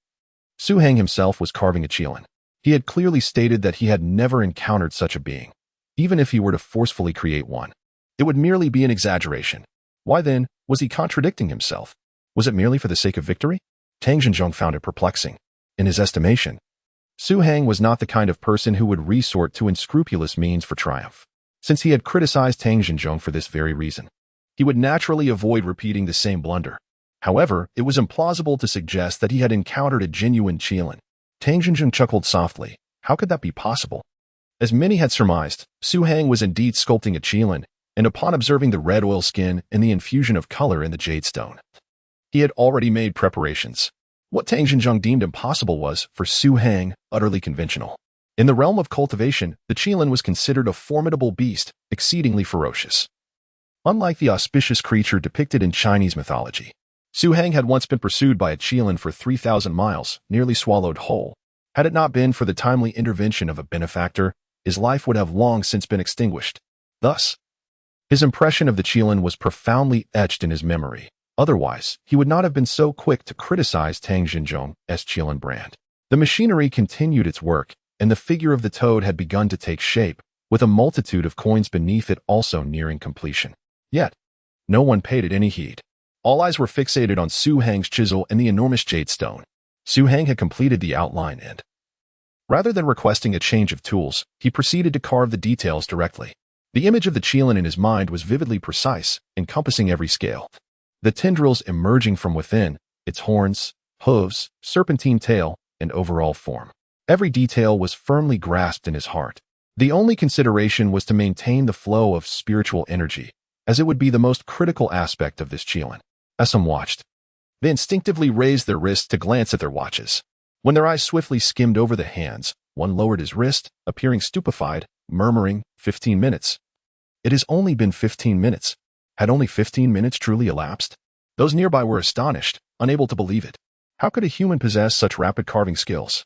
Su Hang himself was carving a qilin. He had clearly stated that he had never encountered such a being. Even if he were to forcefully create one, it would merely be an exaggeration. Why then was he contradicting himself? Was it merely for the sake of victory? Tang Xinzhong found it perplexing. In his estimation, Su Hang was not the kind of person who would resort to unscrupulous means for triumph. Since he had criticized Tang Xinzhong for this very reason, he would naturally avoid repeating the same blunder. However, it was implausible to suggest that he had encountered a genuine qilin. Tang Xinzhong chuckled softly. How could that be possible? As many had surmised, Su Hang was indeed sculpting a qilin, and upon observing the red oil skin and the infusion of color in the jade stone, he had already made preparations. What Tang Xinzhong deemed impossible was, for Su Hang, utterly conventional. In the realm of cultivation, the qilin was considered a formidable beast, exceedingly ferocious. Unlike the auspicious creature depicted in Chinese mythology, Su Hang had once been pursued by a qilin for 3,000 miles, nearly swallowed whole. Had it not been for the timely intervention of a benefactor, his life would have long since been extinguished. Thus, his impression of the qilin was profoundly etched in his memory. Otherwise, he would not have been so quick to criticize Tang Xinzhong's qilin brand. The machinery continued its work, and the figure of the toad had begun to take shape, with a multitude of coins beneath it also nearing completion. Yet, no one paid it any heed. All eyes were fixated on Su Hang's chisel and the enormous jade stone. Su Hang had completed the outline and, rather than requesting a change of tools, he proceeded to carve the details directly. The image of the qilin in his mind was vividly precise, encompassing every scale. The tendrils emerging from within, its horns, hooves, serpentine tail, and overall form. Every detail was firmly grasped in his heart. The only consideration was to maintain the flow of spiritual energy, as it would be the most critical aspect of this qilin. As some watched, they instinctively raised their wrists to glance at their watches. When their eyes swiftly skimmed over the hands, one lowered his wrist, appearing stupefied, murmuring, 15 minutes. It has only been 15 minutes. Had only 15 minutes truly elapsed? Those nearby were astonished, unable to believe it. How could a human possess such rapid carving skills?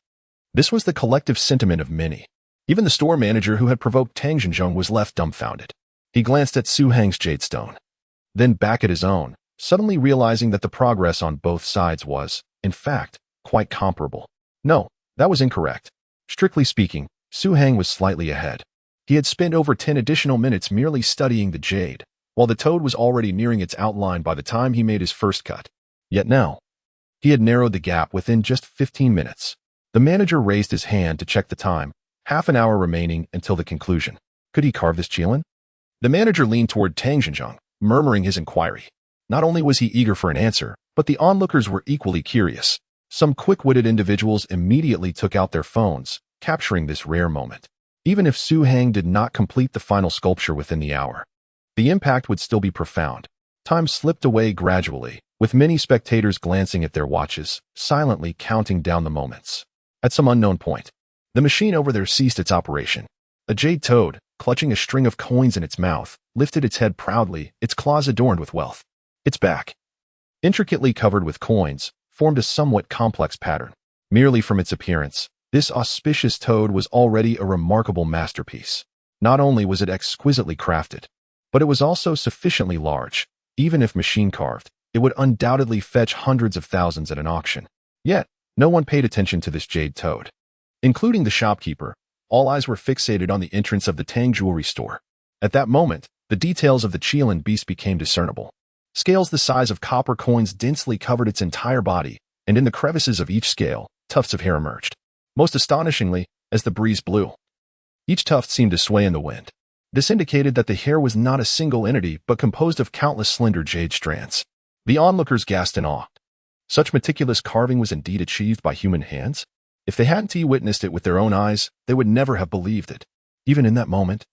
This was the collective sentiment of many. Even the store manager who had provoked Tang Xinzhong was left dumbfounded. He glanced at Su Hang's jade stone, then back at his own, suddenly realizing that the progress on both sides was, in fact, quite comparable. No, that was incorrect. Strictly speaking, Su Hang was slightly ahead. He had spent over 10 additional minutes merely studying the jade, while the toad was already nearing its outline by the time he made his first cut. Yet now, he had narrowed the gap within just 15 minutes. The manager raised his hand to check the time, half an hour remaining until the conclusion. Could he carve this qilin? The manager leaned toward Tang Xinzhong, murmuring his inquiry. Not only was he eager for an answer, but the onlookers were equally curious. Some quick-witted individuals immediately took out their phones, capturing this rare moment. Even if Su Hang did not complete the final sculpture within the hour, the impact would still be profound. Time slipped away gradually, with many spectators glancing at their watches, silently counting down the moments. At some unknown point, the machine over there ceased its operation. A jade toad, clutching a string of coins in its mouth, lifted its head proudly, its claws adorned with wealth. Its back, intricately covered with coins, formed a somewhat complex pattern. Merely from its appearance, this auspicious toad was already a remarkable masterpiece. Not only was it exquisitely crafted, but it was also sufficiently large. Even if machine-carved, it would undoubtedly fetch hundreds of thousands at an auction. Yet, no one paid attention to this jade toad. Including the shopkeeper, All eyes were fixated on the entrance of the Tang jewelry store. At that moment, the details of the Qilin beast became discernible. Scales the size of copper coins densely covered its entire body, and in the crevices of each scale, tufts of hair emerged. Most astonishingly, as the breeze blew, each tuft seemed to sway in the wind. This indicated that the hair was not a single entity but composed of countless slender jade strands. The onlookers gasped in awe. Such meticulous carving was indeed achieved by human hands? If they hadn't witnessed it with their own eyes, they would never have believed it. Even in that moment,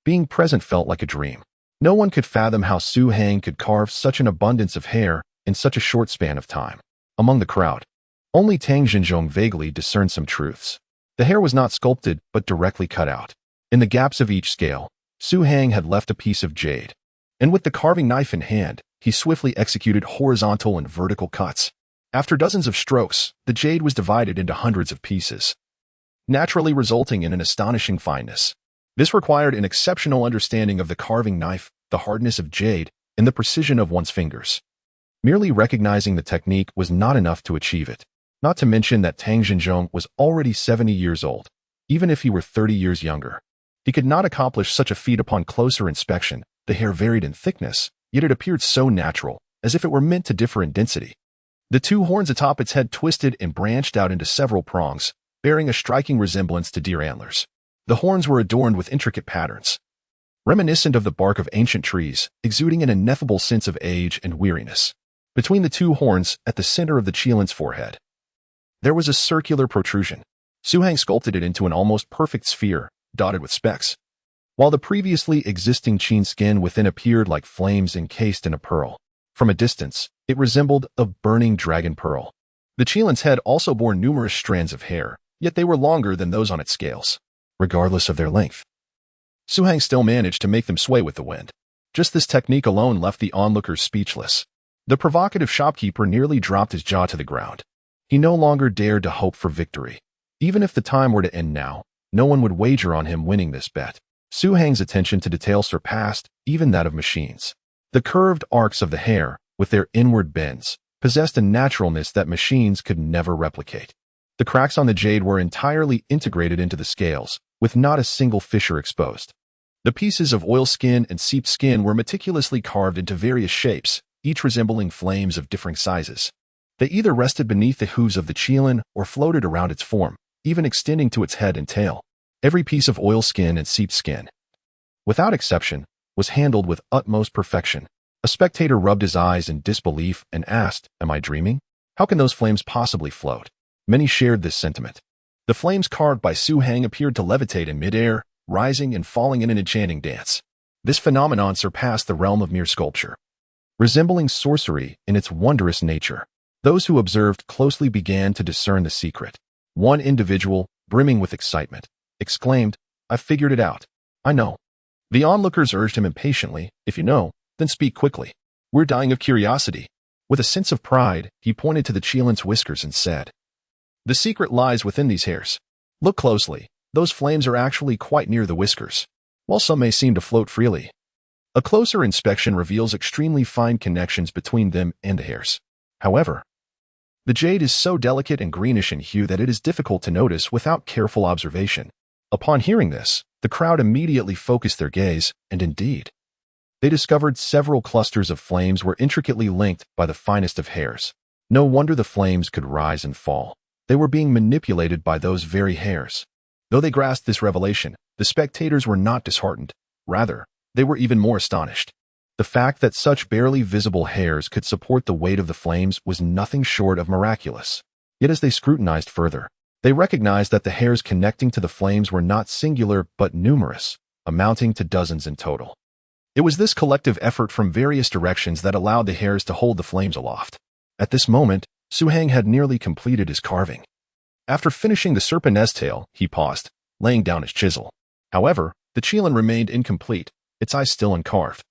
being present felt like a dream. No one could fathom how Su Hang could carve such an abundance of hair in such a short span of time. Among the crowd, only Tang Xinzhong vaguely discerned some truths. The hair was not sculpted, but directly cut out. In the gaps of each scale, Su Hang had left a piece of jade. And with the carving knife in hand, he swiftly executed horizontal and vertical cuts. After dozens of strokes, the jade was divided into hundreds of pieces, naturally resulting in an astonishing fineness. This required an exceptional understanding of the carving knife, the hardness of jade, and the precision of one's fingers. Merely recognizing the technique was not enough to achieve it. Not to mention that Tang Xinzhong was already 70 years old. Even if he were 30 years younger, he could not accomplish such a feat upon closer inspection. The hair varied in thickness, yet it appeared so natural, as if it were meant to differ in density. The two horns atop its head twisted and branched out into several prongs, bearing a striking resemblance to deer antlers. The horns were adorned with intricate patterns, reminiscent of the bark of ancient trees, exuding an ineffable sense of age and weariness. Between the two horns, at the center of the Qilin's forehead, there was a circular protrusion. Su Hang sculpted it into an almost perfect sphere, dotted with specks, while the previously existing Qin skin within appeared like flames encased in a pearl. From a distance, it resembled a burning dragon pearl. The Qilin's head also bore numerous strands of hair, yet they were longer than those on its scales. Regardless of their length, Su Hang still managed to make them sway with the wind. Just this technique alone left the onlookers speechless. The provocative shopkeeper nearly dropped his jaw to the ground. He no longer dared to hope for victory. Even if the time were to end now, no one would wager on him winning this bet. Su Hang's attention to detail surpassed even that of machines. The curved arcs of the hair, with their inward bends, possessed a naturalness that machines could never replicate. The cracks on the jade were entirely integrated into the scales, with not a single fissure exposed. The pieces of oilskin and seeped skin were meticulously carved into various shapes, each resembling flames of differing sizes. They either rested beneath the hooves of the Qilin or floated around its form, even extending to its head and tail. Every piece of oilskin and seeped skin, without exception, was handled with utmost perfection. A spectator rubbed his eyes in disbelief and asked, "Am I dreaming? How can those flames possibly float?" Many shared this sentiment. The flames carved by Su Hang appeared to levitate in midair, rising and falling in an enchanting dance. This phenomenon surpassed the realm of mere sculpture, resembling sorcery in its wondrous nature. Those who observed closely began to discern the secret. One individual, brimming with excitement, exclaimed, "I've figured it out. I know." The onlookers urged him impatiently, "If you know, then speak quickly. We're dying of curiosity." With a sense of pride, he pointed to the Qilin's whiskers and said, "The secret lies within these hairs. Look closely. Those flames are actually quite near the whiskers, while some may seem to float freely. A closer inspection reveals extremely fine connections between them and the hairs. However, the jade is so delicate and greenish in hue that it is difficult to notice without careful observation." Upon hearing this, the crowd immediately focused their gaze, and indeed, they discovered several clusters of flames were intricately linked by the finest of hairs. No wonder the flames could rise and fall. They were being manipulated by those very hairs. Though they grasped this revelation, the spectators were not disheartened. Rather, they were even more astonished. The fact that such barely visible hairs could support the weight of the flames was nothing short of miraculous. Yet as they scrutinized further, they recognized that the hairs connecting to the flames were not singular but numerous, amounting to dozens in total. It was this collective effort from various directions that allowed the hairs to hold the flames aloft. At this moment, Su Hang had nearly completed his carving. After finishing the serpent's tail, he paused, laying down his chisel. However, the Qilin remained incomplete, its eyes still uncarved,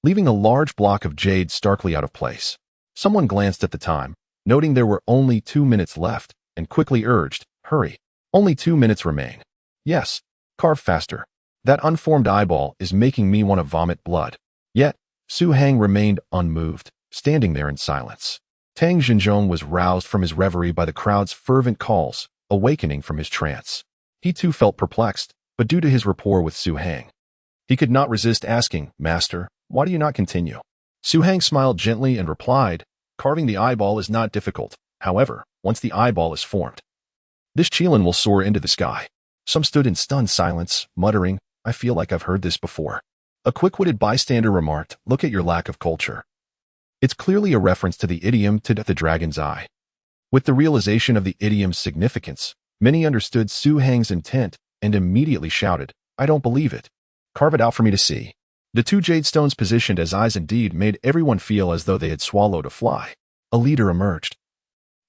leaving a large block of jade starkly out of place. Someone glanced at the time, noting there were only 2 minutes left, and quickly urged, "Hurry. Only 2 minutes remain. Yes, carve faster. That unformed eyeball is making me want to vomit blood." Yet, Su Hang remained unmoved, standing there in silence. Tang Xinzhong was roused from his reverie by the crowd's fervent calls, awakening from his trance. He too felt perplexed, but due to his rapport with Su Hang, he could not resist asking, "Master, why do you not continue?" Su Hang smiled gently and replied, "Carving the eyeball is not difficult. However, once the eyeball is formed, this qilin will soar into the sky." Some stood in stunned silence, muttering, "I feel like I've heard this before." A quick-witted bystander remarked, "Look at your lack of culture." It's clearly a reference to the idiom to the dragon's eye. With the realization of the idiom's significance, many understood Su Hang's intent and immediately shouted, "I don't believe it. Carve it out for me to see." The two jade stones positioned as eyes indeed made everyone feel as though they had swallowed a fly. A leader emerged,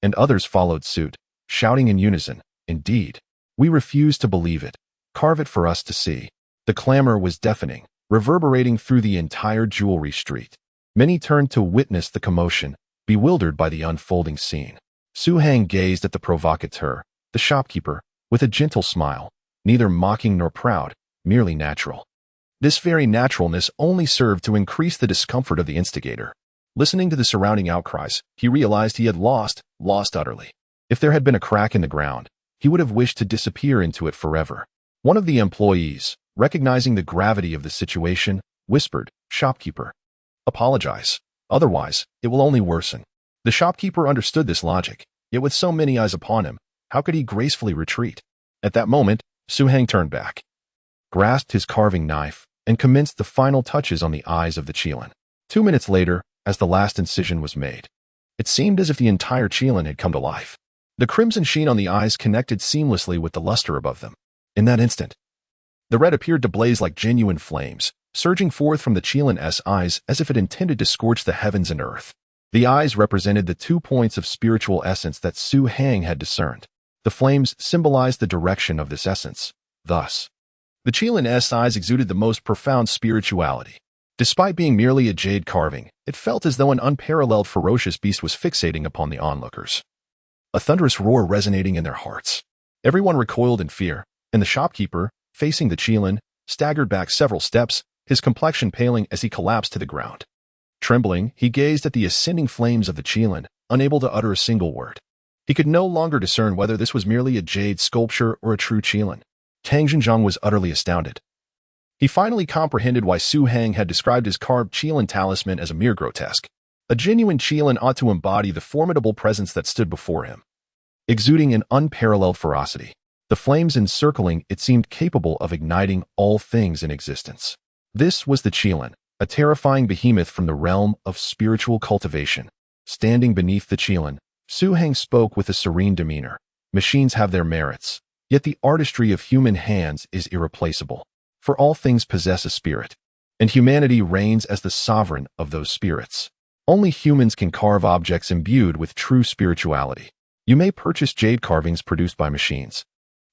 and others followed suit, shouting in unison, "Indeed. We refuse to believe it. Carve it for us to see." The clamor was deafening, reverberating through the entire jewelry street. Many turned to witness the commotion, bewildered by the unfolding scene. Su Hang gazed at the provocateur, the shopkeeper, with a gentle smile, neither mocking nor proud, merely natural. This very naturalness only served to increase the discomfort of the instigator. Listening to the surrounding outcries, he realized he had lost utterly. If there had been a crack in the ground, he would have wished to disappear into it forever. One of the employees, recognizing the gravity of the situation, whispered, "Shopkeeper, apologize. Otherwise, it will only worsen." The shopkeeper understood this logic, yet with so many eyes upon him, how could he gracefully retreat? At that moment, Su Hang turned back, grasped his carving knife, and commenced the final touches on the eyes of the qilin. 2 minutes later, as the last incision was made, it seemed as if the entire qilin had come to life. The crimson sheen on the eyes connected seamlessly with the luster above them. In that instant, the red appeared to blaze like genuine flames, surging forth from the qilin's eyes as if it intended to scorch the heavens and earth. The eyes represented the 2 points of spiritual essence that Su Hang had discerned. The flames symbolized the direction of this essence. Thus, the qilin's eyes exuded the most profound spirituality. Despite being merely a jade carving, it felt as though an unparalleled ferocious beast was fixating upon the onlookers. A thunderous roar resonating in their hearts. Everyone recoiled in fear, and the shopkeeper, facing the qilin, staggered back several steps, his complexion paling as he collapsed to the ground. Trembling, he gazed at the ascending flames of the qilin, unable to utter a single word. He could no longer discern whether this was merely a jade sculpture or a true qilin. Tang Xinjiang was utterly astounded. He finally comprehended why Su Hang had described his carved qilin talisman as a mere grotesque. A genuine qilin ought to embody the formidable presence that stood before him, exuding an unparalleled ferocity. The flames encircling it seemed capable of igniting all things in existence. This was the qilin, a terrifying behemoth from the realm of spiritual cultivation. Standing beneath the qilin, Su Hang spoke with a serene demeanor. Machines have their merits, yet the artistry of human hands is irreplaceable. For all things possess a spirit, and humanity reigns as the sovereign of those spirits. Only humans can carve objects imbued with true spirituality. You may purchase jade carvings produced by machines,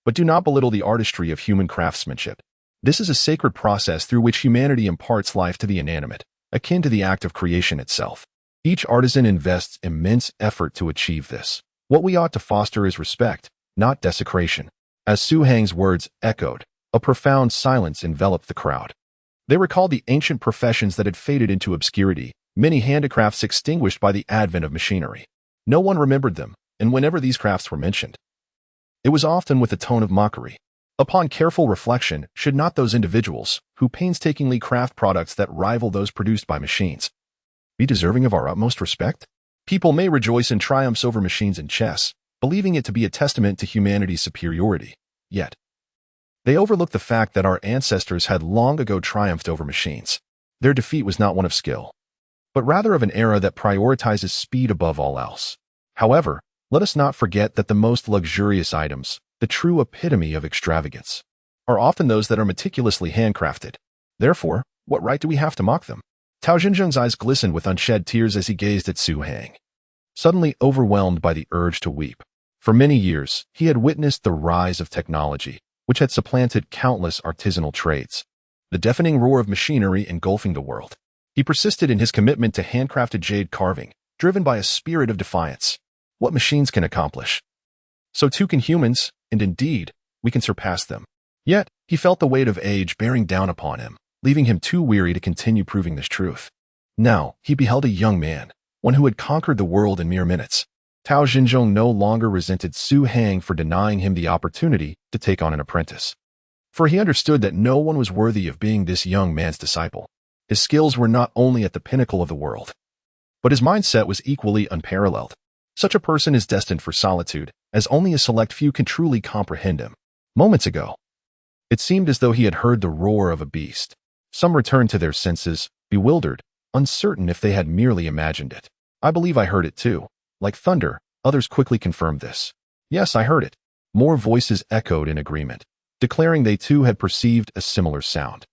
but do not belittle the artistry of human craftsmanship. This is a sacred process through which humanity imparts life to the inanimate, akin to the act of creation itself. Each artisan invests immense effort to achieve this. What we ought to foster is respect, not desecration. As Su Hang's words echoed, a profound silence enveloped the crowd. They recalled the ancient professions that had faded into obscurity, many handicrafts extinguished by the advent of machinery. No one remembered them, and whenever these crafts were mentioned, it was often with a tone of mockery. Upon careful reflection, should not those individuals, who painstakingly craft products that rival those produced by machines, be deserving of our utmost respect? People may rejoice in triumphs over machines in chess, believing it to be a testament to humanity's superiority. Yet, they overlook the fact that our ancestors had long ago triumphed over machines. Their defeat was not one of skill, but rather of an era that prioritizes speed above all else. However, let us not forget that the most luxurious items, the true epitome of extravagance, are often those that are meticulously handcrafted. Therefore, what right do we have to mock them? Tao Xinjiang's eyes glistened with unshed tears as he gazed at Su Hang, suddenly overwhelmed by the urge to weep. For many years, he had witnessed the rise of technology, which had supplanted countless artisanal trades. The deafening roar of machinery engulfing the world. He persisted in his commitment to handcrafted jade carving, driven by a spirit of defiance. What machines can accomplish, so too can humans, and indeed, we can surpass them. Yet, he felt the weight of age bearing down upon him, leaving him too weary to continue proving this truth. Now, he beheld a young man, one who had conquered the world in mere minutes. Tao Xinzhong no longer resented Su Hang for denying him the opportunity to take on an apprentice. For he understood that no one was worthy of being this young man's disciple. His skills were not only at the pinnacle of the world, but his mindset was equally unparalleled. Such a person is destined for solitude, as only a select few can truly comprehend him. Moments ago, it seemed as though he had heard the roar of a beast. Some returned to their senses, bewildered, uncertain if they had merely imagined it. I believe I heard it too. Like thunder, others quickly confirmed this. Yes, I heard it. More voices echoed in agreement, declaring they too had perceived a similar sound.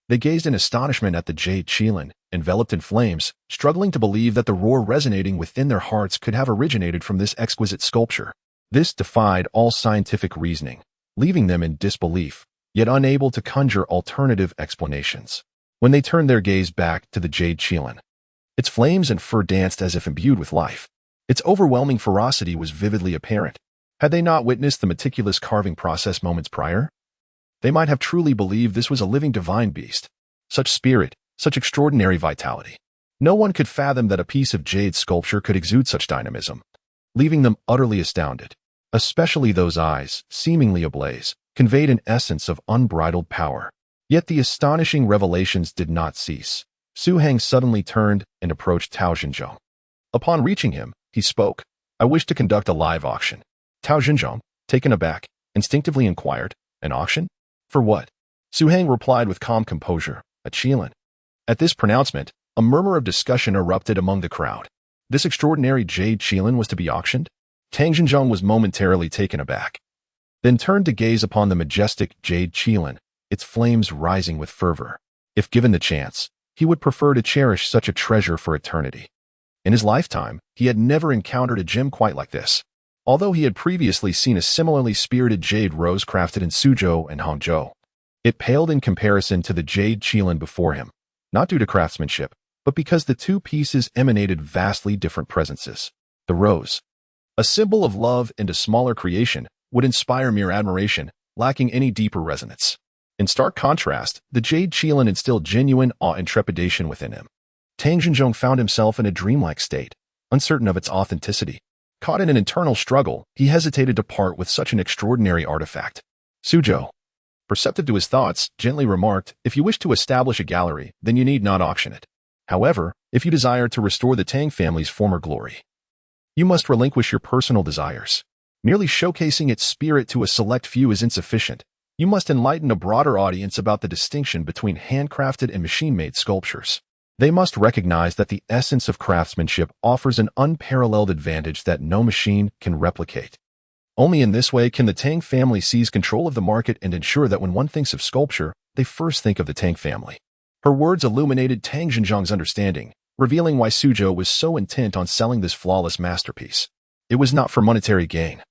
They gazed in astonishment at the jade qilin, enveloped in flames, struggling to believe that the roar resonating within their hearts could have originated from this exquisite sculpture. This defied all scientific reasoning, leaving them in disbelief, yet unable to conjure alternative explanations. When they turned their gaze back to the jade qilin, its flames and fur danced as if imbued with life. Its overwhelming ferocity was vividly apparent. Had they not witnessed the meticulous carving process moments prior, they might have truly believed this was a living divine beast. Such spirit, such extraordinary vitality. No one could fathom that a piece of jade sculpture could exude such dynamism, leaving them utterly astounded. Especially those eyes, seemingly ablaze, conveyed an essence of unbridled power. Yet the astonishing revelations did not cease. Su Hang suddenly turned and approached Tao Xinzhong. Upon reaching him, he spoke. I wish to conduct a live auction. Tao Xinzhong, taken aback, instinctively inquired, an auction? For what? Su Hang replied with calm composure, a qilin. At this pronouncement, a murmur of discussion erupted among the crowd. This extraordinary jade qilin was to be auctioned? Tang Xinzhong was momentarily taken aback, then turned to gaze upon the majestic jade qilin, its flames rising with fervor. If given the chance, he would prefer to cherish such a treasure for eternity. In his lifetime, he had never encountered a gem quite like this. Although he had previously seen a similarly spirited jade rose crafted in Suzhou and Hangzhou, it paled in comparison to the jade qilin before him, not due to craftsmanship, but because the two pieces emanated vastly different presences. The rose, a symbol of love and a smaller creation, would inspire mere admiration, lacking any deeper resonance. In stark contrast, the jade qilin instilled genuine awe and trepidation within him. Tang Xinzhong found himself in a dreamlike state, uncertain of its authenticity. Caught in an internal struggle, he hesitated to part with such an extraordinary artifact. Suzhou, perceptive to his thoughts, gently remarked, if you wish to establish a gallery, then you need not auction it. However, if you desire to restore the Tang family's former glory, you must relinquish your personal desires. Merely showcasing its spirit to a select few is insufficient. You must enlighten a broader audience about the distinction between handcrafted and machine-made sculptures. They must recognize that the essence of craftsmanship offers an unparalleled advantage that no machine can replicate. Only in this way can the Tang family seize control of the market and ensure that when one thinks of sculpture, they first think of the Tang family. Her words illuminated Tang Xinzhong's understanding, revealing why Suzhou was so intent on selling this flawless masterpiece. It was not for monetary gain,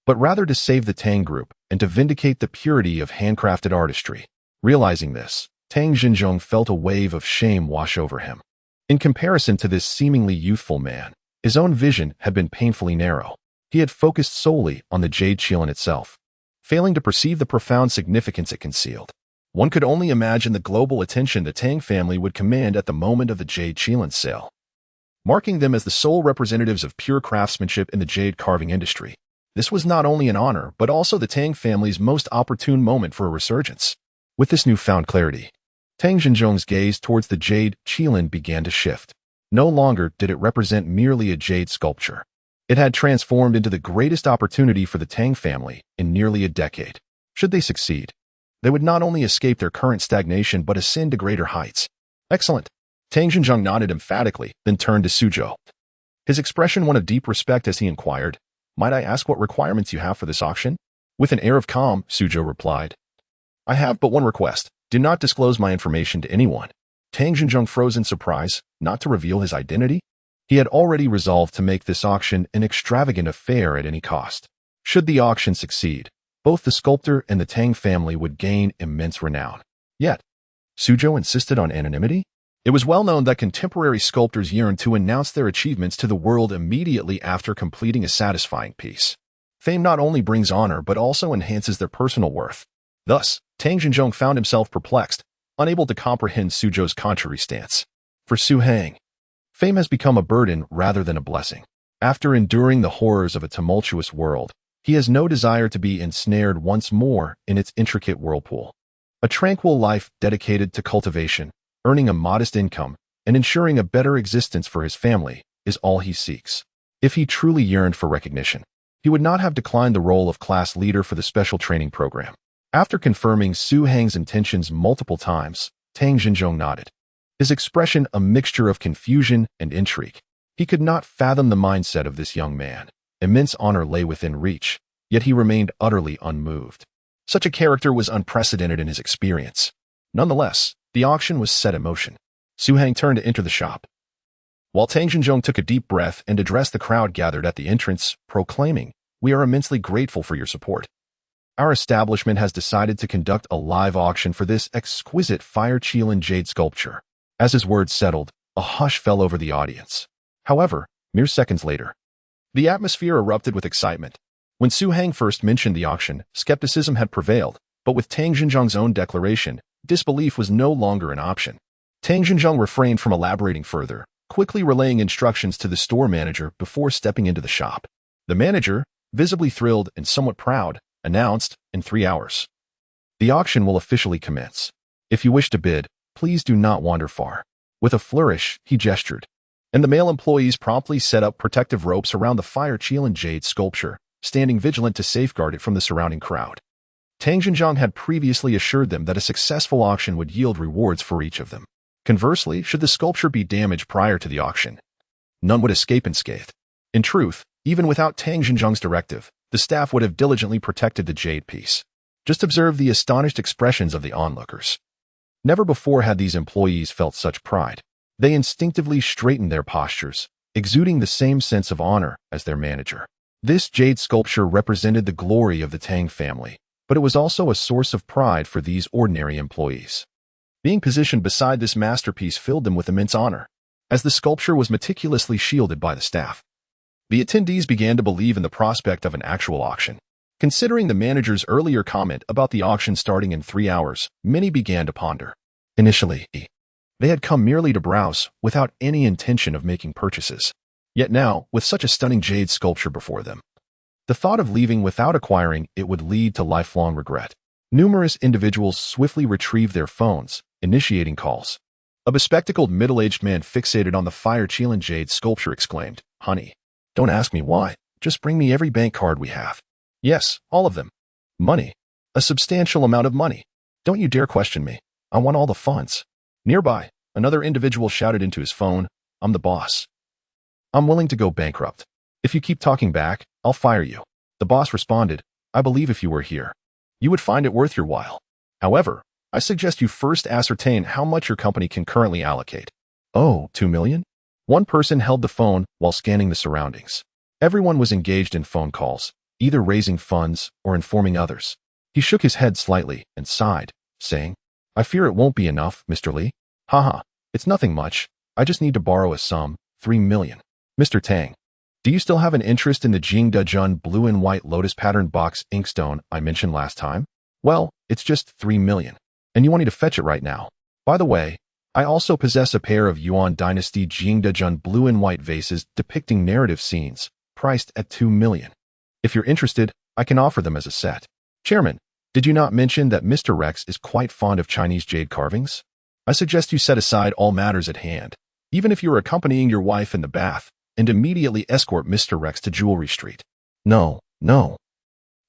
but rather to save the Tang group and to vindicate the purity of handcrafted artistry. Realizing this, Tang Xinzhong felt a wave of shame wash over him. In comparison to this seemingly youthful man, his own vision had been painfully narrow. He had focused solely on the jade qilin itself, failing to perceive the profound significance it concealed. One could only imagine the global attention the Tang family would command at the moment of the jade qilin sale, marking them as the sole representatives of pure craftsmanship in the jade carving industry. This was not only an honor, but also the Tang family's most opportune moment for a resurgence. With this newfound clarity, Tang Xinzhong's gaze towards the jade qilin began to shift. No longer did it represent merely a jade sculpture. It had transformed into the greatest opportunity for the Tang family in nearly a decade. Should they succeed, they would not only escape their current stagnation but ascend to greater heights. Excellent. Tang Xinzhong nodded emphatically, then turned to Suzhou. His expression one of deep respect as he inquired, might I ask what requirements you have for this auction? With an air of calm, Suzhou replied, I have but one request. Do not disclose my information to anyone. Tang Xinzhong froze in surprise, not to reveal his identity. He had already resolved to make this auction an extravagant affair at any cost. Should the auction succeed, both the sculptor and the Tang family would gain immense renown. Yet, Suzhou insisted on anonymity? It was well known that contemporary sculptors yearned to announce their achievements to the world immediately after completing a satisfying piece. Fame not only brings honor but also enhances their personal worth. Thus, Tang Xinzhong found himself perplexed, unable to comprehend Suzhou's contrary stance. For Su Hang, fame has become a burden rather than a blessing. After enduring the horrors of a tumultuous world, he has no desire to be ensnared once more in its intricate whirlpool. A tranquil life dedicated to cultivation, earning a modest income, and ensuring a better existence for his family is all he seeks. If he truly yearned for recognition, he would not have declined the role of class leader for the special training program. After confirming Su Hang's intentions multiple times, Tang Xinzhong nodded, his expression a mixture of confusion and intrigue. He could not fathom the mindset of this young man. Immense honor lay within reach, yet he remained utterly unmoved. Such a character was unprecedented in his experience. Nonetheless, the auction was set in motion. Su Hang turned to enter the shop, while Tang Xinzhong took a deep breath and addressed the crowd gathered at the entrance, proclaiming, "We are immensely grateful for your support. Our establishment has decided to conduct a live auction for this exquisite fire Qilin jade sculpture." As his words settled, a hush fell over the audience. However, mere seconds later, the atmosphere erupted with excitement. When Su Hang first mentioned the auction, skepticism had prevailed, but with Tang Xinzhong's own declaration, disbelief was no longer an option. Tang Xinzhong refrained from elaborating further, quickly relaying instructions to the store manager before stepping into the shop. The manager, visibly thrilled and somewhat proud, announced, "In 3 hours, the auction will officially commence. If you wish to bid, please do not wander far." With a flourish, he gestured, and the male employees promptly set up protective ropes around the fire Qilin jade sculpture, standing vigilant to safeguard it from the surrounding crowd. Tang Xinzhong had previously assured them that a successful auction would yield rewards for each of them. Conversely, should the sculpture be damaged prior to the auction, none would escape unscathed. In truth, even without Tang Xinzhong's directive, the staff would have diligently protected the jade piece. Just observe the astonished expressions of the onlookers. Never before had these employees felt such pride. They instinctively straightened their postures, exuding the same sense of honor as their manager. This jade sculpture represented the glory of the Tang family, but it was also a source of pride for these ordinary employees. Being positioned beside this masterpiece filled them with immense honor, as the sculpture was meticulously shielded by the staff. The attendees began to believe in the prospect of an actual auction. Considering the manager's earlier comment about the auction starting in 3 hours, many began to ponder. Initially, they had come merely to browse, without any intention of making purchases. Yet now, with such a stunning jade sculpture before them, the thought of leaving without acquiring it would lead to lifelong regret. Numerous individuals swiftly retrieved their phones, initiating calls. A bespectacled middle-aged man fixated on the fire Qilin jade sculpture exclaimed, "Honey, don't ask me why, just bring me every bank card we have." "Yes, all of them." "Money. A substantial amount of money. Don't you dare question me. I want all the funds." Nearby, another individual shouted into his phone, "I'm the boss. I'm willing to go bankrupt. If you keep talking back, I'll fire you." The boss responded, "I believe if you were here, you would find it worth your while. However, I suggest you first ascertain how much your company can currently allocate." "Oh, 2 million? One person held the phone while scanning the surroundings. Everyone was engaged in phone calls, either raising funds or informing others. He shook his head slightly and sighed, saying, "I fear it won't be enough, Mr. Li. Haha, it's nothing much. I just need to borrow a sum, 3 million. Mr. Tang, do you still have an interest in the Jingdezhen blue and white lotus pattern box inkstone I mentioned last time? Well, it's just 3 million, and you want me to fetch it right now. By the way, I also possess a pair of Yuan Dynasty Jingdezhen blue and white vases depicting narrative scenes, priced at 2 million. If you're interested, I can offer them as a set." "Chairman, did you not mention that Mr. Rex is quite fond of Chinese jade carvings? I suggest you set aside all matters at hand, even if you are accompanying your wife in the bath, and immediately escort Mr. Rex to Jewelry Street." No.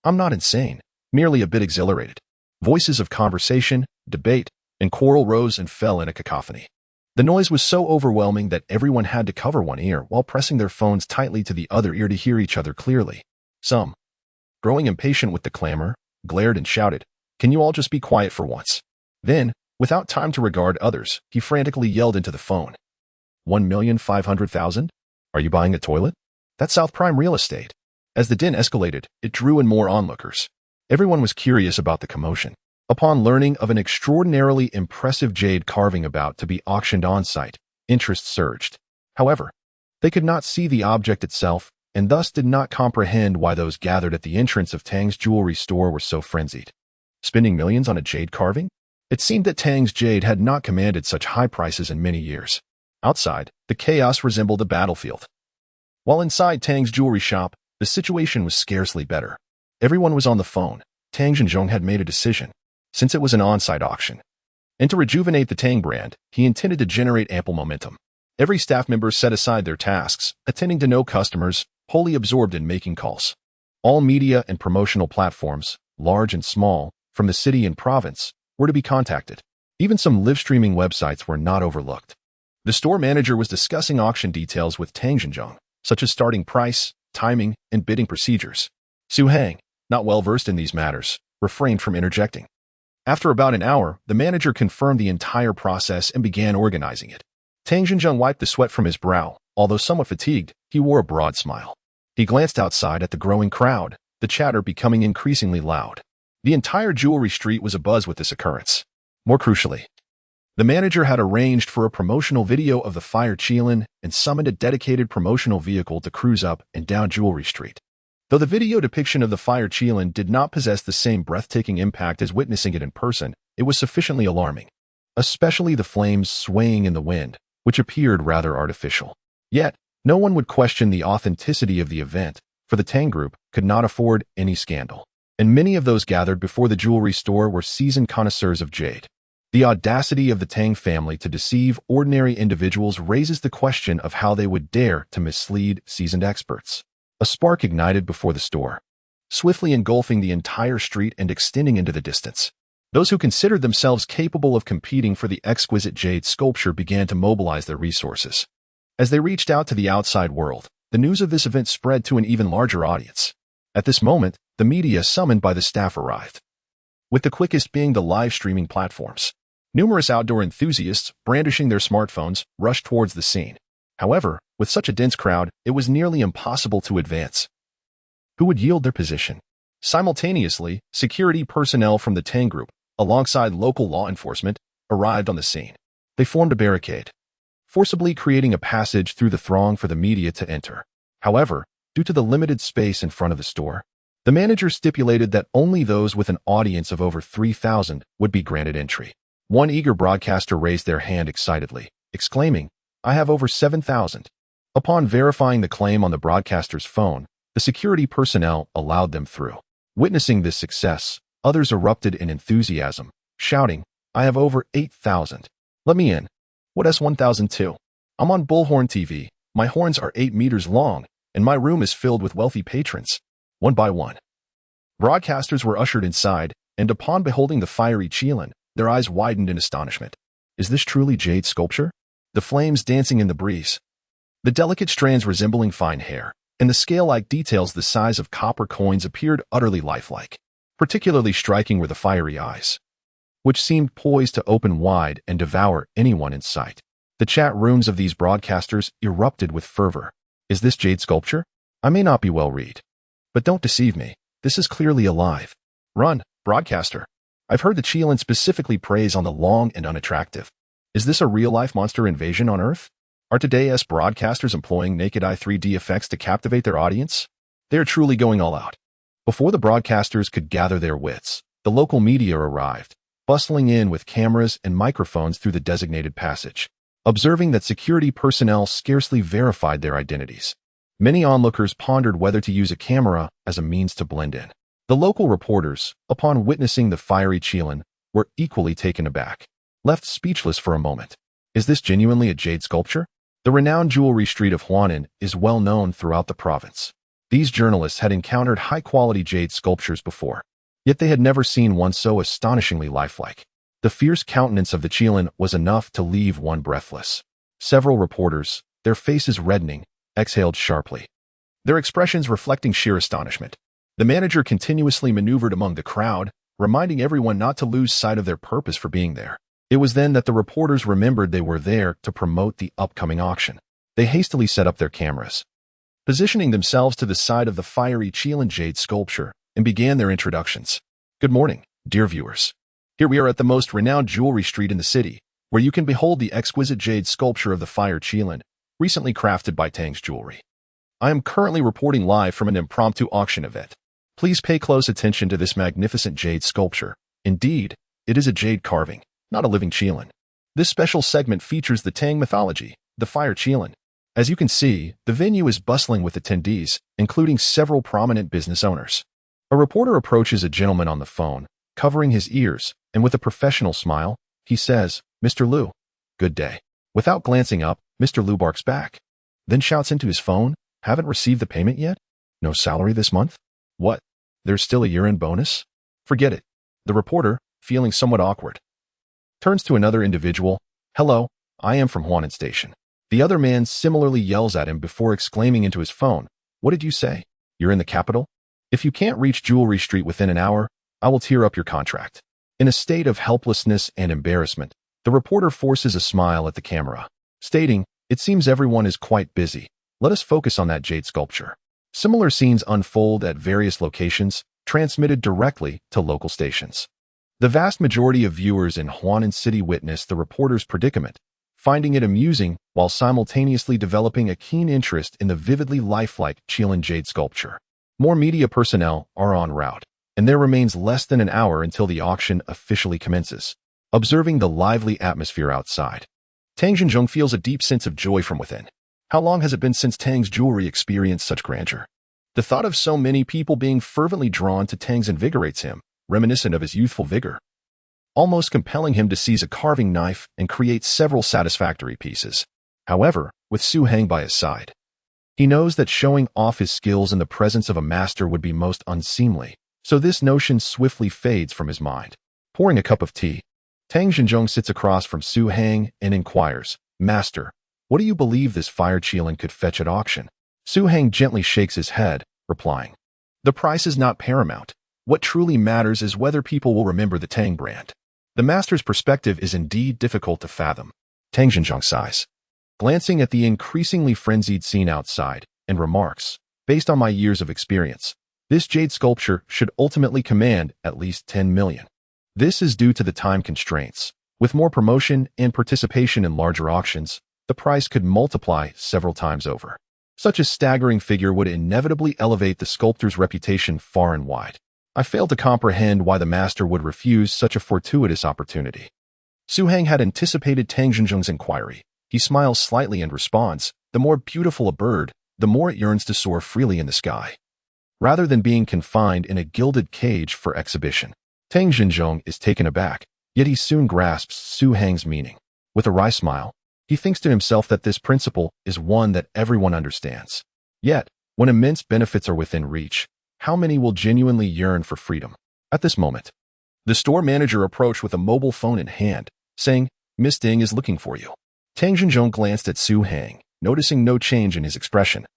I'm not insane, merely a bit exhilarated." Voices of conversation, debate, and quarrel rose and fell in a cacophony. The noise was so overwhelming that everyone had to cover one ear while pressing their phones tightly to the other ear to hear each other clearly. Some, growing impatient with the clamor, glared and shouted, "Can you all just be quiet for once?" Then, without time to regard others, he frantically yelled into the phone, 1,500,000? Are you buying a toilet? That's South Prime real estate." As the din escalated, it drew in more onlookers. Everyone was curious about the commotion. Upon learning of an extraordinarily impressive jade carving about to be auctioned on-site, interest surged. However, they could not see the object itself, and thus did not comprehend why those gathered at the entrance of Tang's jewelry store were so frenzied. Spending millions on a jade carving? It seemed that Tang's jade had not commanded such high prices in many years. Outside, the chaos resembled a battlefield. While inside Tang's jewelry shop, the situation was scarcely better. Everyone was on the phone. Tang Zhenzhong had made a decision, since it was an on-site auction. And to rejuvenate the Tang brand, he intended to generate ample momentum. Every staff member set aside their tasks, attending to no customers, wholly absorbed in making calls. All media and promotional platforms, large and small, from the city and province, were to be contacted. Even some live-streaming websites were not overlooked. The store manager was discussing auction details with Tang Zhenzhong, such as starting price, timing, and bidding procedures. Su Hang, not well-versed in these matters, refrained from interjecting. After about an hour, the manager confirmed the entire process and began organizing it. Tang Zhenzhong wiped the sweat from his brow. Although somewhat fatigued, he wore a broad smile. He glanced outside at the growing crowd, the chatter becoming increasingly loud. The entire jewelry street was abuzz with this occurrence. More crucially, the manager had arranged for a promotional video of the Fire Qilin and summoned a dedicated promotional vehicle to cruise up and down Jewelry Street. Though the video depiction of the Fire Qilin did not possess the same breathtaking impact as witnessing it in person, it was sufficiently alarming, especially the flames swaying in the wind, which appeared rather artificial. Yet, no one would question the authenticity of the event, for the Tang Group could not afford any scandal, and many of those gathered before the jewelry store were seasoned connoisseurs of jade. The audacity of the Tang family to deceive ordinary individuals raises the question of how they would dare to mislead seasoned experts. A spark ignited before the store, swiftly engulfing the entire street and extending into the distance. Those who considered themselves capable of competing for the exquisite jade sculpture began to mobilize their resources. As they reached out to the outside world, the news of this event spread to an even larger audience. At this moment, the media summoned by the staff arrived, with the quickest being the live streaming platforms. Numerous outdoor enthusiasts, brandishing their smartphones, rushed towards the scene. However, with such a dense crowd, it was nearly impossible to advance. Who would yield their position? Simultaneously, security personnel from the Tang Group, alongside local law enforcement, arrived on the scene. They formed a barricade, forcibly creating a passage through the throng for the media to enter. However, due to the limited space in front of the store, the manager stipulated that only those with an audience of over 3,000 would be granted entry. One eager broadcaster raised their hand excitedly, exclaiming, "I have over 7,000. Upon verifying the claim on the broadcaster's phone, the security personnel allowed them through. Witnessing this success, others erupted in enthusiasm, shouting, "I have over 8,000. Let me in. What S1002? I'm on Bullhorn TV. My horns are 8 meters long, and my room is filled with wealthy patrons." One by one, broadcasters were ushered inside, and upon beholding the fiery Qilin, their eyes widened in astonishment. Is this truly jade sculpture? The flames dancing in the breeze, the delicate strands resembling fine hair, and the scale-like details the size of copper coins appeared utterly lifelike. Particularly striking were the fiery eyes, which seemed poised to open wide and devour anyone in sight. The chat rooms of these broadcasters erupted with fervor. Is this jade sculpture? I may not be well read, but don't deceive me. This is clearly alive. Run, broadcaster. I've heard the Qilin specifically praise on the long and unattractive. Is this a real-life monster invasion on Earth? Are today's broadcasters employing naked eye 3D effects to captivate their audience? They are truly going all out. Before the broadcasters could gather their wits, the local media arrived, bustling in with cameras and microphones through the designated passage. Observing that security personnel scarcely verified their identities, many onlookers pondered whether to use a camera as a means to blend in. The local reporters, upon witnessing the fiery Qilin, were equally taken aback, left speechless for a moment. Is this genuinely a jade sculpture? The renowned jewelry street of Huanan is well known throughout the province. These journalists had encountered high-quality jade sculptures before, yet they had never seen one so astonishingly lifelike. The fierce countenance of the Qilin was enough to leave one breathless. Several reporters, their faces reddening, exhaled sharply, their expressions reflecting sheer astonishment. The manager continuously maneuvered among the crowd, reminding everyone not to lose sight of their purpose for being there. It was then that the reporters remembered they were there to promote the upcoming auction. They hastily set up their cameras, positioning themselves to the side of the fiery Qilin jade sculpture, and began their introductions. Good morning, dear viewers. Here we are at the most renowned jewelry street in the city, where you can behold the exquisite jade sculpture of the Fire Qilin, recently crafted by Tang's Jewelry. I am currently reporting live from an impromptu auction event. Please pay close attention to this magnificent jade sculpture. Indeed, it is a jade carving, not a living Qilin. This special segment features the Tang mythology, the Fire Qilin. As you can see, the venue is bustling with attendees, including several prominent business owners. A reporter approaches a gentleman on the phone, covering his ears, and with a professional smile, he says, "Mr. Liu, good day." Without glancing up, Mr. Liu barks back, then shouts into his phone, "Haven't received the payment yet? No salary this month? What? There's still a year-end bonus? Forget it." The reporter, feeling somewhat awkward, turns to another individual, "Hello, I am from Huanan Station." The other man similarly yells at him before exclaiming into his phone, "What did you say? You're in the capital? If you can't reach Jewelry Street within an hour, I will tear up your contract." In a state of helplessness and embarrassment, the reporter forces a smile at the camera, stating, "It seems everyone is quite busy. Let us focus on that jade sculpture." Similar scenes unfold at various locations, transmitted directly to local stations. The vast majority of viewers in Huanan City witness the reporter's predicament, finding it amusing while simultaneously developing a keen interest in the vividly lifelike Qilin jade sculpture. More media personnel are en route, and there remains less than an hour until the auction officially commences. Observing the lively atmosphere outside, Tang Xinzhong feels a deep sense of joy from within. How long has it been since Tang's jewelry experienced such grandeur? The thought of so many people being fervently drawn to Tang's invigorates him, reminiscent of his youthful vigor, almost compelling him to seize a carving knife and create several satisfactory pieces. However, with Su Hang by his side, he knows that showing off his skills in the presence of a master would be most unseemly, so this notion swiftly fades from his mind. Pouring a cup of tea, Tang Xinzhong sits across from Su Hang and inquires, "Master, what do you believe this fire Qilin could fetch at auction?" Su Hang gently shakes his head, replying, "The price is not paramount. What truly matters is whether people will remember the Tang brand." The master's perspective is indeed difficult to fathom. Tang Xinzhong sighs, glancing at the increasingly frenzied scene outside, and remarks, "Based on my years of experience, this jade sculpture should ultimately command at least 10 million. This is due to the time constraints. With more promotion and participation in larger auctions, the price could multiply several times over. Such a staggering figure would inevitably elevate the sculptor's reputation far and wide. I fail to comprehend why the master would refuse such a fortuitous opportunity." Su Hang had anticipated Tang Xinzhong's inquiry. He smiles slightly and responds, "The more beautiful a bird, the more it yearns to soar freely in the sky, rather than being confined in a gilded cage for exhibition." Tang Xinzhong is taken aback, yet he soon grasps Su Hang's meaning. With a wry smile, he thinks to himself that this principle is one that everyone understands. Yet, when immense benefits are within reach, how many will genuinely yearn for freedom? At this moment, the store manager approached with a mobile phone in hand, saying, "Miss Ding is looking for you." Tang Xinzhong glanced at Su Hang, noticing no change in his expression,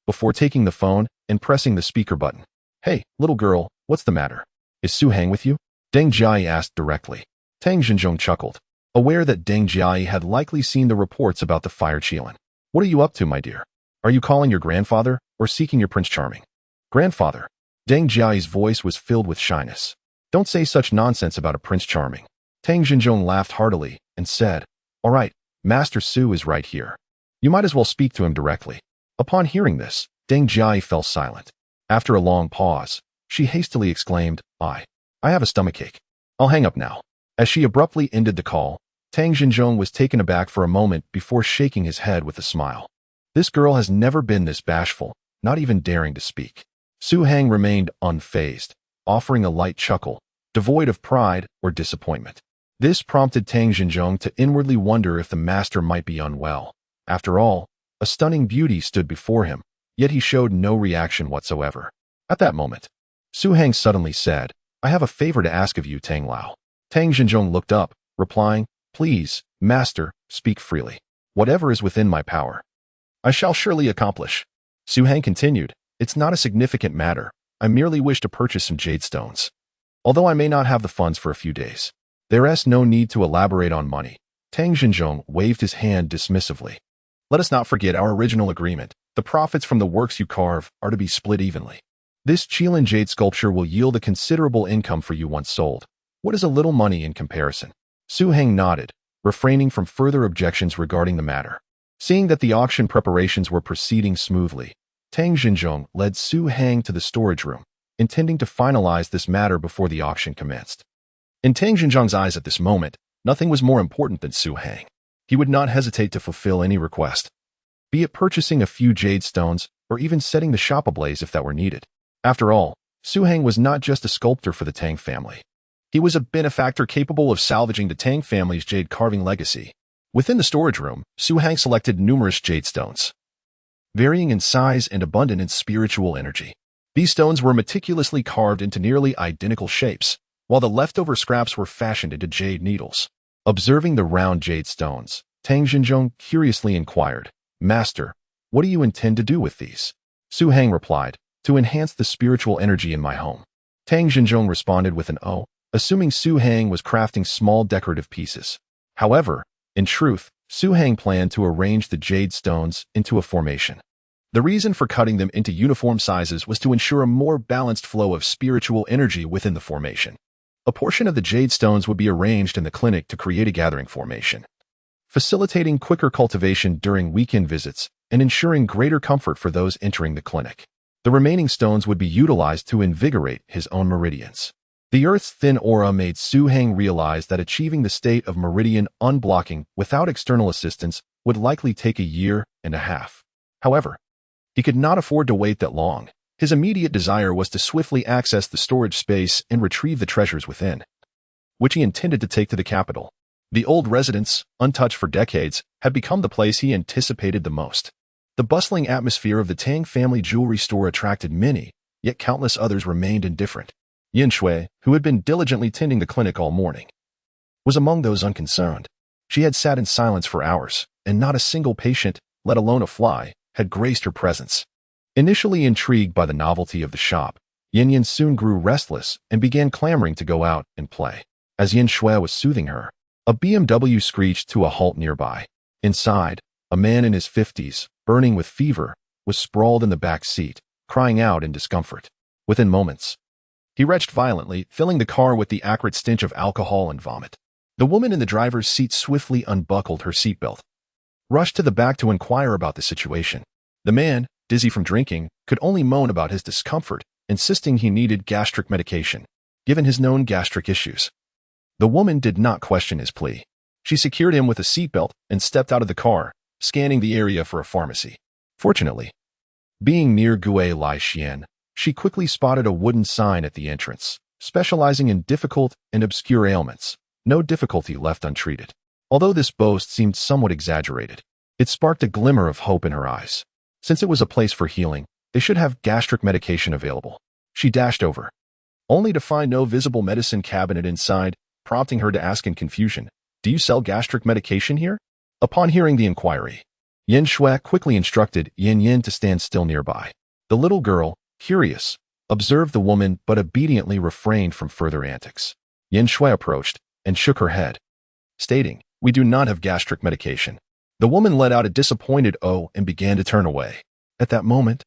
before taking the phone and pressing the speaker button. "Hey, little girl, what's the matter? Is Su Hang with you?" Deng Jiai asked directly. Tang Xinzhong chuckled, aware that Deng Jiai had likely seen the reports about the fire Qilin. "What are you up to, my dear? Are you calling your grandfather or seeking your Prince Charming?" "Grandfather." Deng Jiai's voice was filled with shyness. "Don't say such nonsense about a Prince Charming." Tang Xinzhong laughed heartily and said, "All right, Master Su is right here. You might as well speak to him directly." Upon hearing this, Deng Jiai fell silent. After a long pause, she hastily exclaimed, I have a stomachache. I'll hang up now." As she abruptly ended the call, Tang Xinzhong was taken aback for a moment before shaking his head with a smile. This girl has never been this bashful, not even daring to speak. Su Hang remained unfazed, offering a light chuckle, devoid of pride or disappointment. This prompted Tang Xinzhong to inwardly wonder if the master might be unwell. After all, a stunning beauty stood before him, yet he showed no reaction whatsoever. At that moment, Su Hang suddenly said, "I have a favor to ask of you, Tang Lao." Tang Xinzhong looked up, replying, "Please, master, speak freely. Whatever is within my power, I shall surely accomplish." Su Hang continued, "It's not a significant matter. I merely wish to purchase some jade stones. Although I may not have the funds for a few days, there's no need to elaborate on money." Tang Xinzhong waved his hand dismissively. "Let us not forget our original agreement. The profits from the works you carve are to be split evenly. This Qilin jade sculpture will yield a considerable income for you once sold. What is a little money in comparison?" Su Hang nodded, refraining from further objections regarding the matter. Seeing that the auction preparations were proceeding smoothly, Tang Xinzhong led Su Hang to the storage room, intending to finalize this matter before the auction commenced. In Tang Xinzhong's eyes at this moment, nothing was more important than Su Hang. He would not hesitate to fulfill any request. be it purchasing a few jade stones or even setting the shop ablaze if that were needed. After all, Su Hang was not just a sculptor for the Tang family. He was a benefactor capable of salvaging the Tang family's jade carving legacy. Within the storage room, Su Hang selected numerous jade stones, varying in size and abundant in spiritual energy. These stones were meticulously carved into nearly identical shapes, while the leftover scraps were fashioned into jade needles. Observing the round jade stones, Tang Xinzhong curiously inquired, "Master, what do you intend to do with these?" Su Hang replied, "To enhance the spiritual energy in my home." Tang Xinzhong responded with an "oh," assuming Su Hang was crafting small decorative pieces. However, in truth, Su Hang planned to arrange the jade stones into a formation. The reason for cutting them into uniform sizes was to ensure a more balanced flow of spiritual energy within the formation. A portion of the jade stones would be arranged in the clinic to create a gathering formation, facilitating quicker cultivation during weekend visits and ensuring greater comfort for those entering the clinic. The remaining stones would be utilized to invigorate his own meridians. The Earth's thin aura made Su Hang realize that achieving the state of meridian unblocking without external assistance would likely take a year and a half. However, he could not afford to wait that long. His immediate desire was to swiftly access the storage space and retrieve the treasures within, which he intended to take to the capital. The old residence, untouched for decades, had become the place he anticipated the most. The bustling atmosphere of the Tang family jewelry store attracted many, yet countless others remained indifferent. Yin Shui, who had been diligently tending the clinic all morning, was among those unconcerned. She had sat in silence for hours, and not a single patient, let alone a fly, had graced her presence. Initially intrigued by the novelty of the shop, Yin Yin soon grew restless and began clamoring to go out and play. As Yin Shui was soothing her, a BMW screeched to a halt nearby. Inside, a man in his 50s, burning with fever, was sprawled in the back seat, crying out in discomfort. Within moments, he retched violently, filling the car with the acrid stench of alcohol and vomit. The woman in the driver's seat swiftly unbuckled her seatbelt, rushed to the back to inquire about the situation. The man, dizzy from drinking, could only moan about his discomfort, insisting he needed gastric medication, given his known gastric issues. The woman did not question his plea. She secured him with a seatbelt and stepped out of the car, scanning the area for a pharmacy. Fortunately, being near Gui Lai Xian, she quickly spotted a wooden sign at the entrance, specializing in difficult and obscure ailments, no difficulty left untreated. Although this boast seemed somewhat exaggerated, it sparked a glimmer of hope in her eyes. Since it was a place for healing, they should have gastric medication available. She dashed over, only to find no visible medicine cabinet inside, prompting her to ask in confusion, "Do you sell gastric medication here?" Upon hearing the inquiry, Yin Shui quickly instructed Yin Yin to stand still nearby. The little girl, curious, observed the woman but obediently refrained from further antics. Yin Shui approached and shook her head, stating, "We do not have gastric medication." The woman let out a disappointed "oh" and began to turn away. At that moment,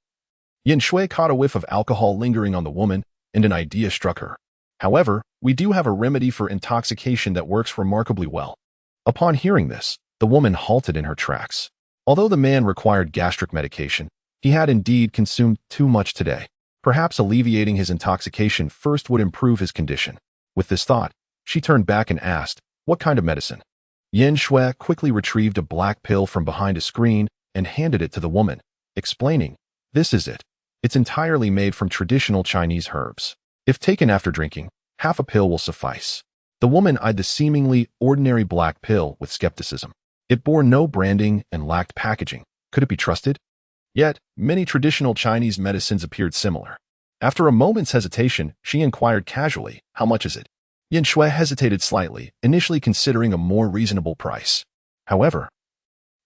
Yin Shui caught a whiff of alcohol lingering on the woman, and an idea struck her. "However, we do have a remedy for intoxication that works remarkably well." Upon hearing this, the woman halted in her tracks. Although the man required gastric medication, he had indeed consumed too much today. Perhaps alleviating his intoxication first would improve his condition. With this thought, she turned back and asked, "What kind of medicine?" Yin Shui quickly retrieved a black pill from behind a screen and handed it to the woman, explaining, "This is it. It's entirely made from traditional Chinese herbs. If taken after drinking, half a pill will suffice." The woman eyed the seemingly ordinary black pill with skepticism. It bore no branding and lacked packaging. Could it be trusted? Yet, many traditional Chinese medicines appeared similar. After a moment's hesitation, she inquired casually, "How much is it?" Yin Shui hesitated slightly, initially considering a more reasonable price. However,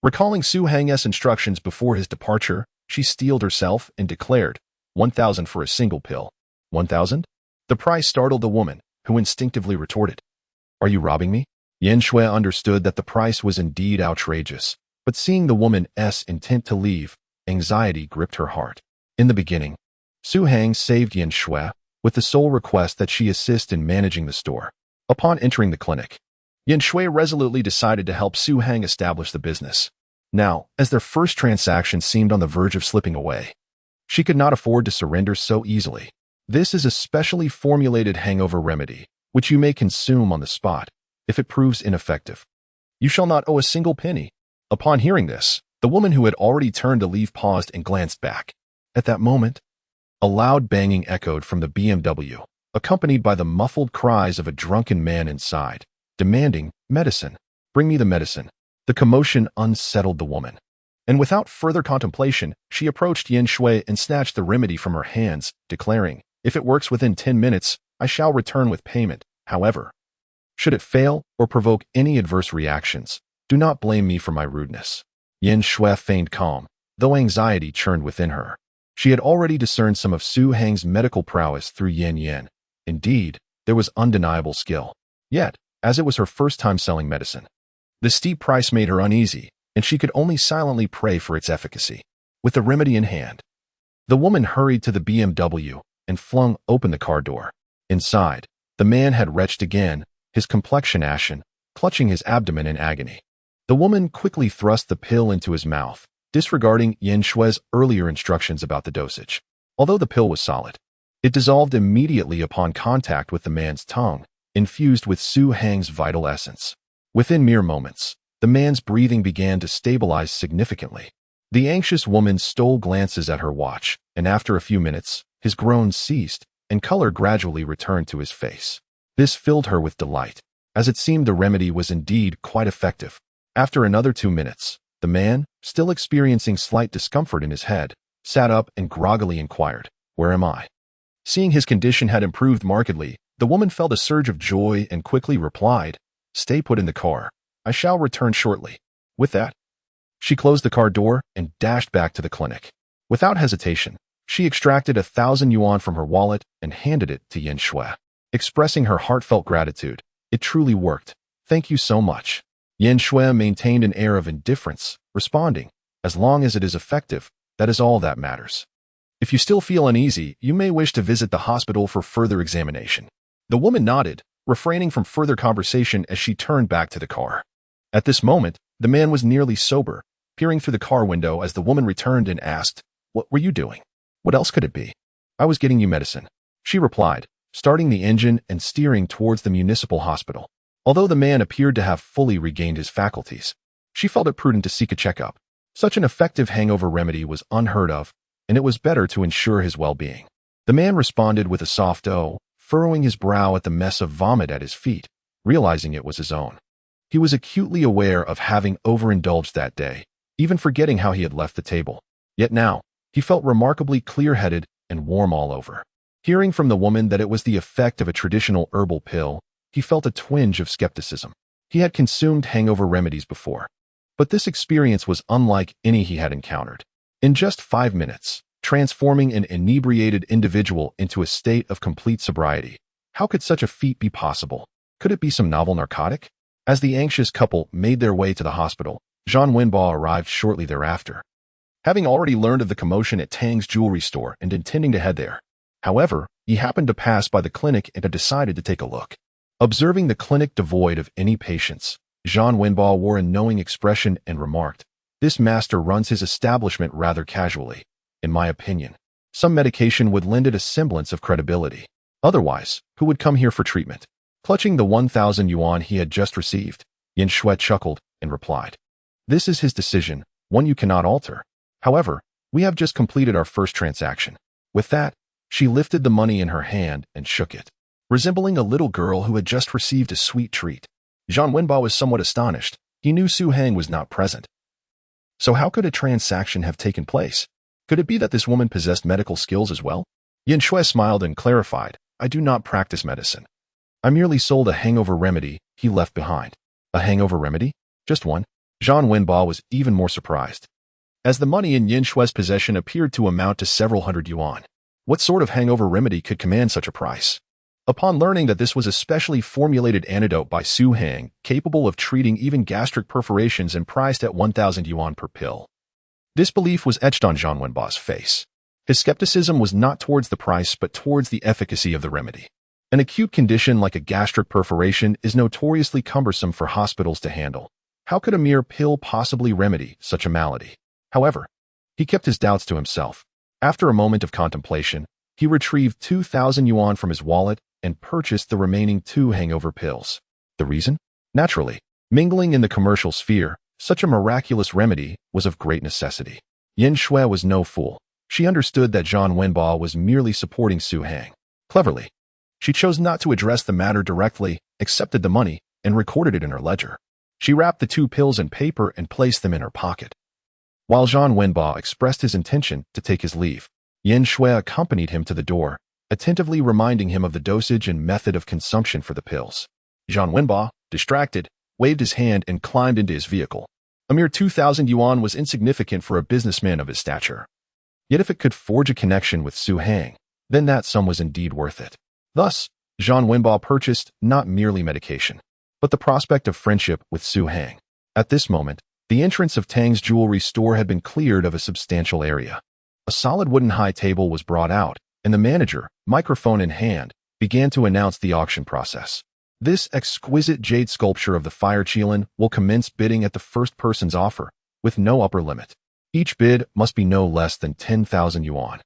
recalling Su Hang's instructions before his departure, she steeled herself and declared, 1,000 for a single pill. 1,000? The price startled the woman, who instinctively retorted, "Are you robbing me?" Yin Shui understood that the price was indeed outrageous, but seeing the woman's intent to leave, anxiety gripped her heart. In the beginning, Su Hang saved Yin Shui with the sole request that she assist in managing the store. Upon entering the clinic, Yin Shui resolutely decided to help Su Hang establish the business. Now, as their first transaction seemed on the verge of slipping away, she could not afford to surrender so easily. This is a specially formulated hangover remedy, which you may consume on the spot. If it proves ineffective, you shall not owe a single penny. Upon hearing this, The woman who had already turned to leave paused and glanced back. At that moment, a loud banging echoed from the BMW, accompanied by the muffled cries of a drunken man inside, demanding medicine. Bring me the medicine. The commotion unsettled the woman, and without further contemplation, she approached Yin Shui and snatched the remedy from her hands, declaring, "If it works within 10 minutes, I shall return with payment. However, should it fail or provoke any adverse reactions, do not blame me for my rudeness." Yin Shui feigned calm, though anxiety churned within her. She had already discerned some of Su Hang's medical prowess through Yin Yin. Indeed, there was undeniable skill. Yet, as it was her first time selling medicine, the steep price made her uneasy, and she could only silently pray for its efficacy. With the remedy in hand, the woman hurried to the BMW and flung open the car door. Inside, the man had retched again, his complexion ashen, clutching his abdomen in agony. The woman quickly thrust the pill into his mouth, disregarding Yin Shui's earlier instructions about the dosage. Although the pill was solid, it dissolved immediately upon contact with the man's tongue, infused with Su Hang's vital essence. Within mere moments, the man's breathing began to stabilize significantly. The anxious woman stole glances at her watch, and after a few minutes, his groans ceased, and color gradually returned to his face. This filled her with delight, as it seemed the remedy was indeed quite effective. After another 2 minutes, the man, still experiencing slight discomfort in his head, sat up and groggily inquired, "Where am I?" Seeing his condition had improved markedly, the woman felt a surge of joy and quickly replied, "Stay put in the car. I shall return shortly." With that, she closed the car door and dashed back to the clinic. Without hesitation, she extracted 1,000 yuan from her wallet and handed it to Yin Shui. Expressing her heartfelt gratitude, "It truly worked. Thank you so much." Yin Shui maintained an air of indifference, responding, "As long as it is effective, that is all that matters. If you still feel uneasy, you may wish to visit the hospital for further examination." The woman nodded, refraining from further conversation as she turned back to the car. At this moment, the man was nearly sober, peering through the car window as the woman returned and asked, "What were you doing?" "What else could it be?" "I was getting you medicine," she replied, starting the engine and steering towards the municipal hospital. Although the man appeared to have fully regained his faculties, she felt it prudent to seek a checkup. Such an effective hangover remedy was unheard of, and it was better to ensure his well-being. The man responded with a soft "oh," furrowing his brow at the mess of vomit at his feet, realizing it was his own. He was acutely aware of having overindulged that day, even forgetting how he had left the table. Yet now, he felt remarkably clear-headed and warm all over. Hearing from the woman that it was the effect of a traditional herbal pill, he felt a twinge of skepticism. He had consumed hangover remedies before, but this experience was unlike any he had encountered. In just 5 minutes, transforming an inebriated individual into a state of complete sobriety. How could such a feat be possible? Could it be some novel narcotic? As the anxious couple made their way to the hospital, Zhang Wenbao arrived shortly thereafter, having already learned of the commotion at Tang's jewelry store and intending to head there. However, he happened to pass by the clinic and had decided to take a look. Observing the clinic devoid of any patients, Zhang Wenbao wore a knowing expression and remarked, "This master runs his establishment rather casually. In my opinion, some medication would lend it a semblance of credibility. Otherwise, who would come here for treatment?" Clutching the 1,000 yuan he had just received, Yin Shui chuckled and replied, "This is his decision, one you cannot alter. However, we have just completed our first transaction." With that, she lifted the money in her hand and shook it, resembling a little girl who had just received a sweet treat. Zhang Wenbao was somewhat astonished. He knew Su Hang was not present. So how could a transaction have taken place? Could it be that this woman possessed medical skills as well? Yin Shui smiled and clarified, "I do not practice medicine. I merely sold a hangover remedy he left behind." "A hangover remedy? Just one?" Zhang Wenbao was even more surprised, as the money in Yin Shui's possession appeared to amount to several hundred yuan. What sort of hangover remedy could command such a price? Upon learning that this was a specially formulated antidote by Su Hang, capable of treating even gastric perforations and priced at 1,000 yuan per pill, disbelief was etched on Zhang Wenbao's face. His skepticism was not towards the price but towards the efficacy of the remedy. An acute condition like a gastric perforation is notoriously cumbersome for hospitals to handle. How could a mere pill possibly remedy such a malady? However, he kept his doubts to himself. After a moment of contemplation, he retrieved 2,000 yuan from his wallet and purchased the remaining 2 hangover pills. The reason? Naturally, mingling in the commercial sphere, Such a miraculous remedy was of great necessity. Yin Shui was no fool. She understood that Zhang Wenbo was merely supporting Su Hang. Cleverly, she chose not to address the matter directly, accepted the money, and recorded it in her ledger. She wrapped the 2 pills in paper and placed them in her pocket. While Zhang Wenbo expressed his intention to take his leave, Yin Shui accompanied him to the door, attentively reminding him of the dosage and method of consumption for the pills. Zhang Wenbo, distracted, waved his hand and climbed into his vehicle. A mere 2,000 yuan was insignificant for a businessman of his stature. Yet if it could forge a connection with Su Hang, then that sum was indeed worth it. Thus, Zhang Wenbo purchased not merely medication, but the prospect of friendship with Su Hang. At this moment, the entrance of Tang's jewelry store had been cleared of a substantial area. A solid wooden high table was brought out, and the manager, microphone in hand, began to announce the auction process. This exquisite jade sculpture of the fire qilin will commence bidding at the first person's offer, with no upper limit. Each bid must be no less than 10,000 yuan,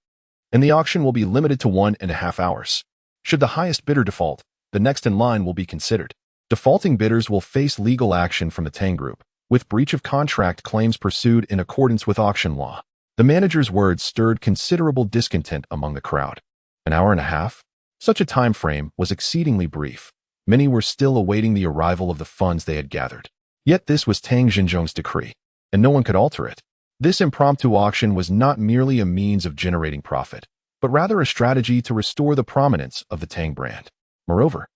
and the auction will be limited to 1.5 hours. Should the highest bidder default, the next in line will be considered. Defaulting bidders will face legal action from the Tang Group, with breach of contract claims pursued in accordance with auction law. The manager's words stirred considerable discontent among the crowd. An hour and a half? Such a time frame was exceedingly brief. Many were still awaiting the arrival of the funds they had gathered. Yet this was Tang Xinzhong's decree, and no one could alter it. This impromptu auction was not merely a means of generating profit, but rather a strategy to restore the prominence of the Tang brand. Moreover,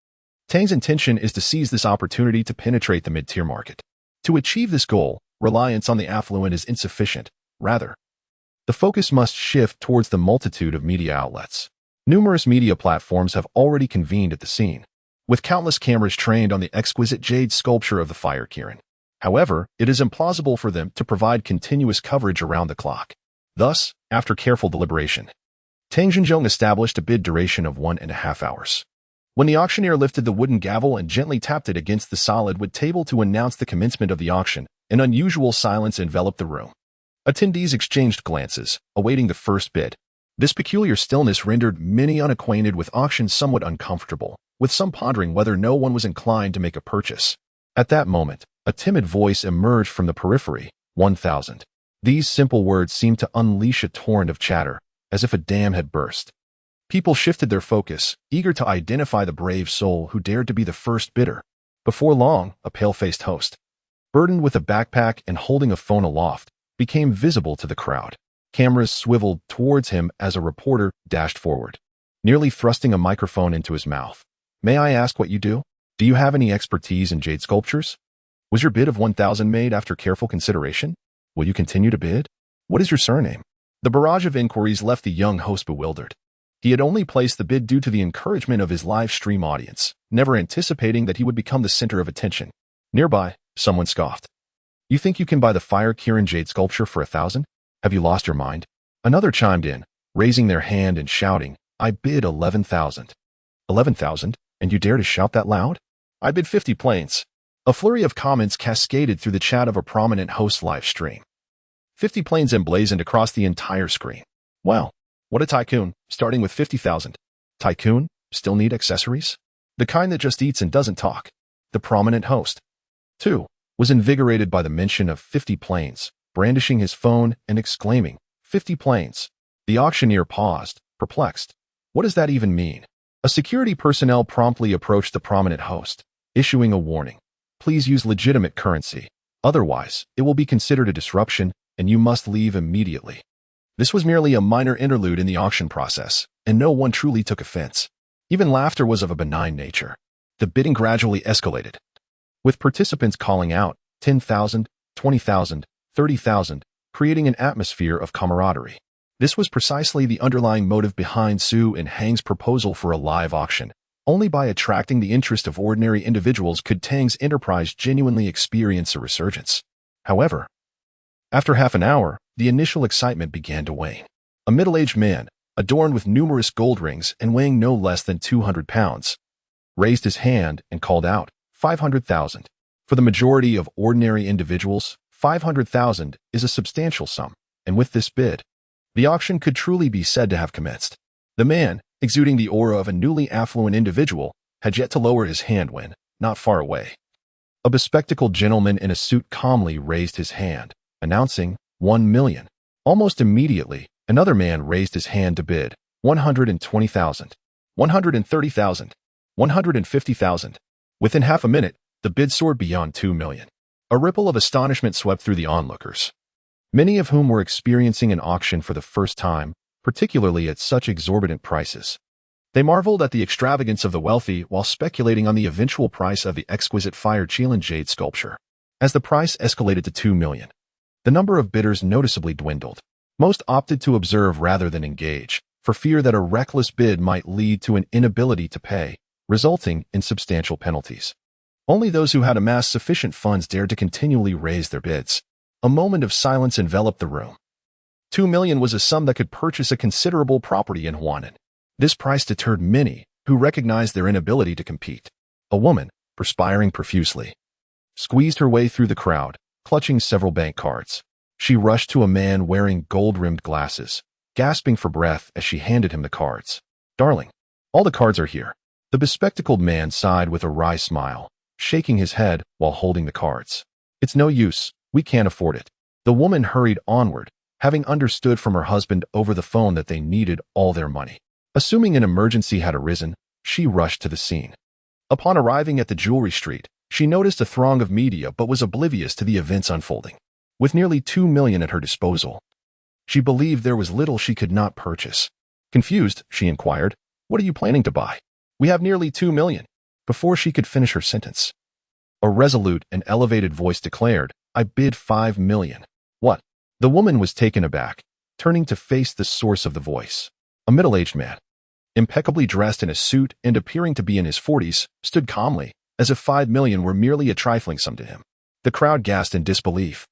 Tang's intention is to seize this opportunity to penetrate the mid-tier market. To achieve this goal, reliance on the affluent is insufficient. Rather, the focus must shift towards the multitude of media outlets. Numerous media platforms have already convened at the scene, with countless cameras trained on the exquisite jade sculpture of the fire qilin. However, it is implausible for them to provide continuous coverage around the clock. Thus, after careful deliberation, Tang Xinzhong established a bid duration of 1.5 hours. When the auctioneer lifted the wooden gavel and gently tapped it against the solid wood table to announce the commencement of the auction, an unusual silence enveloped the room. Attendees exchanged glances, awaiting the first bid. This peculiar stillness rendered many unacquainted with auctions somewhat uncomfortable, with some pondering whether no one was inclined to make a purchase. At that moment, a timid voice emerged from the periphery. 1,000. These simple words seemed to unleash a torrent of chatter, as if a dam had burst. People shifted their focus, eager to identify the brave soul who dared to be the first bidder. Before long, a pale-faced host, burdened with a backpack and holding a phone aloft, became visible to the crowd. Cameras swiveled towards him as a reporter dashed forward, nearly thrusting a microphone into his mouth. "May I ask what you do? Do you have any expertise in jade sculptures? Was your bid of 1,000 made after careful consideration? Will you continue to bid? What is your surname?" The barrage of inquiries left the young host bewildered. He had only placed the bid due to the encouragement of his live stream audience, never anticipating that he would become the center of attention. Nearby, someone scoffed. "You think you can buy the fire qilin jade sculpture for 1,000? Have you lost your mind?" Another chimed in, raising their hand and shouting, "I bid 11,000. 11,000? And you dare to shout that loud?" "I bid 50 planes." A flurry of comments cascaded through the chat of a prominent host live stream. 50 planes emblazoned across the entire screen. Wow, what a tycoon, starting with 50,000. Tycoon? Still need accessories? The kind that just eats and doesn't talk. The prominent host, too, was invigorated by the mention of 50 planes, brandishing his phone and exclaiming, 50 planes. The auctioneer paused, perplexed. What does that even mean? A security personnel promptly approached the prominent host, issuing a warning. Please use legitimate currency. Otherwise, it will be considered a disruption, and you must leave immediately. This was merely a minor interlude in the auction process, and no one truly took offense. Even laughter was of a benign nature. The bidding gradually escalated, with participants calling out 10,000, 20,000, 30,000, creating an atmosphere of camaraderie. This was precisely the underlying motive behind Su and Hang's proposal for a live auction. Only by attracting the interest of ordinary individuals could Tang's enterprise genuinely experience a resurgence. However, after half an hour, the initial excitement began to wane. A middle-aged man, adorned with numerous gold rings and weighing no less than 200 pounds, raised his hand and called out, 500,000. For the majority of ordinary individuals, 500,000 is a substantial sum, and with this bid, the auction could truly be said to have commenced. The man, exuding the aura of a newly affluent individual, had yet to lower his hand when, not far away, A bespectacled gentleman in a suit calmly raised his hand, announcing 1 million. Almost immediately, another man raised his hand to bid 120,000, 130,000, 150,000. Within half a minute, the bid soared beyond 2 million. A ripple of astonishment swept through the onlookers, many of whom were experiencing an auction for the first time, particularly at such exorbitant prices. They marveled at the extravagance of the wealthy while speculating on the eventual price of the exquisite fire Qiaoqiao jade sculpture. As the price escalated to 2 million, the number of bidders noticeably dwindled. Most opted to observe rather than engage, for fear that a reckless bid might lead to an inability to pay, resulting in substantial penalties. Only those who had amassed sufficient funds dared to continually raise their bids. A moment of silence enveloped the room. 2 million was a sum that could purchase a considerable property in Huanan. This price deterred many who recognized their inability to compete. A woman, perspiring profusely, squeezed her way through the crowd, clutching several bank cards. She rushed to a man wearing gold-rimmed glasses, gasping for breath as she handed him the cards. "Darling, all the cards are here." The bespectacled man sighed with a wry smile, shaking his head while holding the cards. "It's no use, we can't afford it." The woman hurried onward, having understood from her husband over the phone that they needed all their money. Assuming an emergency had arisen, she rushed to the scene. Upon arriving at the jewelry street, she noticed a throng of media but was oblivious to the events unfolding. With nearly 2 million at her disposal, she believed there was little she could not purchase. Confused, she inquired, "What are you planning to buy?" "We have nearly 2 million. Before she could finish her sentence, a resolute and elevated voice declared, "I bid 5 million. "What?" The woman was taken aback, turning to face the source of the voice. A middle-aged man, impeccably dressed in a suit and appearing to be in his 40s, stood calmly, as if 5 million were merely a trifling sum to him. The crowd gasped in disbelief.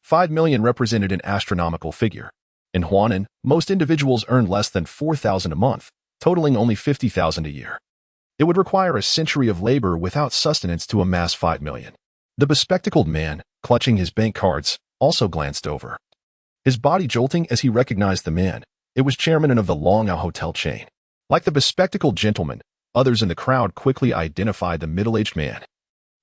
5 million represented an astronomical figure. In Huanan, most individuals earned less than 4,000 a month, totaling only 50,000 a year. It would require a century of labor without sustenance to amass 5 million. The bespectacled man, clutching his bank cards, also glanced over, his body jolting as he recognized the man. It was chairman of the Longao hotel chain. Like the bespectacled gentleman, others in the crowd quickly identified the middle-aged man,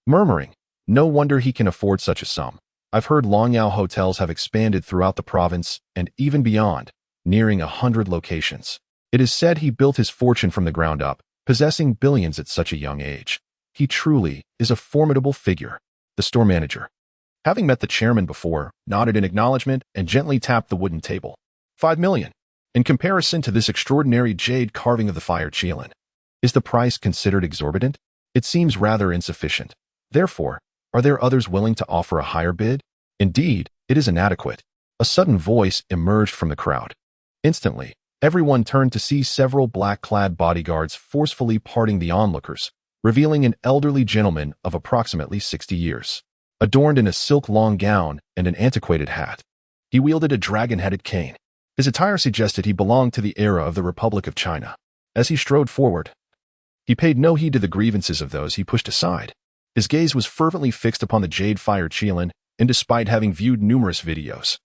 murmuring, "No wonder he can afford such a sum. I've heard Longao hotels have expanded throughout the province and even beyond, nearing 100 locations. It is said he built his fortune from the ground up, possessing billions at such a young age. He truly is a formidable figure." The store manager, having met the chairman before, nodded in acknowledgement and gently tapped the wooden table. 5 million. In comparison to this extraordinary jade carving of the fire Qiaoqiao, is the price considered exorbitant? It seems rather insufficient. Therefore, are there others willing to offer a higher bid? Indeed, it is inadequate. A sudden voice emerged from the crowd. Instantly, everyone turned to see several black-clad bodyguards forcefully parting the onlookers, revealing an elderly gentleman of approximately 60 years, adorned in a silk long gown and an antiquated hat. He wielded a dragon-headed cane. His attire suggested he belonged to the era of the Republic of China. As he strode forward, he paid no heed to the grievances of those he pushed aside. His gaze was fervently fixed upon the jade fire Qiaoqiao, and despite having viewed numerous videos,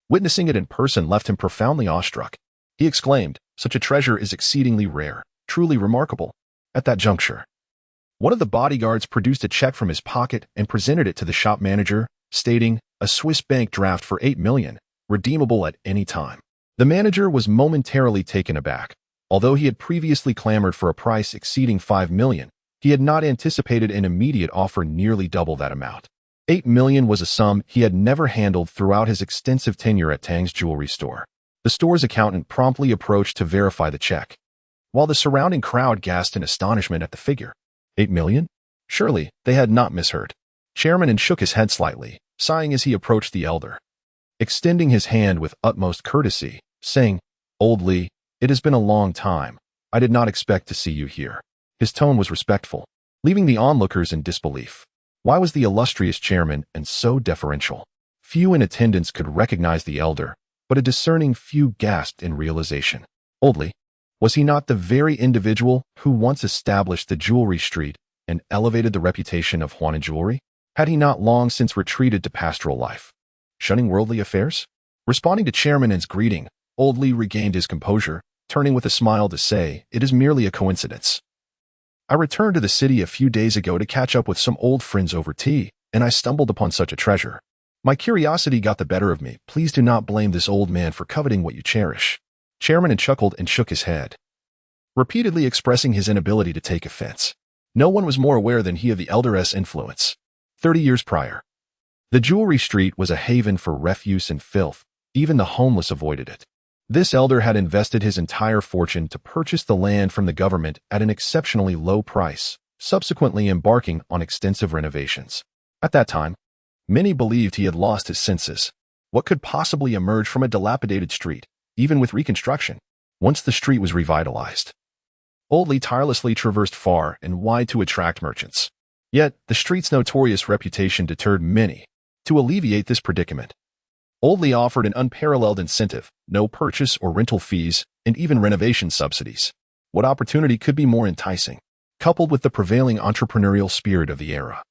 witnessing it in person left him profoundly awestruck. He exclaimed, "Such a treasure is exceedingly rare, truly remarkable." At that juncture, one of the bodyguards produced a check from his pocket and presented it to the shop manager, stating, "A Swiss bank draft for 8 million, redeemable at any time." The manager was momentarily taken aback. Although he had previously clamored for a price exceeding 5 million, he had not anticipated an immediate offer nearly double that amount. 8 million was a sum he had never handled throughout his extensive tenure at Tang's jewelry store. The store's accountant promptly approached to verify the check, while the surrounding crowd gasped in astonishment at the figure. 8 million? Surely, they had not misheard. Chairman and shook his head slightly, sighing as he approached the elder, extending his hand with utmost courtesy, saying, "Old Li, it has been a long time. I did not expect to see you here." His tone was respectful, leaving the onlookers in disbelief. Why was the illustrious chairman and so deferential? Few in attendance could recognize the elder, but a discerning few gasped in realization. Old Li, was he not the very individual who once established the jewelry street and elevated the reputation of Huanan jewelry? Had he not long since retreated to pastoral life, shunning worldly affairs? Responding to Chairman N's greeting, Old Li regained his composure, turning with a smile to say, "It is merely a coincidence. I returned to the city a few days ago to catch up with some old friends over tea, and I stumbled upon such a treasure. My curiosity got the better of me. Please do not blame this old man for coveting what you cherish. Chairman chuckled and shook his head, repeatedly expressing his inability to take offense. No one was more aware than he of the elder's influence. 30 years prior, the jewelry street was a haven for refuse and filth. Even the homeless avoided it. This elder had invested his entire fortune to purchase the land from the government at an exceptionally low price, subsequently embarking on extensive renovations. At that time, many believed he had lost his senses. What could possibly emerge from a dilapidated street, even with reconstruction, once the street was revitalized? Old Li tirelessly traversed far and wide to attract merchants. Yet, the street's notorious reputation deterred many. To alleviate this predicament, Old Li offered an unparalleled incentive, no purchase or rental fees, and even renovation subsidies. What opportunity could be more enticing? Coupled with the prevailing entrepreneurial spirit of the era,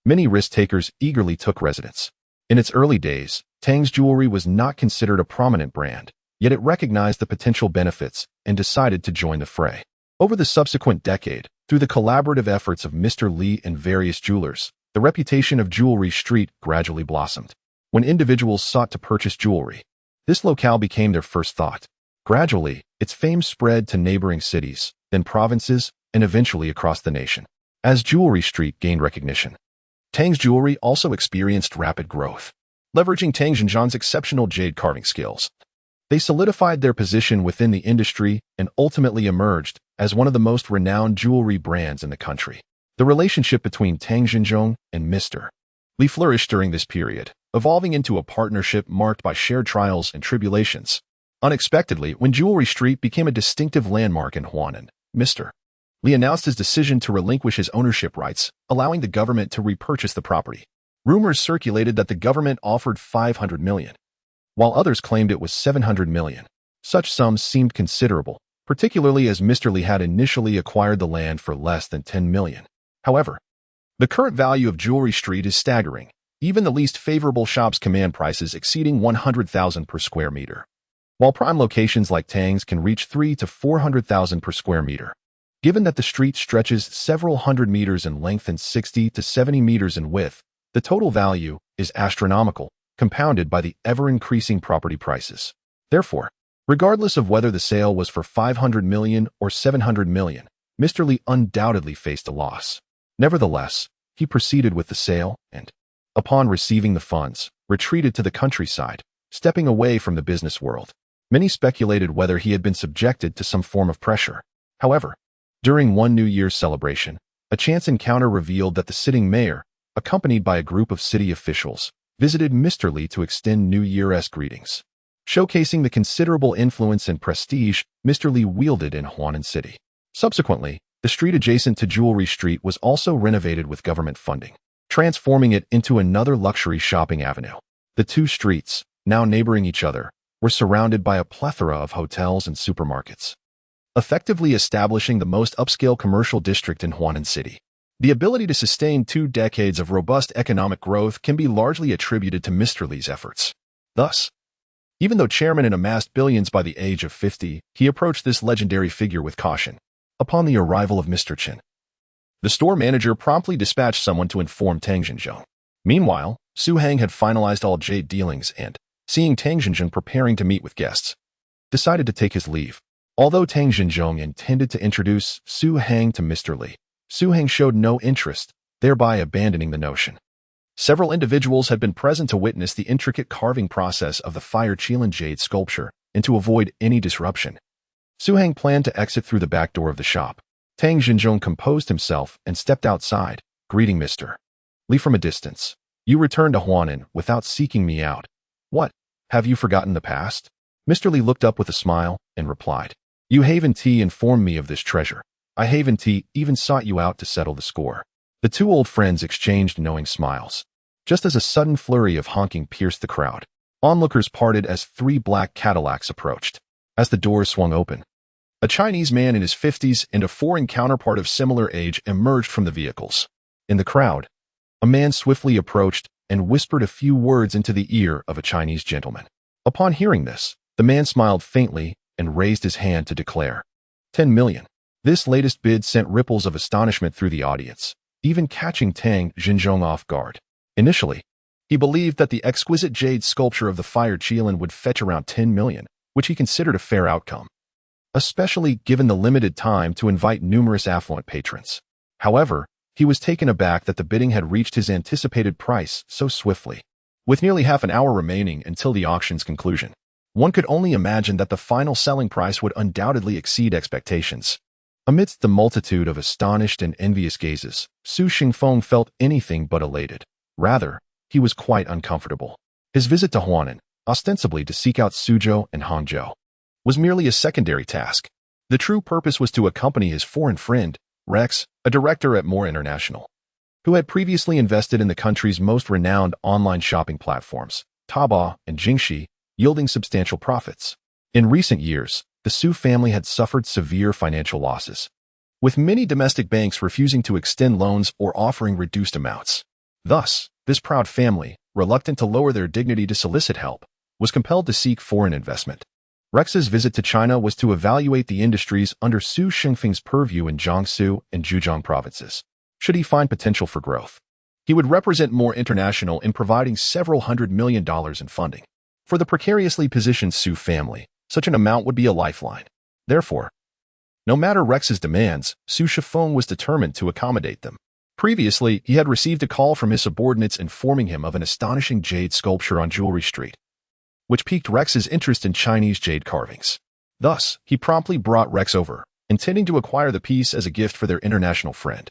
many risk-takers eagerly took residence. In its early days, Tang's jewelry was not considered a prominent brand, yet it recognized the potential benefits and decided to join the fray. Over the subsequent decade, through the collaborative efforts of Mr. Li and various jewelers, the reputation of Jewelry Street gradually blossomed. When individuals sought to purchase jewelry, this locale became their first thought. Gradually, its fame spread to neighboring cities, then provinces, and eventually across the nation. As Jewelry Street gained recognition, Tang's jewelry also experienced rapid growth. Leveraging Tang Xinjiang's exceptional jade carving skills, they solidified their position within the industry and ultimately emerged as one of the most renowned jewelry brands in the country. The relationship between Tang Xinjiang and Mr. Li flourished during this period, evolving into a partnership marked by shared trials and tribulations. Unexpectedly, when Jewelry Street became a distinctive landmark in Huanan, Mr. Li announced his decision to relinquish his ownership rights, allowing the government to repurchase the property. Rumors circulated that the government offered 500 million, while others claimed it was 700 million. Such sums seemed considerable, particularly as Mr. Li had initially acquired the land for less than 10 million. However, the current value of Jewelry Street is staggering. Even the least favorable shops command prices exceeding 100,000 per square meter, while prime locations like Tang's can reach 300,000 to 400,000 per square meter. Given that the street stretches several hundred meters in length and 60 to 70 meters in width, the total value is astronomical, compounded by the ever-increasing property prices. Therefore, regardless of whether the sale was for 500 million or 700 million, Mr. Li undoubtedly faced a loss. Nevertheless, he proceeded with the sale and, upon receiving the funds, retreated to the countryside, stepping away from the business world. Many speculated whether he had been subjected to some form of pressure. However, during one New Year's celebration, a chance encounter revealed that the sitting mayor, accompanied by a group of city officials, visited Mr. Li to extend New Year's greetings. Showcasing the considerable influence and prestige Mr. Li wielded in Huanan City. Subsequently, the street adjacent to Jewelry Street was also renovated with government funding, transforming it into another luxury shopping avenue. The two streets, now neighboring each other, were surrounded by a plethora of hotels and supermarkets, effectively establishing the most upscale commercial district in Huanan City. The ability to sustain 2 decades of robust economic growth can be largely attributed to Mr. Li's efforts. Thus, even though chairman and amassed billions by the age of 50, he approached this legendary figure with caution. Upon the arrival of Mr. Chen, the store manager promptly dispatched someone to inform Tang Xinjiang. Meanwhile, Su Hang had finalized all jade dealings and, seeing Tang Xinjiang preparing to meet with guests, decided to take his leave. Although Tang Xinjiang intended to introduce Su Hang to Mr. Li, Su Hang showed no interest, thereby abandoning the notion. Several individuals had been present to witness the intricate carving process of the fire Qilin jade sculpture, and to avoid any disruption, Su Hang planned to exit through the back door of the shop. Tang Xinjiang composed himself and stepped outside, greeting Mr. Li from a distance. You returned to Huanan without seeking me out. What? Have you forgotten the past? Mr. Li looked up with a smile and replied. You Haven Tea informed me of this treasure. I Haven Tea even sought you out to settle the score. The two old friends exchanged knowing smiles. Just as a sudden flurry of honking pierced the crowd, onlookers parted as 3 black Cadillacs approached. As the doors swung open, a Chinese man in his 50s and a foreign counterpart of similar age emerged from the vehicles. In the crowd, a man swiftly approached and whispered a few words into the ear of a Chinese gentleman. Upon hearing this, the man smiled faintly and raised his hand to declare, 10 million. This latest bid sent ripples of astonishment through the audience, even catching Tang Xinzhong off guard. Initially, he believed that the exquisite jade sculpture of the fired Qilin would fetch around 10 million, which he considered a fair outcome, especially given the limited time to invite numerous affluent patrons. However, he was taken aback that the bidding had reached his anticipated price so swiftly. With nearly half an hour remaining until the auction's conclusion, one could only imagine that the final selling price would undoubtedly exceed expectations. Amidst the multitude of astonished and envious gazes, Su Xingfeng felt anything but elated. Rather, he was quite uncomfortable. His visit to Huanan, ostensibly to seek out Suzhou and Hangzhou, was merely a secondary task. The true purpose was to accompany his foreign friend, Rex, a director at More International, who had previously invested in the country's most renowned online shopping platforms, Taobao and Jingxi, yielding substantial profits. In recent years, the Su family had suffered severe financial losses, with many domestic banks refusing to extend loans or offering reduced amounts. Thus, this proud family, reluctant to lower their dignity to solicit help, was compelled to seek foreign investment. Rex's visit to China was to evaluate the industries under Su Xingfeng's purview in Jiangsu and Zhejiang provinces. Should he find potential for growth, he would represent More International in providing several $100 million in funding. For the precariously positioned Su family, such an amount would be a lifeline. Therefore, no matter Rex's demands, Su Shifeng was determined to accommodate them. Previously, he had received a call from his subordinates informing him of an astonishing jade sculpture on Jewelry Street, which piqued Rex's interest in Chinese jade carvings. Thus, he promptly brought Rex over, intending to acquire the piece as a gift for their international friend.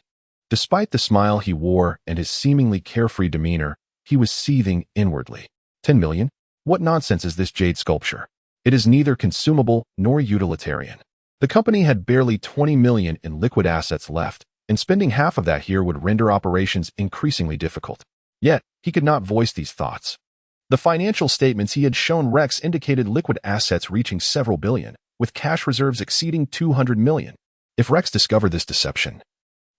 Despite the smile he wore and his seemingly carefree demeanor, he was seething inwardly. 10 million? What nonsense is this jade sculpture? It is neither consumable nor utilitarian. The company had barely 20 million in liquid assets left, and spending half of that here would render operations increasingly difficult. Yet, he could not voice these thoughts. The financial statements he had shown Rex indicated liquid assets reaching several billion, with cash reserves exceeding 200 million. If Rex discovered this deception,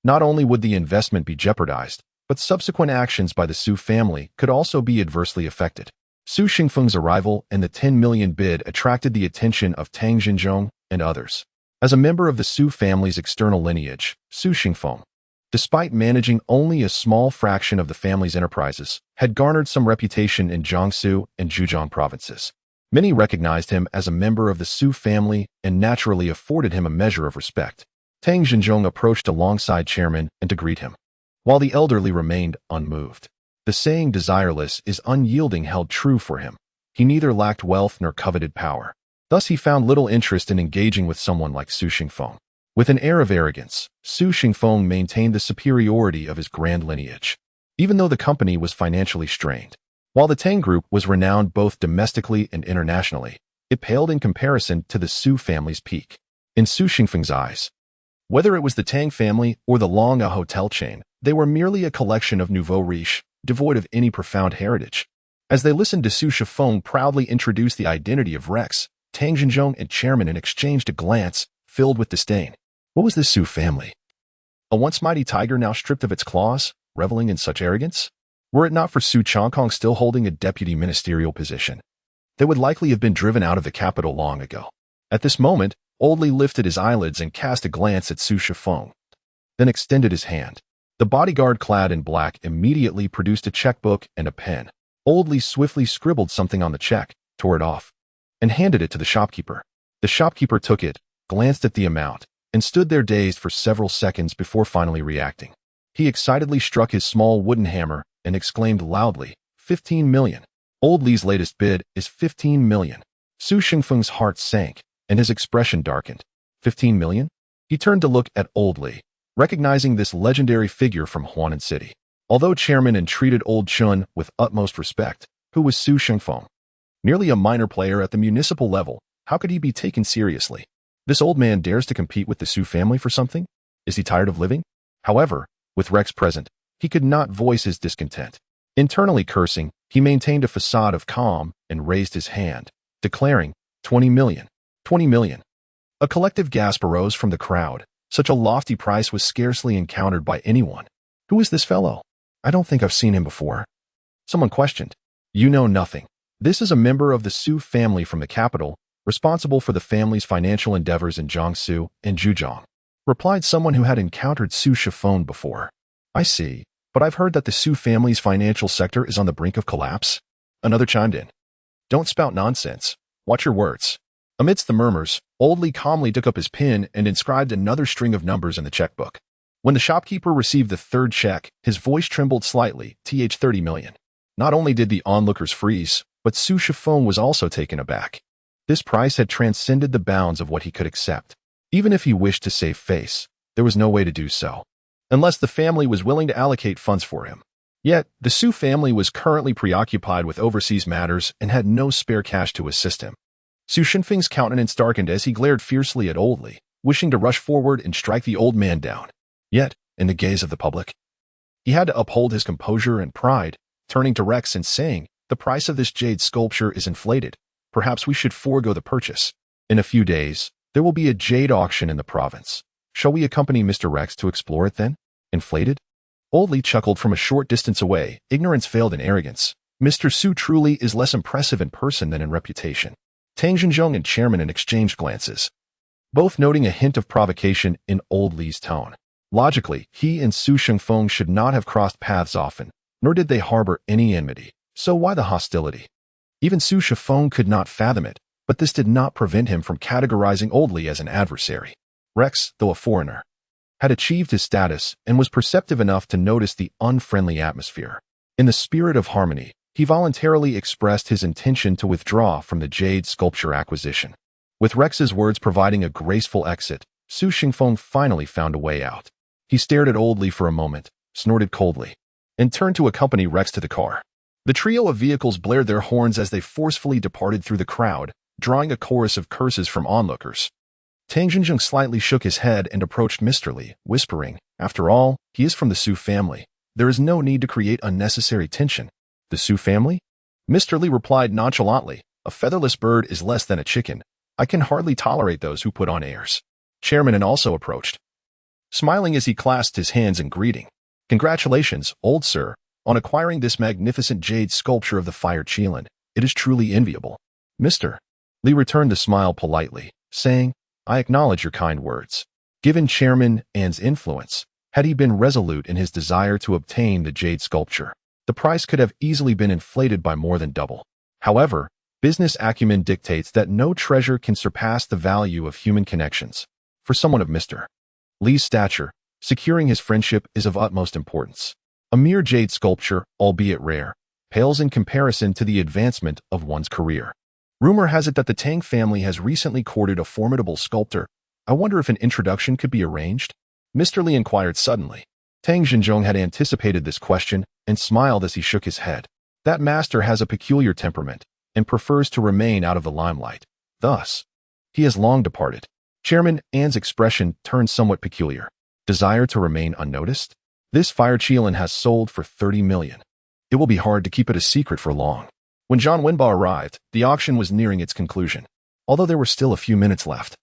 not only would the investment be jeopardized, but subsequent actions by the Su family could also be adversely affected. Su Xingfeng's arrival and the 10 million bid attracted the attention of Tang Xinzhong and others. As a member of the Su family's external lineage, Su Xingfeng, despite managing only a small fraction of the family's enterprises, had garnered some reputation in Jiangsu and Zhejiang provinces. Many recognized him as a member of the Su family and naturally afforded him a measure of respect. Tang Xinzhong approached alongside chairman and to greet him, while the elderly remained unmoved. The saying desireless is unyielding held true for him. He neither lacked wealth nor coveted power. Thus he found little interest in engaging with someone like Su Xingfeng. With an air of arrogance, Su Xingfeng maintained the superiority of his grand lineage, even though the company was financially strained. While the Tang Group was renowned both domestically and internationally, it paled in comparison to the Su family's peak. In Su Xingfeng's eyes, whether it was the Tang family or the Longa hotel chain, they were merely a collection of nouveau riche, devoid of any profound heritage. As they listened to Su Shifeng proudly introduce the identity of Rex, Tang Xinzhong and chairman exchanged a glance filled with disdain. What was this Su family? A once mighty tiger now stripped of its claws, reveling in such arrogance? Were it not for Su Changkong still holding a deputy ministerial position, they would likely have been driven out of the capital long ago. At this moment, Old Li lifted his eyelids and cast a glance at Su Shifeng, then extended his hand. The bodyguard clad in black immediately produced a checkbook and a pen. Old Li swiftly scribbled something on the check, tore it off, and handed it to the shopkeeper. The shopkeeper took it, glanced at the amount, and stood there dazed for several seconds before finally reacting. He excitedly struck his small wooden hammer and exclaimed loudly, 15 million. Old Li's latest bid is 15 million. Su Xingfeng's heart sank, and his expression darkened. 15 million? He turned to look at Old Li, recognizing this legendary figure from Huanan City. Although chairman entreated Old Chun with utmost respect, who was Su Xingfeng? Merely a minor player at the municipal level, how could he be taken seriously? This old man dares to compete with the Su family for something? Is he tired of living? However, with Rex present, he could not voice his discontent. Internally cursing, he maintained a facade of calm and raised his hand, declaring, 20 million. 20 million. A collective gasp arose from the crowd. Such a lofty price was scarcely encountered by anyone. Who is this fellow? I don't think I've seen him before. Someone questioned. You know nothing. This is a member of the Su family from the capital, responsible for the family's financial endeavors in Jiangsu and Zhejiang. replied someone who had encountered Su Chiffon before. I see, but I've heard that the Su family's financial sector is on the brink of collapse. Another chimed in. Don't spout nonsense. Watch your words. Amidst the murmurs, Old Li calmly took up his pen and inscribed another string of numbers in the checkbook. When the shopkeeper received the third check, his voice trembled slightly, th 30 million. Not only did the onlookers freeze, but Su Chiffon was also taken aback. This price had transcended the bounds of what he could accept. Even if he wished to save face, there was no way to do so, unless the family was willing to allocate funds for him. Yet, the Su family was currently preoccupied with overseas matters and had no spare cash to assist him. Su Shinfeng's countenance darkened as he glared fiercely at Old Li, wishing to rush forward and strike the old man down. Yet, in the gaze of the public, he had to uphold his composure and pride, turning to Rex and saying, "The price of this jade sculpture is inflated. Perhaps we should forego the purchase. In a few days, there will be a jade auction in the province. Shall we accompany Mr. Rex to explore it then? Inflated?" Old Li chuckled from a short distance away, ignorance veiled in arrogance. Mr. Su truly is less impressive in person than in reputation. Tang Xinzhong and Chairman exchanged glances, both noting a hint of provocation in Old Li's tone. Logically, he and Su Shengfeng should not have crossed paths often, nor did they harbor any enmity. So why the hostility? Even Su Shengfeng could not fathom it, but this did not prevent him from categorizing Old Li as an adversary. Rex, though a foreigner, had achieved his status and was perceptive enough to notice the unfriendly atmosphere. In the spirit of harmony, he voluntarily expressed his intention to withdraw from the jade sculpture acquisition. With Rex's words providing a graceful exit, Su Shengfeng finally found a way out. He stared at Old Li for a moment, snorted coldly, and turned to accompany Rex to the car. The trio of vehicles blared their horns as they forcefully departed through the crowd, drawing a chorus of curses from onlookers. Tang Xinzheng slightly shook his head and approached Mr. Li, whispering, "After all, he is from the Su family. There is no need to create unnecessary tension." "The Su family?" Mr. Li replied nonchalantly, "A featherless bird is less than a chicken. I can hardly tolerate those who put on airs." Chairman also approached, smiling as he clasped his hands in greeting. "Congratulations, old sir, on acquiring this magnificent jade sculpture of the Fire Qilin. It is truly enviable." Mr. Li returned the smile politely, saying, "I acknowledge your kind words." Given Chairman An's influence, had he been resolute in his desire to obtain the jade sculpture, the price could have easily been inflated by more than double. However, business acumen dictates that no treasure can surpass the value of human connections. For someone of Mr. Li's stature, securing his friendship is of utmost importance. A mere jade sculpture, albeit rare, pales in comparison to the advancement of one's career. Rumor has it that the Tang family has recently courted a formidable sculptor. I wonder if an introduction could be arranged? Mr. Li inquired suddenly. Tang Xinzhong had anticipated this question and smiled as he shook his head. That master has a peculiar temperament and prefers to remain out of the limelight. Thus, he has long departed. Chairman An's expression turned somewhat peculiar. Desire to remain unnoticed? This Fire Qilin has sold for 30 million. It will be hard to keep it a secret for long. When Zhang Wenba arrived, the auction was nearing its conclusion, although there were still a few minutes left.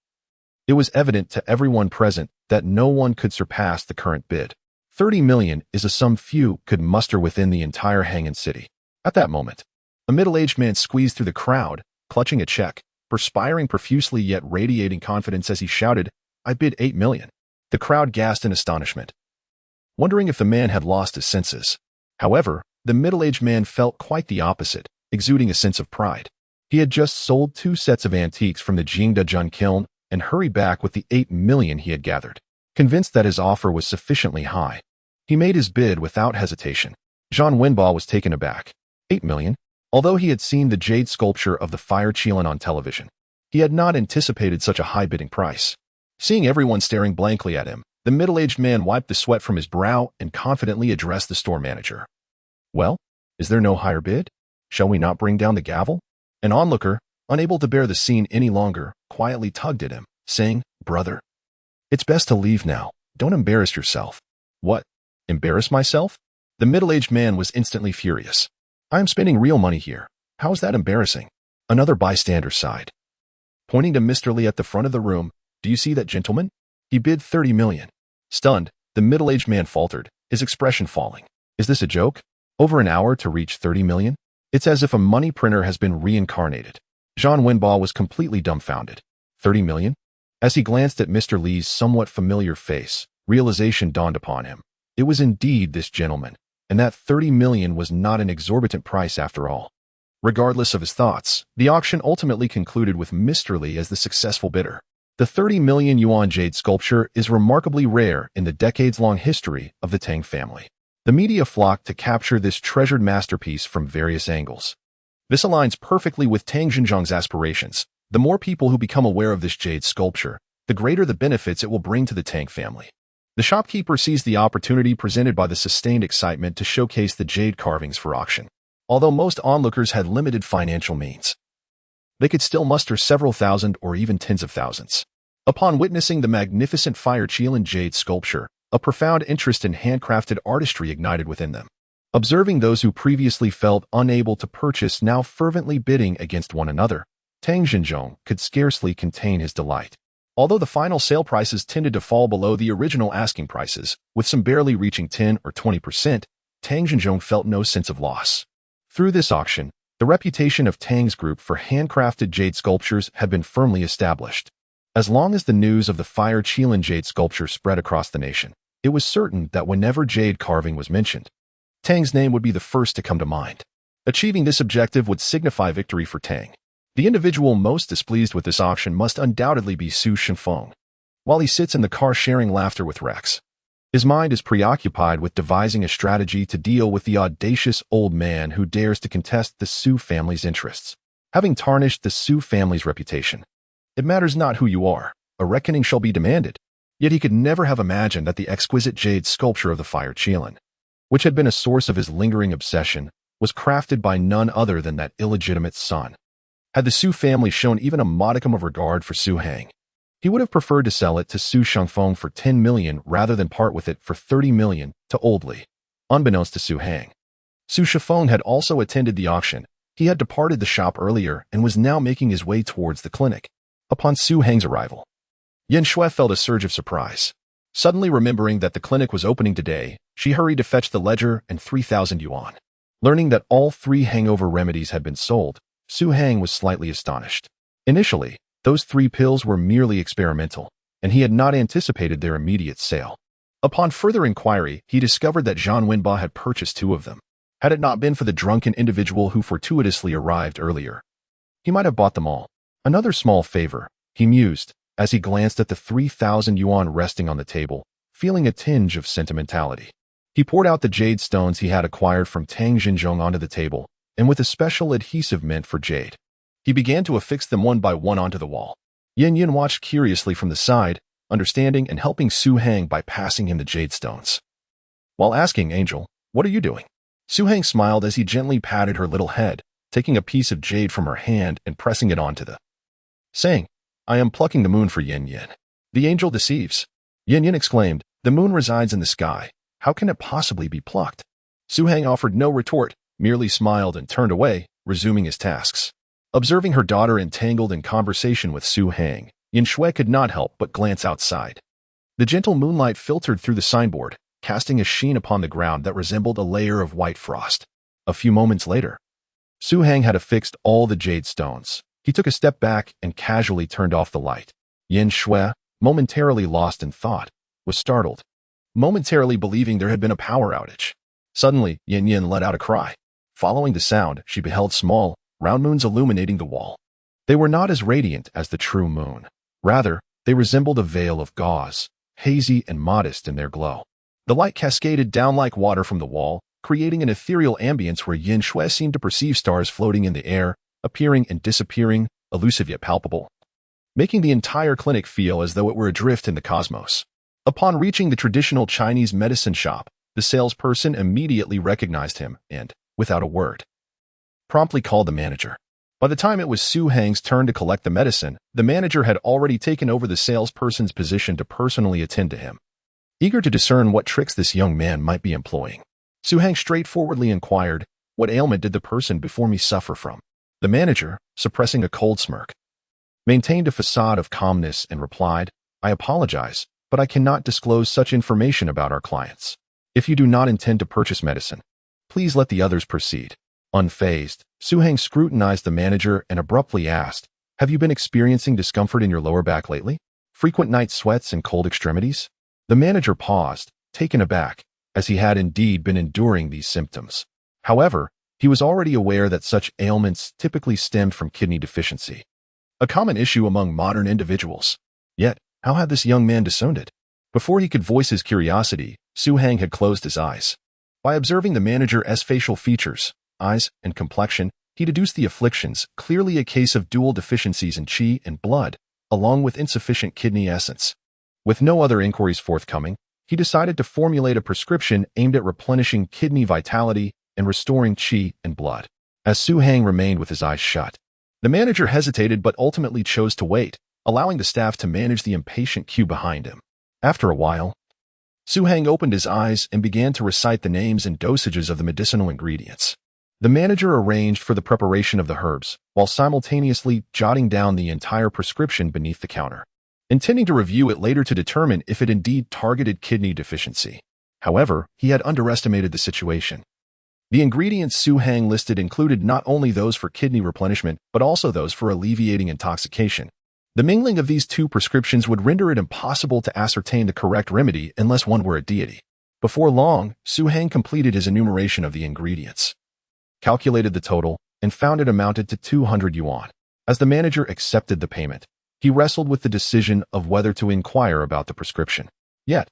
It was evident to everyone present that no one could surpass the current bid. 30 million is a sum few could muster within the entire Hang'an city. At that moment, a middle-aged man squeezed through the crowd, clutching a check, perspiring profusely yet radiating confidence as he shouted, "I bid 8 million. The crowd gasped in astonishment, wondering if the man had lost his senses. However, the middle-aged man felt quite the opposite, exuding a sense of pride. He had just sold 2 sets of antiques from the Jingdezhen kiln and hurried back with the 8 million he had gathered. Convinced that his offer was sufficiently high, he made his bid without hesitation. Zhang Wenba was taken aback. 8 million? Although he had seen the jade sculpture of the Fire Qilin on television, he had not anticipated such a high bidding price. Seeing everyone staring blankly at him, the middle-aged man wiped the sweat from his brow and confidently addressed the store manager. "Well, is there no higher bid? Shall we not bring down the gavel?" An onlooker, unable to bear the scene any longer, quietly tugged at him, saying, "Brother, it's best to leave now. Don't embarrass yourself." "What? Embarrass myself?" The middle-aged man was instantly furious. "I am spending real money here. How is that embarrassing?" Another bystander sighed, pointing to Mr. Li at the front of the room. "Do you see that gentleman? He bid 30 million. Stunned, the middle-aged man faltered, his expression falling. "Is this a joke? Over an hour to reach 30 million? It's as if a money printer has been reincarnated." Zhang Wenba was completely dumbfounded. 30 million? As he glanced at Mr. Li's somewhat familiar face, realization dawned upon him. It was indeed this gentleman, and that 30 million was not an exorbitant price after all. Regardless of his thoughts, the auction ultimately concluded with Mr. Li as the successful bidder. The 30 million yuan jade sculpture is remarkably rare in the decades-long history of the Tang family. The media flocked to capture this treasured masterpiece from various angles. This aligns perfectly with Tang Xinjiang's aspirations. The more people who become aware of this jade sculpture, the greater the benefits it will bring to the Tang family. The shopkeeper seized the opportunity presented by the sustained excitement to showcase the jade carvings for auction. Although most onlookers had limited financial means, they could still muster several thousand or even tens of thousands. Upon witnessing the magnificent fire qilin jade sculpture, a profound interest in handcrafted artistry ignited within them. Observing those who previously felt unable to purchase now fervently bidding against one another, Tang Xinjiang could scarcely contain his delight. Although the final sale prices tended to fall below the original asking prices, with some barely reaching 10 or 20%, Tang Xinjiang felt no sense of loss. Through this auction, the reputation of Tang's group for handcrafted jade sculptures had been firmly established. As long as the news of the fire qilin jade sculpture spread across the nation, it was certain that whenever jade carving was mentioned, Tang's name would be the first to come to mind. Achieving this objective would signify victory for Tang. The individual most displeased with this auction must undoubtedly be Su Shenfeng. While he sits in the car sharing laughter with Rex, his mind is preoccupied with devising a strategy to deal with the audacious old man who dares to contest the Su family's interests. Having tarnished the Su family's reputation, it matters not who you are, a reckoning shall be demanded. Yet he could never have imagined that the exquisite jade sculpture of the fire qilin, which had been a source of his lingering obsession, was crafted by none other than that illegitimate son. Had the Su family shown even a modicum of regard for Su Hang, he would have preferred to sell it to Su Shangfeng for 10 million rather than part with it for 30 million to Old Li. Unbeknownst to Su Hang, Su Shifeng had also attended the auction. He had departed the shop earlier and was now making his way towards the clinic. Upon Su Hang's arrival, Yin Shui felt a surge of surprise. Suddenly remembering that the clinic was opening today, she hurried to fetch the ledger and 3,000 yuan. Learning that all 3 hangover remedies had been sold, Su Hang was slightly astonished. Initially, those 3 pills were merely experimental, and he had not anticipated their immediate sale. Upon further inquiry, he discovered that Zhang Wenba had purchased 2 of them. Had it not been for the drunken individual who fortuitously arrived earlier, he might have bought them all. Another small favor, he mused, as he glanced at the 3,000 yuan resting on the table, feeling a tinge of sentimentality. He poured out the jade stones he had acquired from Tang Xinjiang onto the table, and with a special adhesive meant for jade, he began to affix them one by one onto the wall. Yin Yin watched curiously from the side, understanding and helping Su Hang by passing him the jade stones. While asking Angel, "What are you doing?" Su Hang smiled as he gently patted her little head, taking a piece of jade from her hand and pressing it onto the, saying, "I am plucking the moon for Yin Yin." "The angel deceives," Yin Yin exclaimed. "The moon resides in the sky. How can it possibly be plucked?" Su Hang offered no retort, merely smiled and turned away, resuming his tasks. Observing her daughter entangled in conversation with Su Hang, Yin Shui could not help but glance outside. The gentle moonlight filtered through the signboard, casting a sheen upon the ground that resembled a layer of white frost. A few moments later, Su Hang had affixed all the jade stones. He took a step back and casually turned off the light. Yin Shui, momentarily lost in thought, was startled, momentarily believing there had been a power outage. Suddenly, Yin Yin let out a cry. Following the sound, she beheld small, round moons illuminating the wall. They were not as radiant as the true moon. Rather, they resembled a veil of gauze, hazy and modest in their glow. The light cascaded down like water from the wall, creating an ethereal ambience where Yin Shui seemed to perceive stars floating in the air, appearing and disappearing, elusive yet palpable, making the entire clinic feel as though it were adrift in the cosmos. Upon reaching the traditional Chinese medicine shop, the salesperson immediately recognized him and, without a word, promptly called the manager. By the time it was Su Hang's turn to collect the medicine, the manager had already taken over the salesperson's position to personally attend to him. Eager to discern what tricks this young man might be employing, Su Hang straightforwardly inquired, "What ailment did the person before me suffer from?" The manager, suppressing a cold smirk, maintained a facade of calmness and replied, "I apologize, but I cannot disclose such information about our clients. If you do not intend to purchase medicine, please let the others proceed." Unfazed, Su Hang scrutinized the manager and abruptly asked, "Have you been experiencing discomfort in your lower back lately?" Frequent night sweats and cold extremities? The manager paused, taken aback, as he had indeed been enduring these symptoms. However, he was already aware that such ailments typically stemmed from kidney deficiency, a common issue among modern individuals. Yet, how had this young man discerned it? Before he could voice his curiosity, Su Hang had closed his eyes. By observing the manager's facial features, eyes, and complexion, he deduced the afflictions, clearly a case of dual deficiencies in qi and blood, along with insufficient kidney essence. With no other inquiries forthcoming, he decided to formulate a prescription aimed at replenishing kidney vitality and restoring qi and blood. As Su Hang remained with his eyes shut, the manager hesitated but ultimately chose to wait, allowing the staff to manage the impatient queue behind him. After a while, Su Hang opened his eyes and began to recite the names and dosages of the medicinal ingredients. The manager arranged for the preparation of the herbs, while simultaneously jotting down the entire prescription beneath the counter, intending to review it later to determine if it indeed targeted kidney deficiency. However, he had underestimated the situation. The ingredients Su Hang listed included not only those for kidney replenishment, but also those for alleviating intoxication. The mingling of these two prescriptions would render it impossible to ascertain the correct remedy unless one were a deity. Before long, Su Hang completed his enumeration of the ingredients, calculated the total, and found it amounted to 200 yuan. As the manager accepted the payment, he wrestled with the decision of whether to inquire about the prescription. Yet,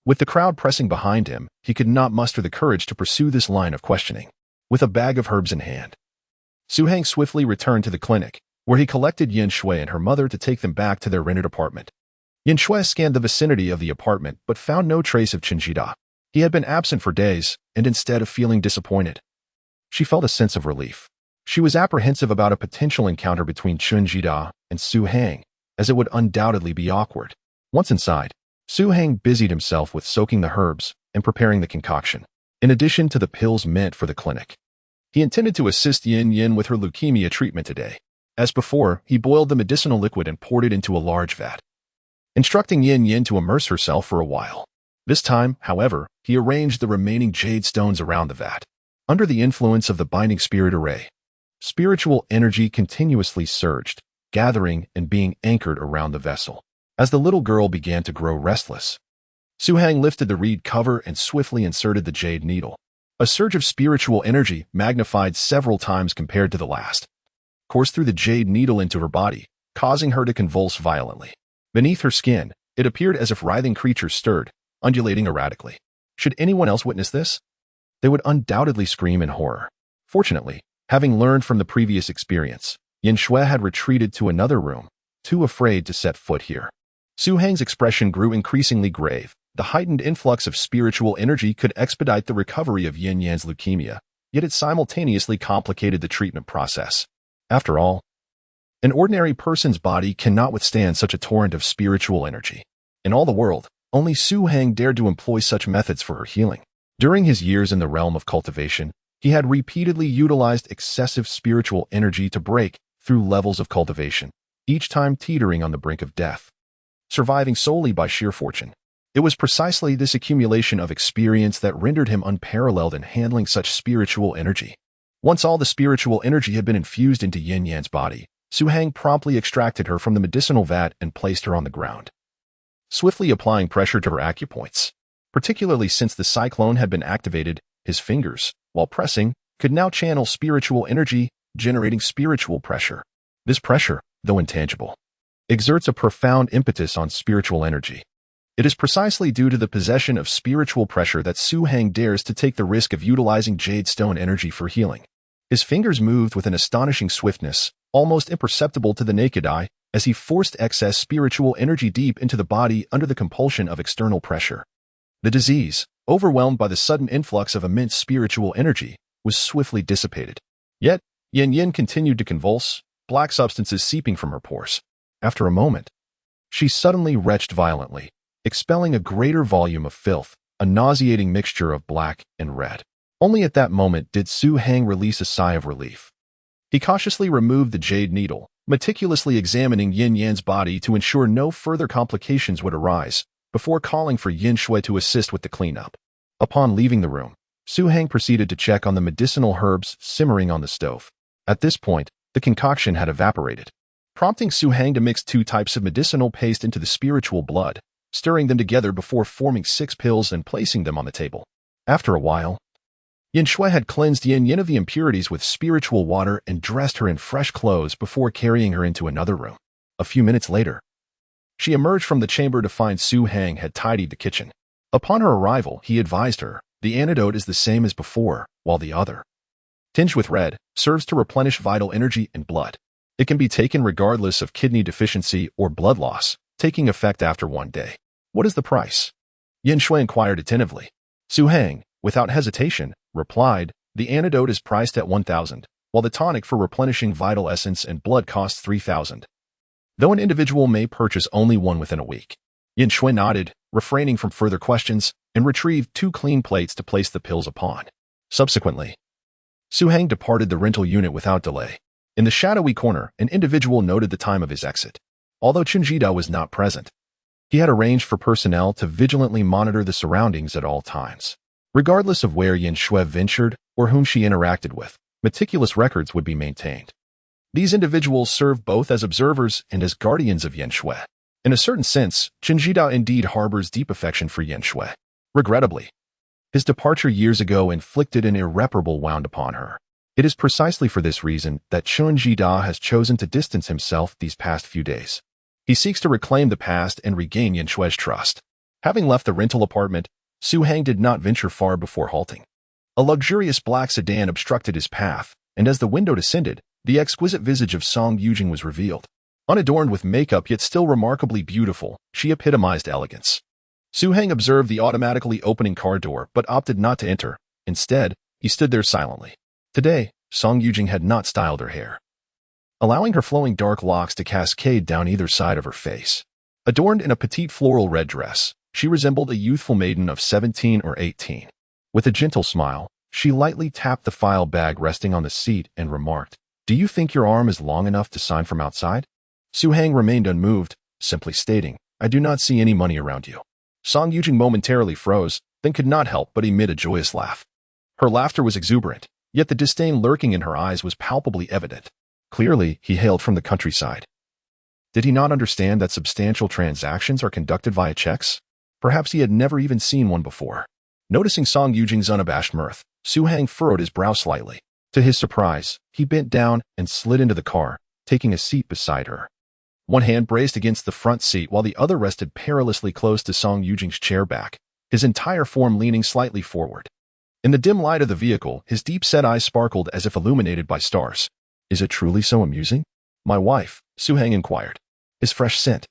with the crowd pressing behind him, he could not muster the courage to pursue this line of questioning. With a bag of herbs in hand, Su Hang swiftly returned to the clinic, where he collected Yin Shui and her mother to take them back to their rented apartment. Yin Shui scanned the vicinity of the apartment but found no trace of Chen Jida. He had been absent for days, and instead of feeling disappointed, she felt a sense of relief. She was apprehensive about a potential encounter between Chen Jida and Su Hang, as it would undoubtedly be awkward. Once inside, Su Hang busied himself with soaking the herbs and preparing the concoction, in addition to the pills meant for the clinic. He intended to assist Yin Yin with her leukemia treatment today. As before, he boiled the medicinal liquid and poured it into a large vat, instructing Yin Yin to immerse herself for a while. This time, however, he arranged the remaining jade stones around the vat. Under the influence of the binding spirit array, spiritual energy continuously surged, gathering and being anchored around the vessel. As the little girl began to grow restless, Su Hang lifted the reed cover and swiftly inserted the jade needle. A surge of spiritual energy, magnified several times compared to the last, coursed through the jade needle into her body, causing her to convulse violently. Beneath her skin, it appeared as if writhing creatures stirred, undulating erratically. Should anyone else witness this, they would undoubtedly scream in horror. Fortunately, having learned from the previous experience, Yin Shui had retreated to another room, too afraid to set foot here. Su Hang's expression grew increasingly grave. The heightened influx of spiritual energy could expedite the recovery of Yin Yan's leukemia, yet it simultaneously complicated the treatment process. After all, an ordinary person's body cannot withstand such a torrent of spiritual energy. In all the world, only Su Hang dared to employ such methods for her healing. During his years in the realm of cultivation, he had repeatedly utilized excessive spiritual energy to break through levels of cultivation, each time teetering on the brink of death, surviving solely by sheer fortune. It was precisely this accumulation of experience that rendered him unparalleled in handling such spiritual energy. Once all the spiritual energy had been infused into Yin Yan's body, Su Hang promptly extracted her from the medicinal vat and placed her on the ground, swiftly applying pressure to her acupoints. Particularly since the cyclone had been activated, his fingers, while pressing, could now channel spiritual energy, generating spiritual pressure. This pressure, though intangible, exerts a profound impetus on spiritual energy. It is precisely due to the possession of spiritual pressure that Su Hang dares to take the risk of utilizing jade stone energy for healing. His fingers moved with an astonishing swiftness, almost imperceptible to the naked eye, as he forced excess spiritual energy deep into the body under the compulsion of external pressure. The disease, overwhelmed by the sudden influx of immense spiritual energy, was swiftly dissipated. Yet, Yin Yin continued to convulse, black substances seeping from her pores. After a moment, she suddenly retched violently, expelling a greater volume of filth, a nauseating mixture of black and red. Only at that moment did Su Hang release a sigh of relief. He cautiously removed the jade needle, meticulously examining Yin Yan's body to ensure no further complications would arise, before calling for Yin Shui to assist with the cleanup. Upon leaving the room, Su Hang proceeded to check on the medicinal herbs simmering on the stove. At this point, the concoction had evaporated. prompting Su Hang to mix 2 types of medicinal paste into the spiritual blood, stirring them together before forming 6 pills and placing them on the table. After a while, Yin Shui had cleansed Yin of the impurities with spiritual water and dressed her in fresh clothes before carrying her into another room. A few minutes later, she emerged from the chamber to find Su Hang had tidied the kitchen. Upon her arrival, he advised her, the antidote is the same as before, while the other, tinged with red, serves to replenish vital energy and blood. It can be taken regardless of kidney deficiency or blood loss, taking effect after 1 day. What is the price? Yin Shui inquired attentively. Su Hang, without hesitation, replied, the antidote is priced at 1,000, while the tonic for replenishing vital essence and blood costs 3,000. Though an individual may purchase only one within a week. Yin Shui nodded, refraining from further questions, and retrieved 2 clean plates to place the pills upon. Subsequently, Su Hang departed the rental unit without delay. In the shadowy corner, an individual noted the time of his exit. Although Chunjida was not present, he had arranged for personnel to vigilantly monitor the surroundings at all times. Regardless of where Yin Shui ventured or whom she interacted with, meticulous records would be maintained. These individuals serve both as observers and as guardians of Yin Shui. In a certain sense, Chunjida indeed harbors deep affection for Yin Shui. Regrettably, his departure years ago inflicted an irreparable wound upon her. It is precisely for this reason that Chunjida has chosen to distance himself these past few days. He seeks to reclaim the past and regain Yin Shui's trust. Having left the rental apartment, Su Hang did not venture far before halting. A luxurious black sedan obstructed his path, and as the window descended, the exquisite visage of Song Yujing was revealed. Unadorned with makeup yet still remarkably beautiful, she epitomized elegance. Su Hang observed the automatically opening car door but opted not to enter. Instead, he stood there silently. Today, Song Yujing had not styled her hair, allowing her flowing dark locks to cascade down either side of her face. Adorned in a petite floral red dress, she resembled a youthful maiden of 17 or 18. With a gentle smile, she lightly tapped the file bag resting on the seat and remarked, "Do you think your arm is long enough to sign from outside?" Su Hang remained unmoved, simply stating, "I do not see any money around you." Song Yujing momentarily froze, then could not help but emit a joyous laugh. Her laughter was exuberant, yet the disdain lurking in her eyes was palpably evident. Clearly, he hailed from the countryside. Did he not understand that substantial transactions are conducted via checks? Perhaps he had never even seen one before. Noticing Song Yujing's unabashed mirth, Su Hang furrowed his brow slightly. To his surprise, he bent down and slid into the car, taking a seat beside her. One hand braced against the front seat while the other rested perilously close to Song Yujing's chair back, his entire form leaning slightly forward. In the dim light of the vehicle, his deep-set eyes sparkled as if illuminated by stars. "Is it truly so amusing?" "My wife," Su Hang inquired. His fresh scent,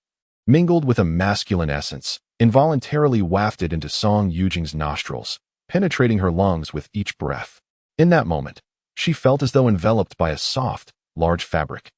mingled with a masculine essence, involuntarily wafted into Song Yujing's nostrils, penetrating her lungs with each breath. In that moment, she felt as though enveloped by a soft, large fabric.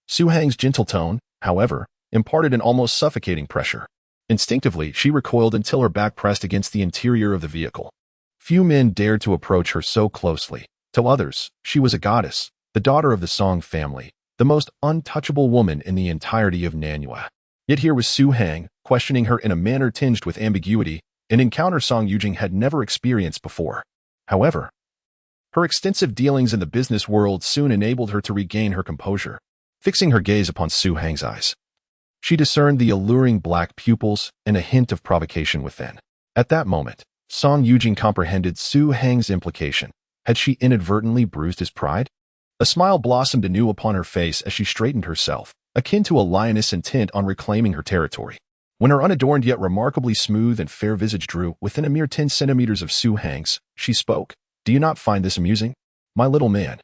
Su Hang's gentle tone, however, imparted an almost suffocating pressure. Instinctively, she recoiled until her back pressed against the interior of the vehicle. Few men dared to approach her so closely. To others, she was a goddess, the daughter of the Song family, the most untouchable woman in the entirety of Nanyue. Yet here was Su Hang, questioning her in a manner tinged with ambiguity, an encounter Song Yujing had never experienced before. However, her extensive dealings in the business world soon enabled her to regain her composure. Fixing her gaze upon Su Hang's eyes, she discerned the alluring black pupils and a hint of provocation within. At that moment, Song Yujing comprehended Su Hang's implication. Had she inadvertently bruised his pride? A smile blossomed anew upon her face as she straightened herself, akin to a lioness intent on reclaiming her territory. When her unadorned yet remarkably smooth and fair visage drew within a mere 10 centimeters of Su Hang's, she spoke. "Do you not find this amusing, my little man?"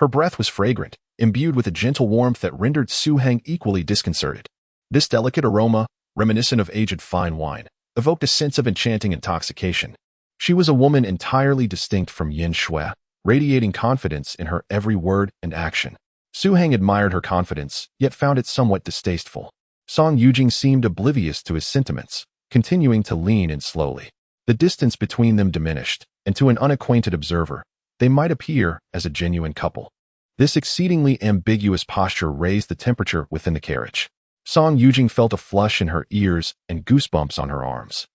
Her breath was fragrant, imbued with a gentle warmth that rendered Su Hang equally disconcerted. This delicate aroma, reminiscent of aged fine wine, evoked a sense of enchanting intoxication. She was a woman entirely distinct from Yin Shui, radiating confidence in her every word and action. Su Hang admired her confidence, yet found it somewhat distasteful. Song Yujing seemed oblivious to his sentiments, continuing to lean in slowly. The distance between them diminished, and to an unacquainted observer, they might appear as a genuine couple. This exceedingly ambiguous posture raised the temperature within the carriage. Song Yujing felt a flush in her ears and goosebumps on her arms.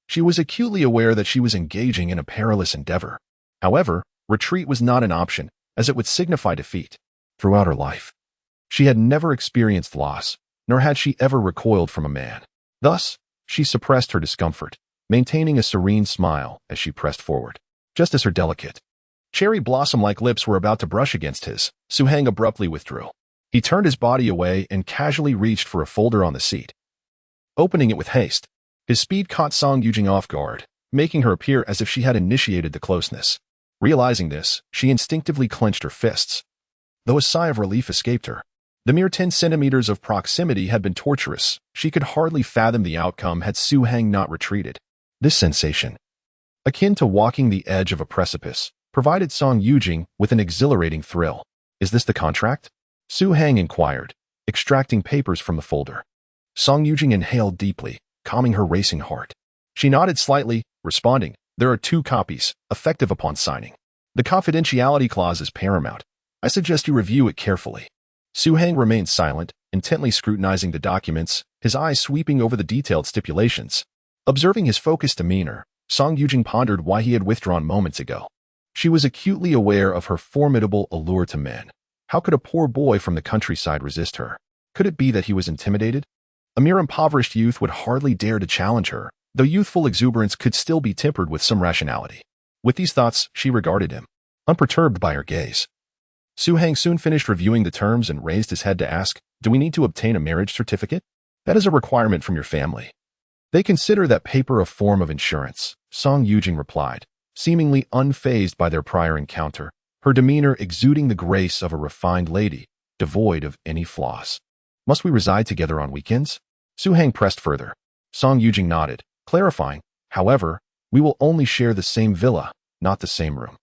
She was acutely aware that she was engaging in a perilous endeavor. However, retreat was not an option, as it would signify defeat. Throughout her life, She had never experienced loss, nor had she ever recoiled from a man. Thus, she suppressed her discomfort, maintaining a serene smile as she pressed forward. Just as her delicate, cherry blossom-like lips were about to brush against his, Su-hang abruptly withdrew. He turned his body away and casually reached for a folder on the seat. Opening it with haste, his speed caught Song Yujing off guard, making her appear as if she had initiated the closeness. Realizing this, she instinctively clenched her fists. Though a sigh of relief escaped her, the mere 10 centimeters of proximity had been torturous. She could hardly fathom the outcome had Su-hang not retreated. This sensation, akin to walking the edge of a precipice, provided Song Yujing with an exhilarating thrill. Is this the contract? Su-hang inquired, extracting papers from the folder. Song Yujing inhaled deeply, calming her racing heart. She nodded slightly, responding, there are 2 copies, effective upon signing. The confidentiality clause is paramount. I suggest you review it carefully. Su-hang remained silent, intently scrutinizing the documents, his eyes sweeping over the detailed stipulations. Observing his focused demeanor, Song Yujing pondered why he had withdrawn moments ago. She was acutely aware of her formidable allure to men. How could a poor boy from the countryside resist her? Could it be that he was intimidated? A mere impoverished youth would hardly dare to challenge her, though youthful exuberance could still be tempered with some rationality. With these thoughts, she regarded him, unperturbed by her gaze. Su-hang soon finished reviewing the terms and raised his head to ask, do we need to obtain a marriage certificate? That is a requirement from your family. They consider that paper a form of insurance, Song Yujing replied, seemingly unfazed by their prior encounter, her demeanor exuding the grace of a refined lady, devoid of any flaws. Must we reside together on weekends? Su-hang pressed further. Song Yujing nodded, clarifying, however, we will only share the same villa, not the same room.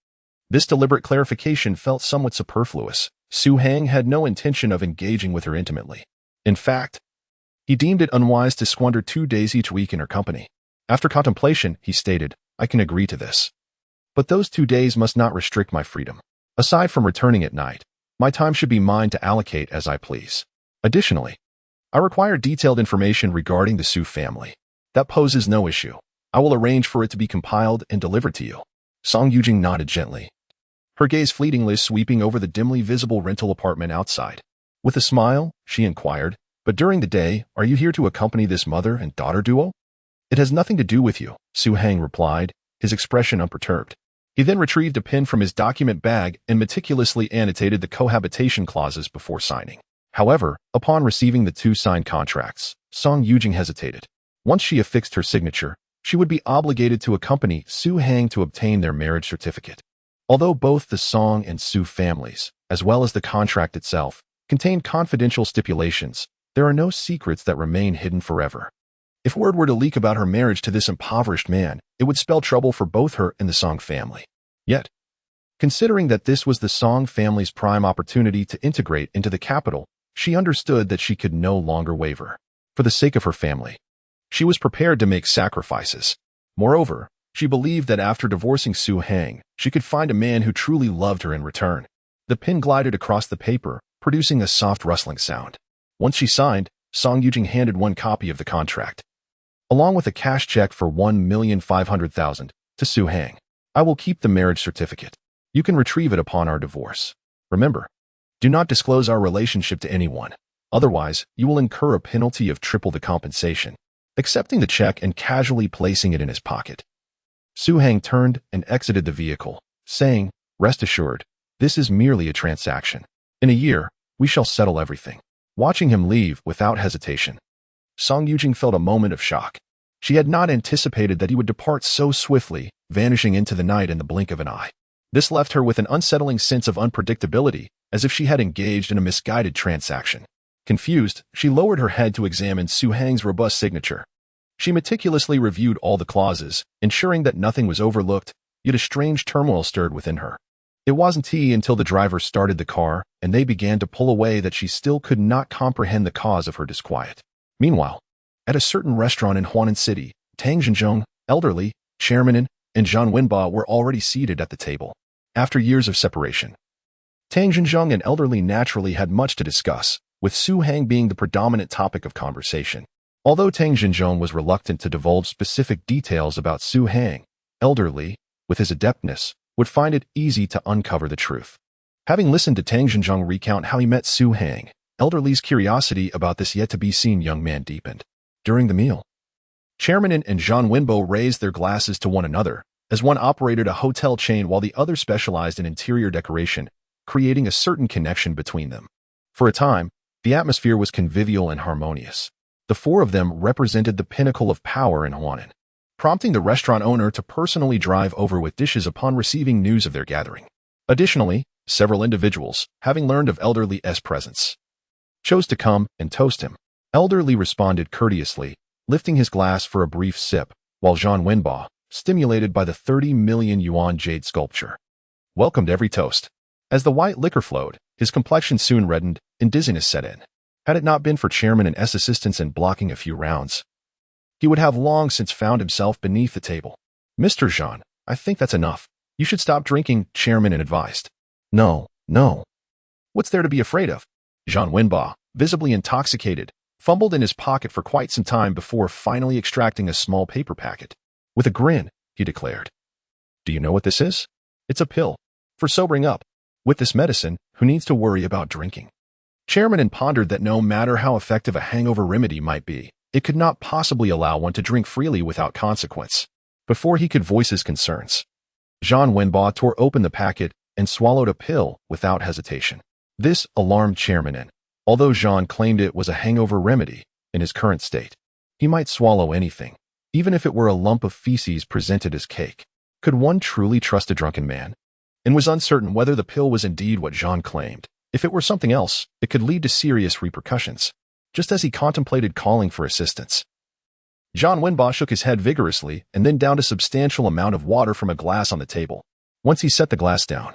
This deliberate clarification felt somewhat superfluous. Su-hang had no intention of engaging with her intimately. In fact, he deemed it unwise to squander 2 days each week in her company. After contemplation, he stated, I can agree to this. But those 2 days must not restrict my freedom. Aside from returning at night, my time should be mine to allocate as I please. Additionally, I require detailed information regarding the Su family. That poses no issue. I will arrange for it to be compiled and delivered to you. Song Yujing nodded gently, her gaze fleetingly sweeping over the dimly visible rental apartment outside. With a smile, she inquired, but during the day, are you here to accompany this mother and daughter duo? It has nothing to do with you, Su-hang replied, his expression unperturbed. He then retrieved a pen from his document bag and meticulously annotated the cohabitation clauses before signing. However, upon receiving the 2 signed contracts, Song Yujing hesitated. Once she affixed her signature, she would be obligated to accompany Su-hang to obtain their marriage certificate. Although both the Song and Su families, as well as the contract itself, contain confidential stipulations, there are no secrets that remain hidden forever. If word were to leak about her marriage to this impoverished man, it would spell trouble for both her and the Song family. Yet, considering that this was the Song family's prime opportunity to integrate into the capital, she understood that she could no longer waver. For the sake of her family, she was prepared to make sacrifices. Moreover, she believed that after divorcing Su-hang, she could find a man who truly loved her in return. The pen glided across the paper, producing a soft rustling sound. Once she signed, Song Yujing handed 1 copy of the contract, along with a cash check for 1,500,000 to Su-hang. I will keep the marriage certificate. You can retrieve it upon our divorce. Remember, do not disclose our relationship to anyone. Otherwise, you will incur a penalty of triple the compensation. Accepting the check and casually placing it in his pocket, Su-hang turned and exited the vehicle, saying, rest assured, this is merely a transaction. In a year, we shall settle everything. Watching him leave without hesitation, Song Yujing felt a moment of shock. She had not anticipated that he would depart so swiftly, vanishing into the night in the blink of an eye. This left her with an unsettling sense of unpredictability, as if she had engaged in a misguided transaction. Confused, she lowered her head to examine Su-hang's robust signature. She meticulously reviewed all the clauses, ensuring that nothing was overlooked, yet a strange turmoil stirred within her. It wasn't until the driver started the car and they began to pull away that she still could not comprehend the cause of her disquiet. Meanwhile, at a certain restaurant in Huanan City, Tang Zhenzhong, elderly, Chairman, and Zhang Wenba were already seated at the table. After years of separation, Tang Zhenzhong and elderly naturally had much to discuss, with Su-hang being the predominant topic of conversation. Although Tang Zhenzhong was reluctant to divulge specific details about Su-hang, elderly, with his adeptness, would find it easy to uncover the truth. Having listened to Tang Zhenzhong recount how he met Su-hang, Elder Li's curiosity about this yet-to-be-seen young man deepened. During the meal, Chairman Lin and Zhang Wenbo raised their glasses to one another, as one operated a hotel chain while the other specialized in interior decoration, creating a certain connection between them. For a time, the atmosphere was convivial and harmonious. The four of them represented the pinnacle of power in Huanan, prompting the restaurant owner to personally drive over with dishes upon receiving news of their gathering. Additionally, several individuals, having learned of Elder Li's presence, chose to come and toast him. Elder Li responded courteously, lifting his glass for a brief sip, while Zhang Wenbo, stimulated by the 30 million yuan jade sculpture, welcomed every toast. As the white liquor flowed, his complexion soon reddened and dizziness set in. Had it not been for Chairman and S assistants in blocking a few rounds, he would have long since found himself beneath the table. Mr. Zhang, I think that's enough. You should stop drinking, Chairman advised. No. What's there to be afraid of? Zhang Wenbo, visibly intoxicated, fumbled in his pocket for quite some time before finally extracting a small paper packet. With a grin, he declared, "Do you know what this is? It's a pill. For sobering up. With this medicine, who needs to worry about drinking?" Chairman pondered that no matter how effective a hangover remedy might be, it could not possibly allow one to drink freely without consequence. Before he could voice his concerns, Zhang Wenbo tore open the packet and swallowed a pill without hesitation. This alarmed Chairman, although Zhang claimed it was a hangover remedy. In his current state, he might swallow anything, even if it were a lump of feces presented as cake. Could one truly trust a drunken man? And was uncertain whether the pill was indeed what Zhang claimed. If it were something else, it could lead to serious repercussions. Just as he contemplated calling for assistance, Zhang Wenbo shook his head vigorously and then downed a substantial amount of water from a glass on the table. Once he set the glass down,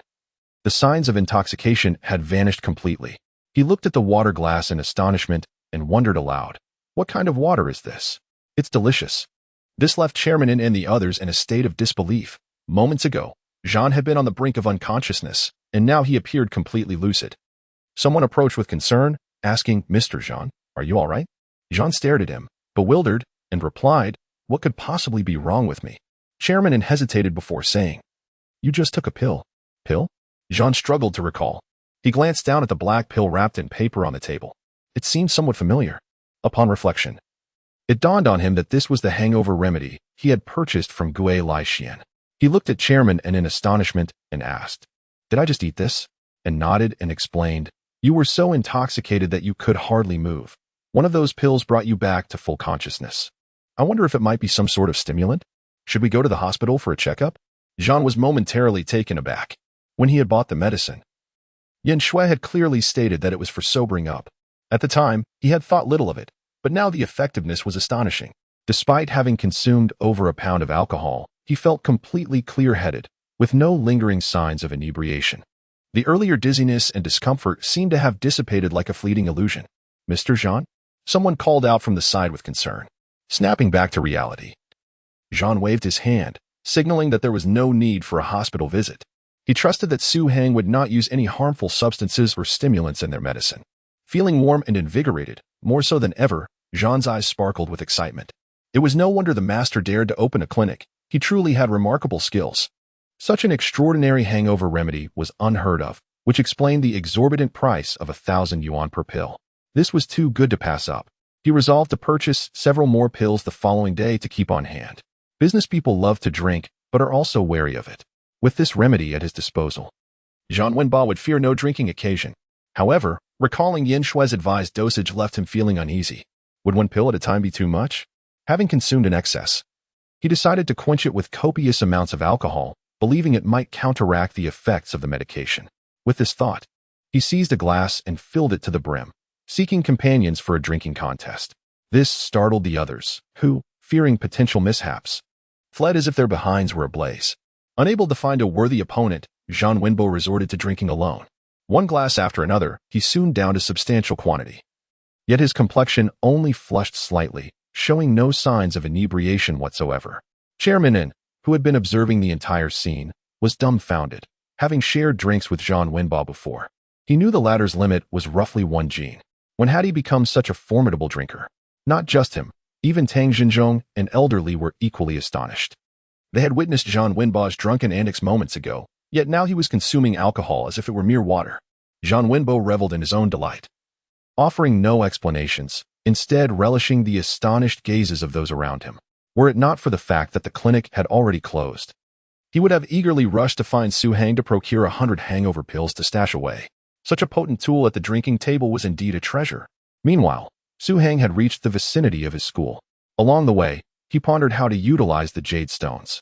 the signs of intoxication had vanished completely. He looked at the water glass in astonishment and wondered aloud, "What kind of water is this? It's delicious." This left Chairman and the others in a state of disbelief. Moments ago, Zhang had been on the brink of unconsciousness, and now he appeared completely lucid. Someone approached with concern, asking, "Mr. Zhang, are you all right?" Zhang stared at him, bewildered, and replied, "What could possibly be wrong with me?" Chairman hesitated before saying, "You just took a pill." "Pill?" Zhang struggled to recall. He glanced down at the black pill wrapped in paper on the table. It seemed somewhat familiar. Upon reflection, it dawned on him that this was the hangover remedy he had purchased from Gui Lixian. He looked at Chairman in astonishment and asked, "Did I just eat this?" And nodded and explained, "You were so intoxicated that you could hardly move. One of those pills brought you back to full consciousness. I wonder if it might be some sort of stimulant. Should we go to the hospital for a checkup?" Zhang was momentarily taken aback. When he had bought the medicine, Yin Shui had clearly stated that it was for sobering up. At the time, he had thought little of it, but now the effectiveness was astonishing. Despite having consumed over a pound of alcohol, he felt completely clear-headed, with no lingering signs of inebriation. The earlier dizziness and discomfort seemed to have dissipated like a fleeting illusion. "Mr. Zhang?" Someone called out from the side with concern. Snapping back to reality, Zhang waved his hand, signaling that there was no need for a hospital visit. He trusted that Su Hang would not use any harmful substances or stimulants in their medicine. Feeling warm and invigorated, more so than ever, Zhang's eyes sparkled with excitement. It was no wonder the master dared to open a clinic. He truly had remarkable skills. Such an extraordinary hangover remedy was unheard of, which explained the exorbitant price of 1,000 yuan per pill. This was too good to pass up. He resolved to purchase several more pills the following day to keep on hand. Business people love to drink, but are also wary of it. With this remedy at his disposal, Zhang Wenbo would fear no drinking occasion. However, recalling Yin Shui's advised dosage left him feeling uneasy. Would one pill at a time be too much? Having consumed in excess, he decided to quench it with copious amounts of alcohol, believing it might counteract the effects of the medication. With this thought, he seized a glass and filled it to the brim, seeking companions for a drinking contest. This startled the others, who, fearing potential mishaps, fled as if their behinds were ablaze. Unable to find a worthy opponent, Zhang Wenbo resorted to drinking alone. One glass after another, he soon downed a substantial quantity. Yet his complexion only flushed slightly, showing no signs of inebriation whatsoever. Chairman Lin, who had been observing the entire scene, was dumbfounded. Having shared drinks with Zhang Wenbo before, he knew the latter's limit was roughly 1 jin. When had he become such a formidable drinker? Not just him, even Tang Xinzhong and Elder Li were equally astonished. They had witnessed Zhang Wenbo's drunken antics moments ago, yet now he was consuming alcohol as if it were mere water. Zhang Wenbo reveled in his own delight. offering no explanations, instead relishing the astonished gazes of those around him. Were it not for the fact that the clinic had already closed, he would have eagerly rushed to find Su Hang to procure 100 hangover pills to stash away. Such a potent tool at the drinking table was indeed a treasure. Meanwhile, Su Hang had reached the vicinity of his school. Along the way, he pondered how to utilize the jade stones.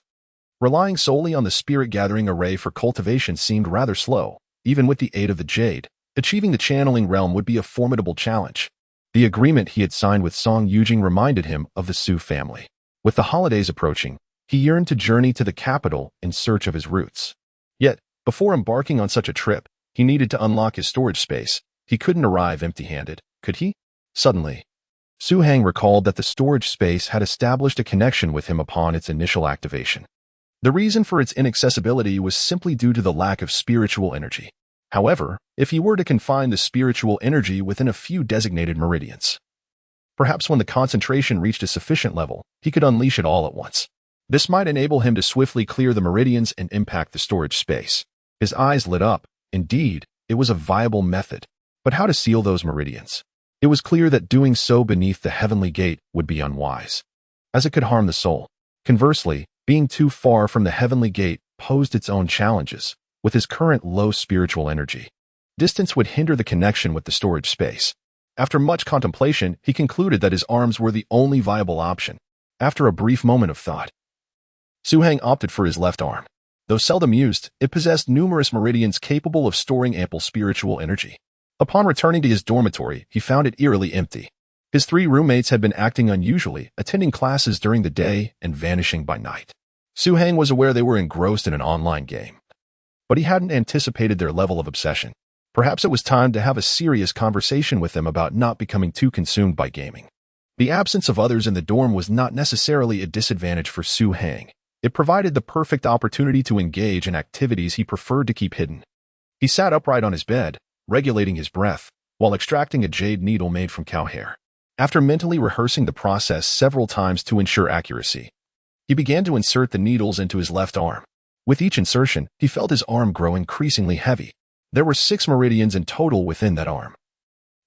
Relying solely on the spirit-gathering array for cultivation seemed rather slow. Even with the aid of the jade, achieving the channeling realm would be a formidable challenge. The agreement he had signed with Song Yujing reminded him of the Su family. With the holidays approaching, he yearned to journey to the capital in search of his roots. Yet, before embarking on such a trip, he needed to unlock his storage space. He couldn't arrive empty-handed, could he? Suddenly, Su Hang recalled that the storage space had established a connection with him upon its initial activation. The reason for its inaccessibility was simply due to the lack of spiritual energy. However, if he were to confine the spiritual energy within a few designated meridians, perhaps when the concentration reached a sufficient level, he could unleash it all at once. This might enable him to swiftly clear the meridians and impact the storage space. His eyes lit up. Indeed, it was a viable method. But how to seal those meridians? It was clear that doing so beneath the heavenly gate would be unwise, as it could harm the soul. Conversely, being too far from the heavenly gate posed its own challenges. With his current low spiritual energy, distance would hinder the connection with the storage space. After much contemplation, he concluded that his arms were the only viable option. After a brief moment of thought, Su Hang opted for his left arm. Though seldom used, it possessed numerous meridians capable of storing ample spiritual energy. Upon returning to his dormitory, he found it eerily empty. His 3 roommates had been acting unusually, attending classes during the day and vanishing by night. Su Hang was aware they were engrossed in an online game, but he hadn't anticipated their level of obsession. Perhaps it was time to have a serious conversation with them about not becoming too consumed by gaming. The absence of others in the dorm was not necessarily a disadvantage for Su Hang. It provided the perfect opportunity to engage in activities he preferred to keep hidden. He sat upright on his bed, regulating his breath, while extracting a jade needle made from cow hair. After mentally rehearsing the process several times to ensure accuracy, he began to insert the needles into his left arm. With each insertion, he felt his arm grow increasingly heavy. There were 6 meridians in total within that arm,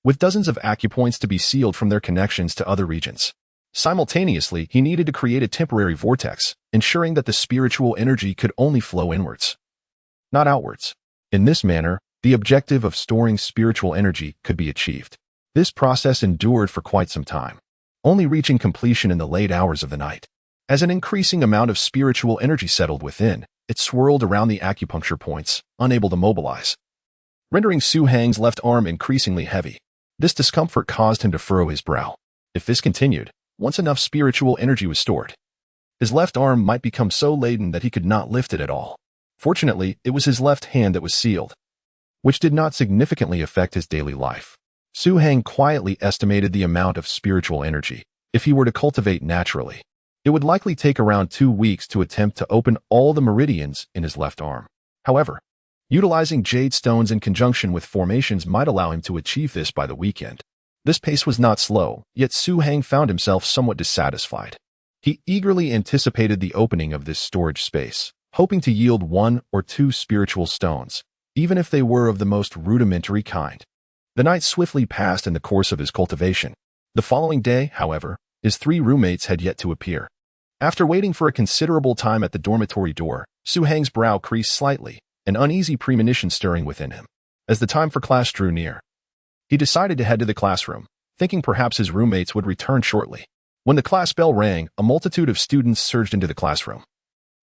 with dozens of acupoints to be sealed from their connections to other regions. Simultaneously, he needed to create a temporary vortex, ensuring that the spiritual energy could only flow inwards, not outwards. In this manner, the objective of storing spiritual energy could be achieved. This process endured for quite some time, only reaching completion in the late hours of the night. As an increasing amount of spiritual energy settled within, it swirled around the acupuncture points, unable to mobilize, rendering Su Hang's left arm increasingly heavy. This discomfort caused him to furrow his brow. If this continued, once enough spiritual energy was stored, his left arm might become so laden that he could not lift it at all. Fortunately, it was his left hand that was sealed, which did not significantly affect his daily life. Su Hang quietly estimated the amount of spiritual energy. If he were to cultivate naturally, it would likely take around 2 weeks to attempt to open all the meridians in his left arm. However, utilizing jade stones in conjunction with formations might allow him to achieve this by the weekend. This pace was not slow, yet Su Hang found himself somewhat dissatisfied. He eagerly anticipated the opening of this storage space, hoping to yield 1 or 2 spiritual stones, even if they were of the most rudimentary kind. The night swiftly passed in the course of his cultivation. The following day, however, his 3 roommates had yet to appear. After waiting for a considerable time at the dormitory door, Su Hang's brow creased slightly, an uneasy premonition stirring within him. As the time for class drew near, he decided to head to the classroom, thinking perhaps his roommates would return shortly. When the class bell rang, a multitude of students surged into the classroom,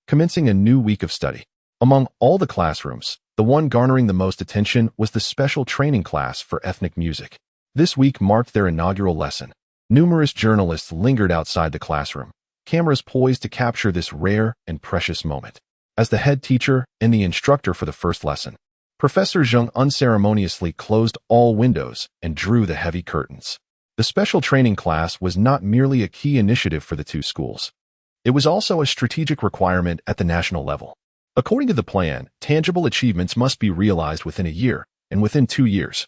commencing a new week of study. Among all the classrooms, the one garnering the most attention was the special training class for ethnic music. This week marked their inaugural lesson. Numerous journalists lingered outside the classroom, cameras poised to capture this rare and precious moment. As the head teacher and the instructor for the first lesson, Professor Zheng unceremoniously closed all windows and drew the heavy curtains. The special training class was not merely a key initiative for the 2 schools. It was also a strategic requirement at the national level. According to the plan, tangible achievements must be realized within a year, and within 2 years,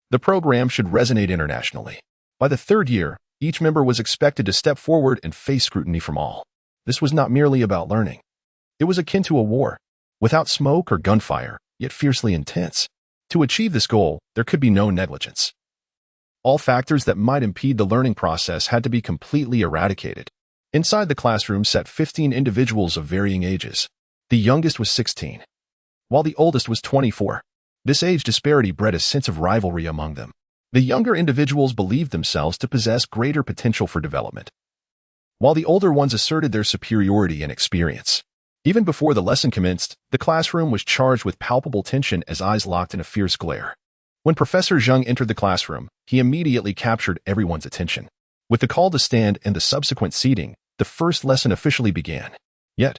the program should resonate internationally. By the 3rd year, each member was expected to step forward and face scrutiny from all. This was not merely about learning. It was akin to a war, without smoke or gunfire, yet fiercely intense. To achieve this goal, there could be no negligence. All factors that might impede the learning process had to be completely eradicated. Inside the classroom sat 15 individuals of varying ages. The youngest was 16, while the oldest was 24. This age disparity bred a sense of rivalry among them. The younger individuals believed themselves to possess greater potential for development, while the older ones asserted their superiority and experience. Even before the lesson commenced, the classroom was charged with palpable tension as eyes locked in a fierce glare. When Professor Zheng entered the classroom, he immediately captured everyone's attention. With the call to stand and the subsequent seating, the first lesson officially began. Yet,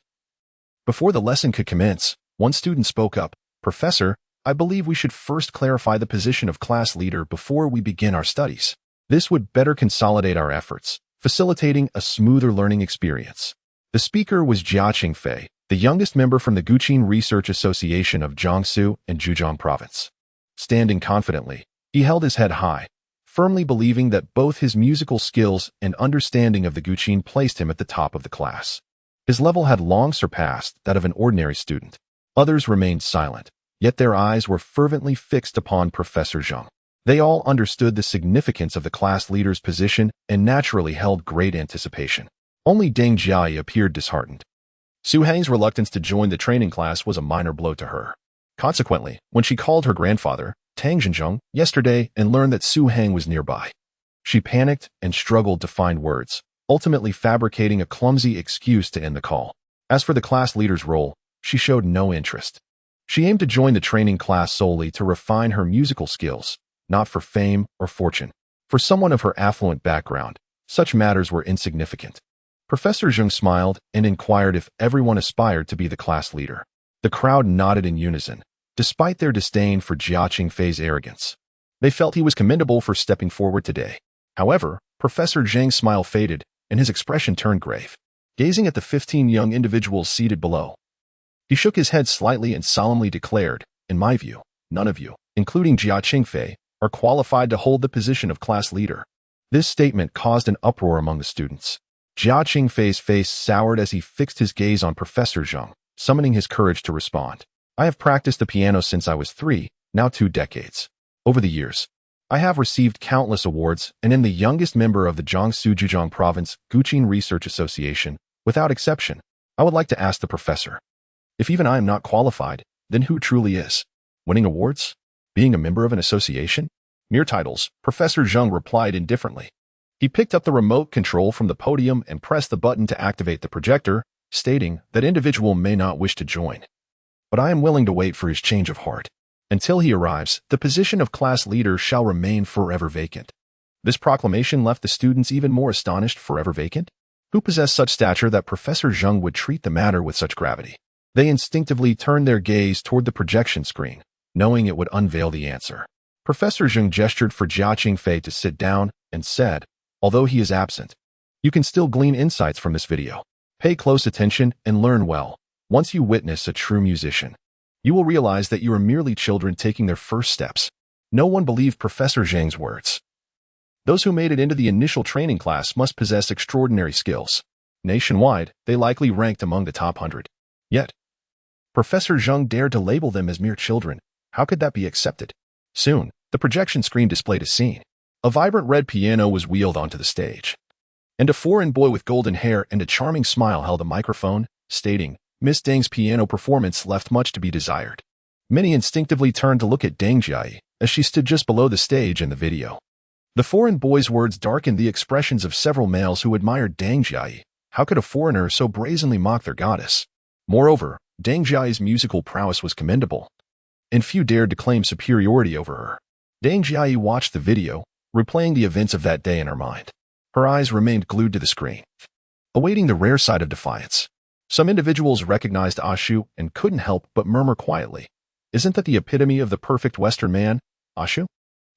before the lesson could commence, one student spoke up. "Professor, I believe we should first clarify the position of class leader before we begin our studies. This would better consolidate our efforts, facilitating a smoother learning experience." The speaker was Jia Qingfei, the youngest member from the Guqin Research Association of Jiangsu and Zhejiang Province. Standing confidently, he held his head high, firmly believing that both his musical skills and understanding of the guqin placed him at the top of the class. His level had long surpassed that of an ordinary student. Others remained silent, yet their eyes were fervently fixed upon Professor Zheng. They all understood the significance of the class leader's position and naturally held great anticipation. Only Deng Jiayi appeared disheartened. Su Hang's reluctance to join the training class was a minor blow to her. Consequently, when she called her grandfather, Tang Zhenjiang, yesterday and learned that Su Hang was nearby, she panicked and struggled to find words, ultimately fabricating a clumsy excuse to end the call. As for the class leader's role, she showed no interest. She aimed to join the training class solely to refine her musical skills, not for fame or fortune. For someone of her affluent background, such matters were insignificant. Professor Zheng smiled and inquired if everyone aspired to be the class leader. The crowd nodded in unison, despite their disdain for Jia Qingfei's arrogance. They felt he was commendable for stepping forward today. However, Professor Zheng's smile faded, and his expression turned grave. Gazing at the 15 young individuals seated below, he shook his head slightly and solemnly declared, "In my view, none of you, including Jia Qingfei, are qualified to hold the position of class leader." This statement caused an uproar among the students. Jia Qingfei's face soured as he fixed his gaze on Professor Zheng, summoning his courage to respond. "I have practiced the piano since I was 3, now 2 decades. Over the years, I have received countless awards and am the youngest member of the Jiangsu Zhejiang Province Guqin Research Association, without exception. I would like to ask the professor, if even I am not qualified, then who truly is? Winning awards? Being a member of an association? Mere titles," Professor Zheng replied indifferently. He picked up the remote control from the podium and pressed the button to activate the projector, stating that individual may not wish to join. "But I am willing to wait for his change of heart. Until he arrives, the position of class leader shall remain forever vacant." This proclamation left the students even more astonished. Forever vacant? Who possessed such stature that Professor Zheng would treat the matter with such gravity? They instinctively turned their gaze toward the projection screen, knowing it would unveil the answer. Professor Zheng gestured for Jia Qingfei to sit down and said, "Although he is absent, you can still glean insights from this video. Pay close attention and learn well. Once you witness a true musician, you will realize that you are merely children taking their first steps." No one believed Professor Zheng's words. Those who made it into the initial training class must possess extraordinary skills. Nationwide, they likely ranked among the top 100. Yet, Professor Zheng dared to label them as mere children. How could that be accepted? Soon, the projection screen displayed a scene. A vibrant red piano was wheeled onto the stage, and a foreign boy with golden hair and a charming smile held a microphone, stating, "Miss Deng's piano performance left much to be desired." Many instinctively turned to look at Deng Jiayi, as she stood just below the stage in the video. The foreign boy's words darkened the expressions of several males who admired Deng Jiayi. How could a foreigner so brazenly mock their goddess? Moreover, Deng Jiayi's musical prowess was commendable, and few dared to claim superiority over her. Deng Jiayi watched the video, replaying the events of that day in her mind. Her eyes remained glued to the screen, awaiting the rare sight of defiance. Some individuals recognized Ashu and couldn't help but murmur quietly, "Isn't that the epitome of the perfect Western man, Ashu?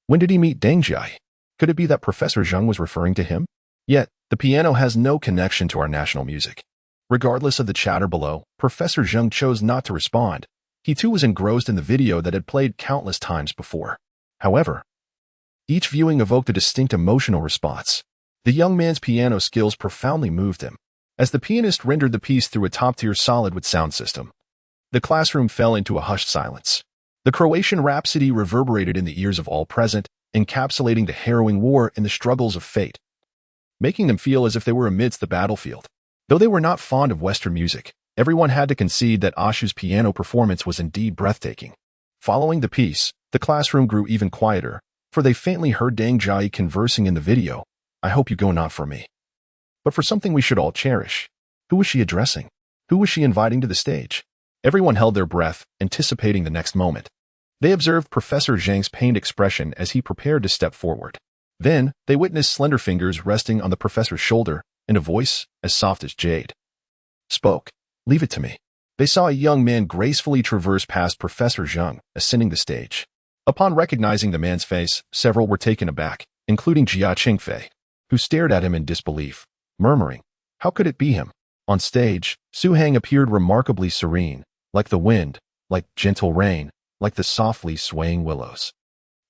When did he meet Deng Jiayi? Could it be that Professor Zheng was referring to him?" Yet, the piano has no connection to our national music. Regardless of the chatter below, Professor Zheng chose not to respond. He too was engrossed in the video that had played countless times before. However, each viewing evoked a distinct emotional response. The young man's piano skills profoundly moved him. As the pianist rendered the piece through a top-tier solid with sound system, the classroom fell into a hushed silence. The Croatian Rhapsody reverberated in the ears of all present, encapsulating the harrowing war and the struggles of fate, making them feel as if they were amidst the battlefield. Though they were not fond of Western music, everyone had to concede that Ashu's piano performance was indeed breathtaking. Following the piece, the classroom grew even quieter, for they faintly heard Deng Jiayi conversing in the video. "I hope you go not for me, but for something we should all cherish." Who was she addressing? Who was she inviting to the stage? Everyone held their breath, anticipating the next moment. They observed Professor Zhang's pained expression as he prepared to step forward. Then, they witnessed slender fingers resting on the professor's shoulder, and a voice, as soft as jade, spoke. "Leave it to me." They saw a young man gracefully traverse past Professor Zhang, ascending the stage. Upon recognizing the man's face, several were taken aback, including Jia Qingfei, who stared at him in disbelief, murmuring, "How could it be him?" On stage, Su Hang appeared remarkably serene, like the wind, like gentle rain, like the softly swaying willows.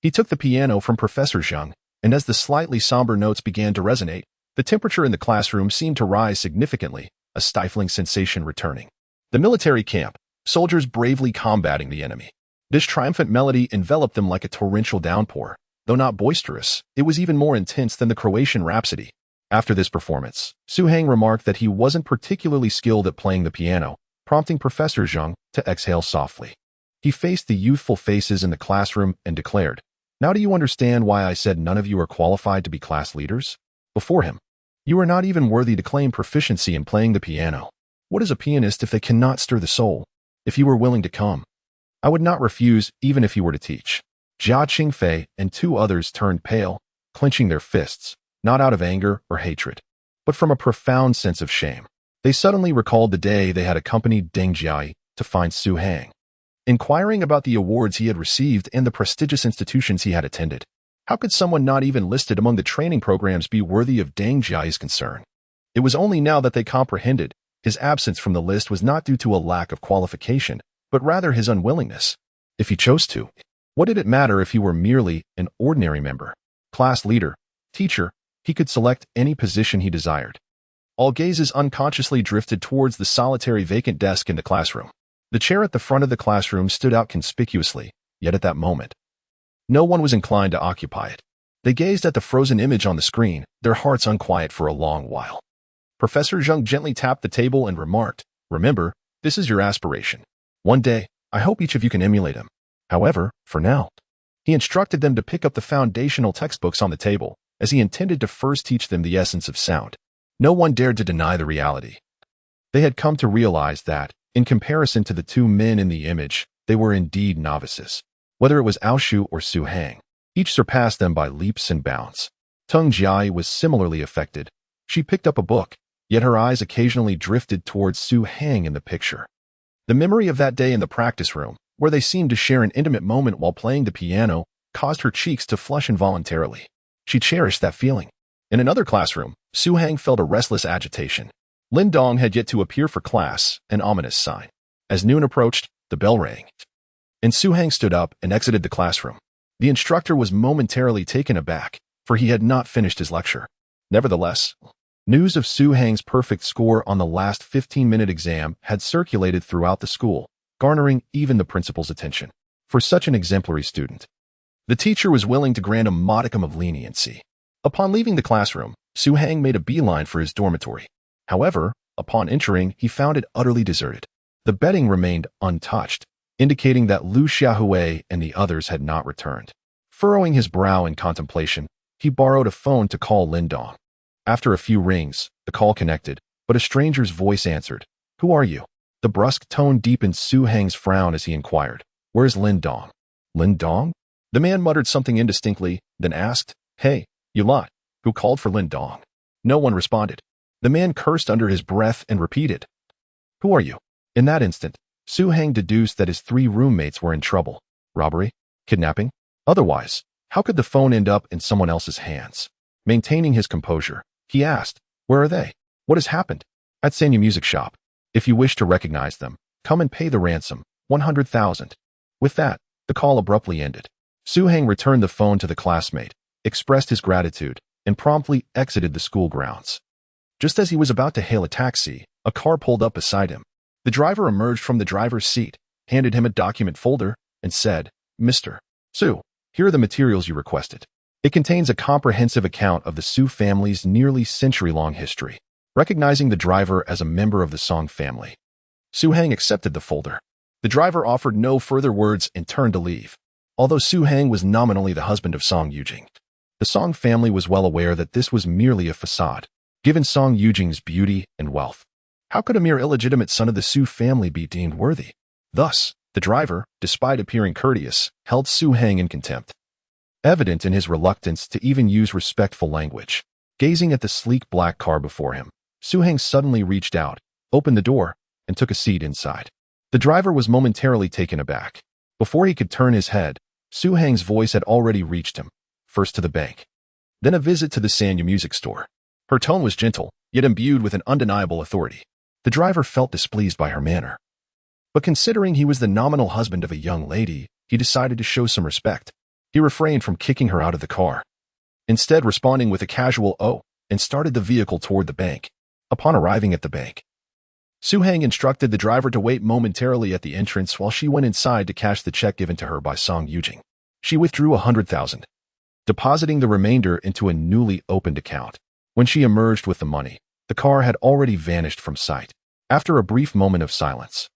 He took the piano from Professor Zhang, and as the slightly somber notes began to resonate, the temperature in the classroom seemed to rise significantly, a stifling sensation returning. The military camp, soldiers bravely combating the enemy. This triumphant melody enveloped them like a torrential downpour. Though not boisterous, it was even more intense than the Croatian Rhapsody. After this performance, Su Hang remarked that he wasn't particularly skilled at playing the piano, prompting Professor Zhang to exhale softly. He faced the youthful faces in the classroom and declared, "Now do you understand why I said none of you are qualified to be class leaders?" Before him, "You are not even worthy to claim proficiency in playing the piano. What is a pianist if they cannot stir the soul? If you were willing to come, I would not refuse even if you were to teach." Jia Qingfei and two others turned pale, clenching their fists, not out of anger or hatred, but from a profound sense of shame. They suddenly recalled the day they had accompanied Deng Jiayi to find Su Hang, inquiring about the awards he had received and the prestigious institutions he had attended. How could someone not even listed among the training programs be worthy of Deng Jiayi's concern? It was only now that they comprehended his absence from the list was not due to a lack of qualification, but rather his unwillingness. If he chose to, what did it matter if he were merely an ordinary member, class leader, teacher? He could select any position he desired. All gazes unconsciously drifted towards the solitary vacant desk in the classroom. The chair at the front of the classroom stood out conspicuously, yet at that moment, no one was inclined to occupy it. They gazed at the frozen image on the screen, their hearts unquiet for a long while. Professor Zhang gently tapped the table and remarked, "Remember, this is your aspiration. One day, I hope each of you can emulate him. However, for now," he instructed them to pick up the foundational textbooks on the table, as he intended to first teach them the essence of sound. No one dared to deny the reality. They had come to realize that, in comparison to the two men in the image, they were indeed novices. Whether it was Aoshu or Su Hang, each surpassed them by leaps and bounds. Deng Jiayi was similarly affected. She picked up a book, yet her eyes occasionally drifted towards Su Hang in the picture. The memory of that day in the practice room, where they seemed to share an intimate moment while playing the piano, caused her cheeks to flush involuntarily. She cherished that feeling. In another classroom, Su Hang felt a restless agitation. Lin Dong had yet to appear for class, an ominous sign. As noon approached, the bell rang, and Su Hang stood up and exited the classroom. The instructor was momentarily taken aback, for he had not finished his lecture. Nevertheless, news of Su Hang's perfect score on the last 15-minute exam had circulated throughout the school, garnering even the principal's attention. For such an exemplary student, the teacher was willing to grant a modicum of leniency. Upon leaving the classroom, Su Hang made a beeline for his dormitory. However, upon entering, he found it utterly deserted. The bedding remained untouched, indicating that Lin Qiaoqiao and the others had not returned. Furrowing his brow in contemplation, he borrowed a phone to call Lin Dong. After a few rings, the call connected, but a stranger's voice answered. "Who are you?" The brusque tone deepened Su Hang's frown as he inquired, "Where's Lin Dong?" "Lin Dong?" The man muttered something indistinctly, then asked, "Hey, you lot, who called for Lin Dong?" No one responded. The man cursed under his breath and repeated, "Who are you?" In that instant, Su Hang deduced that his three roommates were in trouble. Robbery? Kidnapping? Otherwise, how could the phone end up in someone else's hands? Maintaining his composure, he asked, "Where are they? What has happened?" "At Sanya Music Shop. If you wish to recognize them, come and pay the ransom, 100,000. With that, the call abruptly ended. Su Hang returned the phone to the classmate, expressed his gratitude, and promptly exited the school grounds. Just as he was about to hail a taxi, a car pulled up beside him. The driver emerged from the driver's seat, handed him a document folder, and said, "Mr. Su, Here are the materials you requested. It contains a comprehensive account of the Su family's nearly century-long history, recognizing the driver as a member of the Song family. Su Hang accepted the folder. The driver offered no further words and turned to leave. Although Su Hang was nominally the husband of Song Yujing, the Song family was well aware that this was merely a facade, given Song Yujing's beauty and wealth. How could a mere illegitimate son of the Su family be deemed worthy? Thus, the driver, despite appearing courteous, held Su Hang in contempt, evident in his reluctance to even use respectful language. Gazing at the sleek black car before him, Su Hang suddenly reached out, opened the door, and took a seat inside. The driver was momentarily taken aback. Before he could turn his head, Su Hang's voice had already reached him, first to the bank, then a visit to the Sanya music store. Her tone was gentle, yet imbued with an undeniable authority. The driver felt displeased by her manner. But considering he was the nominal husband of a young lady, he decided to show some respect. He refrained from kicking her out of the car, instead responding with a casual "oh," and started the vehicle toward the bank. Upon arriving at the bank, Su Hang instructed the driver to wait momentarily at the entrance while she went inside to cash the check given to her by Song Yujing. She withdrew 100,000, depositing the remainder into a newly opened account. When she emerged with the money, the car had already vanished from sight. After a brief moment of silence,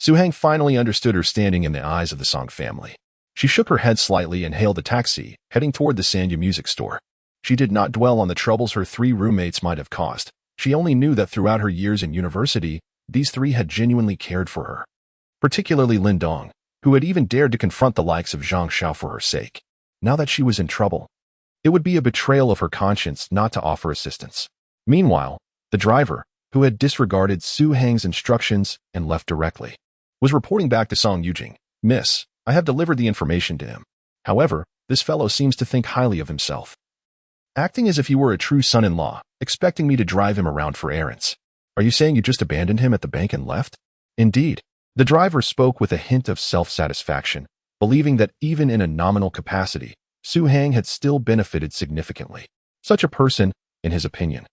Su Hang finally understood her standing in the eyes of the Song family. She shook her head slightly and hailed a taxi, heading toward the Sanya music store. She did not dwell on the troubles her 3 roommates might have caused. She only knew that throughout her years in university, these 3 had genuinely cared for her, particularly Lin Dong, who had even dared to confront the likes of Zhang Xiao for her sake. Now that she was in trouble, it would be a betrayal of her conscience not to offer assistance. Meanwhile, the driver, who had disregarded Su Hang's instructions and left directly, was reporting back to Song Yujing. "Miss, I have delivered the information to him. However, this fellow seems to think highly of himself, acting as if he were a true son-in-law, expecting me to drive him around for errands. Are you saying you just abandoned him at the bank and left?" "Indeed." The driver spoke with a hint of self-satisfaction, believing that even in a nominal capacity, Su Hang had still benefited significantly. Such a person, in his opinion,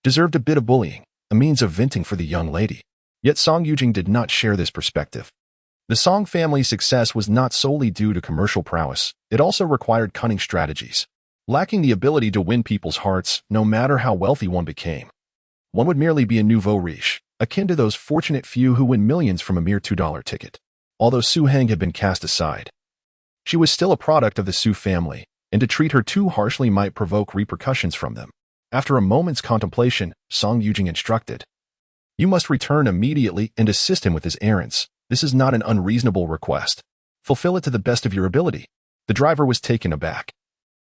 deserved a bit of bullying, a means of venting for the young lady. Yet Song Yujing did not share this perspective. The Song family's success was not solely due to commercial prowess, it also required cunning strategies. Lacking the ability to win people's hearts, no matter how wealthy one became, one would merely be a nouveau riche, akin to those fortunate few who win millions from a mere $2 ticket. Although Su Hang had been cast aside, she was still a product of the Su family, and to treat her too harshly might provoke repercussions from them. After a moment's contemplation, Song Yujing instructed, "You must return immediately and assist him with his errands. This is not an unreasonable request. Fulfill it to the best of your ability." The driver was taken aback,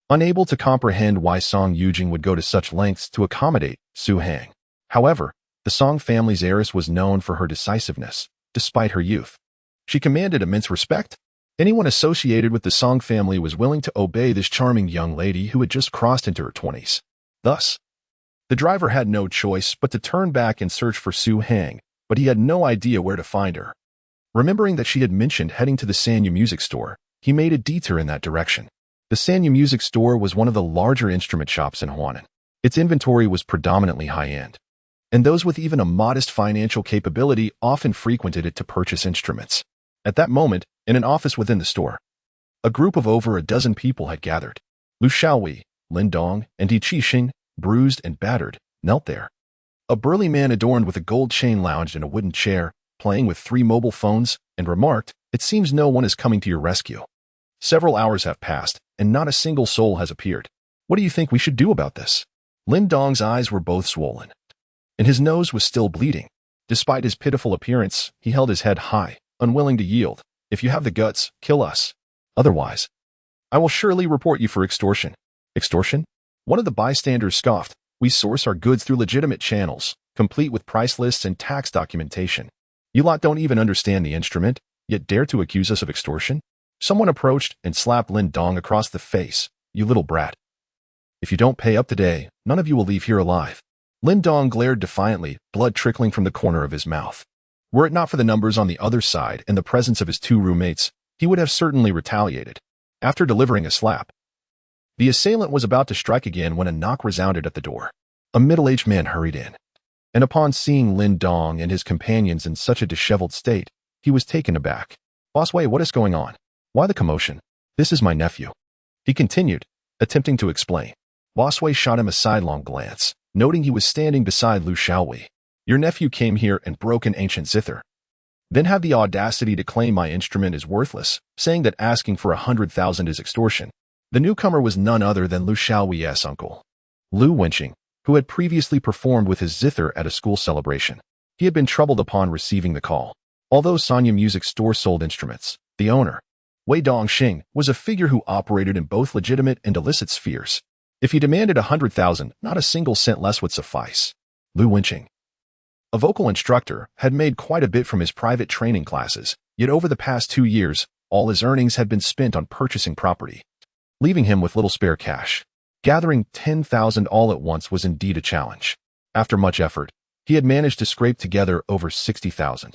unable to comprehend why Song Yujing would go to such lengths to accommodate Su Hang. However, the Song family's heiress was known for her decisiveness, despite her youth. She commanded immense respect. Anyone associated with the Song family was willing to obey this charming young lady who had just crossed into her 20s. Thus, the driver had no choice but to turn back and search for Su Hang, but he had no idea where to find her. Remembering that she had mentioned heading to the Sanya music store, he made a detour in that direction. The Sanya music store was one of the larger instrument shops in Huanan. Its inventory was predominantly high-end, and those with even a modest financial capability often frequented it to purchase instruments. At that moment, in an office within the store, a group of over a dozen people had gathered. Lu Xiaowei, Lin Dong, and Di Qixing, bruised and battered, knelt there. A burly man adorned with a gold chain lounged in a wooden chair, playing with 3 mobile phones, and remarked, "It seems no one is coming to your rescue. Several hours have passed, and not a single soul has appeared. What do you think we should do about this?" Lin Dong's eyes were both swollen, and his nose was still bleeding. Despite his pitiful appearance, he held his head high, unwilling to yield. "If you have the guts, kill us. Otherwise, I will surely report you for extortion." "Extortion?" One of the bystanders scoffed. "We source our goods through legitimate channels, complete with price lists and tax documentation. You lot don't even understand the instrument, yet dare to accuse us of extortion?" Someone approached and slapped Lin Dong across the face. "You little brat. If you don't pay up today, none of you will leave here alive." Lin Dong glared defiantly, blood trickling from the corner of his mouth. Were it not for the numbers on the other side and the presence of his 2 roommates, he would have certainly retaliated. After delivering a slap, the assailant was about to strike again when a knock resounded at the door. A middle-aged man hurried in, and upon seeing Lin Dong and his companions in such a disheveled state, he was taken aback. "Boss Wei, what is going on? Why the commotion?" "This is my nephew. He continued, attempting to explain. Boss Wei shot him a sidelong glance, noting he was standing beside Lin Qiaoqiao. Your nephew came here and broke an ancient zither. Then had the audacity to claim my instrument is worthless, saying that asking for 100,000 is extortion. The newcomer was none other than Lin Qiaoqiao's uncle, Lu Wenqing, who had previously performed with his zither at a school celebration. He had been troubled upon receiving the call. Although Sanya Music Store sold instruments, the owner, Wei Dongxing, was a figure who operated in both legitimate and illicit spheres. If he demanded 100,000, not a single cent less would suffice. Lu Wenqing, a vocal instructor, had made quite a bit from his private training classes, yet over the past 2 years, all his earnings had been spent on purchasing property, leaving him with little spare cash. Gathering 10,000 all at once was indeed a challenge. After much effort, he had managed to scrape together over 60,000.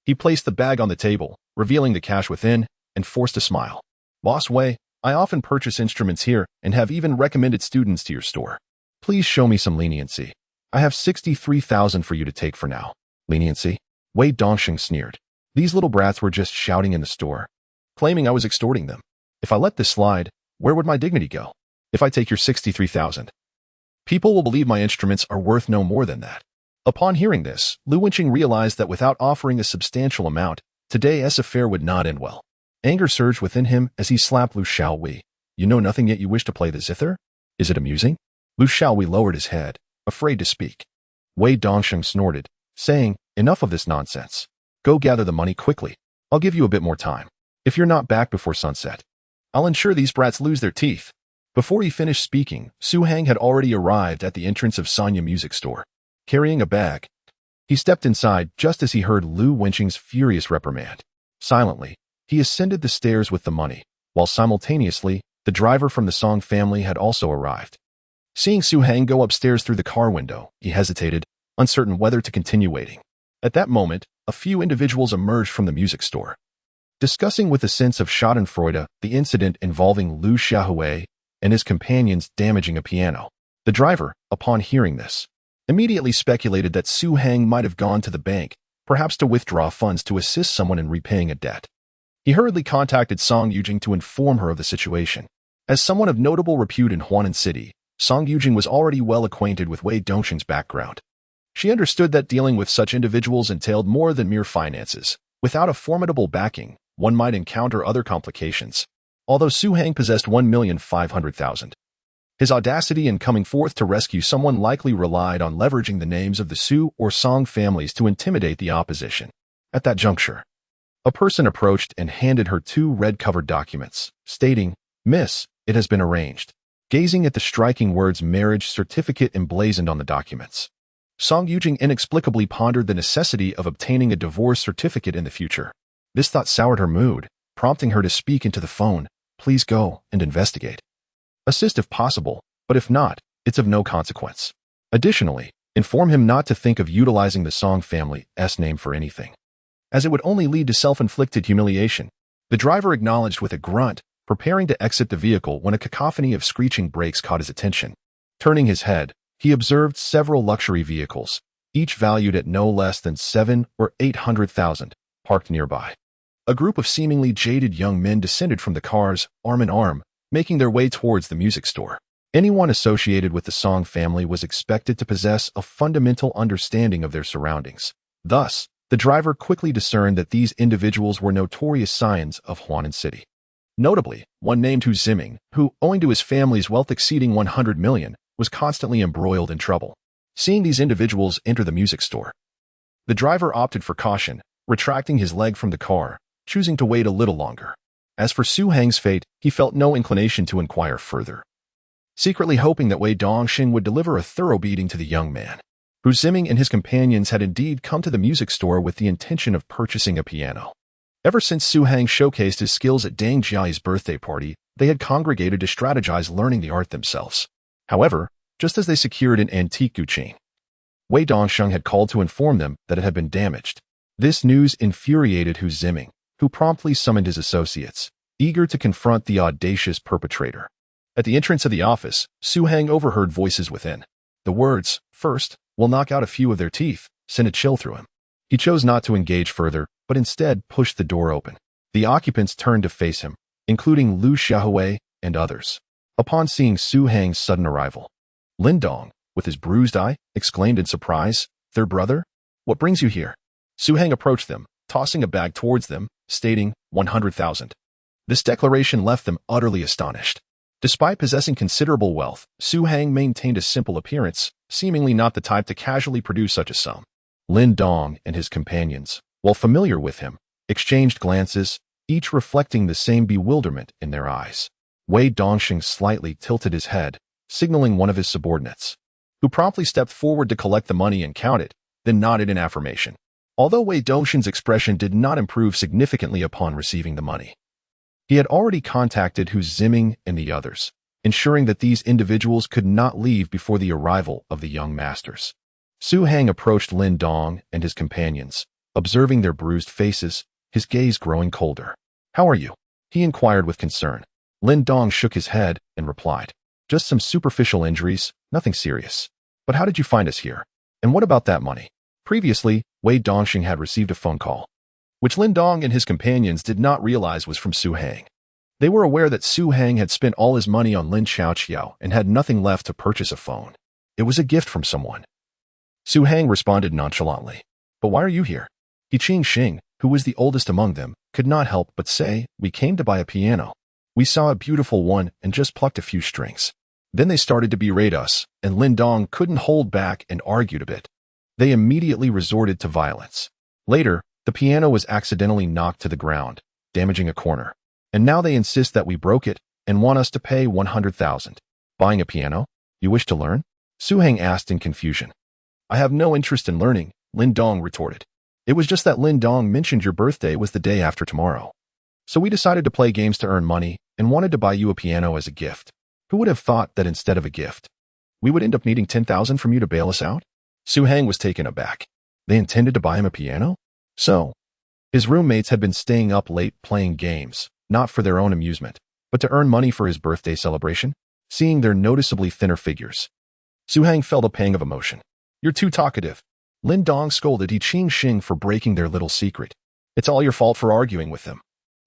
He placed the bag on the table, revealing the cash within, and forced a smile. Boss Wei, I often purchase instruments here and have even recommended students to your store. Please show me some leniency. I have 63,000 for you to take for now. Leniency? Wei Dongxing sneered. These little brats were just shouting in the store, claiming I was extorting them. If I let this slide, where would my dignity go? If I take your 63,000, people will believe my instruments are worth no more than that. Upon hearing this, Lu Wenqing realized that without offering a substantial amount, today's affair would not end well. Anger surged within him as he slapped Lin Qiaoqiao. You know nothing yet you wish to play the zither? Is it amusing? Lin Qiaoqiao lowered his head, afraid to speak. Wei Dongxing snorted, saying, enough of this nonsense. Go gather the money quickly. I'll give you a bit more time. If you're not back before sunset, I'll ensure these brats lose their teeth. Before he finished speaking, Su Hang had already arrived at the entrance of Sanya Music Store, carrying a bag. He stepped inside just as he heard Lu Wenqing's furious reprimand. Silently, he ascended the stairs with the money, while simultaneously, the driver from the Song family had also arrived. Seeing Su Hang go upstairs through the car window, he hesitated, uncertain whether to continue waiting. At that moment, a few individuals emerged from the music store, discussing with a sense of schadenfreude the incident involving Lin Qiaoqiao and his companions damaging a piano. The driver, upon hearing this, immediately speculated that Su Hang might have gone to the bank, perhaps to withdraw funds to assist someone in repaying a debt. He hurriedly contacted Song Yujing to inform her of the situation. As someone of notable repute in Huanan City, Song Yujing was already well acquainted with Wei Dongxing's background. She understood that dealing with such individuals entailed more than mere finances. Without a formidable backing, one might encounter other complications. Although Su Hang possessed 1,500,000, his audacity in coming forth to rescue someone likely relied on leveraging the names of the Su or Song families to intimidate the opposition. At that juncture, a person approached and handed her 2 red-covered documents, stating, Miss, it has been arranged. Gazing at the striking words marriage certificate emblazoned on the documents, Song Yujing inexplicably pondered the necessity of obtaining a divorce certificate in the future. This thought soured her mood, prompting her to speak into the phone. Please go and investigate. Assist if possible, but if not, it's of no consequence. Additionally, inform him not to think of utilizing the Song family's name for anything, as it would only lead to self-inflicted humiliation. The driver acknowledged with a grunt, preparing to exit the vehicle when a cacophony of screeching brakes caught his attention. Turning his head, he observed several luxury vehicles, each valued at no less than 700,000 or 800,000, parked nearby. A group of seemingly jaded young men descended from the cars, arm in arm, making their way towards the music store. Anyone associated with the Song family was expected to possess a fundamental understanding of their surroundings. Thus, the driver quickly discerned that these individuals were notorious scions of Huanan City. Notably, one named Hu Ziming, who, owing to his family's wealth exceeding 100 million, was constantly embroiled in trouble. Seeing these individuals enter the music store, the driver opted for caution, retracting his leg from the car, choosing to wait a little longer. As for Su Hang's fate, he felt no inclination to inquire further, secretly hoping that Wei Dongxing would deliver a thorough beating to the young man. Hu Ziming and his companions had indeed come to the music store with the intention of purchasing a piano. Ever since Su Hang showcased his skills at Deng Jiai's birthday party, they had congregated to strategize learning the art themselves. However, just as they secured an antique guqin, Wei Dongxing had called to inform them that it had been damaged. This news infuriated Hu Ziming, who promptly summoned his associates, eager to confront the audacious perpetrator. At the entrance of the office, Su Hang overheard voices within. The words, first, we'll knock out a few of their teeth, sent a chill through him. He chose not to engage further, but instead pushed the door open. The occupants turned to face him, including Lin Qiaoqiao, and others. Upon seeing Su Hang's sudden arrival, Lin Dong, with his bruised eye, exclaimed in surprise, "Their brother? What brings you here?" Su Hang approached them, tossing a bag towards them, stating 100,000. This declaration left them utterly astonished. Despite possessing considerable wealth, Su Hang maintained a simple appearance, seemingly not the type to casually produce such a sum. Lin Dong and his companions, while familiar with him, exchanged glances, each reflecting the same bewilderment in their eyes. Wei Dongxing slightly tilted his head, signaling one of his subordinates, who promptly stepped forward to collect the money and count it, then nodded in affirmation. Although Wei Dongxing's expression did not improve significantly upon receiving the money, he had already contacted Hu Ziming and the others, ensuring that these individuals could not leave before the arrival of the young masters. Su Hang approached Lin Dong and his companions, observing their bruised faces, his gaze growing colder. "How are you?" he inquired with concern. Lin Dong shook his head and replied, "Just some superficial injuries, nothing serious. But how did you find us here? And what about that money?" Previously, Wei Dongxing had received a phone call, which Lin Dong and his companions did not realize was from Su Hang. They were aware that Su Hang had spent all his money on Lin Qiaoqiao and had nothing left to purchase a phone. It was a gift from someone. Su Hang responded nonchalantly, "But why are you here?" He Qing, who was the oldest among them, could not help but say, "We came to buy a piano. We saw a beautiful one and just plucked a few strings." Then they started to berate us, and Lin Dong couldn't hold back and argued a bit. They immediately resorted to violence. Later, the piano was accidentally knocked to the ground, damaging a corner. And now they insist that we broke it and want us to pay 100,000. Buying a piano? You wish to learn? Su Hang asked in confusion. "I have no interest in learning," Lin Dong retorted. "It was just that Lin Dong mentioned your birthday was the day after tomorrow. So we decided to play games to earn money and wanted to buy you a piano as a gift. Who would have thought that instead of a gift, we would end up needing 10,000 from you to bail us out?" Su Hang was taken aback. They intended to buy him a piano? So, his roommates had been staying up late playing games, not for their own amusement, but to earn money for his birthday celebration? Seeing their noticeably thinner figures, Su Hang felt a pang of emotion. "You're too talkative." Lin Dong scolded He Qing for breaking their little secret. "It's all your fault for arguing with them.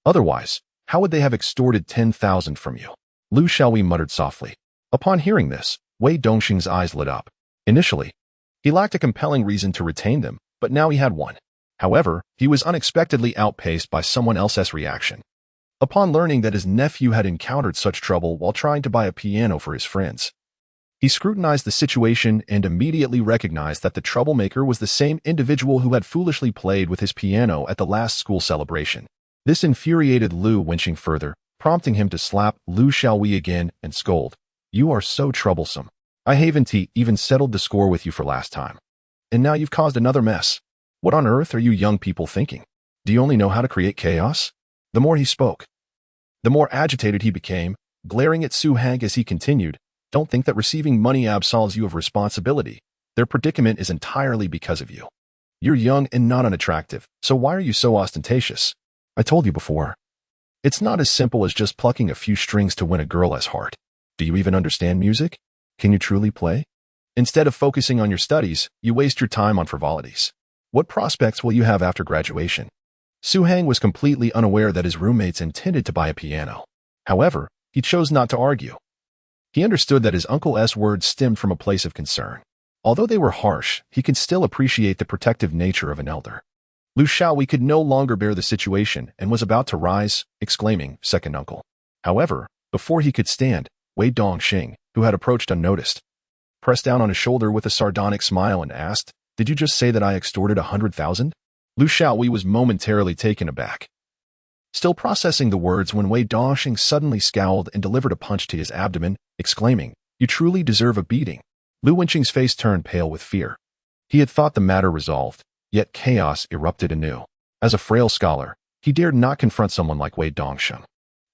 Otherwise, how would they have extorted 10,000 from you?" Lu Xiaowi muttered softly. Upon hearing this, Wei Dongxing's eyes lit up. Initially, he lacked a compelling reason to retain them, but now he had one. However, he was unexpectedly outpaced by someone else's reaction. Upon learning that his nephew had encountered such trouble while trying to buy a piano for his friends, he scrutinized the situation and immediately recognized that the troublemaker was the same individual who had foolishly played with his piano at the last school celebration. This infuriated Lu Wenqing further, prompting him to slap Lu Xiaowi again and scold, "You are so troublesome. I haven't even settled the score with you for last time. And now you've caused another mess. What on earth are you young people thinking? Do you only know how to create chaos?" The more he spoke, the more agitated he became, glaring at Su Hang as he continued, "Don't think that receiving money absolves you of responsibility. Their predicament is entirely because of you. You're young and not unattractive, so why are you so ostentatious? I told you before. It's not as simple as just plucking a few strings to win a girl's heart. Do you even understand music? Can you truly play? Instead of focusing on your studies, you waste your time on frivolities. What prospects will you have after graduation?" Su Hang was completely unaware that his roommates intended to buy a piano. However, he chose not to argue. He understood that his uncle's words stemmed from a place of concern. Although they were harsh, he could still appreciate the protective nature of an elder. Lu Xiaowi could no longer bear the situation and was about to rise, exclaiming, "Second uncle." However, before he could stand, Wei Dongxing, who had approached unnoticed, pressed down on his shoulder with a sardonic smile and asked, "Did you just say that I extorted 100,000? Lu Xiaowi was momentarily taken aback, still processing the words when Wei Dongxing suddenly scowled and delivered a punch to his abdomen, exclaiming, "You truly deserve a beating." Lu Wenqing's face turned pale with fear. He had thought the matter resolved, yet chaos erupted anew. As a frail scholar, he dared not confront someone like Wei Dongxing,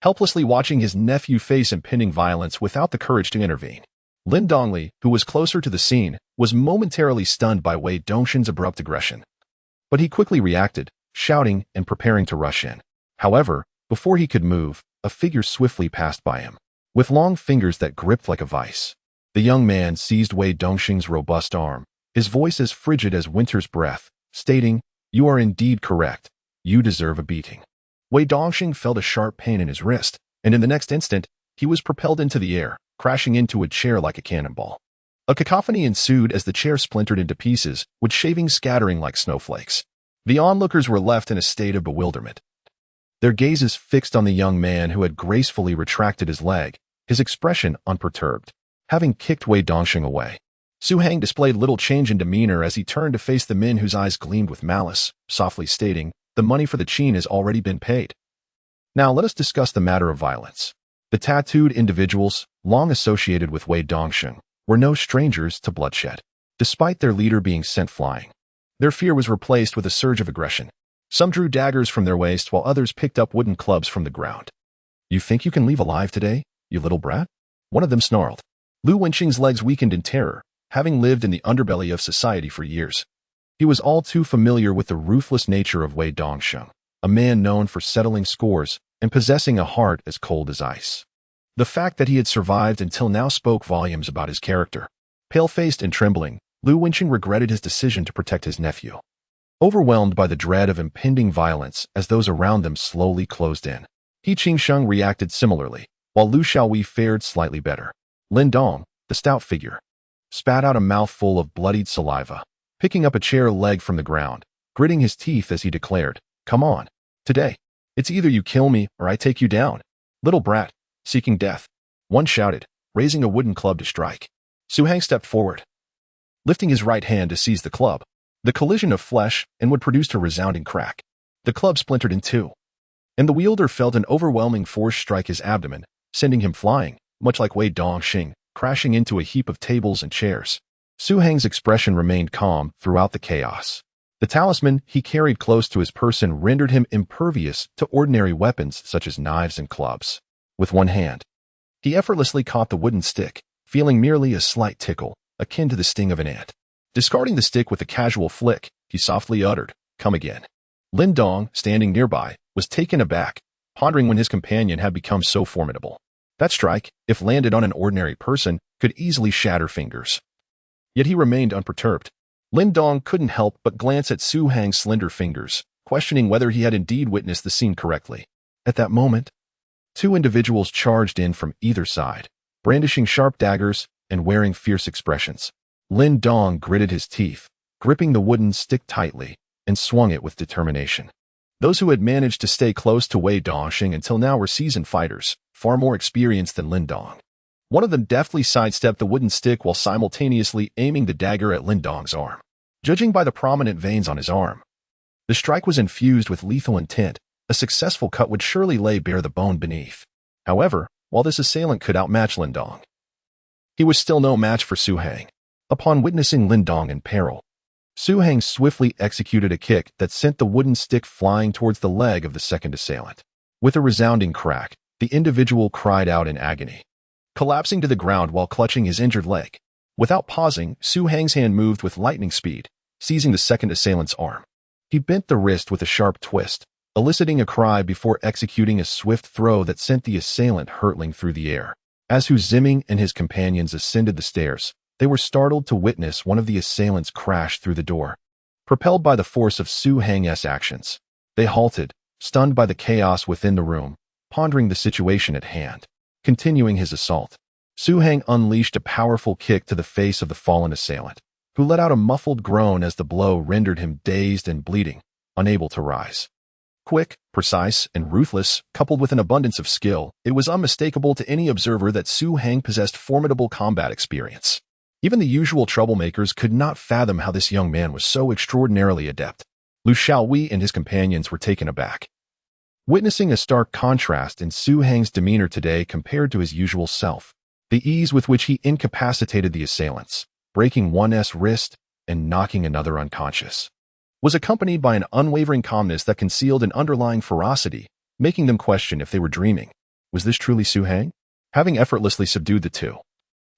helplessly watching his nephew face impending violence without the courage to intervene. Lin Dongli, who was closer to the scene, was momentarily stunned by Wei Dongxing's abrupt aggression. But he quickly reacted, shouting and preparing to rush in. However, before he could move, a figure swiftly passed by him, with long fingers that gripped like a vice. The young man seized Wei Dongxing's robust arm, his voice as frigid as winter's breath, stating, "You are indeed correct. You deserve a beating." Wei Dongxing felt a sharp pain in his wrist, and in the next instant, he was propelled into the air, crashing into a chair like a cannonball. A cacophony ensued as the chair splintered into pieces, with shavings scattering like snowflakes. The onlookers were left in a state of bewilderment, their gazes fixed on the young man who had gracefully retracted his leg, his expression unperturbed. Having kicked Wei Dongxing away, Su Hang displayed little change in demeanor as he turned to face the men whose eyes gleamed with malice, softly stating, "The money for the qin has already been paid. Now let us discuss the matter of violence." The tattooed individuals, long associated with Wei Dongxing, were no strangers to bloodshed. Despite their leader being sent flying, their fear was replaced with a surge of aggression. Some drew daggers from their waists while others picked up wooden clubs from the ground. "You think you can leave alive today, you little brat?" One of them snarled. Lu Wenqing's legs weakened in terror, having lived in the underbelly of society for years. He was all too familiar with the ruthless nature of Wei Dongxing, a man known for settling scores and possessing a heart as cold as ice. The fact that he had survived until now spoke volumes about his character. Pale-faced and trembling, Lu Wenqing regretted his decision to protect his nephew. Overwhelmed by the dread of impending violence as those around them slowly closed in, He Qingsheng reacted similarly, while Lu Xiaowi fared slightly better. Lin Dong, the stout figure, spat out a mouthful of bloodied saliva, picking up a chair leg from the ground, gritting his teeth as he declared, "Come on. Today, it's either you kill me or I take you down. Little brat, seeking death." One shouted, raising a wooden club to strike. Su Hang stepped forward, lifting his right hand to seize the club. The collision of flesh and wood produced a resounding crack. The club splintered in two, and the wielder felt an overwhelming force strike his abdomen, sending him flying, much like Wei Dongxing, crashing into a heap of tables and chairs. Su Hang's expression remained calm throughout the chaos. The talisman he carried close to his person rendered him impervious to ordinary weapons such as knives and clubs. With one hand, he effortlessly caught the wooden stick, feeling merely a slight tickle, akin to the sting of an ant. Discarding the stick with a casual flick, he softly uttered, "Come again." Lin Dong, standing nearby, was taken aback, pondering when his companion had become so formidable. That strike, if landed on an ordinary person, could easily shatter fingers. Yet he remained unperturbed. Lin Dong couldn't help but glance at Su Hang's slender fingers, questioning whether he had indeed witnessed the scene correctly. At that moment, two individuals charged in from either side, brandishing sharp daggers and wearing fierce expressions. Lin Dong gritted his teeth, gripping the wooden stick tightly, and swung it with determination. Those who had managed to stay close to Wei Dongxing until now were seasoned fighters, far more experienced than Lin Dong. One of them deftly sidestepped the wooden stick while simultaneously aiming the dagger at Lin Dong's arm. Judging by the prominent veins on his arm, the strike was infused with lethal intent. A successful cut would surely lay bare the bone beneath. However, while this assailant could outmatch Lin Dong, he was still no match for Su Hang. Upon witnessing Lin Dong in peril, Su Hang swiftly executed a kick that sent the wooden stick flying towards the leg of the second assailant. With a resounding crack, the individual cried out in agony, collapsing to the ground while clutching his injured leg. Without pausing, Su Hang's hand moved with lightning speed, seizing the second assailant's arm. He bent the wrist with a sharp twist, eliciting a cry before executing a swift throw that sent the assailant hurtling through the air. As Hu Ziming and his companions ascended the stairs, they were startled to witness one of the assailants crash through the door. Propelled by the force of Su Hang's actions, they halted, stunned by the chaos within the room, pondering the situation at hand. Continuing his assault, Su Hang unleashed a powerful kick to the face of the fallen assailant, who let out a muffled groan as the blow rendered him dazed and bleeding, unable to rise. Quick, precise, and ruthless, coupled with an abundance of skill, it was unmistakable to any observer that Su Hang possessed formidable combat experience. Even the usual troublemakers could not fathom how this young man was so extraordinarily adept. Lu Xiaowi and his companions were taken aback, witnessing a stark contrast in Su Hang's demeanor today compared to his usual self. The ease with which he incapacitated the assailants, breaking one's wrist and knocking another unconscious, was accompanied by an unwavering calmness that concealed an underlying ferocity, making them question if they were dreaming. Was this truly Su Hang? Having effortlessly subdued the two,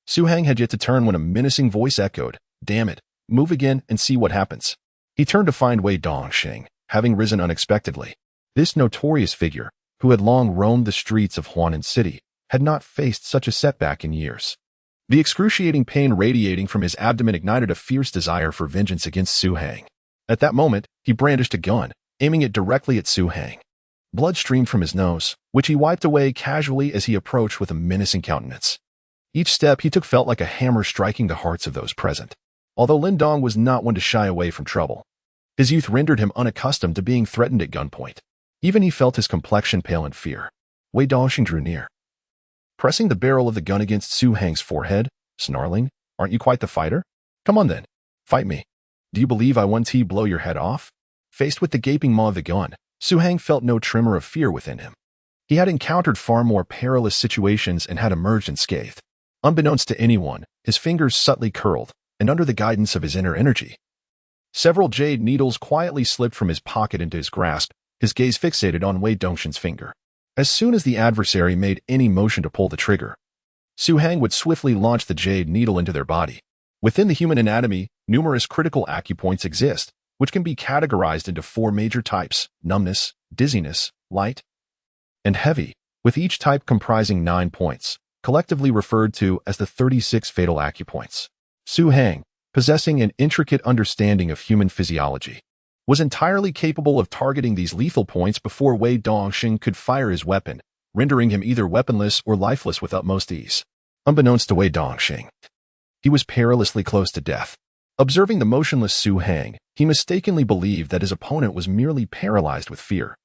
Su Hang had yet to turn when a menacing voice echoed, "Damn it, move again and see what happens." He turned to find Wei Dongxing, having risen unexpectedly. This notorious figure, who had long roamed the streets of Huanan City, had not faced such a setback in years. The excruciating pain radiating from his abdomen ignited a fierce desire for vengeance against Su Hang. At that moment, he brandished a gun, aiming it directly at Su Hang. Blood streamed from his nose, which he wiped away casually as he approached with a menacing countenance. Each step he took felt like a hammer striking the hearts of those present. Although Lin Dong was not one to shy away from trouble, his youth rendered him unaccustomed to being threatened at gunpoint. Even he felt his complexion pale in fear. Wei Dongxing drew near, pressing the barrel of the gun against Su Hang's forehead, snarling, "Aren't you quite the fighter? Come on then, fight me. Do you believe I won't blow your head off?" Faced with the gaping maw of the gun, Su Hang felt no tremor of fear within him. He had encountered far more perilous situations and had emerged unscathed. Unbeknownst to anyone, his fingers subtly curled, and under the guidance of his inner energy, several jade needles quietly slipped from his pocket into his grasp, his gaze fixated on Wei Dongxing's finger. As soon as the adversary made any motion to pull the trigger, Su Hang would swiftly launch the jade needle into their body. Within the human anatomy, numerous critical acupoints exist, which can be categorized into 4 major types: numbness, dizziness, light, and heavy, with each type comprising 9 points, collectively referred to as the 36 fatal acupoints. Su Hang, possessing an intricate understanding of human physiology, was entirely capable of targeting these lethal points before Wei Dongxing could fire his weapon, rendering him either weaponless or lifeless with utmost ease. Unbeknownst to Wei Dongxing, he was perilously close to death. Observing the motionless Su Hang, he mistakenly believed that his opponent was merely paralyzed with fear,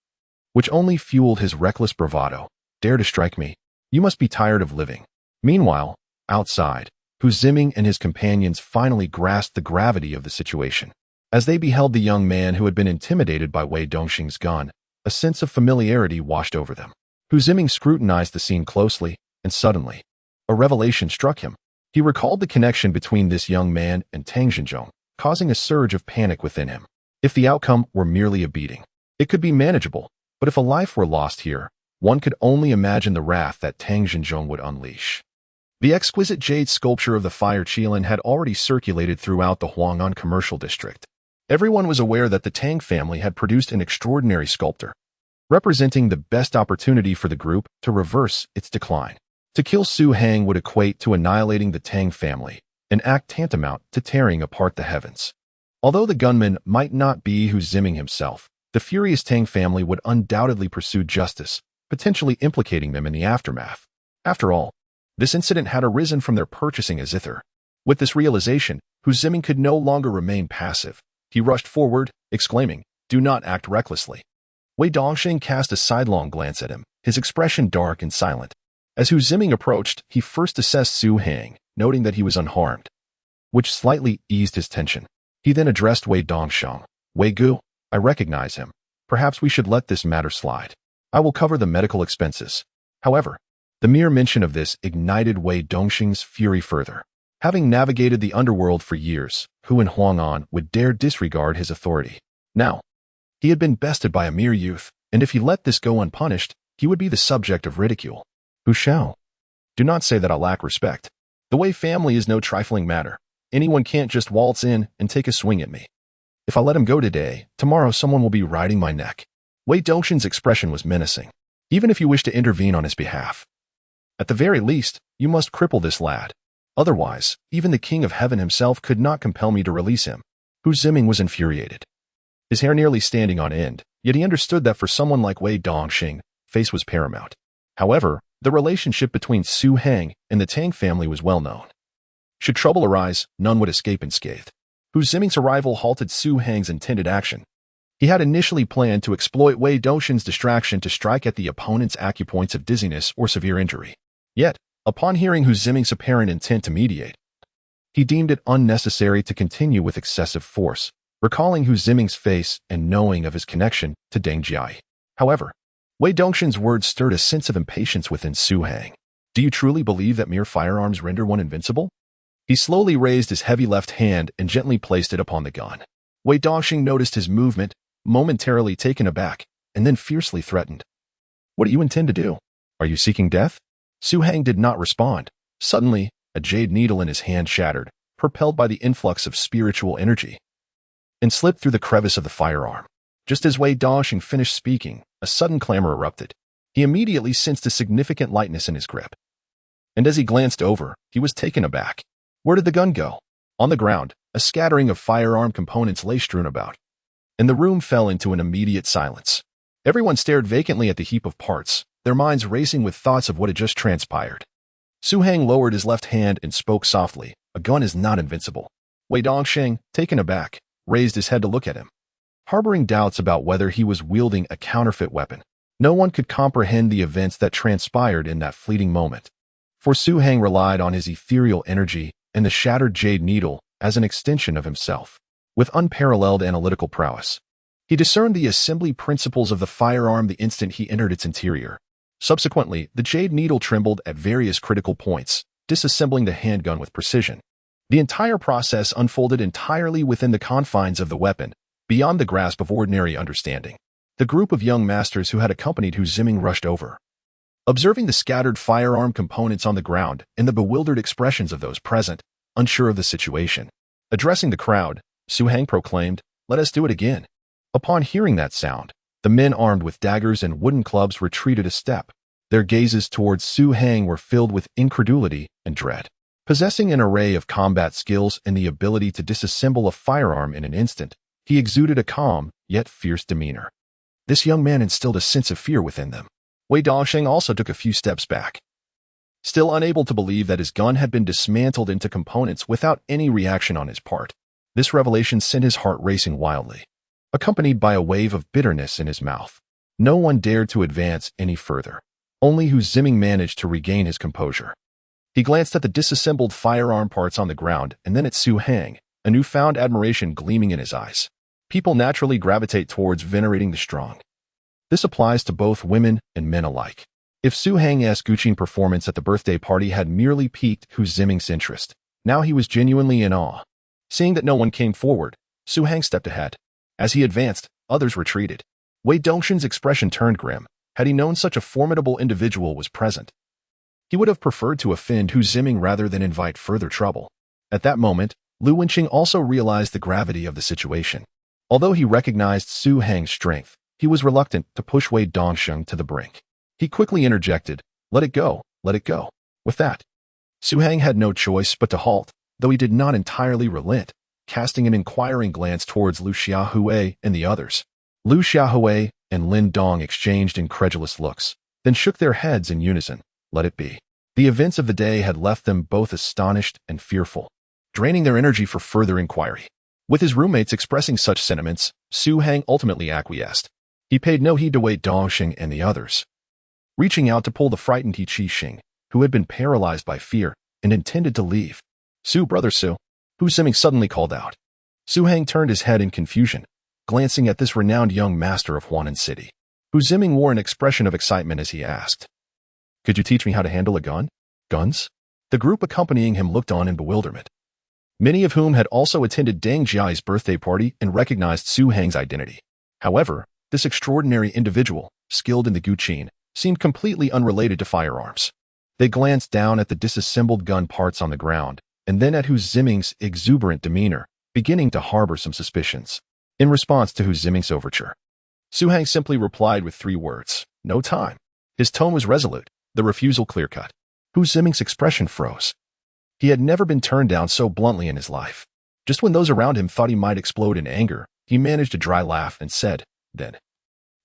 which only fueled his reckless bravado. "Dare to strike me? You must be tired of living." Meanwhile, outside, Hu Ziming and his companions finally grasped the gravity of the situation. As they beheld the young man who had been intimidated by Wei Dongxing's gun, a sense of familiarity washed over them. Hu Ziming scrutinized the scene closely, and suddenly, a revelation struck him. He recalled the connection between this young man and Tang Xinzhong, causing a surge of panic within him. If the outcome were merely a beating, it could be manageable, but if a life were lost here, one could only imagine the wrath that Tang Xinzhong would unleash. The exquisite jade sculpture of the fire Qilin had already circulated throughout the Huang'an commercial district. Everyone was aware that the Tang family had produced an extraordinary sculptor, representing the best opportunity for the group to reverse its decline. To kill Su Hang would equate to annihilating the Tang family, an act tantamount to tearing apart the heavens. Although the gunman might not be Hu Ziming himself, the furious Tang family would undoubtedly pursue justice, potentially implicating them in the aftermath. After all, this incident had arisen from their purchasing a zither. With this realization, Hu Ziming could no longer remain passive. He rushed forward, exclaiming, "Do not act recklessly." Wei Dongxing cast a sidelong glance at him, his expression dark and silent. As Hu Ziming approached, he first assessed Su Hang, noting that he was unharmed, which slightly eased his tension. He then addressed Wei Dongxiang. "Wei Gu, I recognize him. Perhaps we should let this matter slide. I will cover the medical expenses." However, the mere mention of this ignited Wei Dongxing's fury further. Having navigated the underworld for years, who in Huang'an would dare disregard his authority? Now, he had been bested by a mere youth, and if he let this go unpunished, he would be the subject of ridicule. "Who shall? Do not say that I lack respect. The Wei family is no trifling matter. Anyone can't just waltz in and take a swing at me. If I let him go today, tomorrow someone will be riding my neck." Wei Dongxing's expression was menacing. "Even if you wish to intervene on his behalf, at the very least, you must cripple this lad. Otherwise, even the King of Heaven himself could not compel me to release him." Hu Ziming was infuriated, his hair nearly standing on end, yet he understood that for someone like Wei Dongxing, face was paramount. However, the relationship between Su Hang and the Tang family was well known. Should trouble arise, none would escape unscathed. Hu Ziming's arrival halted Su Hang's intended action. He had initially planned to exploit Wei Dongxing's distraction to strike at the opponent's acupoints of dizziness or severe injury. Yet, upon hearing Hu Ziming's apparent intent to mediate, he deemed it unnecessary to continue with excessive force, recalling Hu Ziming's face and knowing of his connection to Deng Jiai. However, Wei Dongxing's words stirred a sense of impatience within Su Hang. "Do you truly believe that mere firearms render one invincible?" He slowly raised his heavy left hand and gently placed it upon the gun. Wei Dongxing noticed his movement, momentarily taken aback, and then fiercely threatened. "What do you intend to do? Are you seeking death?" Su Hang did not respond. Suddenly, a jade needle in his hand shattered, propelled by the influx of spiritual energy, and slipped through the crevice of the firearm. Just as Wei Dongxing finished speaking, a sudden clamor erupted. He immediately sensed a significant lightness in his grip. And as he glanced over, he was taken aback. Where did the gun go? On the ground, a scattering of firearm components lay strewn about, and the room fell into an immediate silence. Everyone stared vacantly at the heap of parts, their minds racing with thoughts of what had just transpired. Su Hang lowered his left hand and spoke softly. A gun is not invincible. Wei Dongsheng, taken aback, raised his head to look at him, harboring doubts about whether he was wielding a counterfeit weapon. No one could comprehend the events that transpired in that fleeting moment. For Su Hang relied on his ethereal energy and the shattered jade needle as an extension of himself. With unparalleled analytical prowess, he discerned the assembly principles of the firearm the instant he entered its interior. Subsequently, the jade needle trembled at various critical points, disassembling the handgun with precision. The entire process unfolded entirely within the confines of the weapon, beyond the grasp of ordinary understanding. The group of young masters who had accompanied Hu Ziming rushed over. Observing the scattered firearm components on the ground and the bewildered expressions of those present, unsure of the situation. Addressing the crowd, Su Hang proclaimed, "Let us do it again." Upon hearing that sound, the men armed with daggers and wooden clubs retreated a step. Their gazes towards Su Hang were filled with incredulity and dread. Possessing an array of combat skills and the ability to disassemble a firearm in an instant, he exuded a calm, yet fierce demeanor. This young man instilled a sense of fear within them. Wei Dongsheng also took a few steps back, still unable to believe that his gun had been dismantled into components without any reaction on his part. This revelation sent his heart racing wildly, accompanied by a wave of bitterness in his mouth. No one dared to advance any further. Only Hu Ziming managed to regain his composure. He glanced at the disassembled firearm parts on the ground and then at Su Hang, a newfound admiration gleaming in his eyes. People naturally gravitate towards venerating the strong. This applies to both women and men alike. If Su Hang's guqin performance at the birthday party had merely piqued Hu Ziming's interest, now he was genuinely in awe. Seeing that no one came forward, Su Hang stepped ahead. As he advanced, others retreated. Wei Dongsheng's expression turned grim. Had he known such a formidable individual was present, he would have preferred to offend Hu Ziming rather than invite further trouble. At that moment, Lu Wenqing also realized the gravity of the situation. Although he recognized Su Hang's strength, he was reluctant to push Wei Dongsheng to the brink. He quickly interjected, "Let it go, let it go." With that, Su Hang had no choice but to halt, though he did not entirely relent, casting an inquiring glance towards Liu Xiaohui and the others. Liu Xiaohui and Lin Dong exchanged incredulous looks, then shook their heads in unison. Let it be. The events of the day had left them both astonished and fearful, draining their energy for further inquiry. With his roommates expressing such sentiments, Su Hang ultimately acquiesced. He paid no heed to Wei Dongsheng and the others, reaching out to pull the frightened He Qixing, who had been paralyzed by fear and intended to leave. Brother Su," Hu Ziming suddenly called out. Su Hang turned his head in confusion, glancing at this renowned young master of Huanan City. Hu Ziming wore an expression of excitement as he asked, "Could you teach me how to handle a gun?" "Guns?" The group accompanying him looked on in bewilderment, many of whom had also attended Deng Jiai's birthday party and recognized Su Hang's identity. However, this extraordinary individual, skilled in the guqin, seemed completely unrelated to firearms. They glanced down at the disassembled gun parts on the ground, and then at Hu Ziming's exuberant demeanor, beginning to harbor some suspicions. In response to Hu Ziming's overture, Su Hang simply replied with 3 words, "No time." His tone was resolute, the refusal clear-cut. Hu Ziming's expression froze. He had never been turned down so bluntly in his life. Just when those around him thought he might explode in anger, he managed a dry laugh and said, "Then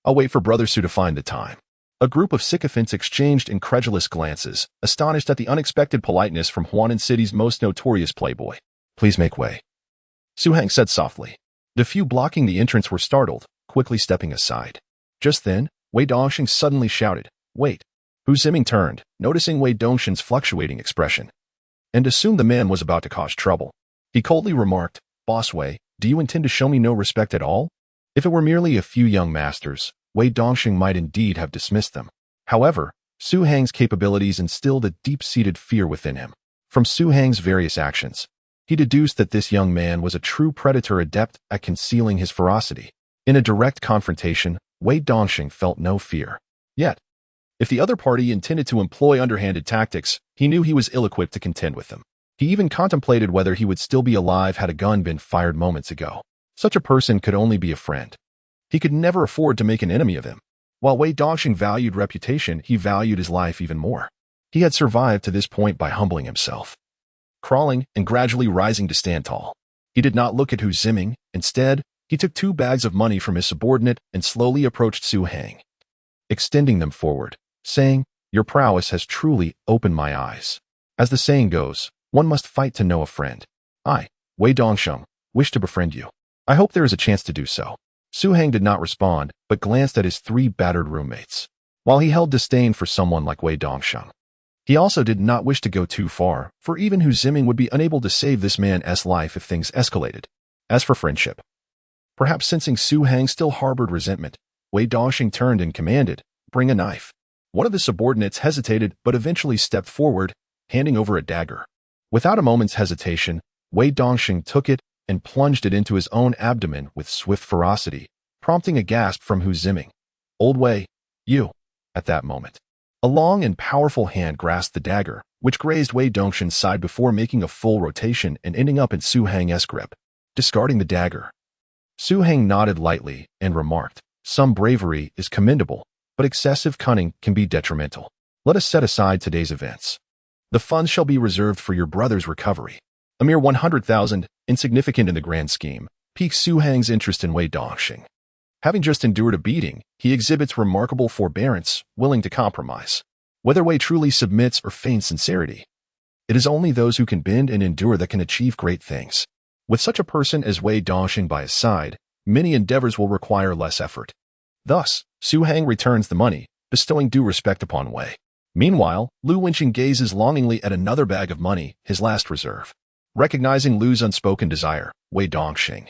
I'll wait for Brother Su to find the time." A group of sycophants exchanged incredulous glances, astonished at the unexpected politeness from Huanan City's most notorious playboy. "Please make way," Su Hang said softly. The few blocking the entrance were startled, quickly stepping aside. Just then, Wei Dongsheng suddenly shouted, "Wait." Hu Ziming turned, noticing Wei Dongsheng's fluctuating expression, and assumed the man was about to cause trouble. He coldly remarked, "Boss Wei, do you intend to show me no respect at all?" If it were merely a few young masters, Wei Dongsheng might indeed have dismissed them. However, Su Hang's capabilities instilled a deep-seated fear within him. From Su Hang's various actions, he deduced that this young man was a true predator adept at concealing his ferocity. In a direct confrontation, Wei Dongsheng felt no fear. Yet, if the other party intended to employ underhanded tactics, he knew he was ill-equipped to contend with them. He even contemplated whether he would still be alive had a gun been fired moments ago. Such a person could only be a friend. He could never afford to make an enemy of him. While Wei Dongsheng valued reputation, he valued his life even more. He had survived to this point by humbling himself, crawling and gradually rising to stand tall. He did not look at Hu Ziming. Instead, He took 2 bags of money from his subordinate and slowly approached Su Hang, extending them forward, saying, "Your prowess has truly opened my eyes. As the saying goes, one must fight to know a friend. I, Wei Dongsheng, wish to befriend you. I hope there is a chance to do so." Su Hang did not respond, but glanced at his 3 battered roommates. While he held disdain for someone like Wei Dongsheng, he also did not wish to go too far, for even Hu Ziming would be unable to save this man's life if things escalated. As for friendship, perhaps sensing Su Hang still harbored resentment, Wei Dongsheng turned and commanded, "Bring a knife." One of his subordinates hesitated but eventually stepped forward, handing over a dagger. Without a moment's hesitation, Wei Dongsheng took it and plunged it into his own abdomen with swift ferocity, prompting a gasp from Hu Ziming. "Old Wei, you." At that moment, a long and powerful hand grasped the dagger, which grazed Wei Dongsheng's side before making a full rotation and ending up in Su Hang's grip. Discarding the dagger, Su Hang nodded lightly and remarked, "Some bravery is commendable, but excessive cunning can be detrimental. Let us set aside today's events. The funds shall be reserved for your brother's recovery." A mere 100,000, insignificant in the grand scheme, piques Su Hang's interest in Wei Dongsheng. Having just endured a beating, he exhibits remarkable forbearance, willing to compromise. Whether Wei truly submits or feigns sincerity, it is only those who can bend and endure that can achieve great things. With such a person as Wei Dongsheng by his side, many endeavors will require less effort. Thus, Su Hang returns the money, bestowing due respect upon Wei. Meanwhile, Lu Wenqing gazes longingly at another bag of money, his last reserve. Recognizing Lu's unspoken desire, Wei Dongsheng,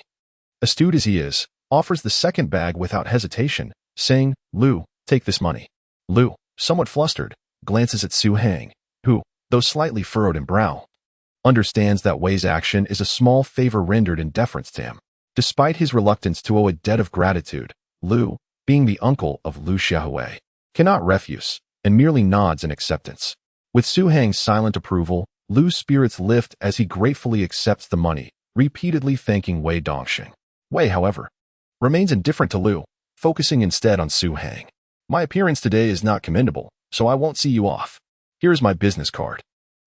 astute as he is, offers the second bag without hesitation, saying, "Lu, take this money." Lu, somewhat flustered, glances at Su Hang, who, though slightly furrowed in brow, understands that Wei's action is a small favor rendered in deference to him. Despite his reluctance to owe a debt of gratitude, Lu, being the uncle of Lin Qiaoqiao, cannot refuse, and merely nods in acceptance. With Su Hang's silent approval, Lu's spirits lift as he gratefully accepts the money, repeatedly thanking Wei Dongsheng. Wei, however, remains indifferent to Lu, focusing instead on Su Hang. "My appearance today is not commendable, so I won't see you off. Here is my business card.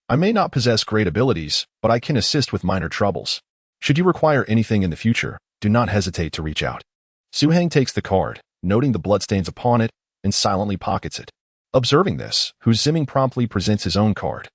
I may not possess great abilities, but I can assist with minor troubles. Should you require anything in the future, do not hesitate to reach out." Su Hang takes the card, noting the bloodstains upon it, and silently pockets it. Observing this, Hu Ziming promptly presents his own card,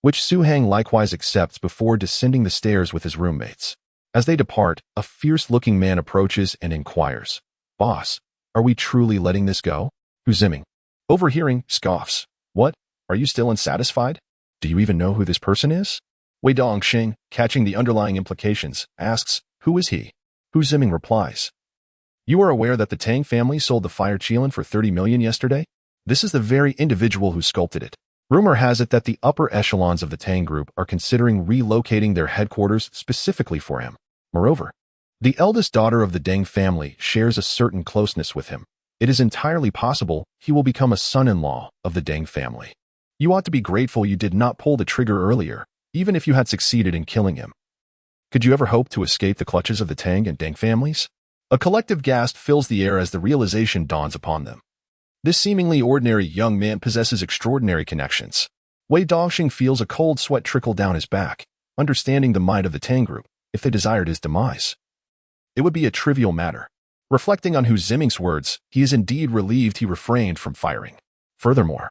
which Su Hang likewise accepts before descending the stairs with his roommates. As they depart, a fierce-looking man approaches and inquires, "Boss, are we truly letting this go?" Hu Ziming, overhearing, scoffs, "What? Are you still unsatisfied? Do you even know who this person is?" Wei Dongsheng, catching the underlying implications, asks, "Who is he?" Hu Ziming replies, "You are aware that the Tang family sold the fire Qilin for 30 million yesterday? This is the very individual who sculpted it. Rumor has it that the upper echelons of the Tang group are considering relocating their headquarters specifically for him. Moreover, the eldest daughter of the Deng family shares a certain closeness with him. It is entirely possible he will become a son-in-law of the Deng family. You ought to be grateful you did not pull the trigger earlier, even if you had succeeded in killing him. Could you ever hope to escape the clutches of the Tang and Deng families?" A collective gasp fills the air as the realization dawns upon them. This seemingly ordinary young man possesses extraordinary connections. Wei Dongsheng feels a cold sweat trickle down his back, understanding the might of the Tang group. If they desired his demise, it would be a trivial matter. Reflecting on Hu Ziming's words, he is indeed relieved he refrained from firing. Furthermore,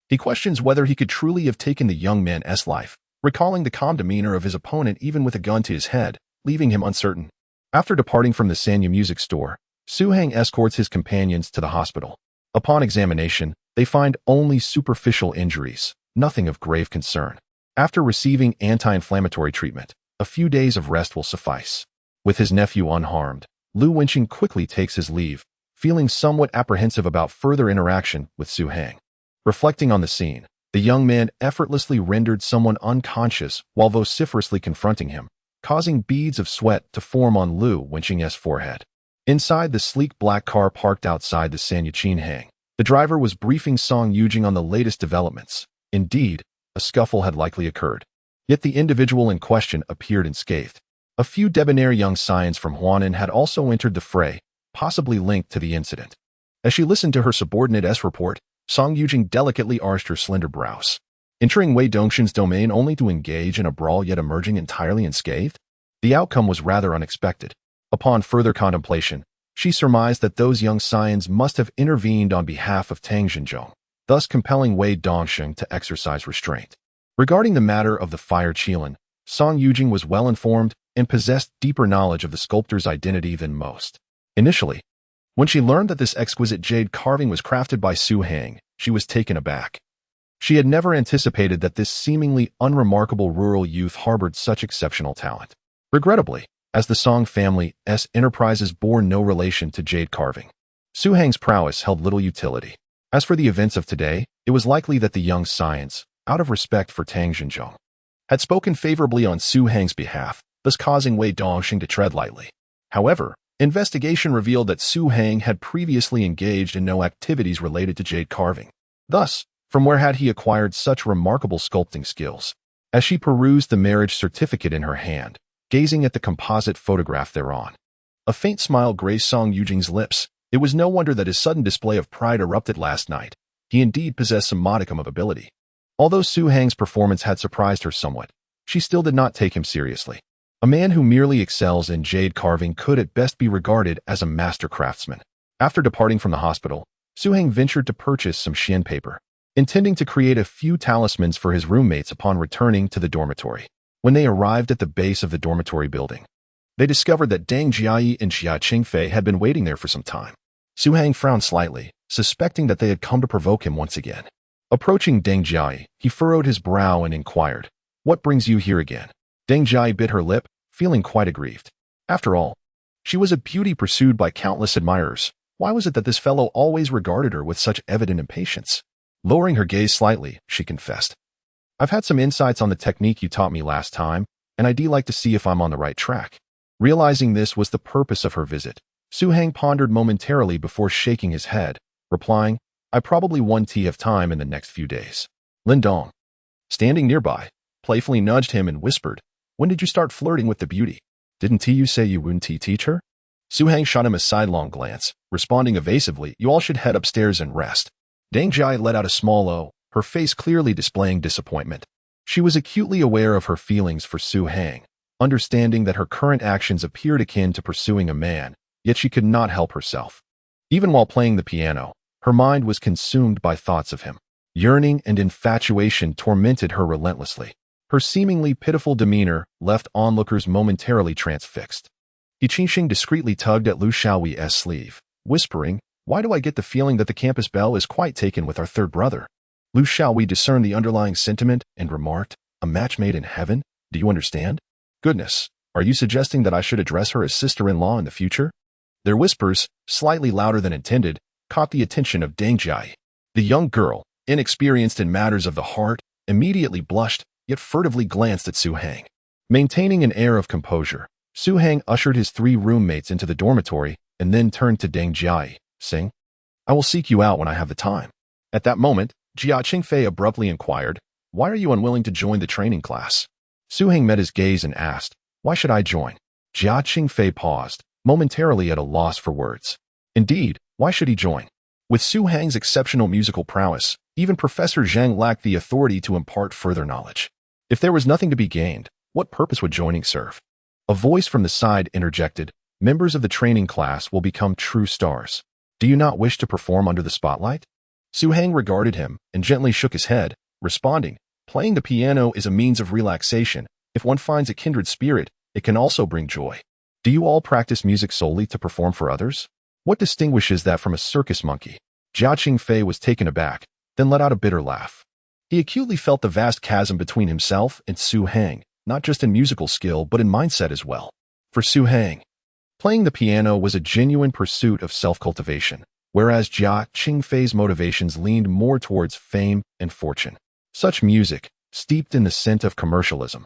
he questions whether he could truly have taken the young man's life, recalling the calm demeanor of his opponent even with a gun to his head, leaving him uncertain. After departing from the Sanya music store, Su Hang escorts his companions to the hospital. Upon examination, they find only superficial injuries, nothing of grave concern. After receiving anti-inflammatory treatment, a few days of rest will suffice. With his nephew unharmed, Lu Wenqing quickly takes his leave, feeling somewhat apprehensive about further interaction with Su Hang. Reflecting on the scene, the young man effortlessly rendered someone unconscious while vociferously confronting him, causing beads of sweat to form on Lu Wenqing's forehead. Inside the sleek black car parked outside the Sanya Hang, the driver was briefing Song Yujing on the latest developments. Indeed, a scuffle had likely occurred. Yet the individual in question appeared unscathed. A few debonair young scions from Huanan had also entered the fray, possibly linked to the incident. As she listened to her subordinate's report, Song Yujing delicately arched her slender brows. Entering Wei Dongsheng's domain only to engage in a brawl yet emerging entirely unscathed? The outcome was rather unexpected. Upon further contemplation, she surmised that those young scions must have intervened on behalf of Tang Xinzhong, thus compelling Wei Dongsheng to exercise restraint. Regarding the matter of the fire qilin, Song Yujing was well-informed and possessed deeper knowledge of the sculptor's identity than most. Initially, when she learned that this exquisite jade carving was crafted by Su Hang, she was taken aback. She had never anticipated that this seemingly unremarkable rural youth harbored such exceptional talent. Regrettably, as the Song family's enterprises bore no relation to jade carving, Su Hang's prowess held little utility. As for the events of today, it was likely that the young scions, out of respect for Tang Xinzhong, had spoken favorably on Su Hang's behalf, thus causing Wei Dongsheng to tread lightly. However, investigation revealed that Su Hang had previously engaged in no activities related to jade carving. Thus, from where had he acquired such remarkable sculpting skills? As she perused the marriage certificate in her hand, gazing at the composite photograph thereon, a faint smile graced Song Yujing's lips. It was no wonder that his sudden display of pride erupted last night. He indeed possessed some modicum of ability. Although Su Hang's performance had surprised her somewhat, she still did not take him seriously. A man who merely excels in jade carving could at best be regarded as a master craftsman. After departing from the hospital, Su Hang ventured to purchase some xian paper, intending to create a few talismans for his roommates upon returning to the dormitory. When they arrived at the base of the dormitory building, they discovered that Deng Jiayi and Jia Qingfei had been waiting there for some time. Su Hang frowned slightly, suspecting that they had come to provoke him once again. Approaching Deng Jiayi, he furrowed his brow and inquired, "What brings you here again?" Deng Jiayi bit her lip, feeling quite aggrieved. After all, she was a beauty pursued by countless admirers. Why was it that this fellow always regarded her with such evident impatience? Lowering her gaze slightly, she confessed, "I've had some insights on the technique you taught me last time, and I'd like to see if I'm on the right track." Realizing this was the purpose of her visit, Su Hang pondered momentarily before shaking his head, replying, "I probably won't have time in the next few days." Lin Dong, standing nearby, playfully nudged him and whispered, "When did you start flirting with the beauty? Didn't you say you wouldn't teach her?" Su Hang shot him a sidelong glance, responding evasively, "You all should head upstairs and rest." Deng Jiayi let out a small "oh," her face clearly displaying disappointment. She was acutely aware of her feelings for Su Hang, understanding that her current actions appeared akin to pursuing a man, yet she could not help herself. Even while playing the piano, her mind was consumed by thoughts of him. Yearning and infatuation tormented her relentlessly. Her seemingly pitiful demeanor left onlookers momentarily transfixed. Qingxing discreetly tugged at Lu Xiaoyi's sleeve, whispering, "Why do I get the feeling that the campus belle is quite taken with our third brother?" Lu Xiaoyi discerned the underlying sentiment and remarked, "A match made in heaven? Do you understand? Goodness, are you suggesting that I should address her as sister-in-law in the future?" Their whispers, slightly louder than intended, caught the attention of Deng Jiayi. The young girl, inexperienced in matters of the heart, immediately blushed, yet furtively glanced at Su Hang. Maintaining an air of composure, Su Hang ushered his 3 roommates into the dormitory and then turned to Deng Jiayi, saying, "I will seek you out when I have the time." At that moment, Jia Qingfei abruptly inquired, "Why are you unwilling to join the training class?" Su Hang met his gaze and asked, "Why should I join?" Jia Qingfei paused, momentarily at a loss for words. Indeed, why should he join? With Su Hang's exceptional musical prowess, even Professor Zhang lacked the authority to impart further knowledge. If there was nothing to be gained, what purpose would joining serve? A voice from the side interjected, "Members of the training class will become true stars. Do you not wish to perform under the spotlight?" Su Hang regarded him and gently shook his head, responding, "Playing the piano is a means of relaxation. If one finds a kindred spirit, it can also bring joy. Do you all practice music solely to perform for others? What distinguishes that from a circus monkey?" Jia Qingfei was taken aback, then let out a bitter laugh. He acutely felt the vast chasm between himself and Su Hang, not just in musical skill but in mindset as well. For Su Hang, playing the piano was a genuine pursuit of self-cultivation, whereas Jia Qingfei's motivations leaned more towards fame and fortune. Such music, steeped in the scent of commercialism,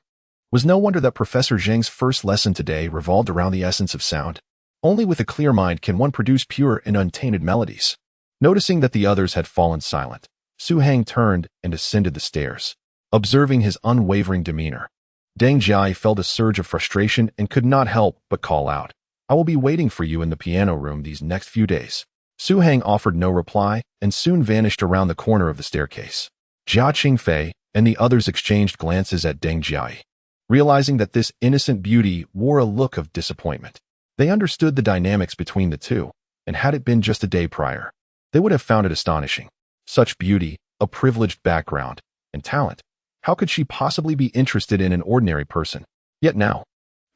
was no wonder that Professor Zhang's first lesson today revolved around the essence of sound. Only with a clear mind can one produce pure and untainted melodies. Noticing that the others had fallen silent, Su Hang turned and ascended the stairs. Observing his unwavering demeanor, Deng Jiayi felt a surge of frustration and could not help but call out, "I will be waiting for you in the piano room these next few days." Su Hang offered no reply and soon vanished around the corner of the staircase. Jia Qingfei and the others exchanged glances at Deng Jiayi, realizing that this innocent beauty wore a look of disappointment. They understood the dynamics between the two, and had it been just a day prior, they would have found it astonishing. Such beauty, a privileged background, and talent. How could she possibly be interested in an ordinary person? Yet now,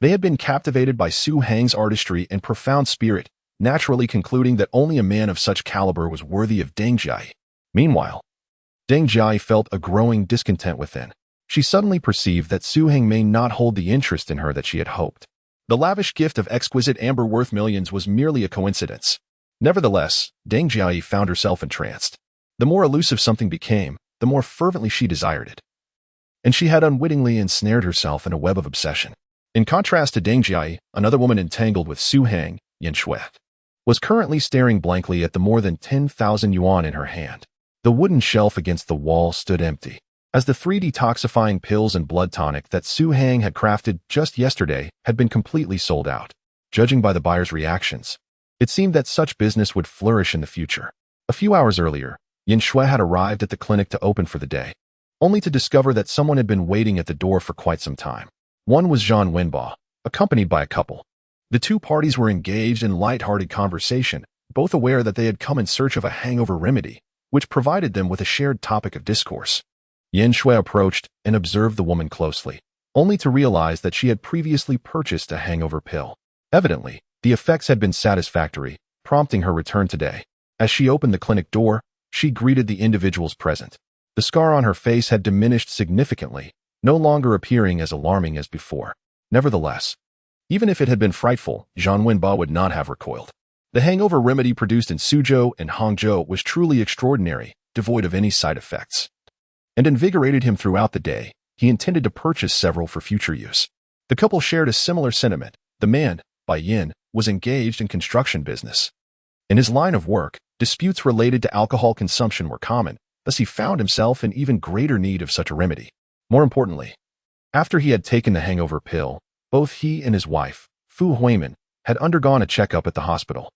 they had been captivated by Su Hang's artistry and profound spirit, naturally concluding that only a man of such caliber was worthy of Deng Jia. Meanwhile, Deng Jia felt a growing discontent within. She suddenly perceived that Su Hang may not hold the interest in her that she had hoped. The lavish gift of exquisite amber worth millions was merely a coincidence. Nevertheless, Deng Jia found herself entranced. The more elusive something became, the more fervently she desired it. And she had unwittingly ensnared herself in a web of obsession. In contrast to Deng Jia, another woman entangled with Su Hang, Yin Shui, was currently staring blankly at the more than 10,000 yuan in her hand. The wooden shelf against the wall stood empty, as the 3 detoxifying pills and blood tonic that Su Hang had crafted just yesterday had been completely sold out. Judging by the buyer's reactions, it seemed that such business would flourish in the future. A few hours earlier, Yin Shui had arrived at the clinic to open for the day, only to discover that someone had been waiting at the door for quite some time. One was Zhang Wenba, accompanied by a couple. The two parties were engaged in light-hearted conversation, both aware that they had come in search of a hangover remedy, which provided them with a shared topic of discourse. Yin Shui approached and observed the woman closely, only to realize that she had previously purchased a hangover pill. Evidently, the effects had been satisfactory, prompting her return today. As she opened the clinic door, she greeted the individuals present. The scar on her face had diminished significantly, no longer appearing as alarming as before. Nevertheless, even if it had been frightful, Zhang Wenba would not have recoiled. The hangover remedy produced in Suzhou and Hangzhou was truly extraordinary, devoid of any side effects, and invigorated him throughout the day. He intended to purchase several for future use. The couple shared a similar sentiment. The man, Bai Yin, was engaged in construction business. In his line of work, disputes related to alcohol consumption were common, thus he found himself in even greater need of such a remedy. More importantly, after he had taken the hangover pill, both he and his wife, Fu Huimin, had undergone a checkup at the hospital,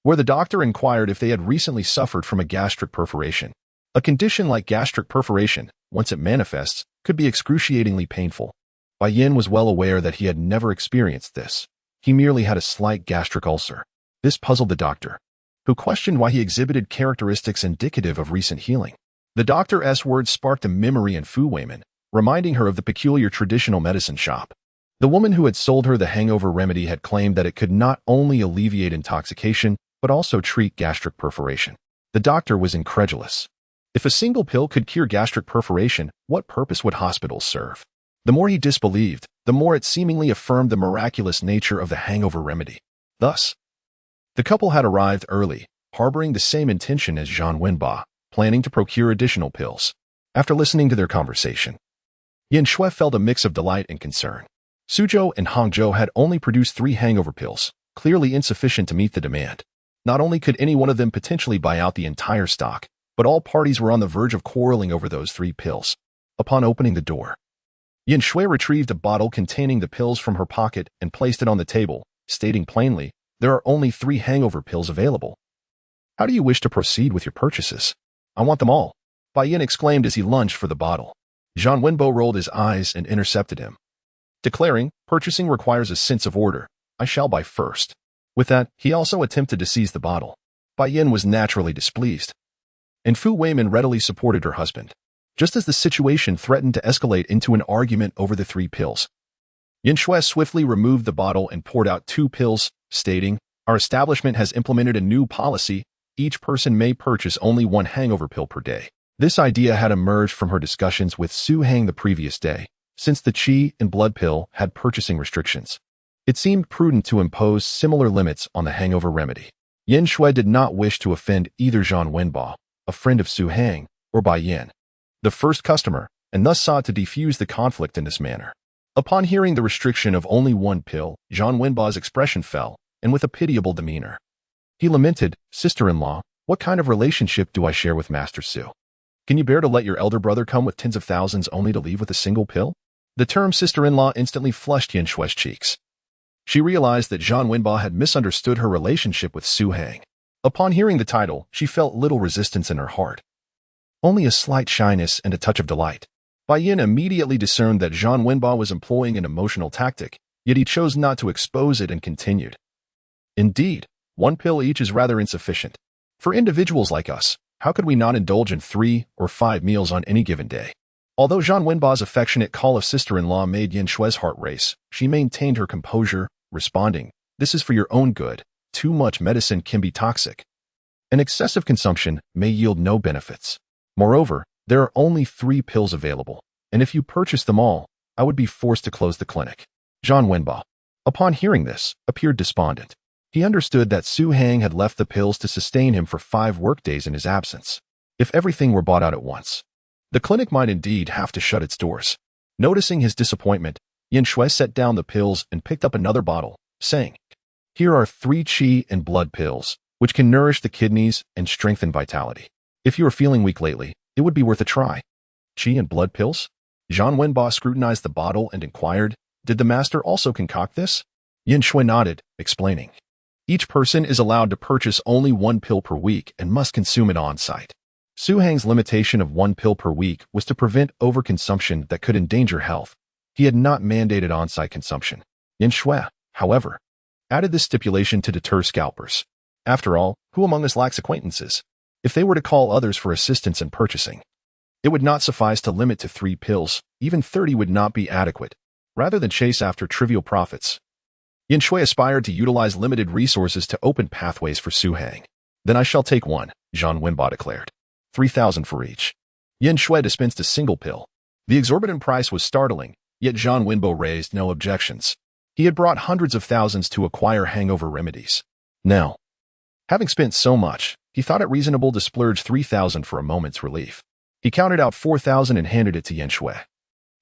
where the doctor inquired if they had recently suffered from a gastric perforation. A condition like gastric perforation, once it manifests, could be excruciatingly painful. Bai Yin was well aware that he had never experienced this. He merely had a slight gastric ulcer. This puzzled the doctor, who questioned why he exhibited characteristics indicative of recent healing. The doctor's words sparked a memory in Fu Huimin, reminding her of the peculiar traditional medicine shop. The woman who had sold her the hangover remedy had claimed that it could not only alleviate intoxication, but also treat gastric perforation. The doctor was incredulous. If a single pill could cure gastric perforation, what purpose would hospitals serve? The more he disbelieved, the more it seemingly affirmed the miraculous nature of the hangover remedy. Thus, the couple had arrived early, harboring the same intention as Zhang Wenba, planning to procure additional pills. After listening to their conversation, Yin Shui felt a mix of delight and concern. Suzhou and Hangzhou had only produced 3 hangover pills, clearly insufficient to meet the demand. Not only could any one of them potentially buy out the entire stock, but all parties were on the verge of quarreling over those 3 pills. Upon opening the door, Yin Shui retrieved a bottle containing the pills from her pocket and placed it on the table, stating plainly, "There are only 3 hangover pills available. How do you wish to proceed with your purchases?" "I want them all," Bai Yin exclaimed as he lunged for the bottle. Zhang Wenbo rolled his eyes and intercepted him, declaring, "Purchasing requires a sense of order. I shall buy first." With that, he also attempted to seize the bottle. Bai Yin was naturally displeased, and Fu Weimin readily supported her husband. Just as the situation threatened to escalate into an argument over the 3 pills, Yin Shui swiftly removed the bottle and poured out 2 pills, stating, "Our establishment has implemented a new policy. Each person may purchase only 1 hangover pill per day." This idea had emerged from her discussions with Su Hang the previous day, since the qi and blood pill had purchasing restrictions. It seemed prudent to impose similar limits on the hangover remedy. Yin Shui did not wish to offend either Zhang Wenba, a friend of Su Hang, or Bai Yin, the first customer, and thus sought to defuse the conflict in this manner. Upon hearing the restriction of only 1 pill, Zhang Wenba's expression fell, and with a pitiable demeanor, he lamented, "Sister-in-law, what kind of relationship do I share with Master Su? Can you bear to let your elder brother come with tens of thousands only to leave with a single pill?" The term sister-in-law instantly flushed Yin Shui's cheeks. She realized that Zhang Wenba had misunderstood her relationship with Su Hang. Upon hearing the title, she felt little resistance in her heart, only a slight shyness and a touch of delight. Bai Yin immediately discerned that Zhang Wenba was employing an emotional tactic, yet he chose not to expose it and continued, Indeed, one pill each is rather insufficient. For individuals like us, how could we not indulge in 3 or 5 meals on any given day? Although Zhang Wenba's affectionate call of sister-in-law made Yin Shui's heart race, she maintained her composure, responding, "This is for your own good. Too much medicine can be toxic. An excessive consumption may yield no benefits. Moreover, there are only 3 pills available, and if you purchase them all, I would be forced to close the clinic." Zhang Wenba, upon hearing this, appeared despondent. He understood that Su Hang had left the pills to sustain him for 5 workdays in his absence. If everything were bought out at once, the clinic might indeed have to shut its doors. Noticing his disappointment, Yin Shui set down the pills and picked up another bottle, saying, "Here are 3 qi and blood pills, which can nourish the kidneys and strengthen vitality. If you are feeling weak lately, it would be worth a try." Qi and blood pills? Zhang Wenba scrutinized the bottle and inquired, "Did the master also concoct this?" Yin Shui nodded, explaining, "Each person is allowed to purchase only 1 pill per week and must consume it on-site." Su Hang's limitation of 1 pill per week was to prevent overconsumption that could endanger health. He had not mandated on-site consumption. Yin Shui, however, added this stipulation to deter scalpers. After all, who among us lacks acquaintances? If they were to call others for assistance in purchasing, it would not suffice to limit to 3 pills, even 30 would not be adequate. Rather than chase after trivial profits, Yin Shui aspired to utilize limited resources to open pathways for Su Hang. "Then I shall take 1, Zhang Wenba declared. 3,000 for each." Yin Shui dispensed a single pill. The exorbitant price was startling, yet Zhang Wenbo raised no objections. He had brought hundreds of thousands to acquire hangover remedies. Now, having spent so much, he thought it reasonable to splurge 3,000 for a moment's relief. He counted out 4,000 and handed it to Yin Shui,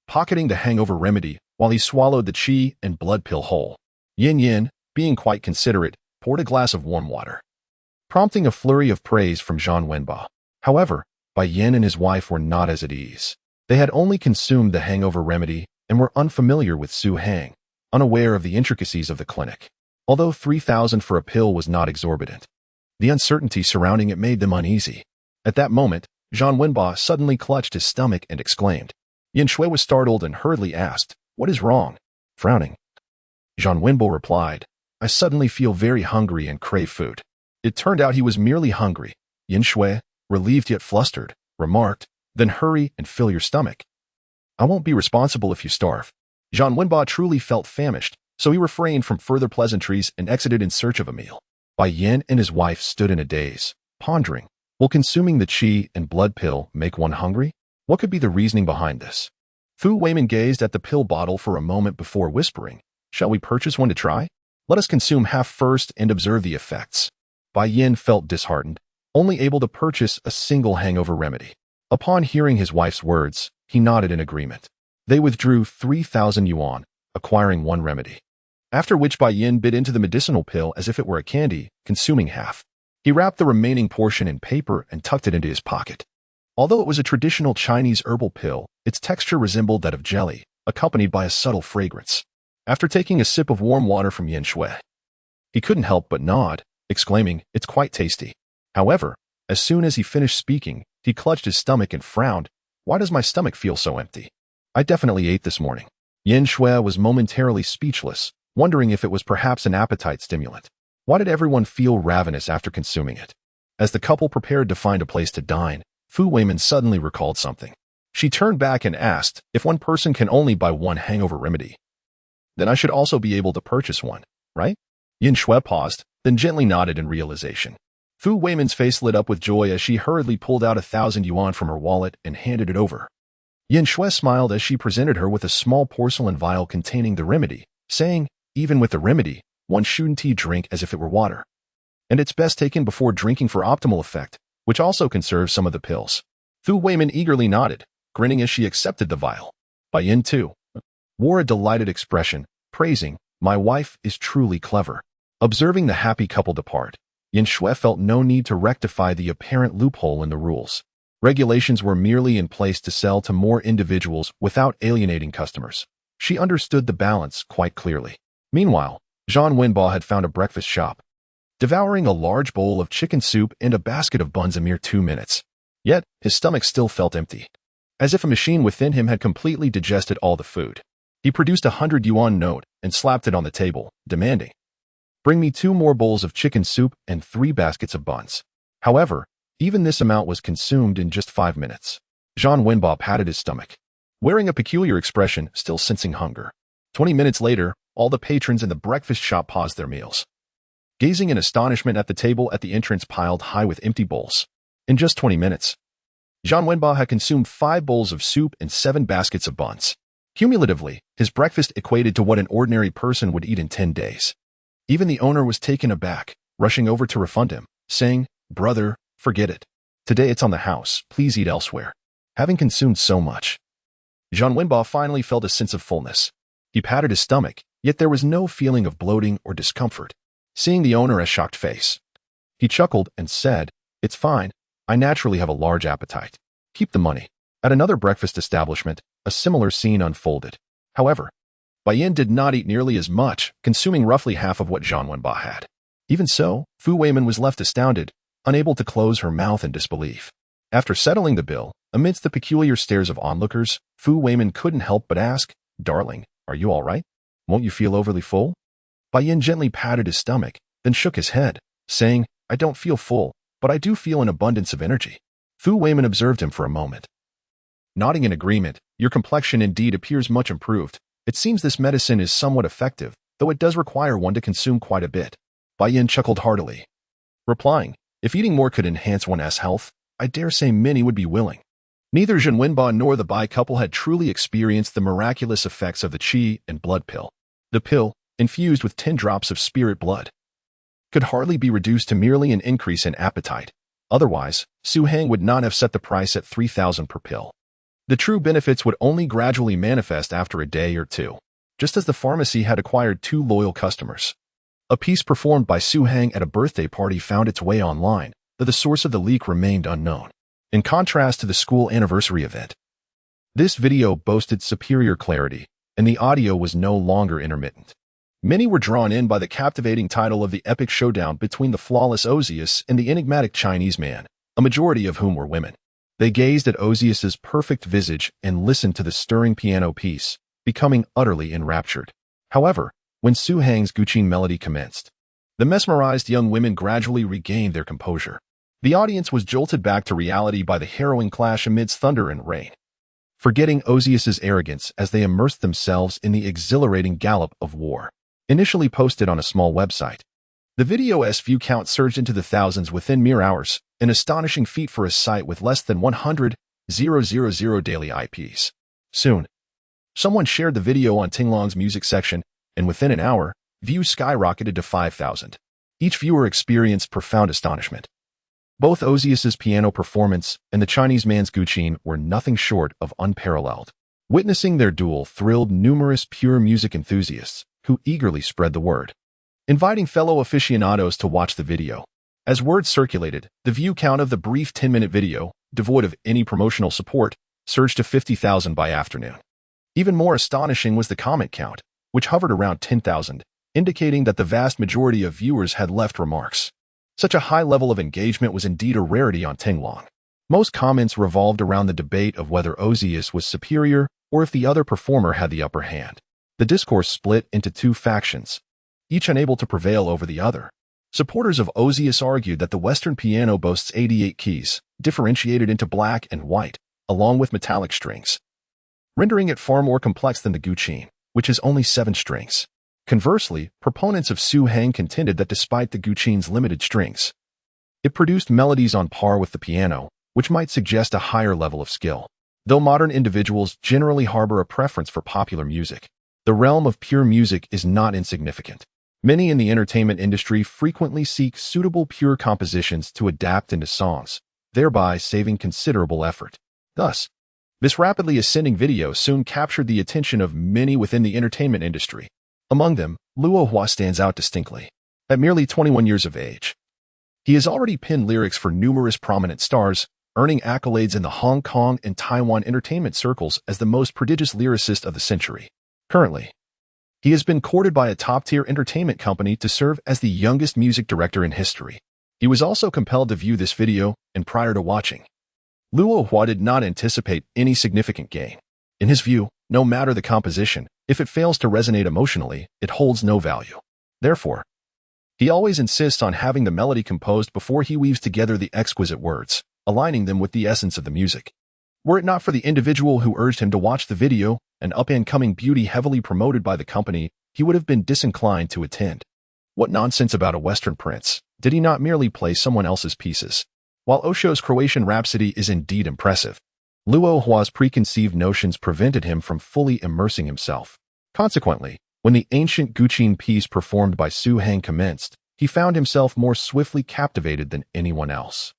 pocketing the hangover remedy while he swallowed the qi and blood pill whole. Yin, being quite considerate, poured a glass of warm water, prompting a flurry of praise from Zhang Wenba. However, Bai Yin and his wife were not as at ease. They had only consumed the hangover remedy and were unfamiliar with Su Hang, unaware of the intricacies of the clinic. Although 3,000 for a pill was not exorbitant, the uncertainty surrounding it made them uneasy. At that moment, Zhang Wenba suddenly clutched his stomach and exclaimed. Yin Shui was startled and hurriedly asked, "What is wrong?" Frowning, Zhang Wenbo replied, "I suddenly feel very hungry and crave food." It turned out he was merely hungry. Yin Shui, relieved yet flustered, remarked, "Then hurry and fill your stomach. I won't be responsible if you starve." Zhang Wenba truly felt famished, so he refrained from further pleasantries and exited in search of a meal. Bai Yin and his wife stood in a daze, pondering, will consuming the qi and blood pill make one hungry? What could be the reasoning behind this? Fu Weiman gazed at the pill bottle for a moment before whispering, "Shall we purchase one to try? Let us consume half first and observe the effects." Bai Yin felt disheartened, only able to purchase a single hangover remedy. Upon hearing his wife's words, he nodded in agreement. They withdrew 3,000 yuan, acquiring 1 remedy. After which Bai Yin bit into the medicinal pill as if it were a candy, consuming half. He wrapped the remaining portion in paper and tucked it into his pocket. Although it was a traditional Chinese herbal pill, its texture resembled that of jelly, accompanied by a subtle fragrance. After taking a sip of warm water from Yin Shui, he couldn't help but nod, exclaiming, "It's quite tasty." However, as soon as he finished speaking, he clutched his stomach and frowned. "Why does my stomach feel so empty? I definitely ate this morning." Yin Shui was momentarily speechless, wondering if it was perhaps an appetite stimulant. Why did everyone feel ravenous after consuming it? As the couple prepared to find a place to dine, Fu Weiman suddenly recalled something. She turned back and asked, "If one person can only buy 1 hangover remedy, then I should also be able to purchase one, right?" Yin Shui paused, then gently nodded in realization. Fu Weiman's face lit up with joy as she hurriedly pulled out 1,000 yuan from her wallet and handed it over. Yin Shui smiled as she presented her with a small porcelain vial containing the remedy, saying, "Even with the remedy, one shouldn't drink as if it were water. And it's best taken before drinking for optimal effect, which also conserves some of the pills." Fu Weiman eagerly nodded, grinning as she accepted the vial. Bai Yin, too, wore a delighted expression, praising, "My wife is truly clever." Observing the happy couple depart, Yin Shui felt no need to rectify the apparent loophole in the rules. Regulations were merely in place to sell to more individuals without alienating customers. She understood the balance quite clearly. Meanwhile, Zhang Wenba had found a breakfast shop, devouring a large bowl of chicken soup and a basket of buns in a mere 2 minutes. Yet, his stomach still felt empty, as if a machine within him had completely digested all the food. He produced 100 yuan note and slapped it on the table, demanding, Bring me 2 more bowls of chicken soup and 3 baskets of buns. However, even this amount was consumed in just 5 minutes. Zhang Wenba patted his stomach, wearing a peculiar expression, still sensing hunger. 20 minutes later, all the patrons in the breakfast shop paused their meals, gazing in astonishment at the table at the entrance piled high with empty bowls. In just 20 minutes, Zhang Wenba had consumed 5 bowls of soup and 7 baskets of buns. Cumulatively, his breakfast equated to what an ordinary person would eat in 10 days. Even the owner was taken aback, rushing over to refund him, saying, "Brother, forget it. Today it's on the house. Please eat elsewhere." Having consumed so much, Zhang Wenba finally felt a sense of fullness. He patted his stomach, yet there was no feeling of bloating or discomfort. Seeing the owner a shocked face, he chuckled and said, "It's fine. I naturally have a large appetite. Keep the money." At another breakfast establishment, a similar scene unfolded. However, Bai Yin did not eat nearly as much, consuming roughly half of what Zhang Wenba had. Even so, Fu Weiman was left astounded, unable to close her mouth in disbelief. After settling the bill, amidst the peculiar stares of onlookers, Fu Weiman couldn't help but ask, "Darling, are you all right? Won't you feel overly full?" Bai Yin gently patted his stomach, then shook his head, saying, "I don't feel full, but I do feel an abundance of energy." Fu Weiman observed him for a moment, nodding in agreement. "Your complexion indeed appears much improved. It seems this medicine is somewhat effective, though it does require one to consume quite a bit." Bai Yin chuckled heartily, replying, "If eating more could enhance one's health, I dare say many would be willing." Neither Zhang Wenba nor the Bai couple had truly experienced the miraculous effects of the qi and blood pill. The pill, infused with 10 drops of spirit blood, could hardly be reduced to merely an increase in appetite. Otherwise, Su Hang would not have set the price at 3,000 per pill. The true benefits would only gradually manifest after a day or two, just as the pharmacy had acquired 2 loyal customers. A piece performed by Su Hang at a birthday party found its way online, though the source of the leak remained unknown. In contrast to the school anniversary event, this video boasted superior clarity, and the audio was no longer intermittent. Many were drawn in by the captivating title of the epic showdown between the flawless Ozias and the enigmatic Chinese man, a majority of whom were women. They gazed at Ozias's perfect visage and listened to the stirring piano piece, becoming utterly enraptured. However, when Su Hang's guqin melody commenced, the mesmerized young women gradually regained their composure. The audience was jolted back to reality by the harrowing clash amidst thunder and rain, forgetting Ozias's arrogance as they immersed themselves in the exhilarating gallop of war. Initially posted on a small website, the video's view count surged into the thousands within mere hours, an astonishing feat for a site with less than 100,000 daily IPs. Soon, someone shared the video on Tinglong's music section, and within an hour, views skyrocketed to 5,000. Each viewer experienced profound astonishment. Both Ozias's piano performance and the Chinese man's guqin were nothing short of unparalleled. Witnessing their duel thrilled numerous pure music enthusiasts, who eagerly spread the word, inviting fellow aficionados to watch the video. As word circulated, the view count of the brief 10-minute video, devoid of any promotional support, surged to 50,000 by afternoon. Even more astonishing was the comment count, which hovered around 10,000, indicating that the vast majority of viewers had left remarks. Such a high level of engagement was indeed a rarity on Tinglong. Most comments revolved around the debate of whether Ozias was superior or if the other performer had the upper hand. The discourse split into 2 factions, each unable to prevail over the other. Supporters of Ozias argued that the Western piano boasts 88 keys, differentiated into black and white, along with metallic strings, rendering it far more complex than the guqin, which has only 7 strings. Conversely, proponents of Su Hang contended that despite the guqin's limited strings, it produced melodies on par with the piano, which might suggest a higher level of skill. Though modern individuals generally harbor a preference for popular music, the realm of pure music is not insignificant. Many in the entertainment industry frequently seek suitable pure compositions to adapt into songs, thereby saving considerable effort. Thus, this rapidly ascending video soon captured the attention of many within the entertainment industry. Among them, Luo Hua stands out distinctly. At merely 21 years of age, he has already penned lyrics for numerous prominent stars, earning accolades in the Hong Kong and Taiwan entertainment circles as the most prodigious lyricist of the century. Currently, he has been courted by a top-tier entertainment company to serve as the youngest music director in history. He was also compelled to view this video, and prior to watching, Luo Hua did not anticipate any significant gain. In his view, no matter the composition, if it fails to resonate emotionally, it holds no value. Therefore, He always insists on having the melody composed before he weaves together the exquisite words, aligning them with the essence of the music. Were it not for the individual who urged him to watch the video, an up-and-coming beauty heavily promoted by the company, he would have been disinclined to attend. What nonsense about a Western prince? Did he not merely play someone else's pieces? While Osho's Croatian Rhapsody is indeed impressive, Luo Hua's preconceived notions prevented him from fully immersing himself. Consequently, when the ancient guqin piece performed by Su Hang commenced, he found himself more swiftly captivated than anyone else.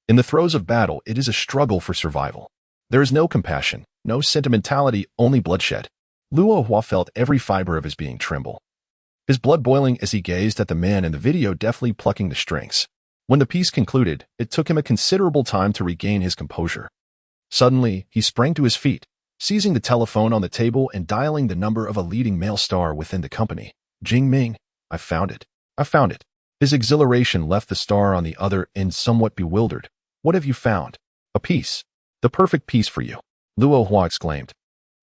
In the throes of battle, it is a struggle for survival. There is no compassion, no sentimentality, only bloodshed. Luo Hua felt every fiber of his being tremble, his blood boiling as he gazed at the man in the video deftly plucking the strings. When the piece concluded, it took him a considerable time to regain his composure. Suddenly, he sprang to his feet, seizing the telephone on the table and dialing the number of a leading male star within the company. Jing Ming, I found it. I found it. His exhilaration left the star on the other end somewhat bewildered. What have you found? A piece. The perfect piece for you, Luo Hua exclaimed,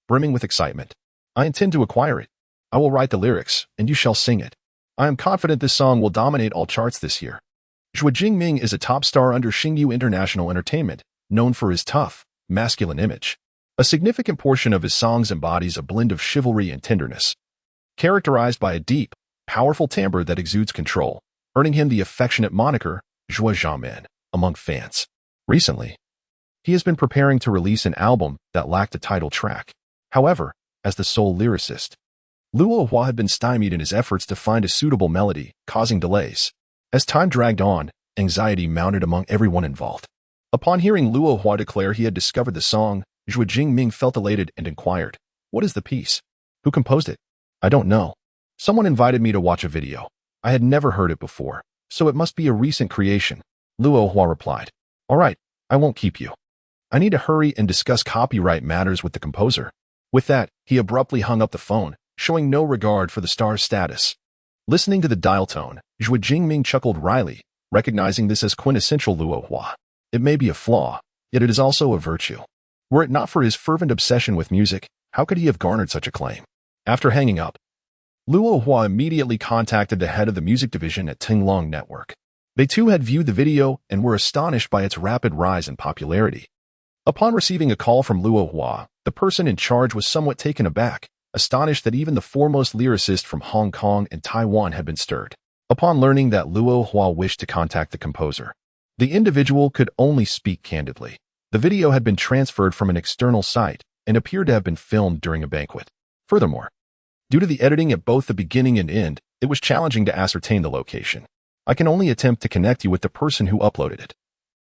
brimming with excitement. I intend to acquire it. I will write the lyrics, and you shall sing it. I am confident this song will dominate all charts this year. Zhuo Jingming is a top star under Xingyu International Entertainment, known for his tough, masculine image. A significant portion of his songs embodies a blend of chivalry and tenderness, characterized by a deep, powerful timbre that exudes control, earning him the affectionate moniker, Zhuo Zhamen, among fans. Recently, he has been preparing to release an album that lacked a title track. However, as the sole lyricist, Luo Hua had been stymied in his efforts to find a suitable melody, causing delays. As time dragged on, anxiety mounted among everyone involved. Upon hearing Luo Hua declare he had discovered the song, Zhuo Jingming felt elated and inquired, "What is the piece? Who composed it?" "I don't know. Someone invited me to watch a video. I had never heard it before, so it must be a recent creation," Luo Hua replied. "All right, I won't keep you. I need to hurry and discuss copyright matters with the composer." With that, he abruptly hung up the phone, showing no regard for the star's status. Listening to the dial tone, Zhuo Jingming chuckled wryly, recognizing this as quintessential Luo Hua. It may be a flaw, yet it is also a virtue. Were it not for his fervent obsession with music, how could he have garnered such acclaim? After hanging up, Luo Hua immediately contacted the head of the music division at Tinglong Network. They too had viewed the video and were astonished by its rapid rise in popularity. Upon receiving a call from Luo Hua, the person in charge was somewhat taken aback, astonished that even the foremost lyricist from Hong Kong and Taiwan had been stirred. Upon learning that Luo Hua wished to contact the composer, the individual could only speak candidly. The video had been transferred from an external site and appeared to have been filmed during a banquet. Furthermore, due to the editing at both the beginning and end, it was challenging to ascertain the location. I can only attempt to connect you with the person who uploaded it.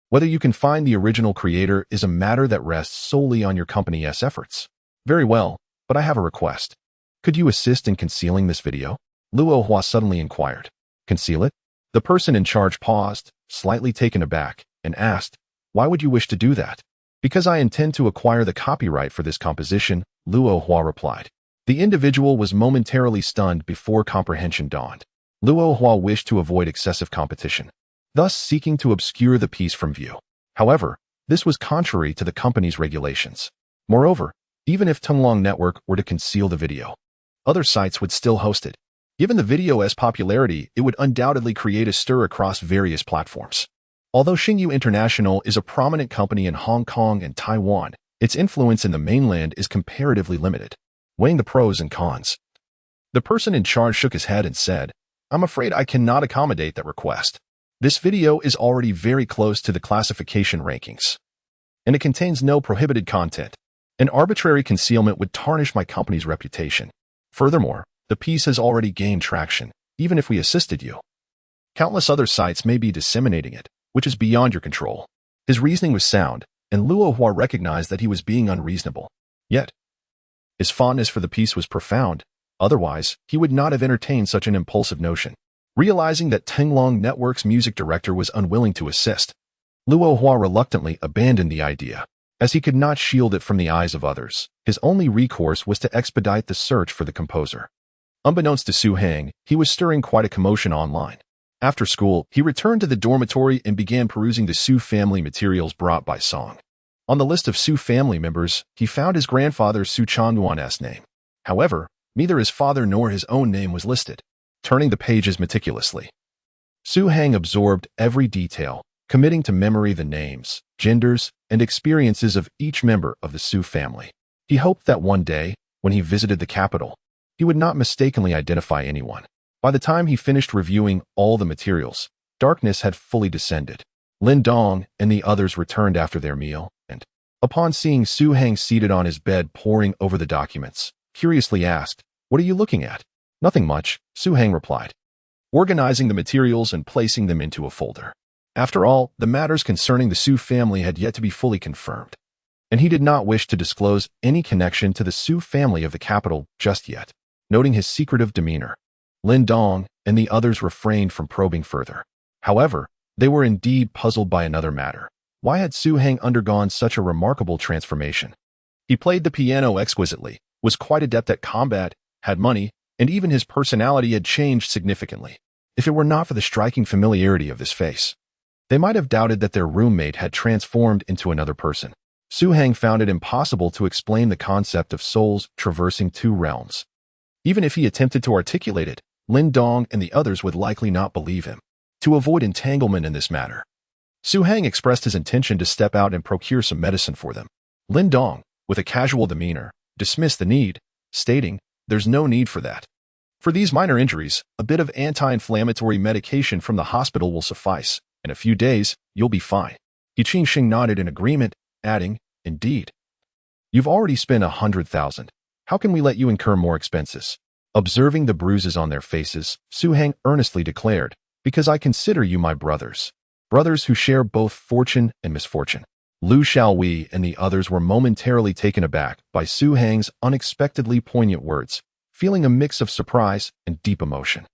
Whether you can find the original creator is a matter that rests solely on your company's efforts. Very well, but I have a request. Could you assist in concealing this video? Luo Hua suddenly inquired. Conceal it? The person in charge paused, slightly taken aback, and asked, "Why would you wish to do that?" "Because I intend to acquire the copyright for this composition," Luo Hua replied. The individual was momentarily stunned before comprehension dawned. Luo Hua wished to avoid excessive competition, thus seeking to obscure the piece from view. However, this was contrary to the company's regulations. Moreover, even if Tinglong Network were to conceal the video, other sites would still host it. Given the video's popularity, it would undoubtedly create a stir across various platforms. Although Xingyu International is a prominent company in Hong Kong and Taiwan, its influence in the mainland is comparatively limited. Weighing the pros and cons, the person in charge shook his head and said, "I'm afraid I cannot accommodate that request. This video is already very close to the classification rankings, and it contains no prohibited content. An arbitrary concealment would tarnish my company's reputation. Furthermore, the piece has already gained traction, even if we assisted you. Countless other sites may be disseminating it, which is beyond your control." His reasoning was sound, and Luo Hua recognized that he was being unreasonable. Yet, his fondness for the piece was profound. Otherwise, he would not have entertained such an impulsive notion. Realizing that Tinglong Network's music director was unwilling to assist, Luo Hua reluctantly abandoned the idea. As he could not shield it from the eyes of others, his only recourse was to expedite the search for the composer. Unbeknownst to Su Hang, he was stirring quite a commotion online. After school, he returned to the dormitory and began perusing the Su family materials brought by Song. On the list of Su family members, he found his grandfather Su Changguan's name. However, neither his father nor his own name was listed. Turning the pages meticulously, Su Hang absorbed every detail, committing to memory the names, genders, and experiences of each member of the Su family. He hoped that one day, when he visited the capital, he would not mistakenly identify anyone. By the time he finished reviewing all the materials, darkness had fully descended. Lin Dong and the others returned after their meal, and, upon seeing Su Hang seated on his bed poring over the documents, curiously asked, "What are you looking at?" "Nothing much," Su Hang replied, organizing the materials and placing them into a folder. After all, the matters concerning the Su family had yet to be fully confirmed, and he did not wish to disclose any connection to the Su family of the capital just yet. Noting his secretive demeanor, Lin Dong and the others refrained from probing further. However, they were indeed puzzled by another matter. Why had Su Hang undergone such a remarkable transformation? He played the piano exquisitely, was quite adept at combat, had money, and even his personality had changed significantly. If it were not for the striking familiarity of this face, they might have doubted that their roommate had transformed into another person. Su Hang found it impossible to explain the concept of souls traversing two realms. Even if he attempted to articulate it, Lin Dong and the others would likely not believe him. To avoid entanglement in this matter, Su Hang expressed his intention to step out and procure some medicine for them. Lin Dong, with a casual demeanor, dismissed the need, stating, "There's no need for that. For these minor injuries, a bit of anti-inflammatory medication from the hospital will suffice. In a few days, you'll be fine." Yi Qingxing nodded in agreement, adding, "Indeed. You've already spent 100,000. How can we let you incur more expenses?" Observing the bruises on their faces, Su Hang earnestly declared, "Because I consider you my brothers. Brothers who share both fortune and misfortune." Lu Xiaowei and the others were momentarily taken aback by Su Hang's unexpectedly poignant words, feeling a mix of surprise and deep emotion.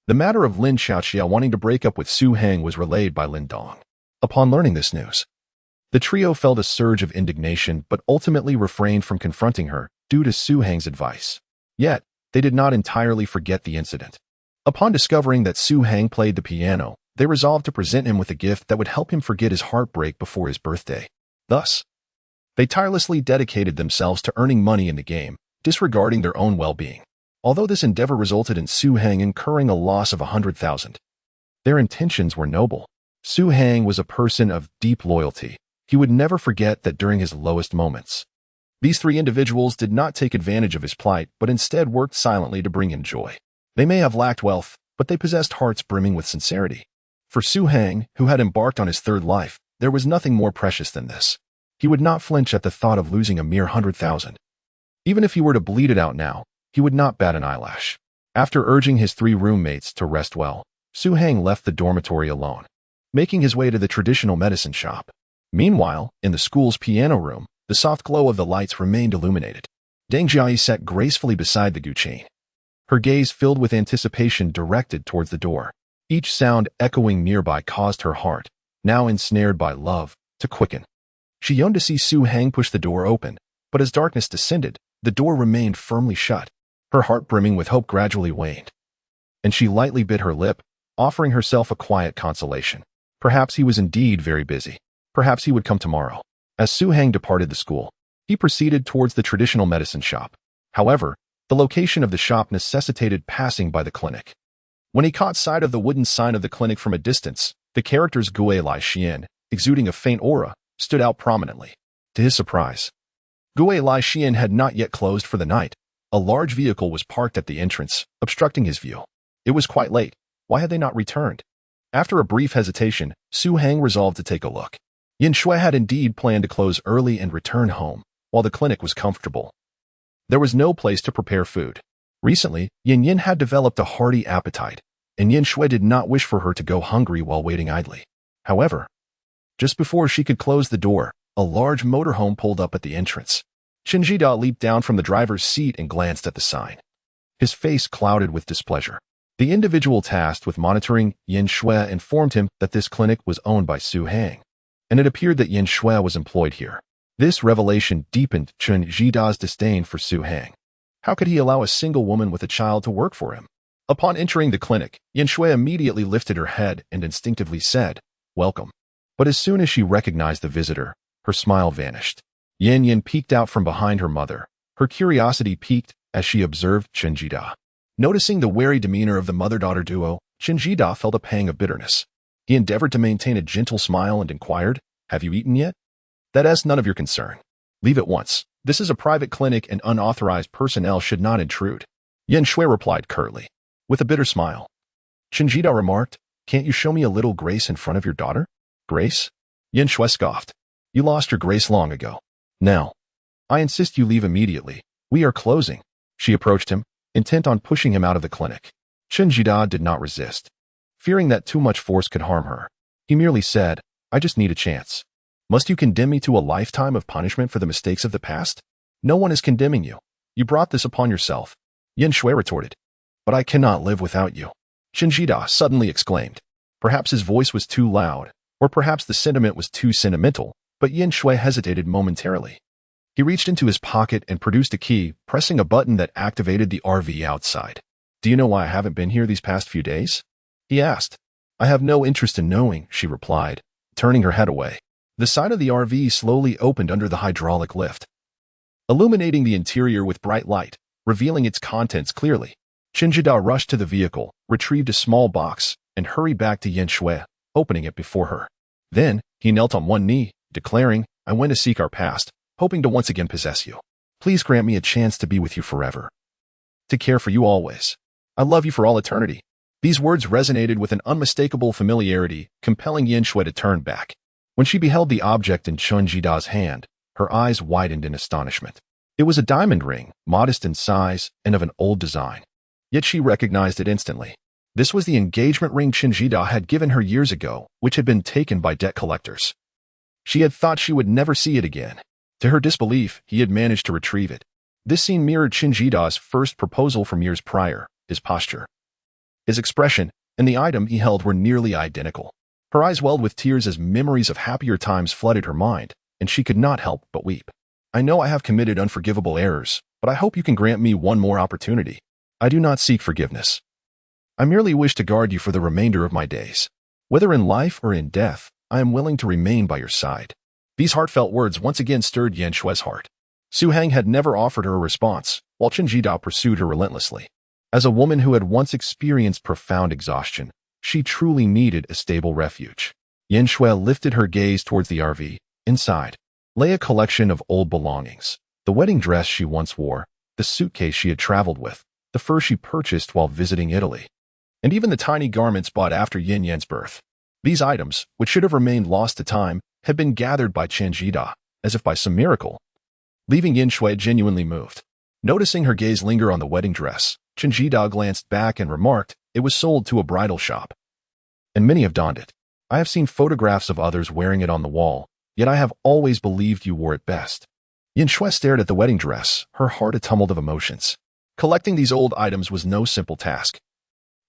The matter of Lin Qiaoqiao wanting to break up with Su Hang was relayed by Lin Dong. Upon learning this news, the trio felt a surge of indignation but ultimately refrained from confronting her due to Su Hang's advice. Yet, they did not entirely forget the incident. Upon discovering that Su Hang played the piano, they resolved to present him with a gift that would help him forget his heartbreak before his birthday. Thus, they tirelessly dedicated themselves to earning money in the game, disregarding their own well-being. Although this endeavor resulted in Su Hang incurring a loss of 100,000, their intentions were noble. Su Hang was a person of deep loyalty. He would never forget that during his lowest moments, these three individuals did not take advantage of his plight, but instead worked silently to bring him joy. They may have lacked wealth, but they possessed hearts brimming with sincerity. For Su Hang, who had embarked on his third life, there was nothing more precious than this. He would not flinch at the thought of losing a mere 100,000. Even if he were to bleed it out now, he would not bat an eyelash. After urging his three roommates to rest well, Su Hang left the dormitory alone, making his way to the traditional medicine shop. Meanwhile, in the school's piano room, the soft glow of the lights remained illuminated. Deng Jiayi sat gracefully beside the guqin, her gaze filled with anticipation directed towards the door. Each sound echoing nearby caused her heart, now ensnared by love, to quicken. She yearned to see Su Hang push the door open, but as darkness descended, the door remained firmly shut. Her heart brimming with hope gradually waned, and she lightly bit her lip, offering herself a quiet consolation. Perhaps he was indeed very busy. Perhaps he would come tomorrow. As Su Hang departed the school, he proceeded towards the traditional medicine shop. However, the location of the shop necessitated passing by the clinic. When he caught sight of the wooden sign of the clinic from a distance, the characters Gui Lai Xian, exuding a faint aura, stood out prominently. To his surprise, Gui Lai Xian had not yet closed for the night. A large vehicle was parked at the entrance, obstructing his view. It was quite late. Why had they not returned? After a brief hesitation, Su Hang resolved to take a look. Yin Shui had indeed planned to close early and return home, while the clinic was comfortable. There was no place to prepare food. Recently, Yin Yin had developed a hearty appetite, and Yin Shui did not wish for her to go hungry while waiting idly. However, just before she could close the door, a large motorhome pulled up at the entrance. Chen Jida leaped down from the driver's seat and glanced at the sign. His face clouded with displeasure. The individual tasked with monitoring Yin Shui informed him that this clinic was owned by Su Hang, and it appeared that Yin Shui was employed here. This revelation deepened Chen Jida's disdain for Su Hang. How could he allow a single woman with a child to work for him? Upon entering the clinic, Yin Shui immediately lifted her head and instinctively said, "Welcome." But as soon as she recognized the visitor, her smile vanished. Yin Yin peeked out from behind her mother. Her curiosity piqued as she observed Chen Jida. Noticing the wary demeanor of the mother-daughter duo, Qin Jida felt a pang of bitterness. He endeavored to maintain a gentle smile and inquired, "Have you eaten yet?" "That is none of your concern. Leave at once. This is a private clinic and unauthorized personnel should not intrude." Yin Shui replied curtly, with a bitter smile. Qin Jida remarked, "Can't you show me a little grace in front of your daughter?" "Grace?" Yin Shui scoffed. "You lost your grace long ago. Now, I insist you leave immediately. We are closing." She approached him, intent on pushing him out of the clinic. Qin Jida did not resist. Fearing that too much force could harm her, he merely said, "I just need a chance." "Must you condemn me to a lifetime of punishment for the mistakes of the past?" "No one is condemning you. You brought this upon yourself." Yin Shui retorted. "But I cannot live without you," Qin Jida suddenly exclaimed. Perhaps his voice was too loud, or perhaps the sentiment was too sentimental, but Yin Shui hesitated momentarily. He reached into his pocket and produced a key, pressing a button that activated the RV outside. "Do you know why I haven't been here these past few days?" he asked. "I have no interest in knowing," she replied, turning her head away. The side of the RV slowly opened under the hydraulic lift, illuminating the interior with bright light, revealing its contents clearly. Qin Jida rushed to the vehicle, retrieved a small box, and hurried back to Yin Shui, opening it before her. Then, he knelt on one knee, declaring, "I went to seek our past, hoping to once again possess you. Please grant me a chance to be with you forever. To care for you always. I love you for all eternity." These words resonated with an unmistakable familiarity, compelling Yin Shui to turn back. When she beheld the object in Qin Jida's hand, her eyes widened in astonishment. It was a diamond ring, modest in size and of an old design. Yet she recognized it instantly. This was the engagement ring Qin Jida had given her years ago, which had been taken by debt collectors. She had thought she would never see it again. To her disbelief, he had managed to retrieve it. This scene mirrored Qin Jida's first proposal from years prior. His posture, his expression, and the item he held were nearly identical. Her eyes welled with tears as memories of happier times flooded her mind, and she could not help but weep. "I know I have committed unforgivable errors, but I hope you can grant me one more opportunity. I do not seek forgiveness. I merely wish to guard you for the remainder of my days. Whether in life or in death, I am willing to remain by your side." These heartfelt words once again stirred Yin Shui's heart. Su Hang had never offered her a response, while Qin Jida pursued her relentlessly. As a woman who had once experienced profound exhaustion, she truly needed a stable refuge. Yin Shui lifted her gaze towards the RV. Inside lay a collection of old belongings. The wedding dress she once wore, the suitcase she had traveled with, the fur she purchased while visiting Italy, and even the tiny garments bought after Yin Yan's birth. These items, which should have remained lost to time, had been gathered by Qin Jida, as if by some miracle, leaving Yin Shui genuinely moved. Noticing her gaze linger on the wedding dress, Qin Jida glanced back and remarked, "It was sold to a bridal shop, and many have donned it. I have seen photographs of others wearing it on the wall, yet I have always believed you wore it best." Yin Shui stared at the wedding dress, her heart a tumult of emotions. Collecting these old items was no simple task.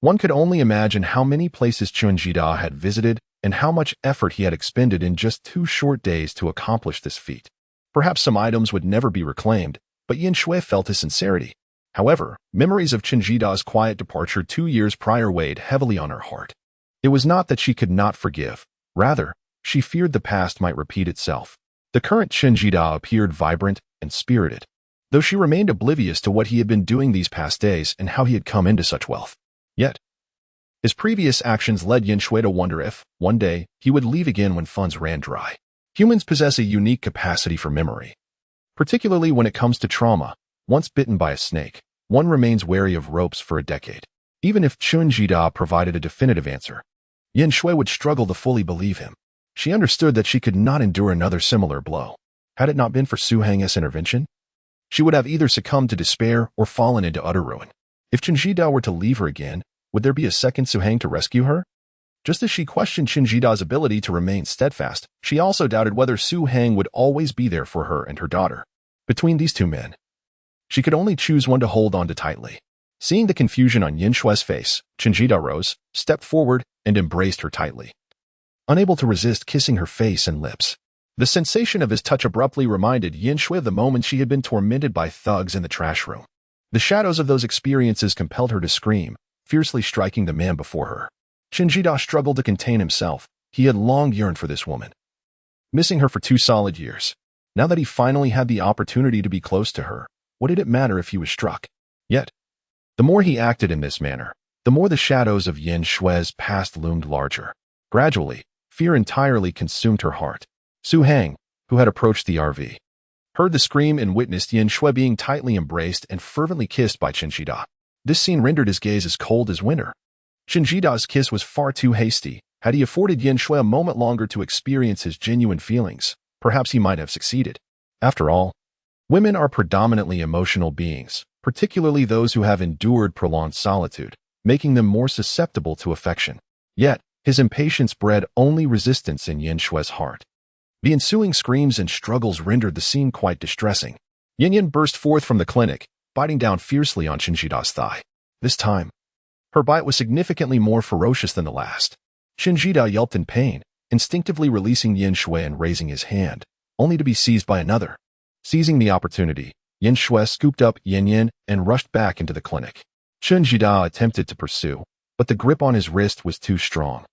One could only imagine how many places Qin Jida had visited and how much effort he had expended in just 2 short days to accomplish this feat. Perhaps some items would never be reclaimed, but Yin Shui felt his sincerity. However, memories of Qin Jida's quiet departure 2 years prior weighed heavily on her heart. It was not that she could not forgive. Rather, she feared the past might repeat itself. The current Qin Jida appeared vibrant and spirited, though she remained oblivious to what he had been doing these past days and how he had come into such wealth. Yet, his previous actions led Yin Shui to wonder if, one day, he would leave again when funds ran dry. Humans possess a unique capacity for memory. Particularly when it comes to trauma, once bitten by a snake, one remains wary of ropes for a decade. Even if Qin Jida provided a definitive answer, Yin Shui would struggle to fully believe him. She understood that she could not endure another similar blow. Had it not been for Su Hang's intervention, she would have either succumbed to despair or fallen into utter ruin. If Qin Jida were to leave her again, would there be a second Su Hang to rescue her? Just as she questioned Qin Jida's ability to remain steadfast, she also doubted whether Su Hang would always be there for her and her daughter. Between these two men, she could only choose one to hold on to tightly. Seeing the confusion on Yin Shui's face, Qin Jida rose, stepped forward, and embraced her tightly, unable to resist kissing her face and lips. The sensation of his touch abruptly reminded Yin Shui of the moment she had been tormented by thugs in the trash room. The shadows of those experiences compelled her to scream, fiercely striking the man before her. Qin Jida struggled to contain himself. He had long yearned for this woman, missing her for 2 solid years. Now that he finally had the opportunity to be close to her, what did it matter if he was struck? Yet, the more he acted in this manner, The more the shadows of Yin Shui's past loomed larger. Gradually, fear entirely consumed her heart. Su Hang, who had approached the RV, heard the scream and witnessed Yin Shui being tightly embraced and fervently kissed by Chen Jida. This scene rendered his gaze as cold as winter. Chen Jida's kiss was far too hasty. Had he afforded Yin Shui a moment longer to experience his genuine feelings, perhaps he might have succeeded. After all, women are predominantly emotional beings, particularly those who have endured prolonged solitude, making them more susceptible to affection. Yet, his impatience bred only resistance in Yin Shui's heart. The ensuing screams and struggles rendered the scene quite distressing. Yin Yin burst forth from the clinic, biting down fiercely on Chen Jida's thigh. This time, her bite was significantly more ferocious than the last. Chen Jida yelped in pain, instinctively releasing Yin Shui and raising his hand, only to be seized by another. Seizing the opportunity, Yin Shui scooped up Yin Yin and rushed back into the clinic. Chen Jida attempted to pursue, but the grip on his wrist was too strong,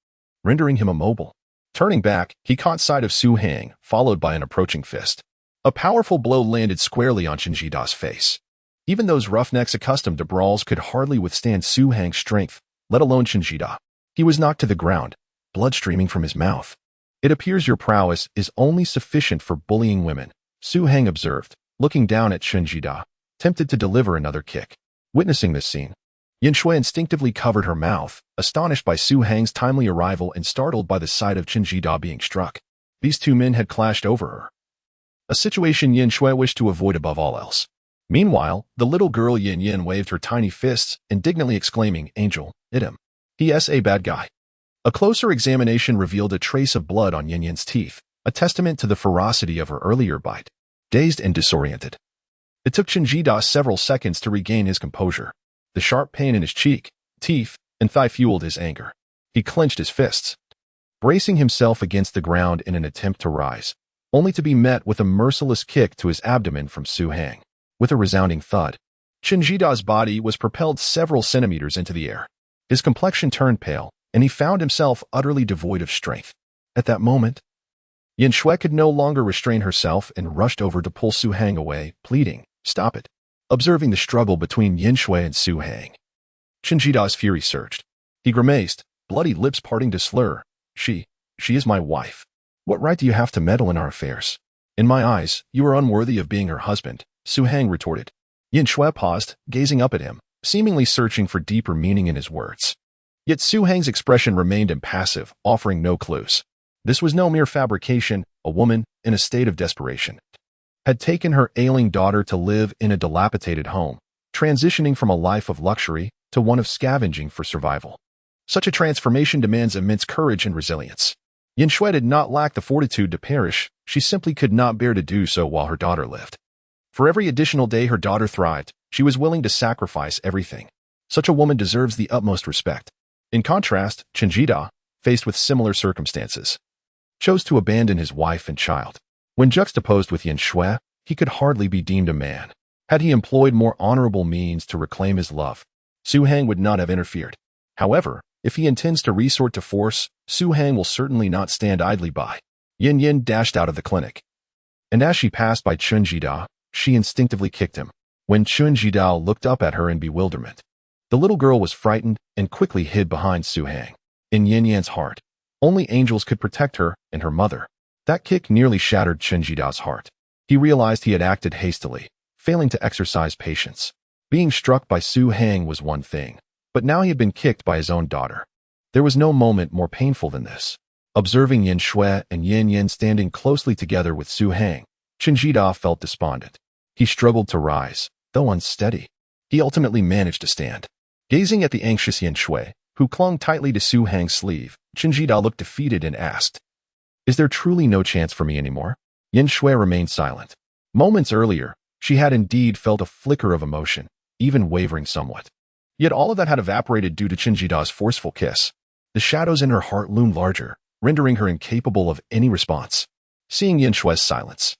rendering him immobile. Turning back, he caught sight of Su Hang, followed by an approaching fist. A powerful blow landed squarely on Chen Jida's face. Even those roughnecks accustomed to brawls could hardly withstand Su Hang's strength, let alone Chen Jida. He was knocked to the ground, blood streaming from his mouth. It appears your prowess is only sufficient for bullying women, Su Hang observed, looking down at Chen Jida, tempted to deliver another kick. Witnessing this scene, Yin Shui instinctively covered her mouth, astonished by Su Hang's timely arrival and startled by the sight of Chen Jida being struck. These two men had clashed over her, a situation Yin Shui wished to avoid above all else. Meanwhile, the little girl Yin Yin waved her tiny fists, indignantly exclaiming, "Angel, hit him. He's a bad guy." A closer examination revealed a trace of blood on Yin Yin's teeth, a testament to the ferocity of her earlier bite. Dazed and disoriented, it took Chen Jida several seconds to regain his composure. The sharp pain in his cheek, teeth, and thigh fueled his anger. He clenched his fists, bracing himself against the ground in an attempt to rise, only to be met with a merciless kick to his abdomen from Su Hang. With a resounding thud, Chen Jida's body was propelled several centimeters into the air. His complexion turned pale, and he found himself utterly devoid of strength. At that moment, Yin Shui could no longer restrain herself and rushed over to pull Su Hang away, pleading, "Stop it." Observing the struggle between Yin Shui and Su Hang, Chen Jida's fury surged. He grimaced, bloody lips parting to slur, She is my wife. What right do you have to meddle in our affairs? In my eyes, you are unworthy of being her husband," Su Hang retorted. Yin Shui paused, gazing up at him, seemingly searching for deeper meaning in his words. Yet Su Hang's expression remained impassive, offering no clues. This was no mere fabrication. A woman, in a state of desperation, had taken her ailing daughter to live in a dilapidated home, transitioning from a life of luxury to one of scavenging for survival. Such a transformation demands immense courage and resilience. Yin Shui did not lack the fortitude to perish. She simply could not bear to do so while her daughter lived. For every additional day her daughter thrived, she was willing to sacrifice everything. Such a woman deserves the utmost respect. In contrast, Chen Jida, faced with similar circumstances, chose to abandon his wife and child. When juxtaposed with Yin Shui, he could hardly be deemed a man. Had he employed more honorable means to reclaim his love, Su Hang would not have interfered. However, if he intends to resort to force, Su Hang will certainly not stand idly by. Yin Yin dashed out of the clinic, and as she passed by Chen Jida, she instinctively kicked him. When Chen Jida looked up at her in bewilderment, the little girl was frightened and quickly hid behind Su Hang. In Yin Yan's heart, only angels could protect her and her mother. That kick nearly shattered Chen Jida's heart. He realized he had acted hastily, failing to exercise patience. Being struck by Su Hang was one thing, but now he had been kicked by his own daughter. There was no moment more painful than this. Observing Yin Shui and Yin Yin standing closely together with Su Hang, Chen Jida felt despondent. He struggled to rise, though unsteady. He ultimately managed to stand. Gazing at the anxious Yin Shui, who clung tightly to Su Hang's sleeve, Chen Jida looked defeated and asked, "Is there truly no chance for me anymore?" Yin Shui remained silent. Moments earlier, she had indeed felt a flicker of emotion, even wavering somewhat. Yet all of that had evaporated due to Chen Jida's forceful kiss. The shadows in her heart loomed larger, rendering her incapable of any response. Seeing Yin Shui's silence,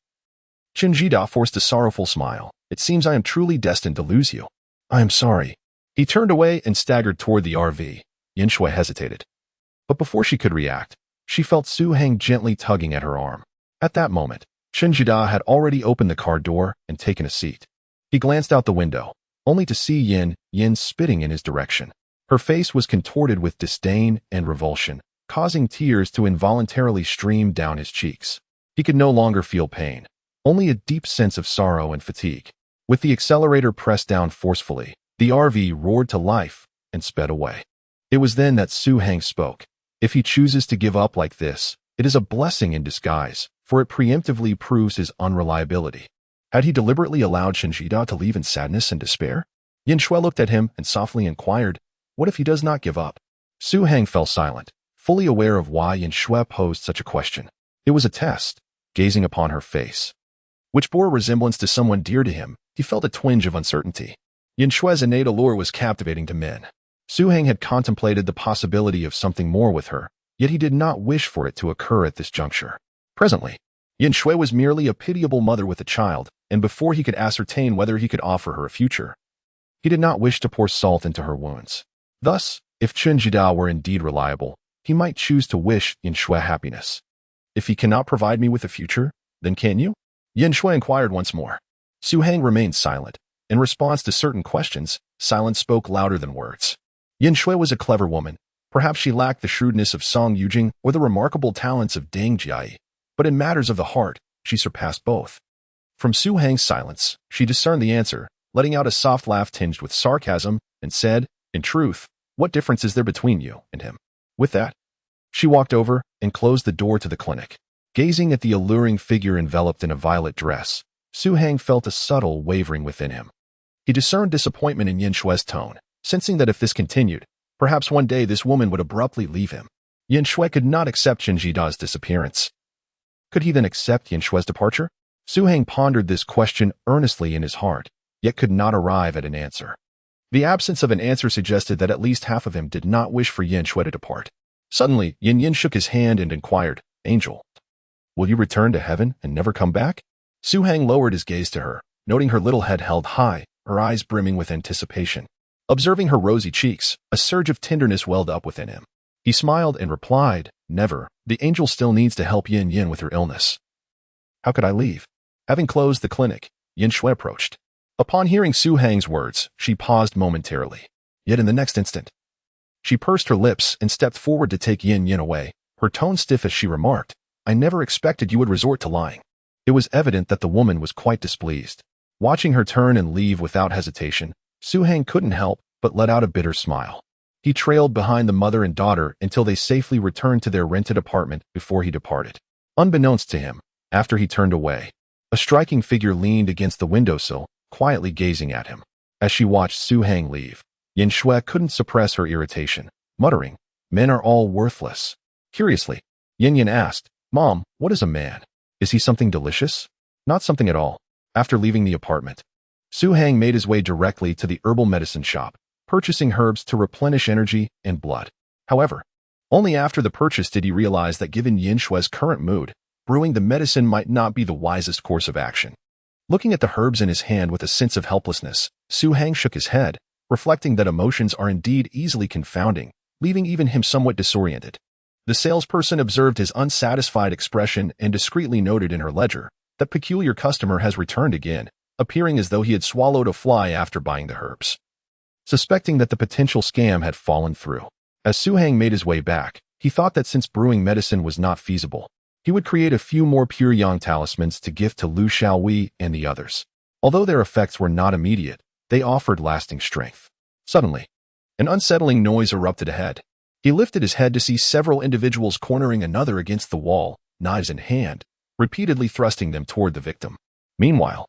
Chen Jida forced a sorrowful smile. "It seems I am truly destined to lose you. I am sorry." He turned away and staggered toward the RV. Yin Shui hesitated. But before she could react, she felt Su Hang gently tugging at her arm. At that moment, Chen Jida had already opened the car door and taken a seat. He glanced out the window, only to see Yin spitting in his direction. Her face was contorted with disdain and revulsion, causing tears to involuntarily stream down his cheeks. He could no longer feel pain, only a deep sense of sorrow and fatigue. With the accelerator pressed down forcefully, the RV roared to life and sped away. It was then that Su Hang spoke. If he chooses to give up like this, it is a blessing in disguise, for it preemptively proves his unreliability. Had he deliberately allowed Shinjida to leave in sadness and despair? Yin Shui looked at him and softly inquired, "What if he does not give up?" Su Hang fell silent, fully aware of why Yin Shui posed such a question. It was a test. Gazing upon her face, which bore a resemblance to someone dear to him, he felt a twinge of uncertainty. Yin Shui's innate allure was captivating to men. Su Hang had contemplated the possibility of something more with her, yet he did not wish for it to occur at this juncture. Presently, Yin Shui was merely a pitiable mother with a child, and before he could ascertain whether he could offer her a future, he did not wish to pour salt into her wounds. Thus, if Chen Jida were indeed reliable, he might choose to wish Yin Shui happiness. "If he cannot provide me with a future, then can you?" Yin Shui inquired once more. Su Hang remained silent. In response to certain questions, silence spoke louder than words. Yin Shui was a clever woman. Perhaps she lacked the shrewdness of Song Yujing or the remarkable talents of Deng Jiai, but in matters of the heart, she surpassed both. From Su Hang's silence, she discerned the answer, letting out a soft laugh tinged with sarcasm, and said, "In truth, what difference is there between you and him?" With that, she walked over and closed the door to the clinic. Gazing at the alluring figure enveloped in a violet dress, Su Hang felt a subtle wavering within him. He discerned disappointment in Yin Shui's tone, sensing that if this continued, perhaps one day this woman would abruptly leave him. Yin Shui could not accept Chen Jida's disappearance. Could he then accept Yin Shui's departure? Su Hang pondered this question earnestly in his heart, yet could not arrive at an answer. The absence of an answer suggested that at least half of him did not wish for Yin Shui to depart. Suddenly, Yin shook his hand and inquired, "Angel, will you return to heaven and never come back?" Su Hang lowered his gaze to her, noting her little head held high, her eyes brimming with anticipation. Observing her rosy cheeks, a surge of tenderness welled up within him. He smiled and replied, "Never. The angel still needs to help Yin with her illness." "How could I leave?" Having closed the clinic, Yin Shui approached. Upon hearing Su Hang's words, she paused momentarily. Yet in the next instant, she pursed her lips and stepped forward to take Yin away, her tone stiff as she remarked, "I never expected you would resort to lying." It was evident that the woman was quite displeased. Watching her turn and leave without hesitation, Su Hang couldn't help but let out a bitter smile. He trailed behind the mother and daughter until they safely returned to their rented apartment before he departed. Unbeknownst to him, after he turned away, a striking figure leaned against the windowsill, quietly gazing at him. As she watched Su Hang leave, Yin Shui couldn't suppress her irritation, muttering, "Men are all worthless." Curiously, Yin asked, "Mom, what is a man? Is he something delicious?" "Not something at all." After leaving the apartment, Su Hang made his way directly to the herbal medicine shop, purchasing herbs to replenish energy and blood. However, only after the purchase did he realize that given Yin Shui's current mood, brewing the medicine might not be the wisest course of action. Looking at the herbs in his hand with a sense of helplessness, Su Hang shook his head, reflecting that emotions are indeed easily confounding, leaving even him somewhat disoriented. The salesperson observed his unsatisfied expression and discreetly noted in her ledger, "That peculiar customer has returned again," appearing as though he had swallowed a fly after buying the herbs. Suspecting that the potential scam had fallen through, as Su Hang made his way back, he thought that since brewing medicine was not feasible, he would create a few more pure yang talismans to gift to Lu Xiaowei and the others. Although their effects were not immediate, they offered lasting strength. Suddenly, an unsettling noise erupted ahead. He lifted his head to see several individuals cornering another against the wall, knives in hand, repeatedly thrusting them toward the victim. Meanwhile,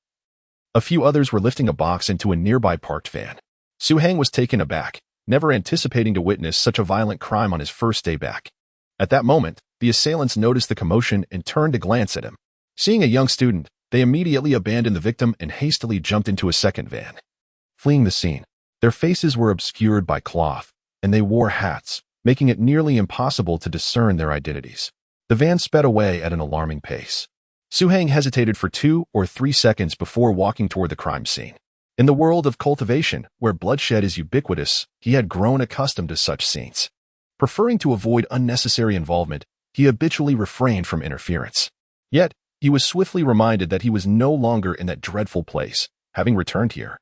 a few others were lifting a box into a nearby parked van. Su Hang was taken aback, never anticipating to witness such a violent crime on his first day back. At that moment, the assailants noticed the commotion and turned to glance at him. Seeing a young student, they immediately abandoned the victim and hastily jumped into a second van. Fleeing the scene, their faces were obscured by cloth, and they wore hats, making it nearly impossible to discern their identities. The van sped away at an alarming pace. Su Hang hesitated for 2 or 3 seconds before walking toward the crime scene. In the world of cultivation, where bloodshed is ubiquitous, he had grown accustomed to such scenes. Preferring to avoid unnecessary involvement, he habitually refrained from interference. Yet, he was swiftly reminded that he was no longer in that dreadful place, having returned here.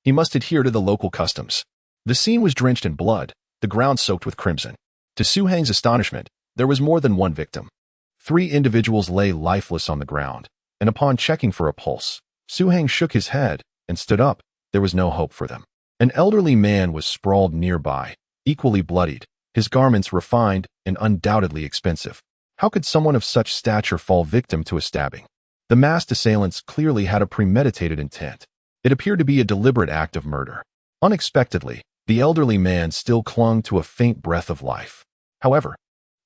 He must adhere to the local customs. The scene was drenched in blood, the ground soaked with crimson. To Su Hang's astonishment, there was more than one victim. 3 individuals lay lifeless on the ground, and upon checking for a pulse, Su Hang shook his head and stood up. There was no hope for them. An elderly man was sprawled nearby, equally bloodied, his garments refined and undoubtedly expensive. How could someone of such stature fall victim to a stabbing? The masked assailants clearly had a premeditated intent. It appeared to be a deliberate act of murder. Unexpectedly, the elderly man still clung to a faint breath of life. However,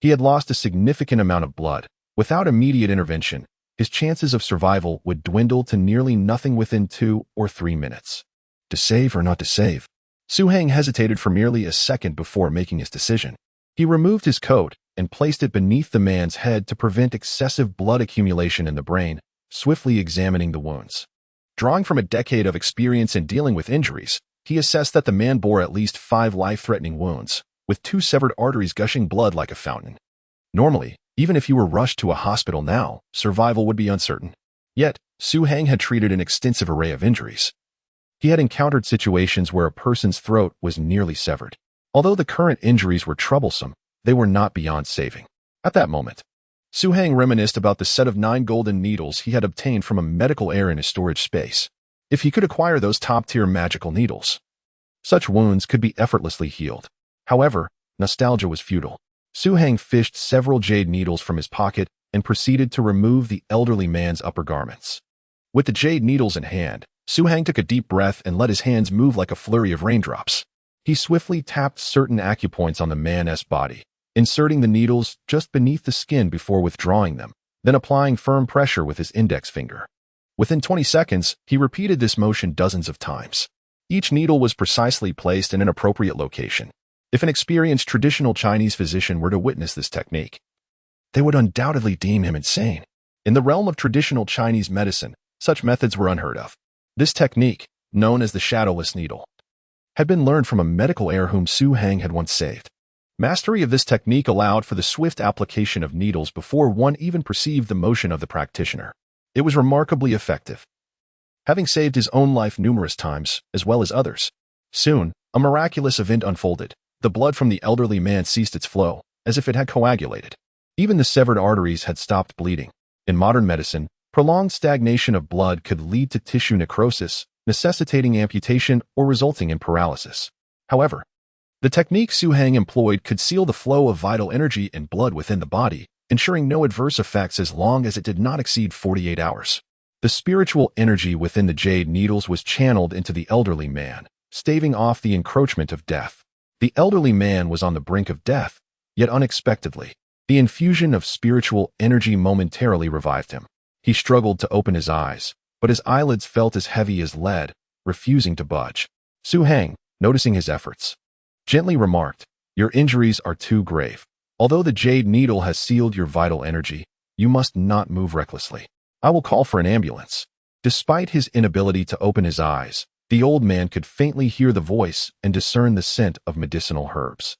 he had lost a significant amount of blood. Without immediate intervention, his chances of survival would dwindle to nearly nothing within 2 or 3 minutes. To save or not to save? Su Hang hesitated for merely a second before making his decision. He removed his coat and placed it beneath the man's head to prevent excessive blood accumulation in the brain, swiftly examining the wounds. Drawing from a decade of experience in dealing with injuries, he assessed that the man bore at least 5 life-threatening wounds, with 2 severed arteries gushing blood like a fountain. Normally, even if you were rushed to a hospital now, survival would be uncertain. Yet, Su Hang had treated an extensive array of injuries. He had encountered situations where a person's throat was nearly severed. Although the current injuries were troublesome, they were not beyond saving. At that moment, Su Hang reminisced about the set of 9 golden needles he had obtained from a medical heir in his storage space. If he could acquire those top-tier magical needles, such wounds could be effortlessly healed. However, nostalgia was futile. Su Hang fished several jade needles from his pocket and proceeded to remove the elderly man's upper garments. With the jade needles in hand, Su Hang took a deep breath and let his hands move like a flurry of raindrops. He swiftly tapped certain acupoints on the man's body, inserting the needles just beneath the skin before withdrawing them, then applying firm pressure with his index finger. Within 20 seconds, he repeated this motion dozens of times. Each needle was precisely placed in an appropriate location. If an experienced traditional Chinese physician were to witness this technique, they would undoubtedly deem him insane. In the realm of traditional Chinese medicine, such methods were unheard of. This technique, known as the shadowless needle, had been learned from a medical heir whom Su Hang had once saved. Mastery of this technique allowed for the swift application of needles before one even perceived the motion of the practitioner. It was remarkably effective, having saved his own life numerous times, as well as others. Soon, a miraculous event unfolded. The blood from the elderly man ceased its flow, as if it had coagulated. Even the severed arteries had stopped bleeding. In modern medicine, prolonged stagnation of blood could lead to tissue necrosis, necessitating amputation or resulting in paralysis. However, the technique Su Hang employed could seal the flow of vital energy and blood within the body, ensuring no adverse effects as long as it did not exceed 48 hours. The spiritual energy within the jade needles was channeled into the elderly man, staving off the encroachment of death. The elderly man was on the brink of death, yet unexpectedly, the infusion of spiritual energy momentarily revived him. He struggled to open his eyes, but his eyelids felt as heavy as lead, refusing to budge. Su Hang, noticing his efforts, gently remarked, "Your injuries are too grave. Although the jade needle has sealed your vital energy, you must not move recklessly. I will call for an ambulance." Despite his inability to open his eyes, the old man could faintly hear the voice and discern the scent of medicinal herbs.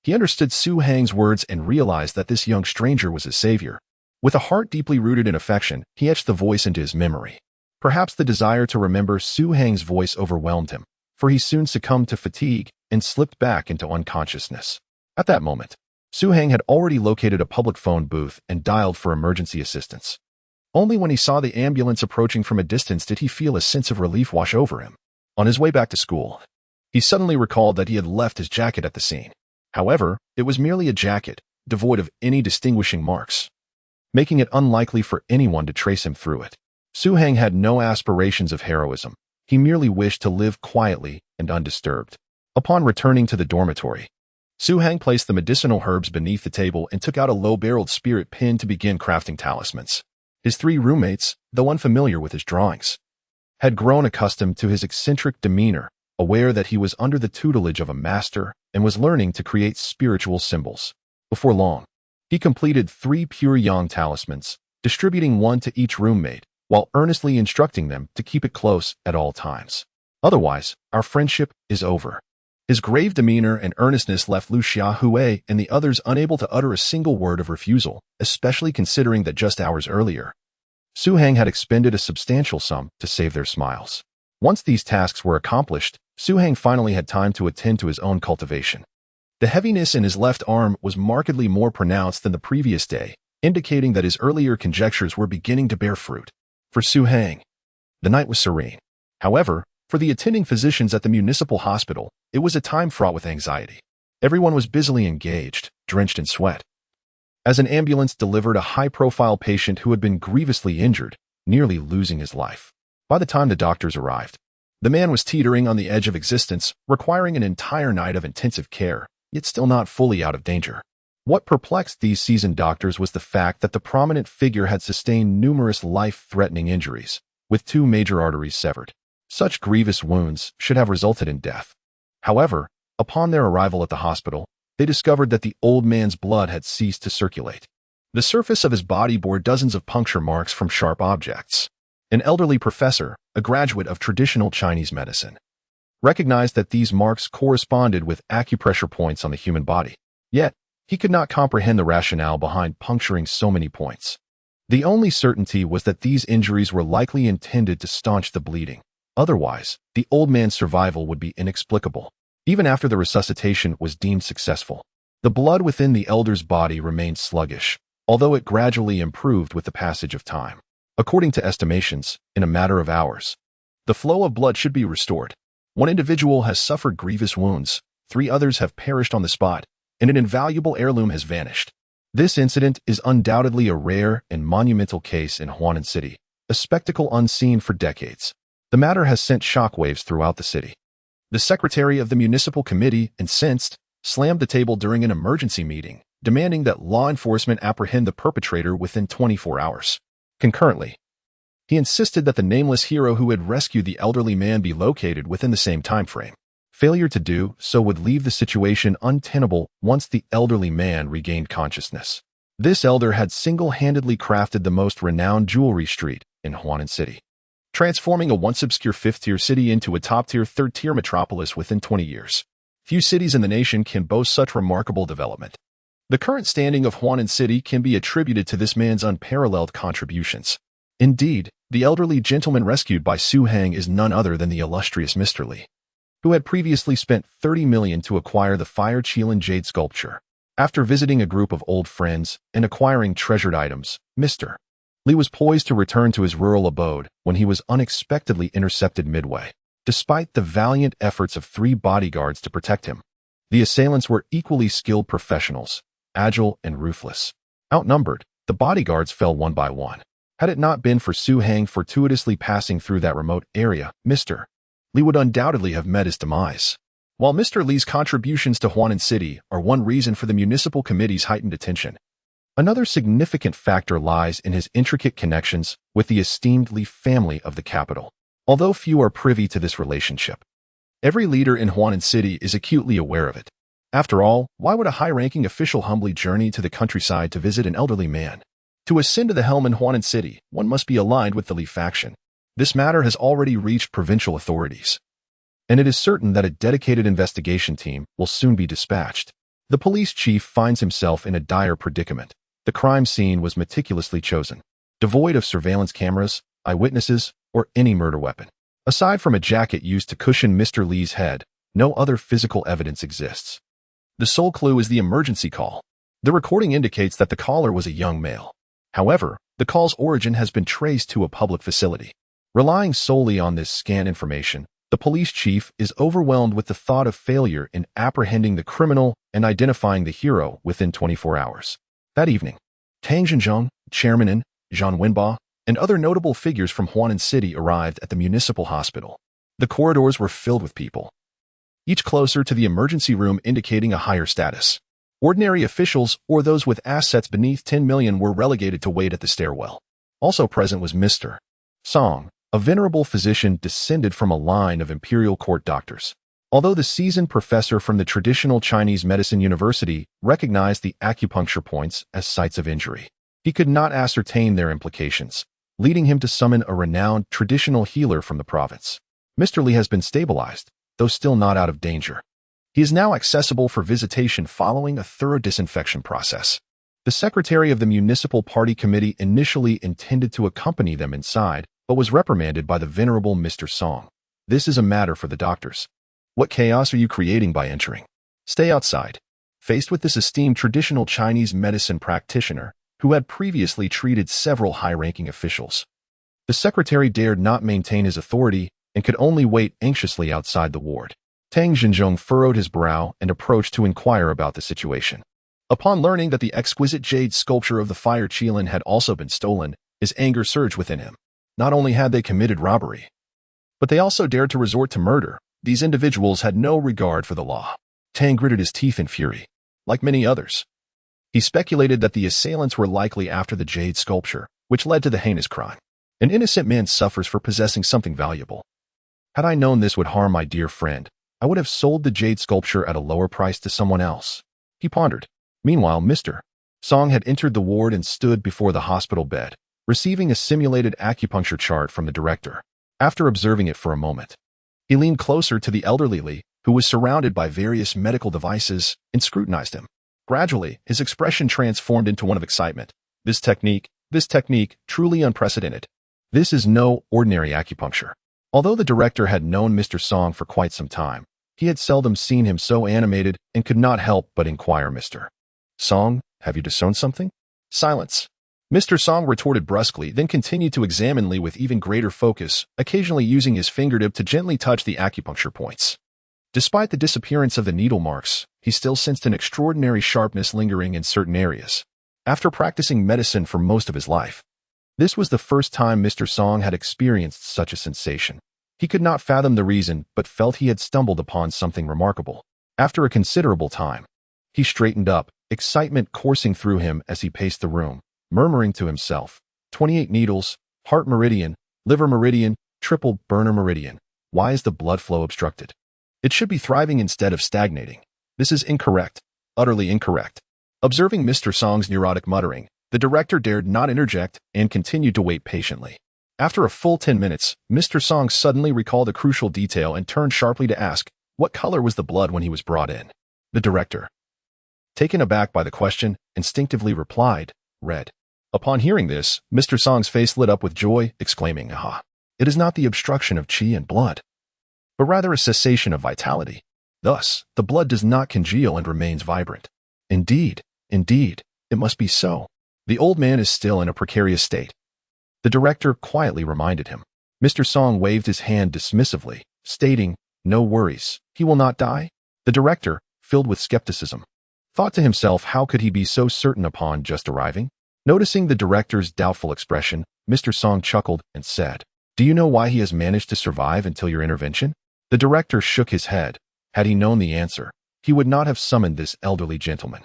He understood Su Hang's words and realized that this young stranger was his savior. With a heart deeply rooted in affection, he etched the voice into his memory. Perhaps the desire to remember Su Hang's voice overwhelmed him, for he soon succumbed to fatigue and slipped back into unconsciousness. At that moment, Su Hang had already located a public phone booth and dialed for emergency assistance. Only when he saw the ambulance approaching from a distance did he feel a sense of relief wash over him. On his way back to school, he suddenly recalled that he had left his jacket at the scene. However, it was merely a jacket, devoid of any distinguishing marks, making it unlikely for anyone to trace him through it. Su Hang had no aspirations of heroism. He merely wished to live quietly and undisturbed. Upon returning to the dormitory, Su Hang placed the medicinal herbs beneath the table and took out a low-barreled spirit pin to begin crafting talismans. His 3 roommates, though unfamiliar with his drawings, had grown accustomed to his eccentric demeanor, aware that he was under the tutelage of a master and was learning to create spiritual symbols. Before long, he completed 3 pure yang talismans, distributing 1 to each roommate, while earnestly instructing them to keep it close at all times. "Otherwise, our friendship is over." His grave demeanor and earnestness left Lin Qiaoqiao and the others unable to utter a single word of refusal, especially considering that just hours earlier, Su Hang had expended a substantial sum to save their smiles. Once these tasks were accomplished, Su Hang finally had time to attend to his own cultivation. The heaviness in his left arm was markedly more pronounced than the previous day, indicating that his earlier conjectures were beginning to bear fruit. For Su Hang, the night was serene. However, for the attending physicians at the municipal hospital, it was a time fraught with anxiety. Everyone was busily engaged, drenched in sweat. As an ambulance delivered a high-profile patient who had been grievously injured, nearly losing his life. By the time the doctors arrived, the man was teetering on the edge of existence, requiring an entire night of intensive care, yet still not fully out of danger. What perplexed these seasoned doctors was the fact that the prominent figure had sustained numerous life-threatening injuries, with 2 major arteries severed. Such grievous wounds should have resulted in death. However, upon their arrival at the hospital, they discovered that the old man's blood had ceased to circulate. The surface of his body bore dozens of puncture marks from sharp objects. An elderly professor, a graduate of traditional Chinese medicine, recognized that these marks corresponded with acupressure points on the human body. Yet, he could not comprehend the rationale behind puncturing so many points. The only certainty was that these injuries were likely intended to staunch the bleeding. Otherwise, the old man's survival would be inexplicable. Even after the resuscitation was deemed successful, the blood within the elder's body remained sluggish, although it gradually improved with the passage of time. According to estimations, in a matter of hours, the flow of blood should be restored. One individual has suffered grievous wounds, 3 others have perished on the spot, and an invaluable heirloom has vanished. This incident is undoubtedly a rare and monumental case in Huanan City, a spectacle unseen for decades. The matter has sent shockwaves throughout the city. The secretary of the municipal committee, incensed, slammed the table during an emergency meeting, demanding that law enforcement apprehend the perpetrator within 24 hours. Concurrently, he insisted that the nameless hero who had rescued the elderly man be located within the same time frame. Failure to do so would leave the situation untenable once the elderly man regained consciousness. This elder had single-handedly crafted the most renowned jewelry street in Huanan City, transforming a once obscure 5th-tier city into a top-tier 3rd-tier metropolis within 20 years. Few cities in the nation can boast such remarkable development. The current standing of Huanan City can be attributed to this man's unparalleled contributions. Indeed, the elderly gentleman rescued by Su Hang is none other than the illustrious Mr. Li, who had previously spent 30 million to acquire the Fire Qilin jade sculpture. After visiting a group of old friends and acquiring treasured items, Mr. Li was poised to return to his rural abode when he was unexpectedly intercepted midway. Despite the valiant efforts of 3 bodyguards to protect him, the assailants were equally skilled professionals, agile and ruthless. Outnumbered, the bodyguards fell one by one. Had it not been for Su Hang fortuitously passing through that remote area, Mr. Li would undoubtedly have met his demise. While Mr. Li's contributions to Huanan City are one reason for the municipal committee's heightened attention, another significant factor lies in his intricate connections with the esteemed Li family of the capital. Although few are privy to this relationship, every leader in Huanan City is acutely aware of it. After all, why would a high-ranking official humbly journey to the countryside to visit an elderly man? To ascend to the helm in Huanan City, one must be aligned with the Li faction. This matter has already reached provincial authorities, and it is certain that a dedicated investigation team will soon be dispatched. The police chief finds himself in a dire predicament. The crime scene was meticulously chosen, devoid of surveillance cameras, eyewitnesses, or any murder weapon. Aside from a jacket used to cushion Mr. Li's head, no other physical evidence exists. The sole clue is the emergency call. The recording indicates that the caller was a young male. However, the call's origin has been traced to a public facility. Relying solely on this scant information, the police chief is overwhelmed with the thought of failure in apprehending the criminal and identifying the hero within 24 hours. That evening, Tang Zhenzhong, Chairman and Zhang Wenba, and other notable figures from Huanan City arrived at the municipal hospital. The corridors were filled with people, each closer to the emergency room indicating a higher status. Ordinary officials or those with assets beneath 10 million were relegated to wait at the stairwell. Also present was Mr. Song, a venerable physician descended from a line of imperial court doctors. Although the seasoned professor from the traditional Chinese medicine university recognized the acupuncture points as sites of injury, he could not ascertain their implications, leading him to summon a renowned traditional healer from the province. Mr. Li has been stabilized, though still not out of danger. He is now accessible for visitation following a thorough disinfection process. The secretary of the municipal party committee initially intended to accompany them inside, but was reprimanded by the venerable Mr. Song. This is a matter for the doctors. What chaos are you creating by entering? Stay outside. Faced with this esteemed traditional Chinese medicine practitioner, who had previously treated several high-ranking officials, the secretary dared not maintain his authority and could only wait anxiously outside the ward. Tang Xinzhong furrowed his brow and approached to inquire about the situation. Upon learning that the exquisite jade sculpture of the fire Qilin had also been stolen, his anger surged within him. Not only had they committed robbery, but they also dared to resort to murder. These individuals had no regard for the law. Tang gritted his teeth in fury. Like many others, he speculated that the assailants were likely after the jade sculpture, which led to the heinous crime. An innocent man suffers for possessing something valuable. Had I known this would harm my dear friend, I would have sold the jade sculpture at a lower price to someone else, he pondered. Meanwhile, Mr. Song had entered the ward and stood before the hospital bed, receiving a simulated acupuncture chart from the director. After observing it for a moment, he leaned closer to the elderly Li, who was surrounded by various medical devices, and scrutinized him. Gradually, his expression transformed into one of excitement. This technique, truly unprecedented. This is no ordinary acupuncture. Although the director had known Mr. Song for quite some time, he had seldom seen him so animated and could not help but inquire, Mr. Song, have you discerned something? Silence. Mr. Song retorted brusquely, then continued to examine Li with even greater focus, occasionally using his fingertip to gently touch the acupuncture points. Despite the disappearance of the needle marks, he still sensed an extraordinary sharpness lingering in certain areas. After practicing medicine for most of his life, this was the first time Mr. Song had experienced such a sensation. He could not fathom the reason, but felt he had stumbled upon something remarkable. After a considerable time, he straightened up, excitement coursing through him as he paced the room, murmuring to himself, 28 needles, heart meridian, liver meridian, triple burner meridian. Why is the blood flow obstructed? It should be thriving instead of stagnating. This is incorrect, utterly incorrect. Observing Mr. Song's neurotic muttering, the director dared not interject and continued to wait patiently. After a full 10 minutes, Mr. Song suddenly recalled a crucial detail and turned sharply to ask, what color was the blood when he was brought in? The director, taken aback by the question, instinctively replied, red. Upon hearing this, Mr. Song's face lit up with joy, exclaiming, aha! It is not the obstruction of qi and blood, but rather a cessation of vitality. Thus, the blood does not congeal and remains vibrant. Indeed, it must be so. The old man is still in a precarious state, the director quietly reminded him. Mr. Song waved his hand dismissively, stating, no worries, he will not die. The director, filled with skepticism, thought to himself, how could he be so certain upon just arriving? Noticing the director's doubtful expression, Mr. Song chuckled and said, do you know why he has managed to survive until your intervention? The director shook his head. Had he known the answer, he would not have summoned this elderly gentleman.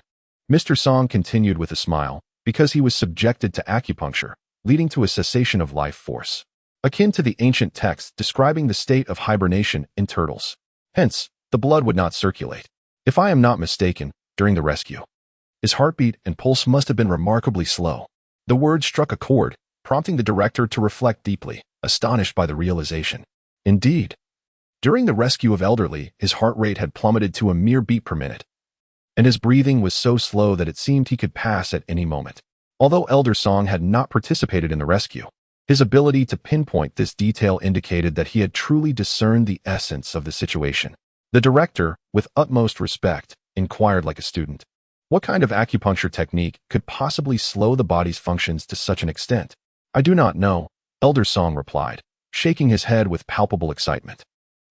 Mr. Song continued with a smile, because he was subjected to acupuncture, leading to a cessation of life force, akin to the ancient texts describing the state of hibernation in turtles. Hence, the blood would not circulate. If I am not mistaken, during the rescue, his heartbeat and pulse must have been remarkably slow. The words struck a chord, prompting the director to reflect deeply, astonished by the realization. Indeed, during the rescue of elderly, his heart rate had plummeted to a mere beat per minute, and his breathing was so slow that it seemed he could pass at any moment. Although Elder Song had not participated in the rescue, his ability to pinpoint this detail indicated that he had truly discerned the essence of the situation. The director, with utmost respect, inquired like a student, what kind of acupuncture technique could possibly slow the body's functions to such an extent? I do not know, Elder Song replied, shaking his head with palpable excitement.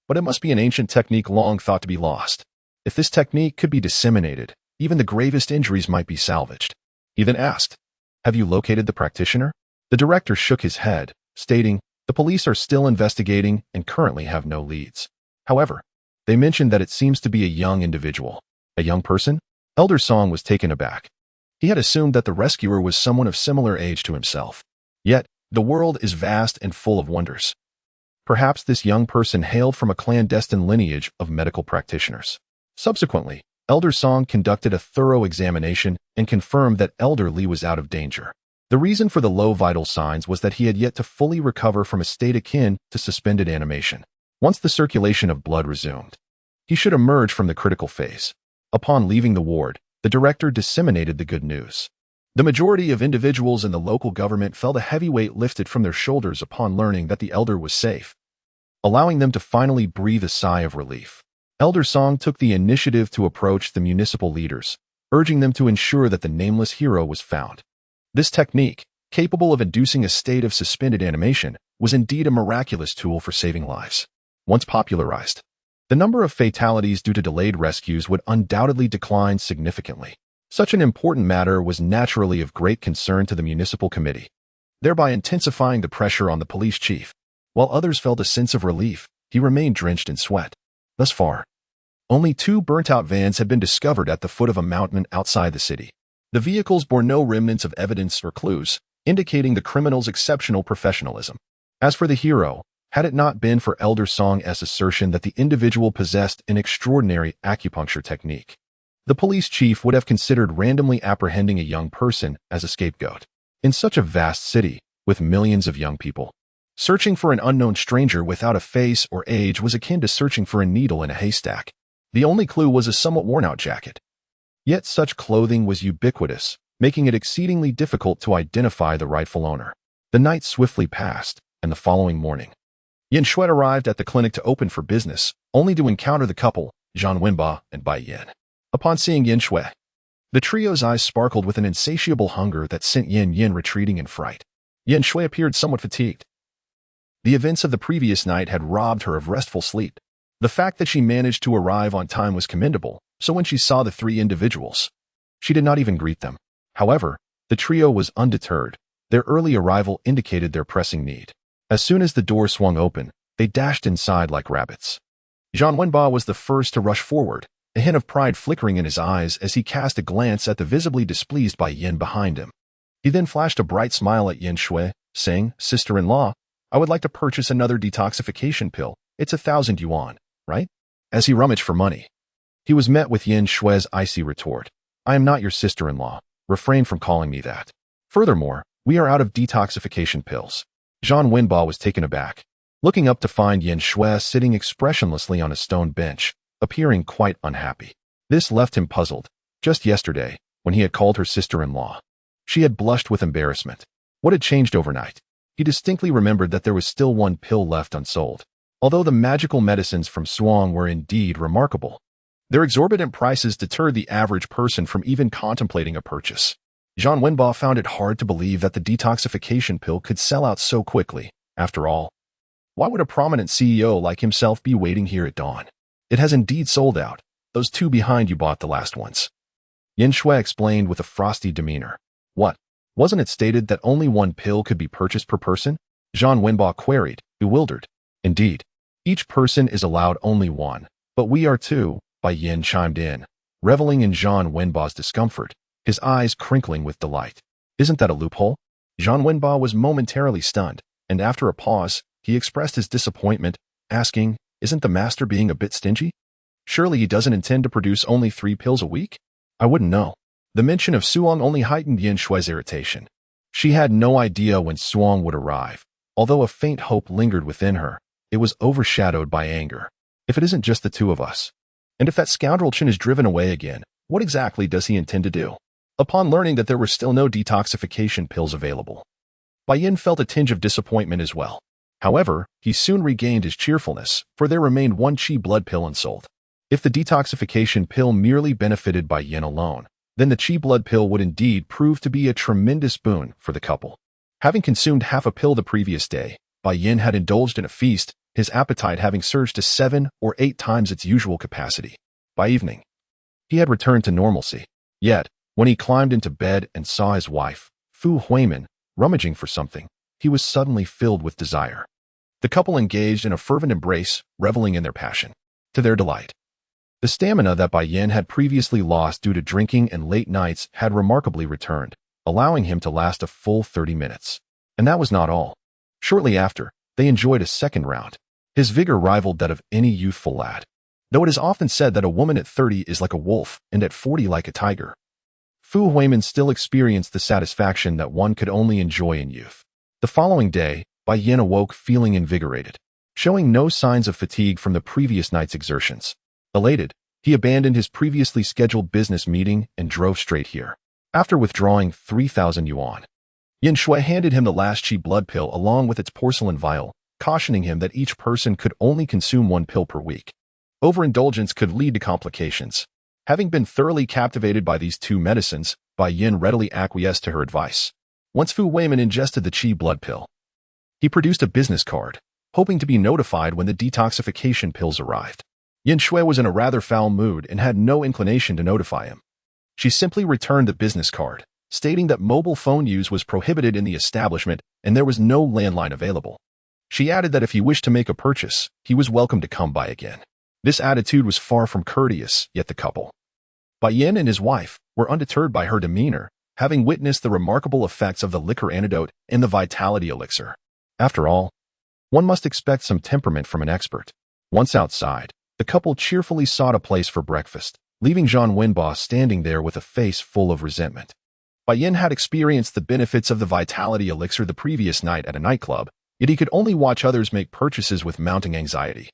But it must be an ancient technique long thought to be lost. If this technique could be disseminated, even the gravest injuries might be salvaged. He then asked, have you located the practitioner? The director shook his head, stating, the police are still investigating and currently have no leads. However, they mentioned that it seems to be a young individual. A young person? Elder Song was taken aback. He had assumed that the rescuer was someone of similar age to himself. Yet, the world is vast and full of wonders. Perhaps this young person hailed from a clandestine lineage of medical practitioners. Subsequently, Elder Song conducted a thorough examination and confirmed that Elder Li was out of danger. The reason for the low vital signs was that he had yet to fully recover from a state akin to suspended animation. Once the circulation of blood resumed, he should emerge from the critical phase. Upon leaving the ward, the director disseminated the good news. The majority of individuals in the local government felt a heavy weight lifted from their shoulders upon learning that the elder was safe, allowing them to finally breathe a sigh of relief. Elder Song took the initiative to approach the municipal leaders, urging them to ensure that the nameless hero was found. This technique, capable of inducing a state of suspended animation, was indeed a miraculous tool for saving lives. Once popularized, the number of fatalities due to delayed rescues would undoubtedly decline significantly. Such an important matter was naturally of great concern to the municipal committee, thereby intensifying the pressure on the police chief. While others felt a sense of relief, he remained drenched in sweat. Thus far, only 2 burnt-out vans had been discovered at the foot of a mountain outside the city. The vehicles bore no remnants of evidence or clues, indicating the criminal's exceptional professionalism. As for the hero, had it not been for Elder Song's assertion that the individual possessed an extraordinary acupuncture technique, the police chief would have considered randomly apprehending a young person as a scapegoat. In such a vast city, with millions of young people, searching for an unknown stranger without a face or age was akin to searching for a needle in a haystack. The only clue was a somewhat worn-out jacket. Yet such clothing was ubiquitous, making it exceedingly difficult to identify the rightful owner. The night swiftly passed, and the following morning, Yin Shui arrived at the clinic to open for business, only to encounter the couple, Zhang Wenba and Bai Yin. Upon seeing Yin Shui, the trio's eyes sparkled with an insatiable hunger that sent Yin retreating in fright. Yin Shui appeared somewhat fatigued. The events of the previous night had robbed her of restful sleep. The fact that she managed to arrive on time was commendable, so when she saw the 3 individuals, she did not even greet them. However, the trio was undeterred. Their early arrival indicated their pressing need. As soon as the door swung open, they dashed inside like rabbits. Zhang Wenba was the first to rush forward, a hint of pride flickering in his eyes as he cast a glance at the visibly displeased Bai Yin behind him. He then flashed a bright smile at Yin Shui, saying, "Sister-in-law, I would like to purchase another detoxification pill. It's 1,000 yuan, right?" As he rummaged for money, he was met with Yin Shui's icy retort. "I am not your sister-in-law. Refrain from calling me that. Furthermore, we are out of detoxification pills." Zhang Wenba was taken aback, looking up to find Yin Shui sitting expressionlessly on a stone bench, appearing quite unhappy. This left him puzzled. Just yesterday, when he had called her sister-in-law, she had blushed with embarrassment. What had changed overnight? He distinctly remembered that there was still 1 pill left unsold. Although the magical medicines from Suang were indeed remarkable, their exorbitant prices deterred the average person from even contemplating a purchase. Zhang Wenba found it hard to believe that the detoxification pill could sell out so quickly. After all, why would a prominent CEO like himself be waiting here at dawn? It has indeed sold out. Those 2 behind you bought the last ones. Yin Shui explained with a frosty demeanor. What? Wasn't it stated that only 1 pill could be purchased per person? Zhang Wenba queried, bewildered. Indeed, each person is allowed only 1, but we are 2, Bai Yin chimed in, reveling in Zhang Wenba's discomfort, his eyes crinkling with delight. Isn't that a loophole? Zhang Wenba was momentarily stunned, and after a pause, he expressed his disappointment, asking, "Isn't the master being a bit stingy? Surely he doesn't intend to produce only 3 pills a week?" "I wouldn't know." The mention of Suang only heightened Yin Shui's irritation. She had no idea when Suang would arrive. Although a faint hope lingered within her, it was overshadowed by anger. If it isn't just the 2 of us, and if that scoundrel Chen is driven away again, what exactly does he intend to do? Upon learning that there were still no detoxification pills available, Bai Yin felt a tinge of disappointment as well. However, he soon regained his cheerfulness, for there remained 1 Qi blood pill unsold. If the detoxification pill merely benefited Bai Yin alone, then the Qi blood pill would indeed prove to be a tremendous boon for the couple. Having consumed half a pill the previous day, Bai Yin had indulged in a feast, his appetite having surged to 7 or 8 times its usual capacity. By evening, he had returned to normalcy. Yet, when he climbed into bed and saw his wife, Fu Huimin, rummaging for something, he was suddenly filled with desire. The couple engaged in a fervent embrace, reveling in their passion. To their delight, the stamina that Bai Yin had previously lost due to drinking and late nights had remarkably returned, allowing him to last a full 30 minutes. And that was not all. Shortly after, they enjoyed a second round. His vigor rivaled that of any youthful lad. Though it is often said that a woman at 30 is like a wolf and at 40 like a tiger, Fu Huimin still experienced the satisfaction that one could only enjoy in youth. The following day, Bai Yin awoke feeling invigorated, showing no signs of fatigue from the previous night's exertions. Elated, he abandoned his previously scheduled business meeting and drove straight here. After withdrawing 3,000 yuan, Yin Shui handed him the last Qi blood pill along with its porcelain vial, cautioning him that each person could only consume 1 pill per week. Overindulgence could lead to complications. Having been thoroughly captivated by these two medicines, Bai Yin readily acquiesced to her advice. Once Fu Weiman ingested the qi blood pill, he produced a business card, hoping to be notified when the detoxification pills arrived. Yin Shui was in a rather foul mood and had no inclination to notify him. She simply returned the business card, stating that mobile phone use was prohibited in the establishment and there was no landline available. She added that if he wished to make a purchase, he was welcome to come by again. This attitude was far from courteous, yet the couple, Bai Yin and his wife, were undeterred by her demeanor, having witnessed the remarkable effects of the liquor antidote and the vitality elixir. After all, one must expect some temperament from an expert. Once outside, the couple cheerfully sought a place for breakfast, leaving Zhang Wenba standing there with a face full of resentment. Bai Yin had experienced the benefits of the vitality elixir the previous night at a nightclub, yet he could only watch others make purchases with mounting anxiety.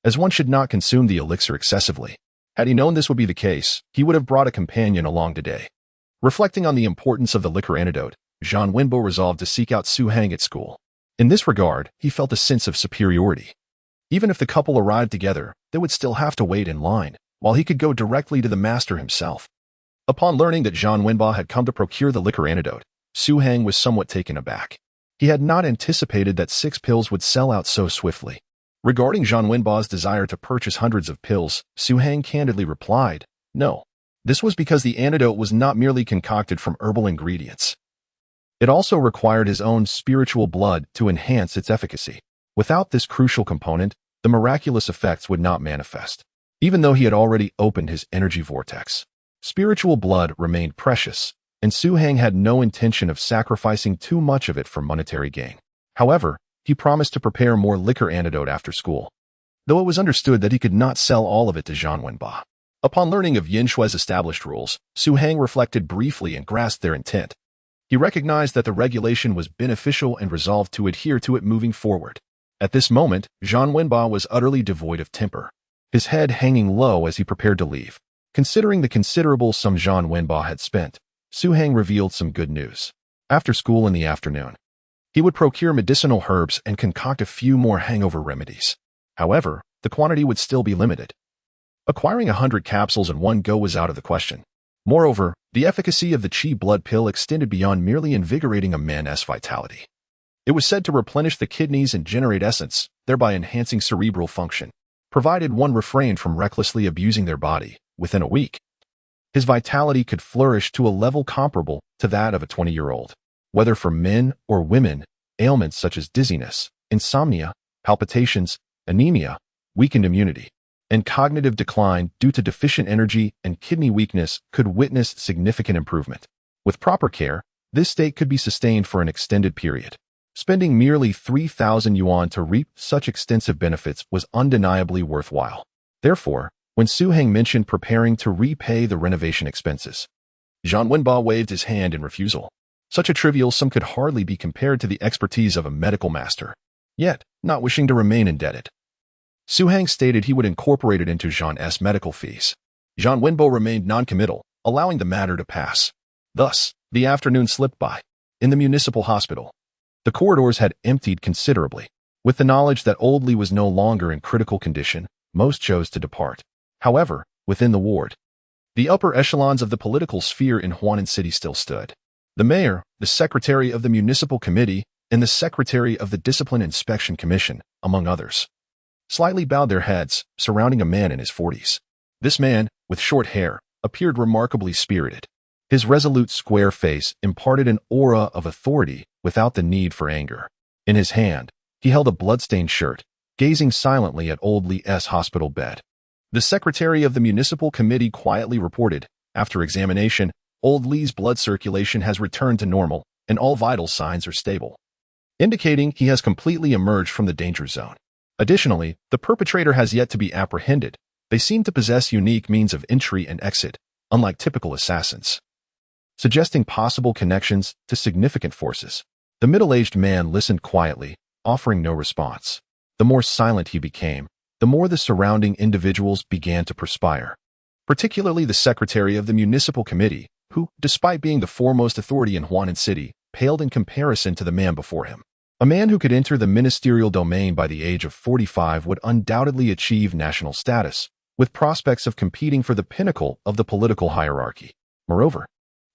As one should not consume the elixir excessively. Had he known this would be the case, he would have brought a companion along today. Reflecting on the importance of the liquor antidote, Zhang Wenbo resolved to seek out Su Hang at school. In this regard, he felt a sense of superiority. Even if the couple arrived together, they would still have to wait in line, while he could go directly to the master himself. Upon learning that Zhang Wenba had come to procure the liquor antidote, Su Hang was somewhat taken aback. He had not anticipated that 6 pills would sell out so swiftly. Regarding Zhang Wenba's desire to purchase hundreds of pills, Su Hang candidly replied, "No. This was because the antidote was not merely concocted from herbal ingredients. It also required his own spiritual blood to enhance its efficacy. Without this crucial component, the miraculous effects would not manifest." Even though he had already opened his energy vortex, spiritual blood remained precious, and Su Hang had no intention of sacrificing too much of it for monetary gain. However, he promised to prepare more liquor antidote after school, though it was understood that he could not sell all of it to Zhang Wenba. Upon learning of Yin Shui's established rules, Su Hang reflected briefly and grasped their intent. He recognized that the regulation was beneficial and resolved to adhere to it moving forward. At this moment, Zhang Wenba was utterly devoid of temper, his head hanging low as he prepared to leave. Considering the considerable sum Zhang Wenba had spent, Su Hang revealed some good news. After school in the afternoon, he would procure medicinal herbs and concoct a few more hangover remedies. However, the quantity would still be limited. Acquiring 100 capsules in one go was out of the question. Moreover, the efficacy of the qi blood pill extended beyond merely invigorating a man's vitality. It was said to replenish the kidneys and generate essence, thereby enhancing cerebral function, provided one refrained from recklessly abusing their body. Within a week, his vitality could flourish to a level comparable to that of a 20-year-old. Whether for men or women, ailments such as dizziness, insomnia, palpitations, anemia, weakened immunity, and cognitive decline due to deficient energy and kidney weakness could witness significant improvement. With proper care, this state could be sustained for an extended period. Spending merely 3,000 yuan to reap such extensive benefits was undeniably worthwhile. Therefore, when Su Hang mentioned preparing to repay the renovation expenses, Zhang Wenba waved his hand in refusal. Such a trivial sum could hardly be compared to the expertise of a medical master. Yet, not wishing to remain indebted, Su Hang stated he would incorporate it into Zhang's medical fees. Zhang Wenbo remained non-committal, allowing the matter to pass. Thus, the afternoon slipped by. In the municipal hospital, the corridors had emptied considerably. With the knowledge that Old Li was no longer in critical condition, most chose to depart. However, within the ward, the upper echelons of the political sphere in Huanan City still stood. The mayor, the secretary of the municipal committee, and the secretary of the Discipline Inspection Commission, among others, slightly bowed their heads, surrounding a man in his 40s. This man, with short hair, appeared remarkably spirited. His resolute square face imparted an aura of authority without the need for anger. In his hand, he held a blood-stained shirt, gazing silently at Old Li's hospital bed. The secretary of the municipal committee quietly reported, after examination, Old Li's blood circulation has returned to normal, and all vital signs are stable, indicating he has completely emerged from the danger zone. Additionally, the perpetrator has yet to be apprehended. They seem to possess unique means of entry and exit, unlike typical assassins, suggesting possible connections to significant forces. The middle-aged man listened quietly, offering no response. The more silent he became, the more the surrounding individuals began to perspire, particularly the secretary of the municipal committee, who, despite being the foremost authority in Huanan City, paled in comparison to the man before him. A man who could enter the ministerial domain by the age of 45 would undoubtedly achieve national status, with prospects of competing for the pinnacle of the political hierarchy. Moreover,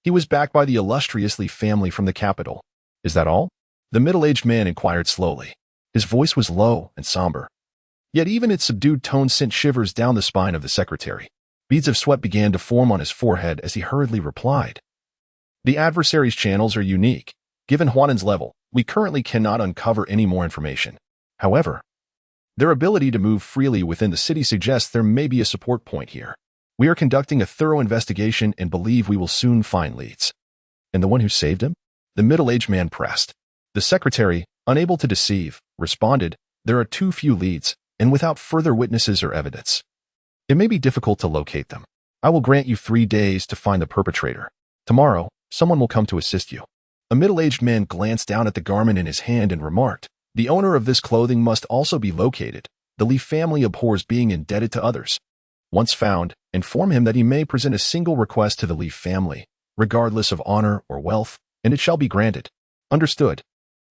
he was backed by the illustrious Li family from the capital. Is that all? The middle-aged man inquired slowly. His voice was low and somber. Yet even its subdued tone sent shivers down the spine of the secretary. Beads of sweat began to form on his forehead as he hurriedly replied. The adversary's channels are unique. Given Huanan's level, we currently cannot uncover any more information. However, their ability to move freely within the city suggests there may be a support point here. We are conducting a thorough investigation and believe we will soon find leads. And the one who saved him? The middle-aged man pressed. The secretary, unable to deceive, responded, there are too few leads, and without further witnesses or evidence. It may be difficult to locate them. I will grant you 3 days to find the perpetrator. Tomorrow, someone will come to assist you. A middle-aged man glanced down at the garment in his hand and remarked, the owner of this clothing must also be located. The Li family abhors being indebted to others. Once found, inform him that he may present a single request to the Li family, regardless of honor or wealth, and it shall be granted. Understood.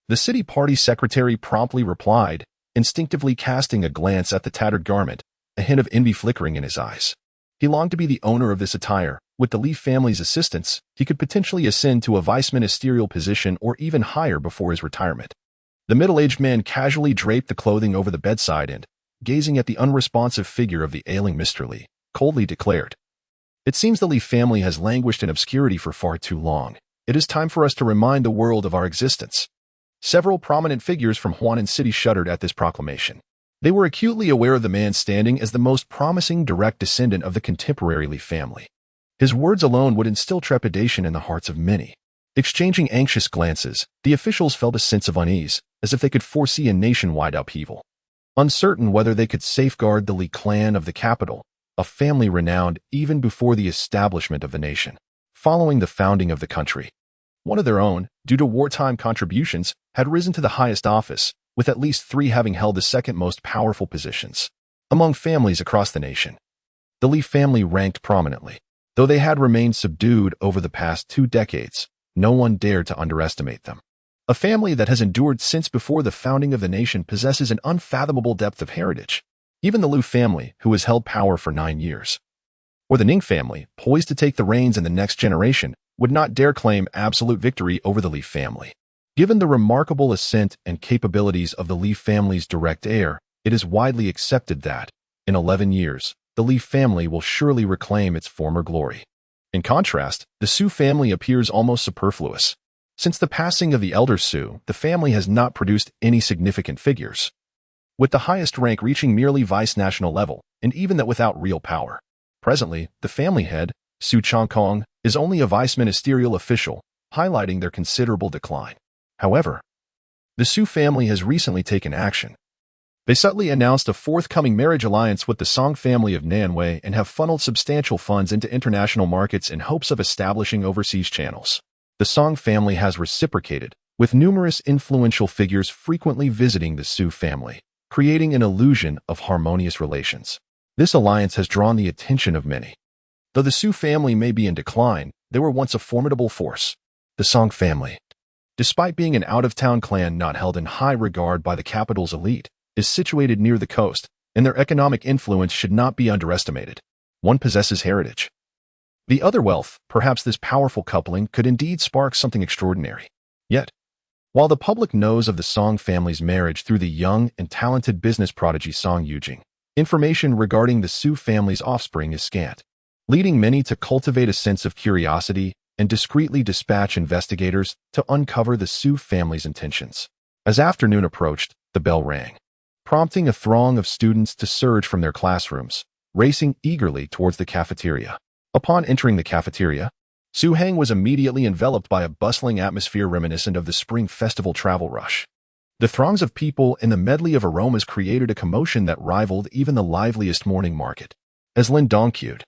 The city party secretary promptly replied, instinctively casting a glance at the tattered garment, a hint of envy flickering in his eyes. He longed to be the owner of this attire. With the Li family's assistance, he could potentially ascend to a vice-ministerial position or even higher before his retirement. The middle-aged man casually draped the clothing over the bedside and, gazing at the unresponsive figure of the ailing Mr. Li, coldly declared, it seems the Li family has languished in obscurity for far too long. It is time for us to remind the world of our existence. Several prominent figures from Huanan City shuddered at this proclamation. They were acutely aware of the man's standing as the most promising direct descendant of the contemporary Li family. His words alone would instill trepidation in the hearts of many. Exchanging anxious glances, the officials felt a sense of unease, as if they could foresee a nationwide upheaval. Uncertain whether they could safeguard the Li clan of the capital, a family renowned even before the establishment of the nation, following the founding of the country. One of their own, due to wartime contributions, had risen to the highest office, with at least 3 having held the second most powerful positions. Among families across the nation, the Li family ranked prominently. Though they had remained subdued over the past 2 decades, no one dared to underestimate them. A family that has endured since before the founding of the nation possesses an unfathomable depth of heritage. Even the Liu family, who has held power for 9 years, or the Ning family, poised to take the reins in the next generation, would not dare claim absolute victory over the Li family. Given the remarkable ascent and capabilities of the Li family's direct heir, it is widely accepted that, in 11 years, the Li family will surely reclaim its former glory. In contrast, the Su family appears almost superfluous. Since the passing of the elder Su, the family has not produced any significant figures, with the highest rank reaching merely vice-national level, and even that without real power. Presently, the family head, Su Changkong, is only a vice-ministerial official, highlighting their considerable decline. However, the Su family has recently taken action. They subtly announced a forthcoming marriage alliance with the Song family of Nanwei and have funneled substantial funds into international markets in hopes of establishing overseas channels. The Song family has reciprocated, with numerous influential figures frequently visiting the Su family, creating an illusion of harmonious relations. This alliance has drawn the attention of many. Though the Su family may be in decline, they were once a formidable force. The Song family, despite being an out-of-town clan not held in high regard by the capital's elite, is situated near the coast, and their economic influence should not be underestimated. One possesses heritage. The other wealth, perhaps this powerful coupling, could indeed spark something extraordinary. Yet, while the public knows of the Song family's marriage through the young and talented business prodigy Song Yujing, information regarding the Su family's offspring is scant, leading many to cultivate a sense of curiosity and discreetly dispatch investigators to uncover the Su family's intentions. As afternoon approached, the bell rang, prompting a throng of students to surge from their classrooms, racing eagerly towards the cafeteria. Upon entering the cafeteria, Su Heng was immediately enveloped by a bustling atmosphere reminiscent of the spring festival travel rush. The throngs of people and the medley of aromas created a commotion that rivaled even the liveliest morning market. As Lin Qiaoqiao,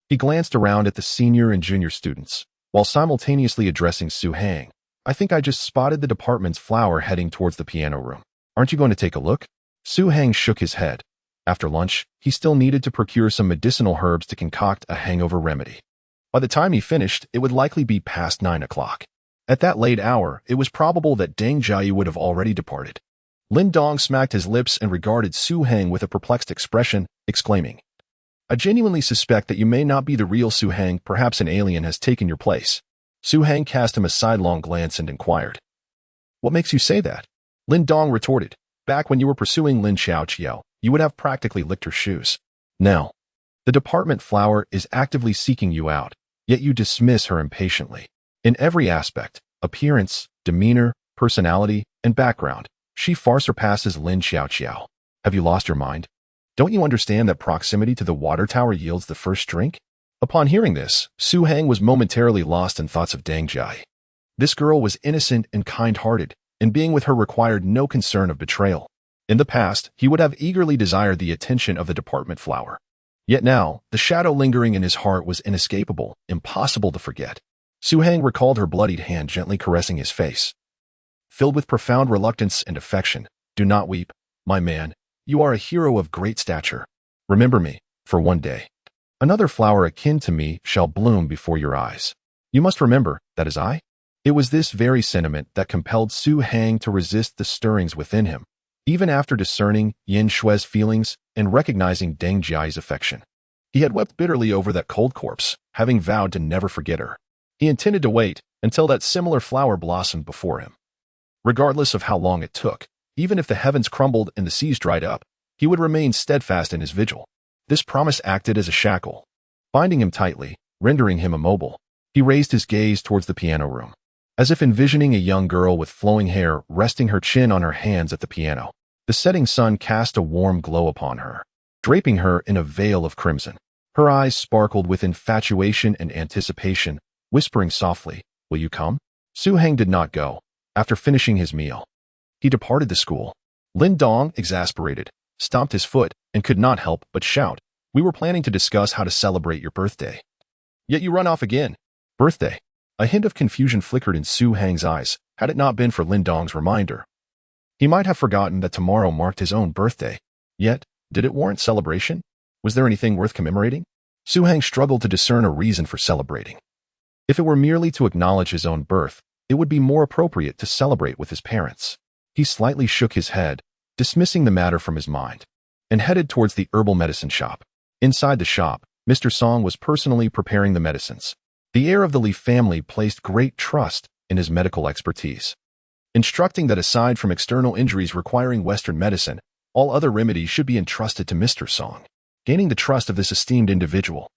he glanced around at the senior and junior students, while simultaneously addressing Su Heng. I think I just spotted the department's flower heading towards the piano room. Aren't you going to take a look? Su Heng shook his head. After lunch, he still needed to procure some medicinal herbs to concoct a hangover remedy. By the time he finished, it would likely be past 9 o'clock. At that late hour, it was probable that Deng Jia would have already departed. Lin Dong smacked his lips and regarded Su Heng with a perplexed expression, exclaiming, "I genuinely suspect that you may not be the real Su Heng. Perhaps an alien has taken your place." Su Heng cast him a sidelong glance and inquired, "What makes you say that?" Lin Dong retorted, "Back when you were pursuing Lin Qiaoqiao, you would have practically licked her shoes. Now, the department flower is actively seeking you out, yet you dismiss her impatiently. In every aspect, appearance, demeanor, personality, and background, she far surpasses Lin Qiaoqiao. Have you lost your mind? Don't you understand that proximity to the water tower yields the first drink?" Upon hearing this, Su Heng was momentarily lost in thoughts of Deng Jia. This girl was innocent and kind-hearted, and being with her required no concern of betrayal. In the past, he would have eagerly desired the attention of the department flower. Yet now, the shadow lingering in his heart was inescapable, impossible to forget. Su Heng recalled her bloodied hand gently caressing his face. Filled with profound reluctance and affection, "Do not weep, my man. You are a hero of great stature. Remember me, for one day. Another flower akin to me shall bloom before your eyes. You must remember that is I." It was this very sentiment that compelled Su Heng to resist the stirrings within him, even after discerning Yin Shui's feelings and recognizing Deng Jia's affection. He had wept bitterly over that cold corpse, having vowed to never forget her. He intended to wait until that similar flower blossomed before him. Regardless of how long it took, even if the heavens crumbled and the seas dried up, he would remain steadfast in his vigil. This promise acted as a shackle, binding him tightly, rendering him immobile. He raised his gaze towards the piano room, as if envisioning a young girl with flowing hair resting her chin on her hands at the piano. The setting sun cast a warm glow upon her, draping her in a veil of crimson. Her eyes sparkled with infatuation and anticipation, whispering softly, "Will you come?" Su Heng did not go. After finishing his meal, he departed the school. Lin Dong, exasperated, stomped his foot and could not help but shout, "We were planning to discuss how to celebrate your birthday. Yet you run off again." Birthday? A hint of confusion flickered in Su Heng's eyes, had it not been for Lin Dong's reminder. He might have forgotten that tomorrow marked his own birthday. Yet, did it warrant celebration? Was there anything worth commemorating? Su Heng struggled to discern a reason for celebrating. If it were merely to acknowledge his own birth, it would be more appropriate to celebrate with his parents. He slightly shook his head, dismissing the matter from his mind, and headed towards the herbal medicine shop. Inside the shop, Mr. Song was personally preparing the medicines. The heir of the Li family placed great trust in his medical expertise, instructing that aside from external injuries requiring Western medicine, all other remedies should be entrusted to Mr. Song. Gaining the trust of this esteemed individual,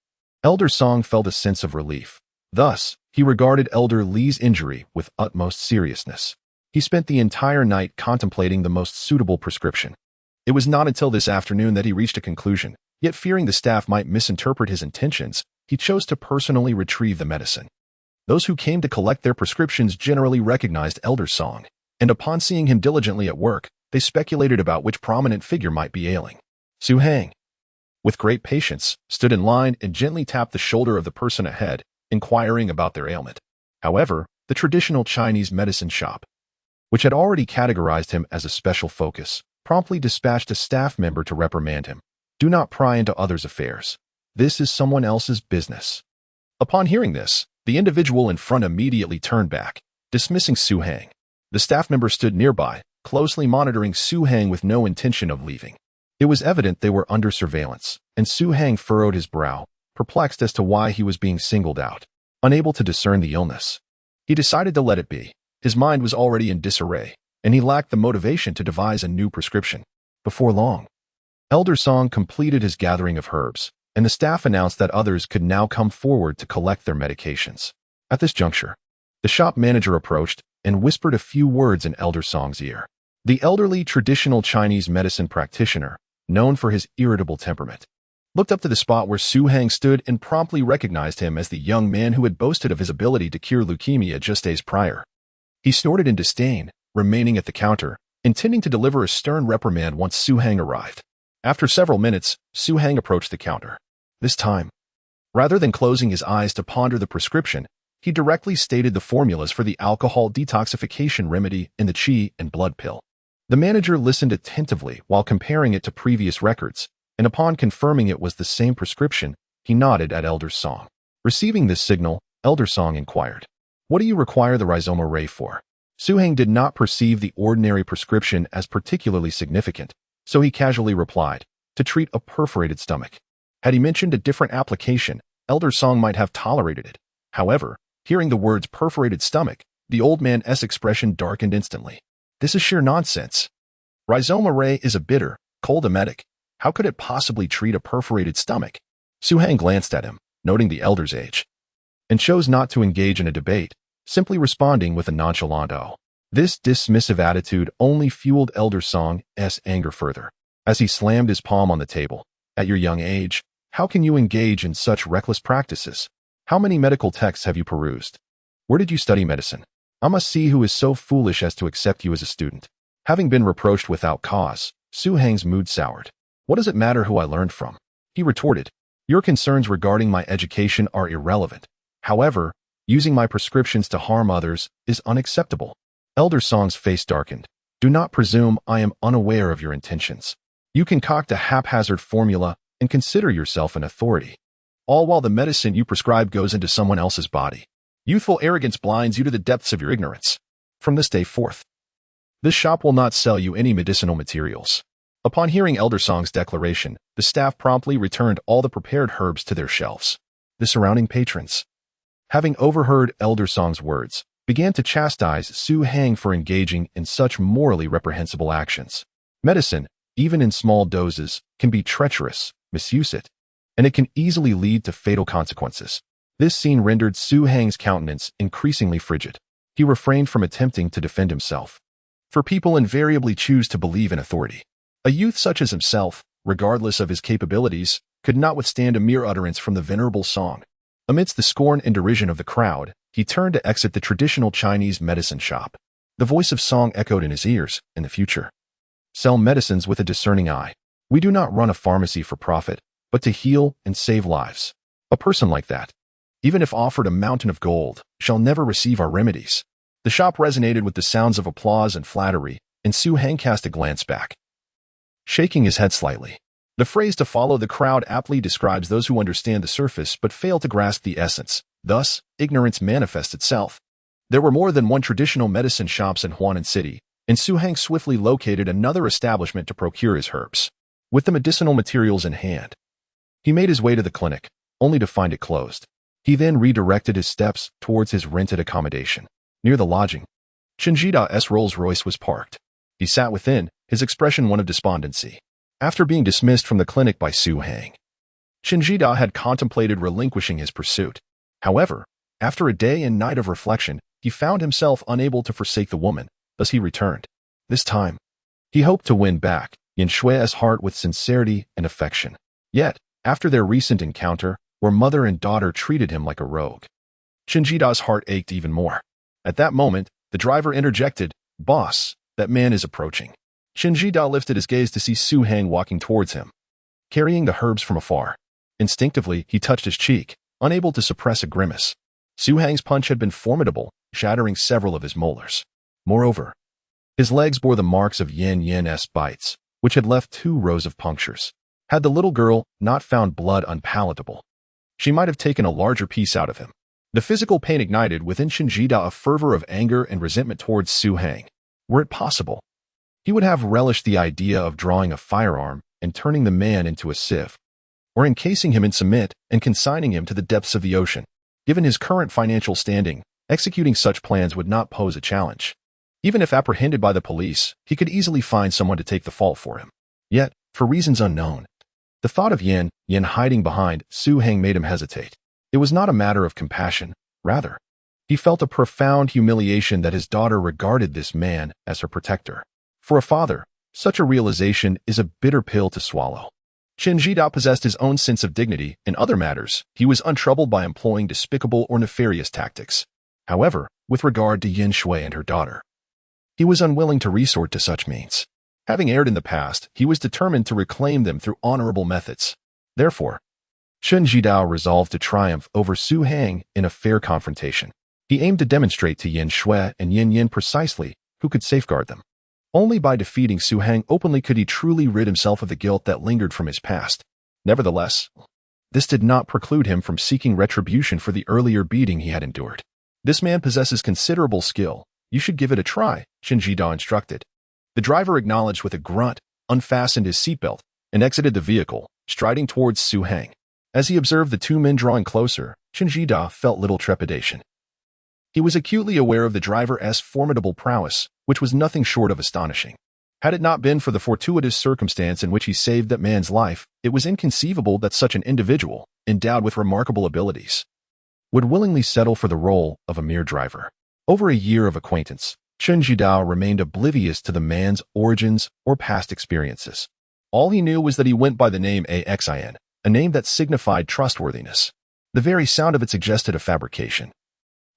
Elder Song felt a sense of relief. Thus, he regarded Elder Li's injury with utmost seriousness. He spent the entire night contemplating the most suitable prescription. It was not until this afternoon that he reached a conclusion, yet fearing the staff might misinterpret his intentions, he chose to personally retrieve the medicine. Those who came to collect their prescriptions generally recognized Elder Song, and upon seeing him diligently at work, they speculated about which prominent figure might be ailing. Su Heng, with great patience, stood in line and gently tapped the shoulder of the person ahead, inquiring about their ailment. However, the traditional Chinese medicine shop, which had already categorized him as a special focus, promptly dispatched a staff member to reprimand him. "Do not pry into others' affairs. This is someone else's business." Upon hearing this, the individual in front immediately turned back, dismissing Su Heng. The staff member stood nearby, closely monitoring Su Heng with no intention of leaving. It was evident they were under surveillance, and Su Heng furrowed his brow, perplexed as to why he was being singled out. Unable to discern the illness, he decided to let it be. His mind was already in disarray, and he lacked the motivation to devise a new prescription. Before long, Elder Song completed his gathering of herbs, and the staff announced that others could now come forward to collect their medications. At this juncture, the shop manager approached and whispered a few words in Elder Song's ear. The elderly traditional Chinese medicine practitioner, known for his irritable temperament, looked up to the spot where Su Heng stood and promptly recognized him as the young man who had boasted of his ability to cure leukemia just days prior. He snorted in disdain, remaining at the counter, intending to deliver a stern reprimand once Su Heng arrived. After several minutes, Su Heng approached the counter. This time, rather than closing his eyes to ponder the prescription, he directly stated the formulas for the alcohol detoxification remedy in the qi and blood pill. The manager listened attentively while comparing it to previous records, and upon confirming it was the same prescription, he nodded at Elder Song. Receiving this signal, Elder Song inquired, What do you require the rhizoma ray for? Su Heng did not perceive the ordinary prescription as particularly significant, so he casually replied, to treat a perforated stomach. Had he mentioned a different application, Elder Song might have tolerated it. However, hearing the words perforated stomach, the old man's expression darkened instantly. This is sheer nonsense. Rhizoma ray is a bitter, cold emetic. How could it possibly treat a perforated stomach? Su Heng glanced at him, noting the elder's age, and chose not to engage in a debate, simply responding with a nonchalant "oh." This dismissive attitude only fueled Elder Song's anger further, as he slammed his palm on the table. At your young age, how can you engage in such reckless practices? How many medical texts have you perused? Where did you study medicine? I must see who is so foolish as to accept you as a student. Having been reproached without cause, Su Heng's mood soured. What does it matter who I learned from? He retorted. Your concerns regarding my education are irrelevant. However, using my prescriptions to harm others is unacceptable. Elder Song's face darkened. Do not presume I am unaware of your intentions. You concoct a haphazard formula and consider yourself an authority, all while the medicine you prescribe goes into someone else's body. Youthful arrogance blinds you to the depths of your ignorance. From this day forth, this shop will not sell you any medicinal materials. Upon hearing Elder Song's declaration, the staff promptly returned all the prepared herbs to their shelves. The surrounding patrons, having overheard Elder Song's words, began to chastise Su Heng for engaging in such morally reprehensible actions. Medicine, even in small doses, can be treacherous. Misuse it, and it can easily lead to fatal consequences. This scene rendered Su Heng's countenance increasingly frigid. He refrained from attempting to defend himself, for people invariably choose to believe in authority. A youth such as himself, regardless of his capabilities, could not withstand a mere utterance from the venerable Song. Amidst the scorn and derision of the crowd, he turned to exit the traditional Chinese medicine shop. The voice of Song echoed in his ears. In the future, sell medicines with a discerning eye. We do not run a pharmacy for profit, but to heal and save lives. A person like that, even if offered a mountain of gold, shall never receive our remedies. The shop resonated with the sounds of applause and flattery, and Su Heng cast a glance back, shaking his head slightly. The phrase "to follow the crowd" aptly describes those who understand the surface but fail to grasp the essence. Thus, ignorance manifests itself. There were more than one traditional medicine shops in Huanan City, and Su Heng swiftly located another establishment to procure his herbs. With the medicinal materials in hand, he made his way to the clinic, only to find it closed. He then redirected his steps towards his rented accommodation. Near the lodging, Chen Jida's Rolls-Royce was parked. He sat within, his expression one of despondency. After being dismissed from the clinic by Su Heng, Chen Jida had contemplated relinquishing his pursuit. However, after a day and night of reflection, he found himself unable to forsake the woman, thus he returned. This time, he hoped to win back Yin Shui's heart with sincerity and affection. Yet, after their recent encounter, where mother and daughter treated him like a rogue, Chen Jida's heart ached even more. At that moment, the driver interjected, "Boss, that man is approaching." Chen Jida lifted his gaze to see Su Heng walking towards him, carrying the herbs from afar. Instinctively, he touched his cheek, unable to suppress a grimace. Su Heng's punch had been formidable, shattering several of his molars. Moreover, his legs bore the marks of Yan's bites, which had left 2 rows of punctures. Had the little girl not found blood unpalatable, she might have taken a larger piece out of him. The physical pain ignited within Chen Jida a fervor of anger and resentment towards Su Heng. Were it possible, he would have relished the idea of drawing a firearm and turning the man into a sieve, or encasing him in cement and consigning him to the depths of the ocean. Given his current financial standing, executing such plans would not pose a challenge. Even if apprehended by the police, he could easily find someone to take the fall for him. Yet, for reasons unknown, the thought of Yin hiding behind Su Heng made him hesitate. It was not a matter of compassion. Rather, he felt a profound humiliation that his daughter regarded this man as her protector. For a father, such a realization is a bitter pill to swallow. Chen Jida possessed his own sense of dignity. In other matters, he was untroubled by employing despicable or nefarious tactics. However, with regard to Yin Shui and her daughter, he was unwilling to resort to such means. Having erred in the past, he was determined to reclaim them through honorable methods. Therefore, Chen Jidao resolved to triumph over Su Heng in a fair confrontation. He aimed to demonstrate to Yin Shui and Yin precisely who could safeguard them. Only by defeating Su Heng openly could he truly rid himself of the guilt that lingered from his past. Nevertheless, this did not preclude him from seeking retribution for the earlier beating he had endured. This man possesses considerable skill. You should give it a try, Lin Qiaoqiao instructed. The driver acknowledged with a grunt, unfastened his seatbelt, and exited the vehicle, striding towards Su Heng. As he observed the two men drawing closer, Lin Qiaoqiao felt little trepidation. He was acutely aware of the driver's formidable prowess, which was nothing short of astonishing. Had it not been for the fortuitous circumstance in which he saved that man's life, it was inconceivable that such an individual, endowed with remarkable abilities, would willingly settle for the role of a mere driver. Over a year of acquaintance, Lin Qiaoqiao remained oblivious to the man's origins or past experiences. All he knew was that he went by the name Axin, a name that signified trustworthiness. The very sound of it suggested a fabrication.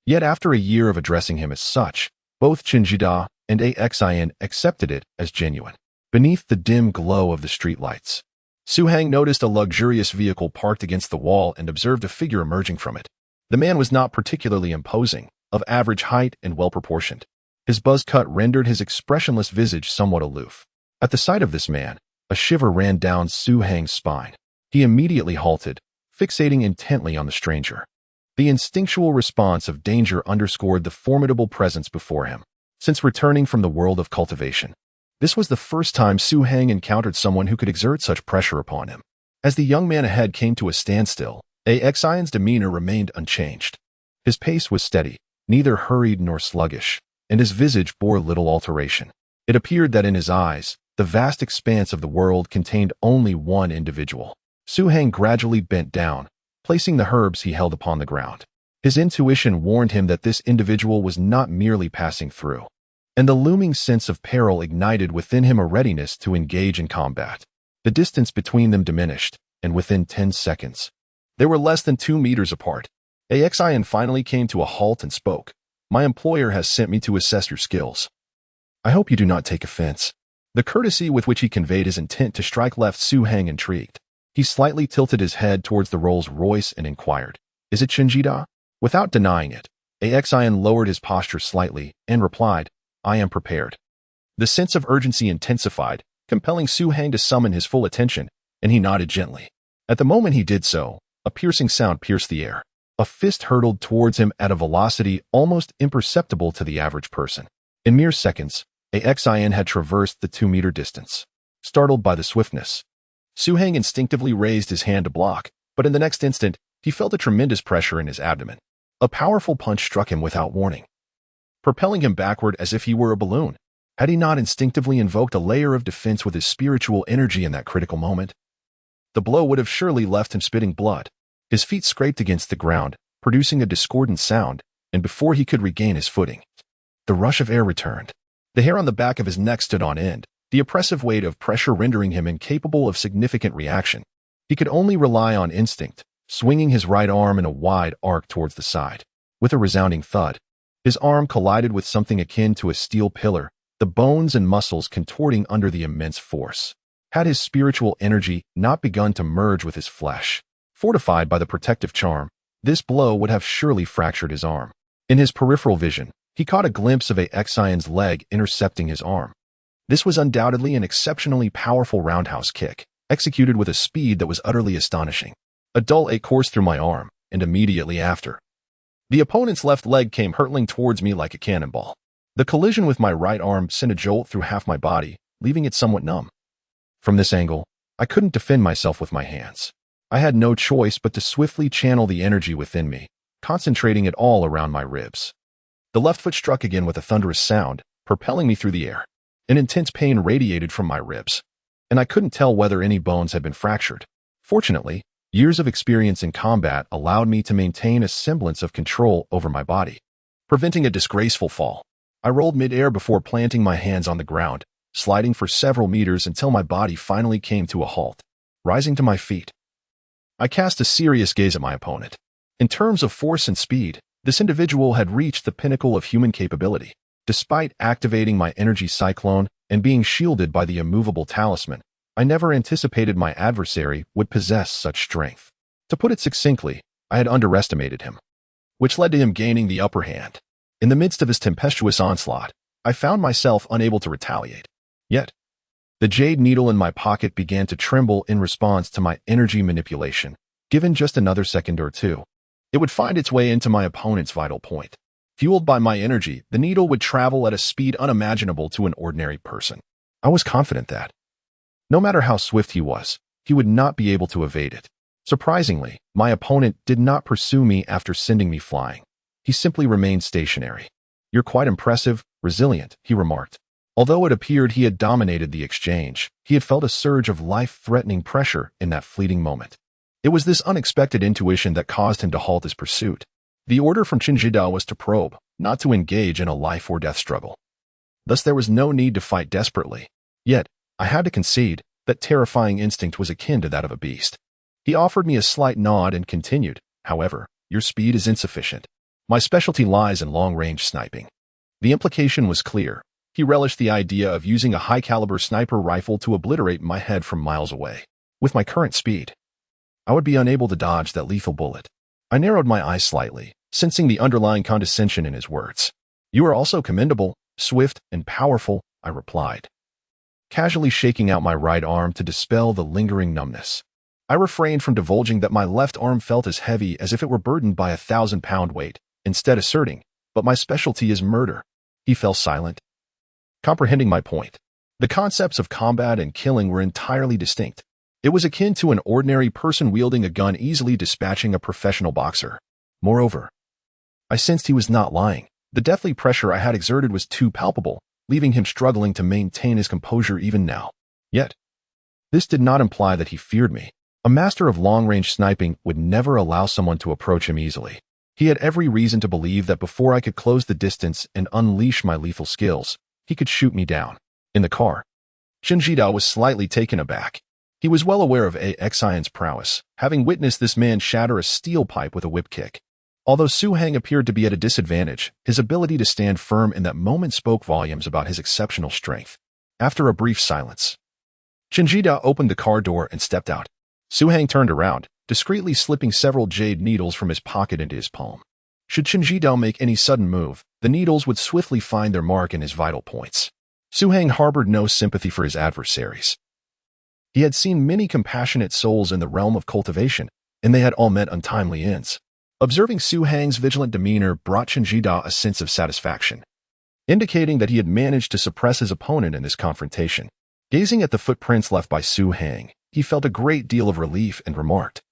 Yet after a year of addressing him as such, both Lin Qiaoqiao and Axin accepted it as genuine. Beneath the dim glow of the streetlights, Su Heng noticed a luxurious vehicle parked against the wall and observed a figure emerging from it. The man was not particularly imposing, of average height and well-proportioned. His buzz cut rendered his expressionless visage somewhat aloof. At the sight of this man, a shiver ran down Su Heng's spine. He immediately halted, fixating intently on the stranger. The instinctual response of danger underscored the formidable presence before him. Since returning from the world of cultivation, this was the first time Su Heng encountered someone who could exert such pressure upon him. As the young man ahead came to a standstill, Axin's demeanor remained unchanged. His pace was steady, neither hurried nor sluggish, and his visage bore little alteration. It appeared that in his eyes, the vast expanse of the world contained only one individual. Su Heng gradually bent down, placing the herbs he held upon the ground. His intuition warned him that this individual was not merely passing through, and the looming sense of peril ignited within him a readiness to engage in combat. The distance between them diminished, and within 10 seconds, they were less than 2 meters apart. Axin finally came to a halt and spoke. "My employer has sent me to assess your skills. I hope you do not take offense." The courtesy with which he conveyed his intent to strike left Su Heng intrigued. He slightly tilted his head towards the Rolls-Royce and inquired, "Is it Lin Qiaoqiao?" Without denying it, Axin lowered his posture slightly and replied, "I am prepared." The sense of urgency intensified, compelling Su Heng to summon his full attention, and he nodded gently. At the moment he did so, a piercing sound pierced the air. A fist hurtled towards him at a velocity almost imperceptible to the average person. In mere seconds, Axin had traversed the 2-meter distance. Startled by the swiftness, Su Heng instinctively raised his hand to block, but in the next instant, he felt a tremendous pressure in his abdomen. A powerful punch struck him without warning, propelling him backward as if he were a balloon. Had he not instinctively invoked a layer of defense with his spiritual energy in that critical moment, the blow would have surely left him spitting blood. His feet scraped against the ground, producing a discordant sound, and before he could regain his footing, the rush of air returned. The hair on the back of his neck stood on end, the oppressive weight of pressure rendering him incapable of significant reaction. He could only rely on instinct, swinging his right arm in a wide arc towards the side. With a resounding thud, his arm collided with something akin to a steel pillar, the bones and muscles contorting under the immense force. Had his spiritual energy not begun to merge with his flesh, fortified by the protective charm, this blow would have surely fractured his arm. In his peripheral vision, he caught a glimpse of Axin's leg intercepting his arm. This was undoubtedly an exceptionally powerful roundhouse kick, executed with a speed that was utterly astonishing. A dull ache coursed through my arm, and immediately after, the opponent's left leg came hurtling towards me like a cannonball. The collision with my right arm sent a jolt through half my body, leaving it somewhat numb. From this angle, I couldn't defend myself with my hands. I had no choice but to swiftly channel the energy within me, concentrating it all around my ribs. The left foot struck again with a thunderous sound, propelling me through the air. An intense pain radiated from my ribs, and I couldn't tell whether any bones had been fractured. Fortunately, years of experience in combat allowed me to maintain a semblance of control over my body, preventing a disgraceful fall. I rolled mid-air before planting my hands on the ground, sliding for several meters until my body finally came to a halt. Rising to my feet, I cast a serious gaze at my opponent. In terms of force and speed, this individual had reached the pinnacle of human capability. Despite activating my energy cyclone and being shielded by the immovable talisman, I never anticipated my adversary would possess such strength. To put it succinctly, I had underestimated him, which led to him gaining the upper hand. In the midst of his tempestuous onslaught, I found myself unable to retaliate. Yet, the jade needle in my pocket began to tremble in response to my energy manipulation. Given just another second or two, it would find its way into my opponent's vital point. Fueled by my energy, the needle would travel at a speed unimaginable to an ordinary person. I was confident that, no matter how swift he was, he would not be able to evade it. Surprisingly, my opponent did not pursue me after sending me flying. He simply remained stationary. "You're quite impressive, resilient," he remarked. Although it appeared he had dominated the exchange, he had felt a surge of life-threatening pressure in that fleeting moment. It was this unexpected intuition that caused him to halt his pursuit. The order from Qinjida was to probe, not to engage in a life-or-death struggle. Thus there was no need to fight desperately. Yet, I had to concede that terrifying instinct was akin to that of a beast. He offered me a slight nod and continued, "However, your speed is insufficient. My specialty lies in long-range sniping." The implication was clear. He relished the idea of using a high-caliber sniper rifle to obliterate my head from miles away. With my current speed, I would be unable to dodge that lethal bullet. I narrowed my eyes slightly, sensing the underlying condescension in his words. "You are also commendable, swift, and powerful," I replied, casually shaking out my right arm to dispel the lingering numbness. I refrained from divulging that my left arm felt as heavy as if it were burdened by a 1,000-pound weight, instead asserting, "But my specialty is murder." He fell silent, comprehending my point. The concepts of combat and killing were entirely distinct. It was akin to an ordinary person wielding a gun easily dispatching a professional boxer. Moreover, I sensed he was not lying. The deathly pressure I had exerted was too palpable, leaving him struggling to maintain his composure even now. Yet, this did not imply that he feared me. A master of long-range sniping would never allow someone to approach him easily. He had every reason to believe that before I could close the distance and unleash my lethal skills, he could shoot me down. In the car, Qinjida was slightly taken aback. He was well aware of Xian's prowess, having witnessed this man shatter a steel pipe with a whip kick. Although Su Hang appeared to be at a disadvantage, his ability to stand firm in that moment spoke volumes about his exceptional strength. After a brief silence, Qinjida opened the car door and stepped out. Su Hang turned around, discreetly slipping several jade needles from his pocket into his palm. Should Qinjida make any sudden move, the needles would swiftly find their mark in his vital points. Su Hang harbored no sympathy for his adversaries. He had seen many compassionate souls in the realm of cultivation, and they had all met untimely ends. Observing Su Hang's vigilant demeanor brought Qinjida a sense of satisfaction, indicating that he had managed to suppress his opponent in this confrontation. Gazing at the footprints left by Su Hang, he felt a great deal of relief and remarked,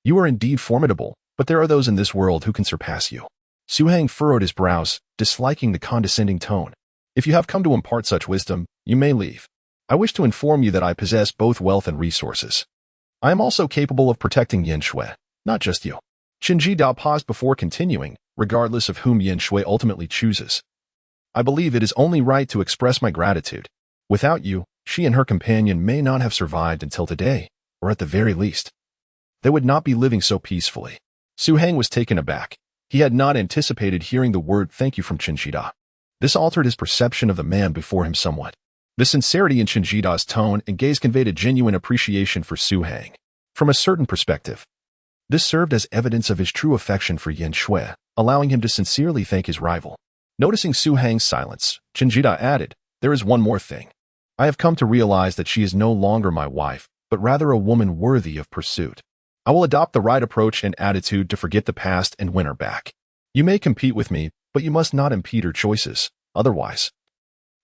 "You are indeed formidable, but there are those in this world who can surpass you." Su Hang furrowed his brows, disliking the condescending tone. "If you have come to impart such wisdom, you may leave. I wish to inform you that I possess both wealth and resources. I am also capable of protecting Yin Shui, not just you." Qinjida paused before continuing, "Regardless of whom Yin Shui ultimately chooses, I believe it is only right to express my gratitude. Without you, she and her companion may not have survived until today, or at the very least, they would not be living so peacefully." Su Hang was taken aback. He had not anticipated hearing the word thank you from Qinjida. This altered his perception of the man before him somewhat. The sincerity in Qinjida's tone and gaze conveyed a genuine appreciation for Su Hang. From a certain perspective, this served as evidence of his true affection for Yin Shui, allowing him to sincerely thank his rival. Noticing Su Hang's silence, Qinjida added, "There is one more thing. I have come to realize that she is no longer my wife, but rather a woman worthy of pursuit. I will adopt the right approach and attitude to forget the past and win her back. You may compete with me, but you must not impede her choices. Otherwise,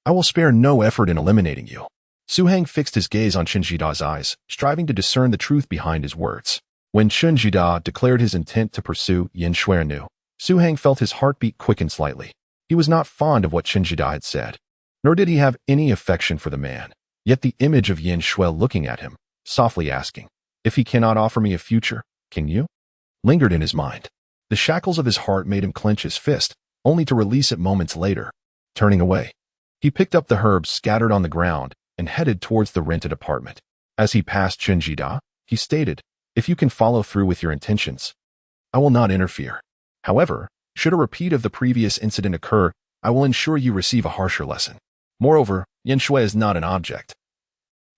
I will spare no effort in eliminating you." Su Hang fixed his gaze on Qinjida's eyes, striving to discern the truth behind his words. When Qinjida declared his intent to pursue Yin Shui anew, Su Hang felt his heartbeat quicken slightly. He was not fond of what Qinjida had said, nor did he have any affection for the man. Yet the image of Yin Shui looking at him, softly asking, "If he cannot offer me a future, can you?" lingered in his mind. The shackles of his heart made him clench his fist, only to release it moments later. Turning away, he picked up the herbs scattered on the ground and headed towards the rented apartment. As he passed Qinjida, he stated, "If you can follow through with your intentions, I will not interfere. However, should a repeat of the previous incident occur, I will ensure you receive a harsher lesson. Moreover, Yin Shui is not an object.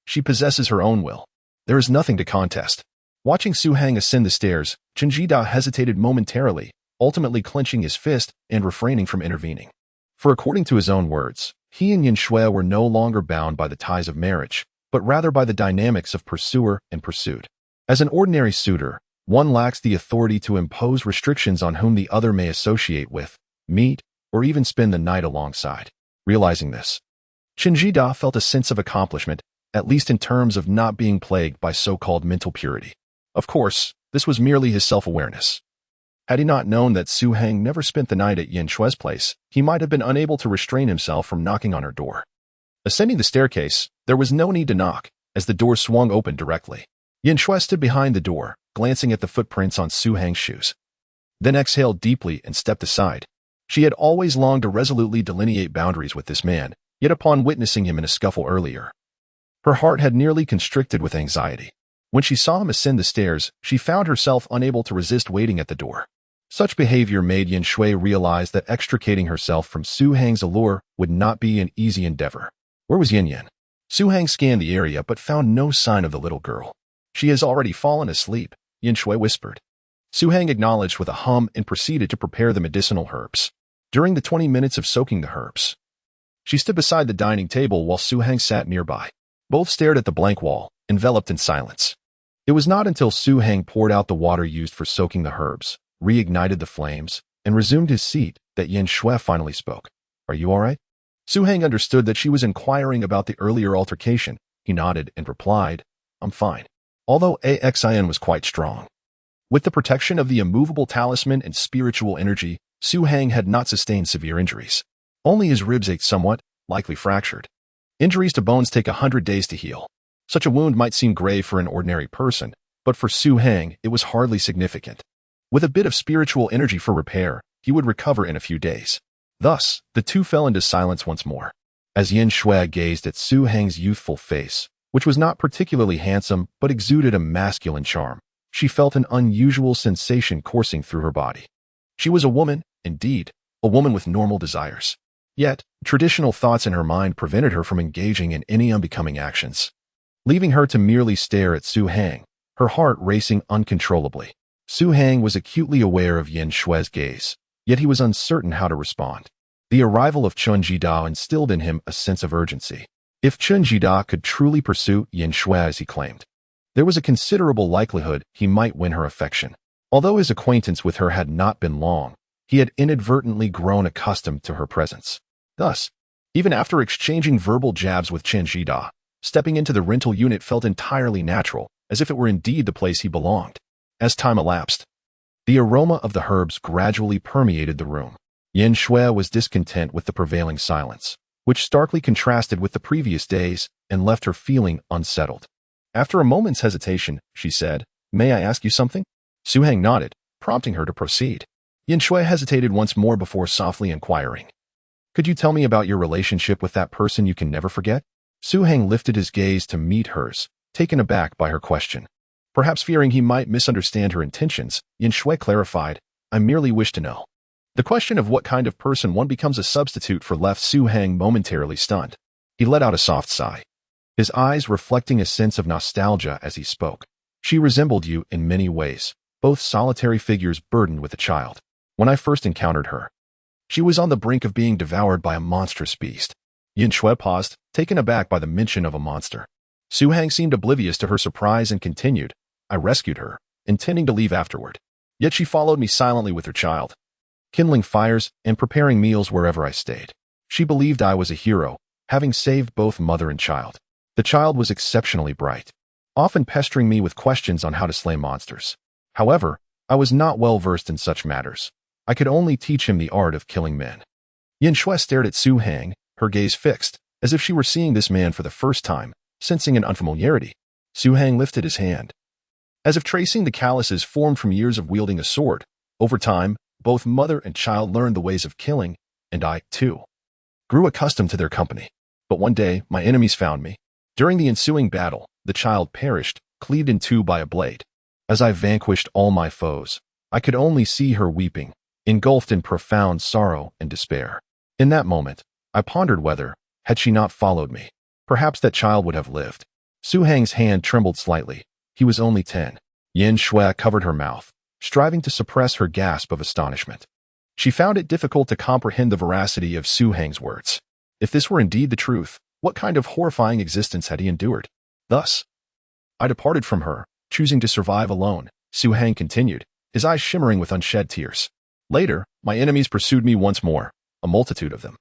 She possesses her own will. There is nothing to contest." Watching Su Hang ascend the stairs, Qinjida hesitated momentarily, ultimately clenching his fist and refraining from intervening. For according to his own words, he and Yin Shui were no longer bound by the ties of marriage, but rather by the dynamics of pursuer and pursued. As an ordinary suitor, one lacks the authority to impose restrictions on whom the other may associate with, meet, or even spend the night alongside. Realizing this, Qin Jida felt a sense of accomplishment, at least in terms of not being plagued by so-called mental purity. Of course, this was merely his self-awareness. Had he not known that Su Heng never spent the night at Yin Shue's place, he might have been unable to restrain himself from knocking on her door. Ascending the staircase, there was no need to knock, as the door swung open directly. Yin Shui stood behind the door, glancing at the footprints on Su Heng's shoes. Then exhaled deeply and stepped aside. She had always longed to resolutely delineate boundaries with this man, yet upon witnessing him in a scuffle earlier, her heart had nearly constricted with anxiety. When she saw him ascend the stairs, she found herself unable to resist waiting at the door. Such behavior made Yin Shui realize that extricating herself from Su Heng's allure would not be an easy endeavor. Where was Yin Yin? Su Heng scanned the area but found no sign of the little girl. She has already fallen asleep, Yin Shui whispered. Su Heng acknowledged with a hum and proceeded to prepare the medicinal herbs. During the 20 minutes of soaking the herbs, she stood beside the dining table while Su Heng sat nearby. Both stared at the blank wall, enveloped in silence. It was not until Su Heng poured out the water used for soaking the herbs, reignited the flames, and resumed his seat that Yin Shui finally spoke. Are you all right? Su Heng understood that she was inquiring about the earlier altercation. He nodded and replied, I'm fine. Although AXIN was quite strong. With the protection of the immovable talisman and spiritual energy, Su Heng had not sustained severe injuries. Only his ribs ached somewhat, likely fractured. Injuries to bones take 100 days to heal. Such a wound might seem grave for an ordinary person, but for Su Heng, it was hardly significant. With a bit of spiritual energy for repair, he would recover in a few days. Thus, the two fell into silence once more. As Yin Shui gazed at Su Heng's youthful face, which was not particularly handsome but exuded a masculine charm, she felt an unusual sensation coursing through her body. She was a woman, indeed, a woman with normal desires. Yet, traditional thoughts in her mind prevented her from engaging in any unbecoming actions. Leaving her to merely stare at Su Heng, her heart racing uncontrollably. Su Heng was acutely aware of Yin Shui's gaze, yet he was uncertain how to respond. The arrival of Qin Jida instilled in him a sense of urgency. If Qin Jida could truly pursue Yin Shui as he claimed, there was a considerable likelihood he might win her affection. Although his acquaintance with her had not been long, he had inadvertently grown accustomed to her presence. Thus, even after exchanging verbal jabs with Qin Jida, stepping into the rental unit felt entirely natural, as if it were indeed the place he belonged. As time elapsed, the aroma of the herbs gradually permeated the room. Yin Shui was discontent with the prevailing silence, which starkly contrasted with the previous days and left her feeling unsettled. After a moment's hesitation, she said, May I ask you something? Su Heng nodded, prompting her to proceed. Yin Shui hesitated once more before softly inquiring. Could you tell me about your relationship with that person you can never forget? Su Heng lifted his gaze to meet hers, taken aback by her question. Perhaps fearing he might misunderstand her intentions, Yin Shui clarified, I merely wish to know. The question of what kind of person one becomes a substitute for left Su Heng momentarily stunned. He let out a soft sigh, his eyes reflecting a sense of nostalgia as he spoke. She resembled you in many ways, both solitary figures burdened with a child. When I first encountered her, she was on the brink of being devoured by a monstrous beast. Yin Shui paused, taken aback by the mention of a monster. Su Heng seemed oblivious to her surprise and continued, I rescued her, intending to leave afterward. Yet she followed me silently with her child, kindling fires and preparing meals wherever I stayed. She believed I was a hero, having saved both mother and child. The child was exceptionally bright, often pestering me with questions on how to slay monsters. However, I was not well versed in such matters. I could only teach him the art of killing men. Yin Shui stared at Su Heng, her gaze fixed, as if she were seeing this man for the first time, sensing an unfamiliarity. Su Heng lifted his hand, as if tracing the calluses formed from years of wielding a sword. Over time, both mother and child learned the ways of killing, and I, too, grew accustomed to their company. But one day, my enemies found me. During the ensuing battle, the child perished, cleaved in two by a blade. As I vanquished all my foes, I could only see her weeping, engulfed in profound sorrow and despair. In that moment, I pondered whether, had she not followed me, perhaps that child would have lived. Su Heng's hand trembled slightly. He was only 10. Yin Shui covered her mouth, striving to suppress her gasp of astonishment. She found it difficult to comprehend the veracity of Su Heng's words. If this were indeed the truth, what kind of horrifying existence had he endured? Thus, I departed from her, choosing to survive alone, Su Heng continued, his eyes shimmering with unshed tears. Later, My enemies pursued me once more, a multitude of them,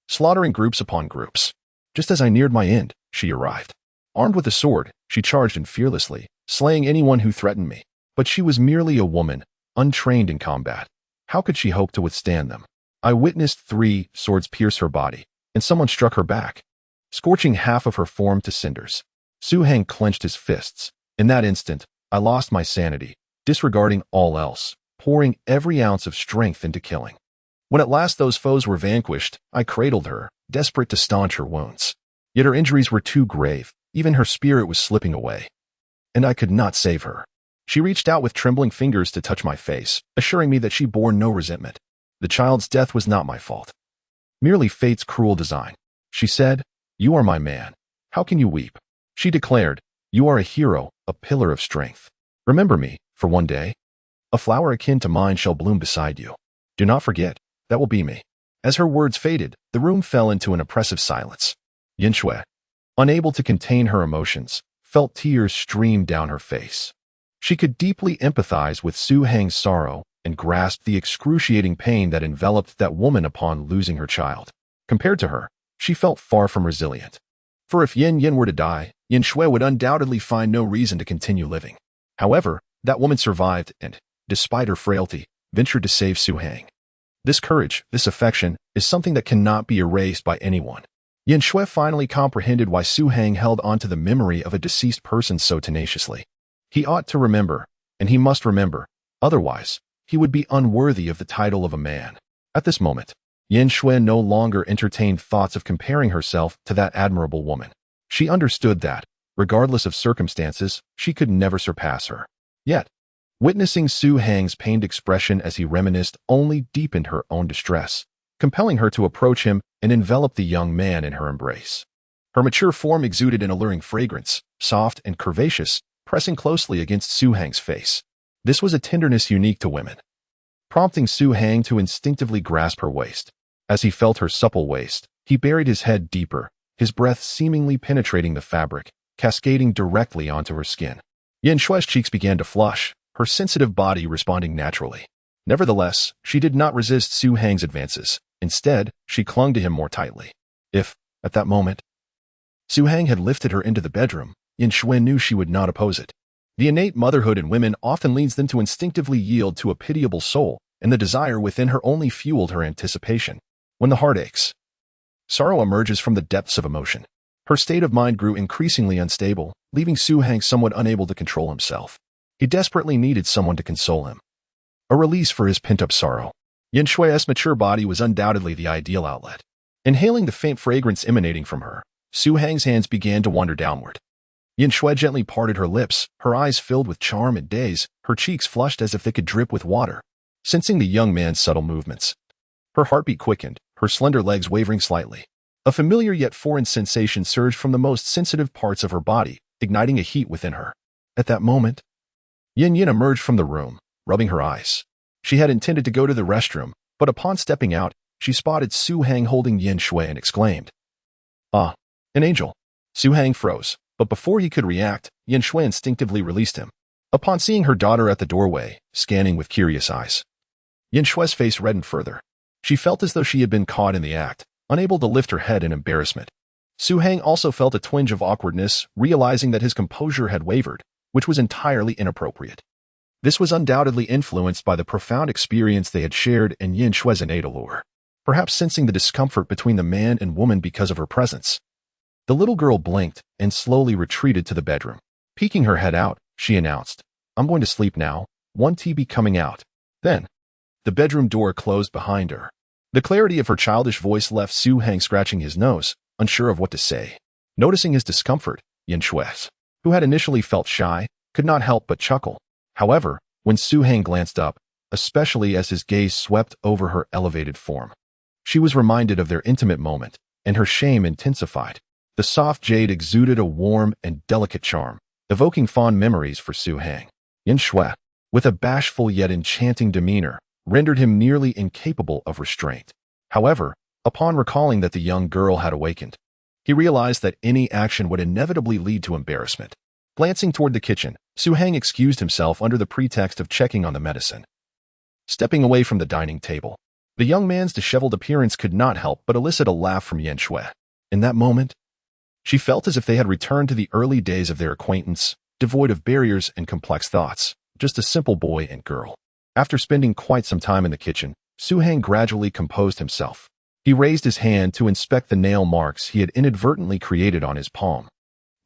slaughtering groups upon groups. Just as I neared my end, she arrived. Armed with a sword, she charged in fearlessly, slaying anyone who threatened me. But she was merely a woman, untrained in combat. How could she hope to withstand them? I witnessed 3 swords pierce her body, and someone struck her back, scorching half of her form to cinders. Su Heng clenched his fists. In that instant, I lost my sanity, disregarding all else, pouring every ounce of strength into killing. When at last those foes were vanquished, I cradled her, desperate to staunch her wounds. Yet her injuries were too grave, even her spirit was slipping away. And I could not save her. She reached out with trembling fingers to touch my face, assuring me that she bore no resentment. The child's death was not my fault. Merely fate's cruel design. She said, "You are my man. How can you weep?" She declared, "You are a hero, a pillar of strength. Remember me, for one day. A flower akin to mine shall bloom beside you. Do not forget, that will be me." As her words faded, the room fell into an oppressive silence. Yin Shui, unable to contain her emotions, felt tears stream down her face. She could deeply empathize with Su Heng's sorrow and grasped the excruciating pain that enveloped that woman upon losing her child. Compared to her, she felt far from resilient. For if Yin Yin were to die, Yin Shui would undoubtedly find no reason to continue living. However, that woman survived and, despite her frailty, ventured to save Su Heng. This courage, this affection, is something that cannot be erased by anyone. Yin Shui finally comprehended why Su Heng held onto the memory of a deceased person so tenaciously. He ought to remember, and he must remember, otherwise, he would be unworthy of the title of a man. At this moment, Yin Shui no longer entertained thoughts of comparing herself to that admirable woman. She understood that, regardless of circumstances, she could never surpass her. Yet, witnessing Su Heng's pained expression as he reminisced only deepened her own distress, compelling her to approach him and envelop the young man in her embrace. Her mature form exuded an alluring fragrance, soft and curvaceous, pressing closely against Su Heng's face. This was a tenderness unique to women, prompting Su Heng to instinctively grasp her waist. As he felt her supple waist, he buried his head deeper, his breath seemingly penetrating the fabric, cascading directly onto her skin. Yin Shui's cheeks began to flush, her sensitive body responding naturally. Nevertheless, she did not resist Su Heng's advances. Instead, she clung to him more tightly. If, at that moment, Su Heng had lifted her into the bedroom, Yin Shui knew she would not oppose it. The innate motherhood in women often leads them to instinctively yield to a pitiable soul, and the desire within her only fueled her anticipation. When the heart aches, sorrow emerges from the depths of emotion. Her state of mind grew increasingly unstable, leaving Su Heng somewhat unable to control himself. He desperately needed someone to console him, a release for his pent-up sorrow. Yin Shui's mature body was undoubtedly the ideal outlet. Inhaling the faint fragrance emanating from her, Su Heng's hands began to wander downward. Yin Shui gently parted her lips, her eyes filled with charm and daze, her cheeks flushed as if they could drip with water. Sensing the young man's subtle movements, her heartbeat quickened, her slender legs wavering slightly. A familiar yet foreign sensation surged from the most sensitive parts of her body, igniting a heat within her. At that moment, Yin Yin emerged from the room, rubbing her eyes. She had intended to go to the restroom, but upon stepping out, she spotted Su Heng holding Yin Shui and exclaimed, "Ah, an angel." Su Heng froze, but before he could react, Yin Shui instinctively released him. Upon seeing her daughter at the doorway, scanning with curious eyes, Yin Shui's face reddened further. She felt as though she had been caught in the act, unable to lift her head in embarrassment. Su Heng also felt a twinge of awkwardness, realizing that his composure had wavered, which was entirely inappropriate. This was undoubtedly influenced by the profound experience they had shared in Yin Shui's innate allure. Perhaps sensing the discomfort between the man and woman because of her presence, the little girl blinked and slowly retreated to the bedroom. Peeking her head out, she announced, "I'm going to sleep now, one tea be coming out." Then, the bedroom door closed behind her. The clarity of her childish voice left Su Heng scratching his nose, unsure of what to say. Noticing his discomfort, Yin Shui, who had initially felt shy, could not help but chuckle. However, when Su Heng glanced up, especially as his gaze swept over her elevated form, she was reminded of their intimate moment, and her shame intensified. The soft jade exuded a warm and delicate charm, evoking fond memories for Su Heng. Yin Shui, with a bashful yet enchanting demeanor, rendered him nearly incapable of restraint. However, upon recalling that the young girl had awakened, he realized that any action would inevitably lead to embarrassment. Glancing toward the kitchen, Su Heng excused himself under the pretext of checking on the medicine. stepping away from the dining table. The young man's disheveled appearance could not help but elicit a laugh from Yin Shui. In that moment, she felt as if they had returned to the early days of their acquaintance, devoid of barriers and complex thoughts, just a simple boy and girl. After spending quite some time in the kitchen, Su Heng gradually composed himself. He raised his hand to inspect the nail marks he had inadvertently created on his palm.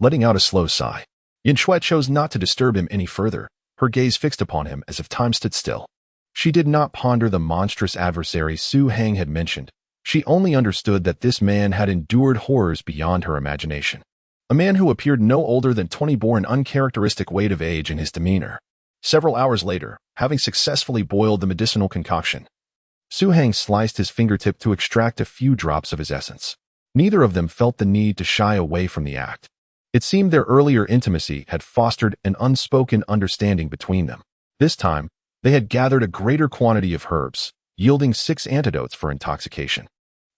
Letting out a slow sigh, Yin Shui chose not to disturb him any further, her gaze fixed upon him as if time stood still. She did not ponder the monstrous adversary Su Heng had mentioned. She only understood that this man had endured horrors beyond her imagination. A man who appeared no older than 20 bore an uncharacteristic weight of age in his demeanor. Several hours later, having successfully boiled the medicinal concoction, Su Heng sliced his fingertip to extract a few drops of his essence. Neither of them felt the need to shy away from the act. It seemed their earlier intimacy had fostered an unspoken understanding between them. This time, they had gathered a greater quantity of herbs, yielding 6 antidotes for intoxication.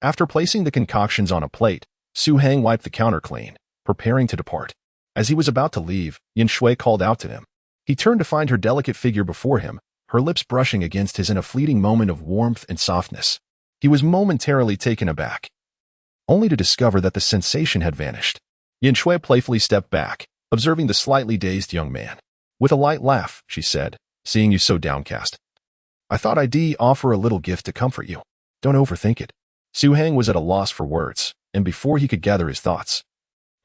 After placing the concoctions on a plate, Su Heng wiped the counter clean, preparing to depart. As he was about to leave, Yin Shui called out to him. He turned to find her delicate figure before him, her lips brushing against his in a fleeting moment of warmth and softness. He was momentarily taken aback, only to discover that the sensation had vanished. Yin Shui playfully stepped back, observing the slightly dazed young man. With a light laugh, she said, "Seeing you so downcast, I thought I'd offer a little gift to comfort you. Don't overthink it." Su Heng was at a loss for words, and before he could gather his thoughts,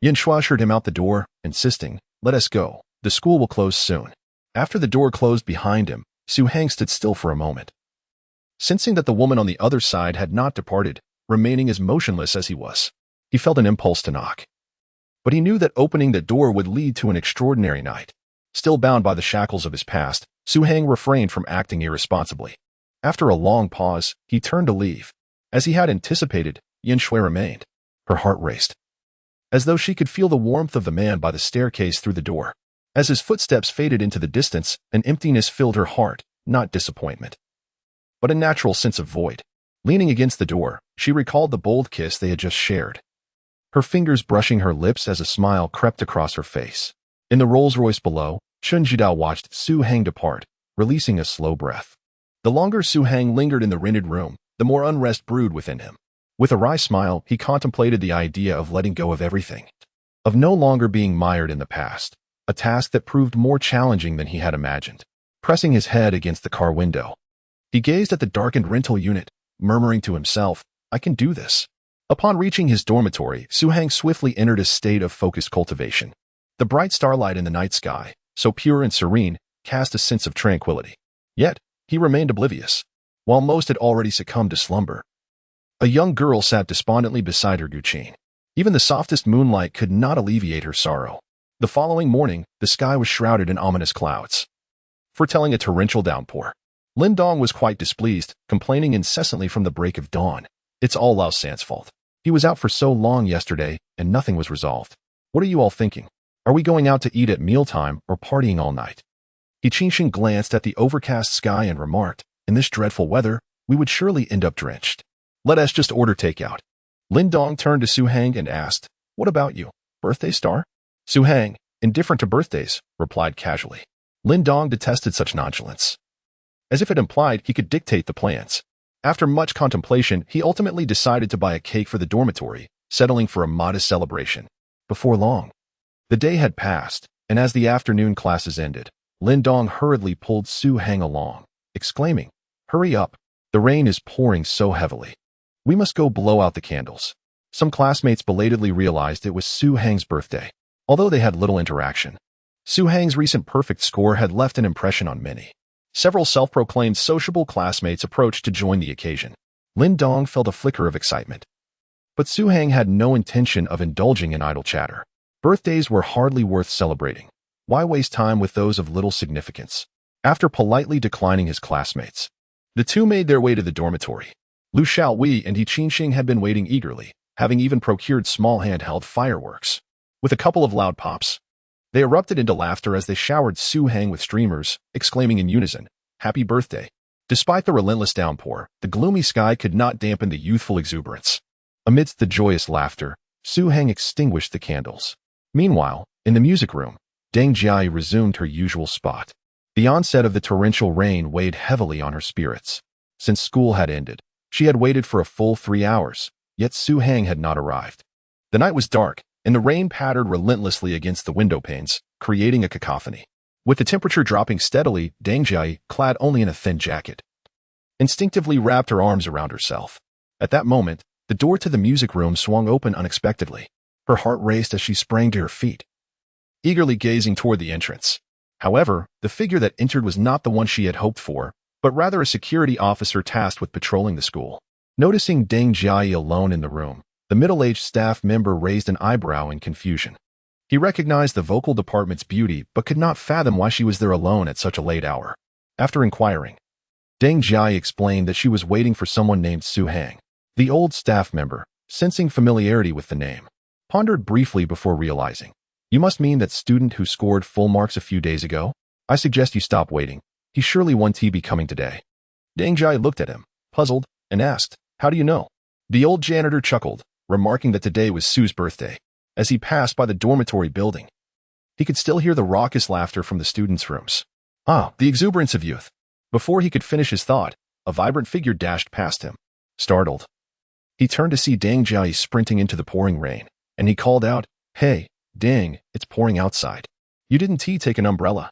Yin Shui ushered him out the door, insisting, "Let us go. The school will close soon." After the door closed behind him, Su Heng stood still for a moment, sensing that the woman on the other side had not departed, remaining as motionless as he was. He felt an impulse to knock, but he knew that opening the door would lead to an extraordinary night. Still bound by the shackles of his past, Su Heng refrained from acting irresponsibly. After a long pause, he turned to leave. As he had anticipated, Yin Shui remained. Her heart raced, as though she could feel the warmth of the man by the staircase through the door. As his footsteps faded into the distance, an emptiness filled her heart, not disappointment, but a natural sense of void. Leaning against the door, she recalled the bold kiss they had just shared, her fingers brushing her lips as a smile crept across her face. In the Rolls-Royce below, Chun Jidao watched Su Heng depart, releasing a slow breath. The longer Su Heng lingered in the rented room, the more unrest brewed within him. With a wry smile, he contemplated the idea of letting go of everything, of no longer being mired in the past, a task that proved more challenging than he had imagined. Pressing his head against the car window, he gazed at the darkened rental unit, murmuring to himself, "I can do this." Upon reaching his dormitory, Su Heng swiftly entered a state of focused cultivation. The bright starlight in the night sky, so pure and serene, cast a sense of tranquility. Yet, he remained oblivious. While most had already succumbed to slumber, a young girl sat despondently beside her guqin. Even the softest moonlight could not alleviate her sorrow. The following morning, the sky was shrouded in ominous clouds, foretelling a torrential downpour. Lin Dong was quite displeased, complaining incessantly from the break of dawn. "It's all Lao San's fault. He was out for so long yesterday, and nothing was resolved. What are you all thinking? Are we going out to eat at mealtime or partying all night?" He Qingxing glanced at the overcast sky and remarked, "In this dreadful weather, we would surely end up drenched. Let us just order takeout." Lin Dong turned to Su Heng and asked, "What about you? Birthday star?" Su Heng, indifferent to birthdays, replied casually. Lin Dong detested such nonchalance, as if it implied he could dictate the plans. After much contemplation, he ultimately decided to buy a cake for the dormitory, settling for a modest celebration. Before long, the day had passed, and as the afternoon classes ended, Lin Dong hurriedly pulled Su Heng along, exclaiming, "Hurry up, the rain is pouring so heavily. We must go blow out the candles." Some classmates belatedly realized it was Su Heng's birthday. Although they had little interaction, Su Heng's recent perfect score had left an impression on many. Several self-proclaimed sociable classmates approached to join the occasion. Lin Dong felt a flicker of excitement, but Su Heng had no intention of indulging in idle chatter. Birthdays were hardly worth celebrating. Why waste time with those of little significance? After politely declining his classmates, the two made their way to the dormitory. Lu Xiaowei and He Qingxing had been waiting eagerly, having even procured small handheld fireworks. With a couple of loud pops, they erupted into laughter as they showered Su Heng with streamers, exclaiming in unison, "Happy birthday." Despite the relentless downpour, the gloomy sky could not dampen the youthful exuberance. Amidst the joyous laughter, Su Heng extinguished the candles. Meanwhile, in the music room, Deng Jiai resumed her usual spot. The onset of the torrential rain weighed heavily on her spirits. Since school had ended, she had waited for a full 3 hours, yet Su Hang had not arrived. The night was dark, and the rain pattered relentlessly against the window panes, creating a cacophony. With the temperature dropping steadily, Deng Jia, clad only in a thin jacket, instinctively wrapped her arms around herself. At that moment, the door to the music room swung open unexpectedly. Her heart raced as she sprang to her feet, eagerly gazing toward the entrance. However, the figure that entered was not the one she had hoped for, but rather a security officer tasked with patrolling the school. Noticing Deng Jia alone in the room, the middle-aged staff member raised an eyebrow in confusion. He recognized the vocal department's beauty but could not fathom why she was there alone at such a late hour. After inquiring, Deng Jia explained that she was waiting for someone named Su Hang. The old staff member, sensing familiarity with the name, pondered briefly before realizing. You must mean that student who scored full marks a few days ago? I suggest you stop waiting. He surely won't be coming today. Deng Jia looked at him, puzzled, and asked, How do you know? The old janitor chuckled, remarking that today was Su's birthday. As he passed by the dormitory building, he could still hear the raucous laughter from the students' rooms. Ah, the exuberance of youth. Before he could finish his thought, a vibrant figure dashed past him. Startled, he turned to see Deng Jia sprinting into the pouring rain, and he called out, Hey, Deng, it's pouring outside. You didn't take an umbrella.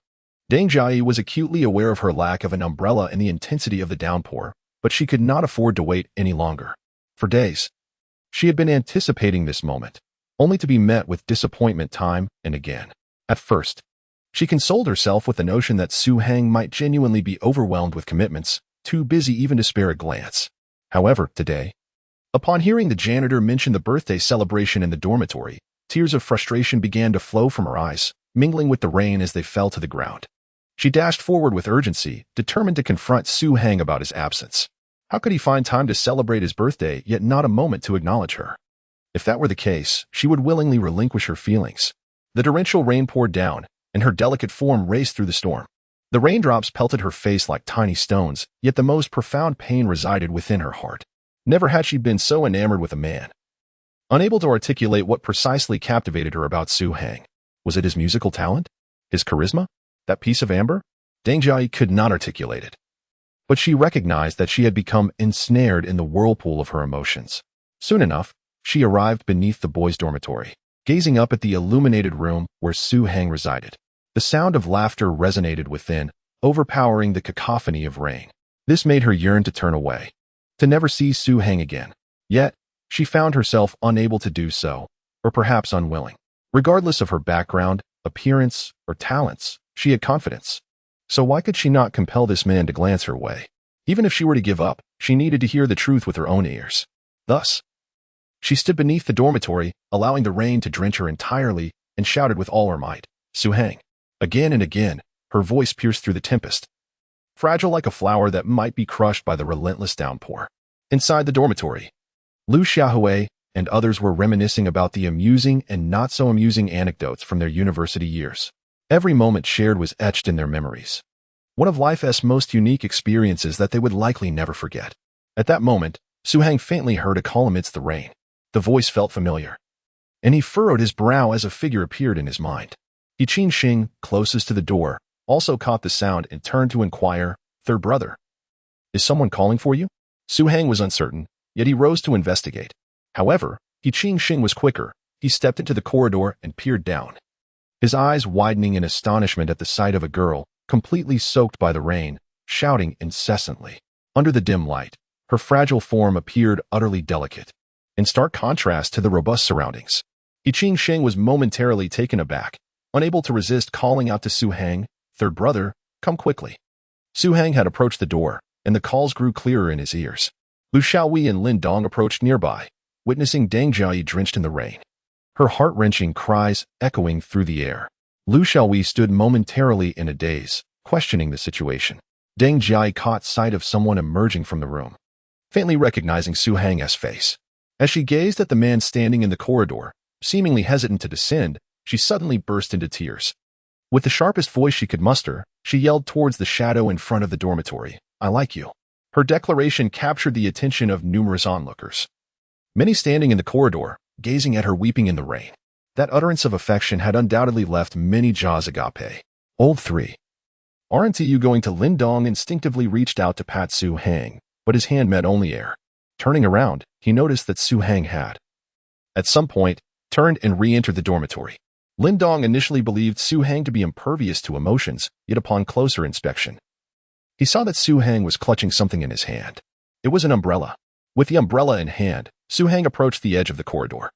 Deng Jia was acutely aware of her lack of an umbrella and the intensity of the downpour, but she could not afford to wait any longer. For days, she had been anticipating this moment, only to be met with disappointment time and again. At first, she consoled herself with the notion that Su Hang might genuinely be overwhelmed with commitments, too busy even to spare a glance. However, today, upon hearing the janitor mention the birthday celebration in the dormitory, tears of frustration began to flow from her eyes, mingling with the rain as they fell to the ground. She dashed forward with urgency, determined to confront Su Hang about his absence. How could he find time to celebrate his birthday, yet not a moment to acknowledge her? If that were the case, she would willingly relinquish her feelings. The torrential rain poured down, and her delicate form raced through the storm. The raindrops pelted her face like tiny stones, yet the most profound pain resided within her heart. Never had she been so enamored with a man. Unable to articulate what precisely captivated her about Su Hang. Was it his musical talent? His charisma? That piece of amber? Deng Jia could not articulate it. But she recognized that she had become ensnared in the whirlpool of her emotions. Soon enough, she arrived beneath the boys' dormitory, gazing up at the illuminated room where Su Hang resided. The sound of laughter resonated within, overpowering the cacophony of rain. This made her yearn to turn away, to never see Su Hang again. Yet, she found herself unable to do so, or perhaps unwilling. Regardless of her background, appearance, or talents, she had confidence. So why could she not compel this man to glance her way? Even if she were to give up, she needed to hear the truth with her own ears. Thus, she stood beneath the dormitory, allowing the rain to drench her entirely, and shouted with all her might, Su Hang. Again and again, her voice pierced through the tempest, fragile like a flower that might be crushed by the relentless downpour. Inside the dormitory, Lin Qiaoqiao and others were reminiscing about the amusing and not-so-amusing anecdotes from their university years. Every moment shared was etched in their memories. One of life's most unique experiences that they would likely never forget. At that moment, Su Hang faintly heard a call amidst the rain. The voice felt familiar, and he furrowed his brow as a figure appeared in his mind. Qin Xing, closest to the door, also caught the sound and turned to inquire, Third brother, is someone calling for you? Su Hang was uncertain, yet he rose to investigate. However, Qin Xing was quicker. He stepped into the corridor and peered down, his eyes widening in astonishment at the sight of a girl, completely soaked by the rain, shouting incessantly. Under the dim light, her fragile form appeared utterly delicate, in stark contrast to the robust surroundings. Qin Xing was momentarily taken aback, unable to resist calling out to Su Hang, Third brother, come quickly. Su Hang had approached the door, and the calls grew clearer in his ears. Lu Xiaowei and Lin Dong approached nearby, witnessing Deng Jia drenched in the rain, her heart-wrenching cries echoing through the air. Lu Xiaowei stood momentarily in a daze, questioning the situation. Deng Jia caught sight of someone emerging from the room, faintly recognizing Su Hang's face. As she gazed at the man standing in the corridor, seemingly hesitant to descend, she suddenly burst into tears. With the sharpest voice she could muster, she yelled towards the shadow in front of the dormitory, I like you. Her declaration captured the attention of numerous onlookers, many standing in the corridor, gazing at her weeping in the rain. That utterance of affection had undoubtedly left many jaws agape. Old 3. Aren't you going to? Lin Dong instinctively reached out to pat Su Hang, but his hand met only air. Turning around, he noticed that Su Hang had, at some point, turned and re-entered the dormitory. Lin Dong initially believed Su Hang to be impervious to emotions, yet upon closer inspection, he saw that Su Hang was clutching something in his hand. It was an umbrella. With the umbrella in hand, Su Hang approached the edge of the corridor.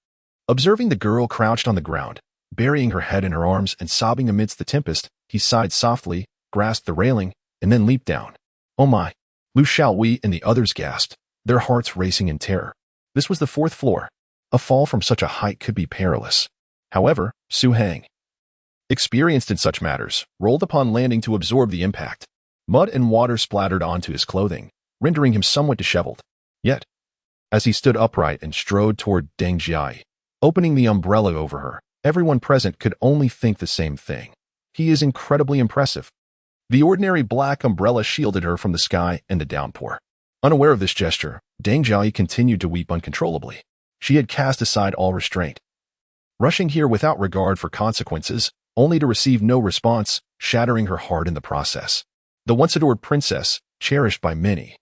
Observing the girl crouched on the ground, burying her head in her arms and sobbing amidst the tempest, he sighed softly, grasped the railing, and then leaped down. Oh my! Lin Qiaoqiao and the others gasped, their hearts racing in terror. This was the 4th floor. A fall from such a height could be perilous. However, Su Hang, experienced in such matters, rolled upon landing to absorb the impact. Mud and water splattered onto his clothing, rendering him somewhat disheveled. Yet, as he stood upright and strode toward Deng Jiai, opening the umbrella over her, everyone present could only think the same thing. He is incredibly impressive. The ordinary black umbrella shielded her from the sky and the downpour. Unaware of this gesture, Deng Jiai continued to weep uncontrollably. She had cast aside all restraint, rushing here without regard for consequences, only to receive no response, shattering her heart in the process. The once adored princess, cherished by many,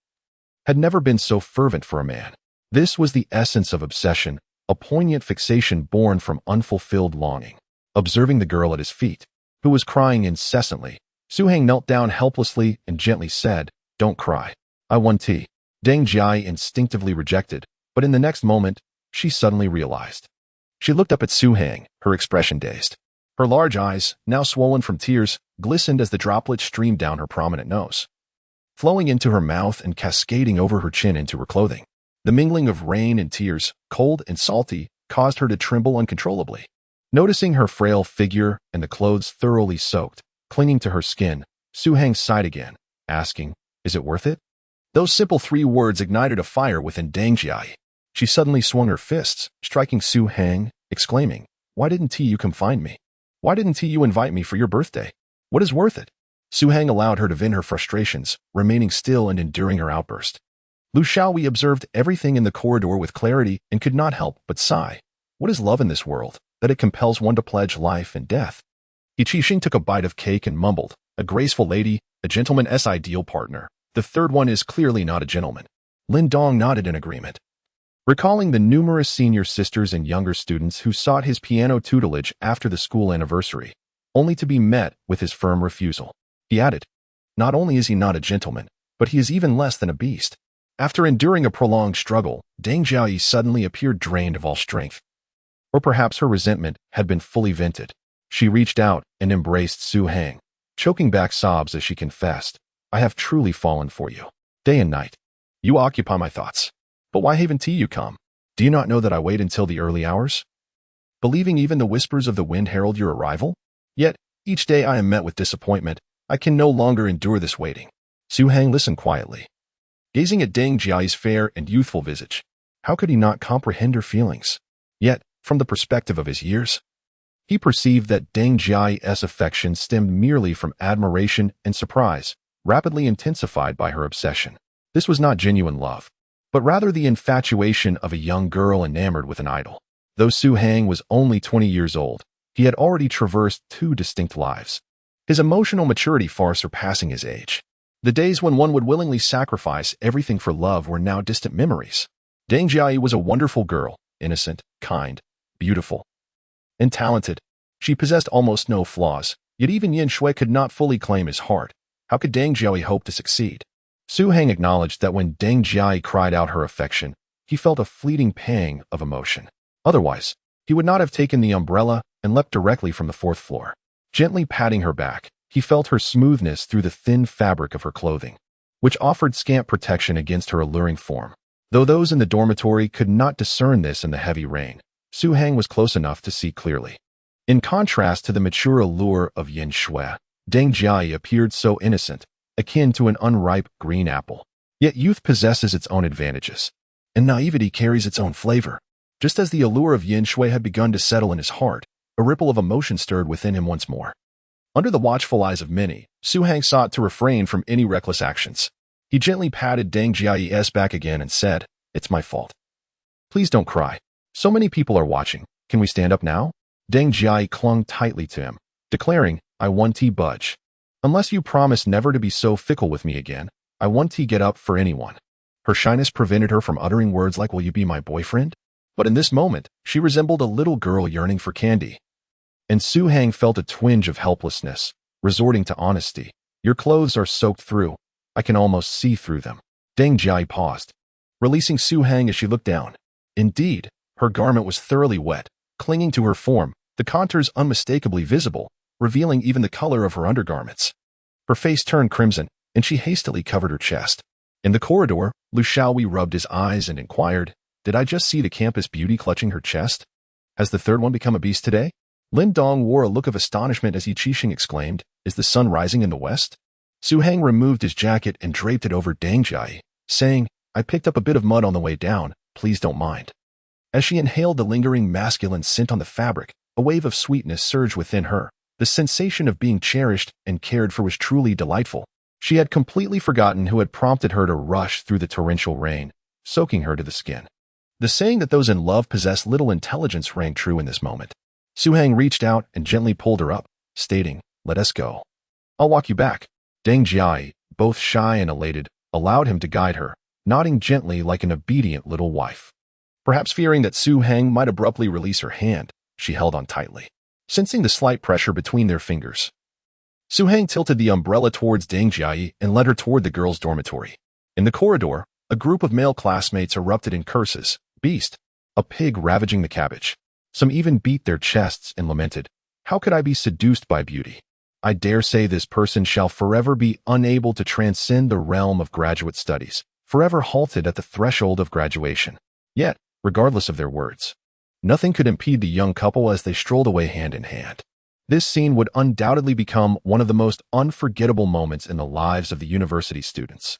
had never been so fervent for a man. This was the essence of obsession, a poignant fixation born from unfulfilled longing. Observing the girl at his feet, who was crying incessantly, Su Hang knelt down helplessly and gently said, "Don't cry. I want tea." Deng Jiai instinctively rejected, but in the next moment, she suddenly realized. She looked up at Su Hang, her expression dazed. Her large eyes, now swollen from tears, glistened as the droplets streamed down her prominent nose, flowing into her mouth and cascading over her chin into her clothing. The mingling of rain and tears, cold and salty, caused her to tremble uncontrollably. Noticing her frail figure and the clothes thoroughly soaked, clinging to her skin, Su Hang sighed again, asking, "Is it worth it?" Those simple 3 words ignited a fire within Deng Jiai. She suddenly swung her fists, striking Su Hang, exclaiming, "Why didn't you come find me? Why didn't you invite me for your birthday? What is worth it?" Su Hang allowed her to vent her frustrations, remaining still and enduring her outburst. Lin Qiaoqiao observed everything in the corridor with clarity and could not help but sigh. What is love in this world, that it compels one to pledge life and death? Qixing took a bite of cake and mumbled, "A graceful lady, a gentleman's ideal partner. The third one is clearly not a gentleman." Lin Dong nodded in agreement. Recalling the numerous senior sisters and younger students who sought his piano tutelage after the school anniversary, only to be met with his firm refusal, he added, "Not only is he not a gentleman, but he is even less than a beast." After enduring a prolonged struggle, Deng Jiai suddenly appeared drained of all strength. Or perhaps her resentment had been fully vented. She reached out and embraced Su Hang, choking back sobs as she confessed, "I have truly fallen for you. Day and night. You occupy my thoughts. But why haven't you come? Do you not know that I wait until the early hours, believing even the whispers of the wind herald your arrival? Yet, each day I am met with disappointment. I can no longer endure this waiting." Su Hang listened quietly, gazing at Deng Jiai's fair and youthful visage. How could he not comprehend her feelings? Yet, from the perspective of his years, he perceived that Deng Jiai's affection stemmed merely from admiration and surprise, rapidly intensified by her obsession. This was not genuine love, but rather the infatuation of a young girl enamored with an idol. Though Su Hang was only 20 years old, he had already traversed 2 distinct lives, his emotional maturity far surpassing his age. The days when one would willingly sacrifice everything for love were now distant memories. Deng Jiai was a wonderful girl, innocent, kind, beautiful, and talented. She possessed almost no flaws, yet even Yin Shui could not fully claim his heart. How could Deng Jiai hope to succeed? Su Hang acknowledged that when Deng Jiai cried out her affection, he felt a fleeting pang of emotion. Otherwise, he would not have taken the umbrella and leapt directly from the 4th floor. Gently patting her back, he felt her smoothness through the thin fabric of her clothing, which offered scant protection against her alluring form. Though those in the dormitory could not discern this in the heavy rain, Su Hang was close enough to see clearly. In contrast to the mature allure of Yin Shui, Deng Jiai appeared so innocent, akin to an unripe green apple. Yet youth possesses its own advantages, and naivety carries its own flavor. Just as the allure of Yin Shui had begun to settle in his heart, a ripple of emotion stirred within him once more. Under the watchful eyes of many, Su Hang sought to refrain from any reckless actions. He gently patted Deng Jiai's back again and said, "It's my fault. Please don't cry. So many people are watching. Can we stand up now?" Deng Jiai clung tightly to him, declaring, "I won't budge." Unless you promise never to be so fickle with me again, I won't get up for anyone. Her shyness prevented her from uttering words like, will you be my boyfriend? But in this moment, she resembled a little girl yearning for candy. And Su Hang felt a twinge of helplessness, resorting to honesty. Your clothes are soaked through. I can almost see through them. Deng Jiai paused, releasing Su Hang as she looked down. Indeed, her garment was thoroughly wet, clinging to her form, the contours unmistakably visible, revealing even the color of her undergarments. Her face turned crimson, and she hastily covered her chest. In the corridor, Lu Xiaowei rubbed his eyes and inquired, did I just see the campus beauty clutching her chest? Has the third one become a beast today? Lin Dong wore a look of astonishment as Yi Qixing exclaimed, is the sun rising in the west? Su Hang removed his jacket and draped it over Deng Jiai, saying, I picked up a bit of mud on the way down, please don't mind. As she inhaled the lingering masculine scent on the fabric, a wave of sweetness surged within her. The sensation of being cherished and cared for was truly delightful. She had completely forgotten who had prompted her to rush through the torrential rain, soaking her to the skin. The saying that those in love possess little intelligence rang true in this moment. Su Hang reached out and gently pulled her up, stating, let us go. I'll walk you back. Deng Jiai, both shy and elated, allowed him to guide her, nodding gently like an obedient little wife. Perhaps fearing that Su Hang might abruptly release her hand, she held on tightly, sensing the slight pressure between their fingers. Su Hang tilted the umbrella towards Deng Jiai and led her toward the girls' dormitory. In the corridor, a group of male classmates erupted in curses. Beast, a pig ravaging the cabbage. Some even beat their chests and lamented, how could I be seduced by beauty? I dare say this person shall forever be unable to transcend the realm of graduate studies, forever halted at the threshold of graduation. Yet, regardless of their words, nothing could impede the young couple as they strolled away hand in hand. This scene would undoubtedly become one of the most unforgettable moments in the lives of the university students.